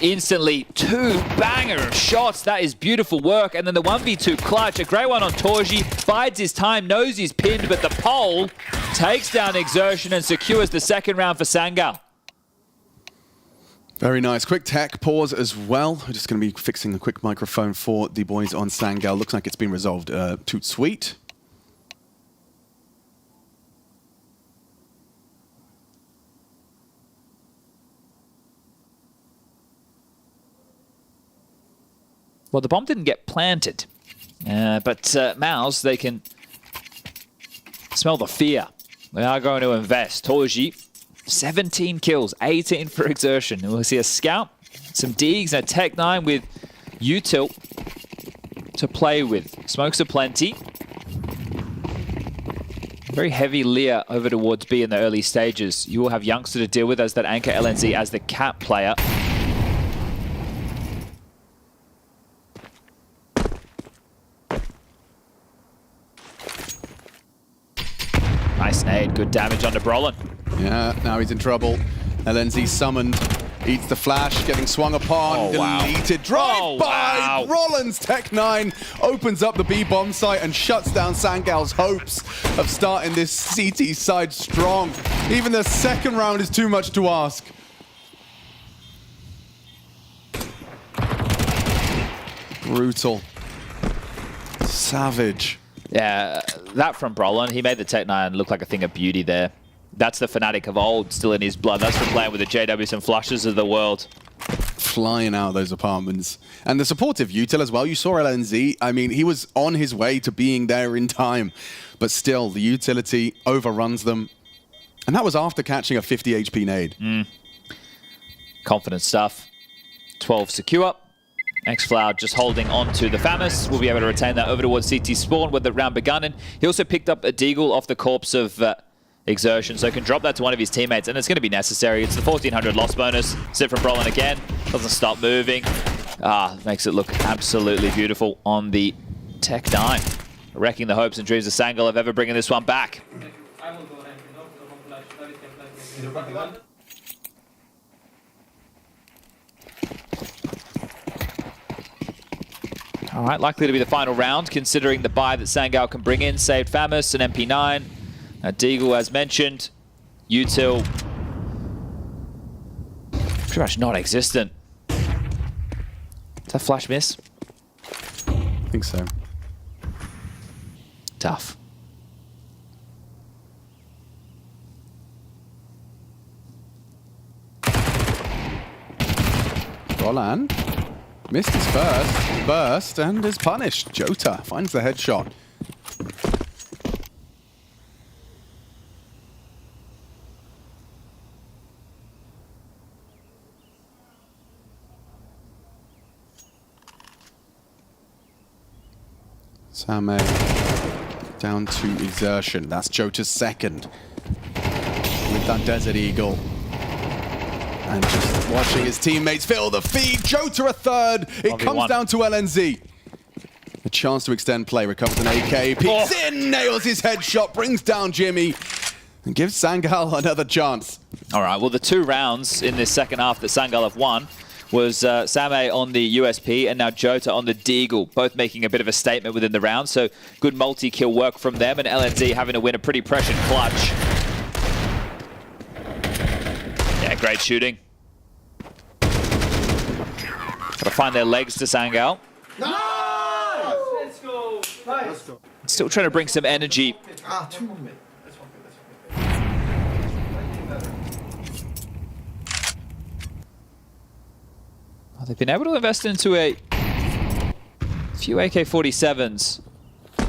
Instantly 2 banger of shots. That is beautiful work. And then the 1v2 clutch. A great one on Torji. Bides his time, knows he's pinned, but the pole takes down Exertion and secures the second round for Sangal. Very nice. Quick tech pause as well. We're just going to be fixing a quick microphone for the boys on Sangal. Looks like it's been resolved. Toot sweet. Well, the bomb didn't get planted, but Mouz, they can smell the fear. They are going to invest. Torji, 17 kills, 18 for Exertion. We'll see a scout, some digs, and a Tech-9 with util to play with. Smokes aplenty. Very heavy Lear over towards B in the early stages. You will have Youngster to deal with as that anchor LNZ as the cap player. Nice nade, good damage onto Brolan. Yeah, now he's in trouble. LNZ summoned, eats the flash, getting swung upon, deleted, drive-by! Brolan's Tech-9 opens up the B-bomb site and shuts down Sangal's hopes of starting this CT side strong. Even the second round is too much to ask. Brutal. Savage. Yeah, that from Brolan. He made the Tech-9 look like a thing of beauty there. That's the Fnatic of old still in his blood. That's from playing with the JWs and Flushes of the world. flying out of those apartments. And the supportive util as well. You saw LNZ. I mean, he was on his way to being there in time. But still, the utility overruns them. And that was after catching a 50 HP nade. Confident stuff. 12 secure. excluding just holding on to the FAMAS. Will be able to retain that over towards CT spawn with the round begun. And he also picked up a deagle off the corpse of Exertion, so can drop that to one of his teammates, and it's going to be necessary. It's the 1400 loss bonus. Sit from Brolin again. Doesn't stop moving. Makes it look absolutely beautiful on the Tech 9. Wrecking the hopes and dreams of Sangal of ever bringing this one back. All right, likely to be the final round, considering the buy that Sangal can bring in. Saved FAMAS and MP9. Deagle, as mentioned. Util. Pretty much non-existent. Is that flash miss? I think so. Tough. Roland missed his first burst and is punished. Jota finds the headshot. Same down to Exertion. That's Jota's second. With that Desert Eagle. And just watching his teammates fill the feed. Jota a third. It comes down to LNZ. A chance to extend play. Recovers an AK. Peeks in. Nails his headshot. Brings down Jimmy. And gives Sangal another chance. All right. Well, the 2 rounds in this second half that Sangal have won was Same on the USP and now Jota on the Deagle, both making a bit of a statement within the round. So good multi-kill work from them, and LNZ having to win a pretty pressured clutch. Yeah, great shooting. Gotta find their legs to Sangal. Nice! Let's go! Nice! Still trying to bring some energy. 2 more minutes. They've been able to invest into a few AK-47s.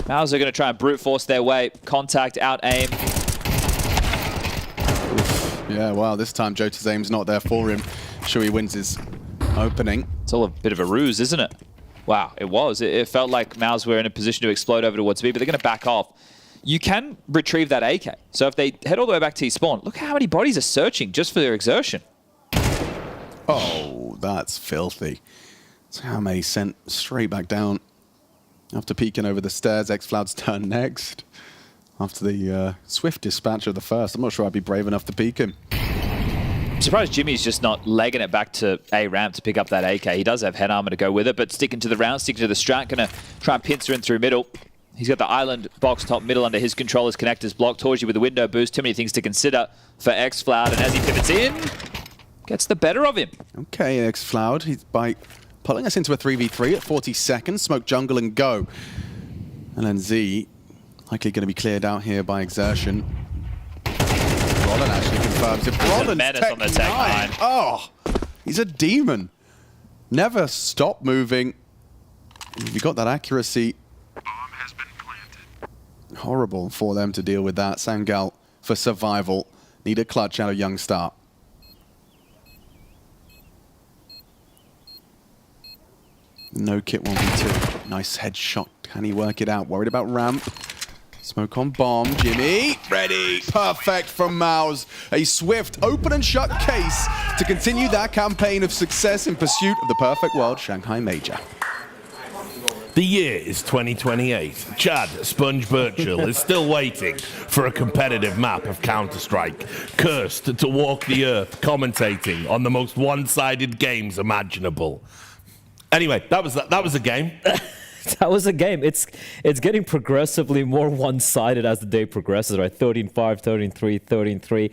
Mouz are going to try and brute force their way. Contact, out aim. Yeah, wow, this time Jota's aim's not there for him. Sure, he wins his opening. It's all a bit of a ruse, isn't it? Wow, it was. It felt like Mouz were in a position to explode over towards B, but they're going to back off. You can retrieve that AK. So if they head all the way back to T-spawn, look how many bodies are searching just for their Exertion. Oh, that's filthy. Same sent straight back down. After peeking over the stairs, excluding's turn next. After the swift dispatch of the first, I'm not sure I'd be brave enough to peek him. I'm surprised Jimmy's just not legging it back to A ramp to pick up that AK. He does have head armor to go with it, but sticking to the round, sticking to the strat, gonna try and pincer in through middle. He's got the island box top middle under his control. His connectors blocked. Torji with the window boost. Too many things to consider for excluding, and as he pivots in, gets the better of him. Okay, excluding, he's by pulling us into a 3v3 at 40 seconds. Smoke jungle and go. LNZ likely going to be cleared out here by Exertion. Roland actually confirms it. Roland's on the Tech 9. Oh, he's a demon. Never stop moving. If you got that accuracy. Bomb has been planted. Horrible for them to deal with that. Sangal for survival. Need a clutch out of Young Star. No kit 1v2. Nice headshot. Can he work it out? Worried about ramp. Smoke on bomb. Jimmy. Ready. Perfect from Mouz. A swift open and shut case to continue that campaign of success in pursuit of the perfect world Shanghai Major. The year is 2028. Chad Sponge Birchall is still waiting for a competitive map of Counter-Strike, cursed to walk the earth commentating on the most one-sided games imaginable. Anyway, that was a game. That was a game. It's getting progressively more one-sided as the day progresses, right? 13-5, 13-3, 13-3.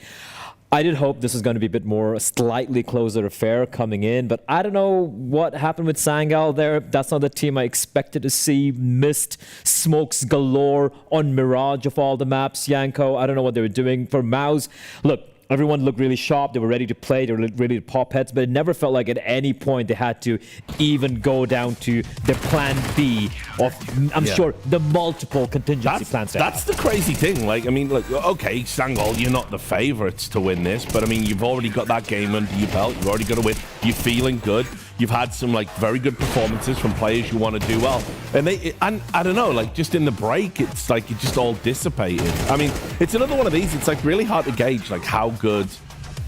I did hope this was going to be a bit more slightly closer affair coming in, but I don't know what happened with Sangal there. That's not the team I expected to see. Missed smokes galore on Mirage of all the maps. Yanko, I don't know what they were doing. For Mouz, look, everyone looked really sharp. They were ready to play. They were ready to pop heads, but it never felt like at any point they had to even go down to the plan B of, I'm sure, the multiple contingency plans. That's the crazy thing. Like, I mean, like, okay, Sangal, you're not the favorites to win this, but I mean, you've already got that game under your belt. You've already got to win. You're feeling good. You've had some like very good performances from players you want to do well, and I don't know, like just in the break, it's like it just all dissipated. I mean, it's another one of these. It's like really hard to gauge like how good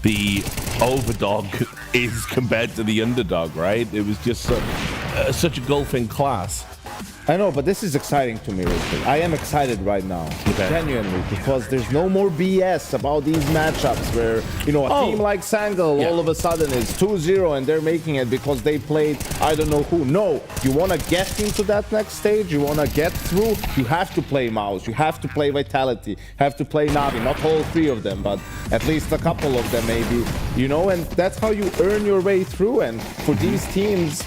the overdog is compared to the underdog, right? It was just such a gulf in class. I know, but this is exciting to me, Richard. I am excited right now, genuinely, because there's no more BS about these matchups where, you know, a team like Sangal all of a sudden is 2-0 and they're making it because they played I don't know who. No, you want to get into that next stage, you want to get through, you have to play Mouz, you have to play Vitality, have to play Navi, not all three of them, but at least a couple of them maybe, you know, and that's how you earn your way through. And for these teams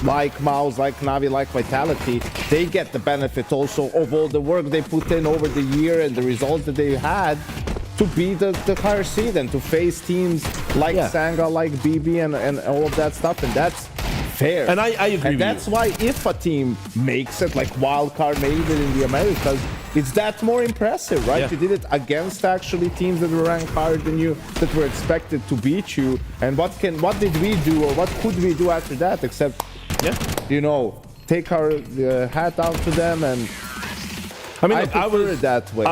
like Mouz, like Navi, like Vitality, they get the benefit also of all the work they put in over the year and the results that they had to be the higher seed and to face teams like Sangal, like BB and all of that stuff, and that's fair. And I agree and with that's you. why if a team makes it, like Wildcard made it in the Americas, it's that more impressive, right? You did it against actually teams that were ranked higher than you, that were expected to beat you. And what did we do, or what could we do after that, except, you know, take our hat out to them? And I mean, I prefer it that way.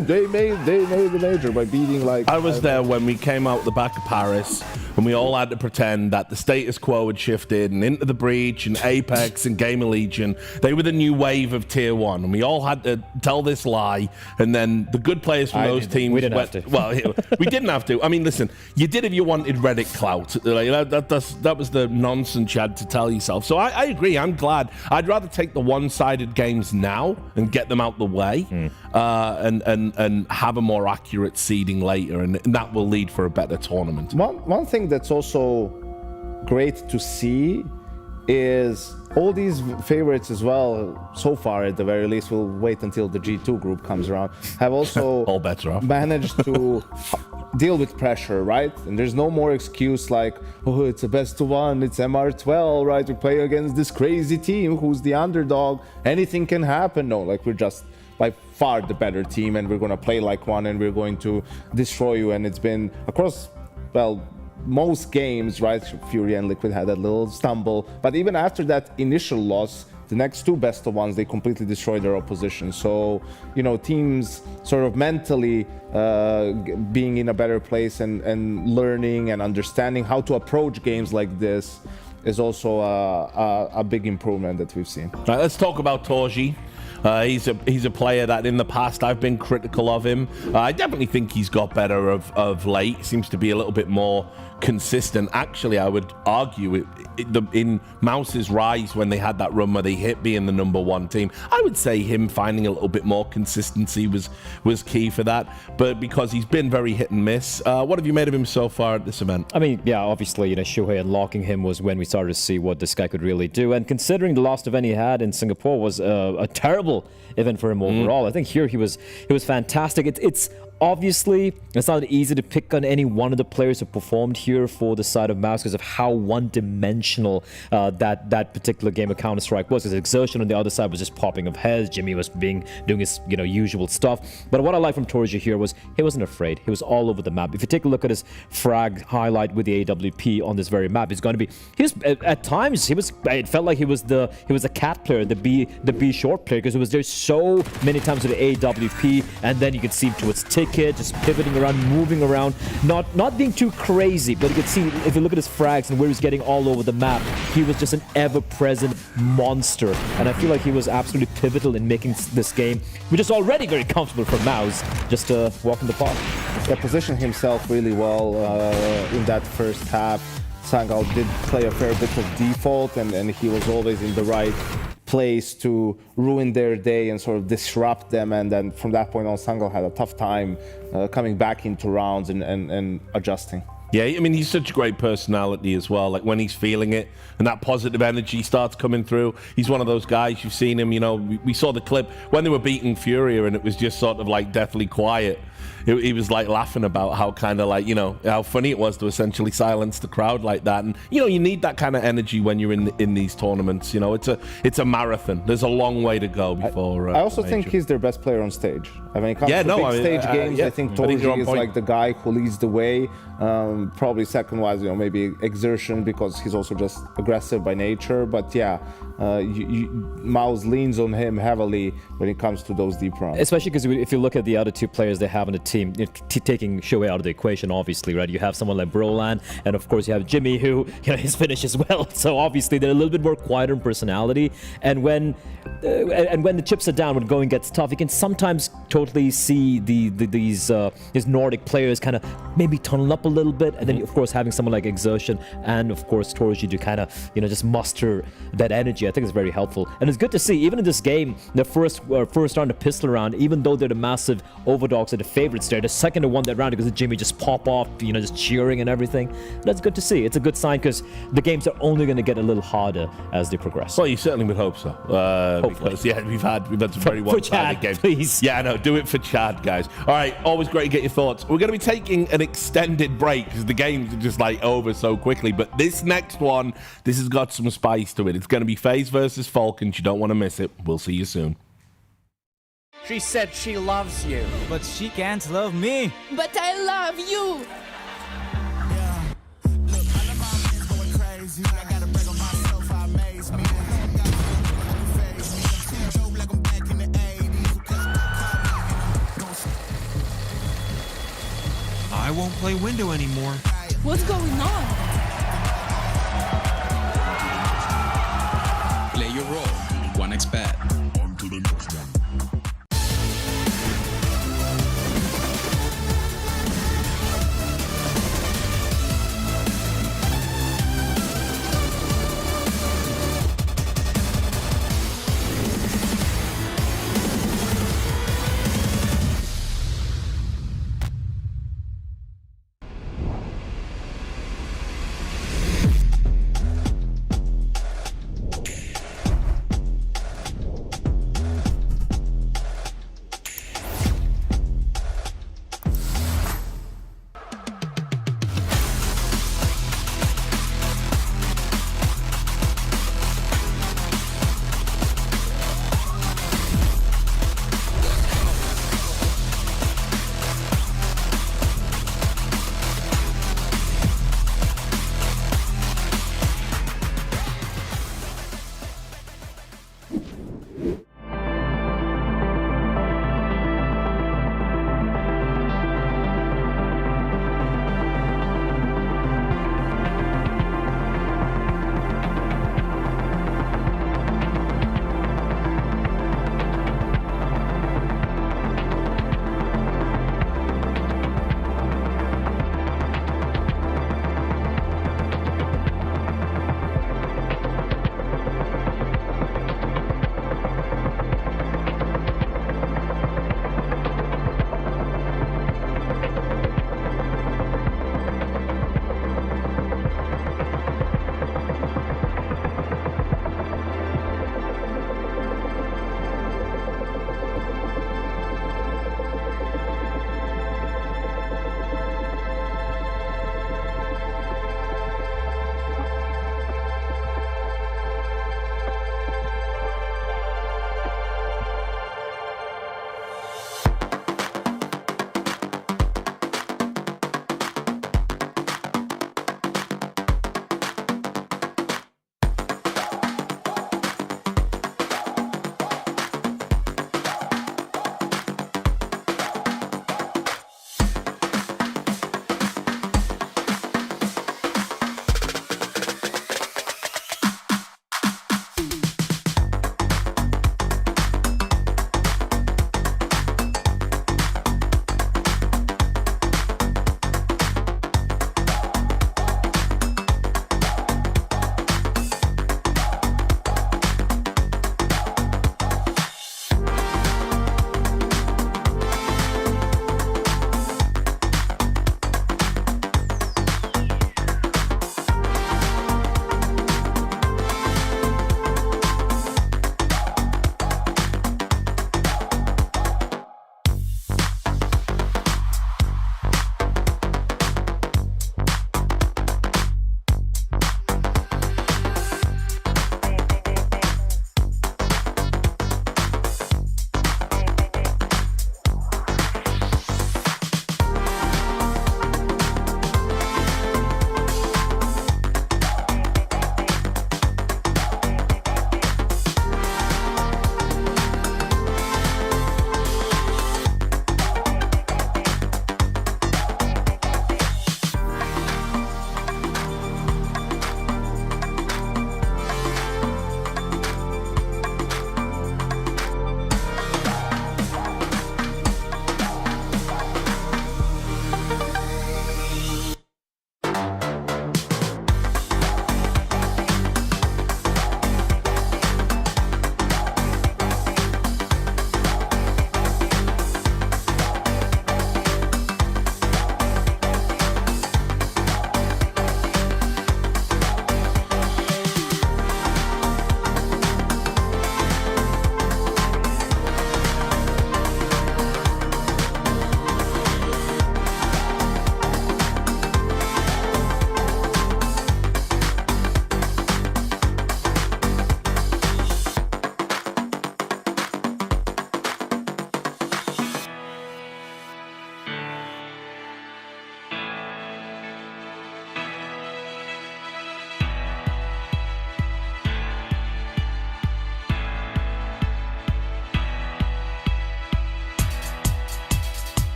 They made the major by beating like. I was there when we came out the back of Paris, and we all had to pretend that the status quo had shifted, and Into the Breach and Apex and GamerLegion, they were the new wave of Tier 1, and we all had to tell this lie, and then the good players from those teams we didn't have to. Well, we didn't have to. I mean, listen, you did if you wanted Reddit clout. Like, that was the nonsense you had to tell yourself. So I agree. I'm glad. I'd rather take the one-sided games now and get them out the way, and have a more accurate seeding later, and that will lead for a better tournament. One thing that's also great to see is all these favorites as well, so far at the very least, we'll wait until the G2 group comes around, have also all bets are off. Managed to deal with pressure, right? And there's no more excuse like, oh, it's a best of one, it's MR12, right? We play against this crazy team who's the underdog, anything can happen. No, like, we're just by far the better team, and we're going to play like one, and we're going to destroy you. And it's been across, well, most games, right? Fury and Liquid had that little stumble, but even after that initial loss, the next two best of ones, they completely destroyed their opposition. So, you know, teams sort of mentally being in a better place and learning and understanding how to approach games like this is also a big improvement that we've seen. Right, let's talk about Torji. He's a player that in the past I've been critical of him. I definitely think he's got better of late. Seems to be a little bit more consistent. Actually, I would argue in Mouse's rise, when they had that run where they hit being the #1 team, I would say him finding a little bit more consistency was key for that. But because he's been very hit and miss, what have you made of him so far at this event? I mean, yeah, obviously, you know, Shuhei unlocking him was when we started to see what this guy could really do. And considering the last event he had in Singapore was a terrible event for him overall, I think here he was fantastic. It's obviously, it's not easy to pick on any one of the players who performed here for the side of Mouz because of how one-dimensional that particular game of Counter-Strike was. Because Exertion on the other side was just popping of heads. Jimmy was doing his usual stuff. But what I like from Torji here was he wasn't afraid. He was all over the map. If you take a look at his frag highlight with the AWP on this very map, at times it felt like he was a cat player, the B short player, because it was there so many times with the AWP, and then you could see towards ticket, just pivoting around, moving around, not being too crazy, but you could see if you look at his frags and where he's getting all over the map, he was just an ever-present monster, and I feel like he was absolutely pivotal in making this game, which is already very comfortable for Mouz, just to walk in the park. He positioned himself really well in that first half. Sangal did play a fair bit of default, and he was always in the right place to ruin their day and sort of disrupt them, and then from that point on, Sangal had a tough time coming back into rounds and adjusting. Yeah, I mean, he's such a great personality as well. Like, when he's feeling it and that positive energy starts coming through, he's one of those guys. You've seen him, you know, we saw the clip when they were beating Furia and it was just sort of like deathly quiet. He was like laughing about how kind of like, you know, how funny it was to essentially silence the crowd like that. And, you know, you need that kind of energy when you're in these tournaments. You know, it's a marathon. There's a long way to go before. I also think he's their best player on stage. I mean, it comes to big stage games. I think Torji is like the guy who leads the way. Probably second-wise, you know, maybe Exertion, because he's also just aggressive by nature. But yeah, Mouz leans on him heavily when it comes to those deep rounds. Especially because if you look at the other two players they have on the team, taking Shoei out of the equation, obviously, right? You have someone like Brolan, and of course you have Jimmy, who, you know, his finish as well. So obviously they're a little bit more quieter in personality. And when the chips are down, when going gets tough, you can sometimes totally see these Nordic players kind of maybe tunnel up a little bit, and then of course having someone like Exertion and of course Torji to kind of, you know, just muster that energy. I think it's very helpful, and it's good to see even in this game, the first round of pistol round, even though they're the massive overdogs or the favorites there, the second to won that round because Jimmy just pop off, you know, just cheering and everything. That's good to see. It's a good sign because the games are only going to get a little harder as they progress. Well, you certainly would hope so. Because yeah, we've had some very one-sided games. Please. Yeah, I know. Do it for Chad, guys. All right, always great to get your thoughts. We're going to be taking an extended break because the games are just like over so quickly. But this next one, this has got some spice to it. It's going to be FaZe versus Falcons. You don't want to miss it. We'll see you soon. She said she loves you, but she can't love me. But I love you. I won't play window anymore. What's going on? Play your role. 1xBet. On to the next one.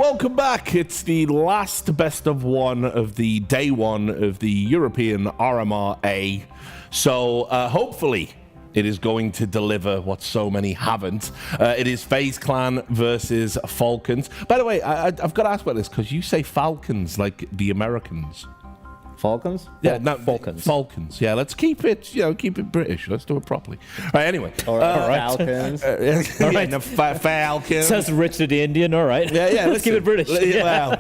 welcome back. It's the last best of one of the day one of the European RMR A. So hopefully it is going to deliver what so many haven't. It is FaZe Clan versus Falcons. By the way, I've got to ask about this because you say Falcons like the Americans. Falcons? Yeah, no, Falcons. Falcons. Yeah, let's keep it, keep it British. Let's do it properly. All right, anyway. All right. Falcons. All right. The Falcons. Says Richard the Indian, all right. Yeah, Let's keep it British. Well,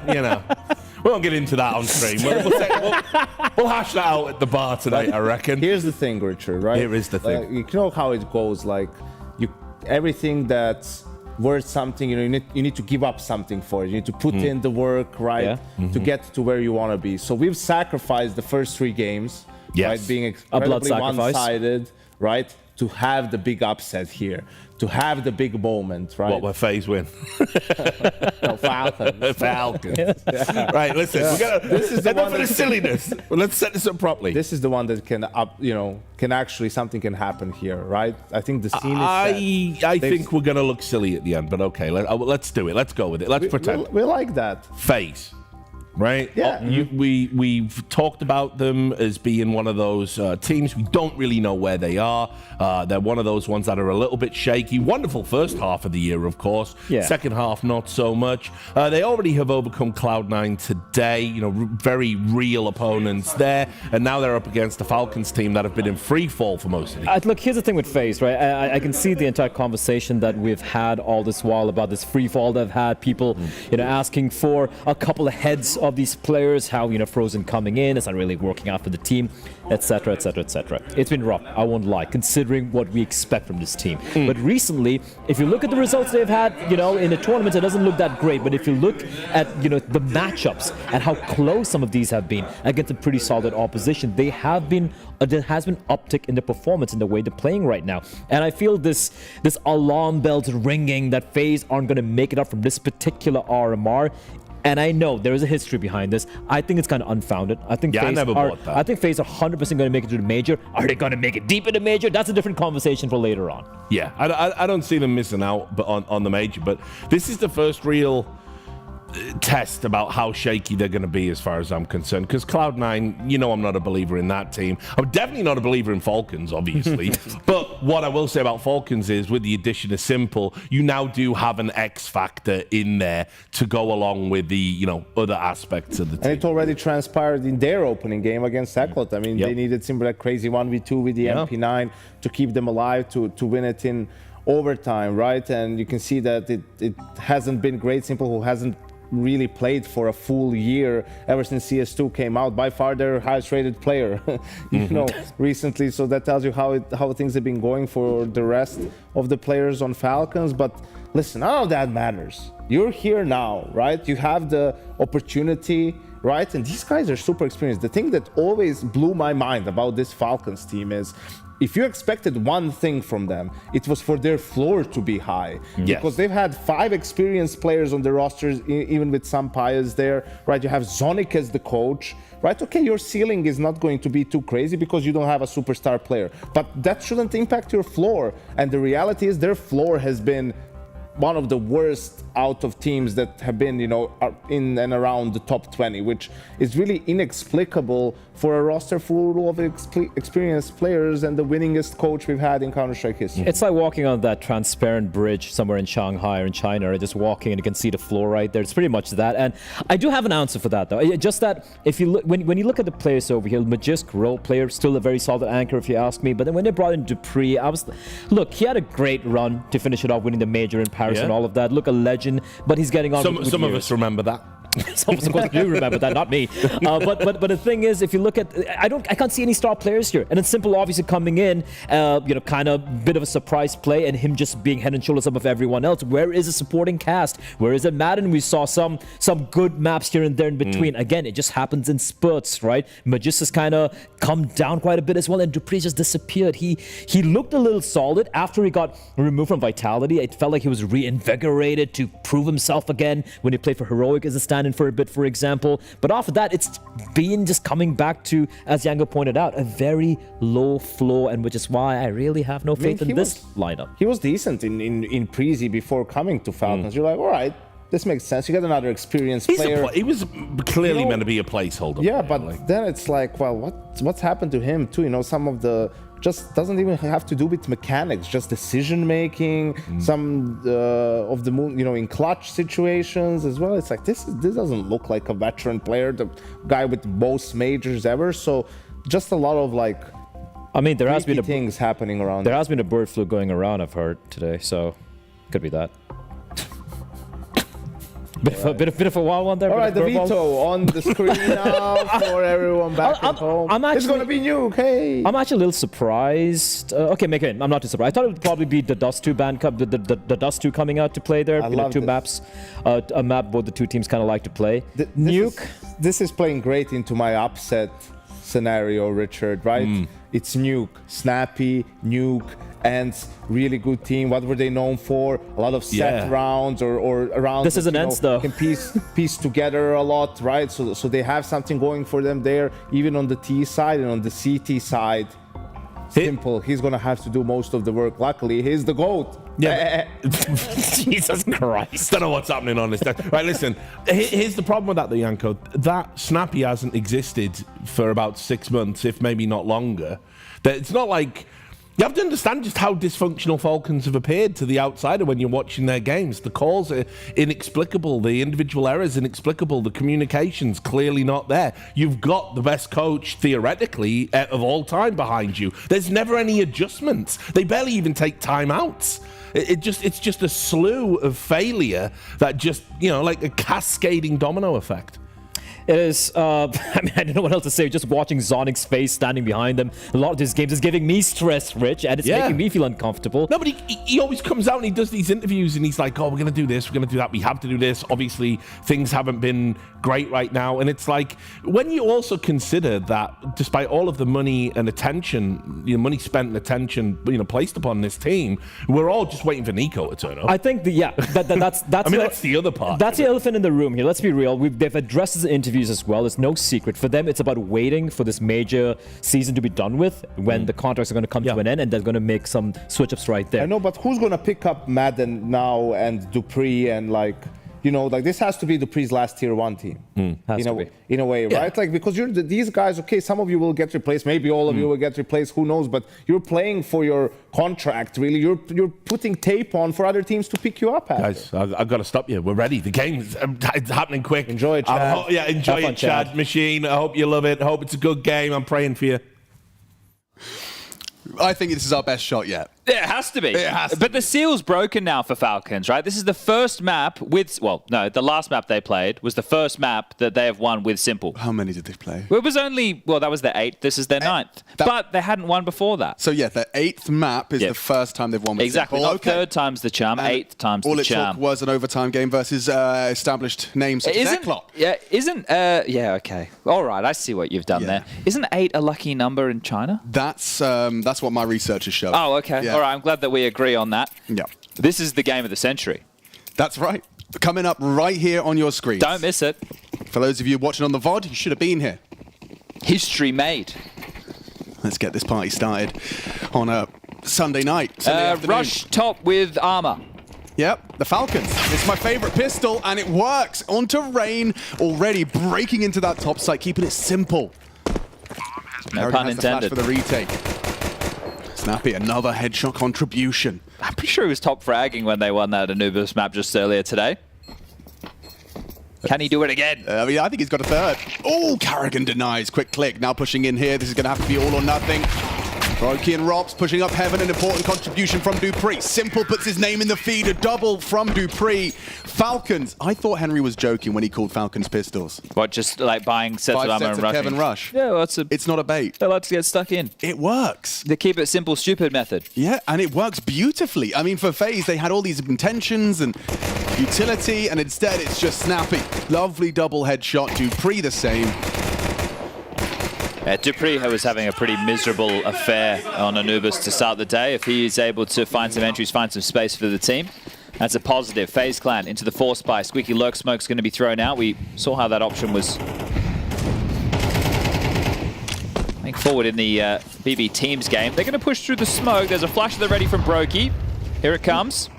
we won't get into that on stream. We'll hash that out at the bar tonight, I reckon. Here's the thing, Richard, right? Here is the thing. You know how it goes. Like, everything that's worth something, you need to give up something for it. You need to put in the work, right, to get to where you want to be. So we've sacrificed the first 3 games, right, being incredibly one-sided, right, to have the big upset here, to have the big moment, right? What, where FaZe win? No, Falcons. Falcons. Right, listen, we gotta, this is enough of the silliness. Well, let's set this up properly. This is the one that can actually, something can happen here, right? I think the scene is set. I think we're going to look silly at the end, but okay, let's do it. Let's go with it. Let's pretend. We like that. FaZe. Right? Yeah. We've talked about them as being one of those teams. We don't really know where they are. They're one of those ones that are a little bit shaky. Wonderful first half of the year, of course. Yeah. Second half, not so much. They already have overcome Cloud9 today. Very real opponents there. And now they're up against the Falcons team that have been in free fall for most of the year. Look, here's the thing with FaZe, right? I can see the entire conversation that we've had all this while about this free fall. They've had people, asking for a couple of heads of these players, how Frozen coming in, it's not really working out for the team, etc, etc, etc. It's been rough, I won't lie, considering what we expect from this team. But recently, if you look at the results they've had, in the tournaments, it doesn't look that great. But if you look at the matchups and how close some of these have been against a pretty solid opposition, there has been uptick in the performance in the way they're playing right now. And I feel this alarm bells ringing that FaZe aren't going to make it up from this particular RMR. And I know there is a history behind this. I think it's kind of unfounded. I think I never bought that. I think FaZe are 100% going to make it to the major. Are they going to make it deep in the major? That's a different conversation for later on. Yeah, I don't see them missing out on the major, but this is the first real test about how shaky they're going to be as far as I'm concerned, because Cloud9, I'm not a believer in that team. I'm definitely not a believer in Falcons, obviously. But what I will say about Falcons is, with the addition of Simple, you now do have an X factor in there to go along with the other aspects of the team. And it already transpired in their opening game against Eclot. I mean, they needed Simple, that crazy 1v2 with the MP9 to keep them alive, to win it in overtime, right? And you can see that it hasn't been great. Simple, who hasn't really played for a full year ever since CS2 came out, by far their highest rated player recently. So that tells you how things have been going for the rest of the players on Falcons. But listen, none of that matters. You're here now, right? You have the opportunity, right? And these guys are super experienced. The thing that always blew my mind about this Falcons team is, if you expected one thing from them, it was for their floor to be high. Yes. Because they've had 5 experienced players on their rosters, even with some Pias there, right? You have Zonic as the coach, right? Okay, your ceiling is not going to be too crazy because you don't have a superstar player, but that shouldn't impact your floor. And the reality is their floor has been one of the worst out of teams that have been, in and around the top 20, which is really inexplicable for a roster full of experienced players and the winningest coach we've had in Counter-Strike history. It's like walking on that transparent bridge somewhere in Shanghai or in China, or just walking and you can see the floor right there. It's pretty much that. And I do have an answer for that, though. Just that if you look, when you look at the players over here, Magisk role player, still a very solid anchor if you ask me. But then when they brought in Dupree, he had a great run to finish it off, winning the major in Paris and all of that. Look, a legend, but he's getting on. Some of us remember that. Some of us, of course, do remember that, not me. But the thing is, if you look at, I can't see any star players here. And it's Simple, obviously coming in, kind of bit of a surprise play, and him just being head and shoulders above everyone else. Where is the supporting cast? Where is it Madden? We saw some good maps here and there in between. Again, it just happens in spurts, right? Magis has kind of come down quite a bit as well, and Dupree just disappeared. He looked a little solid after he got removed from Vitality. It felt like he was reinvigorated to prove himself again when he played for Heroic as a stand-in for a bit, for example. But after that, it's been just coming back to, as Yango pointed out, a very low floor, and which is why I really have no faith in this lineup. He was decent in Prezi before coming to Falcons. You're like, all right, this makes sense. You got another experienced player. He was clearly meant to be a placeholder. Yeah, but then it's like, well, what's happened to him too? You know, some of the just doesn't even have to do with mechanics, just decision making. Some of the in clutch situations as well. It's like this doesn't look like a veteran player, the guy with most majors ever. So just a lot of like. I mean, there has been things happening around. There has been a bird flu going around, I've heard today, so could be that. Bit of a wild one there. All right, the veto on the screen now for everyone back at home. It's going to be nuke, hey! I'm actually a little surprised. Okay, I'm not too surprised. I thought it would probably be the Dust 2 ban, the Dust 2 coming out to play there. Two maps, a map both the two teams kind of like to play. Nuke. This is playing great into my upset scenario, Richard, right? It's Nuke, Snappy, Nuke, and really good team. What were they known for? A lot of set rounds or rounds. This is an ends though. Can piece together a lot, right? So they have something going for them there, even on the T side and on the CT side. Simple. He's gonna have to do most of the work. Luckily, he's the GOAT. Yeah. Jesus Christ. Don't know what's happening on this day. Right, listen. Here's the problem with that, the Yanko. That Snappy hasn't existed for about 6 months, if maybe not longer. That it's not like. You have to understand just how dysfunctional Falcons have appeared to the outsider when you're watching their games. The calls are inexplicable. The individual errors inexplicable. The communication's clearly not there. You've got the best coach, theoretically, of all time behind you. There's never any adjustments. They barely even take timeouts. It's just a slew of failure that just, like a cascading domino effect. It is, I don't know what else to say. Just watching Zonic's face standing behind them. A lot of these games is giving me stress, Rich, and it's making me feel uncomfortable. No, but he always comes out and he does these interviews and he's like, oh, we're going to do this, we're going to do that, we have to do this. Obviously, things haven't been great right now. And it's like, when you also consider that despite all of the money and attention, money spent and attention, placed upon this team, we're all just waiting for Nico to turn up. I think, that's I mean, that's the other part. That's the elephant in the room here. Let's be real. They've addressed this in interviews as well. It's no secret. For them, it's about waiting for this major season to be done with when the contracts are going to come to an end, and they're going to make some switch-ups right there. I know, but who's going to pick up Madden now and Dupree and this has to be Dupree's last tier 1 team. In a way, right? Like, because these guys, okay, some of you will get replaced, maybe all of you will get replaced, who knows, but you're playing for your contract, really. You're putting tape on for other teams to pick you up. Guys, I've got to stop you. We're ready. The game's it's happening quick. Enjoy it, Chad. Enjoy it, Chad. Machine. I hope you love it. I hope it's a good game. I'm praying for you. I think this is our best shot yet. Yeah, it has to be. It has to but the seal's broken now for Falcons, right? This is the first map with... Well, no, the last map they played was the first map that they have won with Simple. How many did they play? Well, it was only... Well, that was their 8th. This is their 9th. But they hadn't won before that. So, yeah, their 8th map is the first time they've won with Exactly. Simple. Not third time's the charm, 8th time's the charm. All it took was an overtime game versus established names such as Eclot. Yeah, yeah, okay. All right, I see what you've done there. Isn't 8 a lucky number in China? That's what my research has shown. Oh, okay. Yeah. All right, I'm glad that we agree on that. Yeah. This is the game of the century. That's right. Coming up right here on your screen. Don't miss it. For those of you watching on the VOD, you should have been here. History made. Let's get this party started on a Sunday night. Sunday afternoon. Rush top with armor. Yep, the Falcons. It's my favorite pistol, and it works. Onto Rain, already breaking into that top site, keeping it simple. No pun intended. For the retake. Snappy, another headshot contribution. I'm pretty sure he was top fragging when they won that Anubis map just earlier today. Can he do it again? I think he's got a third. Oh, Carrigan denies. Quick click. Now pushing in here. This is going to have to be all or nothing. Roki and Rops pushing up Heaven, an important contribution from Dupree. Simple puts his name in the feed, a double from Dupree. Falcons. I thought Henry was joking when he called Falcons pistols. What, just like buying sets of ammo and rushing? Kevin Rush. Yeah, well, it's not a bait. They like to get stuck in. It works. They keep it simple, stupid method. Yeah, and it works beautifully. I mean, for FaZe, they had all these intentions and utility, and instead it's just Snappy. Lovely double headshot. Dupree the same. Dupree was having a pretty miserable affair on Anubis to start the day. If he is able to find some entries, find some space for the team, that's a positive. FaZe Clan into the force by Squeaky Lurk Smoke's going to be thrown out. We saw how that option was going forward in the BB Teams game. They're going to push through the smoke. There's a flash of the ready from Brokey. Here it comes.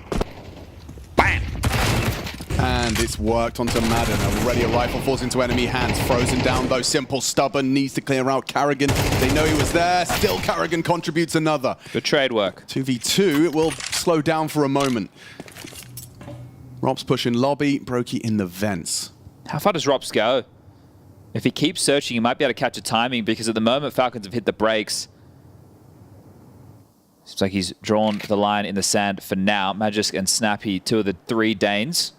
Bam! And and it's worked onto Madden. Already a rifle falls into enemy hands. Frozen down though. Simple, stubborn, needs to clear out Carrigan. They know he was there. Still Carrigan contributes another. Good trade work. 2v2, it will slow down for a moment. Rob's pushing lobby, Brokey in the vents. How far does Robs go? If he keeps searching, he might be able to catch a timing because at the moment Falcons have hit the brakes. Seems like he's drawn the line in the sand for now. Magisk and Snappy, 2 of the 3 Danes.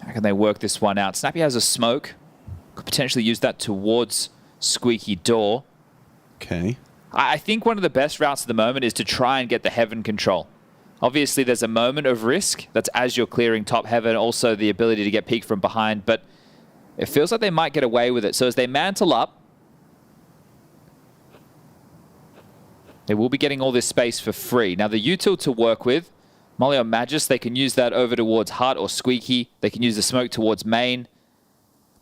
How can they work this one out? Snappy has a smoke. Could potentially use that towards Squeaky Door. Okay. I think one of the best routes at the moment is to try and get the Heaven control. Obviously, there's a moment of risk. That's as you're clearing top Heaven. Also, the ability to get peeked from behind. But it feels like they might get away with it. So as they mantle up, they will be getting all this space for free. Now, the util to work with, Molly or Magis, they can use that over towards Hut or Squeaky. They can use the smoke towards main.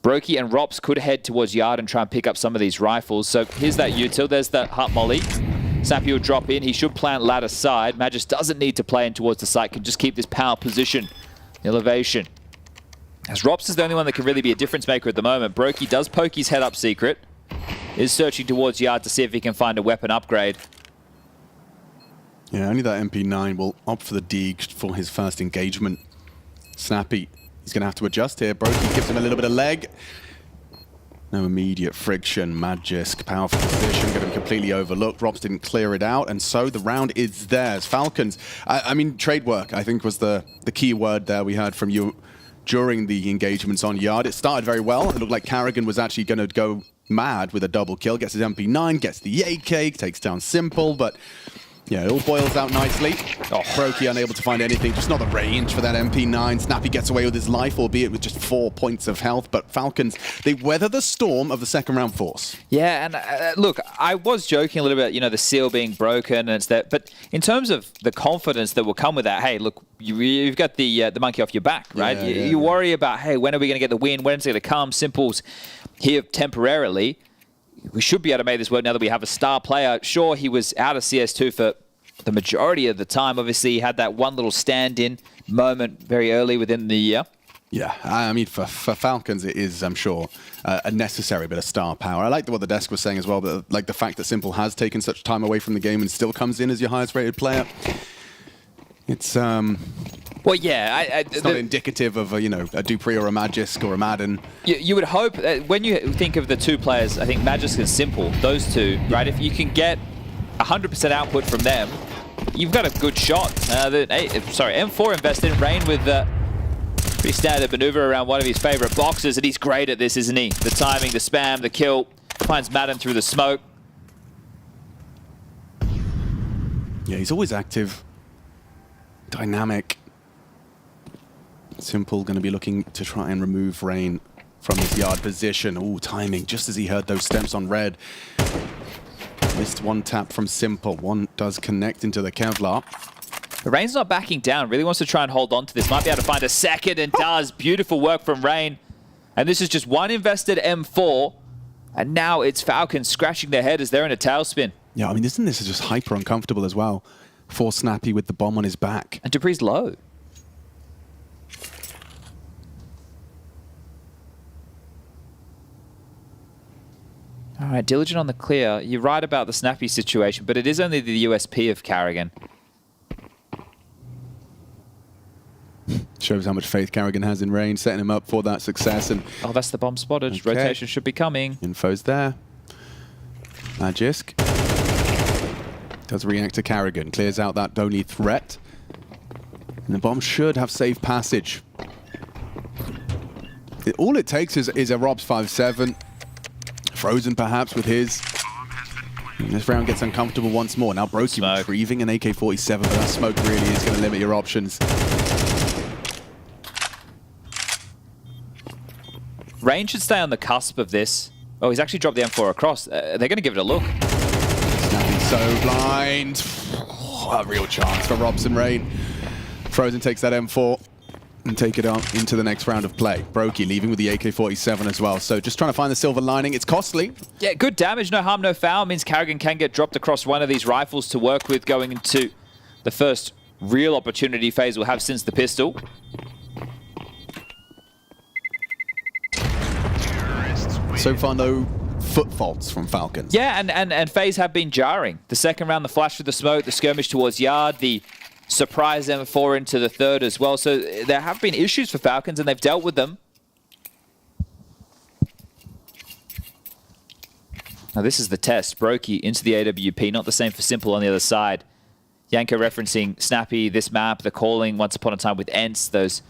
Brokey and Rops could head towards Yard and try and pick up some of these rifles. So here's that util. There's that Hut Molly. Snappy will drop in. He should plant ladder side. Magis doesn't need to play in towards the site. Can just keep this power position. Elevation. As Rops is the only one that can really be a difference maker at the moment. Brokey does poke his head up secret. Is searching towards Yard to see if he can find a weapon upgrade. Yeah, only that MP9 will opt for the Deeg for his first engagement. Snappy, he's going to have to adjust here. Brokey gives him a little bit of leg. No immediate friction. Magisk, powerful position, going to be completely overlooked. Robs didn't clear it out, and so the round is theirs. Falcons, I mean, trade work, I think was the key word there we heard from you during the engagements on Yard. It started very well. It looked like Carrigan was actually going to go mad with a double kill. Gets his MP9, gets the AK, takes down Simple, but yeah, it all boils out nicely. Oh, Brokey unable to find anything, just not the range for that MP9. Snappy gets away with his life, albeit with just 4 points of health. But Falcons, they weather the storm of the second round force. Yeah, and look, I was joking a little bit, you know, the seal being broken and it's that. But in terms of the confidence that will come with that, hey, look, you've got the monkey off your back, right? Yeah, you worry about, hey, when are we going to get the win? When's it going to come? Simple's here temporarily. We should be able to make this work now that we have a star player. Sure, he was out of CS2 for the majority of the time. Obviously, he had that one little stand-in moment very early within the year. Yeah, I mean, for Falcons, it is, I'm sure, a necessary bit of star power. I like what the desk was saying as well, but like the fact that Simple has taken such time away from the game and still comes in as your highest-rated player. It's well, yeah, it's not indicative of a, you know, a Dupree or a Magisk or a Madden. You would hope that when you think of the 2 players, I think Magisk and Simple, those 2, right? If you can get 100% output from them, you've got a good shot. M4 invested. Rain with pretty standard maneuver around one of his favorite boxes, and he's great at this, isn't he? The timing, the spam, the kill. Finds Madden through the smoke. Yeah, he's always active. Dynamic. Simple going to be looking to try and remove Rain from his Yard position. Ooh, timing, just as he heard those steps on red. Missed one tap from Simple. One does connect into the Kevlar. Rain's not backing down. Really wants to try and hold on to this. Might be able to find a second and does. Beautiful work from Rain. And this is just one invested M4. And now it's Falcons scratching their head as they're in a tailspin. Yeah, I mean, isn't this just hyper uncomfortable as well? For Snappy with the bomb on his back. And Dupree's low. All right, Diligent on the clear. You're right about the Snappy situation, but it is only the USP of Carrigan. Shows how much faith Carrigan has in Rain, setting him up for that success. And oh, that's the bomb spotted. Okay. Rotation should be coming. Info's there. Magisk does react to Carrigan, clears out that only threat. And the bomb should have safe passage. All it takes is a Rob's 5-7. Frozen perhaps with his. And this round gets uncomfortable once more. Now Brokey retrieving an AK-47, but that smoke really is going to limit your options. Rain should stay on the cusp of this. Oh, he's actually dropped the M4 across. They're going to give it a look. Snappy so blind. Oh, a real chance for Robson Rain. Frozen takes that M4 and take it on into the next round of play. Brokey leaving with the AK-47 as well. So just trying to find the silver lining. It's costly. Yeah, good damage. No harm, no foul. Means Carrigan can get dropped across one of these rifles to work with going into the first real opportunity FaZe will have since the pistol. So far, no foot faults from Falcons. Yeah, and FaZe have been jarring. The second round, the flash through the smoke, the skirmish towards Yard, the surprise M4 into the third as well. So there have been issues for Falcons, and they've dealt with them. Now this is the test. Brokey into the AWP, not the same for Simple on the other side. Yanko referencing Snappy, this map, the calling once upon a time with Ents, those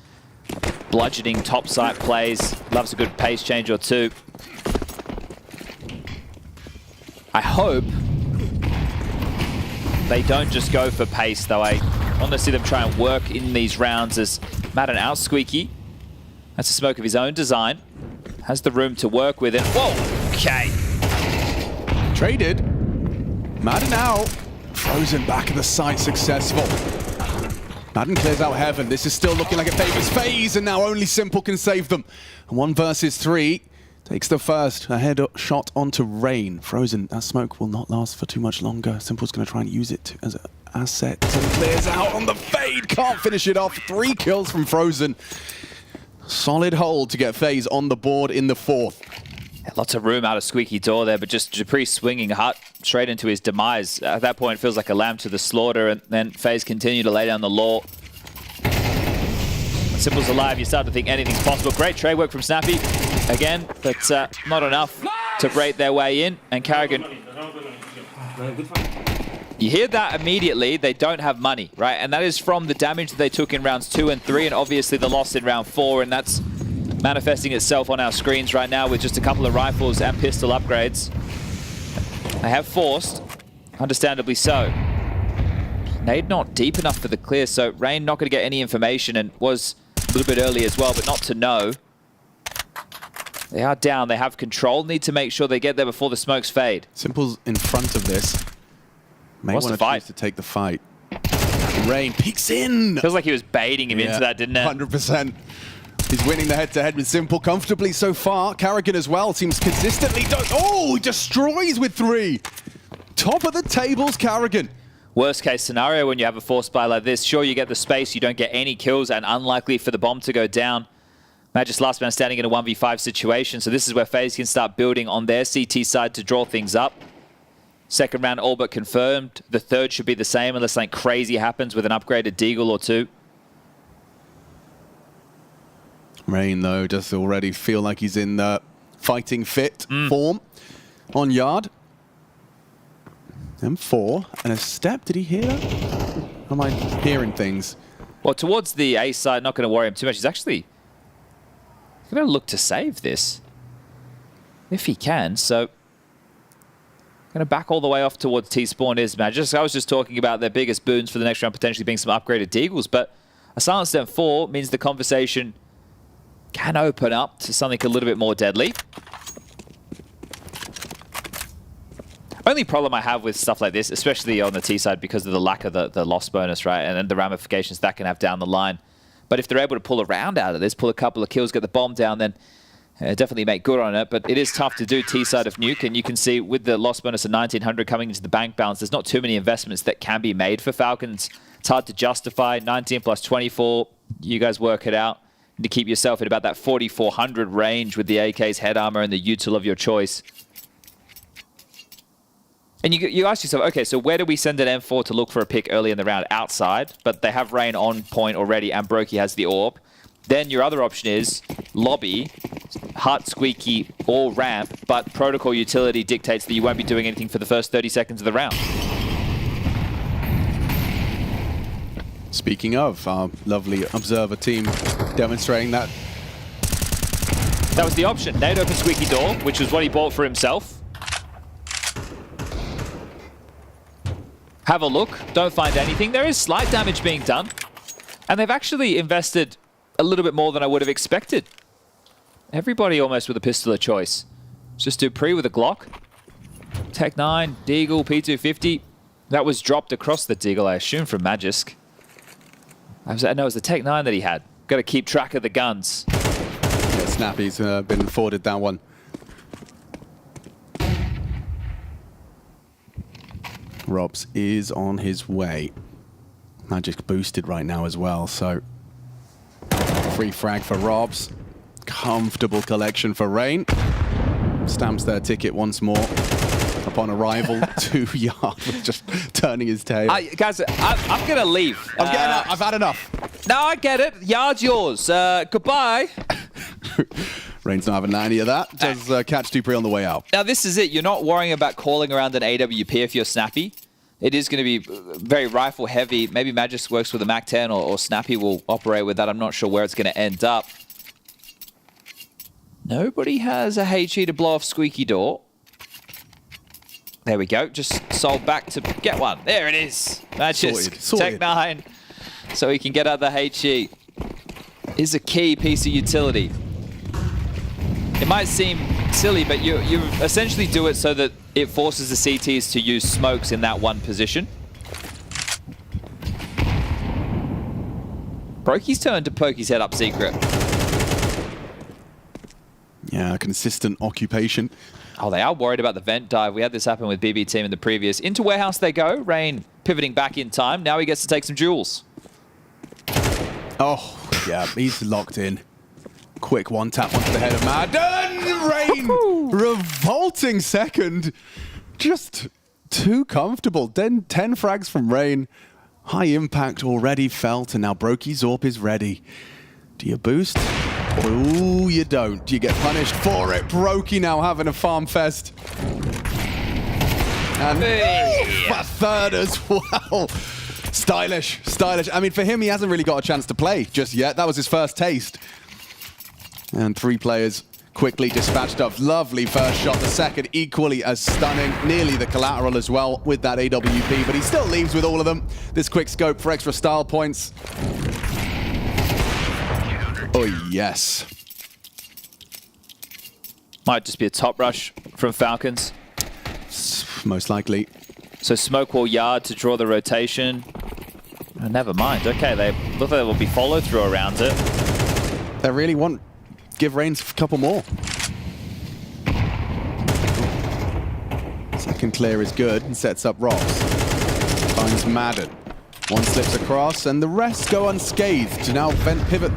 bludgeoning top site plays. Loves a good pace change or two. I hope they don't just go for pace, though. I want to see them try and work in these rounds as Madden out Squeaky. That's a smoke of his own design. Has the room to work with it. Whoa, okay. Traded. Madden out. Frozen back of the site, successful. Madden clears out Heaven. This is still looking like it favors FaZe, and now only Simple can save them. 1 versus 3. Takes the first. A head shot onto Rain. Frozen. That smoke will not last for too much longer. Simple's going to try and use it as an asset. And clears out on the fade. Can't finish it off. 3 kills from Frozen. Solid hold to get FaZe on the board in the 4th. Yeah, lots of room out of Squeaky door there, but just Dupree swinging Hut straight into his demise. At that point, it feels like a lamb to the slaughter, and then FaZe continue to lay down the law. Simple's alive, you start to think anything's possible. Great trade work from Snappy again, but not enough to break their way in. And Carrigan, you hear that immediately, they don't have money, right? And that is from the damage that they took in rounds 2 and 3, and obviously the loss in round 4, and that's manifesting itself on our screens right now with just a couple of rifles and pistol upgrades. They have forced, understandably so. Nade not deep enough for the clear, so Rain not going to get any information, and was a little bit early as well, but not to know. They are down, they have control, need to make sure they get there before the smokes fade. Simple's in front of this. May want to choose to take the fight. Rain peeks in! Feels like he was baiting him into that, didn't it? 100%. He's winning the head-to-head with Simple comfortably so far. Carrigan as well seems consistently... Oh, he destroys with 3. Top of the tables, Carrigan. Worst case scenario when you have a force buy like this, sure you get the space, you don't get any kills, and unlikely for the bomb to go down. Magic's last man standing in a 1v5 situation, so this is where FaZe can start building on their CT side to draw things up. Second round all but confirmed. The third should be the same unless something crazy happens with an upgraded Deagle or 2. Rain, though, does already feel like he's in the fighting fit form on Yard. M4 and a step. Did he hear that? Or am I hearing things? Well, towards the A side, not going to worry him too much. He's actually going to look to save this if he can. So going to back all the way off towards T-Spawn is Magic. I was just talking about their biggest boons for the next round potentially being some upgraded Deagles, but a silenced M4 means the conversation can open up to something a little bit more deadly. Only problem I have with stuff like this, especially on the T side, because of the lack of the loss bonus, right, and then the ramifications that can have down the line. But if they're able to pull a round out of this, pull a couple of kills, get the bomb down, then definitely make good on it. But it is tough to do T side of Nuke, and you can see with the loss bonus of 1900 coming into the bank balance, there's not too many investments that can be made for Falcons. It's hard to justify. 19 plus 24, you guys work it out. To keep yourself at about that 4400 range with the AK's head armor and the util of your choice. And you ask yourself, okay, so where do we send an M4 to look for a pick early in the round? Outside, but they have Rain on point already, and Brokey has the AWP. Then your other option is lobby, Hut, Squeaky, or ramp, but protocol utility dictates that you won't be doing anything for the first 30 seconds of the round. Speaking of our lovely observer team demonstrating that. That was the option. Nade open Squeaky door, which was what he bought for himself. Have a look. Don't find anything. There is slight damage being done. And they've actually invested a little bit more than I would have expected. Everybody almost with a pistol of choice. It's just Dupree with a Glock. Tech 9, Deagle, P250. That was dropped across the Deagle, I assume, from Magisk. No, it was the Tech 9 that he had. Got to keep track of the guns. Yeah, Snappy's been forwarded that one. Robs is on his way. Magic boosted right now as well, so free frag for Robs. Comfortable collection for Rain. stamps their ticket once more upon arrival to Yard, just turning his tail. Guys, I'm going to leave. I'm getting out. I've had enough. No, I get it. Yard's yours. Goodbye. Rain's not having any of that. Does catch Dupree on the way out. Now, this is it. You're not worrying about calling around an AWP if you're Snappy. It is going to be very rifle heavy. Maybe Magis works with a MAC-10 or Snappy will operate with that. I'm not sure where it's going to end up. Nobody has a HE to blow off Squeaky Door. There we go. Just sold back to get one. There it is. Magis. Sorted. Tech 9. So he can get out the HE. Is a key piece of utility. It might seem silly, but you essentially do it so that it forces the CTs to use smokes in that one position. Brokey's turn to poke his head up secret. Yeah, consistent occupation. Oh, they are worried about the vent dive. We had this happen with BB Team in the previous. Into warehouse they go. Rain pivoting back in time. Now he gets to take some duels. Oh, yeah, he's locked in. Quick one tap onto the head of Madden. Rain, revolting second. Just too comfortable. Then 10 frags from Rain. High impact already felt, and now Brokey Zorp is ready. Do you boost? Ooh, you don't. You get punished for it. Brokey now having a farm fest. And a third as well. Stylish, stylish. I mean, for him, he hasn't really got a chance to play just yet. That was his first taste. And 3 players quickly dispatched up. Lovely first shot. The second equally as stunning. Nearly the collateral as well with that AWP, but he still leaves with all of them. This quick scope for extra style points. Oh, yes. Might just be a top rush from Falcons. Most likely. So smoke wall Yard to draw the rotation. Oh, never mind. Okay, they look like there will be follow through around it. They really want give Reigns a couple more. Second clear is good and sets up Rox. Finds Madden. One slips across and the rest go unscathed to now vent pivot.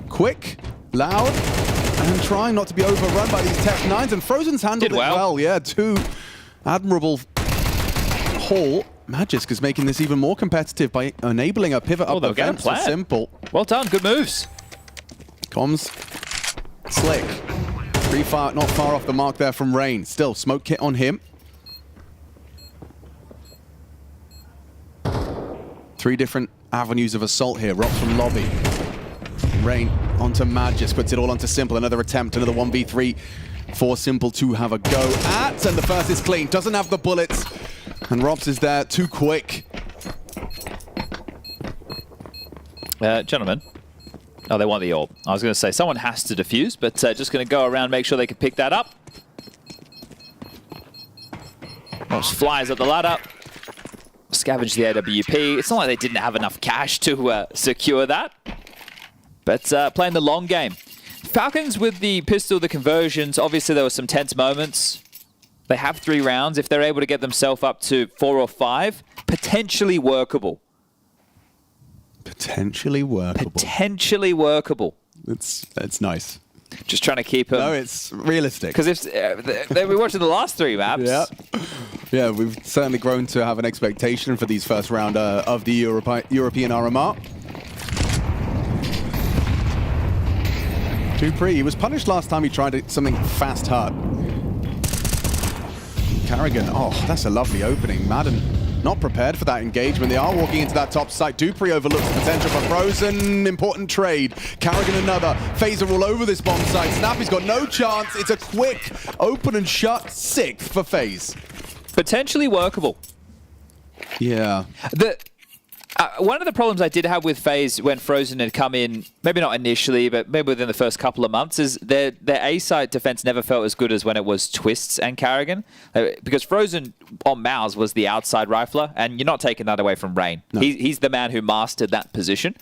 Quick, loud, and trying not to be overrun by these Tech 9s. And Frozen's handled it well. Yeah, 2 admirable haul. Magisk is making this even more competitive by enabling a pivot up the vent. So simple. Well done, good moves. Comms, slick. Not far off the mark there from Rain. Still, smoke kit on him. 3 different avenues of assault here. Rox from lobby. Rain onto Magis, puts it all onto Simple. Another attempt, another 1v3 for Simple to have a go at. And the first is clean, doesn't have the bullets. And Robs is there too quick. Gentlemen. Oh, they want the orb. I was going to say someone has to defuse, but just going to go around, make sure they can pick that up. Robs flies up the ladder. Scavenge the AWP. It's not like they didn't have enough cash to secure that. But playing the long game. Falcons with the pistol, the conversions, obviously there were some tense moments. They have 3 rounds. If they're able to get themselves up to 4 or 5, potentially workable. Potentially workable. Potentially workable. It's nice. Just trying to keep them. No, it's realistic. Because if they were watching the last 3 maps. Yeah. Yeah, we've certainly grown to have an expectation for these first round of the European RMR. Dupree, he was punished last time he tried something fast hard. Carrigan, oh, that's a lovely opening. Madden not prepared for that engagement. They are walking into that top site. Dupree overlooks the potential for Frozen. Important trade. Carrigan another. Phaser all over this bomb site. Snappy's got no chance. It's a quick open and shut 6th for FaZe. Potentially workable. Yeah. One of the problems I did have with FaZe when Frozen had come in, maybe not initially, but maybe within the first couple of months, is their A-site defense never felt as good as when it was Twists and Carrigan. Because Frozen on Mouz was the outside rifler, and you're not taking that away from Rain. No. He's the man who mastered that position.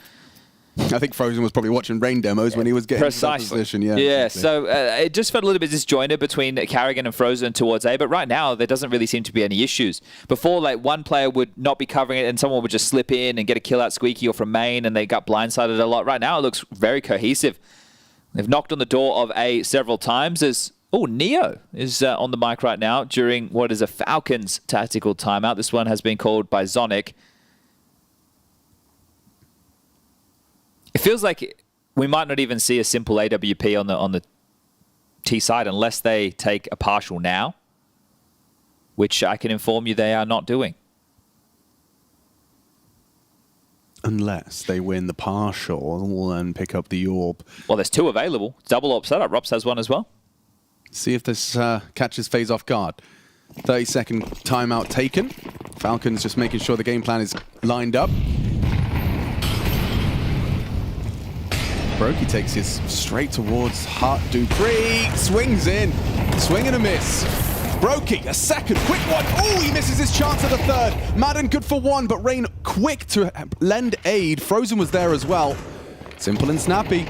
I think Frozen was probably watching Rain demos when he was getting into that position. Yeah, exactly. So it just felt a little bit disjointed between Carrigan and Frozen towards A, but right now there doesn't really seem to be any issues. Before, like, one player would not be covering it and someone would just slip in and get a kill out Squeaky or from main and they got blindsided a lot. Right now it looks very cohesive. They've knocked on the door of A several times. There's Oh, Neo is on the mic right now during what is a Falcons tactical timeout. This one has been called by Zonic. It feels like we might not even see a simple AWP on the T side unless they take a partial now, which I can inform you they are not doing. Unless they win the partial and pick up the AWP. Well, there's 2 available. Double AWP setup. Rops has one as well. See if this catches FaZe off guard. 30-second timeout taken. Falcons just making sure the game plan is lined up. Brokey takes his straight towards Hart. dupreeh swings in. Swing and a miss. Brokey, a second, quick one. Oh, he misses his chance at a third. Madden good for 1, but Rain quick to lend aid. Frozen was there as well. Simple and snappy.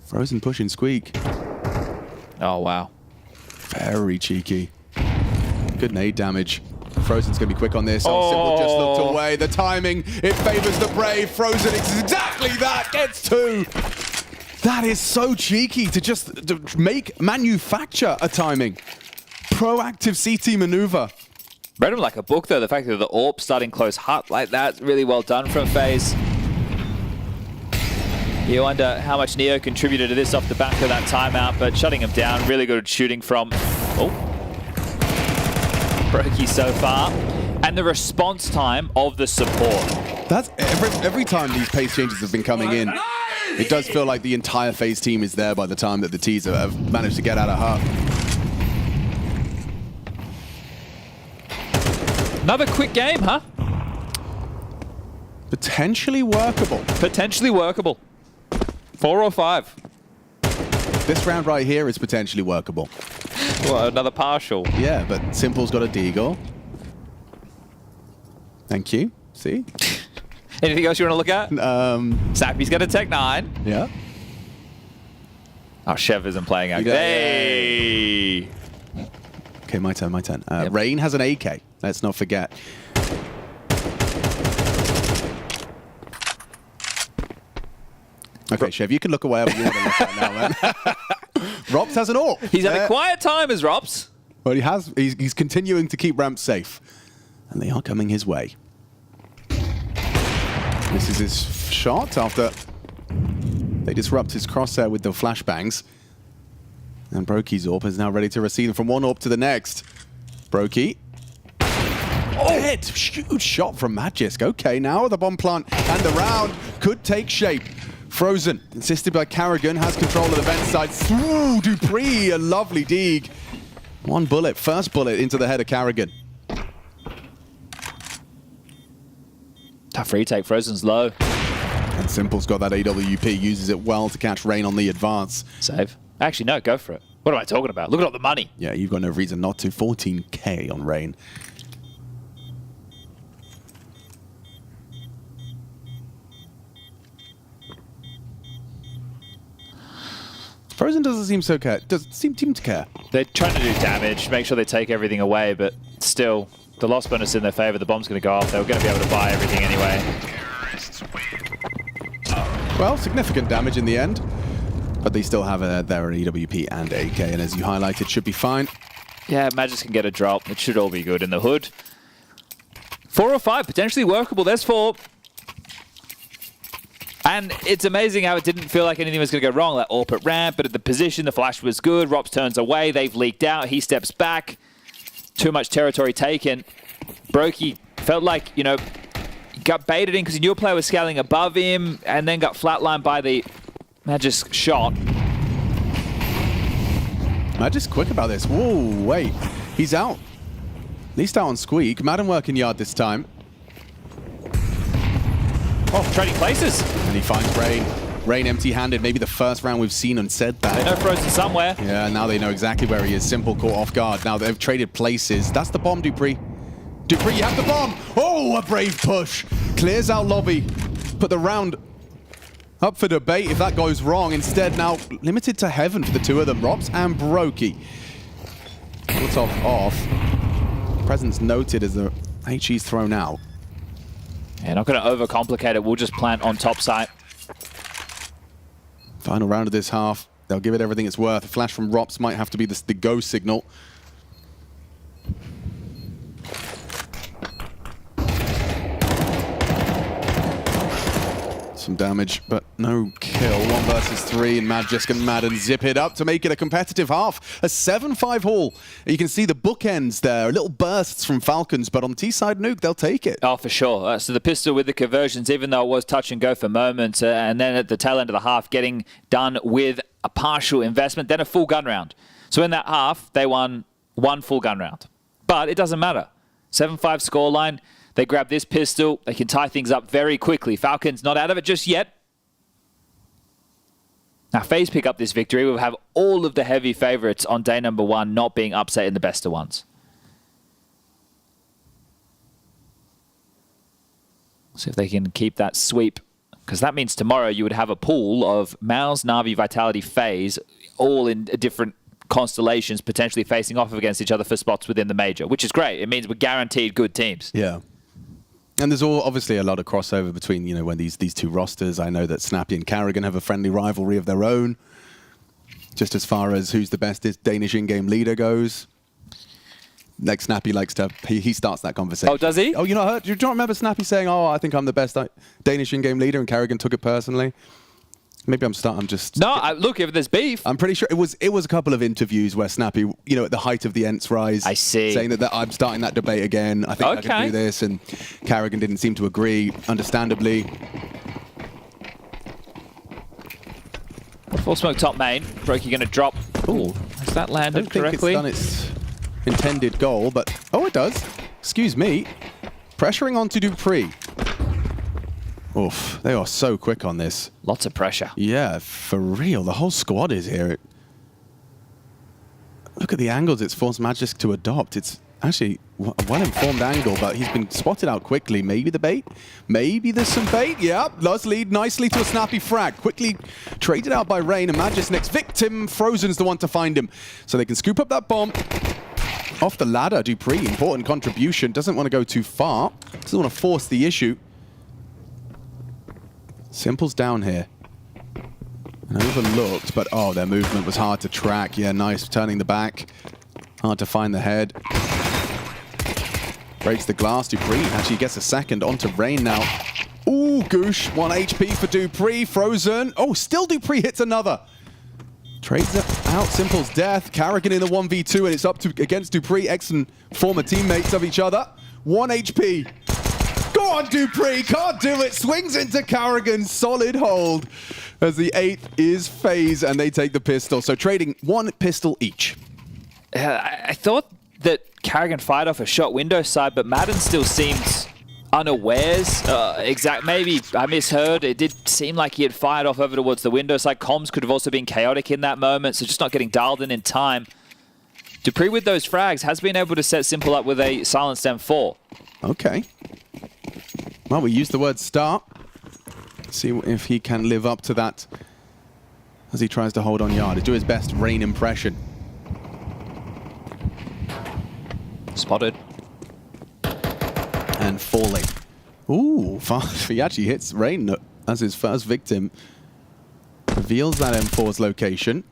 Frozen pushing Squeak. Oh, wow. Very cheeky. Good nade damage. Frozen's going to be quick on this. Oh, Simple just looked away. The timing, it favors the Brave. Frozen exactly that. Gets 2. That is so cheeky to manufacture a timing. Proactive CT maneuver. Read him like a book, though. The fact that the AWP starting close hut like that, really well done from FaZe. You wonder how much Neo contributed to this off the back of that timeout, but shutting him down, really good shooting from Brokey so far. And the response time of the support. That's every time these pace changes have been coming in, it does feel like the entire FaZe team is there by the time that the T's have managed to get out of hut. Another quick game, huh? Potentially workable. Potentially workable. 4 or 5. This round right here is potentially workable. Well, another partial. Yeah, but Simple's got a deagle. Thank you. See? Anything else you want to look at? Sappy's got a Tech 9. Yeah. Oh, Chev isn't playing out. Hey! Okay, my turn. Yep. Rain has an AK. Let's not forget. Okay, Chev, you can look away. You want to look right now, man. Rops has an AWP. He's had a quiet time as Rops. Well, he's continuing to keep ramps safe. And they are coming his way. This is his shot after they disrupt his crosshair with the flashbangs. And Brokey's AWP is now ready to receive them from one AWP to the next. Brokey. Oh, hit! Huge shot from Magisk. Okay, now the bomb plant and the round could take shape. Frozen, insisted by Carrigan, has control of the vent side. Ooh, dupreeh, a lovely dig. One bullet, first bullet into the head of Carrigan. Tough retake, Frozen's low. And Simple's got that AWP, uses it well to catch Rain on the advance. Save. Actually, no, go for it. What am I talking about? Look at all the money. Yeah, you've got no reason not to. 14K on Rain. Frozen doesn't seem so care. Doesn't seem to care. They're trying to do damage, make sure they take everything away, but still, the loss bonus in their favor. The bomb's going to go off. They were going to be able to buy everything anyway. Well, significant damage in the end, but they still have their EWP and AK, and as you highlighted, should be fine. Yeah, Magisk can get a drop. It should all be good in the hood. 4 or 5, potentially workable. There's 4. And it's amazing how it didn't feel like anything was going to go wrong. That AWP at ramp, but at the position, the flash was good. Rops turns away. They've leaked out. He steps back. Too much territory taken. Brokey felt like, you know, got baited in because he knew a player was scaling above him and then got flatlined by the Magisk shot. Magisk quick about this. Whoa, wait. He's out. At least out on Squeak. Madden working yard this time. Oh, trading places. And he finds Rain. Rain empty-handed. Maybe the first round we've seen and said that. They know Frozen somewhere. Yeah, now they know exactly where he is. Simple caught off guard. Now they've traded places. That's the bomb, dupreeh. dupreeh, you have the bomb. Oh, a brave push. Clears out lobby. Put the round up for debate if that goes wrong. Instead, now limited to heaven for the two of them. Rops and Brokey. Molotov off. Presence noted as the HE's thrown out. Yeah, not going to overcomplicate it. We'll just plant on top site. Final round of this half. They'll give it everything it's worth. A flash from Rops might have to be the go signal. Some damage, but no kill. 1 versus 3, and Magisk and Madden zip it up to make it a competitive half. A 7-5 haul. You can see the bookends there, little bursts from Falcons, but on T-side Nuke, they'll take it. Oh, for sure. So the pistol with the conversions, even though it was touch and go for moments, and then at the tail end of the half, getting done with a partial investment, then a full gun round. So in that half, they won 1 full gun round. But it doesn't matter. 7-5 scoreline. They grab this pistol. They can tie things up very quickly. Falcons not out of it just yet. Now, FaZe pick up this victory. We'll have all of the heavy favorites on day number 1 not being upset in the best of ones. See if they can keep that sweep. Because that means tomorrow you would have a pool of Mouz, Na'Vi, Vitality, FaZe, all in different constellations, potentially facing off against each other for spots within the major, which is great. It means we're guaranteed good teams. Yeah. And there's obviously a lot of crossover between, you know, when these two rosters. I know that Snappy and Karrigan have a friendly rivalry of their own. Just as far as who's the best Danish in-game leader goes. Like Snappy likes to, he starts that conversation. Oh, does he? Oh, you know, do you not remember Snappy saying, "Oh, I think I'm the best Danish in-game leader," and Karrigan took it personally? Maybe I'm just... No, look, if there's beef... I'm pretty sure it was a couple of interviews where Snappy, you know, at the height of the Ents rise... I see. ...saying that I'm starting that debate again. I think I can do this, and Karrigan didn't seem to agree, understandably. Full smoke top main. Brokey going to drop. Ooh, has that landed correctly? I don't think it's done its intended goal, but... Oh, it does. Excuse me. Pressuring onto Dupree. Oof, they are so quick on this. Lots of pressure. Yeah, for real. The whole squad is here. Look at the angles it's forced Magisk to adopt. It's actually a well-informed angle, but he's been spotted out quickly. Maybe the bait? Maybe there's some bait. Yeah, does lead nicely to a snappy frag. Quickly traded out by Rain, and Magisk next victim. Frozen's the one to find him. So they can scoop up that bomb. Off the ladder, Dupree, important contribution. Doesn't want to go too far. Doesn't want to force the issue. Simple's down here. And overlooked, but oh, their movement was hard to track. Yeah, nice, turning the back. Hard to find the head. Breaks the glass. Dupree actually gets a second onto Rain now. Ooh, Goosh, 1 HP for Dupree. Frozen. Oh, still Dupree hits another. Trades it out. Simple's death. Karrigan in the 1v2, and it's up to against Dupree. Ex and former teammates of each other. 1 HP. Go on, Dupree, can't do it. Swings into Karrigan, solid hold. As the 8th is FaZe, and they take the pistol. So trading 1 pistol each. I thought that Karrigan fired off a shot window side, but Madden still seemed unawares. Maybe I misheard. It did seem like he had fired off over towards the window side. Comms could have also been chaotic in that moment, so just not getting dialed in time. Dupree with those frags has been able to set Simple up with a silenced M4. Okay. Well, we use the word start. See if he can live up to that as he tries to hold on yard. To do his best Rain impression. Spotted. And falling. Ooh, he actually hits Rain as his first victim. Reveals that M4's location.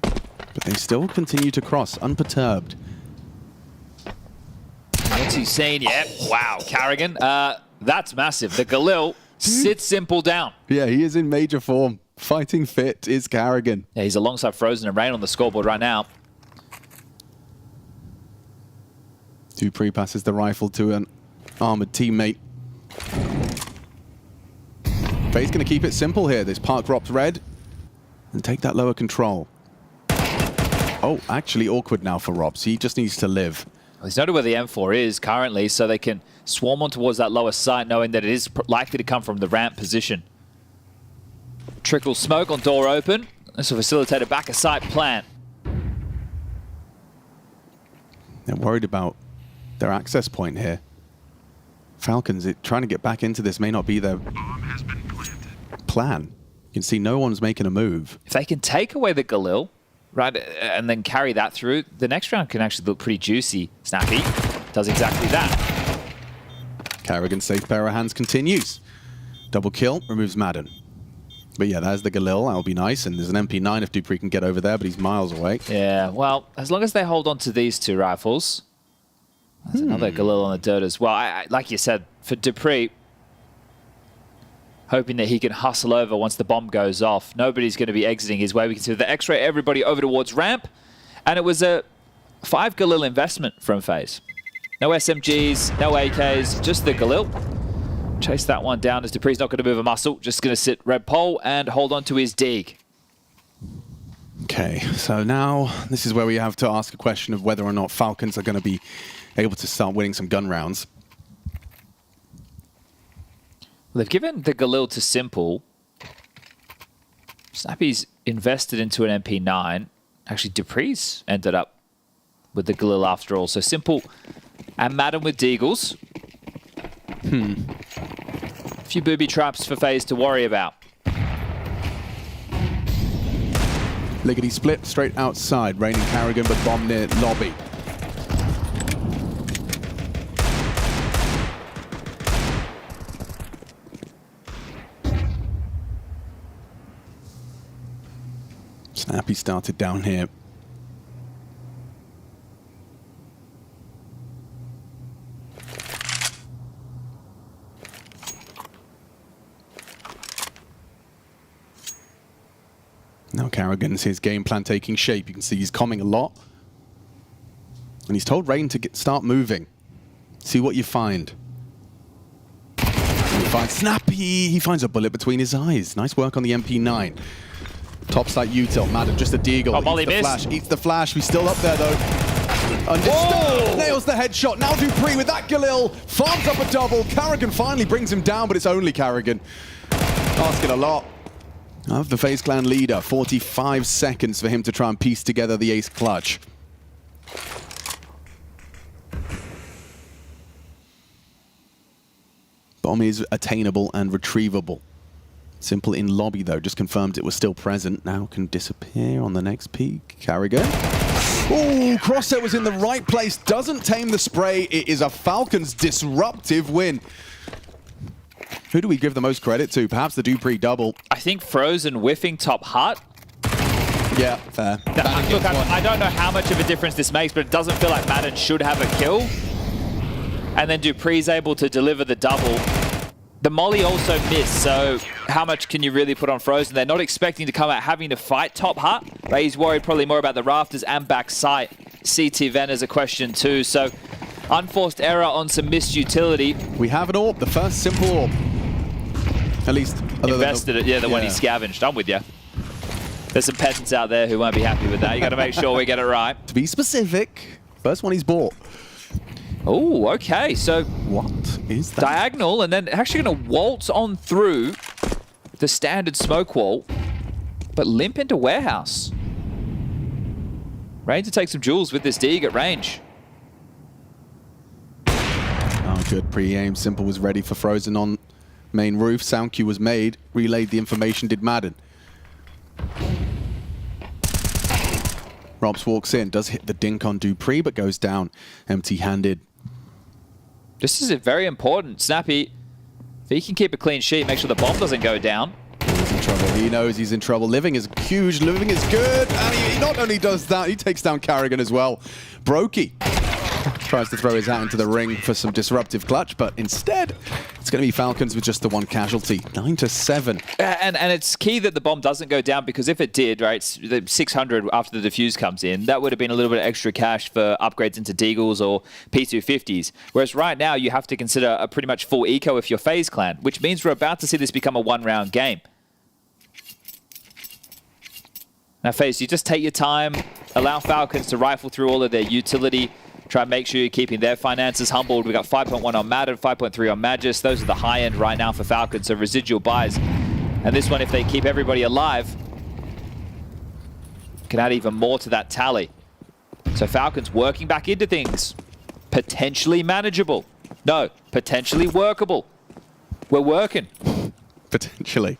But they still continue to cross, unperturbed. What's he saying? Yeah. Wow, Karrigan. That's massive. The Galil sits Simple down. Yeah, he is in major form. Fighting fit is Karrigan. Yeah, he's alongside Frozen and Rain on the scoreboard right now. Dupree passes the rifle to an armored teammate. FaZe going to keep it simple here. This park drops red and take that lower control. Oh, actually awkward now for Robs. He just needs to live. He's noted where the M4 is currently, so they can swarm on towards that lower site, knowing that it is likely to come from the ramp position. Trickle smoke on door open. This will facilitate a back of sight plant. They're worried about their access point here. Falcons, trying to get back into this may not be their plan. You can see no one's making a move. If they can take away the Galil, right, and then carry that through, the next round can actually look pretty juicy. Snappy does exactly that. Karrigan's safe pair of hands continues. Double kill, removes Madden. But yeah, there's the Galil. That would be nice. And there's an MP9 if Dupree can get over there, but he's miles away. Yeah, well, as long as they hold on to these two rifles. There's another Galil on the dirt as well. Like you said, for Dupree, hoping that he can hustle over once the bomb goes off. Nobody's going to be exiting his way. We can see the X-ray, everybody over towards ramp. And it was a 5 Galil investment from FaZe. No SMGs, no AKs, just the Galil. Chase that one down as Dupree's not going to move a muscle. Just going to sit red pole and hold on to his dig. Okay, so now this is where we have to ask a question of whether or not Falcons are going to be able to start winning some gun rounds. Well, they've given the Galil to Simple. Snappy's invested into an MP9. Actually, Dupree's ended up with the Galil after all. So Simple and Madden with Deagles. A few booby traps for FaZe to worry about. Liggity split straight outside. Rain and Carrigan, but bomb near lobby. Snappy started down here. Now Carrigan's his game plan taking shape. You can see he's coming a lot. And he's told Rain to start moving. See what you find. And he finds Snappy. He finds a bullet between his eyes. Nice work on the MP9. Top site util. Madden just a deagle. Oh, Molly missed. Eats the flash. He's still up there though. Understood. Nails the headshot. Now Dupree with that Galil. Farms up a double. Carrigan finally brings him down, but it's only Carrigan. Asking a lot of the FaZe Clan leader. 45 seconds for him to try and piece together the ace clutch. Bomb is attainable and retrievable. Simple in lobby though, just confirmed it was still present. Now can disappear on the next peak. Carrigan. Oh, Crosshair was in the right place. Doesn't tame the spray. It is a Falcons disruptive win. Who do we give the most credit to? Perhaps the Dupree double. I think Frozen whiffing top hut. Yeah, fair. Look, I don't know how much of a difference this makes, but it doesn't feel like Madden should have a kill. And then Dupree's able to deliver the double. The molly also missed, so how much can you really put on Frozen? They're not expecting to come out having to fight top hut, but he's worried probably more about the rafters and back sight. CT Ven is a question too, so unforced error on some missed utility. We have an orb, the first Simple orb. At least invested it, yeah, the one he scavenged. I'm with you. There's some peasants out there who won't be happy with that. You got to make sure we get it right. To be specific, first one he's bought. Oh, okay. So what is that? Diagonal, and then actually going to waltz on through the standard smoke wall, but limp into warehouse. Rain to take some jewels with this dig at range. Oh, good pre-aim. Simple was ready for Frozen on main roof. Sound cue was made. Relayed the information, did Madden. Robs walks in, does hit the dink on Dupree, but goes down empty-handed. This is very important. Snappy, if he can keep a clean sheet, make sure the bomb doesn't go down. He's in trouble. He knows he's in trouble. Living is huge. Living is good. And he not only does that, he takes down Carrigan as well. Brokey tries to throw his hat into the ring for some disruptive clutch, but instead, it's going to be Falcons with just the one casualty. 9-7. And it's key that the bomb doesn't go down, because if it did, right, the 600 after the defuse comes in, that would have been a little bit of extra cash for upgrades into Deagles or P250s. Whereas right now, you have to consider a pretty much full eco if you're FaZe Clan, which means we're about to see this become a one-round game. Now, FaZe, you just take your time, allow Falcons to rifle through all of their utility, try and make sure you're keeping their finances humbled. We got 5.1 on Madden, 5.3 on Magus. Those are the high end right now for Falcons, so residual buys. And this one, if they keep everybody alive, can add even more to that tally. So Falcons working back into things. Potentially manageable. No, potentially workable. We're working. Potentially.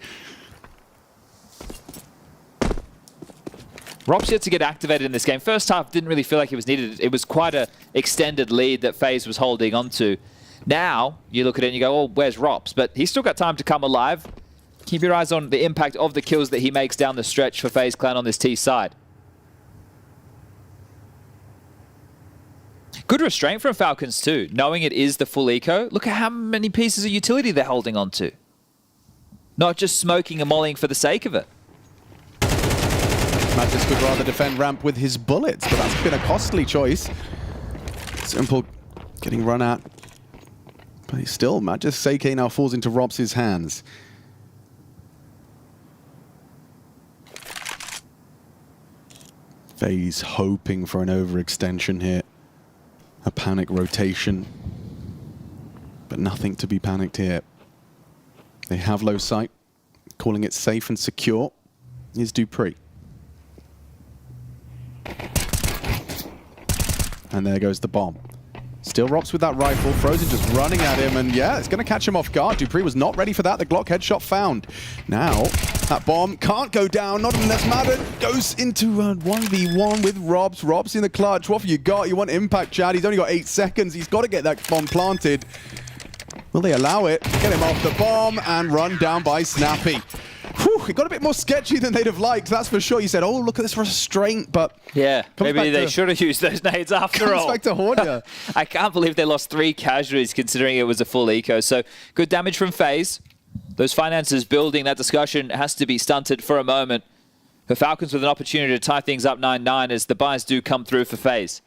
Rob's yet to get activated in this game. First half didn't really feel like it was needed. It was quite an extended lead that FaZe was holding on to. Now, you look at it and you go, oh, where's Robs? But he's still got time to come alive. Keep your eyes on the impact of the kills that he makes down the stretch for FaZe Clan on this T side. Good restraint from Falcons too, knowing it is the full eco. Look at how many pieces of utility they're holding on to. Not just smoking and mollying for the sake of it. Natus would rather defend ramp with his bullets, but that's been a costly choice. Simple getting run at. But he's still, Natus Seike now falls into Robs' hands. FaZe hoping for an overextension here. A panic rotation. But nothing to be panicked here. They have low sight. Calling it safe and secure is Dupree. And there goes the bomb. Still Robs with that rifle. Frozen just running at him, and yeah, it's going to catch him off guard. Dupree was not ready for that. The Glock headshot found. Now, that bomb can't go down. Not unless Madden goes into a 1v1 with Robs. Robs in the clutch. What have you got? You want impact, Chad. He's only got 8 seconds. He's got to get that bomb planted. Will they allow it? Get him off the bomb and run down by Snappy. Whew, it got a bit more sketchy than they'd have liked, that's for sure. You said, oh, look at this restraint, but... Yeah, maybe they should have used those nades after all. Comes back to Hordia. I can't believe they lost 3 casualties considering it was a full eco. So, good damage from FaZe. Those finances building, that discussion has to be stunted for a moment. For Falcons with an opportunity to tie things up 9-9 as the buys do come through for FaZe.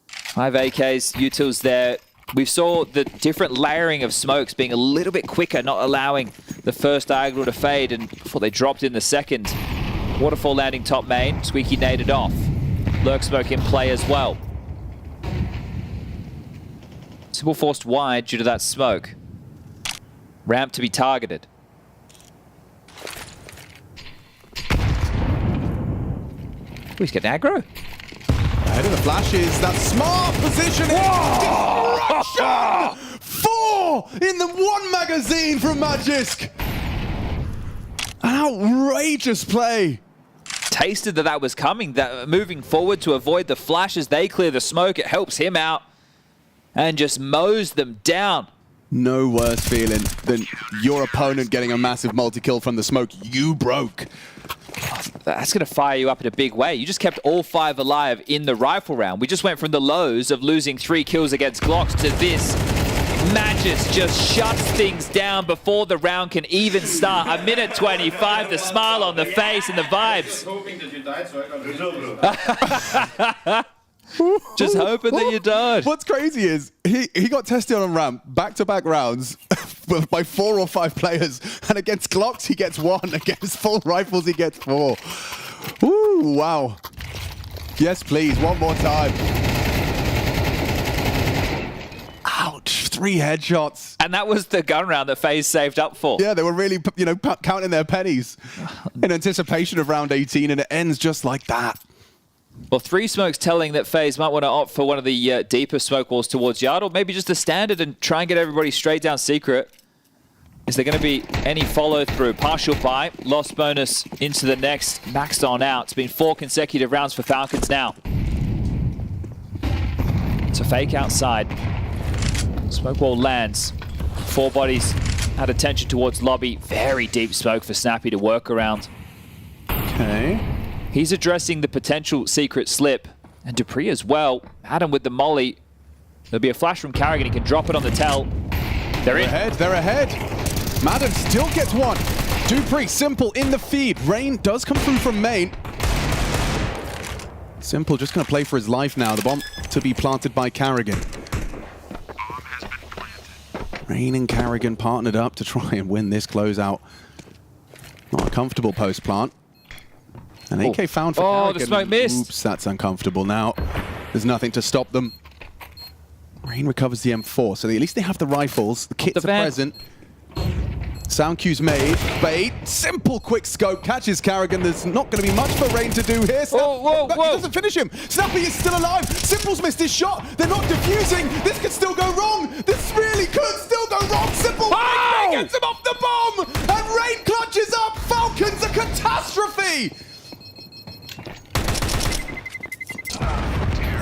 5 AKs, utils there. We saw the different layering of smokes being a little bit quicker, not allowing the first diagonal to fade, and before they dropped in the second. Waterfall landing top main, Squeaky naded off. Lurk smoke in play as well. Simple forced wide due to that smoke. Ramp to be targeted. Oh, he's getting aggro. Ahead of the flashes, that smart positioning. Destruction! 4 in the 1 magazine from Magisk. An outrageous play. Tasted that was coming, that moving forward to avoid the flashes. They clear the smoke, it helps him out and just mows them down. No worse feeling than your opponent getting a massive multi-kill from the smoke you broke. That's going to fire you up in a big way. You just kept all 5 alive in the rifle round. We just went from the lows of losing 3 kills against Glocks to this. Magus just shuts things down before the round can even start. 1:25, the smile on the face and the vibes. Just hoping that you died. What's crazy is he got tested on a ramp back-to-back rounds by 4 or 5 players, and against Glocks he gets 1, against full rifles he gets 4. Ooh, wow. Yes, please, one more time. Ouch, 3 headshots. And that was the gun round that FaZe saved up for. Yeah, they were really, counting their pennies in anticipation of round 18, and it ends just like that. Well, 3 smokes telling that FaZe might want to opt for one of the deeper smoke walls towards Yard, or maybe just a standard and try and get everybody straight down secret. Is there going to be any follow-through? Partial buy, lost bonus into the next, maxed on out. It's been 4 consecutive rounds for Falcons now. It's a fake outside. Smoke wall lands. 4 bodies at attention towards lobby. Very deep smoke for Snappy to work around. Okay. He's addressing the potential secret slip. And Dupree as well. Adam with the molly. There'll be a flash from Carrigan. He can drop it on the tell. They're in. They're ahead. Madden still gets 1. Dupree, Simple in the feed. Rain does come through from main. Simple just going to play for his life now. The bomb to be planted by Carrigan. Rain and Carrigan partnered up to try and win this closeout. Not a comfortable post plant. An AK found for Carrigan. The smoke missed. Oops, that's uncomfortable now. There's nothing to stop them. Rain recovers the M4, so at least they have the rifles. The kits are present. Sound cue's made. Bait. Simple quick scope. Catches Carrigan. There's not going to be much for Rain to do here. Whoa. He doesn't finish him. Snappy is still alive. Simple's missed his shot. They're not defusing. This could still go wrong. This really could still go wrong. Simple gets him off the bomb. And Rain clutches up. Falcons, a catastrophe.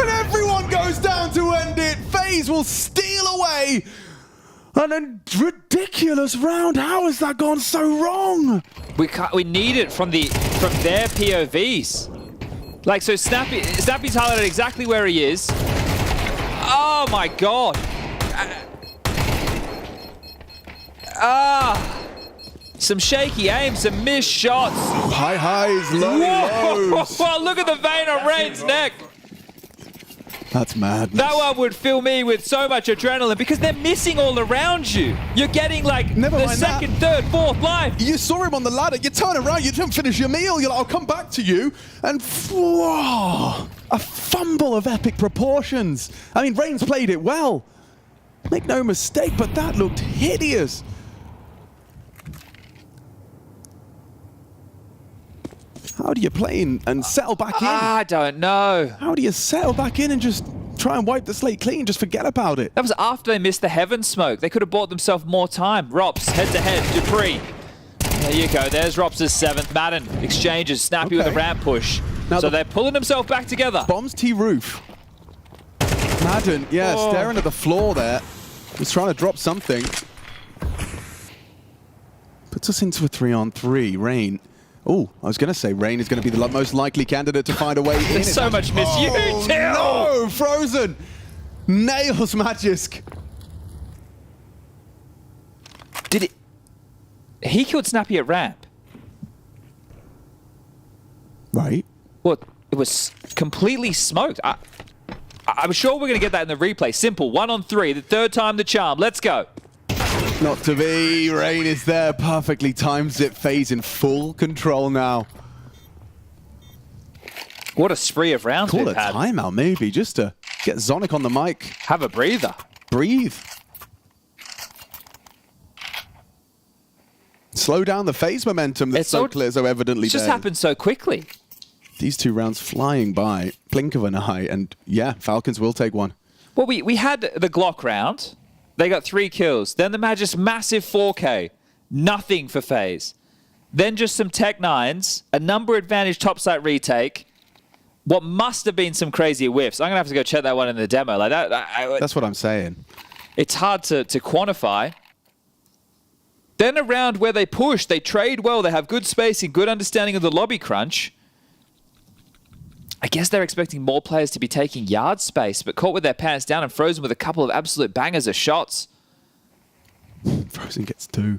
And everyone goes down to end it. FaZe will steal away And a ridiculous round. How has that gone so wrong? We need it from their POVs. Like, so Snappy's highlighted exactly where he is. Oh my god. Some shaky aim, some missed shots. High highs, low lows. Look at the vein on Rain's neck. That's mad. That one would fill me with so much adrenaline because they're missing all around you. You're getting like the second, third, fourth life. You saw him on the ladder. You turn around, you don't finish your meal. You're like, I'll come back to you. And whoa, a fumble of epic proportions. I mean, Rain's played it well. Make no mistake, but that looked hideous. How do you play and settle back in? I don't know. How do you settle back in and just try and wipe the slate clean, just forget about it? That was after they missed the Heaven smoke. They could have bought themselves more time. Rops, head-to-head, Dupree. There you go. There's Rops' 7th. Madden exchanges, Snappy with a ramp push. Now so they're pulling themselves back together. Bombs T-roof. Madden, yeah, staring at the floor there. He's trying to drop something. Puts us into a 3-on-3. Rain. Oh, I was going to say Rain is going to be the most likely candidate to find a way in. There's so much miss. You too! No! Frozen! Nails Magisk. Did it... He killed Snappy at ramp. Right. Well, it was completely smoked. I'm sure we're going to get that in the replay. Simple, 1-on-3, the third time the charm. Let's go. Not to be. Rain is there. Perfectly times it. FaZe in full control now. What a spree of rounds we've had. Call a timeout maybe, just to get Zonic on the mic. Have a breather. Breathe. Slow down the FaZe momentum that's so clear, so evidently It just happened so quickly. These 2 rounds flying by. Blink of an eye. And yeah, Falcons will take one. Well, we had the Glock round. They got 3 kills. Then the Magic's massive 4K. Nothing for FaZe. Then just some Tech 9s, a number advantage topside retake. What must have been some crazy whiffs. I'm going to have to go check that one in the demo. Like That's what I'm saying. It's hard to quantify. Then a round where they push, they trade well, they have good spacing, good understanding of the lobby crunch. I guess they're expecting more players to be taking yard space, but caught with their pants down and Frozen with a couple of absolute bangers of shots. Frozen gets 2.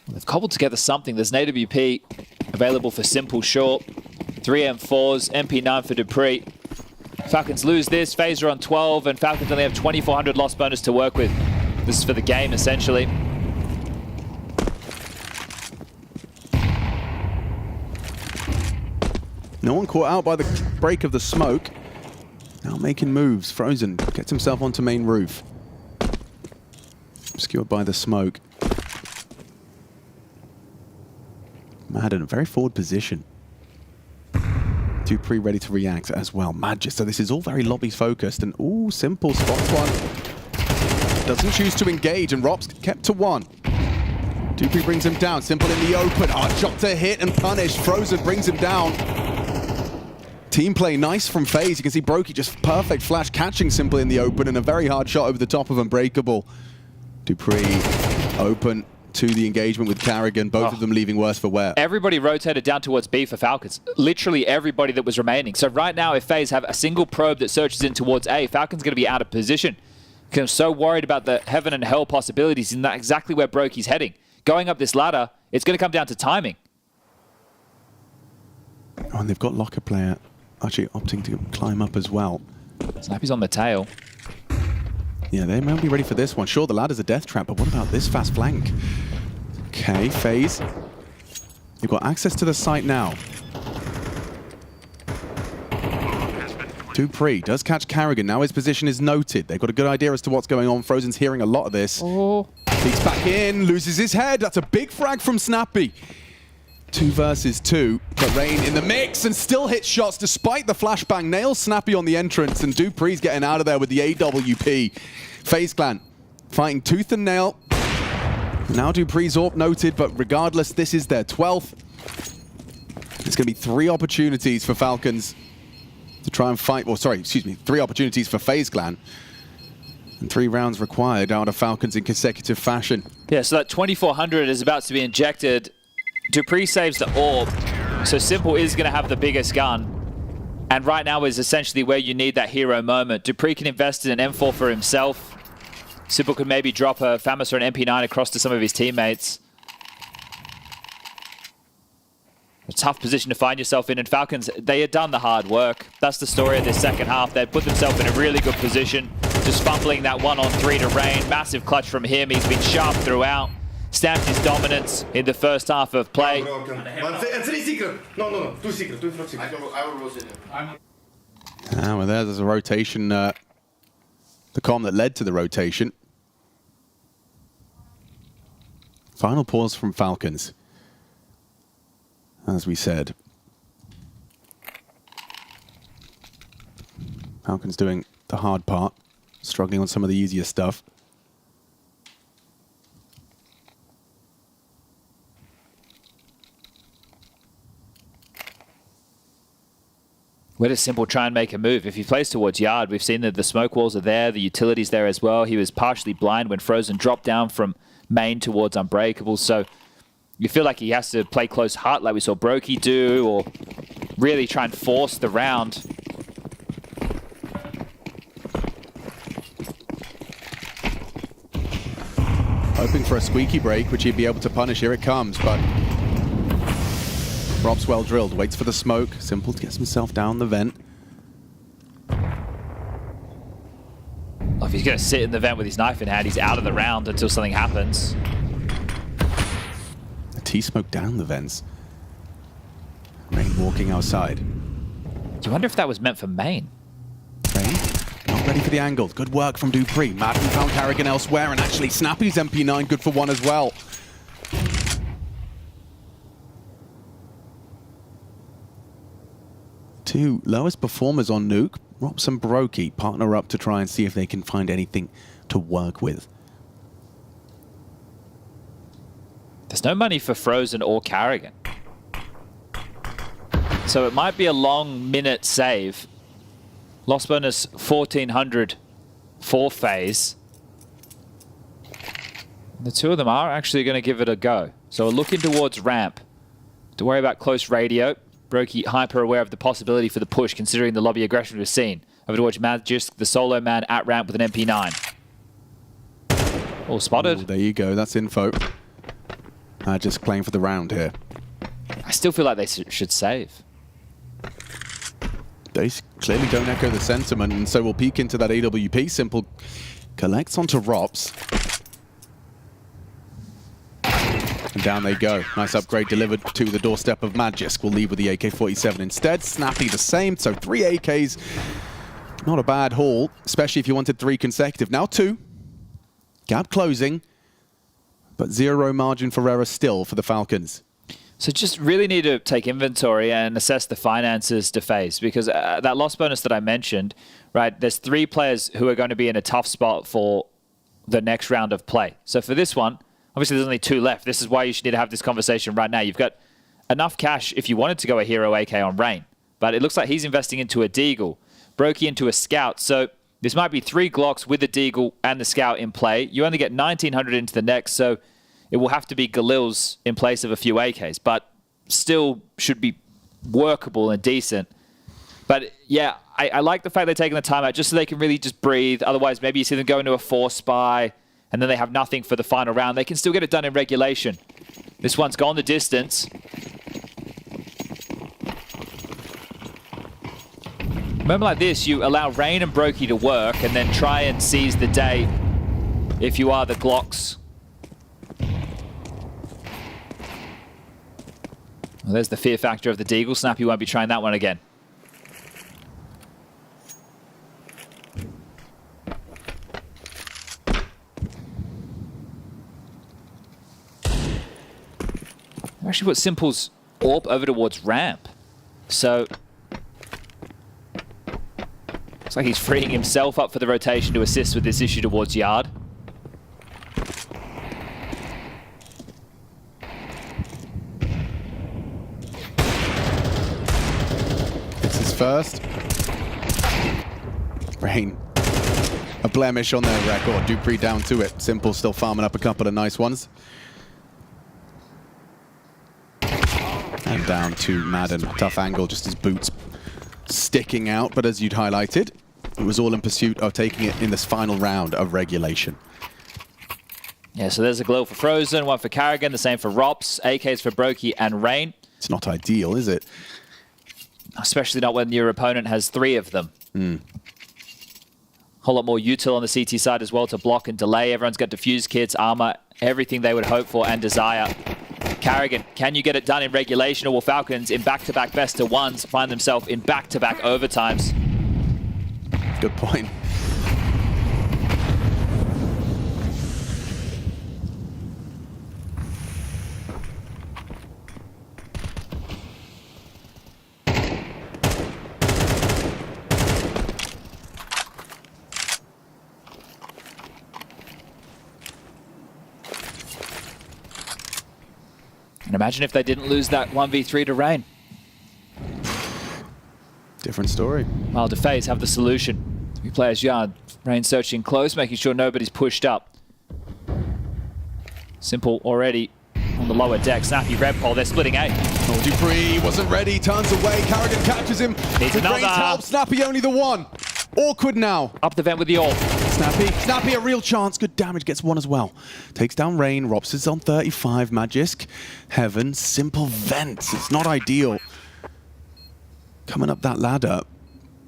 They've cobbled together something. There's an AWP available for Simple Short. 3 M4s, MP9 for Dupree. Falcons lose this. FaZe are on 12, and Falcons only have 2,400 loss bonus to work with. This is for the game, essentially. No one caught out by the break of the smoke. Now making moves. Frozen gets himself onto main roof. Obscured by the smoke. Madden, a very forward position. Dupree ready to react as well. Magic. So this is all very lobby focused. And ooh, Simple spots one. Doesn't choose to engage, and Rops kept to 1. Dupree brings him down. Simple in the open. Hard shot to hit and punish. Frozen brings him down. Team play nice from FaZe. You can see Brokey just perfect flash catching Simple in the open, and a very hard shot over the top of Unbreakable. Dupree open to the engagement with Carrigan, both of them leaving worse for wear. Everybody rotated down towards B for Falcons. Literally everybody that was remaining. So right now, if FaZe have a single probe that searches in towards A, Falcons going to be out of position. Because I'm so worried about the heaven and hell possibilities, and that's exactly where Brokey's heading. Going up this ladder, it's going to come down to timing. Oh, and they've got Locker player actually opting to climb up as well. Snappy's on the tail. Yeah, they might be ready for this one. Sure, the ladder's a death trap, but what about this fast flank? Okay, FaZe. You've got access to the site now. Dupree does catch Carrigan. Now his position is noted. They've got a good idea as to what's going on. Frozen's hearing a lot of this. Peeks back in, loses his head. That's a big frag from Snappy. 2 versus 2, but Rain in the mix and still hits shots despite the flashbang. Nails Snappy on the entrance, and Dupree's getting out of there with the AWP. FaZe Clan fighting tooth and nail. Now Dupree's AWP noted, but regardless, this is their 12th. There's going to be 3 opportunities for Falcons to try and fight. Well, sorry, excuse me. 3 opportunities for FaZe Clan. And 3 rounds required out of Falcons in consecutive fashion. Yeah, so that 2400 is about to be injected. Dupree saves the orb. So Simple is going to have the biggest gun. And right now is essentially where you need that hero moment. Dupree can invest in an M4 for himself. Simple could maybe drop a FAMAS or an MP9 across to some of his teammates. A tough position to find yourself in. And Falcons, they had done the hard work. That's the story of this second half. They'd put themselves in a really good position. Just fumbling that 1-on-3 to Rain. Massive clutch from him. He's been sharp throughout. Stamped his dominance in the first half of play. No, 2 secret. 2 secret. I will roll it. Well, there's a rotation. The comm that led to the rotation. Final pause from Falcons. As we said. Falcons doing the hard part. Struggling on some of the easier stuff. Where does Simple try and make a move? If he plays towards Yard, we've seen that the smoke walls are there, the utility's there as well. He was partially blind when Frozen dropped down from main towards Unbreakable, so you feel like he has to play close heart like we saw Brokey do, or really try and force the round. Hoping for a squeaky break, which he'd be able to punish. Here it comes, but Rob's well drilled, waits for the smoke. Simple gets himself down the vent. Well, if he's going to sit in the vent with his knife in hand, he's out of the round until something happens. A T-smoke down the vents. Rain walking outside. Do you wonder if that was meant for main? Rain, not ready for the angle. Good work from Dupree. Madden found Carrigan elsewhere, and actually Snappy's MP9 good for 1 as well. Two lowest performers on Nuke. Rops and Brokey partner up to try and see if they can find anything to work with. There's no money for Frozen or Carrigan. So it might be a long minute save. Loss bonus 1400 for FaZe. The 2 of them are actually going to give it a go. So we're looking towards ramp. Don't worry about close radio. Brokey hyper aware of the possibility for the push, considering the lobby aggression we've seen. Over towards Magisk, the solo man at ramp with an MP9. All spotted. Ooh, there you go, that's info. Just playing for the round here. I still feel like they should save. They clearly don't echo the sentiment, and so we'll peek into that AWP. Simple collects onto Rops. And down they go. Nice upgrade delivered to the doorstep of Magisk. We'll leave with the AK-47 instead. Snappy the same, so 3 AKs. Not a bad haul, especially if you wanted 3 consecutive. Now 2. Gap closing, but 0 margin for error still for the Falcons. So just really need to take inventory and assess the finances to FaZe, because that loss bonus that I mentioned, right, there's 3 players who are going to be in a tough spot for the next round of play. So for this one, obviously there's only 2 left. This is why you should need to have this conversation right now. You've got enough cash if you wanted to go a hero AK on Rain, but it looks like he's investing into a Deagle, Brokey into a Scout. So this might be 3 Glocks with the Deagle and the Scout in play. You only get 1900 into the next, so it will have to be Galil's in place of a few AKs, but still should be workable and decent. But yeah, I like the fact they're taking the time out just so they can really just breathe. Otherwise, maybe you see them go into a 4 spy and then they have nothing for the final round. They can still get it done in regulation. This one's gone the distance. Moment like this, you allow Rain and Brokey to work and then try and seize the day if you are the Glocks. Well, there's the fear factor of the Deagle. Snappy won't be trying that one again. Actually put Simple's AWP over towards ramp. So looks like he's freeing himself up for the rotation to assist with this issue towards Yard. first. Rain. A blemish on their record. dupreeh down to it. Simple still farming up a couple of nice ones. And down to Madden. Tough angle, just his boots sticking out. But as you'd highlighted, it was all in pursuit of taking it in this final round of regulation. Yeah, so there's a glow for Frozen, one for Karrigan, the same for Rops, AKs for Brokey and Rain. It's not ideal, is it? Especially not when your opponent has 3 of them. Whole lot more util on the CT side as well to block and delay. Everyone's got defuse kits, armor, everything they would hope for and desire. Karrigan, can you get it done in regulation, or will Falcons in back-to-back best-of-ones find themselves in back-to-back overtimes? Good point. And imagine if they didn't lose that 1v3 to Rain. Different story. Well, do FaZe have the solution? 3 players yard. Rain searching close, making sure nobody's pushed up. Simple already on the lower deck. Snappy red pole, they're splitting A. Oh, dupreeh wasn't ready, turns away. Karrigan captures him. Needs another. Help. Snappy only the one. Awkward now. Up the vent with the ult. Snappy, a real chance. Good damage, gets one as well. Takes down Rain. Rops is on 35. Magisk, Heaven, Simple vents. It's not ideal. Coming up that ladder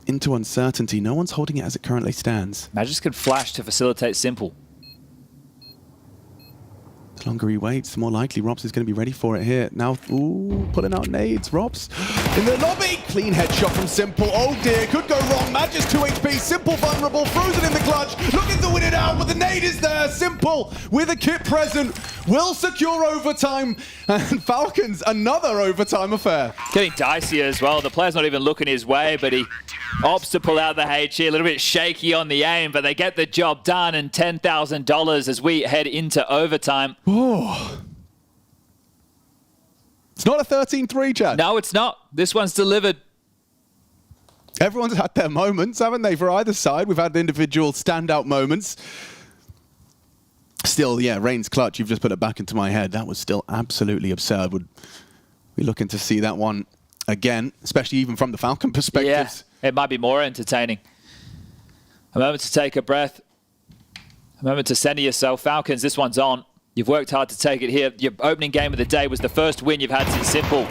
into uncertainty. No one's holding it as it currently stands. Magisk can flash to facilitate Simple. The longer he waits, the more likely Rops is going to be ready for it here. Now, ooh, pulling out nades. Rops in the lobby. Clean headshot from Simple. Oh dear, could go wrong. Magisk 2 HP. Simple vulnerable. Frozen in the clutch. Looking to win it out, but the nade is there. Simple with a kit present will secure overtime. And Falcons, another overtime affair. Getting dicey as well. The player's not even looking his way, but he opts to pull out the HE. A little bit shaky on the aim, but they get the job done, and $10,000 as we head into overtime. Oh. It's not a 13-3, Chad. No, it's not. This one's delivered. Everyone's had their moments, haven't they, for either side? We've had individual standout moments. Still, yeah, Rain's clutch. You've just put it back into my head. That was still absolutely absurd. Would be looking to see that one again, especially even from the Falcon perspective. Yeah, it might be more entertaining. A moment to take a breath. A moment to center yourself. Falcons, this one's on. You've worked hard to take it here. Your opening game of the day was the first win you've had since Simple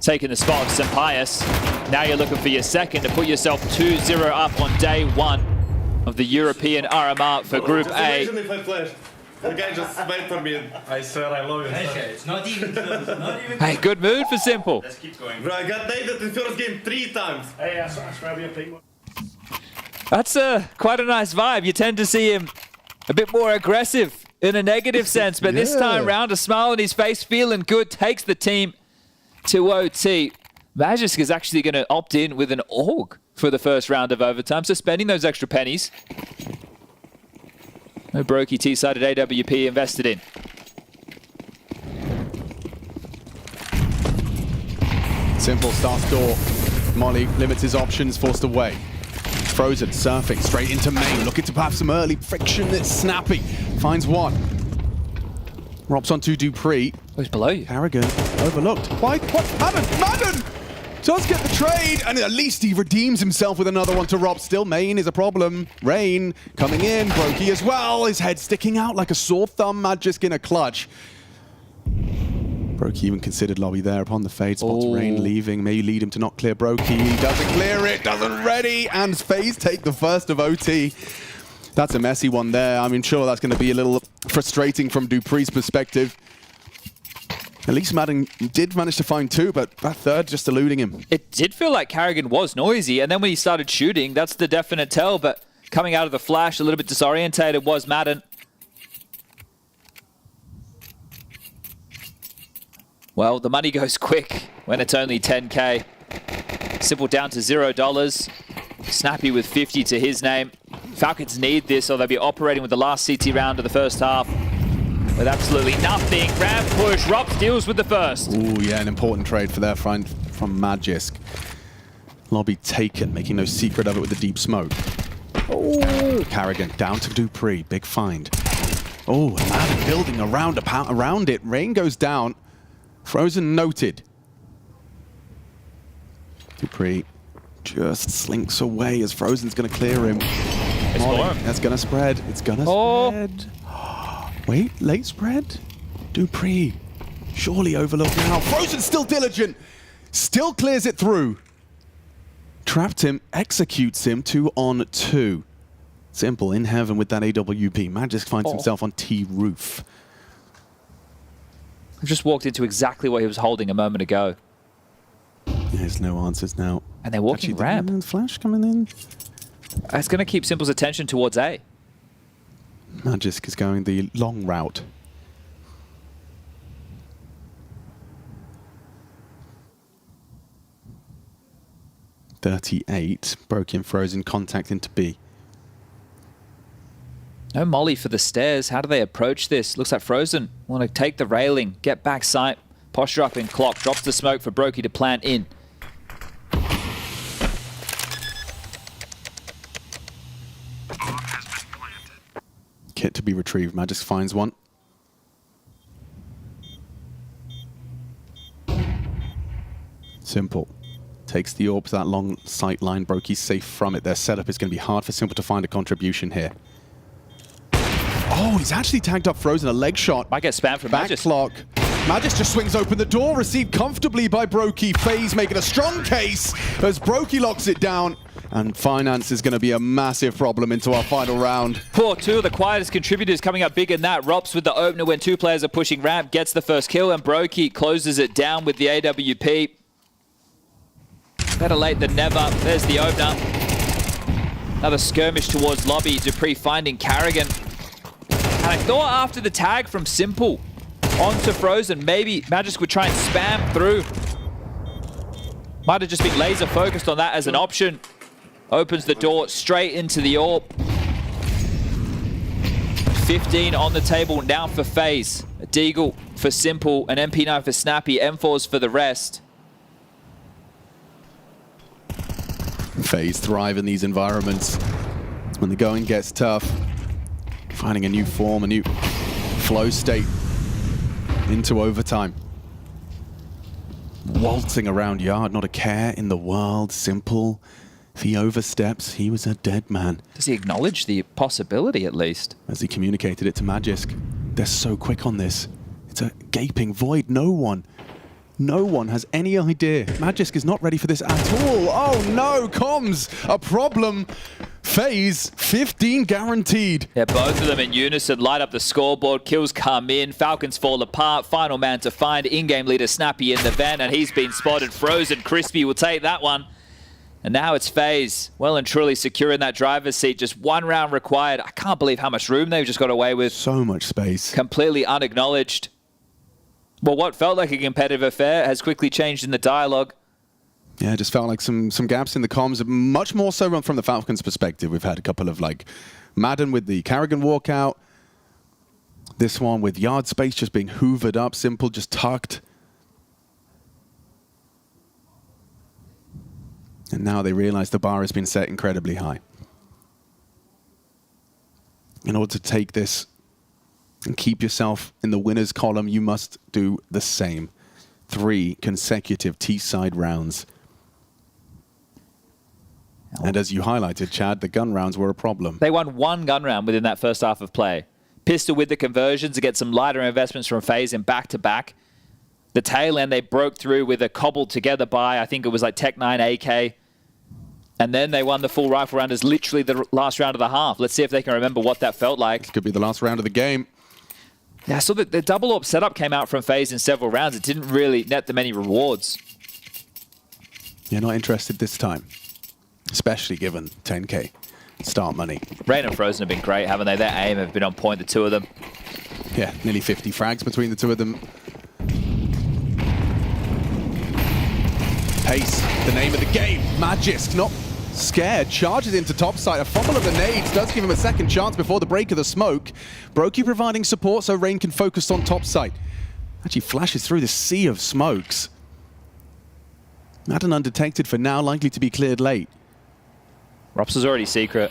taking the spot of St. Pius. Now you're looking for your second to put yourself 2-0 up on day 1 of the European RMR for Group A. Imagine if I flashed. The guy just made for me. I swear I love it. Okay, it's not even close. Not even Hey, good mood for Simple. Let's keep going. Bro, I got naded in the first game 3 times. Hey, I swear we are playing more. That's quite a nice vibe. You tend to see him a bit more aggressive in a negative sense, but this time round, a smile on his face, feeling good, takes the team to OT. Magisk is actually going to opt in with an AUG for the first round of overtime, so spending those extra pennies. No Brokey T-sided AWP invested in. Simple starts door. Molly limits his options, forced away. Frozen, surfing straight into main, looking to have some early friction. It's Snappy. Finds one. Rops onto dupreeh. Oh, he's below you. Karrigan overlooked. Why? What? Madden! Does get the trade, and at least he redeems himself with another one to Rob. Still, main is a problem. Rain coming in. Brokey as well. His head sticking out like a sore thumb. Magisk in a clutch. Brokey even considered lobby there upon the fade. Spots Rain leaving. May lead him to not clear Brokey. He doesn't clear it. Doesn't ready. And FaZe take the first of OT. That's a messy one there. I mean, sure, that's going to be a little frustrating from dupreeh's perspective. At least Madden did manage to find 2, but that third just eluding him. It did feel like Karrigan was noisy, and then when he started shooting, that's the definite tell, but coming out of the flash, a little bit disorientated was Madden. Well, the money goes quick when it's only 10K. Simple down to $0. Snappy with 50 to his name. Falcons need this, or they'll be operating with the last CT round of the first half. With absolutely nothing. Ramp push. Rops deals with the first. Ooh, yeah, an important trade for their find from Magisk. Lobby taken, making no secret of it with the deep smoke. Oh, Carrigan down to Dupree, big find. Oh, man, building around it. Rain goes down. Frozen noted. Dupree just slinks away as Frozen's going to clear him. That's going to spread. It's going to spread. Wait, late spread? Dupree, surely overlooked now. Frozen still diligent. Still clears it through. Trapped him, executes him, 2-on-2. Simple in heaven with that AWP. Magisk finds himself on T roof. I've just walked into exactly what he was holding a moment ago. There's no answers now. And they're walking ramp. Flash coming in. It's going to keep Simple's attention towards A. Magisk is going the long route. .38, broken Frozen, contact into B. No molly for the stairs. How do they approach this? Looks like Frozen want to take the railing, get back sight, posture up in clock, drops the smoke for Brokey to plant in. Kit to be retrieved. Magisk finds one. Simple. Takes the AWP to that long sight line. Brokey's safe from it. Their setup is going to be hard for Simple to find a contribution here. Oh, he's actually tagged up Frozen. A leg shot. Might get spammed from Back Magisk. clock. Magisk just swings open the door. Received comfortably by Brokey. FaZe making a strong case as Brokey locks it down. And Finance is going to be a massive problem into our final round. Poor two of the quietest contributors coming up big in that. Rops with the opener when two players are pushing ramp, gets the first kill, and Brokey closes it down with the AWP. Better late than never. There's the opener. Another skirmish towards lobby. Dupree finding Carrigan. And I thought after the tag from Simple onto Frozen, maybe Magisk would try and spam through. Might have just been laser focused on that as an option. Opens the door straight into the AWP. 15 on the table now for FaZe. A Deagle for Simple, an MP9 for Snappy, M4s for the rest. FaZe thrive in these environments. When the going gets tough, finding a new form, a new flow state into overtime. Waltzing around yard, not a care in the world. Simple. If he oversteps, he was a dead man. Does he acknowledge the possibility at least? As he communicated it to Magisk. They're so quick on this. It's a gaping void. No one has any idea. Magisk is not ready for this at all. Oh no, comms, a problem. FaZe, 15 guaranteed. Yeah, both of them in unison light up the scoreboard. Kills come in, Falcons fall apart. Final man to find, in-game leader Snappy in the van, and he's been spotted. Frozen, Crispy will take that one. And now it's FaZe, well and truly secure in that driver's seat. Just one round required. I can't believe how much room they've just got away with. So much space. Completely unacknowledged. Well, what felt like a competitive affair has quickly changed in the dialogue. Yeah, it just felt like some gaps in the comms. Much more so from the Falcons' perspective. We've had a couple of like Madden with the Carrigan walkout. This one with yard space just being hoovered up. Simple just tucked. And now they realize the bar has been set incredibly high. In order to take this and keep yourself in the winners column, you must do the same. 3 consecutive T-side rounds. And as you highlighted, Chad, the gun rounds were a problem. They won one gun round within that first half of play. Pistol with the conversions to get some lighter investments from FaZe in back-to-back. The tail end, they broke through with a cobbled together by, I think it was like Tech 9 AK. And then they won the full rifle round as literally the last round of the half. Let's see if they can remember what that felt like. This could be the last round of the game. Yeah, so the double AWP setup came out from FaZe in several rounds. It didn't really net them any rewards. You're not interested this time, especially given 10K start money. Rain and Frozen have been great, haven't they? Their aim have been on point, the two of them. Yeah, nearly 50 frags between the two of them. Pace, the name of the game. Magisk, not scared, charges into topside. A fumble of the nades does give him a second chance before the break of the smoke. Brokey providing support so Rain can focus on topside. Actually flashes through the sea of smokes. Madden undetected for now, likely to be cleared late. Rops is already secret.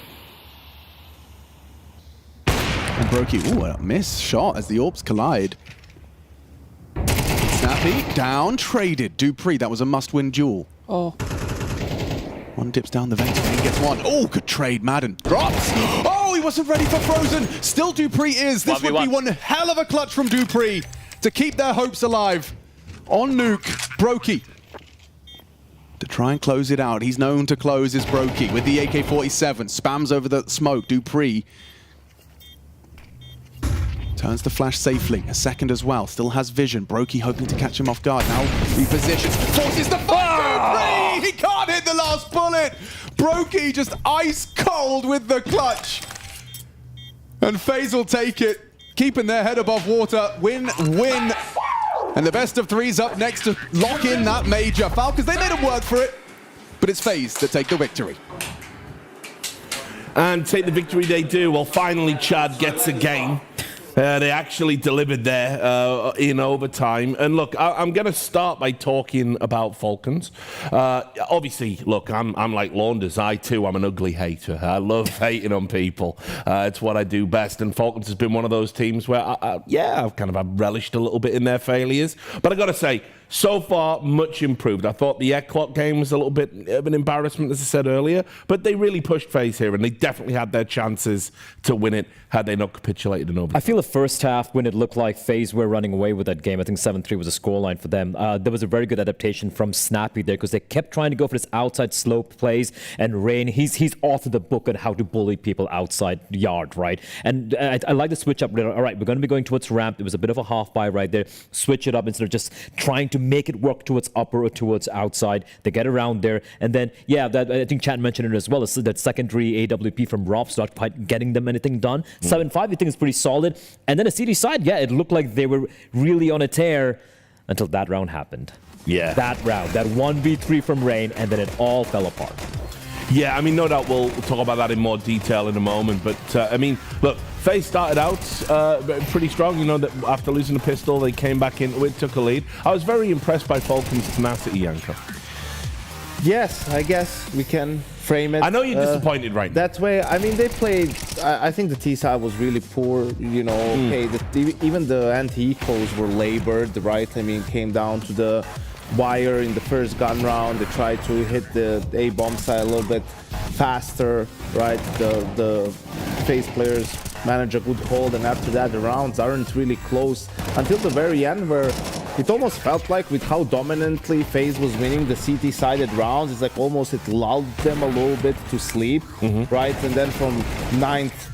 And Brokey, ooh, a miss shot as the orbs collide. Snappy, down, traded. Dupree, that was a must-win duel. Oh. One dips down the vent, and he gets one. Oh, good trade, Madden. Drops! Oh, he wasn't ready for Frozen. Still Dupree is. This would be one hell of a clutch from Dupree to keep their hopes alive. On Nuke, Brokey. To try and close it out. He's known to close his Brokey with the AK-47. Spams over the smoke. Dupree turns the flash safely. A second as well. Still has vision. Brokey hoping to catch him off guard. Now repositions. Forces the fire. Dupree! He can't hit the last bullet. Brokey just ice cold with the clutch. And FaZe will take it. Keeping their head above water. Win, win. And the best of three's up next to lock in that major. Falcons, they made them work for it. But it's FaZe that take the victory. And take the victory they do. Well, finally, Chad gets a game. They actually delivered there in overtime. And look, I'm going to start by talking about Falcons. Obviously, look, I'm like Launders. I, too, I'm an ugly hater. I love hating on people. It's what I do best. And Falcons has been one of those teams where, I've kind of relished a little bit in their failures. But I got to say, so far, much improved. I thought the Eclot game was a little bit of an embarrassment, as I said earlier, but they really pushed FaZe here, and they definitely had their chances to win it had they not capitulated in overtime. I feel the first half, when it looked like FaZe were running away with that game, I think 7-3 was a scoreline for them. There was a very good adaptation from Snappy there, because they kept trying to go for this outside slope plays, and Rain, he's authored the book on how to bully people outside the yard, right? And I like the switch up. All right, we're going to be going towards ramp. It was a bit of a half buy right there. Switch it up instead of just trying to make it work towards upper or towards outside. They get around there, and then I think Chan mentioned it as well. That secondary AWP from Rob's not quite getting them anything done. 7-5, I think is pretty solid. And then the CD side, it looked like they were really on a tear until that round happened. Yeah, that round, that 1v3 from Rain, and then it all fell apart. Yeah, I mean, no doubt we'll talk about that in more detail in a moment. But, I mean, look, FaZe started out pretty strong. You know, that after losing a pistol, they came back into it, took a lead. I was very impressed by Falcons' tenacity, Yanko. Yes, I guess we can frame it. I know you're disappointed right now. That way, I mean, they played... I think the T-side was really poor, you know. Okay, even the anti-ecos were labored, right? I mean, it came down to the wire in the first gun round. They tried to hit the A-bomb side a little bit faster, right? The FaZe players manage a good hold, and after that the rounds aren't really close until the very end, where it almost felt like with how dominantly FaZe was winning the CT-sided rounds, it's like almost it lulled them a little bit to sleep, right? And then from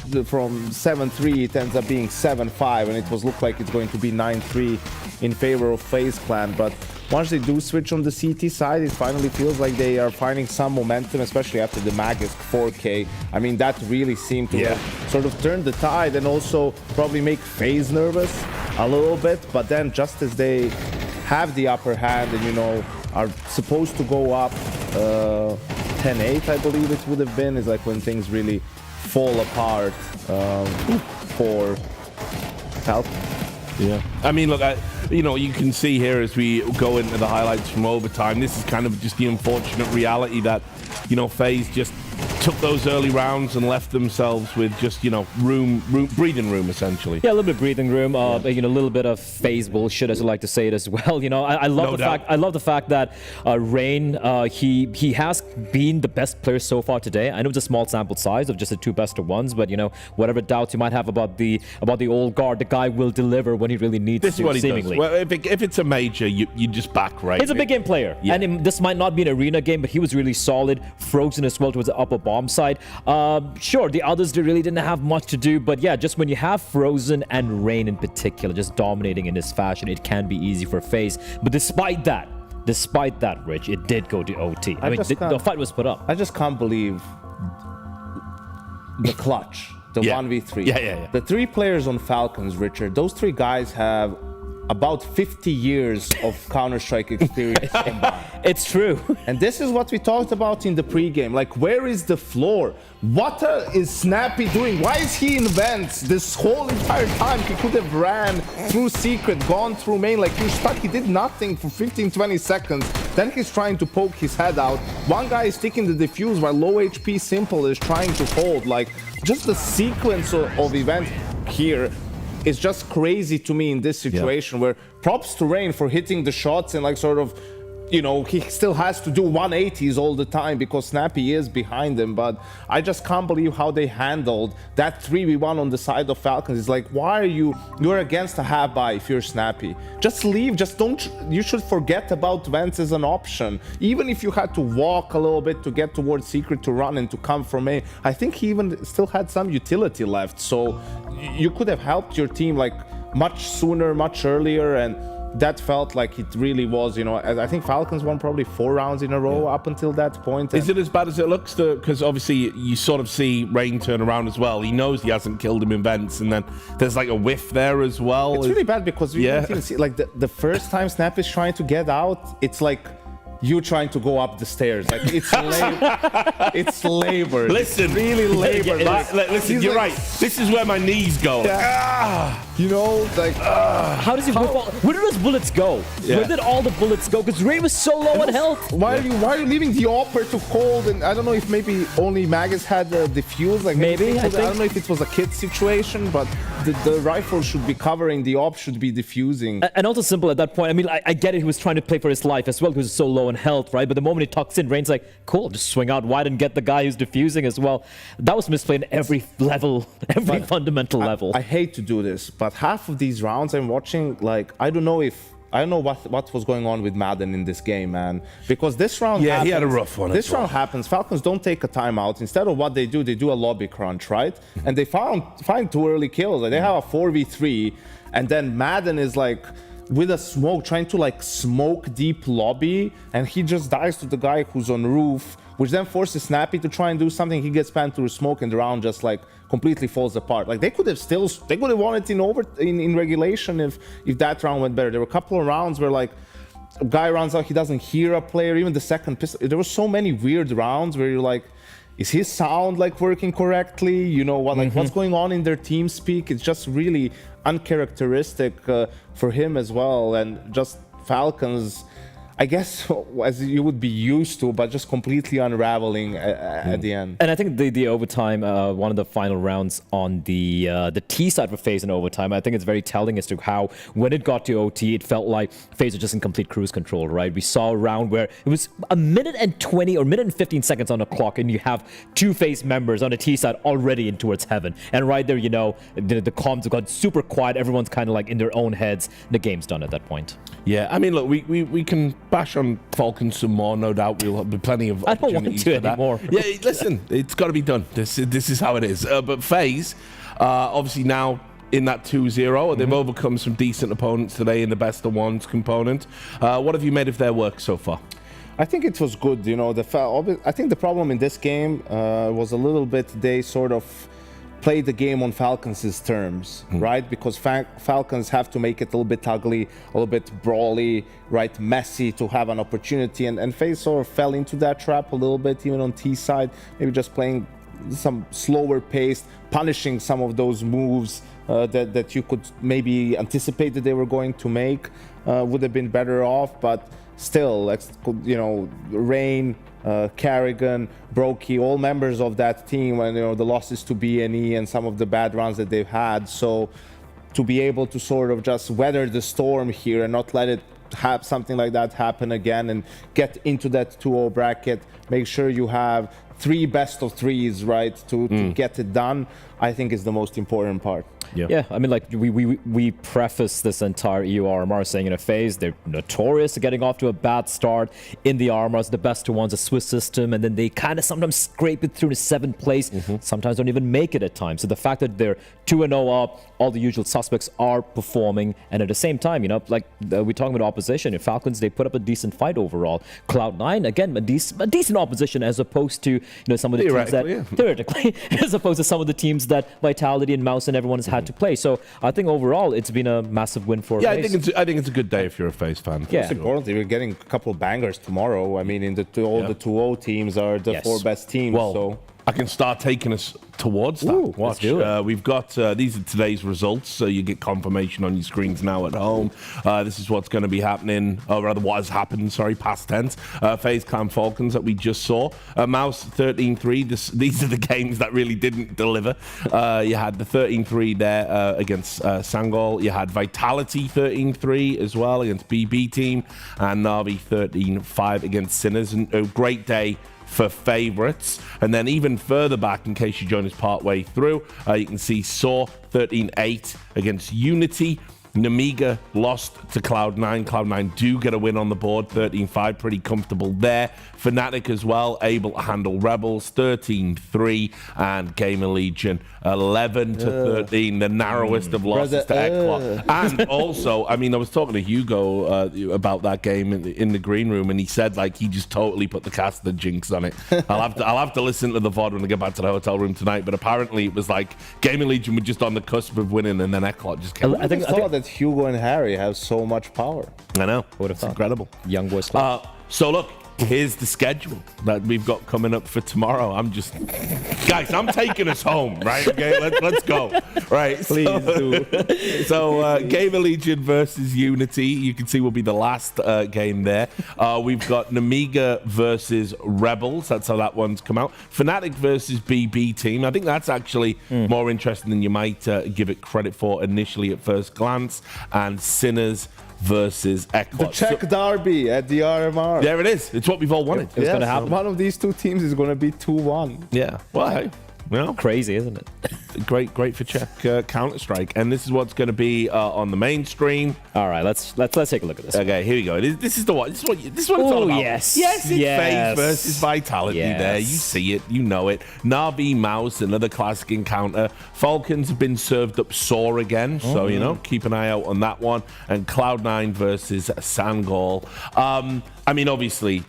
7-3 it ends up being 7-5, and it looked like it's going to be 9-3 in favor of FaZe Clan. But once they do switch on the CT side, it finally feels like they are finding some momentum, especially after the Magisk 4K. I mean, that really seemed to have sort of turn the tide and also probably make FaZe nervous a little bit. But then just as they have the upper hand and, you know, are supposed to go up 10-8, I believe it would have been, is like when things really fall apart for Falcons. Yeah. I mean, look, you know, you can see here as we go into the highlights from overtime, this is kind of just the unfortunate reality that, you know, FaZe just took those early rounds and left themselves with just, you know, breathing room, essentially. Yeah, a little bit of breathing room, you know, a little bit of FaZe bullshit, as I like to say it as well. You know, I love the fact that Rain, he has been the best player so far today. I know it's a small sample size of just the 2 best of ones, but you know, whatever doubts you might have about the old guard, the guy will deliver when he really needs to. This is what he does. Well, if it's a major, you just back Rain. He's a big game player, and this might not be an arena game, but he was really solid. Frozen as well towards the upper bomb side. Sure, the others really didn't have much to do, but yeah, just when you have Frozen and Rain in particular just dominating in this fashion, it can be easy for FaZe. But despite that, Rich, it did go to OT. I mean, the fight was put up. I just can't believe the clutch, the 1v3. Yeah. The 3 players on Falcons, Richard, those 3 guys have about 50 years of Counter-Strike experience combined. It's true. And this is what we talked about in the pregame. Like, where is the floor? What is Snappy doing? Why is he in vents this whole entire time? He could have ran through secret, gone through main. Like, you're stuck. He did nothing for 15-20 seconds. Then he's trying to poke his head out. One guy is taking the defuse while low HP Simple is trying to hold. Like, just the sequence of events here is just crazy to me in this situation, where props to Rain for hitting the shots and like sort of, you know, he still has to do 180s all the time because Snappy is behind him. But I just can't believe how they handled that 3v1 on the side of Falcons. It's like, why are you're against a half buy if you're Snappy? Just leave, just don't, you should forget about vents as an option. Even if you had to walk a little bit to get towards secret to run and to come from A, I think he even still had some utility left. So you could have helped your team like much sooner, much earlier, and that felt like it really was, you know. I think Falcons won probably 4 rounds in a row up until that point. Is it as bad as it looks? Because obviously you sort of see Rain turn around as well. He knows he hasn't killed him in vents, and then there's like a whiff there as well. It's really bad because we didn't even see, like the first time Snap is trying to get out, it's like you trying to go up the stairs. Like, it's it's labored. Listen, it's really labored. Listen, you're right. This is where my knees go. You know, like how does he whip all, where did those bullets go? Where did all the bullets go? Because Rain was so low on health. Why are you leaving the Opper to cold? And I don't know if maybe only Magus had the defuse. Like maybe I don't know if it was a kit situation, but the rifle should be covering, the op should be defusing. And also Simple at that point. I mean, I get it. He was trying to play for his life as well because he's so low on health, right? But the moment he tucks in, Rain's like, cool, just swing out wide and get the guy who's defusing as well. That was misplayed in every level, every fundamental level. I hate to do this, but half of these rounds I'm watching, like, I don't know what was going on with Madden in this game, man. Because this round happens, he had a rough one. This round happens. Falcons don't take a timeout. Instead of what they do a lobby crunch, right? And they find 2 early kills. Like, they have a 4v3, and then Madden is like with a smoke, trying to like smoke deep lobby, and he just dies to the guy who's on roof, which then forces Snappy to try and do something. He gets spammed through smoke, and the round just like completely falls apart. Like, they could have won it in regulation if that round went better. There were a couple of rounds where like a guy runs out, he doesn't hear a player, even the second pistol. There were so many weird rounds where you're like, is his sound like working correctly? You know what, like what's going on in their team speak? It's just really uncharacteristic for him as well. And just Falcons, I guess, as you would be used to, but just completely unraveling at the end. And I think the overtime, one of the final rounds on the T side for FaZe in overtime, I think it's very telling as to how, when it got to OT, it felt like FaZe was just in complete cruise control, right? We saw a round where it was a minute and 20 or minute and 15 seconds on the clock, and you have 2 FaZe members on the T side already in towards heaven. And right there, you know, the comms have got super quiet. Everyone's kind of like in their own heads. The game's done at that point. Yeah, I mean, look, we can bash on Falcons some more, no doubt. We'll have plenty of opportunities for that. Anymore. Yeah, listen, it's got to be done. This is how it is. But FaZe, obviously now in that 2-0, they've overcome some decent opponents today in the best of ones component. What have you made of their work so far? I think it was good. You know, I think the problem in this game was a little bit they sort of play the game on Falcons' terms, right? Because Falcons have to make it a little bit ugly, a little bit brawly, right? Messy to have an opportunity. And FaZe sort of fell into that trap a little bit, even on T side, maybe just playing some slower pace, punishing some of those moves that you could maybe anticipate that they were going to make, would have been better off. But still, you know, Rain, Carrigan, Brokey, all members of that team, and you know the losses to BNE and some of the bad runs that they've had. So to be able to sort of just weather the storm here and not let it have something like that happen again and get into that 2-0 bracket, make sure you have 3 best of 3s, right, to get it done, I think is the most important part. Yeah, I mean, like we preface this entire EU RMR saying in a FaZe they're notorious for getting off to a bad start in the RMRs, the best of ones, a Swiss system, and then they kind of sometimes scrape it through to 7th place, sometimes don't even make it at times. So the fact that they're 2-0 up, all the usual suspects are performing, and at the same time, you know, like we're talking about opposition. In Falcons, they put up a decent fight overall. Cloud9, again, a decent opposition as opposed to, you know, some of the teams that theoretically, as opposed to some of the teams that Vitality and Mouz and everyone has had had to play. So I think overall it's been a massive win for FaZe. I think it's a good day if you're a FaZe fan. Yeah. Most importantly, we're getting a couple of bangers tomorrow. I mean, the 2-0 teams are the 4 best teams. Well, so I can start taking us towards that. Ooh, let's do it. We've got these are today's results, so you get confirmation on your screens now at home. This is what's going to be happening, or rather what has happened, sorry, past tense. FaZe Clan Falcons that we just saw. Mouz 13-3. These are the games that really didn't deliver. You had the 13-3 there against Sangal. You had Vitality 13-3 as well against BB Team. And Na'Vi 13-5 against Sinners. And a great day for favorites. And then even further back, in case you join us partway through, you can see Saw 13-8 against Unity. Nemiga lost to Cloud9. Cloud9 do get a win on the board, 13-5, pretty comfortable there. Fnatic as well, able to handle Rebels, 13-3, and GamerLegion 11-13, the narrowest of losses to Eclot. And also, I mean, I was talking to Hugo about that game in the green room, and he said like he just totally put the caster jinx on it. I'll have to listen to the VOD when I get back to the hotel room tonight. But apparently, it was like GamerLegion were just on the cusp of winning, and then Eclot just came. I think that Hugo and Harry have so much power. I know. Would have thought. Incredible. Young boys. So look, here's the schedule that we've got coming up for tomorrow. Guys, I'm taking us home, right? Okay, let's go. Right, please do. So GamerLegion versus Unity, you can see will be the last game there. We've got Nemiga versus Rebels. That's how that one's come out. Fnatic versus BB Team. I think that's actually more interesting than you might give it credit for initially at first glance. And Sinners versus Eclot. The Czech derby at the RMR. There it is. It's what we've all wanted. It's going to happen. One of these two teams is going to be 2-1. Yeah. Well, hey, well, crazy, isn't it? Great for Czech Counter-Strike. And this is what's going to be on the main stream. All right, let's take a look at this. Okay, here we go. This is what it's all about. Yes. Yes, it's FaZe versus Vitality there. You see it, you know it. Na'Vi Mouz, another classic encounter. Falcons have been served up sore again, so you know, keep an eye out on that one. And Cloud9 versus Sangal. I mean, obviously,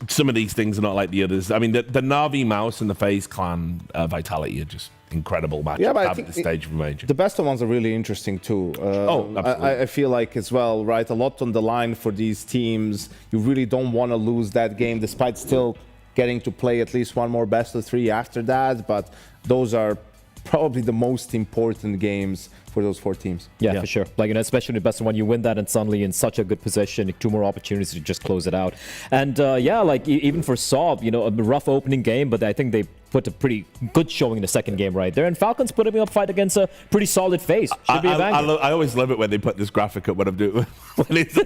some of these things are not like the others. I mean, the Na'Vi Mouz and the FaZe Clan Vitality are just incredible matches at the stage of a major. The best ones are really interesting too. Absolutely. I feel like as well, right? A lot on the line for these teams. You really don't want to lose that game, despite still getting to play at least one more best of 3 after that. But those are probably the most important games for those 4 teams. Yeah, for sure. Like, you know, especially the best one, you win that and suddenly in such a good position, 2 more opportunities to just close it out. And yeah, like even for Saab, you know, a rough opening game, but I think they put a pretty good showing in the second game right there. And Falcons put him up fight against a pretty solid FaZe. Should be a banger. I always love it when they put this graphic up when I'm doing when it's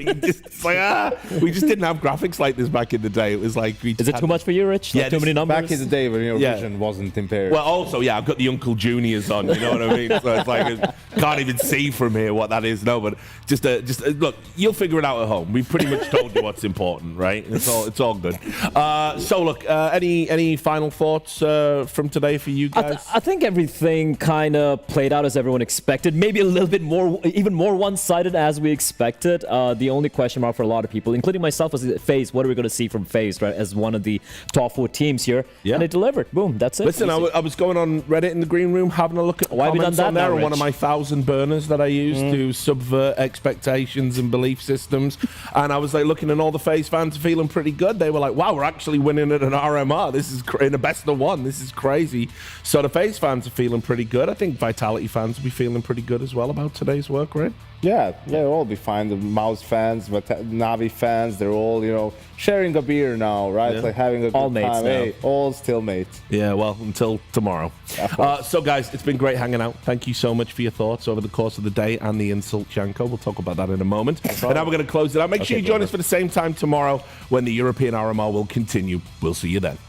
like, we just didn't have graphics like this back in the day. It was like is it too much for you, Rich? Yeah, too many numbers. Back in the day when your vision wasn't impaired. Well, also, yeah, I've got the Uncle Juniors on. You know what I mean? So it's like can't even see from here what that is. No, but just look, you'll figure it out at home. We've pretty much told you what's important, right? It's all good. So look, any final thoughts from today for you guys? I think everything kind of played out as everyone expected. Maybe a little bit more, even more one-sided as we expected. The only question mark for a lot of people, including myself, was FaZe. What are we going to see from FaZe, right? As one of the top 4 teams here, and they delivered. Boom, that's it. Listen, I was going on Reddit in the green room, having a look at why comments we done that on there. now, One of my 1,000 burners that I use to subvert expectations and belief systems, and I was like looking, and all the FaZe fans feeling pretty good. They were like, "Wow, we're actually winning at an RMR. This is in a best of 1. This is crazy." So the FaZe fans are feeling pretty good. I think Vitality fans will be feeling pretty good as well about today's work, right? Yeah, they'll all be fine. The Mouz fans, but Na'Vi fans, they're all, you know, sharing a beer now, right? Yeah. Like having a good all mates time. now. Hey, all still mates. Yeah, well, until tomorrow. So, guys, it's been great hanging out. Thank you so much for your thoughts over the course of the day and the insult, Shanko. We'll talk about that in a moment. And now we're going to close it out. Make sure you join us for the same time tomorrow when the European RMR will continue. We'll see you then.